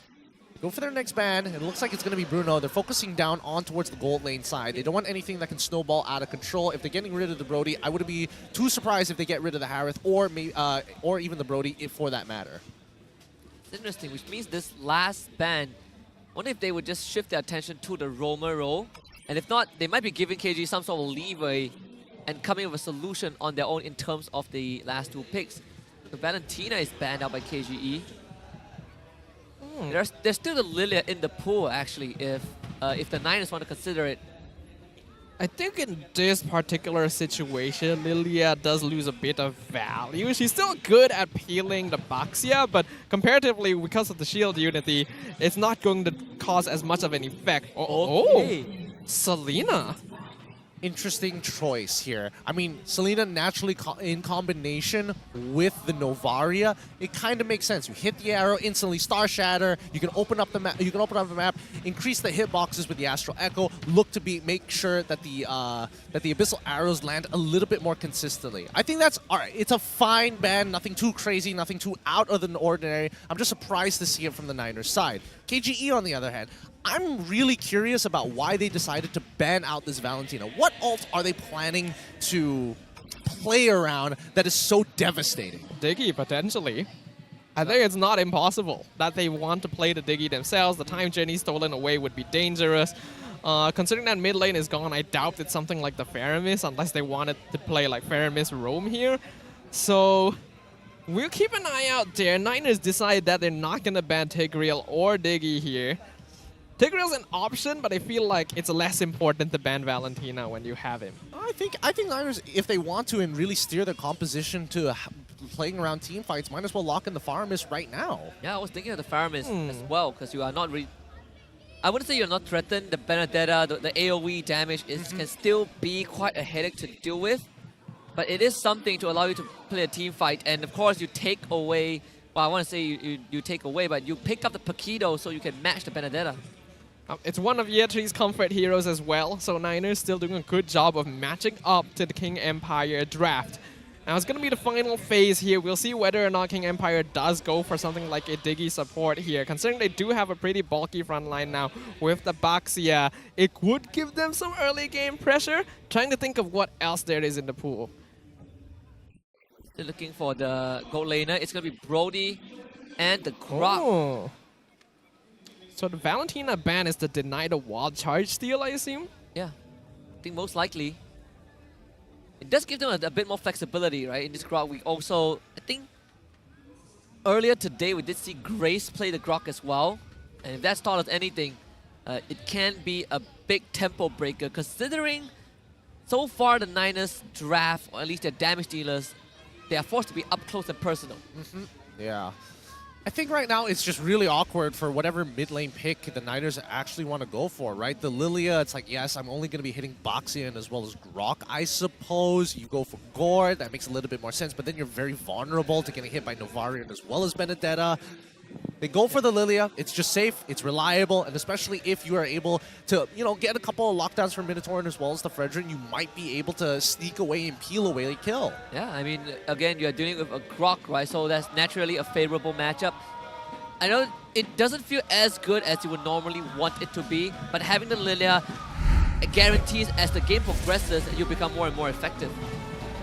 Speaker 4: Go for their next ban. It looks like it's going to be Bruno. They're focusing down on towards the gold lane side. They don't want anything that can snowball out of control. If they're getting rid of the Brody, I wouldn't be too surprised if they get rid of the Harith or even the Brody, if for that matter.
Speaker 3: It's interesting, which means this last ban, I wonder if they would just shift their attention to the roamer role. And if not, they might be giving KG some sort of leeway and coming up with a solution on their own in terms of the last two picks. The Valentina is banned out by KGE. There's still the Lilia in the pool, actually, if the Niners want to consider it.
Speaker 5: I think in this particular situation, Lilia does lose a bit of value. She's still good at peeling the Baxia, but comparatively, because of the shield unity, it's not going to cause as much of an effect. Oh, Selena.
Speaker 4: interesting choice here. I mean, Selena naturally in combination with the Novaria, it kind of makes sense. You hit the arrow instantly, Star Shatter. You can open up the map. You can open up the map, increase the hitboxes with the Astral Echo. Look to make sure that the Abyssal Arrows land a little bit more consistently. I think that's all right. It's a fine ban, nothing too crazy, nothing too out of the ordinary. I'm just surprised to see it from the Niners side. KGE, on the other hand, I'm really curious about why they decided to ban out this Valentina. What ult are they planning to play around that is so devastating?
Speaker 5: Diggy, potentially. I think it's not impossible that they want to play the Diggy themselves. The time journey stolen away would be dangerous. Considering that mid lane is gone, I doubt it's something like the Faramis, unless they wanted to play like Faramis roam here. So we'll keep an eye out there. Niners decide that they're not going to ban Tigreal or Diggy here. Tigreal's an option, but I feel like it's less important to ban Valentina when you have him.
Speaker 4: I think Niners, if they want to and really steer the composition to playing around team fights, might as well lock in the Faramis right now.
Speaker 3: Yeah, I was thinking of the Faramis as well, because you are not really... I wouldn't say you're not threatened. The Benedetta, the AoE damage can still be quite a headache to deal with, but it is something to allow you to play a team fight. And of course, you take away... Well, I want to say you take away, but you pick up the Paquito so you can match the Benedetta.
Speaker 5: It's one of Yetri's comfort heroes as well, so Niners still doing a good job of matching up to the King Empire draft. Now it's going to be the final phase here. We'll see whether or not King Empire does go for something like a Diggy support here. Considering they do have a pretty bulky front line now with the Baxia, it would give them some early game pressure. Trying to think of what else there is in the pool.
Speaker 3: They're looking for the gold laner. It's going to be Brody and the Grok.
Speaker 5: Oh. So the Valentina ban is to deny the wild charge steal, I assume?
Speaker 3: Yeah, I think most likely. It does give them a bit more flexibility, right? In this Grok, we also, I think, earlier today we did see Grace play the Grok as well. And if that's taught us anything, it can be a big tempo breaker, considering so far the Niners draft, or at least their damage dealers, they are forced to be up close and personal.
Speaker 4: Yeah. I think right now it's just really awkward for whatever mid lane pick the Niners actually want to go for, right? The Lilia, it's like, yes, I'm only going to be hitting Boxian as well as Grok, I suppose. You go for Gord, that makes a little bit more sense, but then you're very vulnerable to getting hit by Novarian as well as Benedetta. They go for the Lilia. It's just safe, it's reliable, and especially if you are able to, you know, get a couple of lockdowns from Minotaur as well as the Fredrin, you might be able to sneak away and peel away a kill.
Speaker 3: Yeah, I mean, again, you're dealing with a Grok, right? So that's naturally a favorable matchup. I know it doesn't feel as good as you would normally want it to be, but having the Lilia guarantees as the game progresses, you become more and more effective.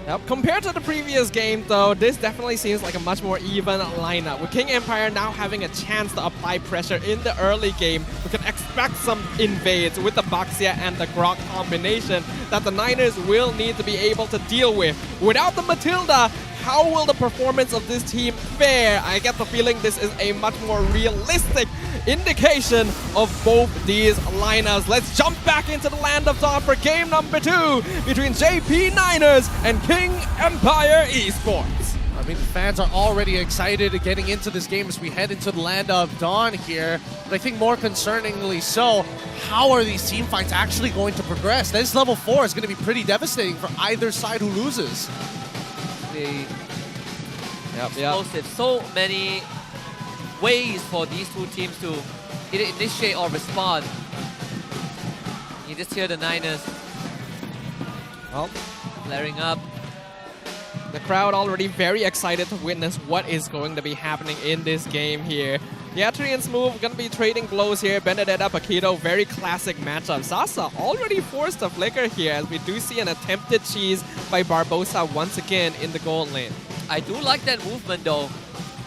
Speaker 5: Yep. Compared to the previous game, though, this definitely seems like a much more even lineup. With King Empire now having a chance to apply pressure in the early game, we can expect some invades with the Baxia and the Grok combination that the Niners will need to be able to deal with. Without the Matilda, how will the performance of this team fare? I get the feeling this is a much more realistic indication of both these lineups. Let's jump back into the land of Dawn for game number 2 between JP Niners and King Empire Esports.
Speaker 4: I mean, fans are already excited getting into this game as we head into the land of Dawn here. But I think more concerningly so, how are these team fights actually going to progress? This level 4 is going to be pretty devastating for either side who loses.
Speaker 3: Explosive. So many ways for these two teams to either initiate or respond. You just hear the Niners flaring up.
Speaker 5: The crowd already very excited to witness what is going to be happening in this game here. The Atrians move, gonna be trading blows here. Benedetta, Paquito, very classic matchup. Sasa already forced a flicker here as we do see an attempted cheese by Barbosa once again in the gold lane.
Speaker 3: I do like that movement though,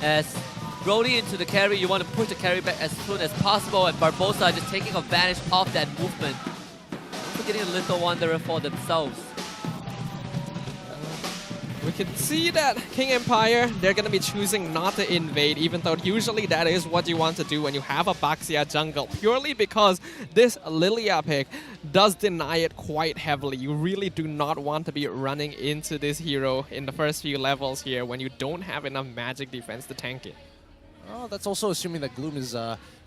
Speaker 3: as Brody into the carry, you want to push the carry back as soon as possible, and Barbosa just taking advantage of that movement. Also getting a little wanderer for themselves.
Speaker 5: We can see that King Empire, they're going to be choosing not to invade, even though usually that is what you want to do when you have a Baxia jungle, purely because this Lilia pick does deny it quite heavily. You really do not want to be running into this hero in the first few levels here when you don't have enough magic defense to tank it.
Speaker 4: Oh, that's also assuming that Gloom is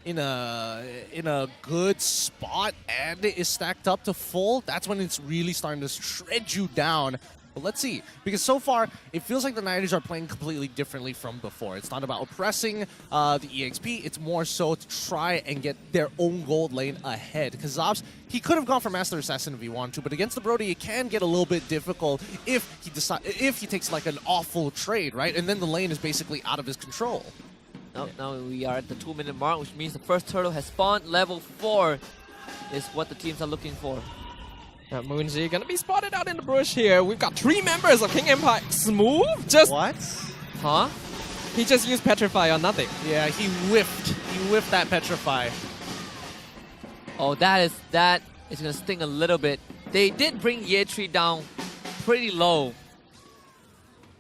Speaker 4: in a good spot and it is stacked up to full. That's when it's really starting to shred you down. But let's see, because so far it feels like the Niners are playing completely differently from before. It's not about oppressing the EXP, it's more so to try and get their own gold lane ahead. Because Zobs, he could have gone for Master Assassin if he wanted to, but against the Brody it can get a little bit difficult if he takes like an awful trade, right? And then the lane is basically out of his control.
Speaker 3: Now we are at the 2-minute mark, which means the first turtle has spawned. Level 4 is what the teams are looking for.
Speaker 5: Moonji gonna be spotted out in the bush here. We've got 3 members of King Empire. Smooth? Just
Speaker 4: what?
Speaker 5: Huh? He just used Petrify on nothing.
Speaker 4: Yeah, he whiffed. He whiffed that Petrify.
Speaker 3: Oh, that is gonna sting a little bit. They did bring Yetri down pretty low.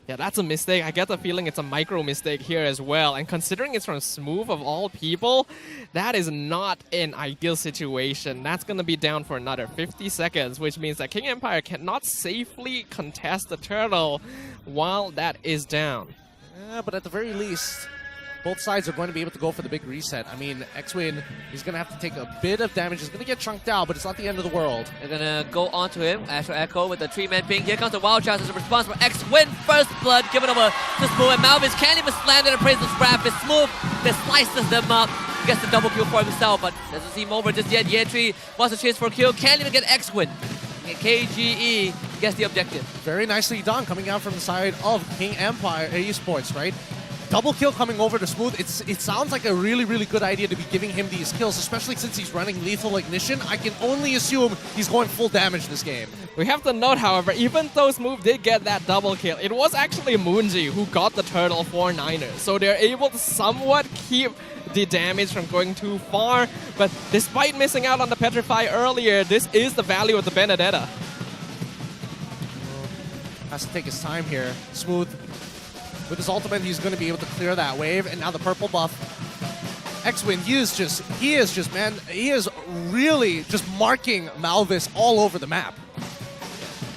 Speaker 5: Yeah, that's a mistake. I get the feeling it's a micro mistake here as well. And considering it's from Smooth of all people, that is not an ideal situation. That's going to be down for another 50 seconds, which means that King Empire cannot safely contest the turtle while that is down.
Speaker 4: Yeah, but at the very least, both sides are going to be able to go for the big reset. I mean, X-Win is going to have to take a bit of damage. He's going to get chunked out, but it's not the end of the world.
Speaker 3: They're going to go onto him. Astral Echo with the 3-man ping. Here comes the Wild Charge as a response from X-Win. First blood given over to Smooth. And Malvis can't even slam the appraisal scrap. It's Smooth that slices them up. Gets the double kill for himself, but doesn't seem over just yet. Yetri wants to chase for a kill. Can't even get X-Win. KGE gets the objective.
Speaker 4: Very nicely done coming out from the side of King Empire Esports, right? Double kill coming over to Smooth. It sounds like a really, really good idea to be giving him these kills, especially since he's running Lethal Ignition. I can only assume he's going full damage this game.
Speaker 5: We have to note, however, even though Smooth did get that double kill, it was actually Moonji who got the turtle for Niners. So they're able to somewhat keep the damage from going too far. But despite missing out on the Petrify earlier, this is the value of the Benedetta.
Speaker 4: Has to take his time here. Smooth. With his ultimate, he's going to be able to clear that wave, and now the purple buff. X-Win, he is really just marking Malvis all over the map.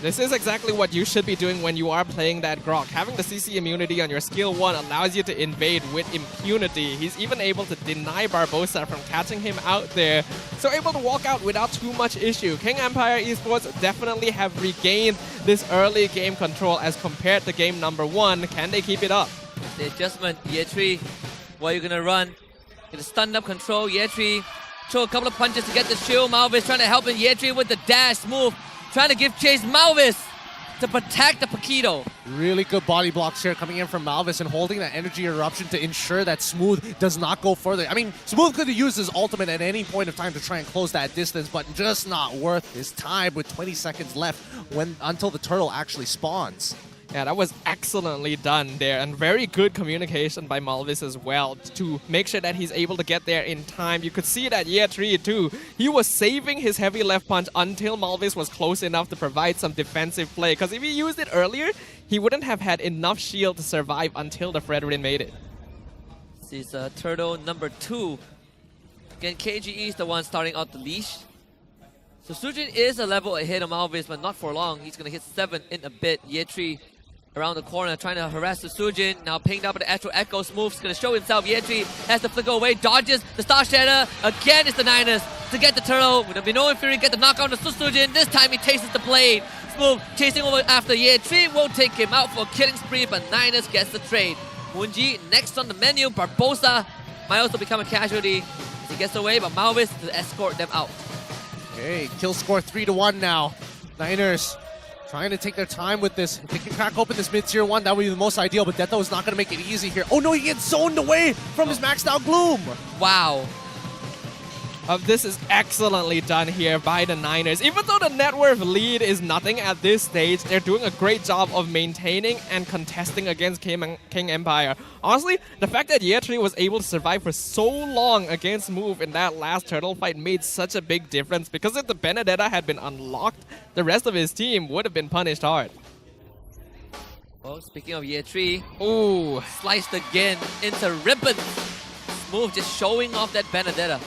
Speaker 5: This is exactly what you should be doing when you are playing that Grok. Having the CC immunity on your skill 1 allows you to invade with impunity. He's even able to deny Barbosa from catching him out there, so able to walk out without too much issue. King Empire Esports definitely have regained this early game control as compared to game number 1. Can they keep it up?
Speaker 3: The adjustment, Yetri, what are you gonna run? Get a stunned up control. Yetri throw a couple of punches to get the shield. Malvis trying to help him. Yetri with the dash move. Trying to give chase Malvis to protect the Paquito.
Speaker 4: Really good body blocks here coming in from Malvis and holding that energy eruption to ensure that Smooth does not go further. I mean, Smooth could have used his ultimate at any point of time to try and close that distance, but just not worth his time with 20 seconds left until the turtle actually spawns.
Speaker 5: Yeah, that was excellently done there, and very good communication by Malvis as well to make sure that he's able to get there in time. You could see that Yetri too. He was saving his heavy left punch until Malvis was close enough to provide some defensive play, because if he used it earlier, he wouldn't have had enough shield to survive until the Fredrin made it.
Speaker 3: This is turtle number 2. Again, KGE is the one starting out the leash. So Sutsujin is a level ahead of Malvis, but not for long. He's going to hit 7 in a bit. Yetri around the corner, trying to harass the Sutsujin. Now pinged up with the Astral Echo. Smooth's going to show himself. Yetri has to flicker away, dodges the Star Shatter. Again, it's the Niners to get the turtle. With the no Fury, get the knockout on the Sutsujin. This time he tastes the blade. Smooth chasing over after Yetri. Will take him out for a killing spree, but Niners gets the trade. Moonji next on the menu. Barbosa might also become a casualty as he gets away, but Malvis to escort them out.
Speaker 4: Okay, kill score 3-1 now. Niners trying to take their time with this. If they can crack open this mid-tier 1, that would be the most ideal, but Detto is not going to make it easy here. Oh no, he gets zoned away from his maxed out Gloom.
Speaker 3: Wow.
Speaker 5: This is excellently done here by the Niners. Even though the net worth lead is nothing at this stage, they're doing a great job of maintaining and contesting against King Empire. Honestly, the fact that Yetri was able to survive for so long against Move in that last turtle fight made such a big difference, because if the Benedetta had been unlocked, the rest of his team would have been punished hard.
Speaker 3: Well, speaking of Yetri, ooh, sliced again into ribbons. Move just showing off that Benedetta.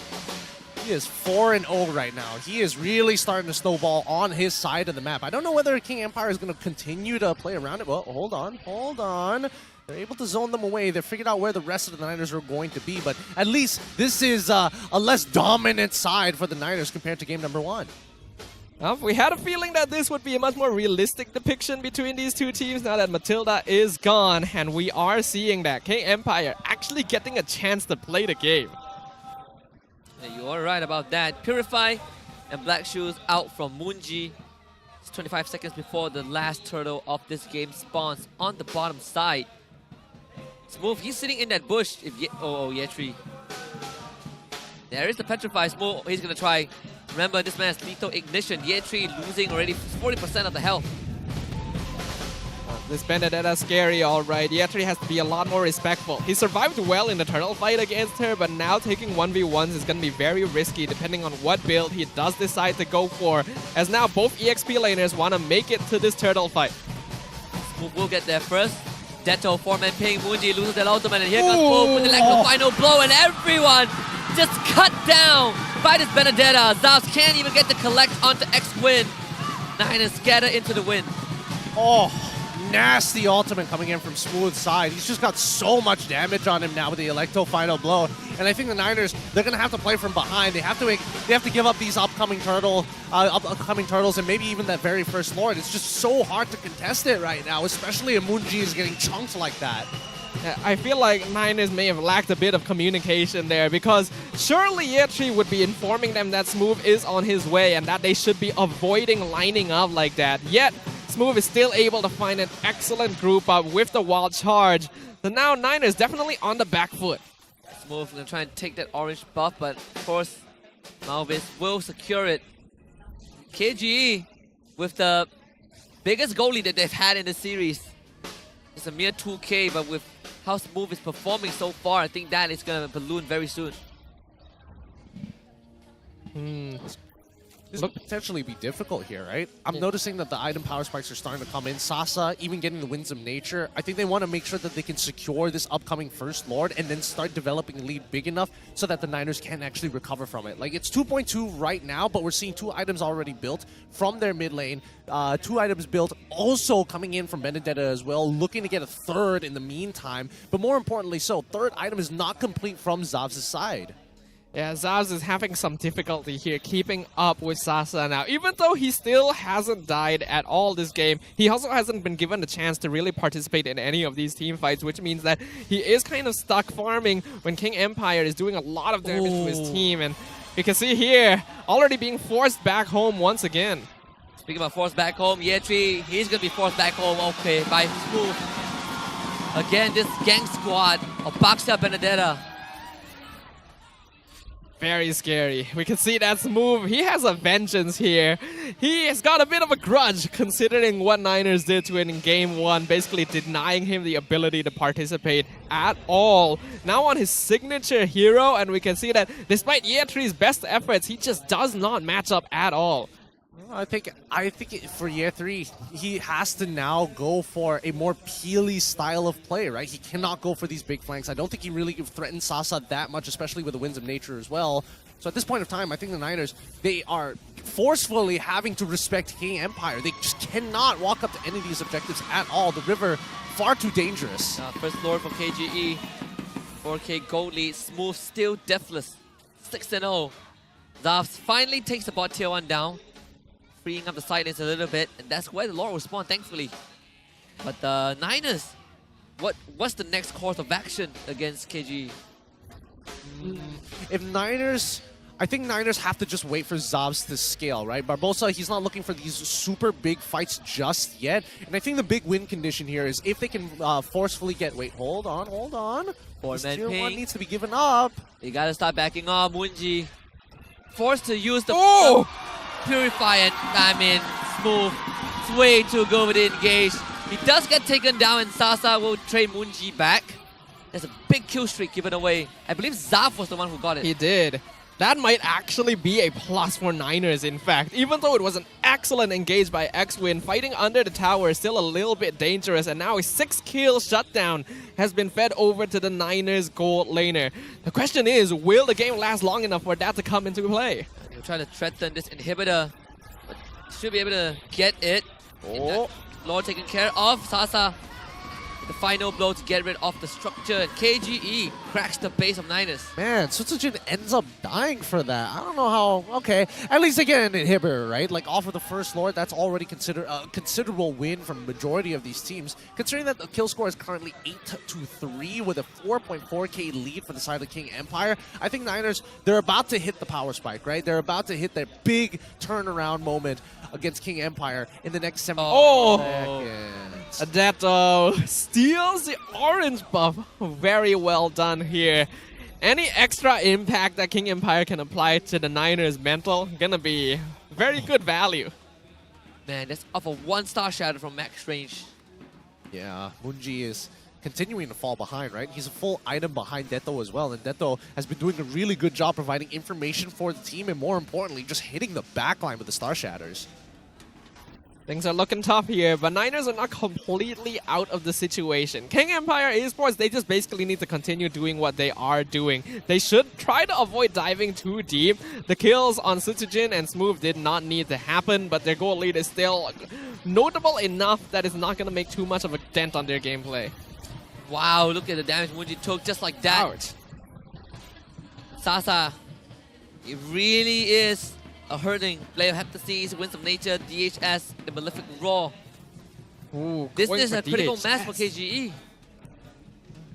Speaker 4: He is 4-0 right now. He is really starting to snowball on his side of the map. I don't know whether King Empire is going to continue to play around it. Well, hold on. They're able to zone them away. They figured out where the rest of the Niners are going to be, but at least this is a less dominant side for the Niners compared to game number 1.
Speaker 5: We had a feeling that this would be a much more realistic depiction between these two teams now that Matilda is gone, and we are seeing that King Empire actually getting a chance to play the game.
Speaker 3: Yeah, you are right about that. Purify and Black Shoes out from Moonji. It's 25 seconds before the last turtle of this game spawns on the bottom side. Smooth, he's sitting in that bush. If Yetri. There is the Petrify. Smooth, he's going to try. Remember, this man has lethal ignition. Yetri losing already 40% of the health.
Speaker 5: This Benedetta scary, alright. Yetri has to be a lot more respectful. He survived well in the turtle fight against her, but now taking 1v1s is going to be very risky depending on what build he does decide to go for, as now both EXP laners want to make it to this turtle fight.
Speaker 3: Smooth will get there first. Detto, 4-man ping, Moonji loses their ultimate, and here comes Smooth with the electro final blow, and everyone just cut down by this Benedetta. Zavs can't even get the collect onto X-Win. Niners scatter into the wind.
Speaker 4: Oh, nasty ultimate coming in from Smooth's side. He's just got so much damage on him now with the Electro final blow. And I think the Niners, they're going to have to play from behind. They have to give up these upcoming turtles and maybe even that very first Lord. It's just so hard to contest it right now, especially if Moonji is getting chunked like that.
Speaker 5: I feel like Niners may have lacked a bit of communication there, because surely Yetri would be informing them that Smooth is on his way and that they should be avoiding lining up like that. Yet, Smooth is still able to find an excellent group up with the wild charge. So now Niners definitely on the back foot.
Speaker 3: Smooth going to try and take that orange buff, but of course, Malvis will secure it. KGE with the biggest goalie that they've had in the series. It's a mere 2K, but with how Smooth is performing so far, I think that is going to balloon very soon.
Speaker 4: This could potentially be difficult here, right? I'm noticing that the item power spikes are starting to come in. Sasa, even getting the Winds of Nature. I think they want to make sure that they can secure this upcoming First Lord and then start developing a lead big enough so that the Niners can actually recover from it. Like, it's 2.2 right now, but we're seeing 2 items already built from their mid lane. 2 items built also coming in from Benedetta as well, looking to get a third in the meantime. But more importantly so, third item is not complete from Zavs' side.
Speaker 5: Yeah, Zavs is having some difficulty here keeping up with Sasa now. Even though he still hasn't died at all this game, he also hasn't been given the chance to really participate in any of these team fights, which means that he is kind of stuck farming when King Empire is doing a lot of damage to his team. And you can see here, already being forced back home once again.
Speaker 3: Speaking about forced back home, Yetri, he's going to be forced back home, okay, by Smooth. Again, this gang squad of Baxia Benedetta.
Speaker 5: Very scary. We can see that Smooth. He has a vengeance here. He has got a bit of a grudge considering what Niners did to him in Game 1, basically denying him the ability to participate at all. Now on his signature hero, and we can see that despite Yetri's best efforts, he just does not match up at all.
Speaker 4: I think for year 3, he has to now go for a more peely style of play, right? He cannot go for these big flanks. I don't think he really threatens Sasa that much, especially with the Winds of Nature as well. So at this point of time, I think the Niners, they are forcefully having to respect King Empire. They just cannot walk up to any of these objectives at all. The river, far too dangerous.
Speaker 3: First Lord from KGE, 4K gold lead, Smooth still deathless, 6-0. Zavs finally takes the bot tier 1 down, freeing up the side lanes a little bit, and that's where the Lord will spawn, thankfully. But the Niners, what's the next course of action against KG?
Speaker 4: I think Niners have to just wait for Zavs to scale, right? Barbosa, he's not looking for these super big fights just yet. And I think the big win condition here is if they can forcefully get... Wait, hold on.
Speaker 3: 4-man
Speaker 4: tier
Speaker 3: ping.
Speaker 4: 1 needs to be given up.
Speaker 3: You gotta start backing off. Moonji forced to use the Purify, and I mean, Smooth. It's way too good with the engage. He does get taken down, and Sasa will trade Moonji back. There's a big kill streak given away. I believe Zav was the one who got it.
Speaker 5: He did. That might actually be a plus for Niners, in fact. Even though it was an excellent engage by X-Win, fighting under the tower is still a little bit dangerous, and now a 6-kill shutdown has been fed over to the Niners gold laner. The question is, will the game last long enough for that to come into play?
Speaker 3: He'll try to threaten this inhibitor, but should be able to get it. Lord taken care of. Sasa the final blow to get rid of the structure. And KGE cracks the base of Niners.
Speaker 4: Man, Sutsujin ends up dying for that. I don't know how. Okay, at least they get an inhibitor, right? Like off of the first Lord, that's already considered a considerable win from majority of these teams. Considering that the kill score is currently 8-3 with a 4.4k lead for the side of King Empire, I think Niners, they're about to hit the power spike, right? They're about to hit their big turnaround moment against King Empire in the next 7 seconds.
Speaker 5: Adeto steals the orange buff. Very well done here. Any extra impact that King Empire can apply to the Niners' mental, gonna be very good value.
Speaker 3: Man, that's off a 1-star shadow from max range.
Speaker 4: Yeah, Moonji is continuing to fall behind, right? He's a full item behind Deto as well, and Deto has been doing a really good job providing information for the team, and more importantly, just hitting the backline with the Star Shatters.
Speaker 5: Things are looking tough here, but Niners are not completely out of the situation. King Empire Esports, they just basically need to continue doing what they are doing. They should try to avoid diving too deep. The kills on Sutsujin and Smooth did not need to happen, but their goal lead is still notable enough that it's not going to make too much of a dent on their gameplay.
Speaker 3: Wow, look at the damage Moonji took just like that.
Speaker 5: Ouch.
Speaker 3: Sasa, it really is a hurting player. Heptases, Winds of Nature, DHS, the Malefic Raw.
Speaker 5: Ooh,
Speaker 3: This is a critical
Speaker 5: DHS.
Speaker 3: match for KGE.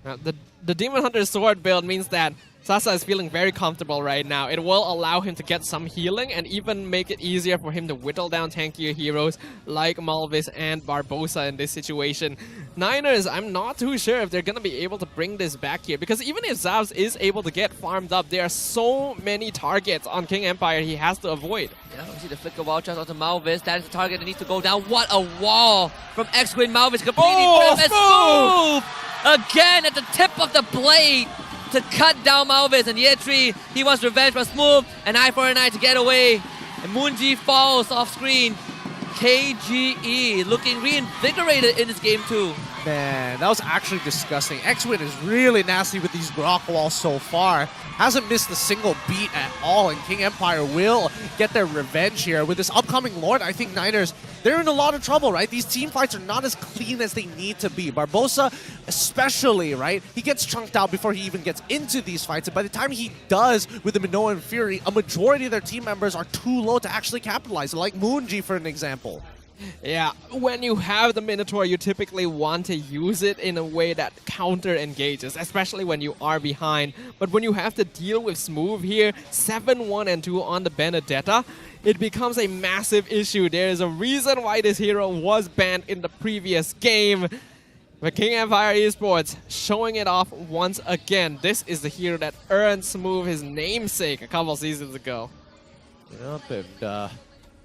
Speaker 5: Now, the Demon Hunter sword build means that Sasa is feeling very comfortable right now. It will allow him to get some healing and even make it easier for him to whittle down tankier heroes like Malvis and Barbosa in this situation. Niners, I'm not too sure if they're going to be able to bring this back here, because even if Zavs is able to get farmed up, there are so many targets on King Empire he has to avoid.
Speaker 3: Yeah, we see the flicker wall charge onto Malvis. That is the target that needs to go down. What a wall from X-Wing. Malvis completely Smooth! Again at the tip of the blade to cut down Malvis, and Yetri, he wants revenge from Smooth, and eye for an eye to get away. And Moonji falls off screen. KGE looking reinvigorated in this game too.
Speaker 4: Man, that was actually disgusting. X-Win is really nasty with these Grok walls so far. Hasn't missed a single beat at all, and King Empire will get their revenge here. With this upcoming Lord, I think Niners, they're in a lot of trouble, right? These team fights are not as clean as they need to be. Barbosa especially, right? He gets chunked out before he even gets into these fights, and by the time he does with the Minoa and Fury, a majority of their team members are too low to actually capitalize, like Moonji for an example.
Speaker 5: Yeah, when you have the Minotaur, you typically want to use it in a way that counter-engages, especially when you are behind. But when you have to deal with Smooth here, 7-1 and 2 on the Benedetta, it becomes a massive issue. There is a reason why this hero was banned in the previous game. But King Empire Esports showing it off once again. This is the hero that earned Smooth his namesake a couple seasons ago.
Speaker 4: Yep, and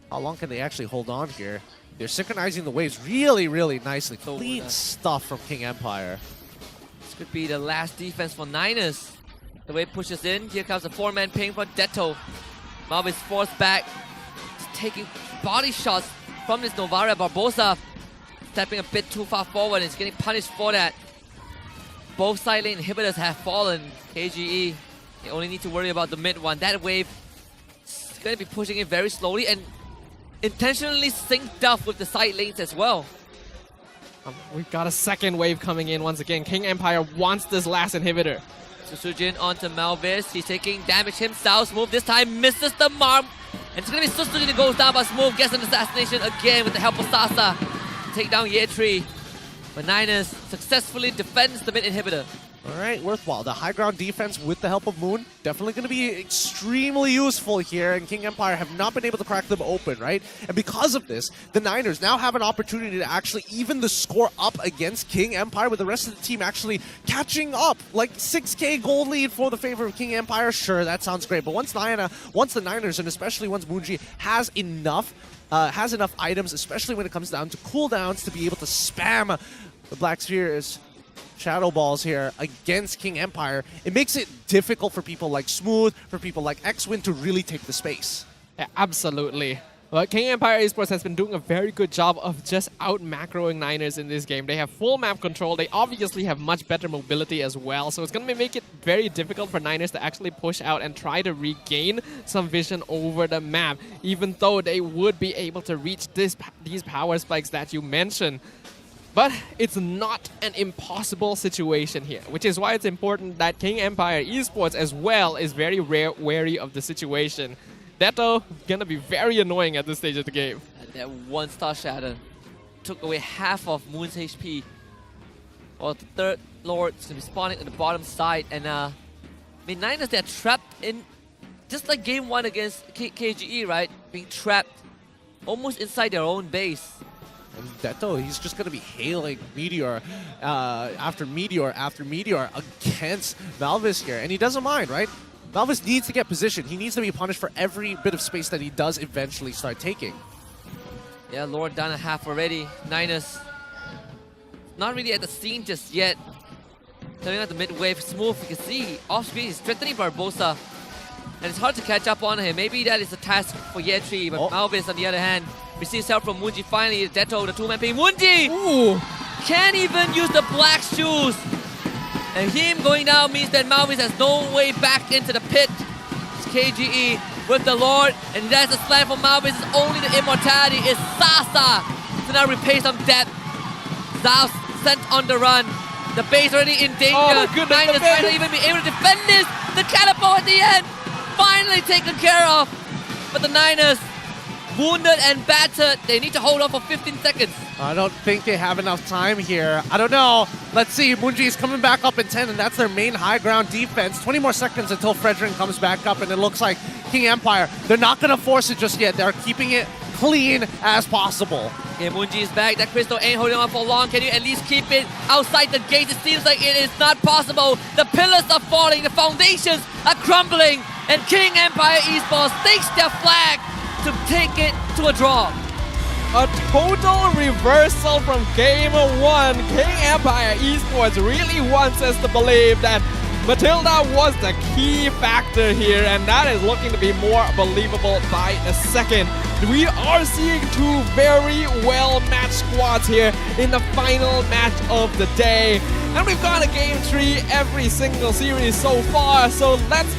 Speaker 4: how long can they actually hold on here? They're synchronizing the waves really, really nicely. Clean stuff from King Empire.
Speaker 3: This could be the last defense for Niners. The wave pushes in. Here comes a 4-man ping for Deto. Malvis forced back. Just taking body shots from this Novara. Barbosa stepping a bit too far forward and is getting punished for that. Both side lane inhibitors have fallen. KGE, they only need to worry about the mid one. That wave is going to be pushing in very slowly and intentionally synced up with the side lanes as well.
Speaker 5: We've got a second wave coming in once again. King Empire wants this last inhibitor.
Speaker 3: Sutsujin onto Malvis. He's taking damage himself. Smooth this time misses the mark. And it's going to be Sutsujin that goes down, but Smooth gets an assassination again with the help of Sasa to take down Yetri. But Niners successfully defends the mid inhibitor.
Speaker 4: All right, worthwhile. The high ground defense with the help of Moon, definitely going to be extremely useful here, and King Empire have not been able to crack them open, right? And because of this, the Niners now have an opportunity to actually even the score up against King Empire, with the rest of the team actually catching up. Like 6k gold lead for the favor of King Empire, sure, that sounds great. But once the Niners, and especially once Moonji has enough items, especially when it comes down to cooldowns, to be able to spam the Black Spheres, Shadow Balls here against King Empire, it makes it difficult for people like Smooth, for people like X-Win to really take the space.
Speaker 5: Yeah, absolutely. But King Empire Esports has been doing a very good job of just out-macroing Niners in this game. They have full map control. They obviously have much better mobility as well. So it's going to make it very difficult for Niners to actually push out and try to regain some vision over the map, even though they would be able to reach these power spikes that you mentioned. But it's not an impossible situation here, which is why it's important that King Empire Esports as well is very wary of the situation. Detto gonna be very annoying at this stage of the game.
Speaker 3: And that one-star shatter took away half of Moon's HP. Well, the third Lord's gonna be spawning at the bottom side, and I mean, Niners, they're trapped in, just like game 1 against KGE, right? Being trapped almost inside their own base.
Speaker 4: And Detto, he's just going to be hailing Meteor after Meteor after Meteor against Malvis here. And he doesn't mind, right? Malvis needs to get positioned. He needs to be punished for every bit of space that he does eventually start taking.
Speaker 3: Yeah, Lord down a half already. Niners not really at the scene just yet. Coming out the mid-wave, Smooth, you can see off-screen he's threatening Barbosa. And it's hard to catch up on him. Maybe that is a task for Yetri, but Malvis on the other hand receives help from Munji. Finally, Detto, the two-man ping. Munji!
Speaker 5: Ooh.
Speaker 3: Can't even use the black shoes. And him going down means that Malvis has no way back into the pit. It's KGE with the Lord, and that's a slam for Malvis. It's only the immortality. It's Sasa to now repay some debt. Zaus sent on the run. The base already in danger.
Speaker 5: Oh, goodness,
Speaker 3: Niners might not even be able to defend this. The catapult at the end, finally taken care of. But the Niners, wounded and battered, they need to hold on for 15 seconds.
Speaker 4: I don't think they have enough time here. I don't know. Let's see. Munji is coming back up in 10, and that's their main high ground defense. 20 more seconds until Fredrin comes back up, and it looks like King Empire, they're not going to force it just yet. They're keeping it clean as possible.
Speaker 3: Okay, Munji is back. That crystal ain't holding on for long. Can you at least keep it outside the gate? It seems like it is not possible. The pillars are falling. The foundations are crumbling. And King Empire Esports takes their flag to take it to a draw.
Speaker 5: A total reversal from game 1. King Empire Esports really wants us to believe that Matilda was the key factor here, and that is looking to be more believable by the second. We are seeing two very well-matched squads here in the final match of the day. And we've got a game 3 every single series so far, so let's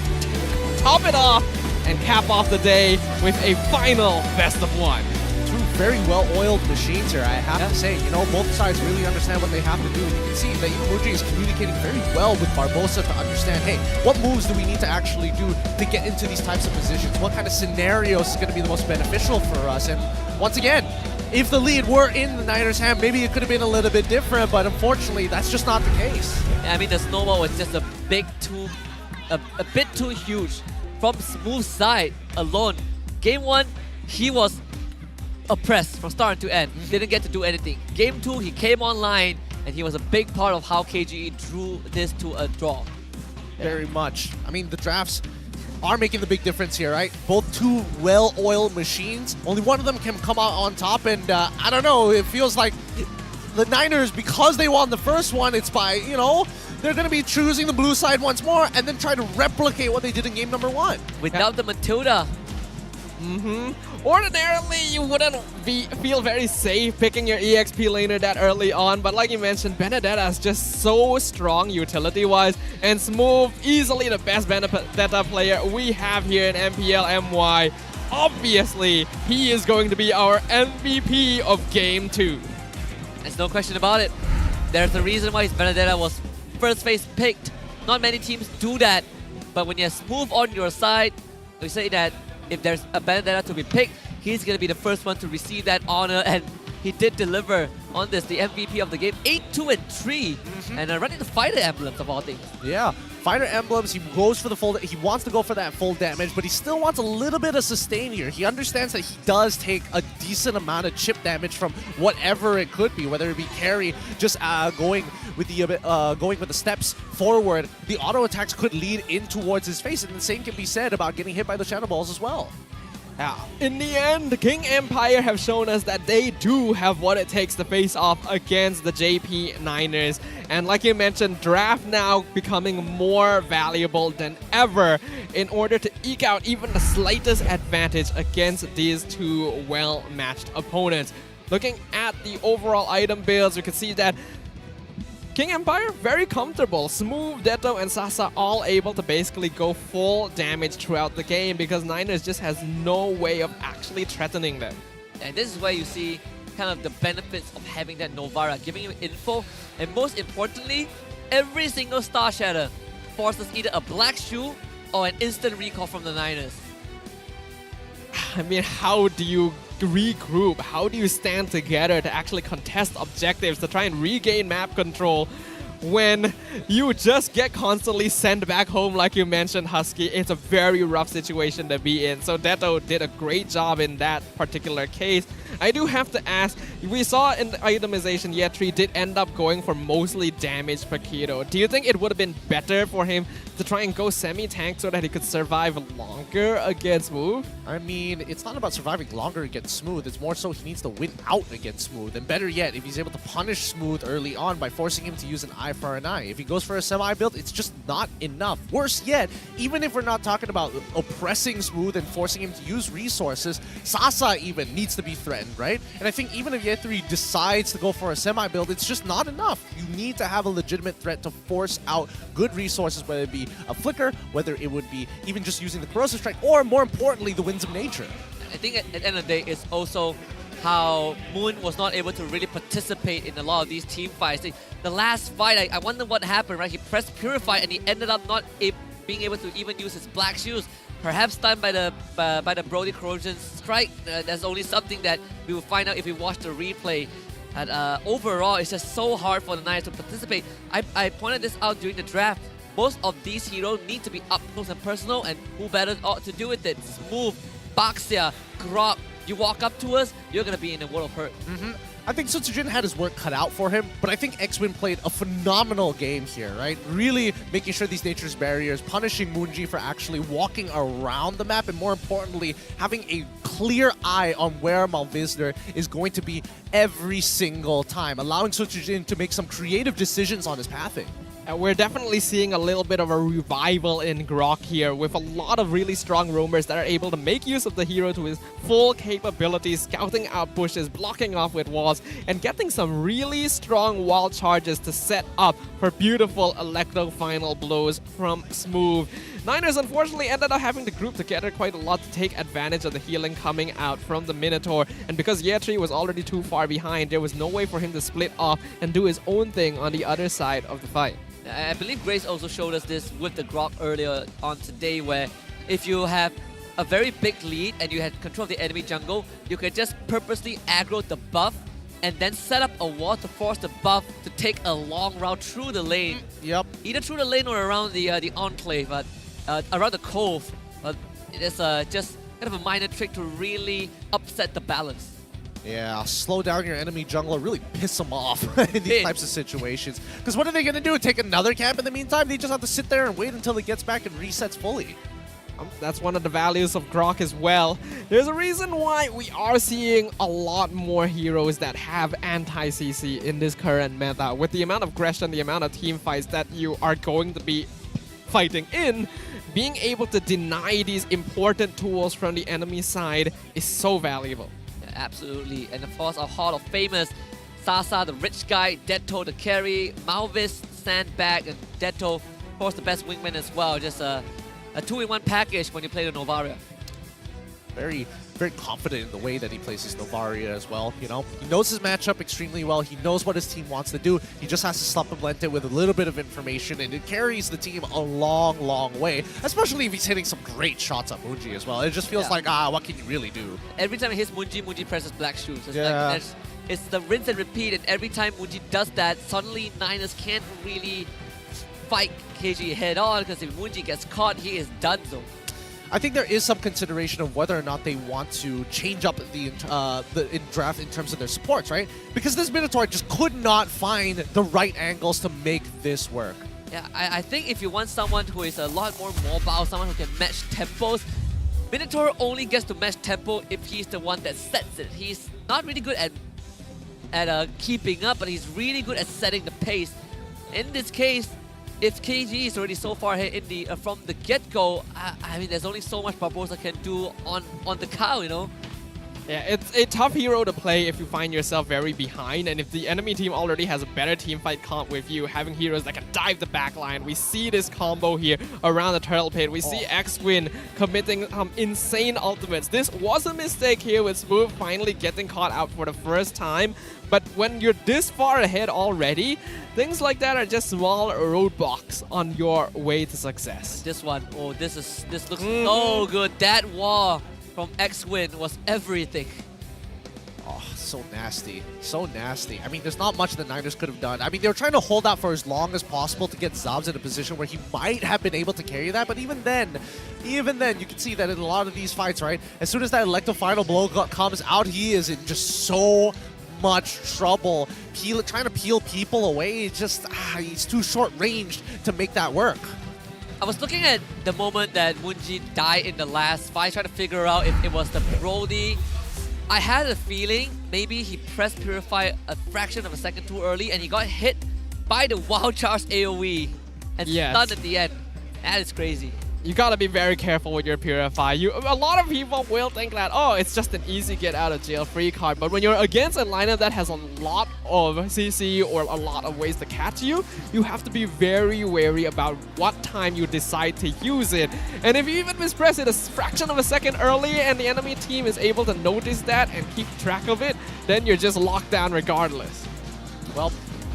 Speaker 5: top it off and cap off the day with a final best of 1.
Speaker 4: Two very well-oiled machines here, I have to say. You know, both sides really understand what they have to do. You can see that Munji is communicating very well with Barbosa to understand, hey, what moves do we need to actually do to get into these types of positions? What kind of scenarios is going to be the most beneficial for us? And once again, if the lead were in the Niners' hand, maybe it could have been a little bit different, but unfortunately, that's just not the case.
Speaker 3: I mean, the snowball was just a bit too huge from Smooth's side alone. Game 1, he was oppressed from start to end. Didn't get to do anything. Game 2, he came online, and he was a big part of how KGE drew this to a draw.
Speaker 4: Very much. I mean, the drafts are making the big difference here, right? Both two well-oiled machines. Only one of them can come out on top, and I don't know, it feels like the Niners, because they won the first one, it's by, you know, they're going to be choosing the blue side once more and then try to replicate what they did in game number 1.
Speaker 3: Without the Matilda.
Speaker 5: Ordinarily, you wouldn't feel very safe picking your EXP laner that early on, but like you mentioned, Benedetta is just so strong utility-wise, and Smooth, easily the best Benedetta player we have here in MPL MY. Obviously, he is going to be our MVP of Game 2.
Speaker 3: There's no question about it. There's a reason why his Benedetta was first phase picked. Not many teams do that, but when you have Smooth on your side, we say that if there's a Benedetta to be picked, he's going to be the first one to receive that honor, and he did deliver on this, the MVP of the game. 8-2-3, and running the fighter emblems of all things.
Speaker 4: Yeah, fighter emblems, he goes for the full, he wants to go for that full damage, but he still wants a little bit of sustain here. He understands that he does take a decent amount of chip damage from whatever it could be, whether it be carry, just going with the steps forward. The auto attacks could lead in towards his face, and the same can be said about getting hit by the shadow balls as well.
Speaker 5: Yeah. In the end, King Empire have shown us that they do have what it takes to face off against the JP Niners. And like you mentioned, draft now becoming more valuable than ever in order to eke out even the slightest advantage against these two well-matched opponents. Looking at the overall item builds, you can see that King Empire, very comfortable. Smooth, Detto, and Sasa all able to basically go full damage throughout the game because Niners just has no way of actually threatening them.
Speaker 3: And this is where you see kind of the benefits of having that Novara, giving him info, and most importantly, every single Star Shatter forces either a black shoe or an instant recall from the Niners.
Speaker 5: I mean, how do you regroup? How do you stand together to actually contest objectives, to try and regain map control when you just get constantly sent back home, like you mentioned, Husky? It's a very rough situation to be in. So Detto did a great job in that particular case. I do have to ask, we saw in the itemization, Yetri did end up going for mostly damaged Paquito. Do you think it would have been better for him to try and go semi-tank so that he could survive longer against Smooth?
Speaker 4: I mean, it's not about surviving longer against Smooth. It's more so he needs to win out against Smooth. And better yet, if he's able to punish Smooth early on by forcing him to use an eye for an eye. If he goes for a semi build, it's just not enough. Worse yet, even if we're not talking about oppressing Smooth and forcing him to use resources, Sasa even needs to be threatened, right? And I think even if Yetri decides to go for a semi build, it's just not enough. You need to have a legitimate threat to force out good resources, whether it be a flicker, whether it would be even just using the corrosive strike, or more importantly, the winds of nature.
Speaker 3: I think at the end of the day, it's also how Moon was not able to really participate in a lot of these team fights. The last fight, I wonder what happened, right? He pressed Purify and he ended up not being able to even use his black shoes. Perhaps stunned by the Brody Corrosion strike. That's only something that we will find out if we watch the replay. And overall, it's just so hard for the Niners to participate. I pointed this out during the draft. Most of these heroes need to be up close and personal, and who better ought to do with it? Smooth, Baxia, Grok. You walk up to us, you're going to be in a world of hurt.
Speaker 4: I think Sutsujin had his work cut out for him, but I think X-Win played a phenomenal game here, right? Really making sure these nature's barriers, punishing Moonji for actually walking around the map, and more importantly, having a clear eye on where Malvisner is going to be every single time, allowing Sutsujin to make some creative decisions on his pathing.
Speaker 5: We're definitely seeing a little bit of a revival in Grok here, with a lot of really strong roamers that are able to make use of the hero to his full capabilities, scouting out bushes, blocking off with walls, and getting some really strong wall charges to set up for beautiful Electro final blows from Smooth. Niners unfortunately ended up having to group together quite a lot to take advantage of the healing coming out from the Minotaur, and because Yetri was already too far behind, there was no way for him to split off and do his own thing on the other side of the fight.
Speaker 3: I believe Grace also showed us this with the Grok earlier on today, where if you have a very big lead and you had control of the enemy jungle, you can just purposely aggro the buff and then set up a wall to force the buff to take a long route through the lane.
Speaker 4: Yep.
Speaker 3: Either through the lane or around the enclave, but around the cove. But it is just kind of a minor trick to really upset the balance.
Speaker 4: Yeah, slow down your enemy jungler, really piss them off in these types of situations. Because what are they going to do? Take another camp in the meantime? They just have to sit there and wait until it gets back and resets fully.
Speaker 5: That's one of the values of Grok as well. There's a reason why we are seeing a lot more heroes that have anti-CC in this current meta. With the amount of aggression, the amount of team fights that you are going to be fighting in, being able to deny these important tools from the enemy side is so valuable.
Speaker 3: Absolutely, and of course our Hall of Famers, Sasa the rich guy, Detto the carry, Malvis, Sandbag, and Detto, of course the best wingman as well. Just a 2-in-1 package when you play the Novaria.
Speaker 4: Very confident in the way that he plays his Novaria as well, you know? He knows his matchup extremely well, he knows what his team wants to do, he just has to supplement it with a little bit of information, and it carries the team a long way, especially if he's hitting some great shots on Moonji as well. It just feels like, what can you really do?
Speaker 3: Every time he hits Moonji, Moonji presses black shoes. It's like, it's the rinse and repeat, and every time Moonji does that, suddenly Niners can't really fight KG head on, because if Moonji gets caught, he is done so.
Speaker 4: I think there is some consideration of whether or not they want to change up the draft in terms of their supports, right? Because this Minotaur just could not find the right angles to make this work.
Speaker 3: Yeah, I think if you want someone who is a lot more mobile, someone who can match tempos, Minotaur only gets to match tempo if he's the one that sets it. He's not really good at keeping up, but he's really good at setting the pace. In this case, if KG is already so far ahead in the from the get-go, I mean, there's only so much Barbosa can do on the cow, you know?
Speaker 5: Yeah, it's a tough hero to play if you find yourself very behind, and if the enemy team already has a better team fight comp with you, having heroes that can dive the backline. We see this combo here around the turtle pit. We see X-Win committing insane ultimates. This was a mistake here with Smooth finally getting caught out for the first time, but when you're this far ahead already, things like that are just small roadblocks on your way to success.
Speaker 3: This one, oh, this looks so good. That wall from X-Win was everything.
Speaker 4: Oh, so nasty. So nasty. I mean, there's not much the Niners could have done. I mean, they were trying to hold out for as long as possible to get Zabs in a position where he might have been able to carry that, but even then, you can see that in a lot of these fights, right? As soon as that elective final blow comes out, he is in just so much trouble. Trying to peel people away, he's too short-ranged to make that work.
Speaker 3: I was looking at the moment that Moonji died in the last fight, trying to figure out if it was the Brody. I had a feeling maybe he pressed Purify a fraction of a second too early and he got hit by the Wild Charge AoE and stunned at the end. That is crazy.
Speaker 5: You gotta be very careful with your Purify. A lot of people will think that, oh, it's just an easy get out of jail free card, but when you're against a lineup that has a lot of CC or a lot of ways to catch you, you have to be very wary about what time you decide to use it. And if you even mispress it a fraction of a second early and the enemy team is able to notice that and keep track of it, then you're just locked down regardless.
Speaker 4: Well,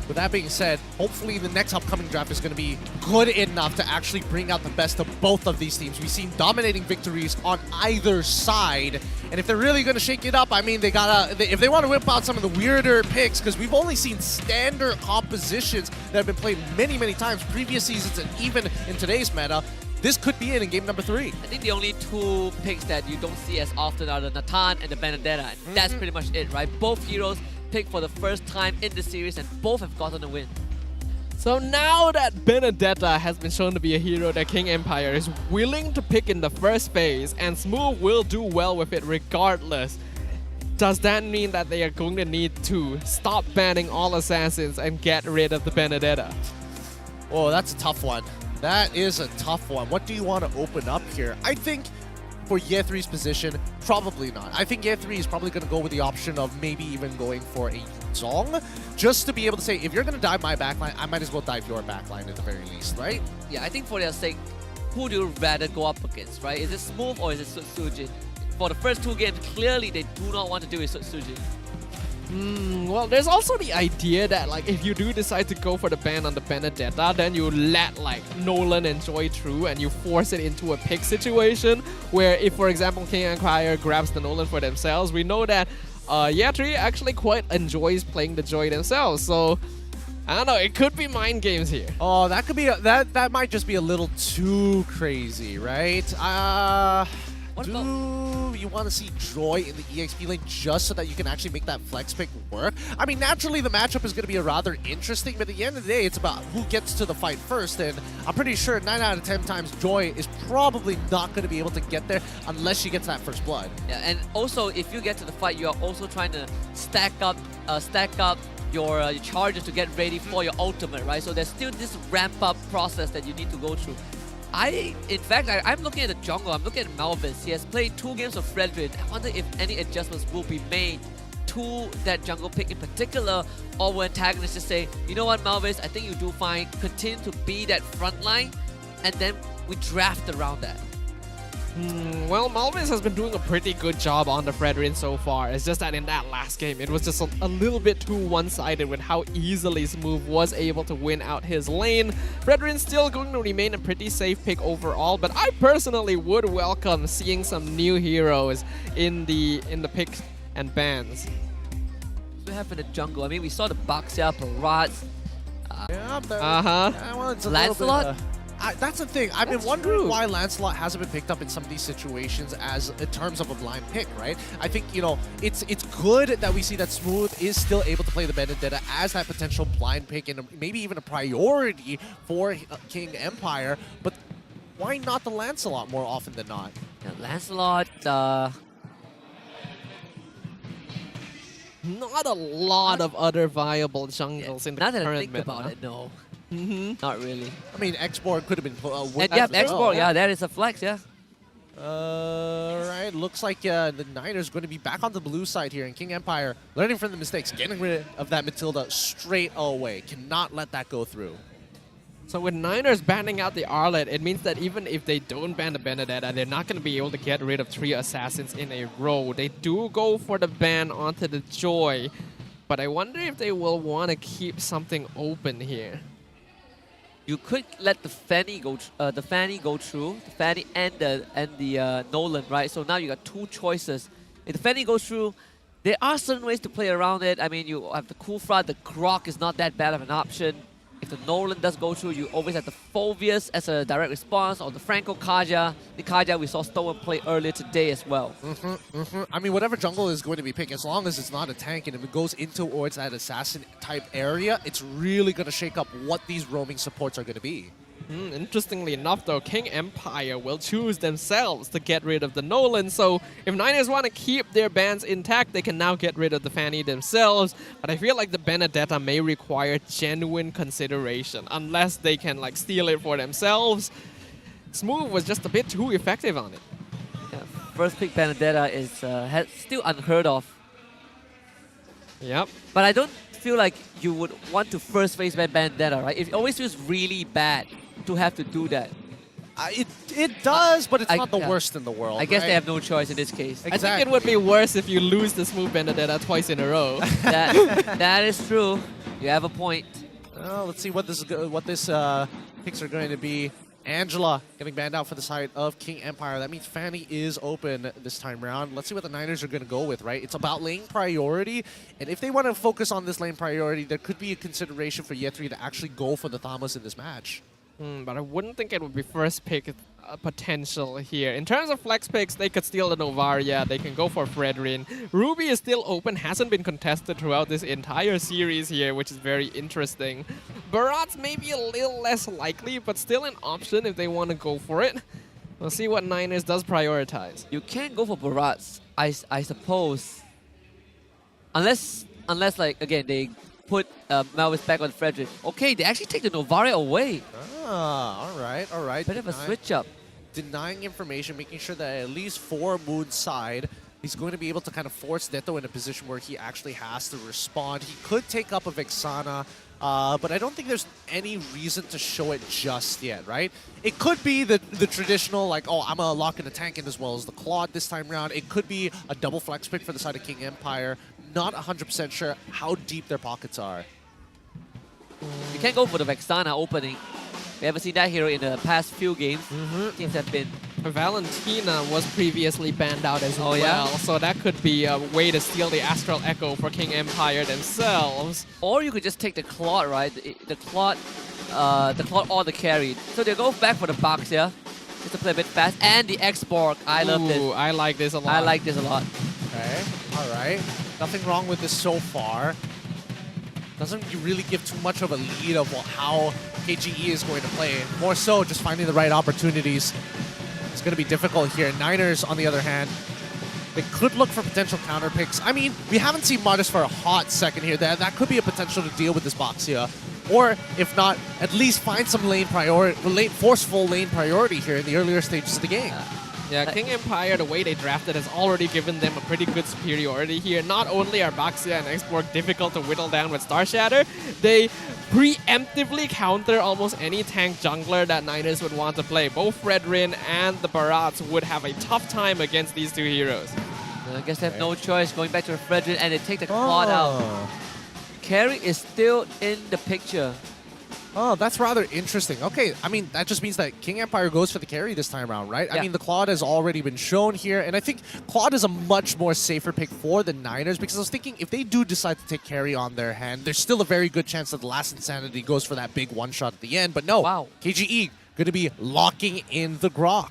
Speaker 4: with that being said, hopefully the next upcoming draft is going to be good enough to actually bring out the best of both of these teams. We've seen dominating victories on either side, and if they're really going to shake it up, I mean, if they want to whip out some of the weirder picks, because we've only seen standard compositions that have been played many, many times, previous seasons, and even in today's meta, this could be it in game number 3.
Speaker 3: I think the only two picks that you don't see as often are the Natan and the Benedetta, and that's pretty much it, right? Both heroes picked for the first time in the series, and both have gotten a win.
Speaker 5: So now that Benedetta has been shown to be a hero that King Empire is willing to pick in the first phase, and Smooth will do well with it regardless, does that mean that they are going to need to stop banning all assassins and get rid of the Benedetta?
Speaker 4: Oh, that's a tough one. That is a tough one. What do you want to open up here? I think for Ye3's position, probably not. I think Ye3 is probably going to go with the option of maybe even going for a Zong, just to be able to say, if you're going to dive my backline, I might as well dive your backline at the very least, right?
Speaker 3: Yeah, I think for their sake, who do you rather go up against, right? Is it Smooth or is it Sutsujin? For the first 2 games, clearly they do not want to do with Sutsujin.
Speaker 5: Well, there's also the idea that, like, if you do decide to go for the ban on the Benedetta, then you let, like, Nolan and Joy through and you force it into a pick situation where if, for example, King Empire grabs the Nolan for themselves, we know that Ye3 actually quite enjoys playing the Joy themselves, so I don't know, it could be mind games here.
Speaker 4: Oh, that could be, that might just be a little too crazy, right? Do you want to see Joy in the EXP lane just so that you can actually make that flex pick work? I mean, naturally the matchup is going to be rather interesting, but at the end of the day, it's about who gets to the fight first, and I'm pretty sure 9 out of 10 times Joy is probably not going to be able to get there unless she gets that first blood.
Speaker 3: Yeah, and also if you get to the fight, you are also trying to stack up your charges to get ready for your ultimate, right? So there's still this ramp-up process that you need to go through. In fact, I'm looking at the jungle. I'm looking at Malvis. He has played 2 games of Fredrin. I wonder if any adjustments will be made to that jungle pick in particular, or will antagonists just say, you know what, Malvis, I think you do fine. Continue to be that front line, and then we draft around that.
Speaker 5: Well, Malvis has been doing a pretty good job on the Fredrin so far. It's just that in that last game, it was just a little bit too one-sided with how easily Smooth was able to win out his lane. Fredrin's still going to remain a pretty safe pick overall, but I personally would welcome seeing some new heroes in the picks and bans.
Speaker 3: We have in the jungle. I mean, we saw the Baxia, Parats.
Speaker 4: Lancelot? That's the thing. I've been wondering why Lancelot hasn't been picked up in some of these situations as in terms of a blind pick, right? I think, you know, it's good that we see that Smooth is still able to play the Benedetta as that potential blind pick and maybe even a priority for King Empire, but why not the Lancelot more often than not?
Speaker 3: Yeah, Lancelot,
Speaker 5: not a lot of other viable jungles in the current meta.
Speaker 3: Now that I think about it, no. Not really.
Speaker 4: I mean, X-Borg could have been...
Speaker 3: X-Borg, yeah, that is a flex, yeah.
Speaker 4: Right, looks like the Niners going to be back on the blue side here, and King Empire learning from the mistakes, getting rid of that Matilda straight away. Cannot let that go through.
Speaker 5: So with Niners banning out the Arlet, it means that even if they don't ban the Benedetta, they're not going to be able to get rid of 3 Assassins in a row. They do go for the ban onto the Joy, but I wonder if they will want to keep something open here.
Speaker 3: You could let the Fanny go, the Fanny and the Nolan, right? So now you got 2 choices. If the Fanny goes through, there are certain ways to play around it. I mean, you have the Kufra, the Grok is not that bad of an option. If the Nolan does go through, you always have the Phobius as a direct response, or the Franco Kaja. The Kaja we saw Stowen play earlier today as well.
Speaker 4: I mean, whatever jungle is going to be picked, as long as it's not a tank and if it goes in towards that assassin type area, it's really going to shake up what these roaming supports are going to be.
Speaker 5: Interestingly enough, though, King Empire will choose themselves to get rid of the Nolan. So if Niners want to keep their bans intact, they can now get rid of the Fanny themselves. But I feel like the Benedetta may require genuine consideration unless they can like steal it for themselves. Smooth was just a bit too effective on it.
Speaker 3: Yeah, first pick Benedetta is still unheard of.
Speaker 5: Yep.
Speaker 3: But I don't feel like you would want to first face Benedetta, right? It always feels really bad to have to do that.
Speaker 4: It does, but it's not the worst in the world.
Speaker 3: I guess
Speaker 4: right?
Speaker 3: they have no choice in this case.
Speaker 5: I think it would be worse if you lose the Smooth Benedetta twice in a row.
Speaker 3: that is true. You have a point.
Speaker 4: Well, let's see what this picks are going to be. Angela getting banned out for the side of King Empire. That means Fanny is open this time around. Let's see what the Niners are going to go with, right? It's about lane priority, and if they want to focus on this lane priority, there could be a consideration for Yetri to actually go for the Thamos in this match.
Speaker 5: But I wouldn't think it would be first pick potential here. In terms of flex picks, they could steal the Novaria, they can go for Fredrin. Ruby is still open, hasn't been contested throughout this entire series here, which is very interesting. Barats may be a little less likely, but still an option if they want to go for it. We'll see what Niners does prioritize.
Speaker 3: You can go for Barats, I suppose. Unless like, again, they put Malvis back on Frederick. Okay, they actually take the Novaria away.
Speaker 4: All right.
Speaker 3: Bit of a switch up.
Speaker 4: Denying information, making sure that at least for Moon's side, he's going to be able to kind of force Neto in a position where he actually has to respond. He could take up a Vexana, but I don't think there's any reason to show it just yet, right? It could be the traditional, like, oh, I'm going to lock in a tank in as well as the Claude this time around. It could be a double flex pick for the side of King Empire. Not 100% sure how deep their pockets are.
Speaker 3: You can't go for the Vexana opening. We haven't seen that hero in the past few games. Teams have been.
Speaker 5: Valentina was previously banned out as well,
Speaker 3: yeah?
Speaker 5: So that could be a way to steal the Astral Echo for King Empire themselves.
Speaker 3: Or you could just take the Claude, right? The Claude or the carry. So they go back for the box here, just to play a bit fast. And the X-Borg. I love this.
Speaker 5: I like this a lot.
Speaker 3: I like this a lot.
Speaker 4: Okay, all right. Nothing wrong with this so far. Doesn't really give too much of a lead of how KGE is going to play. More so just finding the right opportunities. It's going to be difficult here. Niners, on the other hand, they could look for potential counter picks. I mean, we haven't seen Modest for a hot second here. That could be a potential to deal with this box here. Or, if not, at least find some forceful lane priority here in the earlier stages of the game.
Speaker 5: Yeah, King Empire, the way they drafted has already given them a pretty good superiority here. Not only are Baxia and X-Borg difficult to whittle down with Star Shatter, they preemptively counter almost any tank jungler that Niners would want to play. Both Fredrin and the Barats would have a tough time against these two heroes.
Speaker 3: I guess they have no choice going back to the Fredrin, and they take the Claude out. Carry is still in the picture.
Speaker 4: Oh, that's rather interesting. Okay, I mean, that just means that King Empire goes for the carry this time around, right?
Speaker 3: Yeah.
Speaker 4: I mean, the Claude has already been shown here, and I think Claude is a much more safer pick for the Niners, because I was thinking if they do decide to take carry on their hand, there's still a very good chance that the Last Insanity goes for that big one-shot at the end, but no.
Speaker 3: Wow.
Speaker 4: KGE going to be locking in the Grok.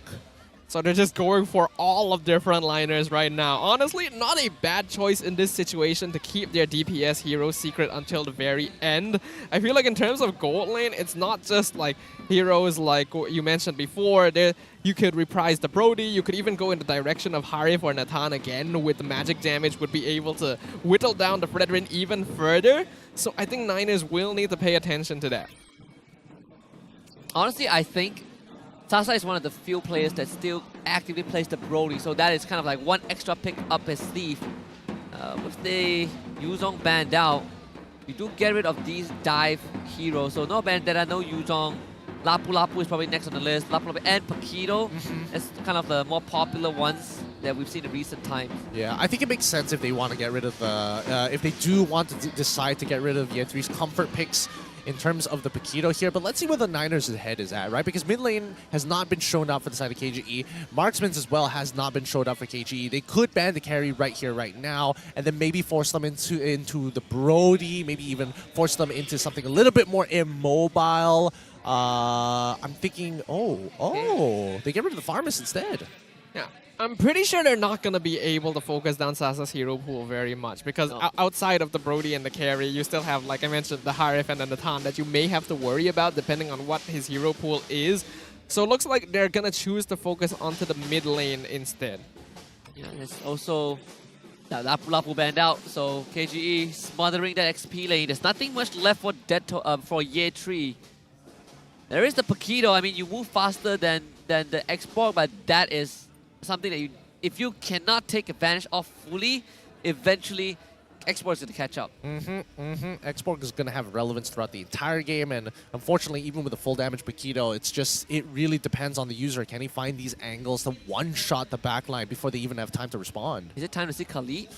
Speaker 5: So they're just going for all of their frontliners right now. Honestly, not a bad choice in this situation to keep their DPS hero secret until the very end. I feel like in terms of gold lane, it's not just like heroes like you mentioned before. You could reprise the Brody, you could even go in the direction of Harif or Nathan again with the magic damage, would be able to whittle down the Fredrin even further. So I think Niners will need to pay attention to that.
Speaker 3: Honestly, I think Sasa is one of the few players that still actively plays the Brody, so that is kind of like one extra pick up his sleeve. With the Yuzong banned out, you do get rid of these dive heroes. So no Bandera, no Yuzong. Lapu Lapu is probably next on the list. Lapu Lapu and Paquito is kind of the more popular ones that we've seen in recent times.
Speaker 4: Yeah, I think it makes sense if they want to get rid of if they do want to decide to get rid of Yetri's comfort picks in terms of the Paquito here. But let's see where the Niners' head is at, right? Because mid lane has not been shown up for the side of KGE. Marksman's as well has not been showed up for KGE. They could ban the carry right here, right now, and then maybe force them into the Brody, maybe even force them into something a little bit more immobile. I'm thinking, they get rid of the Farmers instead.
Speaker 5: Yeah. I'm pretty sure they're not going to be able to focus down Sasa's hero pool very much because outside of the Brody and the carry, you still have, like I mentioned, the Harif and then the Tan that you may have to worry about depending on what his hero pool is. So it looks like they're going to choose to focus onto the mid lane instead.
Speaker 3: Yeah, there's also Lapu Lapu banned out, so KGE smothering that XP lane. There's nothing much left for for Yetri. There is the Paquito. I mean, you move faster than the export, but that is something that if you cannot take advantage of fully, eventually export is going to catch up.
Speaker 4: Export is going to have relevance throughout the entire game, and unfortunately, even with the full damage Paquito, it really depends on the user. Can he find these angles to one-shot the backline before they even have time to respond?
Speaker 3: Is it time to see Khalid?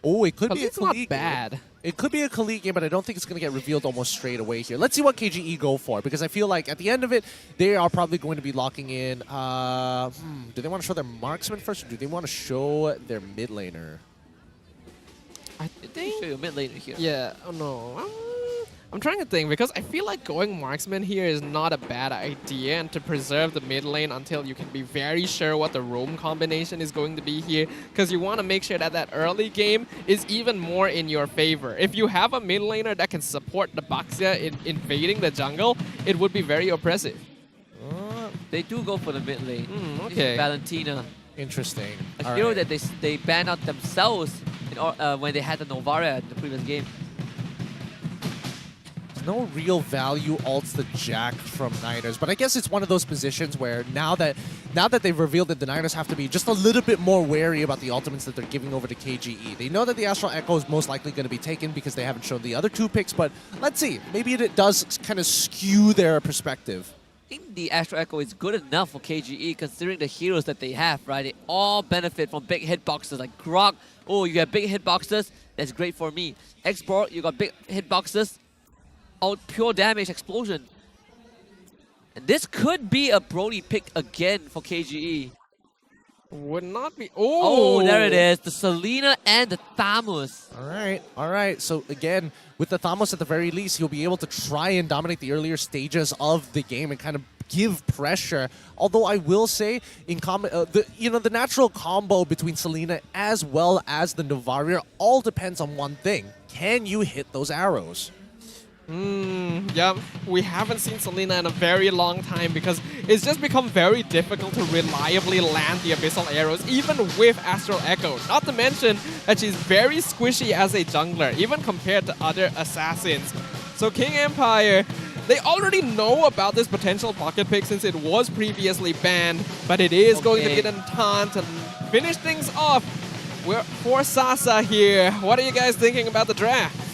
Speaker 4: Oh, it could be a
Speaker 5: Khalid's
Speaker 4: Khalid
Speaker 5: not bad.
Speaker 4: game. It could be a Khalid game, but I don't think it's going to get revealed almost straight away here. Let's see what KGE go for, because I feel like at the end of it, they are probably going to be locking in... do they want to show their marksman first, or do they want to show their mid laner?
Speaker 3: I think show you mid laner here.
Speaker 5: Yeah, oh no. I'm trying to think because I feel like going marksman here is not a bad idea, and to preserve the mid lane until you can be very sure what the roam combination is going to be here, because you want to make sure that that early game is even more in your favor. If you have a mid laner that can support the Baxia in invading the jungle, it would be very oppressive.
Speaker 3: They do go for the mid lane.
Speaker 5: Okay.
Speaker 3: Valentina.
Speaker 4: Interesting.
Speaker 3: A hero that they banned out themselves when they had the Novaria in the previous game.
Speaker 4: No real value ults the Jack from Niners, but I guess it's one of those positions where now that they've revealed that the Niners have to be just a little bit more wary about the ultimates that they're giving over to KGE. They know that the Astral Echo is most likely going to be taken because they haven't shown the other two picks, but let's see. Maybe it does kind of skew their perspective.
Speaker 3: I think the Astral Echo is good enough for KGE considering the heroes that they have, right? They all benefit from big hitboxes like Grog. Oh, you have big hitboxes, that's great for me. Export, you got big hitboxes. Oh, pure damage explosion. And this could be a Brody pick again for KGE.
Speaker 5: Would not be.
Speaker 3: Oh, there it is. The Selena and the Thamus.
Speaker 4: All right. So again, with the Thamus at the very least, he'll be able to try and dominate the earlier stages of the game and kind of give pressure. Although I will say, the natural combo between Selena as well as the Novaria all depends on one thing: can you hit those arrows?
Speaker 5: Yeah, we haven't seen Selena in a very long time because it's just become very difficult to reliably land the Abyssal Arrows, even with Astral Echo. Not to mention that she's very squishy as a jungler, even compared to other assassins. So King Empire, they already know about this potential pocket pick since it was previously banned, but it is going to be an taunt to finish things off. We're for Sasa here. What are you guys thinking about the draft?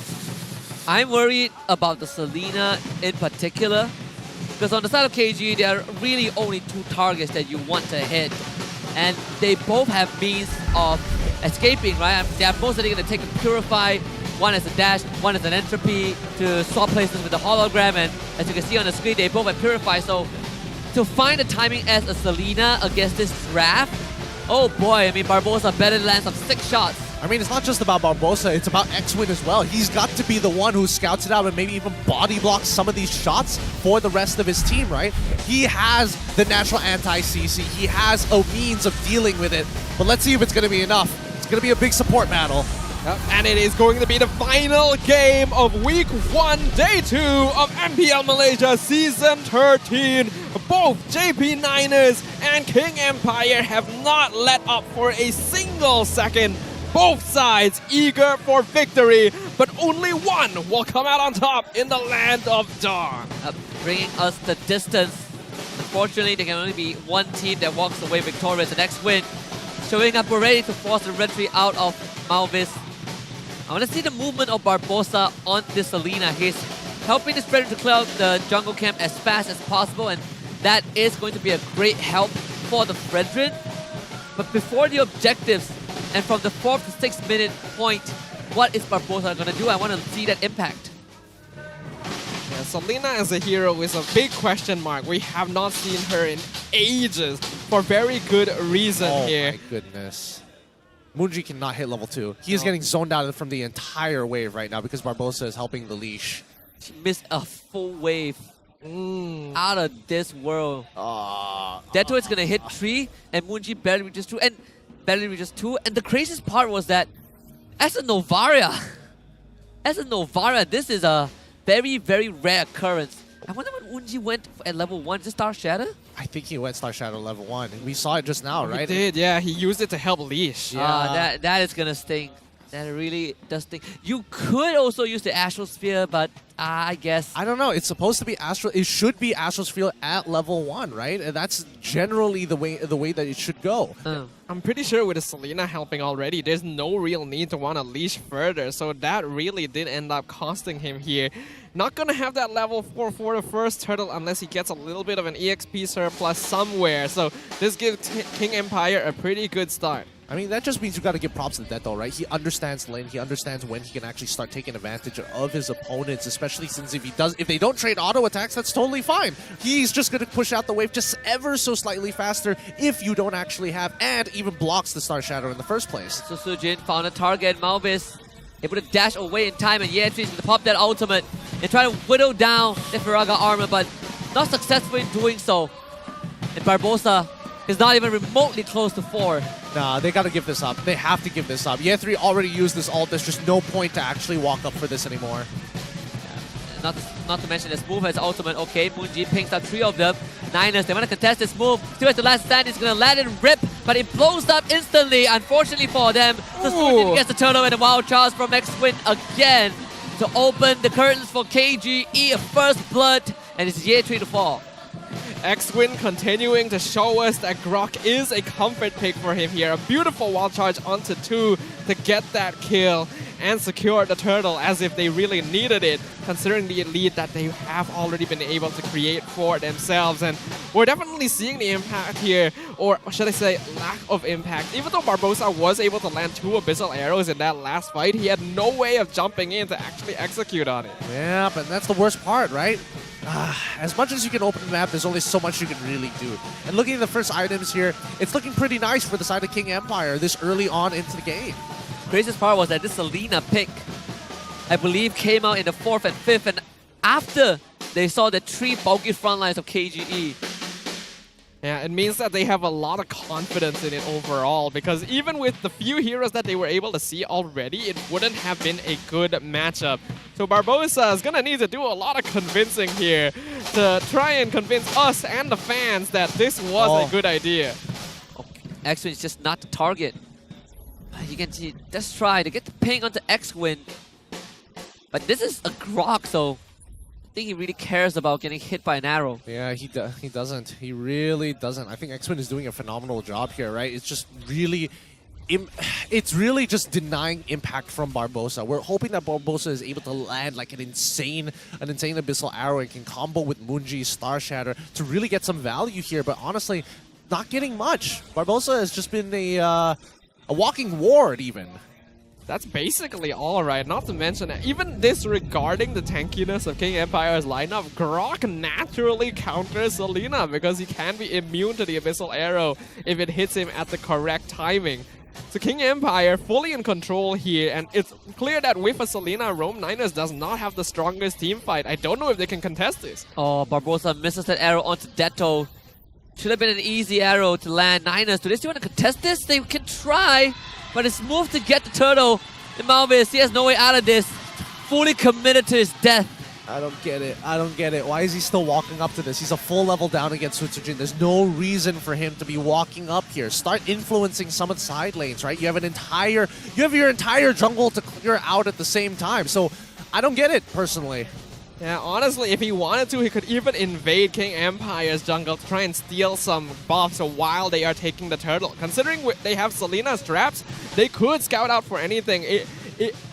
Speaker 3: I'm worried about the Selena in particular, because on the side of KG, there are really only two targets that you want to hit, and they both have means of escaping, right? They are most likely going to take a Purify, one as a dash, one as an entropy to swap places with the hologram, and as you can see on the screen, they both have Purify, so to find the timing as a Selena against this draft, oh boy, I mean, Barbosa better land some 6 shots.
Speaker 4: I mean, it's not just about Barbosa, it's about X-Win as well. He's got to be the one who scouts it out and maybe even body blocks some of these shots for the rest of his team, right? He has the natural anti-CC. He has a means of dealing with it. But let's see if it's going to be enough. It's going to be a big support battle.
Speaker 5: Yep. And it is going to be the final game of Week 1, Day 2 of MPL Malaysia Season 13. Both JP Niners and King Empire have not let up for a single second. Both sides eager for victory, but only one will come out on top in the Land of Dawn.
Speaker 3: Bringing us the distance. unfortunately, there can only be one team that walks away victorious. The next win, showing up already to force the retreat out of Malvis. I want to see the movement of Barbosa on this Selena. He's helping the Spreader to clear out the jungle camp as fast as possible, and that is going to be a great help for the Fredrin. But before the objectives, and from the 4th to 6th minute point, what is Barbosa going to do? I want to see that impact.
Speaker 5: Yeah, Selena as a hero is a big question mark. We have not seen her in ages for very good reason here.
Speaker 4: Oh my goodness. Moonji cannot hit level 2. He is getting zoned out from the entire wave right now because Barbosa is helping the leash.
Speaker 3: She missed a full wave. Out of this world. Deto is going to hit 3 and Moonji barely reaches 2 and the craziest part was that as a Novaria, this is a very, very rare occurrence. I wonder what Moonji went at level 1. Is it Star Shatter?
Speaker 4: I think he went Star Shadow level 1. We saw it just now, right?
Speaker 5: He did, yeah. He used it to help leash.
Speaker 3: Yeah. That is going to sting. That really does sting. You could also use the Astral Sphere, but I guess...
Speaker 4: I don't know. It's supposed to be Astral... It should be Astral Sphere at level 1, right? And that's generally the way that it should go.
Speaker 5: I'm pretty sure with Selena helping already, there's no real need to want to leash further. So that really did end up costing him here. Not going to have that level 4 for the first turtle unless he gets a little bit of an EXP surplus somewhere. So this gives King Empire a pretty good start.
Speaker 4: I mean, that just means you got to give props to Deto, right? He understands lane. He understands when he can actually start taking advantage of his opponents, especially since if they don't trade auto attacks, that's totally fine. He's just going to push out the wave just ever so slightly faster if you don't actually have, and even blocks the Star Shadow in the first place.
Speaker 3: Sutsujin found a target. Malvis able to dash away in time, and Yetri is going to pop that ultimate and try to whittle down the Firaga armor, but not successful in doing so. And Barbosa is not even remotely close to 4.
Speaker 4: Nah, they gotta give this up. They have to give this up. Ye3 already used this ult. There's just no point to actually walk up for this anymore.
Speaker 3: Yeah. Not to mention this move has ultimate. Okay, Moonji pings up 3 of them. Niners, they want to contest this move. Still at the last stand, he's gonna let it rip, but it blows up instantly, unfortunately for them. So Sutsujin gets the turtle and a wild charge from X-Win again to open the curtains for KGE. First blood, and it's Ye3 to fall.
Speaker 5: X-Win continuing to show us that Grok is a comfort pick for him here. A beautiful wild charge onto 2 to get that kill and secure the turtle as if they really needed it, considering the lead that they have already been able to create for themselves. And we're definitely seeing the impact here, or should I say lack of impact. Even though Barbosa was able to land 2 Abyssal Arrows in that last fight, he had no way of jumping in to actually execute on it.
Speaker 4: Yeah, but that's the worst part, right? As much as you can open the map, there's only so much you can really do. And looking at the first items here, it's looking pretty nice for the side of King Empire this early on into the game.
Speaker 3: Craziest part was that this Selena pick, I believe, came out in the 4th and 5th, and after they saw the 3 bulky front lines of KGE.
Speaker 5: Yeah, it means that they have a lot of confidence in it overall, because even with the few heroes that they were able to see already, it wouldn't have been a good matchup. So Barbosa is gonna need to do a lot of convincing here to try and convince us and the fans that this was a good idea.
Speaker 3: X-Win is just not the target. You can see, just try to get the ping onto X-Win. But this is a Grok, so I think he really cares about getting hit by an arrow.
Speaker 4: Yeah, he doesn't. He really doesn't. I think X-Win is doing a phenomenal job here, right? It's just really... It's really just denying impact from Barbosa. We're hoping that Barbosa is able to land like an insane Abyssal Arrow and can combo with Moonji's Star Shatter to really get some value here, but honestly, not getting much. Barbosa has just been a walking ward even.
Speaker 5: That's basically all right, not to mention even disregarding the tankiness of King Empire's lineup, Grok naturally counters Selena because he can be immune to the Abyssal Arrow if it hits him at the correct timing. So King Empire fully in control here, and it's clear that with a Selena, Rome Niners does not have the strongest team fight. I don't know if they can contest this.
Speaker 3: Oh, Barbosa misses that arrow onto Deto. Should have been an easy arrow to land. Niners, do they still want to contest this? They can try, but it's moved to get the turtle. And Malvis, he has no way out of this. Fully committed to his death.
Speaker 4: I don't get it. I don't get it. Why is he still walking up to this? He's a full level down against Sutsujin. There's no reason for him to be walking up here. Start influencing some of the side lanes, right? You have your entire jungle to clear out at the same time. So I don't get it personally.
Speaker 5: Yeah, honestly, if he wanted to, he could even invade King Empire's jungle to try and steal some buffs while they are taking the turtle. Considering they have Selina's traps, they could scout out for anything,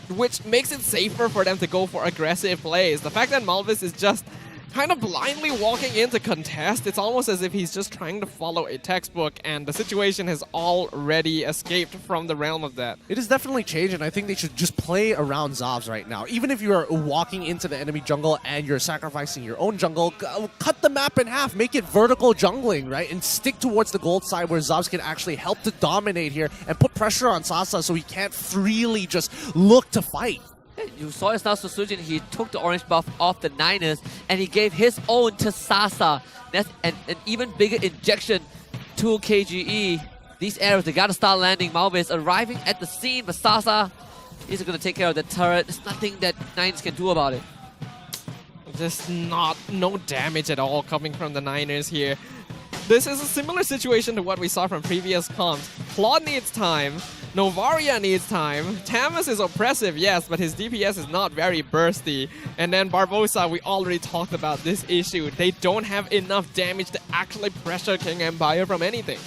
Speaker 5: which makes it safer for them to go for aggressive plays. The fact that Malvis is just kind of blindly walking in to contest, it's almost as if he's just trying to follow a textbook, and the situation has already escaped from the realm of that.
Speaker 4: It has definitely changed, and I think they should just play around Zavs right now. Even if you are walking into the enemy jungle and you're sacrificing your own jungle, cut the map in half, make it vertical jungling, right? And stick towards the gold side where Zavs can actually help to dominate here and put pressure on Sasa so he can't freely just look to fight.
Speaker 3: You saw it now, Sutsujin, he took the orange buff off the Niners and he gave his own to Sasa. That's an even bigger injection to KGE. These arrows, they gotta start landing. Malvis arriving at the scene, but Sasa is gonna take care of the turret. There's nothing that Niners can do about it.
Speaker 5: Just no damage at all coming from the Niners here. This is a similar situation to what we saw from previous comps. Flawed needs time, Novaria needs time, Tamas is oppressive, yes, but his DPS is not very bursty. And then Barbosa, we already talked about this issue. They don't have enough damage to actually pressure King Empire from anything.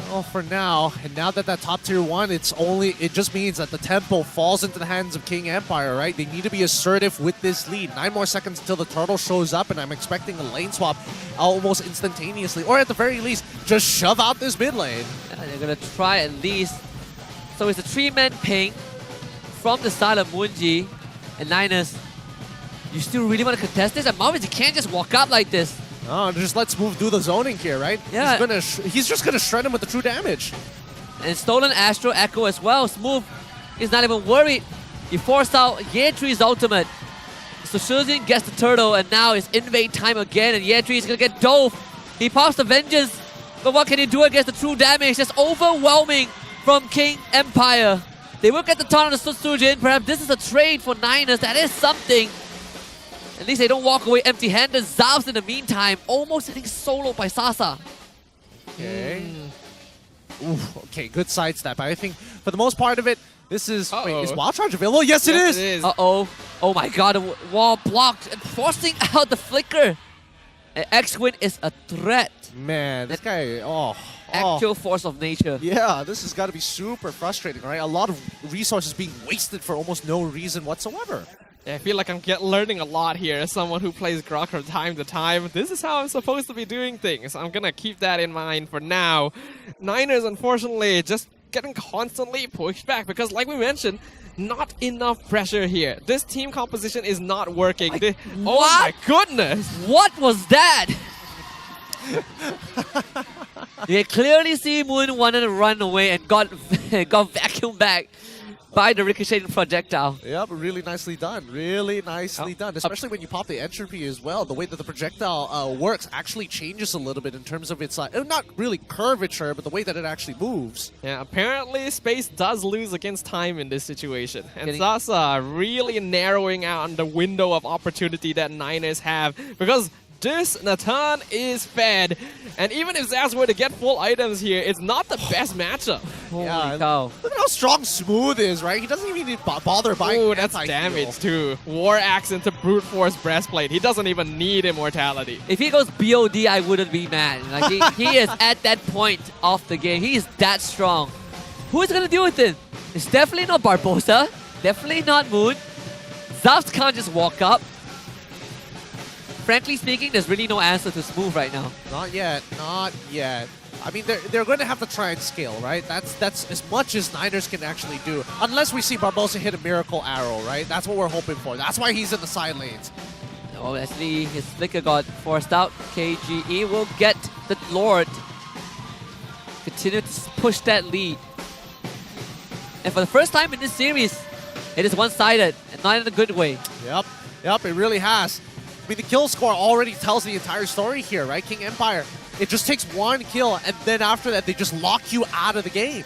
Speaker 4: Well, for now, and now that top tier 1, it just means that the tempo falls into the hands of King Empire, right? They need to be assertive with this lead. 9 more seconds until the turtle shows up, and I'm expecting a lane swap almost instantaneously, or at the very least, just shove out this mid lane.
Speaker 3: They're gonna try at least. So it's a 3-man ping from the side of Munji and Niners. You still really want to contest this? And Malvis, you can't just walk up like this.
Speaker 4: Oh, just let's move do the zoning here, right?
Speaker 3: Yeah.
Speaker 4: He's just gonna shred him with the true damage.
Speaker 3: And stolen Astro Echo as well. Smooth is not even worried. He forced out Yetri's ultimate. So Sutsujin gets the turtle, and now it's invade time again, and Yetri is gonna get dove. He pops the vengeance, but what can he do against the true damage? Just overwhelming from King Empire. They will get the taunt on the Sutsujin. Perhaps this is a trade for Niners. That is something. At least they don't walk away empty-handed. Zavs in the meantime, almost hitting solo by Sasa.
Speaker 4: Okay. Oof, okay, good sidestep. I think for the most part of it, this is... Wait, is Wild Charge available? Yes, it is!
Speaker 3: Uh-oh. Oh my god, the wall blocked and forcing out the flicker. X-Win is a threat.
Speaker 4: Man, this guy...
Speaker 3: Actual force of nature.
Speaker 4: Yeah, this has got to be super frustrating, right? A lot of resources being wasted for almost no reason whatsoever.
Speaker 5: Yeah, I feel like I'm learning a lot here as someone who plays Grok from time to time. This is how I'm supposed to be doing things. I'm gonna keep that in mind for now. Niners, unfortunately, just getting constantly pushed back because, like we mentioned, not enough pressure here. This team composition is not working. Oh my goodness!
Speaker 3: What was that? You can clearly see Moon wanted to run away and got vacuumed back by the ricocheting projectile.
Speaker 4: Yep, really nicely done. Really nicely done. Especially when you pop the entropy as well. The way that the projectile works actually changes a little bit in terms of its, not really curvature, but the way that it actually moves.
Speaker 5: Yeah, apparently space does lose against time in this situation. And Sasa really narrowing out the window of opportunity that Niners have, because this Natan is fed, and even if Zaz were to get full items here, it's not the best matchup.
Speaker 3: Holy cow.
Speaker 4: Look at how strong Smooth is, right? He doesn't even need to bother buying.
Speaker 5: Ooh, that's damage too. War Axe into Brute Force Breastplate. He doesn't even need immortality.
Speaker 3: If he goes BOD, I wouldn't be mad. Like he is at that point of the game. He is that strong. Who is going to deal with it? It's definitely not Barbosa. Definitely not Moon. Zavs can't just walk up. Frankly speaking, there's really no answer to Smooth right now.
Speaker 4: Not yet. Not yet. I mean, they're going to have to try and scale, right? That's as much as Niners can actually do. Unless we see Barbosa hit a miracle arrow, right? That's what we're hoping for. That's why he's in the side lanes.
Speaker 3: Oh, actually, his flicker got forced out. KGE will get the Lord. Continue to push that lead. And for the first time in this series, it is one-sided, and not in a good way.
Speaker 4: Yep, it really has. I mean, the kill score already tells the entire story here, right? King Empire, it just takes one kill, and then after that, they just lock you out of the game.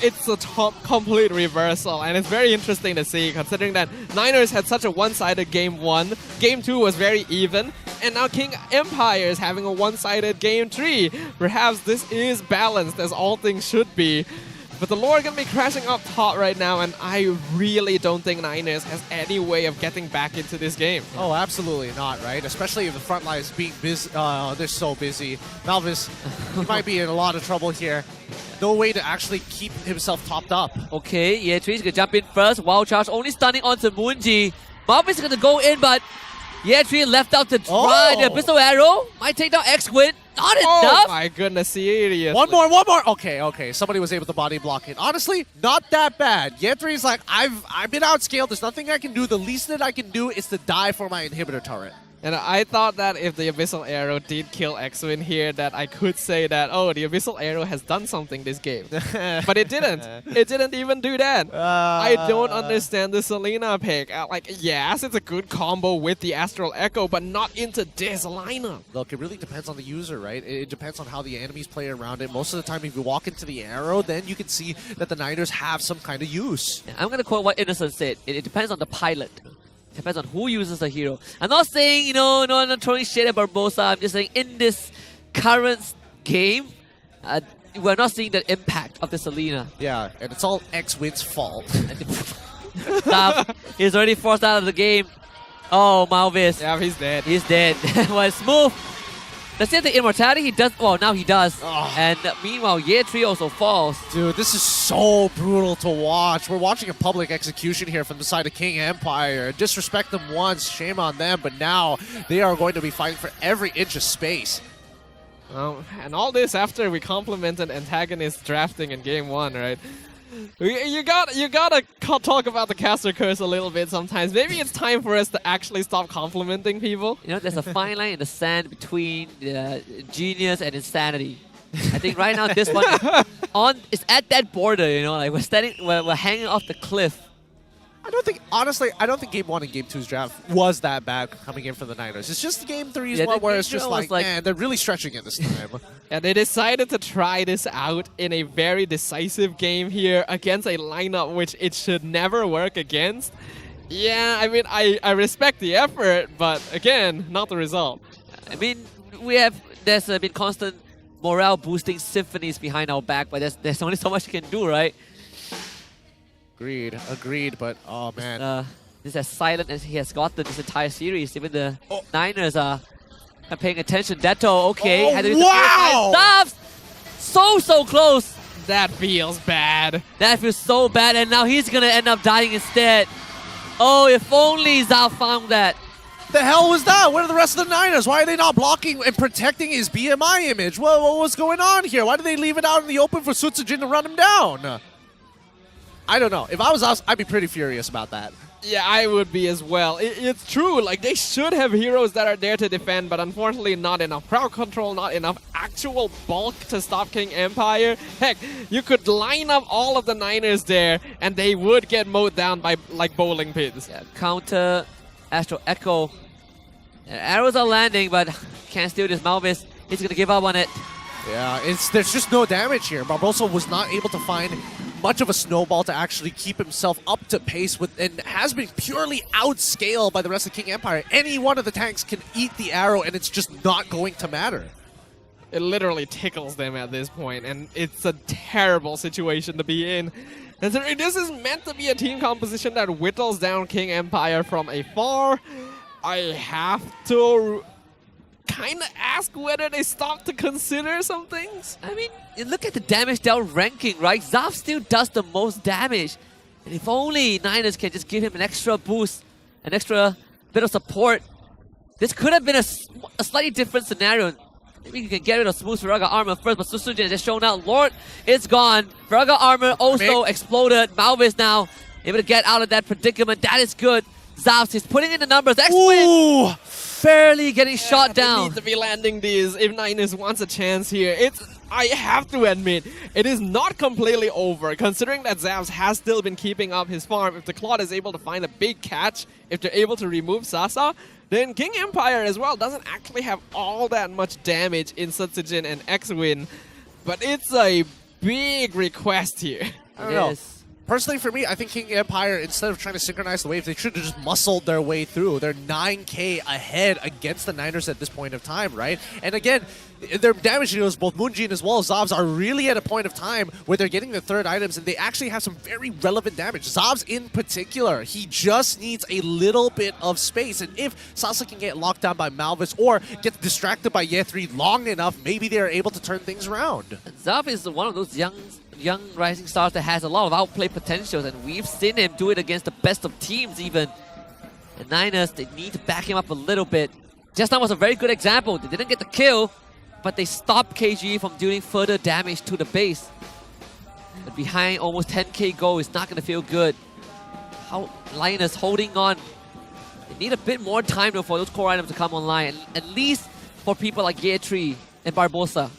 Speaker 5: It's a complete reversal, and it's very interesting to see, considering that Niners had such a one-sided Game 1. Game 2 was very even, and now King Empire is having a one-sided Game 3. Perhaps this is balanced, as all things should be. But the Lord gonna be crashing up top right now, and I really don't think Niners has any way of getting back into this game.
Speaker 4: Oh, absolutely not, right? Especially if the front line is being busy. They're so busy. Malvis, he might be in a lot of trouble here. No way to actually keep himself topped up.
Speaker 3: Okay, Yetri is gonna jump in first. Wild charge only stunning onto Moonji. Malvis is gonna go in, but Yetri left out to try the pistol arrow. Might take down X-Win. Not enough.
Speaker 5: Oh my goodness, seriously.
Speaker 4: One more. Okay. Somebody was able to body block it. Honestly, not that bad. Yetri's like, I've been outscaled. There's nothing I can do. The least that I can do is to die for my inhibitor turret.
Speaker 5: And I thought that if the Abyssal Arrow did kill X-Win here, that I could say that, oh, the Abyssal Arrow has done something this game. But it didn't. It didn't even do that. I don't understand the Selena pick. Like, yes, it's a good combo with the Astral Echo, but not into this lineup.
Speaker 4: Look, it really depends on the user, right? It depends on how the enemies play around it. Most of the time, if you walk into the arrow, then you can see that the Niners have some kind of use.
Speaker 3: Yeah, I'm going to quote what Innocent said. It depends on the pilot. Depends on who uses the hero. I'm not saying, no, I'm not throwing shade at Barbosa. I'm just saying in this current game, we're not seeing the impact of the Selena.
Speaker 4: Yeah, and it's all X-Win's fault.
Speaker 3: He's already forced out of the game. Oh, Malvis.
Speaker 5: Yeah, he's dead.
Speaker 3: He's dead. Well, smooth. Does he have the immortality? He does. Well, now he does. Oh. And meanwhile, Yetri also falls.
Speaker 4: Dude, this is so brutal to watch. We're watching a public execution here from the side of King Empire. Disrespect them once, shame on them, but now they are going to be fighting for every inch of space.
Speaker 5: And all this after we complimented antagonist drafting in game 1, right? You gotta talk about the caster curse a little bit sometimes. Maybe it's time for us to actually stop complimenting people.
Speaker 3: You know, there's a fine line in the sand between genius and insanity. I think right now this one is at that border. You know, like we're hanging off the cliff.
Speaker 4: Honestly, I don't think Game 1 and Game 2's draft was that bad coming in for the Niners. It's just Game 3's one where it's just like, man, they're really stretching it this time.
Speaker 5: And they decided to try this out in a very decisive game here against a lineup which it should never work against. Yeah, I mean, I respect the effort, but again, not the result.
Speaker 3: I mean, there's been constant morale boosting symphonies behind our back, but there's only so much you can do, right?
Speaker 4: Agreed, but oh man.
Speaker 3: This is as silent as he has gotten this entire series. Even the Niners are paying attention. Detto, okay.
Speaker 4: Wow!
Speaker 3: So close.
Speaker 5: That feels bad.
Speaker 3: That feels so bad, and now he's gonna end up dying instead. Oh, if only Zav found that.
Speaker 4: The hell was that? Where are the rest of the Niners? Why are they not blocking and protecting his BMI image? What was going on here? Why did they leave it out in the open for Sutsujin to run him down? I don't know. If I was us, I'd be pretty furious about that.
Speaker 5: Yeah, I would be as well. It's true. Like, they should have heroes that are there to defend, but unfortunately not enough crowd control, not enough actual bulk to stop King Empire. Heck, you could line up all of the Niners there, and they would get mowed down by, like, bowling pins.
Speaker 3: Yeah, counter, Astral Echo. Arrows are landing, but can't steal this Malvis. He's going to give up on it.
Speaker 4: Yeah, there's just no damage here. Barbosa was not able to find much of a snowball to actually keep himself up to pace with, and has been purely outscaled by the rest of King Empire. Any one of the tanks can eat the arrow, and it's just not going to matter.
Speaker 5: It literally tickles them at this point, and it's a terrible situation to be in. Considering this is meant to be a team composition that whittles down King Empire from afar, I have to kind of ask whether they stop to consider some things.
Speaker 3: I mean, look at the damage down ranking, right? Zav still does the most damage. And if only Niners can just give him an extra boost, an extra bit of support, this could have been a slightly different scenario. Maybe you can get rid of Smooth's Viraga armor first, but Sutsujin has just shown out. Lord, it's gone. Viraga armor also exploded. Malvis now able to get out of that predicament. That is good. Zav is putting in the numbers. X-Win barely getting shot down.
Speaker 5: They need to be landing these if Niners wants a chance here. I have to admit, it is not completely over, considering that Zavs has still been keeping up his farm. If the Claude is able to find a big catch, if they're able to remove Sasa, then King Empire as well doesn't actually have all that much damage in Sutsujin and X-Win. But it's a big request here.
Speaker 4: I don't know. Personally, for me, I think King Empire, instead of trying to synchronize the waves, they should have just muscled their way through. They're 9k ahead against the Niners at this point of time, right? And again, their damage dealers, both Moonjin as well as Zobs, are really at a point of time where they're getting the third items, and they actually have some very relevant damage. Zobs in particular, he just needs a little bit of space. And if Sasa can get locked down by Malvis or gets distracted by Ye3 long enough, maybe they are able to turn things around.
Speaker 3: Zob is one of those young rising stars that has a lot of outplay potentials, and we've seen him do it against the best of teams even. And Niners, they need to back him up a little bit. Just now was a very good example. They didn't get the kill, but they stopped KG from doing further damage to the base. But behind almost 10k goal is not going to feel good. How Linus holding on. They need a bit more time though for those core items to come online, at least for people like Ye3 and Barbosa.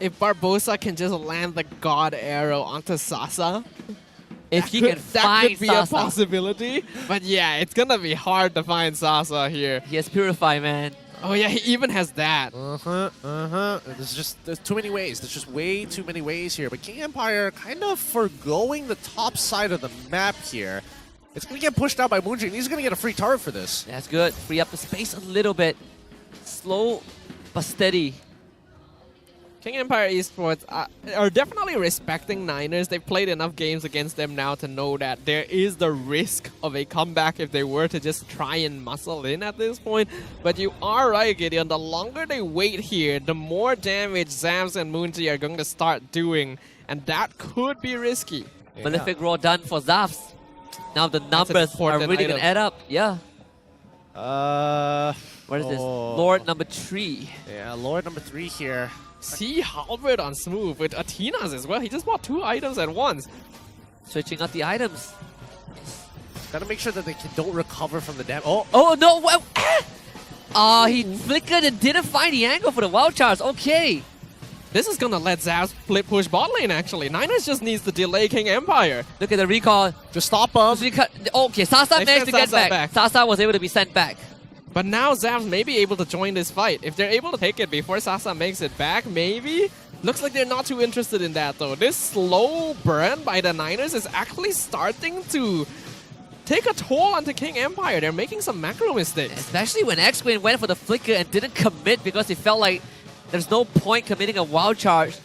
Speaker 5: If Barbosa can just land the God Arrow onto Sasa,
Speaker 3: if he can
Speaker 5: that
Speaker 3: find
Speaker 5: could be
Speaker 3: Sasa.
Speaker 5: a possibility. But yeah, it's gonna be hard to find Sasa here.
Speaker 3: He has Purify, man.
Speaker 5: Oh yeah, he even has that.
Speaker 4: There's too many ways. There's just way too many ways here. But King Empire kind of forgoing the top side of the map here. It's going to get pushed out by Moonjin. He's going to get a free turret for this.
Speaker 3: That's good. Free up the space a little bit. Slow but steady.
Speaker 5: King Empire Esports are definitely respecting Niners. They've played enough games against them now to know that there is the risk of a comeback if they were to just try and muscle in at this point. But you are right, Gideon. The longer they wait here, the more damage Zams and Moonji are going to start doing. And that could be risky.
Speaker 3: Yeah. Malefic Roar done for Zafs. Now the numbers are really going to add up. Yeah. What is this? Lord number 3.
Speaker 4: Yeah, Lord number 3 here.
Speaker 5: See Halberd on Smooth with Athena's as well. He just bought 2 items at once.
Speaker 3: Switching out the items.
Speaker 4: Gotta make sure that they don't recover from the damage. Oh,
Speaker 3: no! He flickered and didn't find the angle for the wild charge. Okay.
Speaker 5: This is gonna let Zaz split push bot lane actually. Niners just needs to delay King Empire.
Speaker 3: Look at the recall.
Speaker 4: Just stop him.
Speaker 3: Okay, Sasa managed to get back. Sasa was able to be sent back.
Speaker 5: But now Zams may be able to join this fight. If they're able to take it before Sasa makes it back, maybe? Looks like they're not too interested in that though. This slow burn by the Niners is actually starting to take a toll onto King Empire. They're making some macro mistakes.
Speaker 3: Especially when X-Queen went for the flicker and didn't commit because he felt like there's no point committing a wild charge.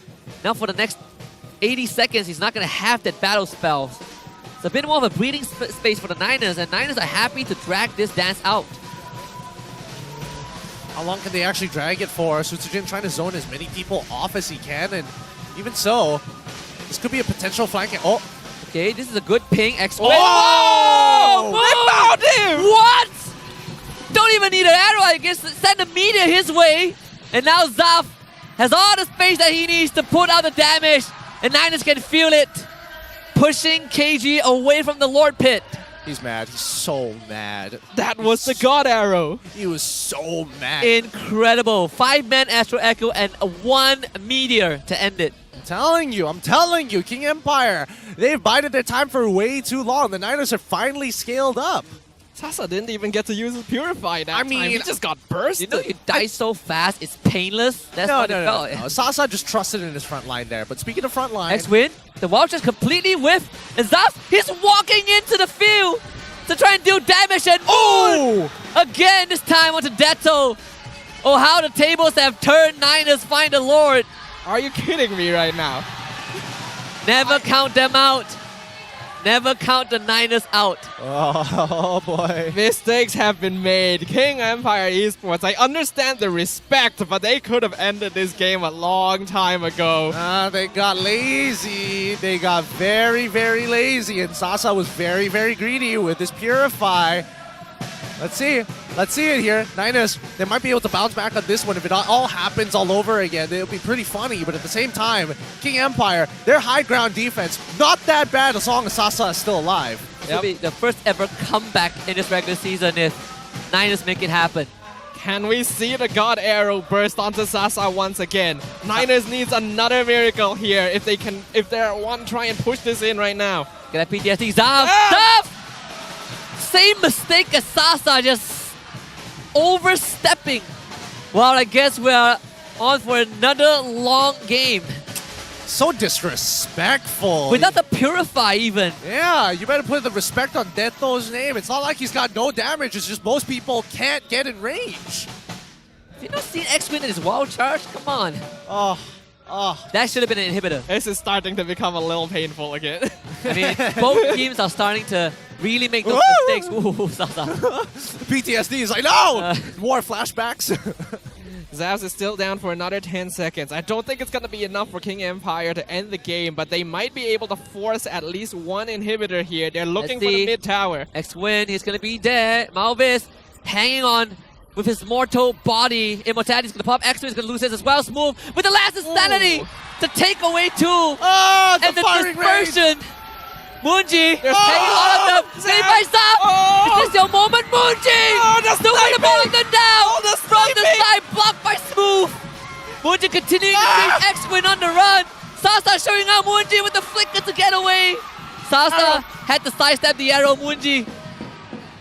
Speaker 3: Now for the next 80 seconds, he's not going to have that battle spell. It's a bit more of a breathing space for the Niners, and Niners are happy to drag this dance out.
Speaker 4: How long can they actually drag it for? Sutsujin trying to zone as many people off as he can, and even so, this could be a potential flanking. Oh,
Speaker 3: okay, this is a good ping. X-Queen.
Speaker 5: Oh! They found him!
Speaker 3: What? Don't even need an arrow, I guess. Send a meteor his way. And now Zaf has all the space that he needs to put out the damage. And Niners can feel it. Pushing KG away from the Lord Pit.
Speaker 4: He's mad. He's so mad.
Speaker 5: That was the God Arrow.
Speaker 4: He was so mad.
Speaker 3: Incredible. 5-man Astro Echo and 1 meteor to end it.
Speaker 4: I'm telling you, King Empire, they've bided their time for way too long. The Niners are finally scaled up.
Speaker 5: Sasa didn't even get to use his Purify that time. He just got burst.
Speaker 3: You know, you die so fast, it's painless. That's
Speaker 4: no. Sasa just trusted in his front line there. But speaking of front line...
Speaker 3: X-Win, the wall just completely whiffed. And Zaf, he's walking into the field to try and deal damage. And
Speaker 4: oh!
Speaker 3: Again, this time onto Detto. Oh, how the tables have turned. Niners find the Lord.
Speaker 5: Are you kidding me right now?
Speaker 3: Never count them out. Never count the Niners out.
Speaker 4: Oh boy.
Speaker 5: Mistakes have been made. King Empire Esports, I understand the respect, but they could have ended this game a long time ago.
Speaker 4: They got lazy. They got very, very lazy. And Sasa was very, very greedy with his Purify. Let's see. Let's see it here. Niners, they might be able to bounce back on this one. If it all happens all over again, it'll be pretty funny. But at the same time, King Empire, their high ground defense, not that bad as long as Sasa is still alive.
Speaker 3: This will be the first ever comeback in this regular season if Niners make it happen.
Speaker 5: Can we see the God Arrow burst onto Sasa once again? Niners needs another miracle here if they want to try and push this in right now.
Speaker 3: Get that PTSD. Zaf! Same mistake as Sasa, just overstepping. Well, I guess we're on for another long game.
Speaker 4: So disrespectful.
Speaker 3: Without the Purify even.
Speaker 4: Yeah, you better put the respect on Deto's name. It's not like he's got no damage, it's just most people can't get in range.
Speaker 3: Have you not seen X-Win in his wild charge? Come on.
Speaker 4: Oh.
Speaker 3: That should have been an inhibitor.
Speaker 5: This is starting to become a little painful again.
Speaker 3: I mean, both teams are starting to really make those mistakes. Ooh, Sasa.
Speaker 4: PTSD is like, no! More flashbacks.
Speaker 5: Zavs is still down for another 10 seconds. I don't think it's going to be enough for King Empire to end the game, but they might be able to force at least one inhibitor here. They're looking for the mid tower.
Speaker 3: X-Win, he's going to be there. Malvis hanging on with his mortal body. Immortality's going to pop. X-Win is going to lose his as well. Smooth with the last insanity to take away 2.
Speaker 4: Oh,
Speaker 3: and the dispersion. Munji,
Speaker 5: There's
Speaker 3: hanging all of them. Save by Sam. Is this your moment, Munji? The winnable them down. From the side, blocked by Smooth. Munji continuing to chase X-Win on the run. Sasa showing out Munji with the flicker to get away. Sasa had to sidestep the arrow. Munji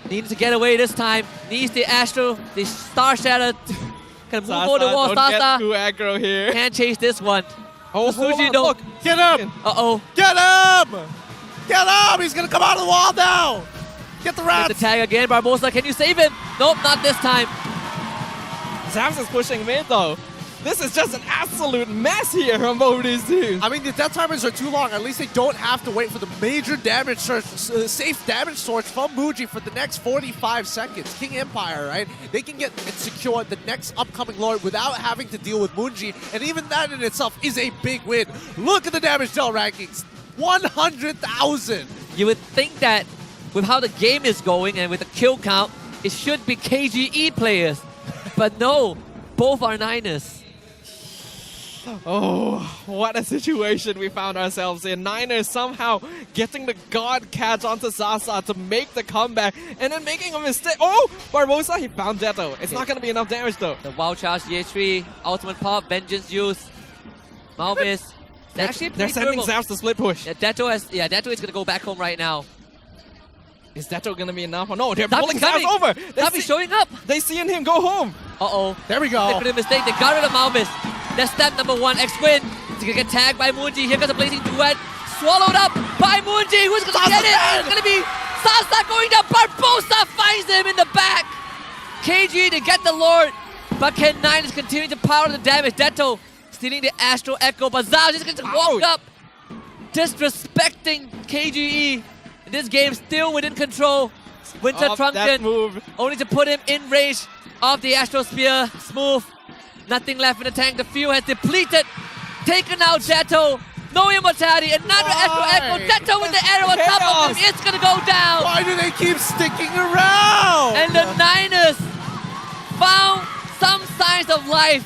Speaker 3: needs to get away this time. Needs the Astro, the Star Shatter. Can move over the wall.
Speaker 5: Don't
Speaker 3: Sasa
Speaker 5: get too aggro here.
Speaker 3: can't chase this one.
Speaker 5: Oh,
Speaker 3: Sutsujin don't.
Speaker 4: Get him!
Speaker 3: Uh-oh.
Speaker 4: Get him! Get him! He's gonna come out of the wall now! Get the rats!
Speaker 3: Get the tag again. Barbosa, can you save him? Nope, not this time.
Speaker 5: Zavs is pushing mid though. This is just an absolute mess here from both these teams.
Speaker 4: I mean, the death timers are too long. At least they don't have to wait for the major damage source, safe damage source from Muji for the next 45 seconds. King Empire, right? They can get and secure the next upcoming Lord without having to deal with Munji, and even that in itself is a big win. Look at the damage dealt rankings. 100,000.
Speaker 3: You would think that with how the game is going and with the kill count, it should be KGE players. But no, both are Niners.
Speaker 5: Oh, what a situation we found ourselves in. Niners somehow getting the God catch onto Sasa to make the comeback and then making a mistake. Oh, Barbosa, he found Deto. It's not going to be enough damage though.
Speaker 3: The wild charge, GH3, ultimate pop, vengeance use. Malvis.
Speaker 5: They're sending Zavs to split push.
Speaker 3: Yeah, Deto is going to go back home right now.
Speaker 5: Is Deto going to be enough? Oh no, they're
Speaker 3: Tabi
Speaker 5: pulling Zavs over.
Speaker 3: Tabi showing up.
Speaker 5: They seeing him go home.
Speaker 3: Uh-oh.
Speaker 4: There we go.
Speaker 3: They made a mistake. They got rid of Malvis. That's step number 1. X-Win. He's going to get tagged by Munji. Here comes a blazing duet. Swallowed up by Munji. Who's going to get it? It's going to be Sasa going down. Barbosa finds him in the back. KG to get the Lord. But can Niners continue to power the damage? Deto stealing the Astro Echo. But Zao just going to walk up. Disrespecting KGE. This game still within control. Winter Trunken only to put him in range of the Astro Spear. Smooth. Nothing left in the tank. The fuel has depleted. Taken out Deto. No immortality. Another Astro Echo. Deto with the arrow on top of him. It's going to go down.
Speaker 4: Why do they keep sticking around?
Speaker 3: And the Niners found some signs of life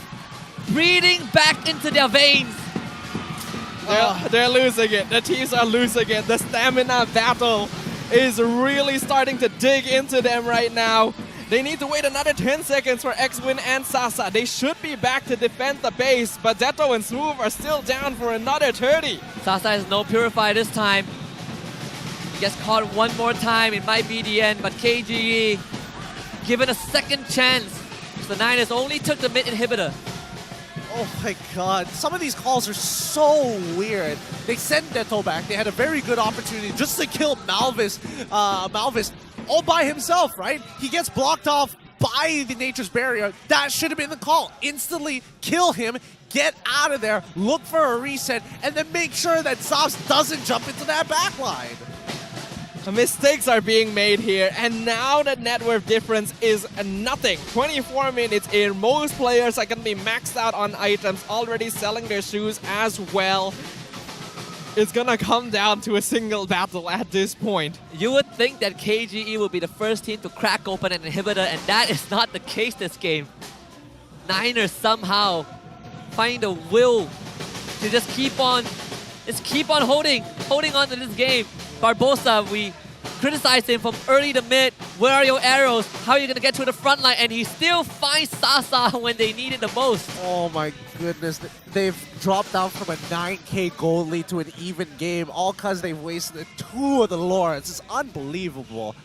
Speaker 3: breathing back into their veins.
Speaker 5: They're losing it. The teams are losing it. The stamina battle is really starting to dig into them right now. They need to wait another 10 seconds for X-Win and Sasa. They should be back to defend the base, but Deto and Smooth are still down for another 30.
Speaker 3: Sasa has no Purify this time. He gets caught one more time. It might be the end, but KGE given a second chance. The Niners only took the mid inhibitor.
Speaker 4: Oh my god, some of these calls are so weird. They sent Deto back. They had a very good opportunity just to kill Malvis. Malvis all by himself, right? He gets blocked off by the Nature's Barrier. That should have been the call. Instantly kill him, get out of there, look for a reset, and then make sure that Zavs doesn't jump into that backline.
Speaker 5: Mistakes are being made here, and now the net worth difference is nothing. 24 minutes in, most players are going to be maxed out on items, already selling their shoes as well. It's going to come down to a single battle at this point.
Speaker 3: You would think that KGE will be the first team to crack open an inhibitor, and that is not the case this game. Niners somehow find the will to just keep on holding on to this game. Barbosa, we criticized him from early to mid. Where are your arrows? How are you going to get to the front line? And he still finds Sasa when they need it the most.
Speaker 4: Oh my goodness. They've dropped down from a 9k gold lead to an even game, all because they've wasted 2 of the Lords. It's unbelievable.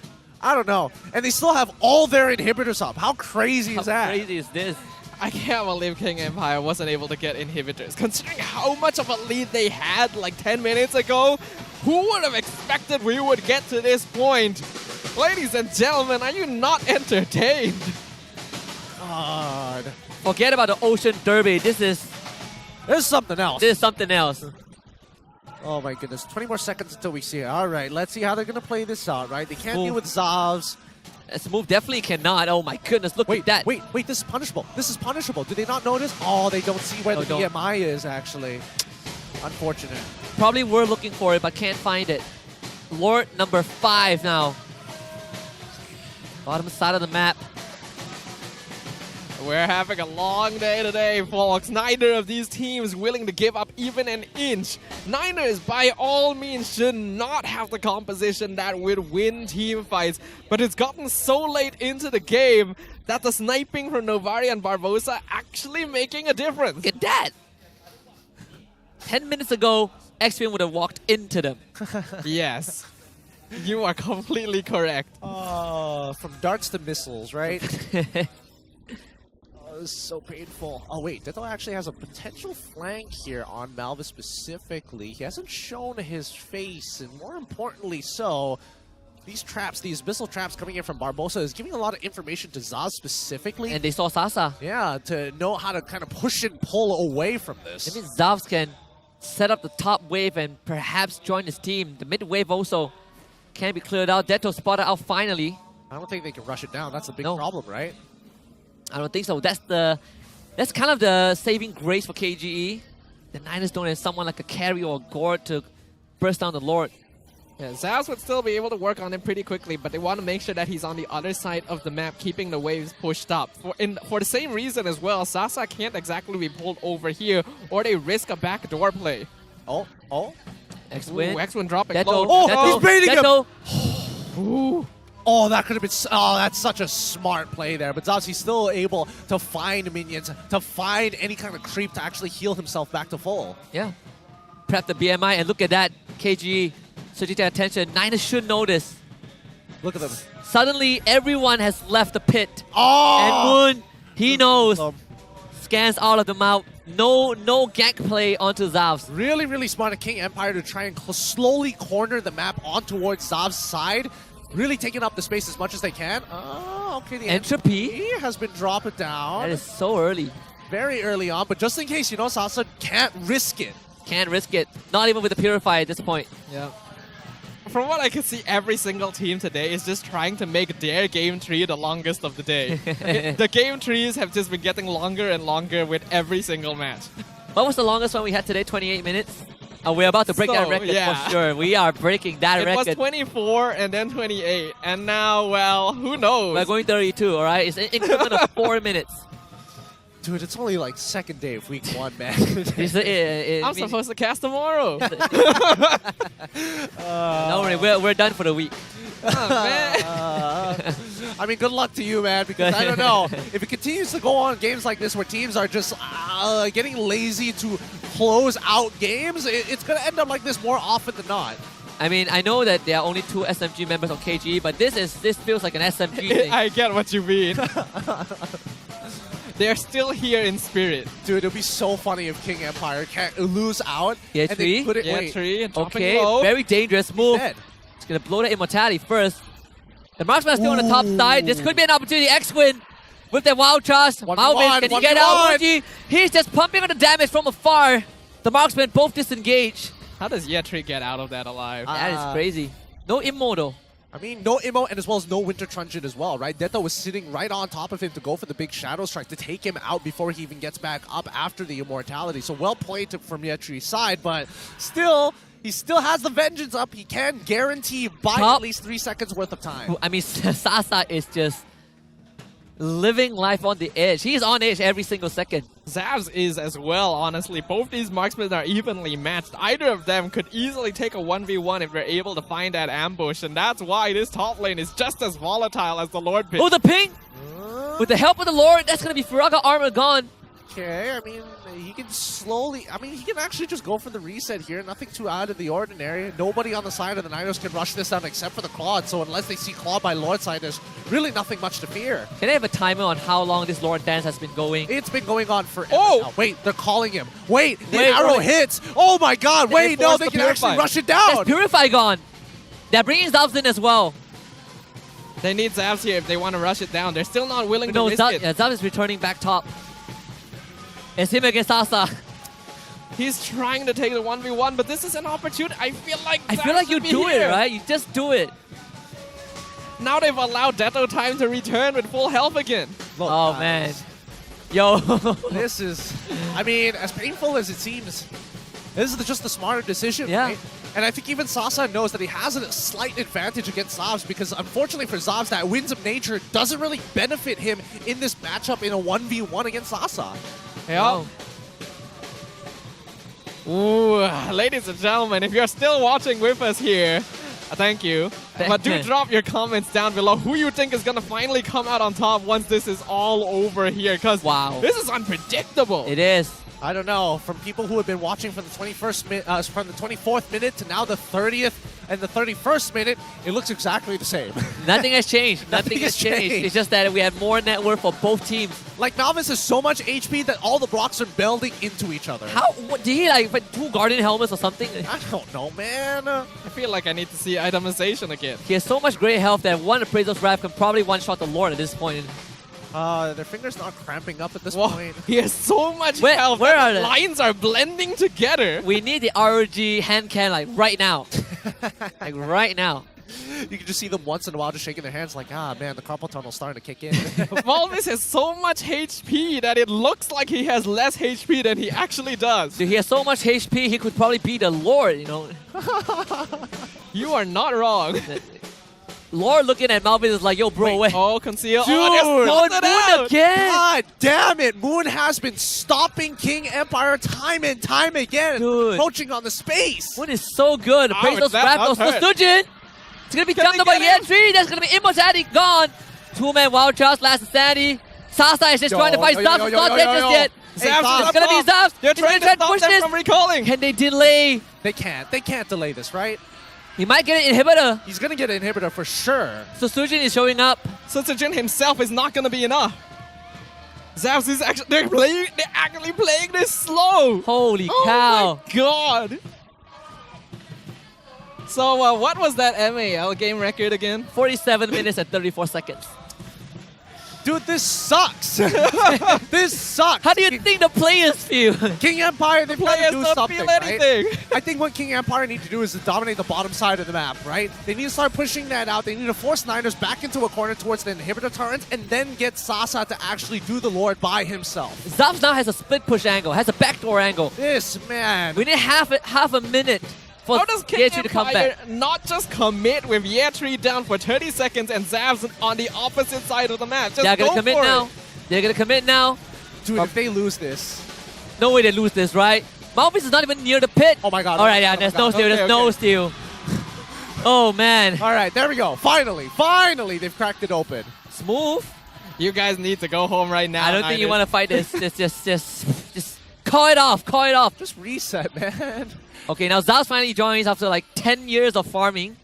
Speaker 4: I don't know. And they still have all their inhibitors up. How crazy is that?
Speaker 3: How crazy is this?
Speaker 5: I can't believe King Empire wasn't able to get inhibitors. Considering how much of a lead they had like 10 minutes ago, who would have expected we would get to this point? Ladies and gentlemen, are you not entertained?
Speaker 4: God.
Speaker 3: Forget about the Ocean Derby. This is
Speaker 4: something else.
Speaker 3: This is something else.
Speaker 4: Oh my goodness. 20 more seconds until we see it. All right, let's see how they're going to play this out, right? They can't deal with Zavs.
Speaker 3: This move definitely cannot. Oh my goodness, look at that.
Speaker 4: Wait, this is punishable. This is punishable. Do they not notice? Oh, they don't see where the BMI is, actually. Unfortunate.
Speaker 3: Probably were looking for it, but can't find it. Lord number 5 now. Bottom side of the map.
Speaker 5: We're having a long day today, folks. Neither of these teams willing to give up even an inch. Niners, by all means, should not have the composition that would win team fights. But it's gotten so late into the game that the sniping from Novari and Barbosa actually making a difference.
Speaker 3: Look at that. 10 minutes ago, X-Wing would have walked into them.
Speaker 5: Yes. You are completely correct.
Speaker 4: From darts to missiles, right? This is so painful. Oh wait, Ditto actually has a potential flank here on Malvis specifically. He hasn't shown his face, and more importantly so, these traps, these missile traps coming in from Barbosa is giving a lot of information to Zaz specifically.
Speaker 3: And they saw Sasa.
Speaker 4: Yeah, to know how to kind of push and pull away from this.
Speaker 3: That means Zavs can set up the top wave and perhaps join his team. The mid wave also can be cleared out. Detto spotted out finally.
Speaker 4: I don't think they can rush it down. That's a big problem, right?
Speaker 3: I don't think so. That's kind of the saving grace for KGE. The Niners don't have someone like a Carry or a Gord to burst down the Lord.
Speaker 5: Yeah, Zaz would still be able to work on him pretty quickly, but they want to make sure that he's on the other side of the map, keeping the waves pushed up. For the same reason as well, Sasa can't exactly be pulled over here, or they risk a backdoor play.
Speaker 4: Oh.
Speaker 3: X-Win.
Speaker 5: X-Win dropping
Speaker 3: Detto,
Speaker 5: low.
Speaker 3: Detto,
Speaker 4: he's baiting
Speaker 3: Detto.
Speaker 4: him! Oh, that could have been... Oh, that's such a smart play there. But Zaz, he's still able to find minions, to find any kind of creep to actually heal himself back to full.
Speaker 3: Yeah. Prep the BMI, and look at that. KGE switching their attention. Niners should know this.
Speaker 4: Look at them.
Speaker 3: Suddenly, everyone has left the pit.
Speaker 4: Oh!
Speaker 3: And Moon, he knows. Scans all of them out. No gank play onto Zavs.
Speaker 4: Really, really smart of King Empire to try and slowly corner the map on towards Zav's side. Really taking up the space as much as they can. Oh, okay. The
Speaker 3: entropy
Speaker 4: has been dropped down.
Speaker 3: That is so early.
Speaker 4: Very early on, but just in case, Sasa can't risk it.
Speaker 3: Can't risk it. Not even with the Purify at this point.
Speaker 5: Yeah. From what I can see, every single team today is just trying to make their game tree the longest of the day. The game trees have just been getting longer and longer with every single match.
Speaker 3: What was the longest one we had today? 28 minutes? Oh, we're about to break that record for sure. We are breaking that record.
Speaker 5: It was 24 and then 28. And now, well, who knows?
Speaker 3: We're going 32, all right? It's an increment of 4 minutes.
Speaker 4: Dude, it's only like second day of week 1, man.
Speaker 5: I'm supposed to cast tomorrow.
Speaker 3: Don't worry, we're done for the week.
Speaker 5: Oh, man.
Speaker 4: I mean, good luck to you, man, because I don't know. If it continues to go on games like this where teams are just getting lazy to close out games, it's going to end up like this more often than not.
Speaker 3: I mean, I know that there are only 2 SMG members on KGE, but this feels like an SMG thing.
Speaker 5: I get what you mean. They're still here in spirit.
Speaker 4: Dude, it'll be so funny if King Empire can't lose out.
Speaker 3: Yeah,
Speaker 4: and they put it
Speaker 3: Okay,
Speaker 5: low.
Speaker 3: very dangerous move. It's going to blow the immortality first. The marksman is still on the top side. This could be an opportunity. X-Win with the wild trust. Malvin, can he get out? He's just pumping on the damage from afar. The marksmen both disengage.
Speaker 5: How does Yetri get out of that alive?
Speaker 3: That is crazy. No immortal.
Speaker 4: I mean, no Immo and as well as no Winter Truncheon as well, right? Detto was sitting right on top of him to go for the big Shadow Strike to take him out before he even gets back up after the Immortality. So well played from Yetri's side, but still, he still has the Vengeance up. He can guarantee by at least 3 seconds worth of time.
Speaker 3: I mean, Sasa is just living life on the edge. He's on edge every single second.
Speaker 5: Zavs is as well, honestly. Both these marksmen are evenly matched. Either of them could easily take a 1v1 if they're able to find that ambush, and that's why this top lane is just as volatile as the Lord pit.
Speaker 3: Oh, the ping! With the help of the Lord, that's going to be Furaga armor gone.
Speaker 4: Okay, I mean, he can slowly... I mean, he can actually just go for the reset here. Nothing too out of the ordinary. Nobody on the side of the Niners can rush this down except for the Claude. So unless they see Claude by Lord's side, there's really nothing much to fear.
Speaker 3: Can I have a timer on how long this Lord dance has been going?
Speaker 4: It's been going on forever now. Wait, they're calling him. Wait, the arrow hits. Oh my god, wait, no, they can actually rush it down.
Speaker 3: There's Purify gone. They're bringing Zavs in as well.
Speaker 5: They need Zavs here if they want to rush it down. They're still not willing to risk it.
Speaker 3: Yeah, Zav is returning back top. It's him against Sasa.
Speaker 5: He's trying to take the 1v1, but this is an opportunity. I feel like
Speaker 3: you do it, right? You just do it.
Speaker 5: Now they've allowed Detto time to return with full health again.
Speaker 4: Look,
Speaker 3: oh, man. Yo.
Speaker 4: This is, I mean, as painful as it seems, this is just the smarter decision, right? And I think even Sasa knows that he has a slight advantage against Zavs because unfortunately for Zavs, that Winds of Nature doesn't really benefit him in this matchup in a 1v1 against Sasa.
Speaker 5: Yeah. Ooh, ladies and gentlemen, if you're still watching with us here, thank you. But do drop your comments down below who you think is going to finally come out on top once this is all over here. Because this is unpredictable.
Speaker 3: It is.
Speaker 4: I don't know. From people who have been watching from the 24th minute to now the 30th and the 31st minute, it looks exactly the same.
Speaker 3: Nothing has changed. Nothing has changed. It's just that we have more net worth for both teams.
Speaker 4: Like, Malvis has so much HP that all the blocks are melding into each other.
Speaker 3: How? What, did he like put 2 Guardian helmets or something?
Speaker 4: I don't know, man.
Speaker 5: I feel like I need to see itemization again.
Speaker 3: He has so much great health that one Appraisal's Wrath can probably one-shot the Lord at this point.
Speaker 4: Their fingers not cramping up at this point.
Speaker 5: He has so much health.
Speaker 3: Where are
Speaker 5: the lines are blending together.
Speaker 3: We need the ROG hand can like right now. Like right now.
Speaker 4: You can just see them once in a while just shaking their hands like, ah, man, the carpal tunnel's starting to kick in.
Speaker 5: Malvis has so much HP that it looks like he has less HP than he actually does.
Speaker 3: Dude, he has so much HP, he could probably be the Lord, you know.
Speaker 5: You are not wrong.
Speaker 3: Lord looking at Malvis is like, yo, bro, wait.
Speaker 5: Oh, conceal.
Speaker 3: Dude,
Speaker 5: Moon
Speaker 3: again.
Speaker 4: God damn it. Moon has been stopping King Empire time and time again.
Speaker 3: Dude.
Speaker 4: Poaching on the space.
Speaker 3: Moon is so good. Appraisal's Wrath goes for Sutsujin. It's going to be jumped up by Yentri. That's going to be Immortality gone. 2-man Wild Charge, last insanity. Sasa is just trying to fight Zavs. It's not dead just yet. It's going to be Zavs.
Speaker 5: They're trying to stop them from recalling.
Speaker 3: Can they delay?
Speaker 4: They can't. They can't delay this, right?
Speaker 3: He might get an inhibitor.
Speaker 4: He's going to get an inhibitor for sure.
Speaker 3: Sutsujin is showing up.
Speaker 5: Sutsujin himself is not going to be enough. Zavs is actually, they're actually playing this slow.
Speaker 3: Holy cow.
Speaker 5: Oh my god. So what was that MAL game record again?
Speaker 3: 47 minutes and 34 seconds.
Speaker 4: Dude, this sucks. This sucks.
Speaker 3: How do you think the players feel?
Speaker 4: King Empire, they've got to do something, right?
Speaker 5: Anything.
Speaker 4: I think what King Empire need to do is to dominate the bottom side of the map, right? They need to start pushing that out. They need to force Niners back into a corner towards the inhibitor turret and then get Sasa to actually do the Lord by himself.
Speaker 3: Zavs now has a split push angle, has a backdoor angle.
Speaker 4: This, man.
Speaker 3: We need half a minute for
Speaker 5: How does King
Speaker 3: Yetri to come back.
Speaker 5: Not just commit with Yetri down for 30 seconds and Zavs on the opposite side of the map? Just
Speaker 3: They're
Speaker 5: go
Speaker 3: gonna commit
Speaker 5: for
Speaker 3: now.
Speaker 5: it.
Speaker 3: They're gonna commit now.
Speaker 4: Dude, if they lose this.
Speaker 3: No way they lose this, right? Malvis is not even near the pit.
Speaker 4: Oh my god.
Speaker 3: Alright, yeah, there's no steal, there's no steal. Oh man.
Speaker 4: Alright, there we go. Finally, they've cracked it open.
Speaker 3: Smooth.
Speaker 5: You guys need to go home right now.
Speaker 3: I don't think you want to fight this. Just call it off. Call it off.
Speaker 4: Just reset, man.
Speaker 3: Okay, now Zavs finally joins after like 10 years of farming.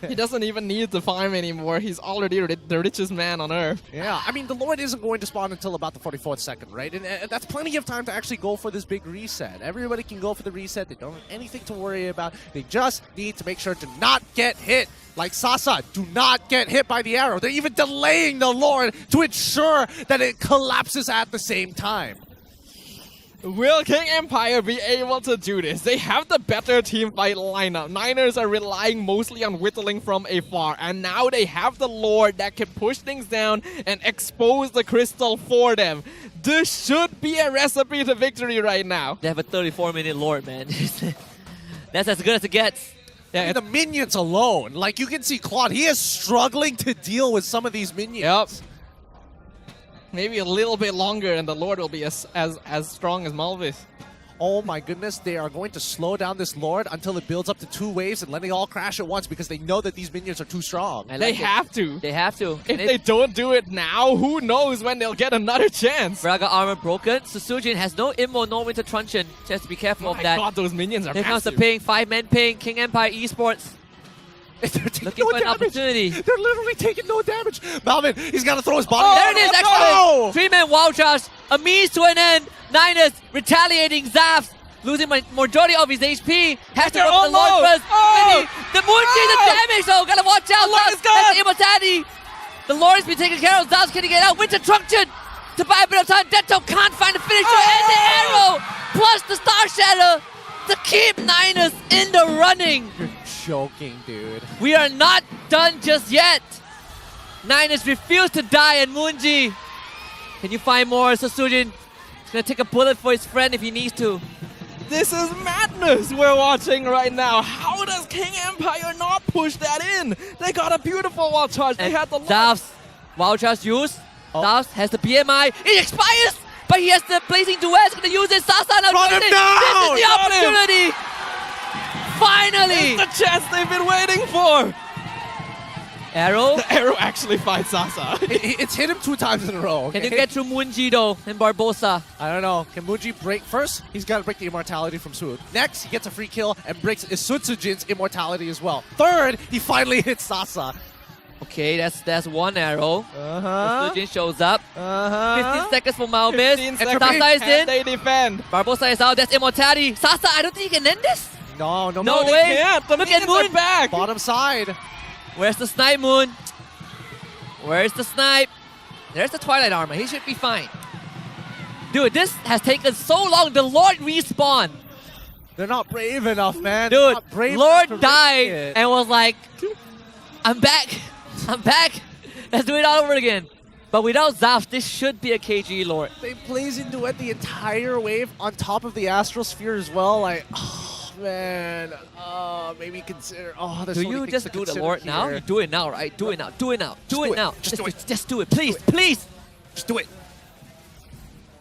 Speaker 5: He doesn't even need to farm anymore. He's already the richest man on Earth.
Speaker 4: Yeah, I mean, the Lord isn't going to spawn until about the 44th second, right? And that's plenty of time to actually go for this big reset. Everybody can go for the reset. They don't have anything to worry about. They just need to make sure to not get hit. Like Sasa, do not get hit by the arrow. They're even delaying the Lord to ensure that it collapses at the same time.
Speaker 5: Will King Empire be able to do this? They have the better team fight lineup. Niners are relying mostly on whittling from afar, and now they have the Lord that can push things down and expose the crystal for them. This should be a recipe to victory right now.
Speaker 3: They have a 34-minute Lord, man. That's as good as it gets.
Speaker 4: Yeah, and the minions alone. Like, you can see Claude, he is struggling to deal with some of these minions.
Speaker 5: Yep. Maybe a little bit longer and the Lord will be as strong as Malvis.
Speaker 4: Oh my goodness, they are going to slow down this Lord until it builds up to 2 waves and let it all crash at once because they know that these minions are too strong.
Speaker 5: They have to.
Speaker 3: They have to.
Speaker 5: If they don't do it now, who knows when they'll get another chance.
Speaker 3: Braga armor broken. Sutsujin has no Immo, no Winter Truncheon. Just to be careful of that.
Speaker 5: God, those minions are
Speaker 3: Here comes the
Speaker 5: massive.
Speaker 3: ping. 5-man ping. King Empire Esports. Looking for an opportunity.
Speaker 4: They're literally taking no damage. Malvin, he's got to throw his body.
Speaker 3: There it is, excellent. 3-man wow charge. A means to an end. Niners retaliating. Zafs losing majority of his HP. Has to go to the Lord first. The Moonji, the damage though. Gotta watch out. That's the immortality. The Lord has been taken care of. Zafs can get out. Winter Truncheon to buy a bit of time. Deto can't find the finisher. And the arrow. Plus the Star Shatter to keep Niners in the running.
Speaker 4: You're joking, dude.
Speaker 3: We are not done just yet. Niners refuse to die, and Moonji, can you find more? Sutsujin is gonna take a bullet for his friend if he needs to.
Speaker 5: This is madness we're watching right now. How does King Empire not push that in? They got a beautiful wall charge. They had the
Speaker 3: Zafs, wild charge used. Zafs has the BMI. It expires, but he has the blazing duet. He's gonna use it. Sasa now
Speaker 4: Run him
Speaker 3: this
Speaker 4: down!
Speaker 3: is the opportunity. Finally!
Speaker 5: It's the chance they've been waiting for!
Speaker 3: Arrow?
Speaker 5: The arrow actually finds Sasa.
Speaker 4: It's hit him 2 times in a row. Okay?
Speaker 3: Can you get through Moonji though and Barbosa?
Speaker 4: I don't know. Can Moonji break first? He's got to break the immortality from Swoop. Next, he gets a free kill and breaks Sutsujin's immortality as well. Third, he finally hits Sasa.
Speaker 3: Okay, that's one arrow. Sutsujin shows up. 15 seconds for Malbis.
Speaker 5: 15
Speaker 3: And
Speaker 5: seconds.
Speaker 3: Sasa is in.
Speaker 5: They defend.
Speaker 3: Barbosa is out. That's immortality. Sasa, I don't think he can end this.
Speaker 4: No
Speaker 3: way.
Speaker 5: They can't. The
Speaker 3: Look at
Speaker 5: minions
Speaker 3: Moon.
Speaker 5: are back.
Speaker 4: Bottom side.
Speaker 3: Where's the snipe, Moon? Where's the snipe? There's the Twilight armor. He should be fine. Dude, this has taken so long. The Lord respawned.
Speaker 4: They're not brave enough, man.
Speaker 3: Dude,
Speaker 4: Brave
Speaker 3: Lord died and was like, I'm back. I'm back. Let's do it all over again. But without Zafs, this should be a KG Lord.
Speaker 4: They blaze into it the entire wave on top of the Astral Sphere as well. Like, oh, man. Maybe consider. Oh, there's
Speaker 3: Do
Speaker 4: so many
Speaker 3: you
Speaker 4: things
Speaker 3: just
Speaker 4: to
Speaker 3: do the
Speaker 4: consider
Speaker 3: Lord
Speaker 4: here.
Speaker 3: now? You do it now, right? Do it now. Do it now. Do it now.
Speaker 4: Just do it.
Speaker 3: Just do it. Please, please.
Speaker 4: Just do it.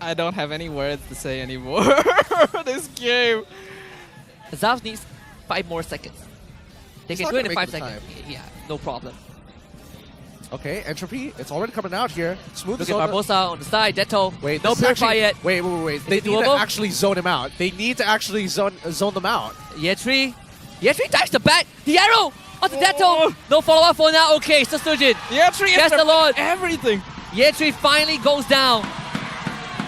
Speaker 5: I don't have any words to say anymore. This game.
Speaker 3: Zafs needs 5 more seconds. They
Speaker 4: He's
Speaker 3: can
Speaker 4: not
Speaker 3: do it
Speaker 4: gonna
Speaker 3: in
Speaker 4: make
Speaker 3: 5
Speaker 4: the
Speaker 3: seconds. Yeah, no problem.
Speaker 4: Okay, Entropy. It's already coming out here. Smooth
Speaker 3: Look
Speaker 4: is
Speaker 3: at
Speaker 4: on the-
Speaker 3: Barbosa on the side. Deto.
Speaker 4: Wait,
Speaker 3: no
Speaker 4: this is
Speaker 3: Purify
Speaker 4: actually-
Speaker 3: yet.
Speaker 4: Wait. They
Speaker 3: it
Speaker 4: need to
Speaker 3: doable?
Speaker 4: actually zone him out. They need to actually zone them out.
Speaker 3: Yetri dives the back. The arrow onto Deto. No follow-up for now. Okay, Sutsujin.
Speaker 5: Yetri
Speaker 3: Yes, the Lord.
Speaker 5: Everything.
Speaker 3: Yetri finally goes down.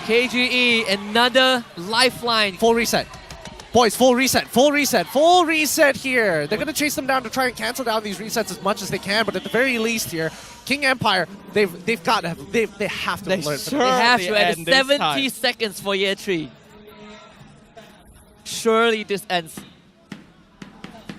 Speaker 3: KGE, another lifeline.
Speaker 4: Full reset. Boys, full reset, full reset, full reset here. They're going to chase them down to try and cancel down these resets as much as they can, but at the very least here, King Empire, they have to learn.
Speaker 3: They have to. And it's 70 seconds for Yetri. Surely this ends.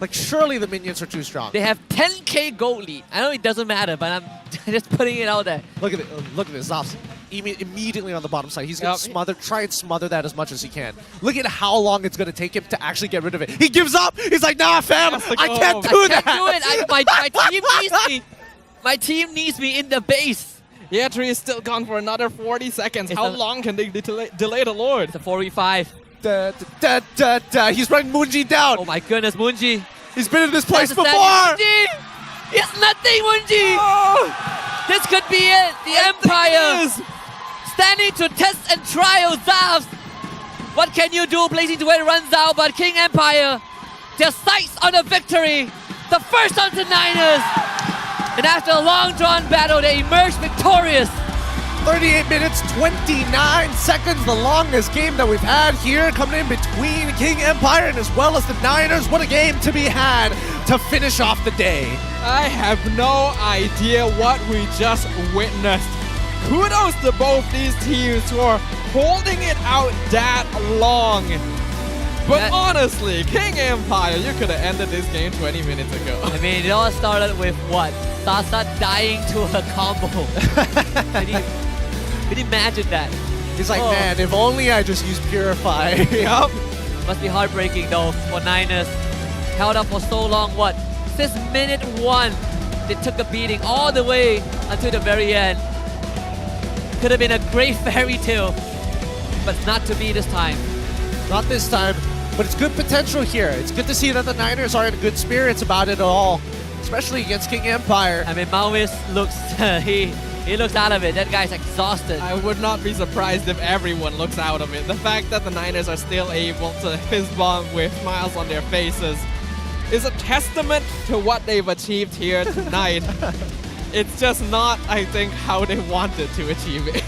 Speaker 4: Like, surely the minions are too strong.
Speaker 3: They have 10k gold lead. I know it doesn't matter, but I'm just putting it out there.
Speaker 4: Look at it. Look at this. Zafs immediately on the bottom side. He's going to try and smother that as much as he can. Look at how long it's going to take him to actually get rid of it. He gives up. He's like, nah, fam, I can't do that.
Speaker 3: My team needs me. My team needs me in the base.
Speaker 5: Yetri is still gone for another 40 seconds. How long can they delay the Lord?
Speaker 3: It's a 4v5.
Speaker 4: He's running Moonji down.
Speaker 3: Oh my goodness, Moonji.
Speaker 4: He's been in this place before.
Speaker 3: Moonji. It's nothing, Moonji. Oh. This could be it. The Empire standing to test and trial Zafs. What can you do? Blazing Duet runs out, but King Empire, their sights on a victory. The first on the Niners. And after a long-drawn battle, they emerge victorious.
Speaker 4: 38 minutes, 29 seconds, the longest game that we've had here, coming in between King Empire and as well as the Niners. What a game to be had to finish off the day.
Speaker 5: I have no idea what we just witnessed. Kudos to both these teams who are holding it out that long. But honestly, King Empire, you could have ended this game 20 minutes ago.
Speaker 3: I mean, it all started with what? Sasa dying to a combo. Can you imagine that?
Speaker 4: He's like, man, if only I just used Purify.
Speaker 5: Yup.
Speaker 3: Must be heartbreaking though for Niners. Held up for so long, what? Since minute 1, they took a beating all the way until the very end. Could have been a great fairy tale, but not to be this time.
Speaker 4: Not this time. But it's good potential here. It's good to see that the Niners are in good spirits about it all, especially against King Empire.
Speaker 3: I mean, Maoist looks, he looks out of it. That guy's exhausted.
Speaker 5: I would not be surprised if everyone looks out of it. The fact that the Niners are still able to fist bump with smiles on their faces is a testament to what they've achieved here tonight. It's just not, I think, how they wanted to achieve it.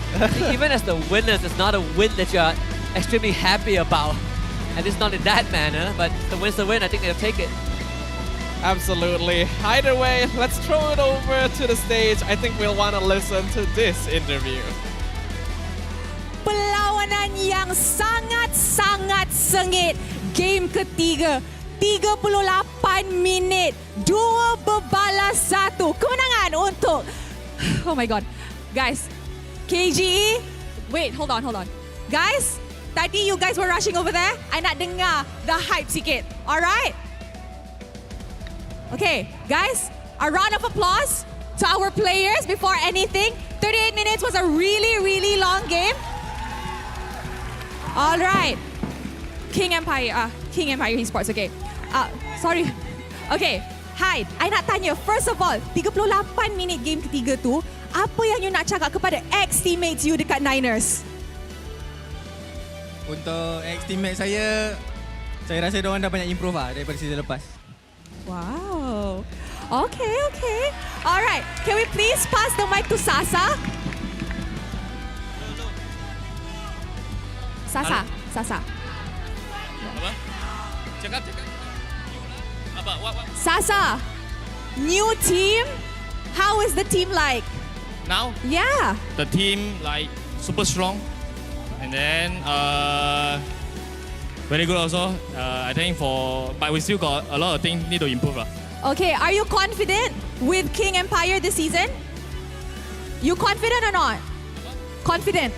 Speaker 3: Even as the winners, it's not a win that you're extremely happy about. And it's not in that manner, but the win's the win. I think they'll take it.
Speaker 5: Absolutely. Either way, let's throw it over to the stage. I think we'll want to listen to this interview.
Speaker 6: Perlawanan yang sangat-sangat sengit. Game ketiga. 38 minit. 2 berbalas 1. Kemenangan untuk... Oh my god. Guys. KGE. Wait, hold on. Guys. Tadi you guys were rushing over there. I nak dengar the hype sikit. Alright? Okay, guys, a round of applause to our players before anything. 38 minutes was a really, really long game. Alright. King Empire Esports, okay. Sorry. Okay, Hyde, I nak tanya, first of all, 38 minit game ketiga tu, apa yang you nak cakap kepada ex-teammates you dekat Niners?
Speaker 7: Untuk ex-teammate saya rasa diorang dah banyak improve lah daripada season lepas.
Speaker 6: Wow. Okay. Alright, can we please pass the mic to Sasa? Sasa.
Speaker 27: Apa? Cakap. Apa? What?
Speaker 6: Sasa, new team. How is the team like?
Speaker 27: Now?
Speaker 6: Yeah.
Speaker 27: The team like super strong. And then very good also. I think but we still got a lot of things need to improve.
Speaker 6: Okay, are you confident with King Empire this season? You confident or not? Confident.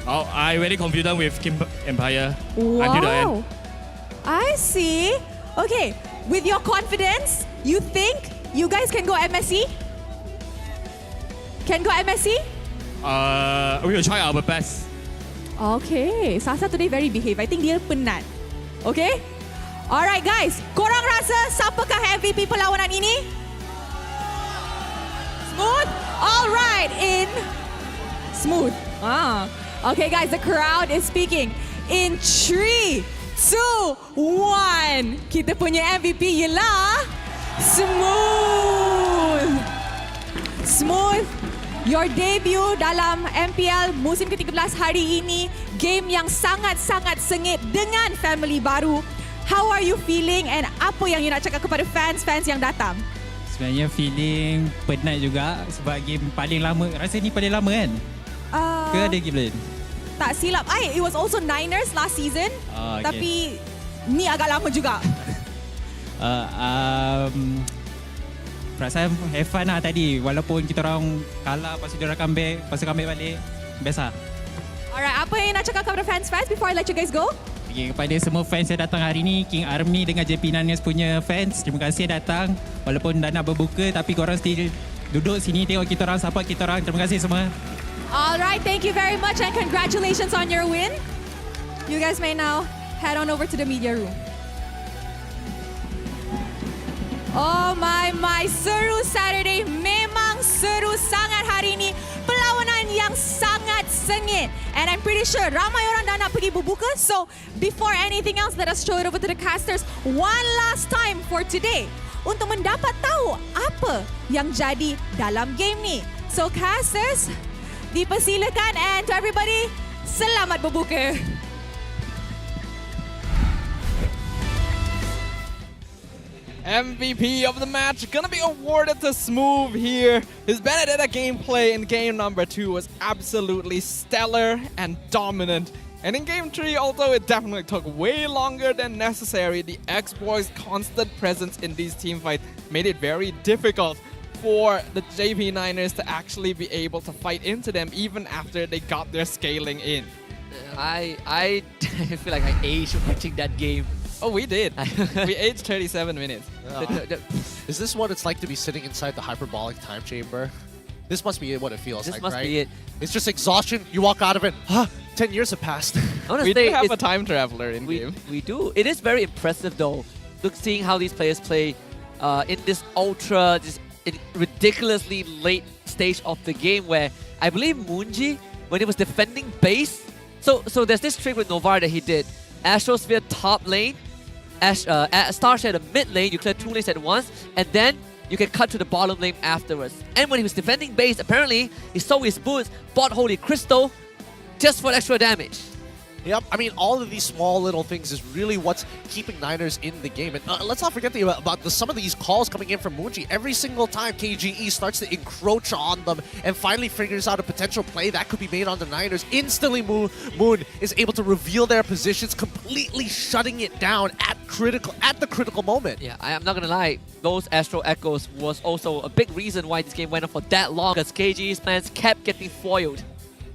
Speaker 27: Oh, I'm very confident with King Empire
Speaker 6: Wow.
Speaker 27: until the end.
Speaker 6: I see. Okay, with your confidence, you think you guys can go MSC? Can go MSC?
Speaker 27: We will try our best.
Speaker 6: Okay, Sasa today very behave. I think dia penat. Okay? Alright guys, korang rasa siapakah MVP perlawanan ini? Smooth? Alright, in smooth. Okay guys, the crowd is speaking. In 3, 2, 1. Kita punya MVP ialah Smooth. Smooth. Your debut dalam MPL musim ke-13 hari ini, game yang sangat-sangat sengit dengan family baru. How are you feeling and apa yang you nak cakap kepada fans yang datang?
Speaker 7: Sebenarnya feeling penat juga sebab game paling lama. Rasa ni paling lama kan? Ke ada game lain?
Speaker 6: Tak silap, it was also Niners last season.
Speaker 7: Okay.
Speaker 6: Tapi ni agak lama juga.
Speaker 7: Perasaan have fun lah tadi. Walaupun kita orang kalah, lepas tu dia orang comeback, lepas tu comeback balik. Best lah.
Speaker 6: Alright, apa yang nak cakap kepada fans before I let you guys go?
Speaker 7: Okay, kepada semua fans yang datang hari ni, King Army dengan JP Niners punya fans, terima kasih datang. Walaupun dah nak berbuka, tapi korang still duduk sini tengok kita orang, support kita orang. Terima kasih semua.
Speaker 6: Alright, thank you very much and congratulations on your win. You guys may now head on over to the media room. Oh my, seru Saturday. Memang seru sangat hari ini. Perlawanan yang sangat sengit. And I'm pretty sure ramai orang dah nak pergi berbuka. So, before anything else, let us show it over to the casters one last time for today. Untuk mendapat tahu apa yang jadi dalam game ni. So, casters, dipersilakan and to everybody, selamat berbuka.
Speaker 5: MVP of the match gonna be awarded to Smooth here. His Benedetta gameplay in game number 2 was absolutely stellar and dominant. And in game 3, although it definitely took way longer than necessary, the X-Boys' constant presence in these teamfights made it very difficult for the JP Niners to actually be able to fight into them even after they got their scaling in.
Speaker 3: I feel like I aged watching that game.
Speaker 5: Oh, we did. We aged 37 minutes.
Speaker 4: Is this what it's like to be sitting inside the hyperbolic time chamber? This must be what it feels like, right?
Speaker 3: This must be it.
Speaker 4: It's just exhaustion. You walk out of it. 10 years have passed.
Speaker 3: wanna
Speaker 5: We
Speaker 3: say
Speaker 5: do have
Speaker 3: it's-
Speaker 5: a time traveler in game.
Speaker 3: We do. It is very impressive though. Look, seeing how these players play in this ridiculously late stage of the game, where I believe Moonji, when he was defending base, so there's this trick with Novar that he did. Astrosphere top lane, Starshed mid lane, you clear 2 lanes at once, and then you can cut to the bottom lane afterwards. And when he was defending base, apparently he saw his boots, bought Holy Crystal, just for extra damage.
Speaker 4: Yep, I mean, all of these small little things is really what's keeping Niners in the game. And let's not forget about some of these calls coming in from Moonji. Every single time KGE starts to encroach on them and finally figures out a potential play that could be made on the Niners, instantly Moon is able to reveal their positions, completely shutting it down at the critical moment.
Speaker 3: Yeah, I'm not gonna lie, those Astro Echoes was also a big reason why this game went on for that long, because KGE's plans kept getting foiled.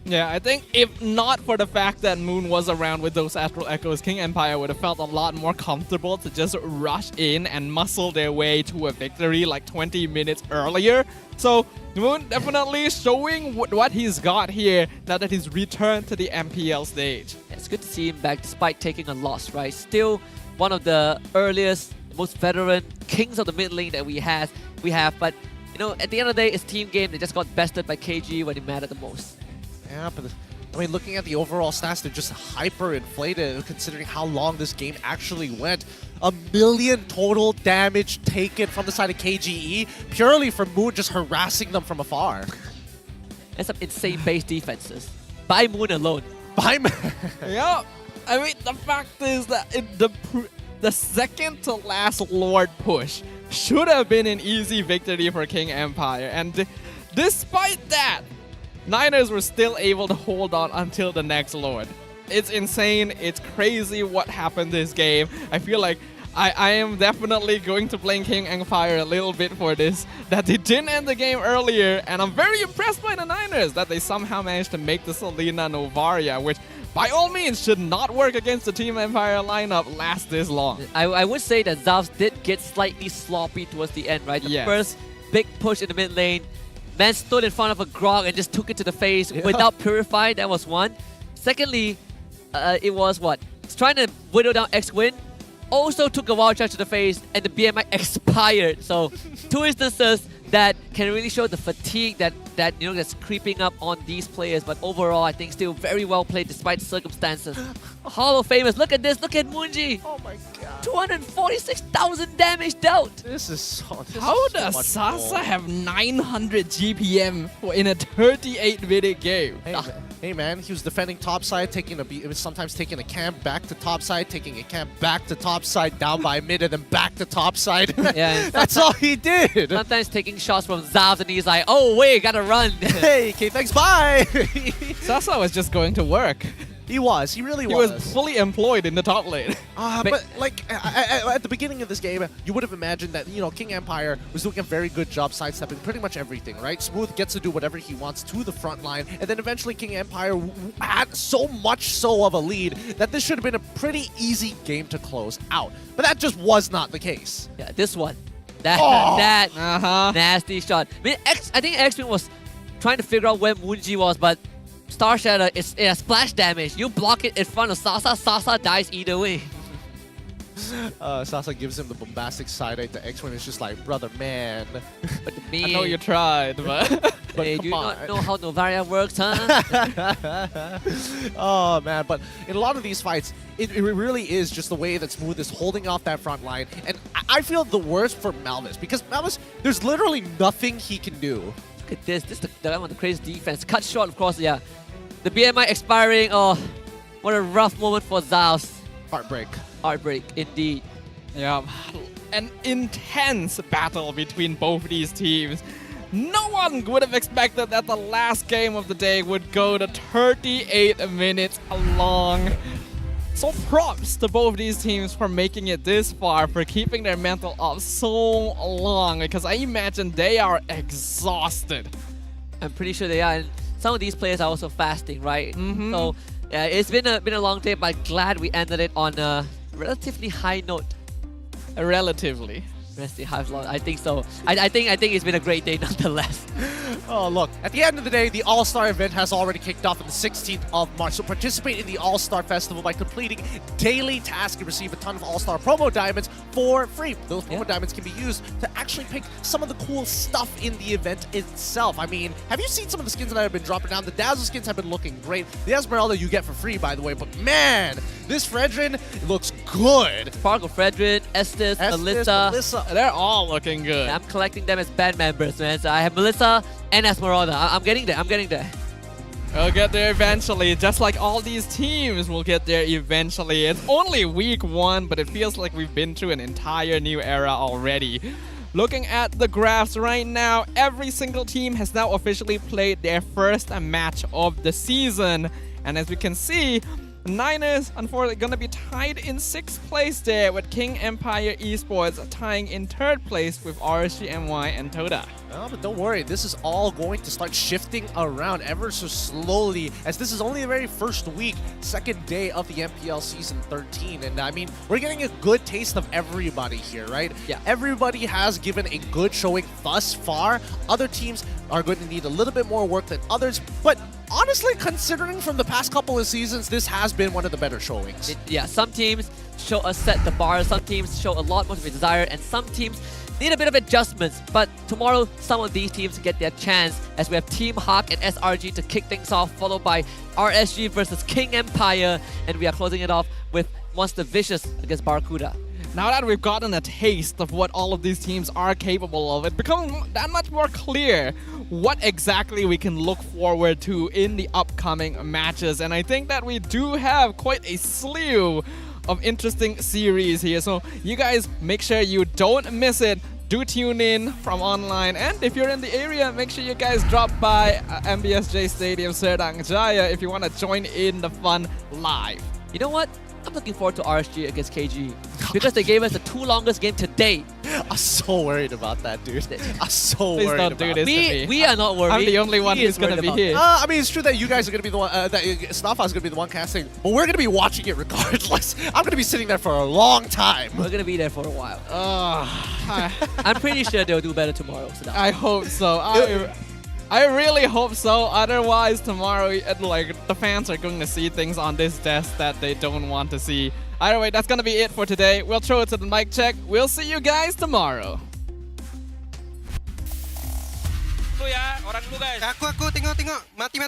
Speaker 5: Yeah, I think if not for the fact that Moon was around with those Astral Echoes, King Empire would have felt a lot more comfortable to just rush in and muscle their way to a victory like 20 minutes earlier. So Moon definitely showing what he's got here now that he's returned to the MPL stage.
Speaker 3: It's good to see him back despite taking a loss, right? Still one of the earliest, most veteran kings of the mid lane that we have. But you know, at the end of the day, it's team game. They just got bested by KG when it mattered the most.
Speaker 4: Yeah, but I mean, looking at the overall stats, they're just hyper-inflated considering how long this game actually went. 1 million total damage taken from the side of KGE, purely from Moon just harassing them from afar.
Speaker 3: And some insane base defenses. By Moon alone.
Speaker 4: By Moon.
Speaker 5: Yeah, I mean, the fact is that the second to last Lord push should have been an easy victory for King Empire. And despite that, Niners were still able to hold on until the next Lord. It's insane. It's crazy what happened this game. I feel like I am definitely going to blame King Empire a little bit for this, that they didn't end the game earlier, and I'm very impressed by the Niners that they somehow managed to make the Selena Novaria, which by all means should not work against the Team Empire lineup last this long.
Speaker 3: I would say that Zavs did get slightly sloppy towards the end, right? The
Speaker 5: Yes.
Speaker 3: first big push in the mid lane, man stood in front of a Grog and just took it to the face without Purify. That was one. Secondly, it was what? It's trying to whittle down X-Win. Also took a wild charge to the face and the BMI expired. So 2 instances that can really show the fatigue that's creeping up on these players. But overall, I think still very well played despite the circumstances. Hall of Famers, look at this, look at Moonji.
Speaker 4: Oh my god.
Speaker 3: 246,000 damage dealt.
Speaker 4: This is so...
Speaker 5: How does Sasa have 900 GPM in a 38-minute game?
Speaker 4: Hey man, he was defending topside, sometimes taking a camp back to topside, taking a camp back to topside, down by mid, and then back to topside.
Speaker 3: Yeah,
Speaker 4: that's all he did.
Speaker 3: Sometimes taking shots from Zavs and he's like, oh wait, gotta run.
Speaker 4: Hey, okay, thanks, bye.
Speaker 5: Sasa was just going to work.
Speaker 4: He really
Speaker 5: He was fully employed in the top lane.
Speaker 4: But like at the beginning of this game, you would have imagined that, you know, King Empire was doing a very good job sidestepping pretty much everything, right? Smooth gets to do whatever he wants to the front line, and then eventually King Empire had so much so of a lead that this should have been a pretty easy game to close out. But that just was not the case.
Speaker 3: Yeah, this one. That nasty shot. I mean, I think X-Wing was trying to figure out where Moonji was, but Star Shatter is a splash damage. You block it in front of Sasa, Sasa dies either way.
Speaker 4: Sasa gives him the bombastic side eye to X-Wing. It's just like, brother, man.
Speaker 3: But
Speaker 5: I know you tried, but...
Speaker 3: Hey, do you not know how Novaria works, huh?
Speaker 4: Oh, man. But in a lot of these fights, it really is just the way that Smooth is holding off that front line. And I feel the worst for Malvis, because Malvis, there's literally nothing he can do.
Speaker 3: Look at this. This is the one of the crazy defense. Cut short, of course, yeah. The BMI expiring. Oh, what a rough moment for Zavs.
Speaker 4: Heartbreak.
Speaker 3: Heartbreak, indeed.
Speaker 5: Yeah, an intense battle between both these teams. No one would have expected that the last game of the day would go to 38 minutes long. So props to both these teams for making it this far, for keeping their mental up so long, because I imagine they are exhausted.
Speaker 3: I'm pretty sure they are. And some of these players are also fasting, right? So yeah, it's been a long day, but glad we ended it on a relatively high note.
Speaker 5: Relatively.
Speaker 3: I think so. I think it's been a great day nonetheless.
Speaker 4: Oh, look, at the end of the day, the All-Star event has already kicked off on the 16th of March. So participate in the All-Star Festival by completing daily tasks and receive a ton of All-Star promo diamonds for free. Those promo diamonds can be used to actually pick some of the cool stuff in the event itself. I mean, have you seen some of the skins that have been dropping down? The Dazzle skins have been looking great. The Esmeralda you get for free, by the way, but man, this Fredrin looks good.
Speaker 3: Sparkle Fredrin, Estes, Melissa.
Speaker 5: They're all looking good.
Speaker 3: I'm collecting them as band members, man. So I have Melissa and Esmeralda. I'm getting there.
Speaker 5: We'll get there eventually, just like all these teams will get there eventually. It's only week 1, but it feels like we've been through an entire new era already. Looking at the graphs right now, every single team has now officially played their first match of the season. And as we can see, Niners, unfortunately, going to be tied in 6th place there, with King Empire Esports tying in 3rd place with RSGMY and Todak.
Speaker 4: Oh, but don't worry, this is all going to start shifting around ever so slowly, as this is only the very first week, 2nd day of the MPL Season 13. And I mean, we're getting a good taste of everybody here, right?
Speaker 3: Yeah.
Speaker 4: Everybody has given a good showing thus far. Other teams are going to need a little bit more work than others, but honestly, considering from the past couple of seasons, this has been one of the better showings.
Speaker 3: Yeah, some teams set the bar, some teams show a lot more to be desired, and some teams need a bit of adjustments. But tomorrow, some of these teams get their chance, as we have Team Hawk and SRG to kick things off, followed by RSG versus King Empire, and we are closing it off with Monster Vicious against Barracuda.
Speaker 5: Now that we've gotten a taste of what all of these teams are capable of, it becomes that much more clear what exactly we can look forward to in the upcoming matches. And I think that we do have quite a slew of interesting series here. So you guys make sure you don't miss it. Do tune in from online. And if you're in the area, make sure you guys drop by MBSJ Stadium, Serdang Jaya, if you want to join in the fun live.
Speaker 3: You know what? I'm looking forward to RSG against KG because they gave us the 2 longest game to date.
Speaker 4: I'm so worried about that, dude. I'm so
Speaker 5: Please
Speaker 4: worried
Speaker 5: don't
Speaker 4: about
Speaker 5: do this to me.
Speaker 3: We are not worried.
Speaker 5: I'm the only one
Speaker 3: He
Speaker 5: who's
Speaker 3: is
Speaker 5: going to
Speaker 3: worried
Speaker 5: be here.
Speaker 4: I mean, it's true that you guys are going to be the one, that Snafa's going to be the one casting, but we're going to be watching it regardless. I'm going to be sitting there for a long time.
Speaker 3: We're going to be there for a while. I'm pretty sure they'll do better tomorrow. So
Speaker 5: I hope so. I really hope so. Otherwise, tomorrow, the fans are going to see things on this desk that they don't want to see. Either way, that's going to be it for today. We'll throw it to the mic check. We'll see you guys tomorrow.
Speaker 17: Dulu ya, orang dulu guys.
Speaker 8: Aku tengok. Mati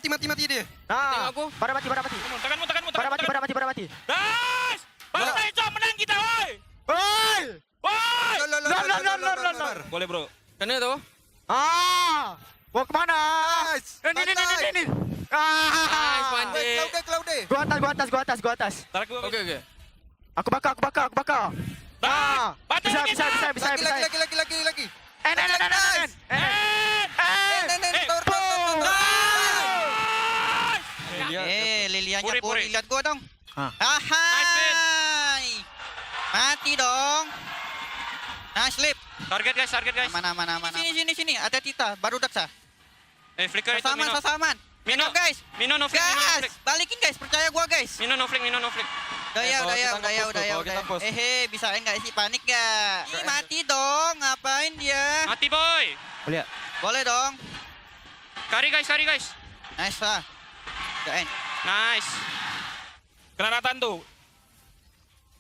Speaker 8: dia.
Speaker 17: Tengok aku.
Speaker 8: Bara mati.
Speaker 17: Tekanmu.
Speaker 8: Bara mati.
Speaker 17: Guys! Baru Tejo menang kita, woi!
Speaker 8: Oi!
Speaker 17: Woi!
Speaker 8: Lor.
Speaker 17: Boleh bro. Sana tu.
Speaker 8: Mau kemana? Ini.
Speaker 17: Nice, Pandi.
Speaker 8: Gua atas.
Speaker 17: Oke.
Speaker 8: Aku bakar. Bisa.
Speaker 17: Lagi.
Speaker 8: Lilianya Puri, lihat gua dong. Mati dong. Slip.
Speaker 17: Target guys.
Speaker 8: Mana. Sini. Ada Tita, baru daksa.
Speaker 17: Flicker itu.
Speaker 8: Sasaman.
Speaker 17: Mino
Speaker 8: guys.
Speaker 17: Mino no flick.
Speaker 8: Balikin guys, percaya gua guys.
Speaker 17: Mino no flick.
Speaker 8: Udah. Bisa enggak sih, panik enggak? Ih, mati dong, ngapain dia?
Speaker 17: Mati boy.
Speaker 8: Boleh dong.
Speaker 17: Kari guys.
Speaker 8: Nice lah. Gain.
Speaker 17: Nice. Granatan tuh.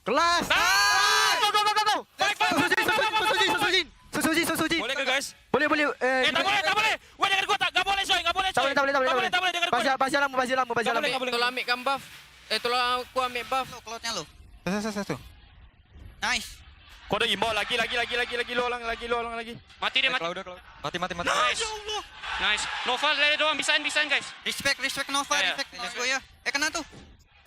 Speaker 8: Kelas. Go. Sutsujin.
Speaker 17: Boleh ke guys?
Speaker 8: Boleh.
Speaker 17: Tak boleh. Wah, dengar gua tak boleh coy. Tak boleh dengar gua.
Speaker 8: Basi lampu.
Speaker 17: Tolong ambilkan buff. Tolong aku ambil buff.
Speaker 8: Cloudnya lo. Satu. Nice.
Speaker 17: Kode imbau lagi lo orang lagi. Mati dia.
Speaker 8: Mati.
Speaker 17: Nice. Nova lele doang, bisaan guys.
Speaker 8: Respect Nova, Let's go ya. Kena tuh.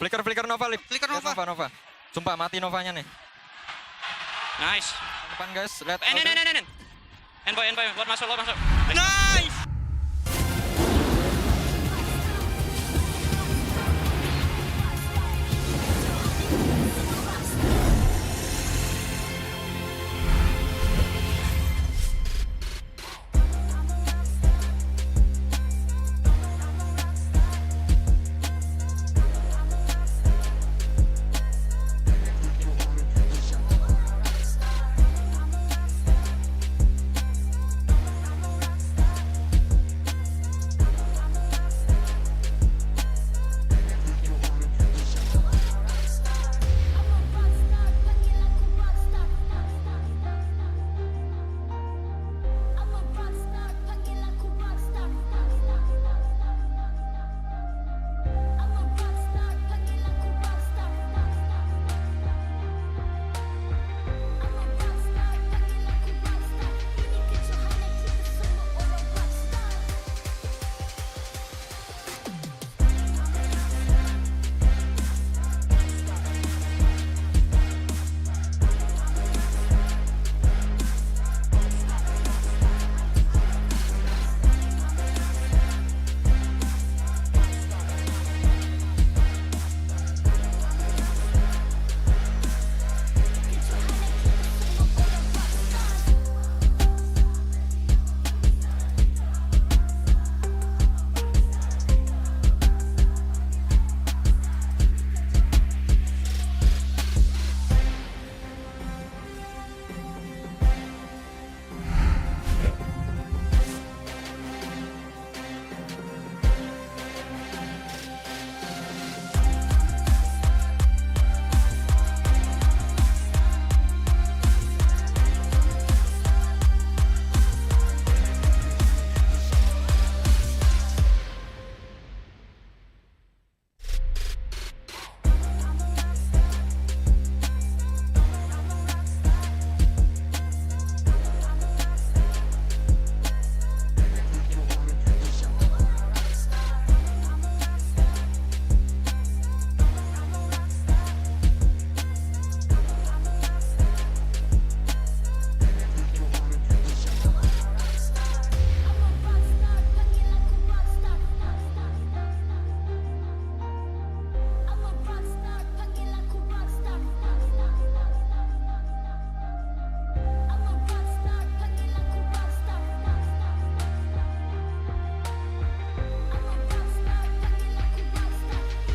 Speaker 1: Flicker Nova.
Speaker 8: Flicker Nova.
Speaker 1: Sumpah mati Novanya nih.
Speaker 17: Nice.
Speaker 1: Depan guys, lihat.
Speaker 17: Enboy, buat masuk.
Speaker 8: Nice.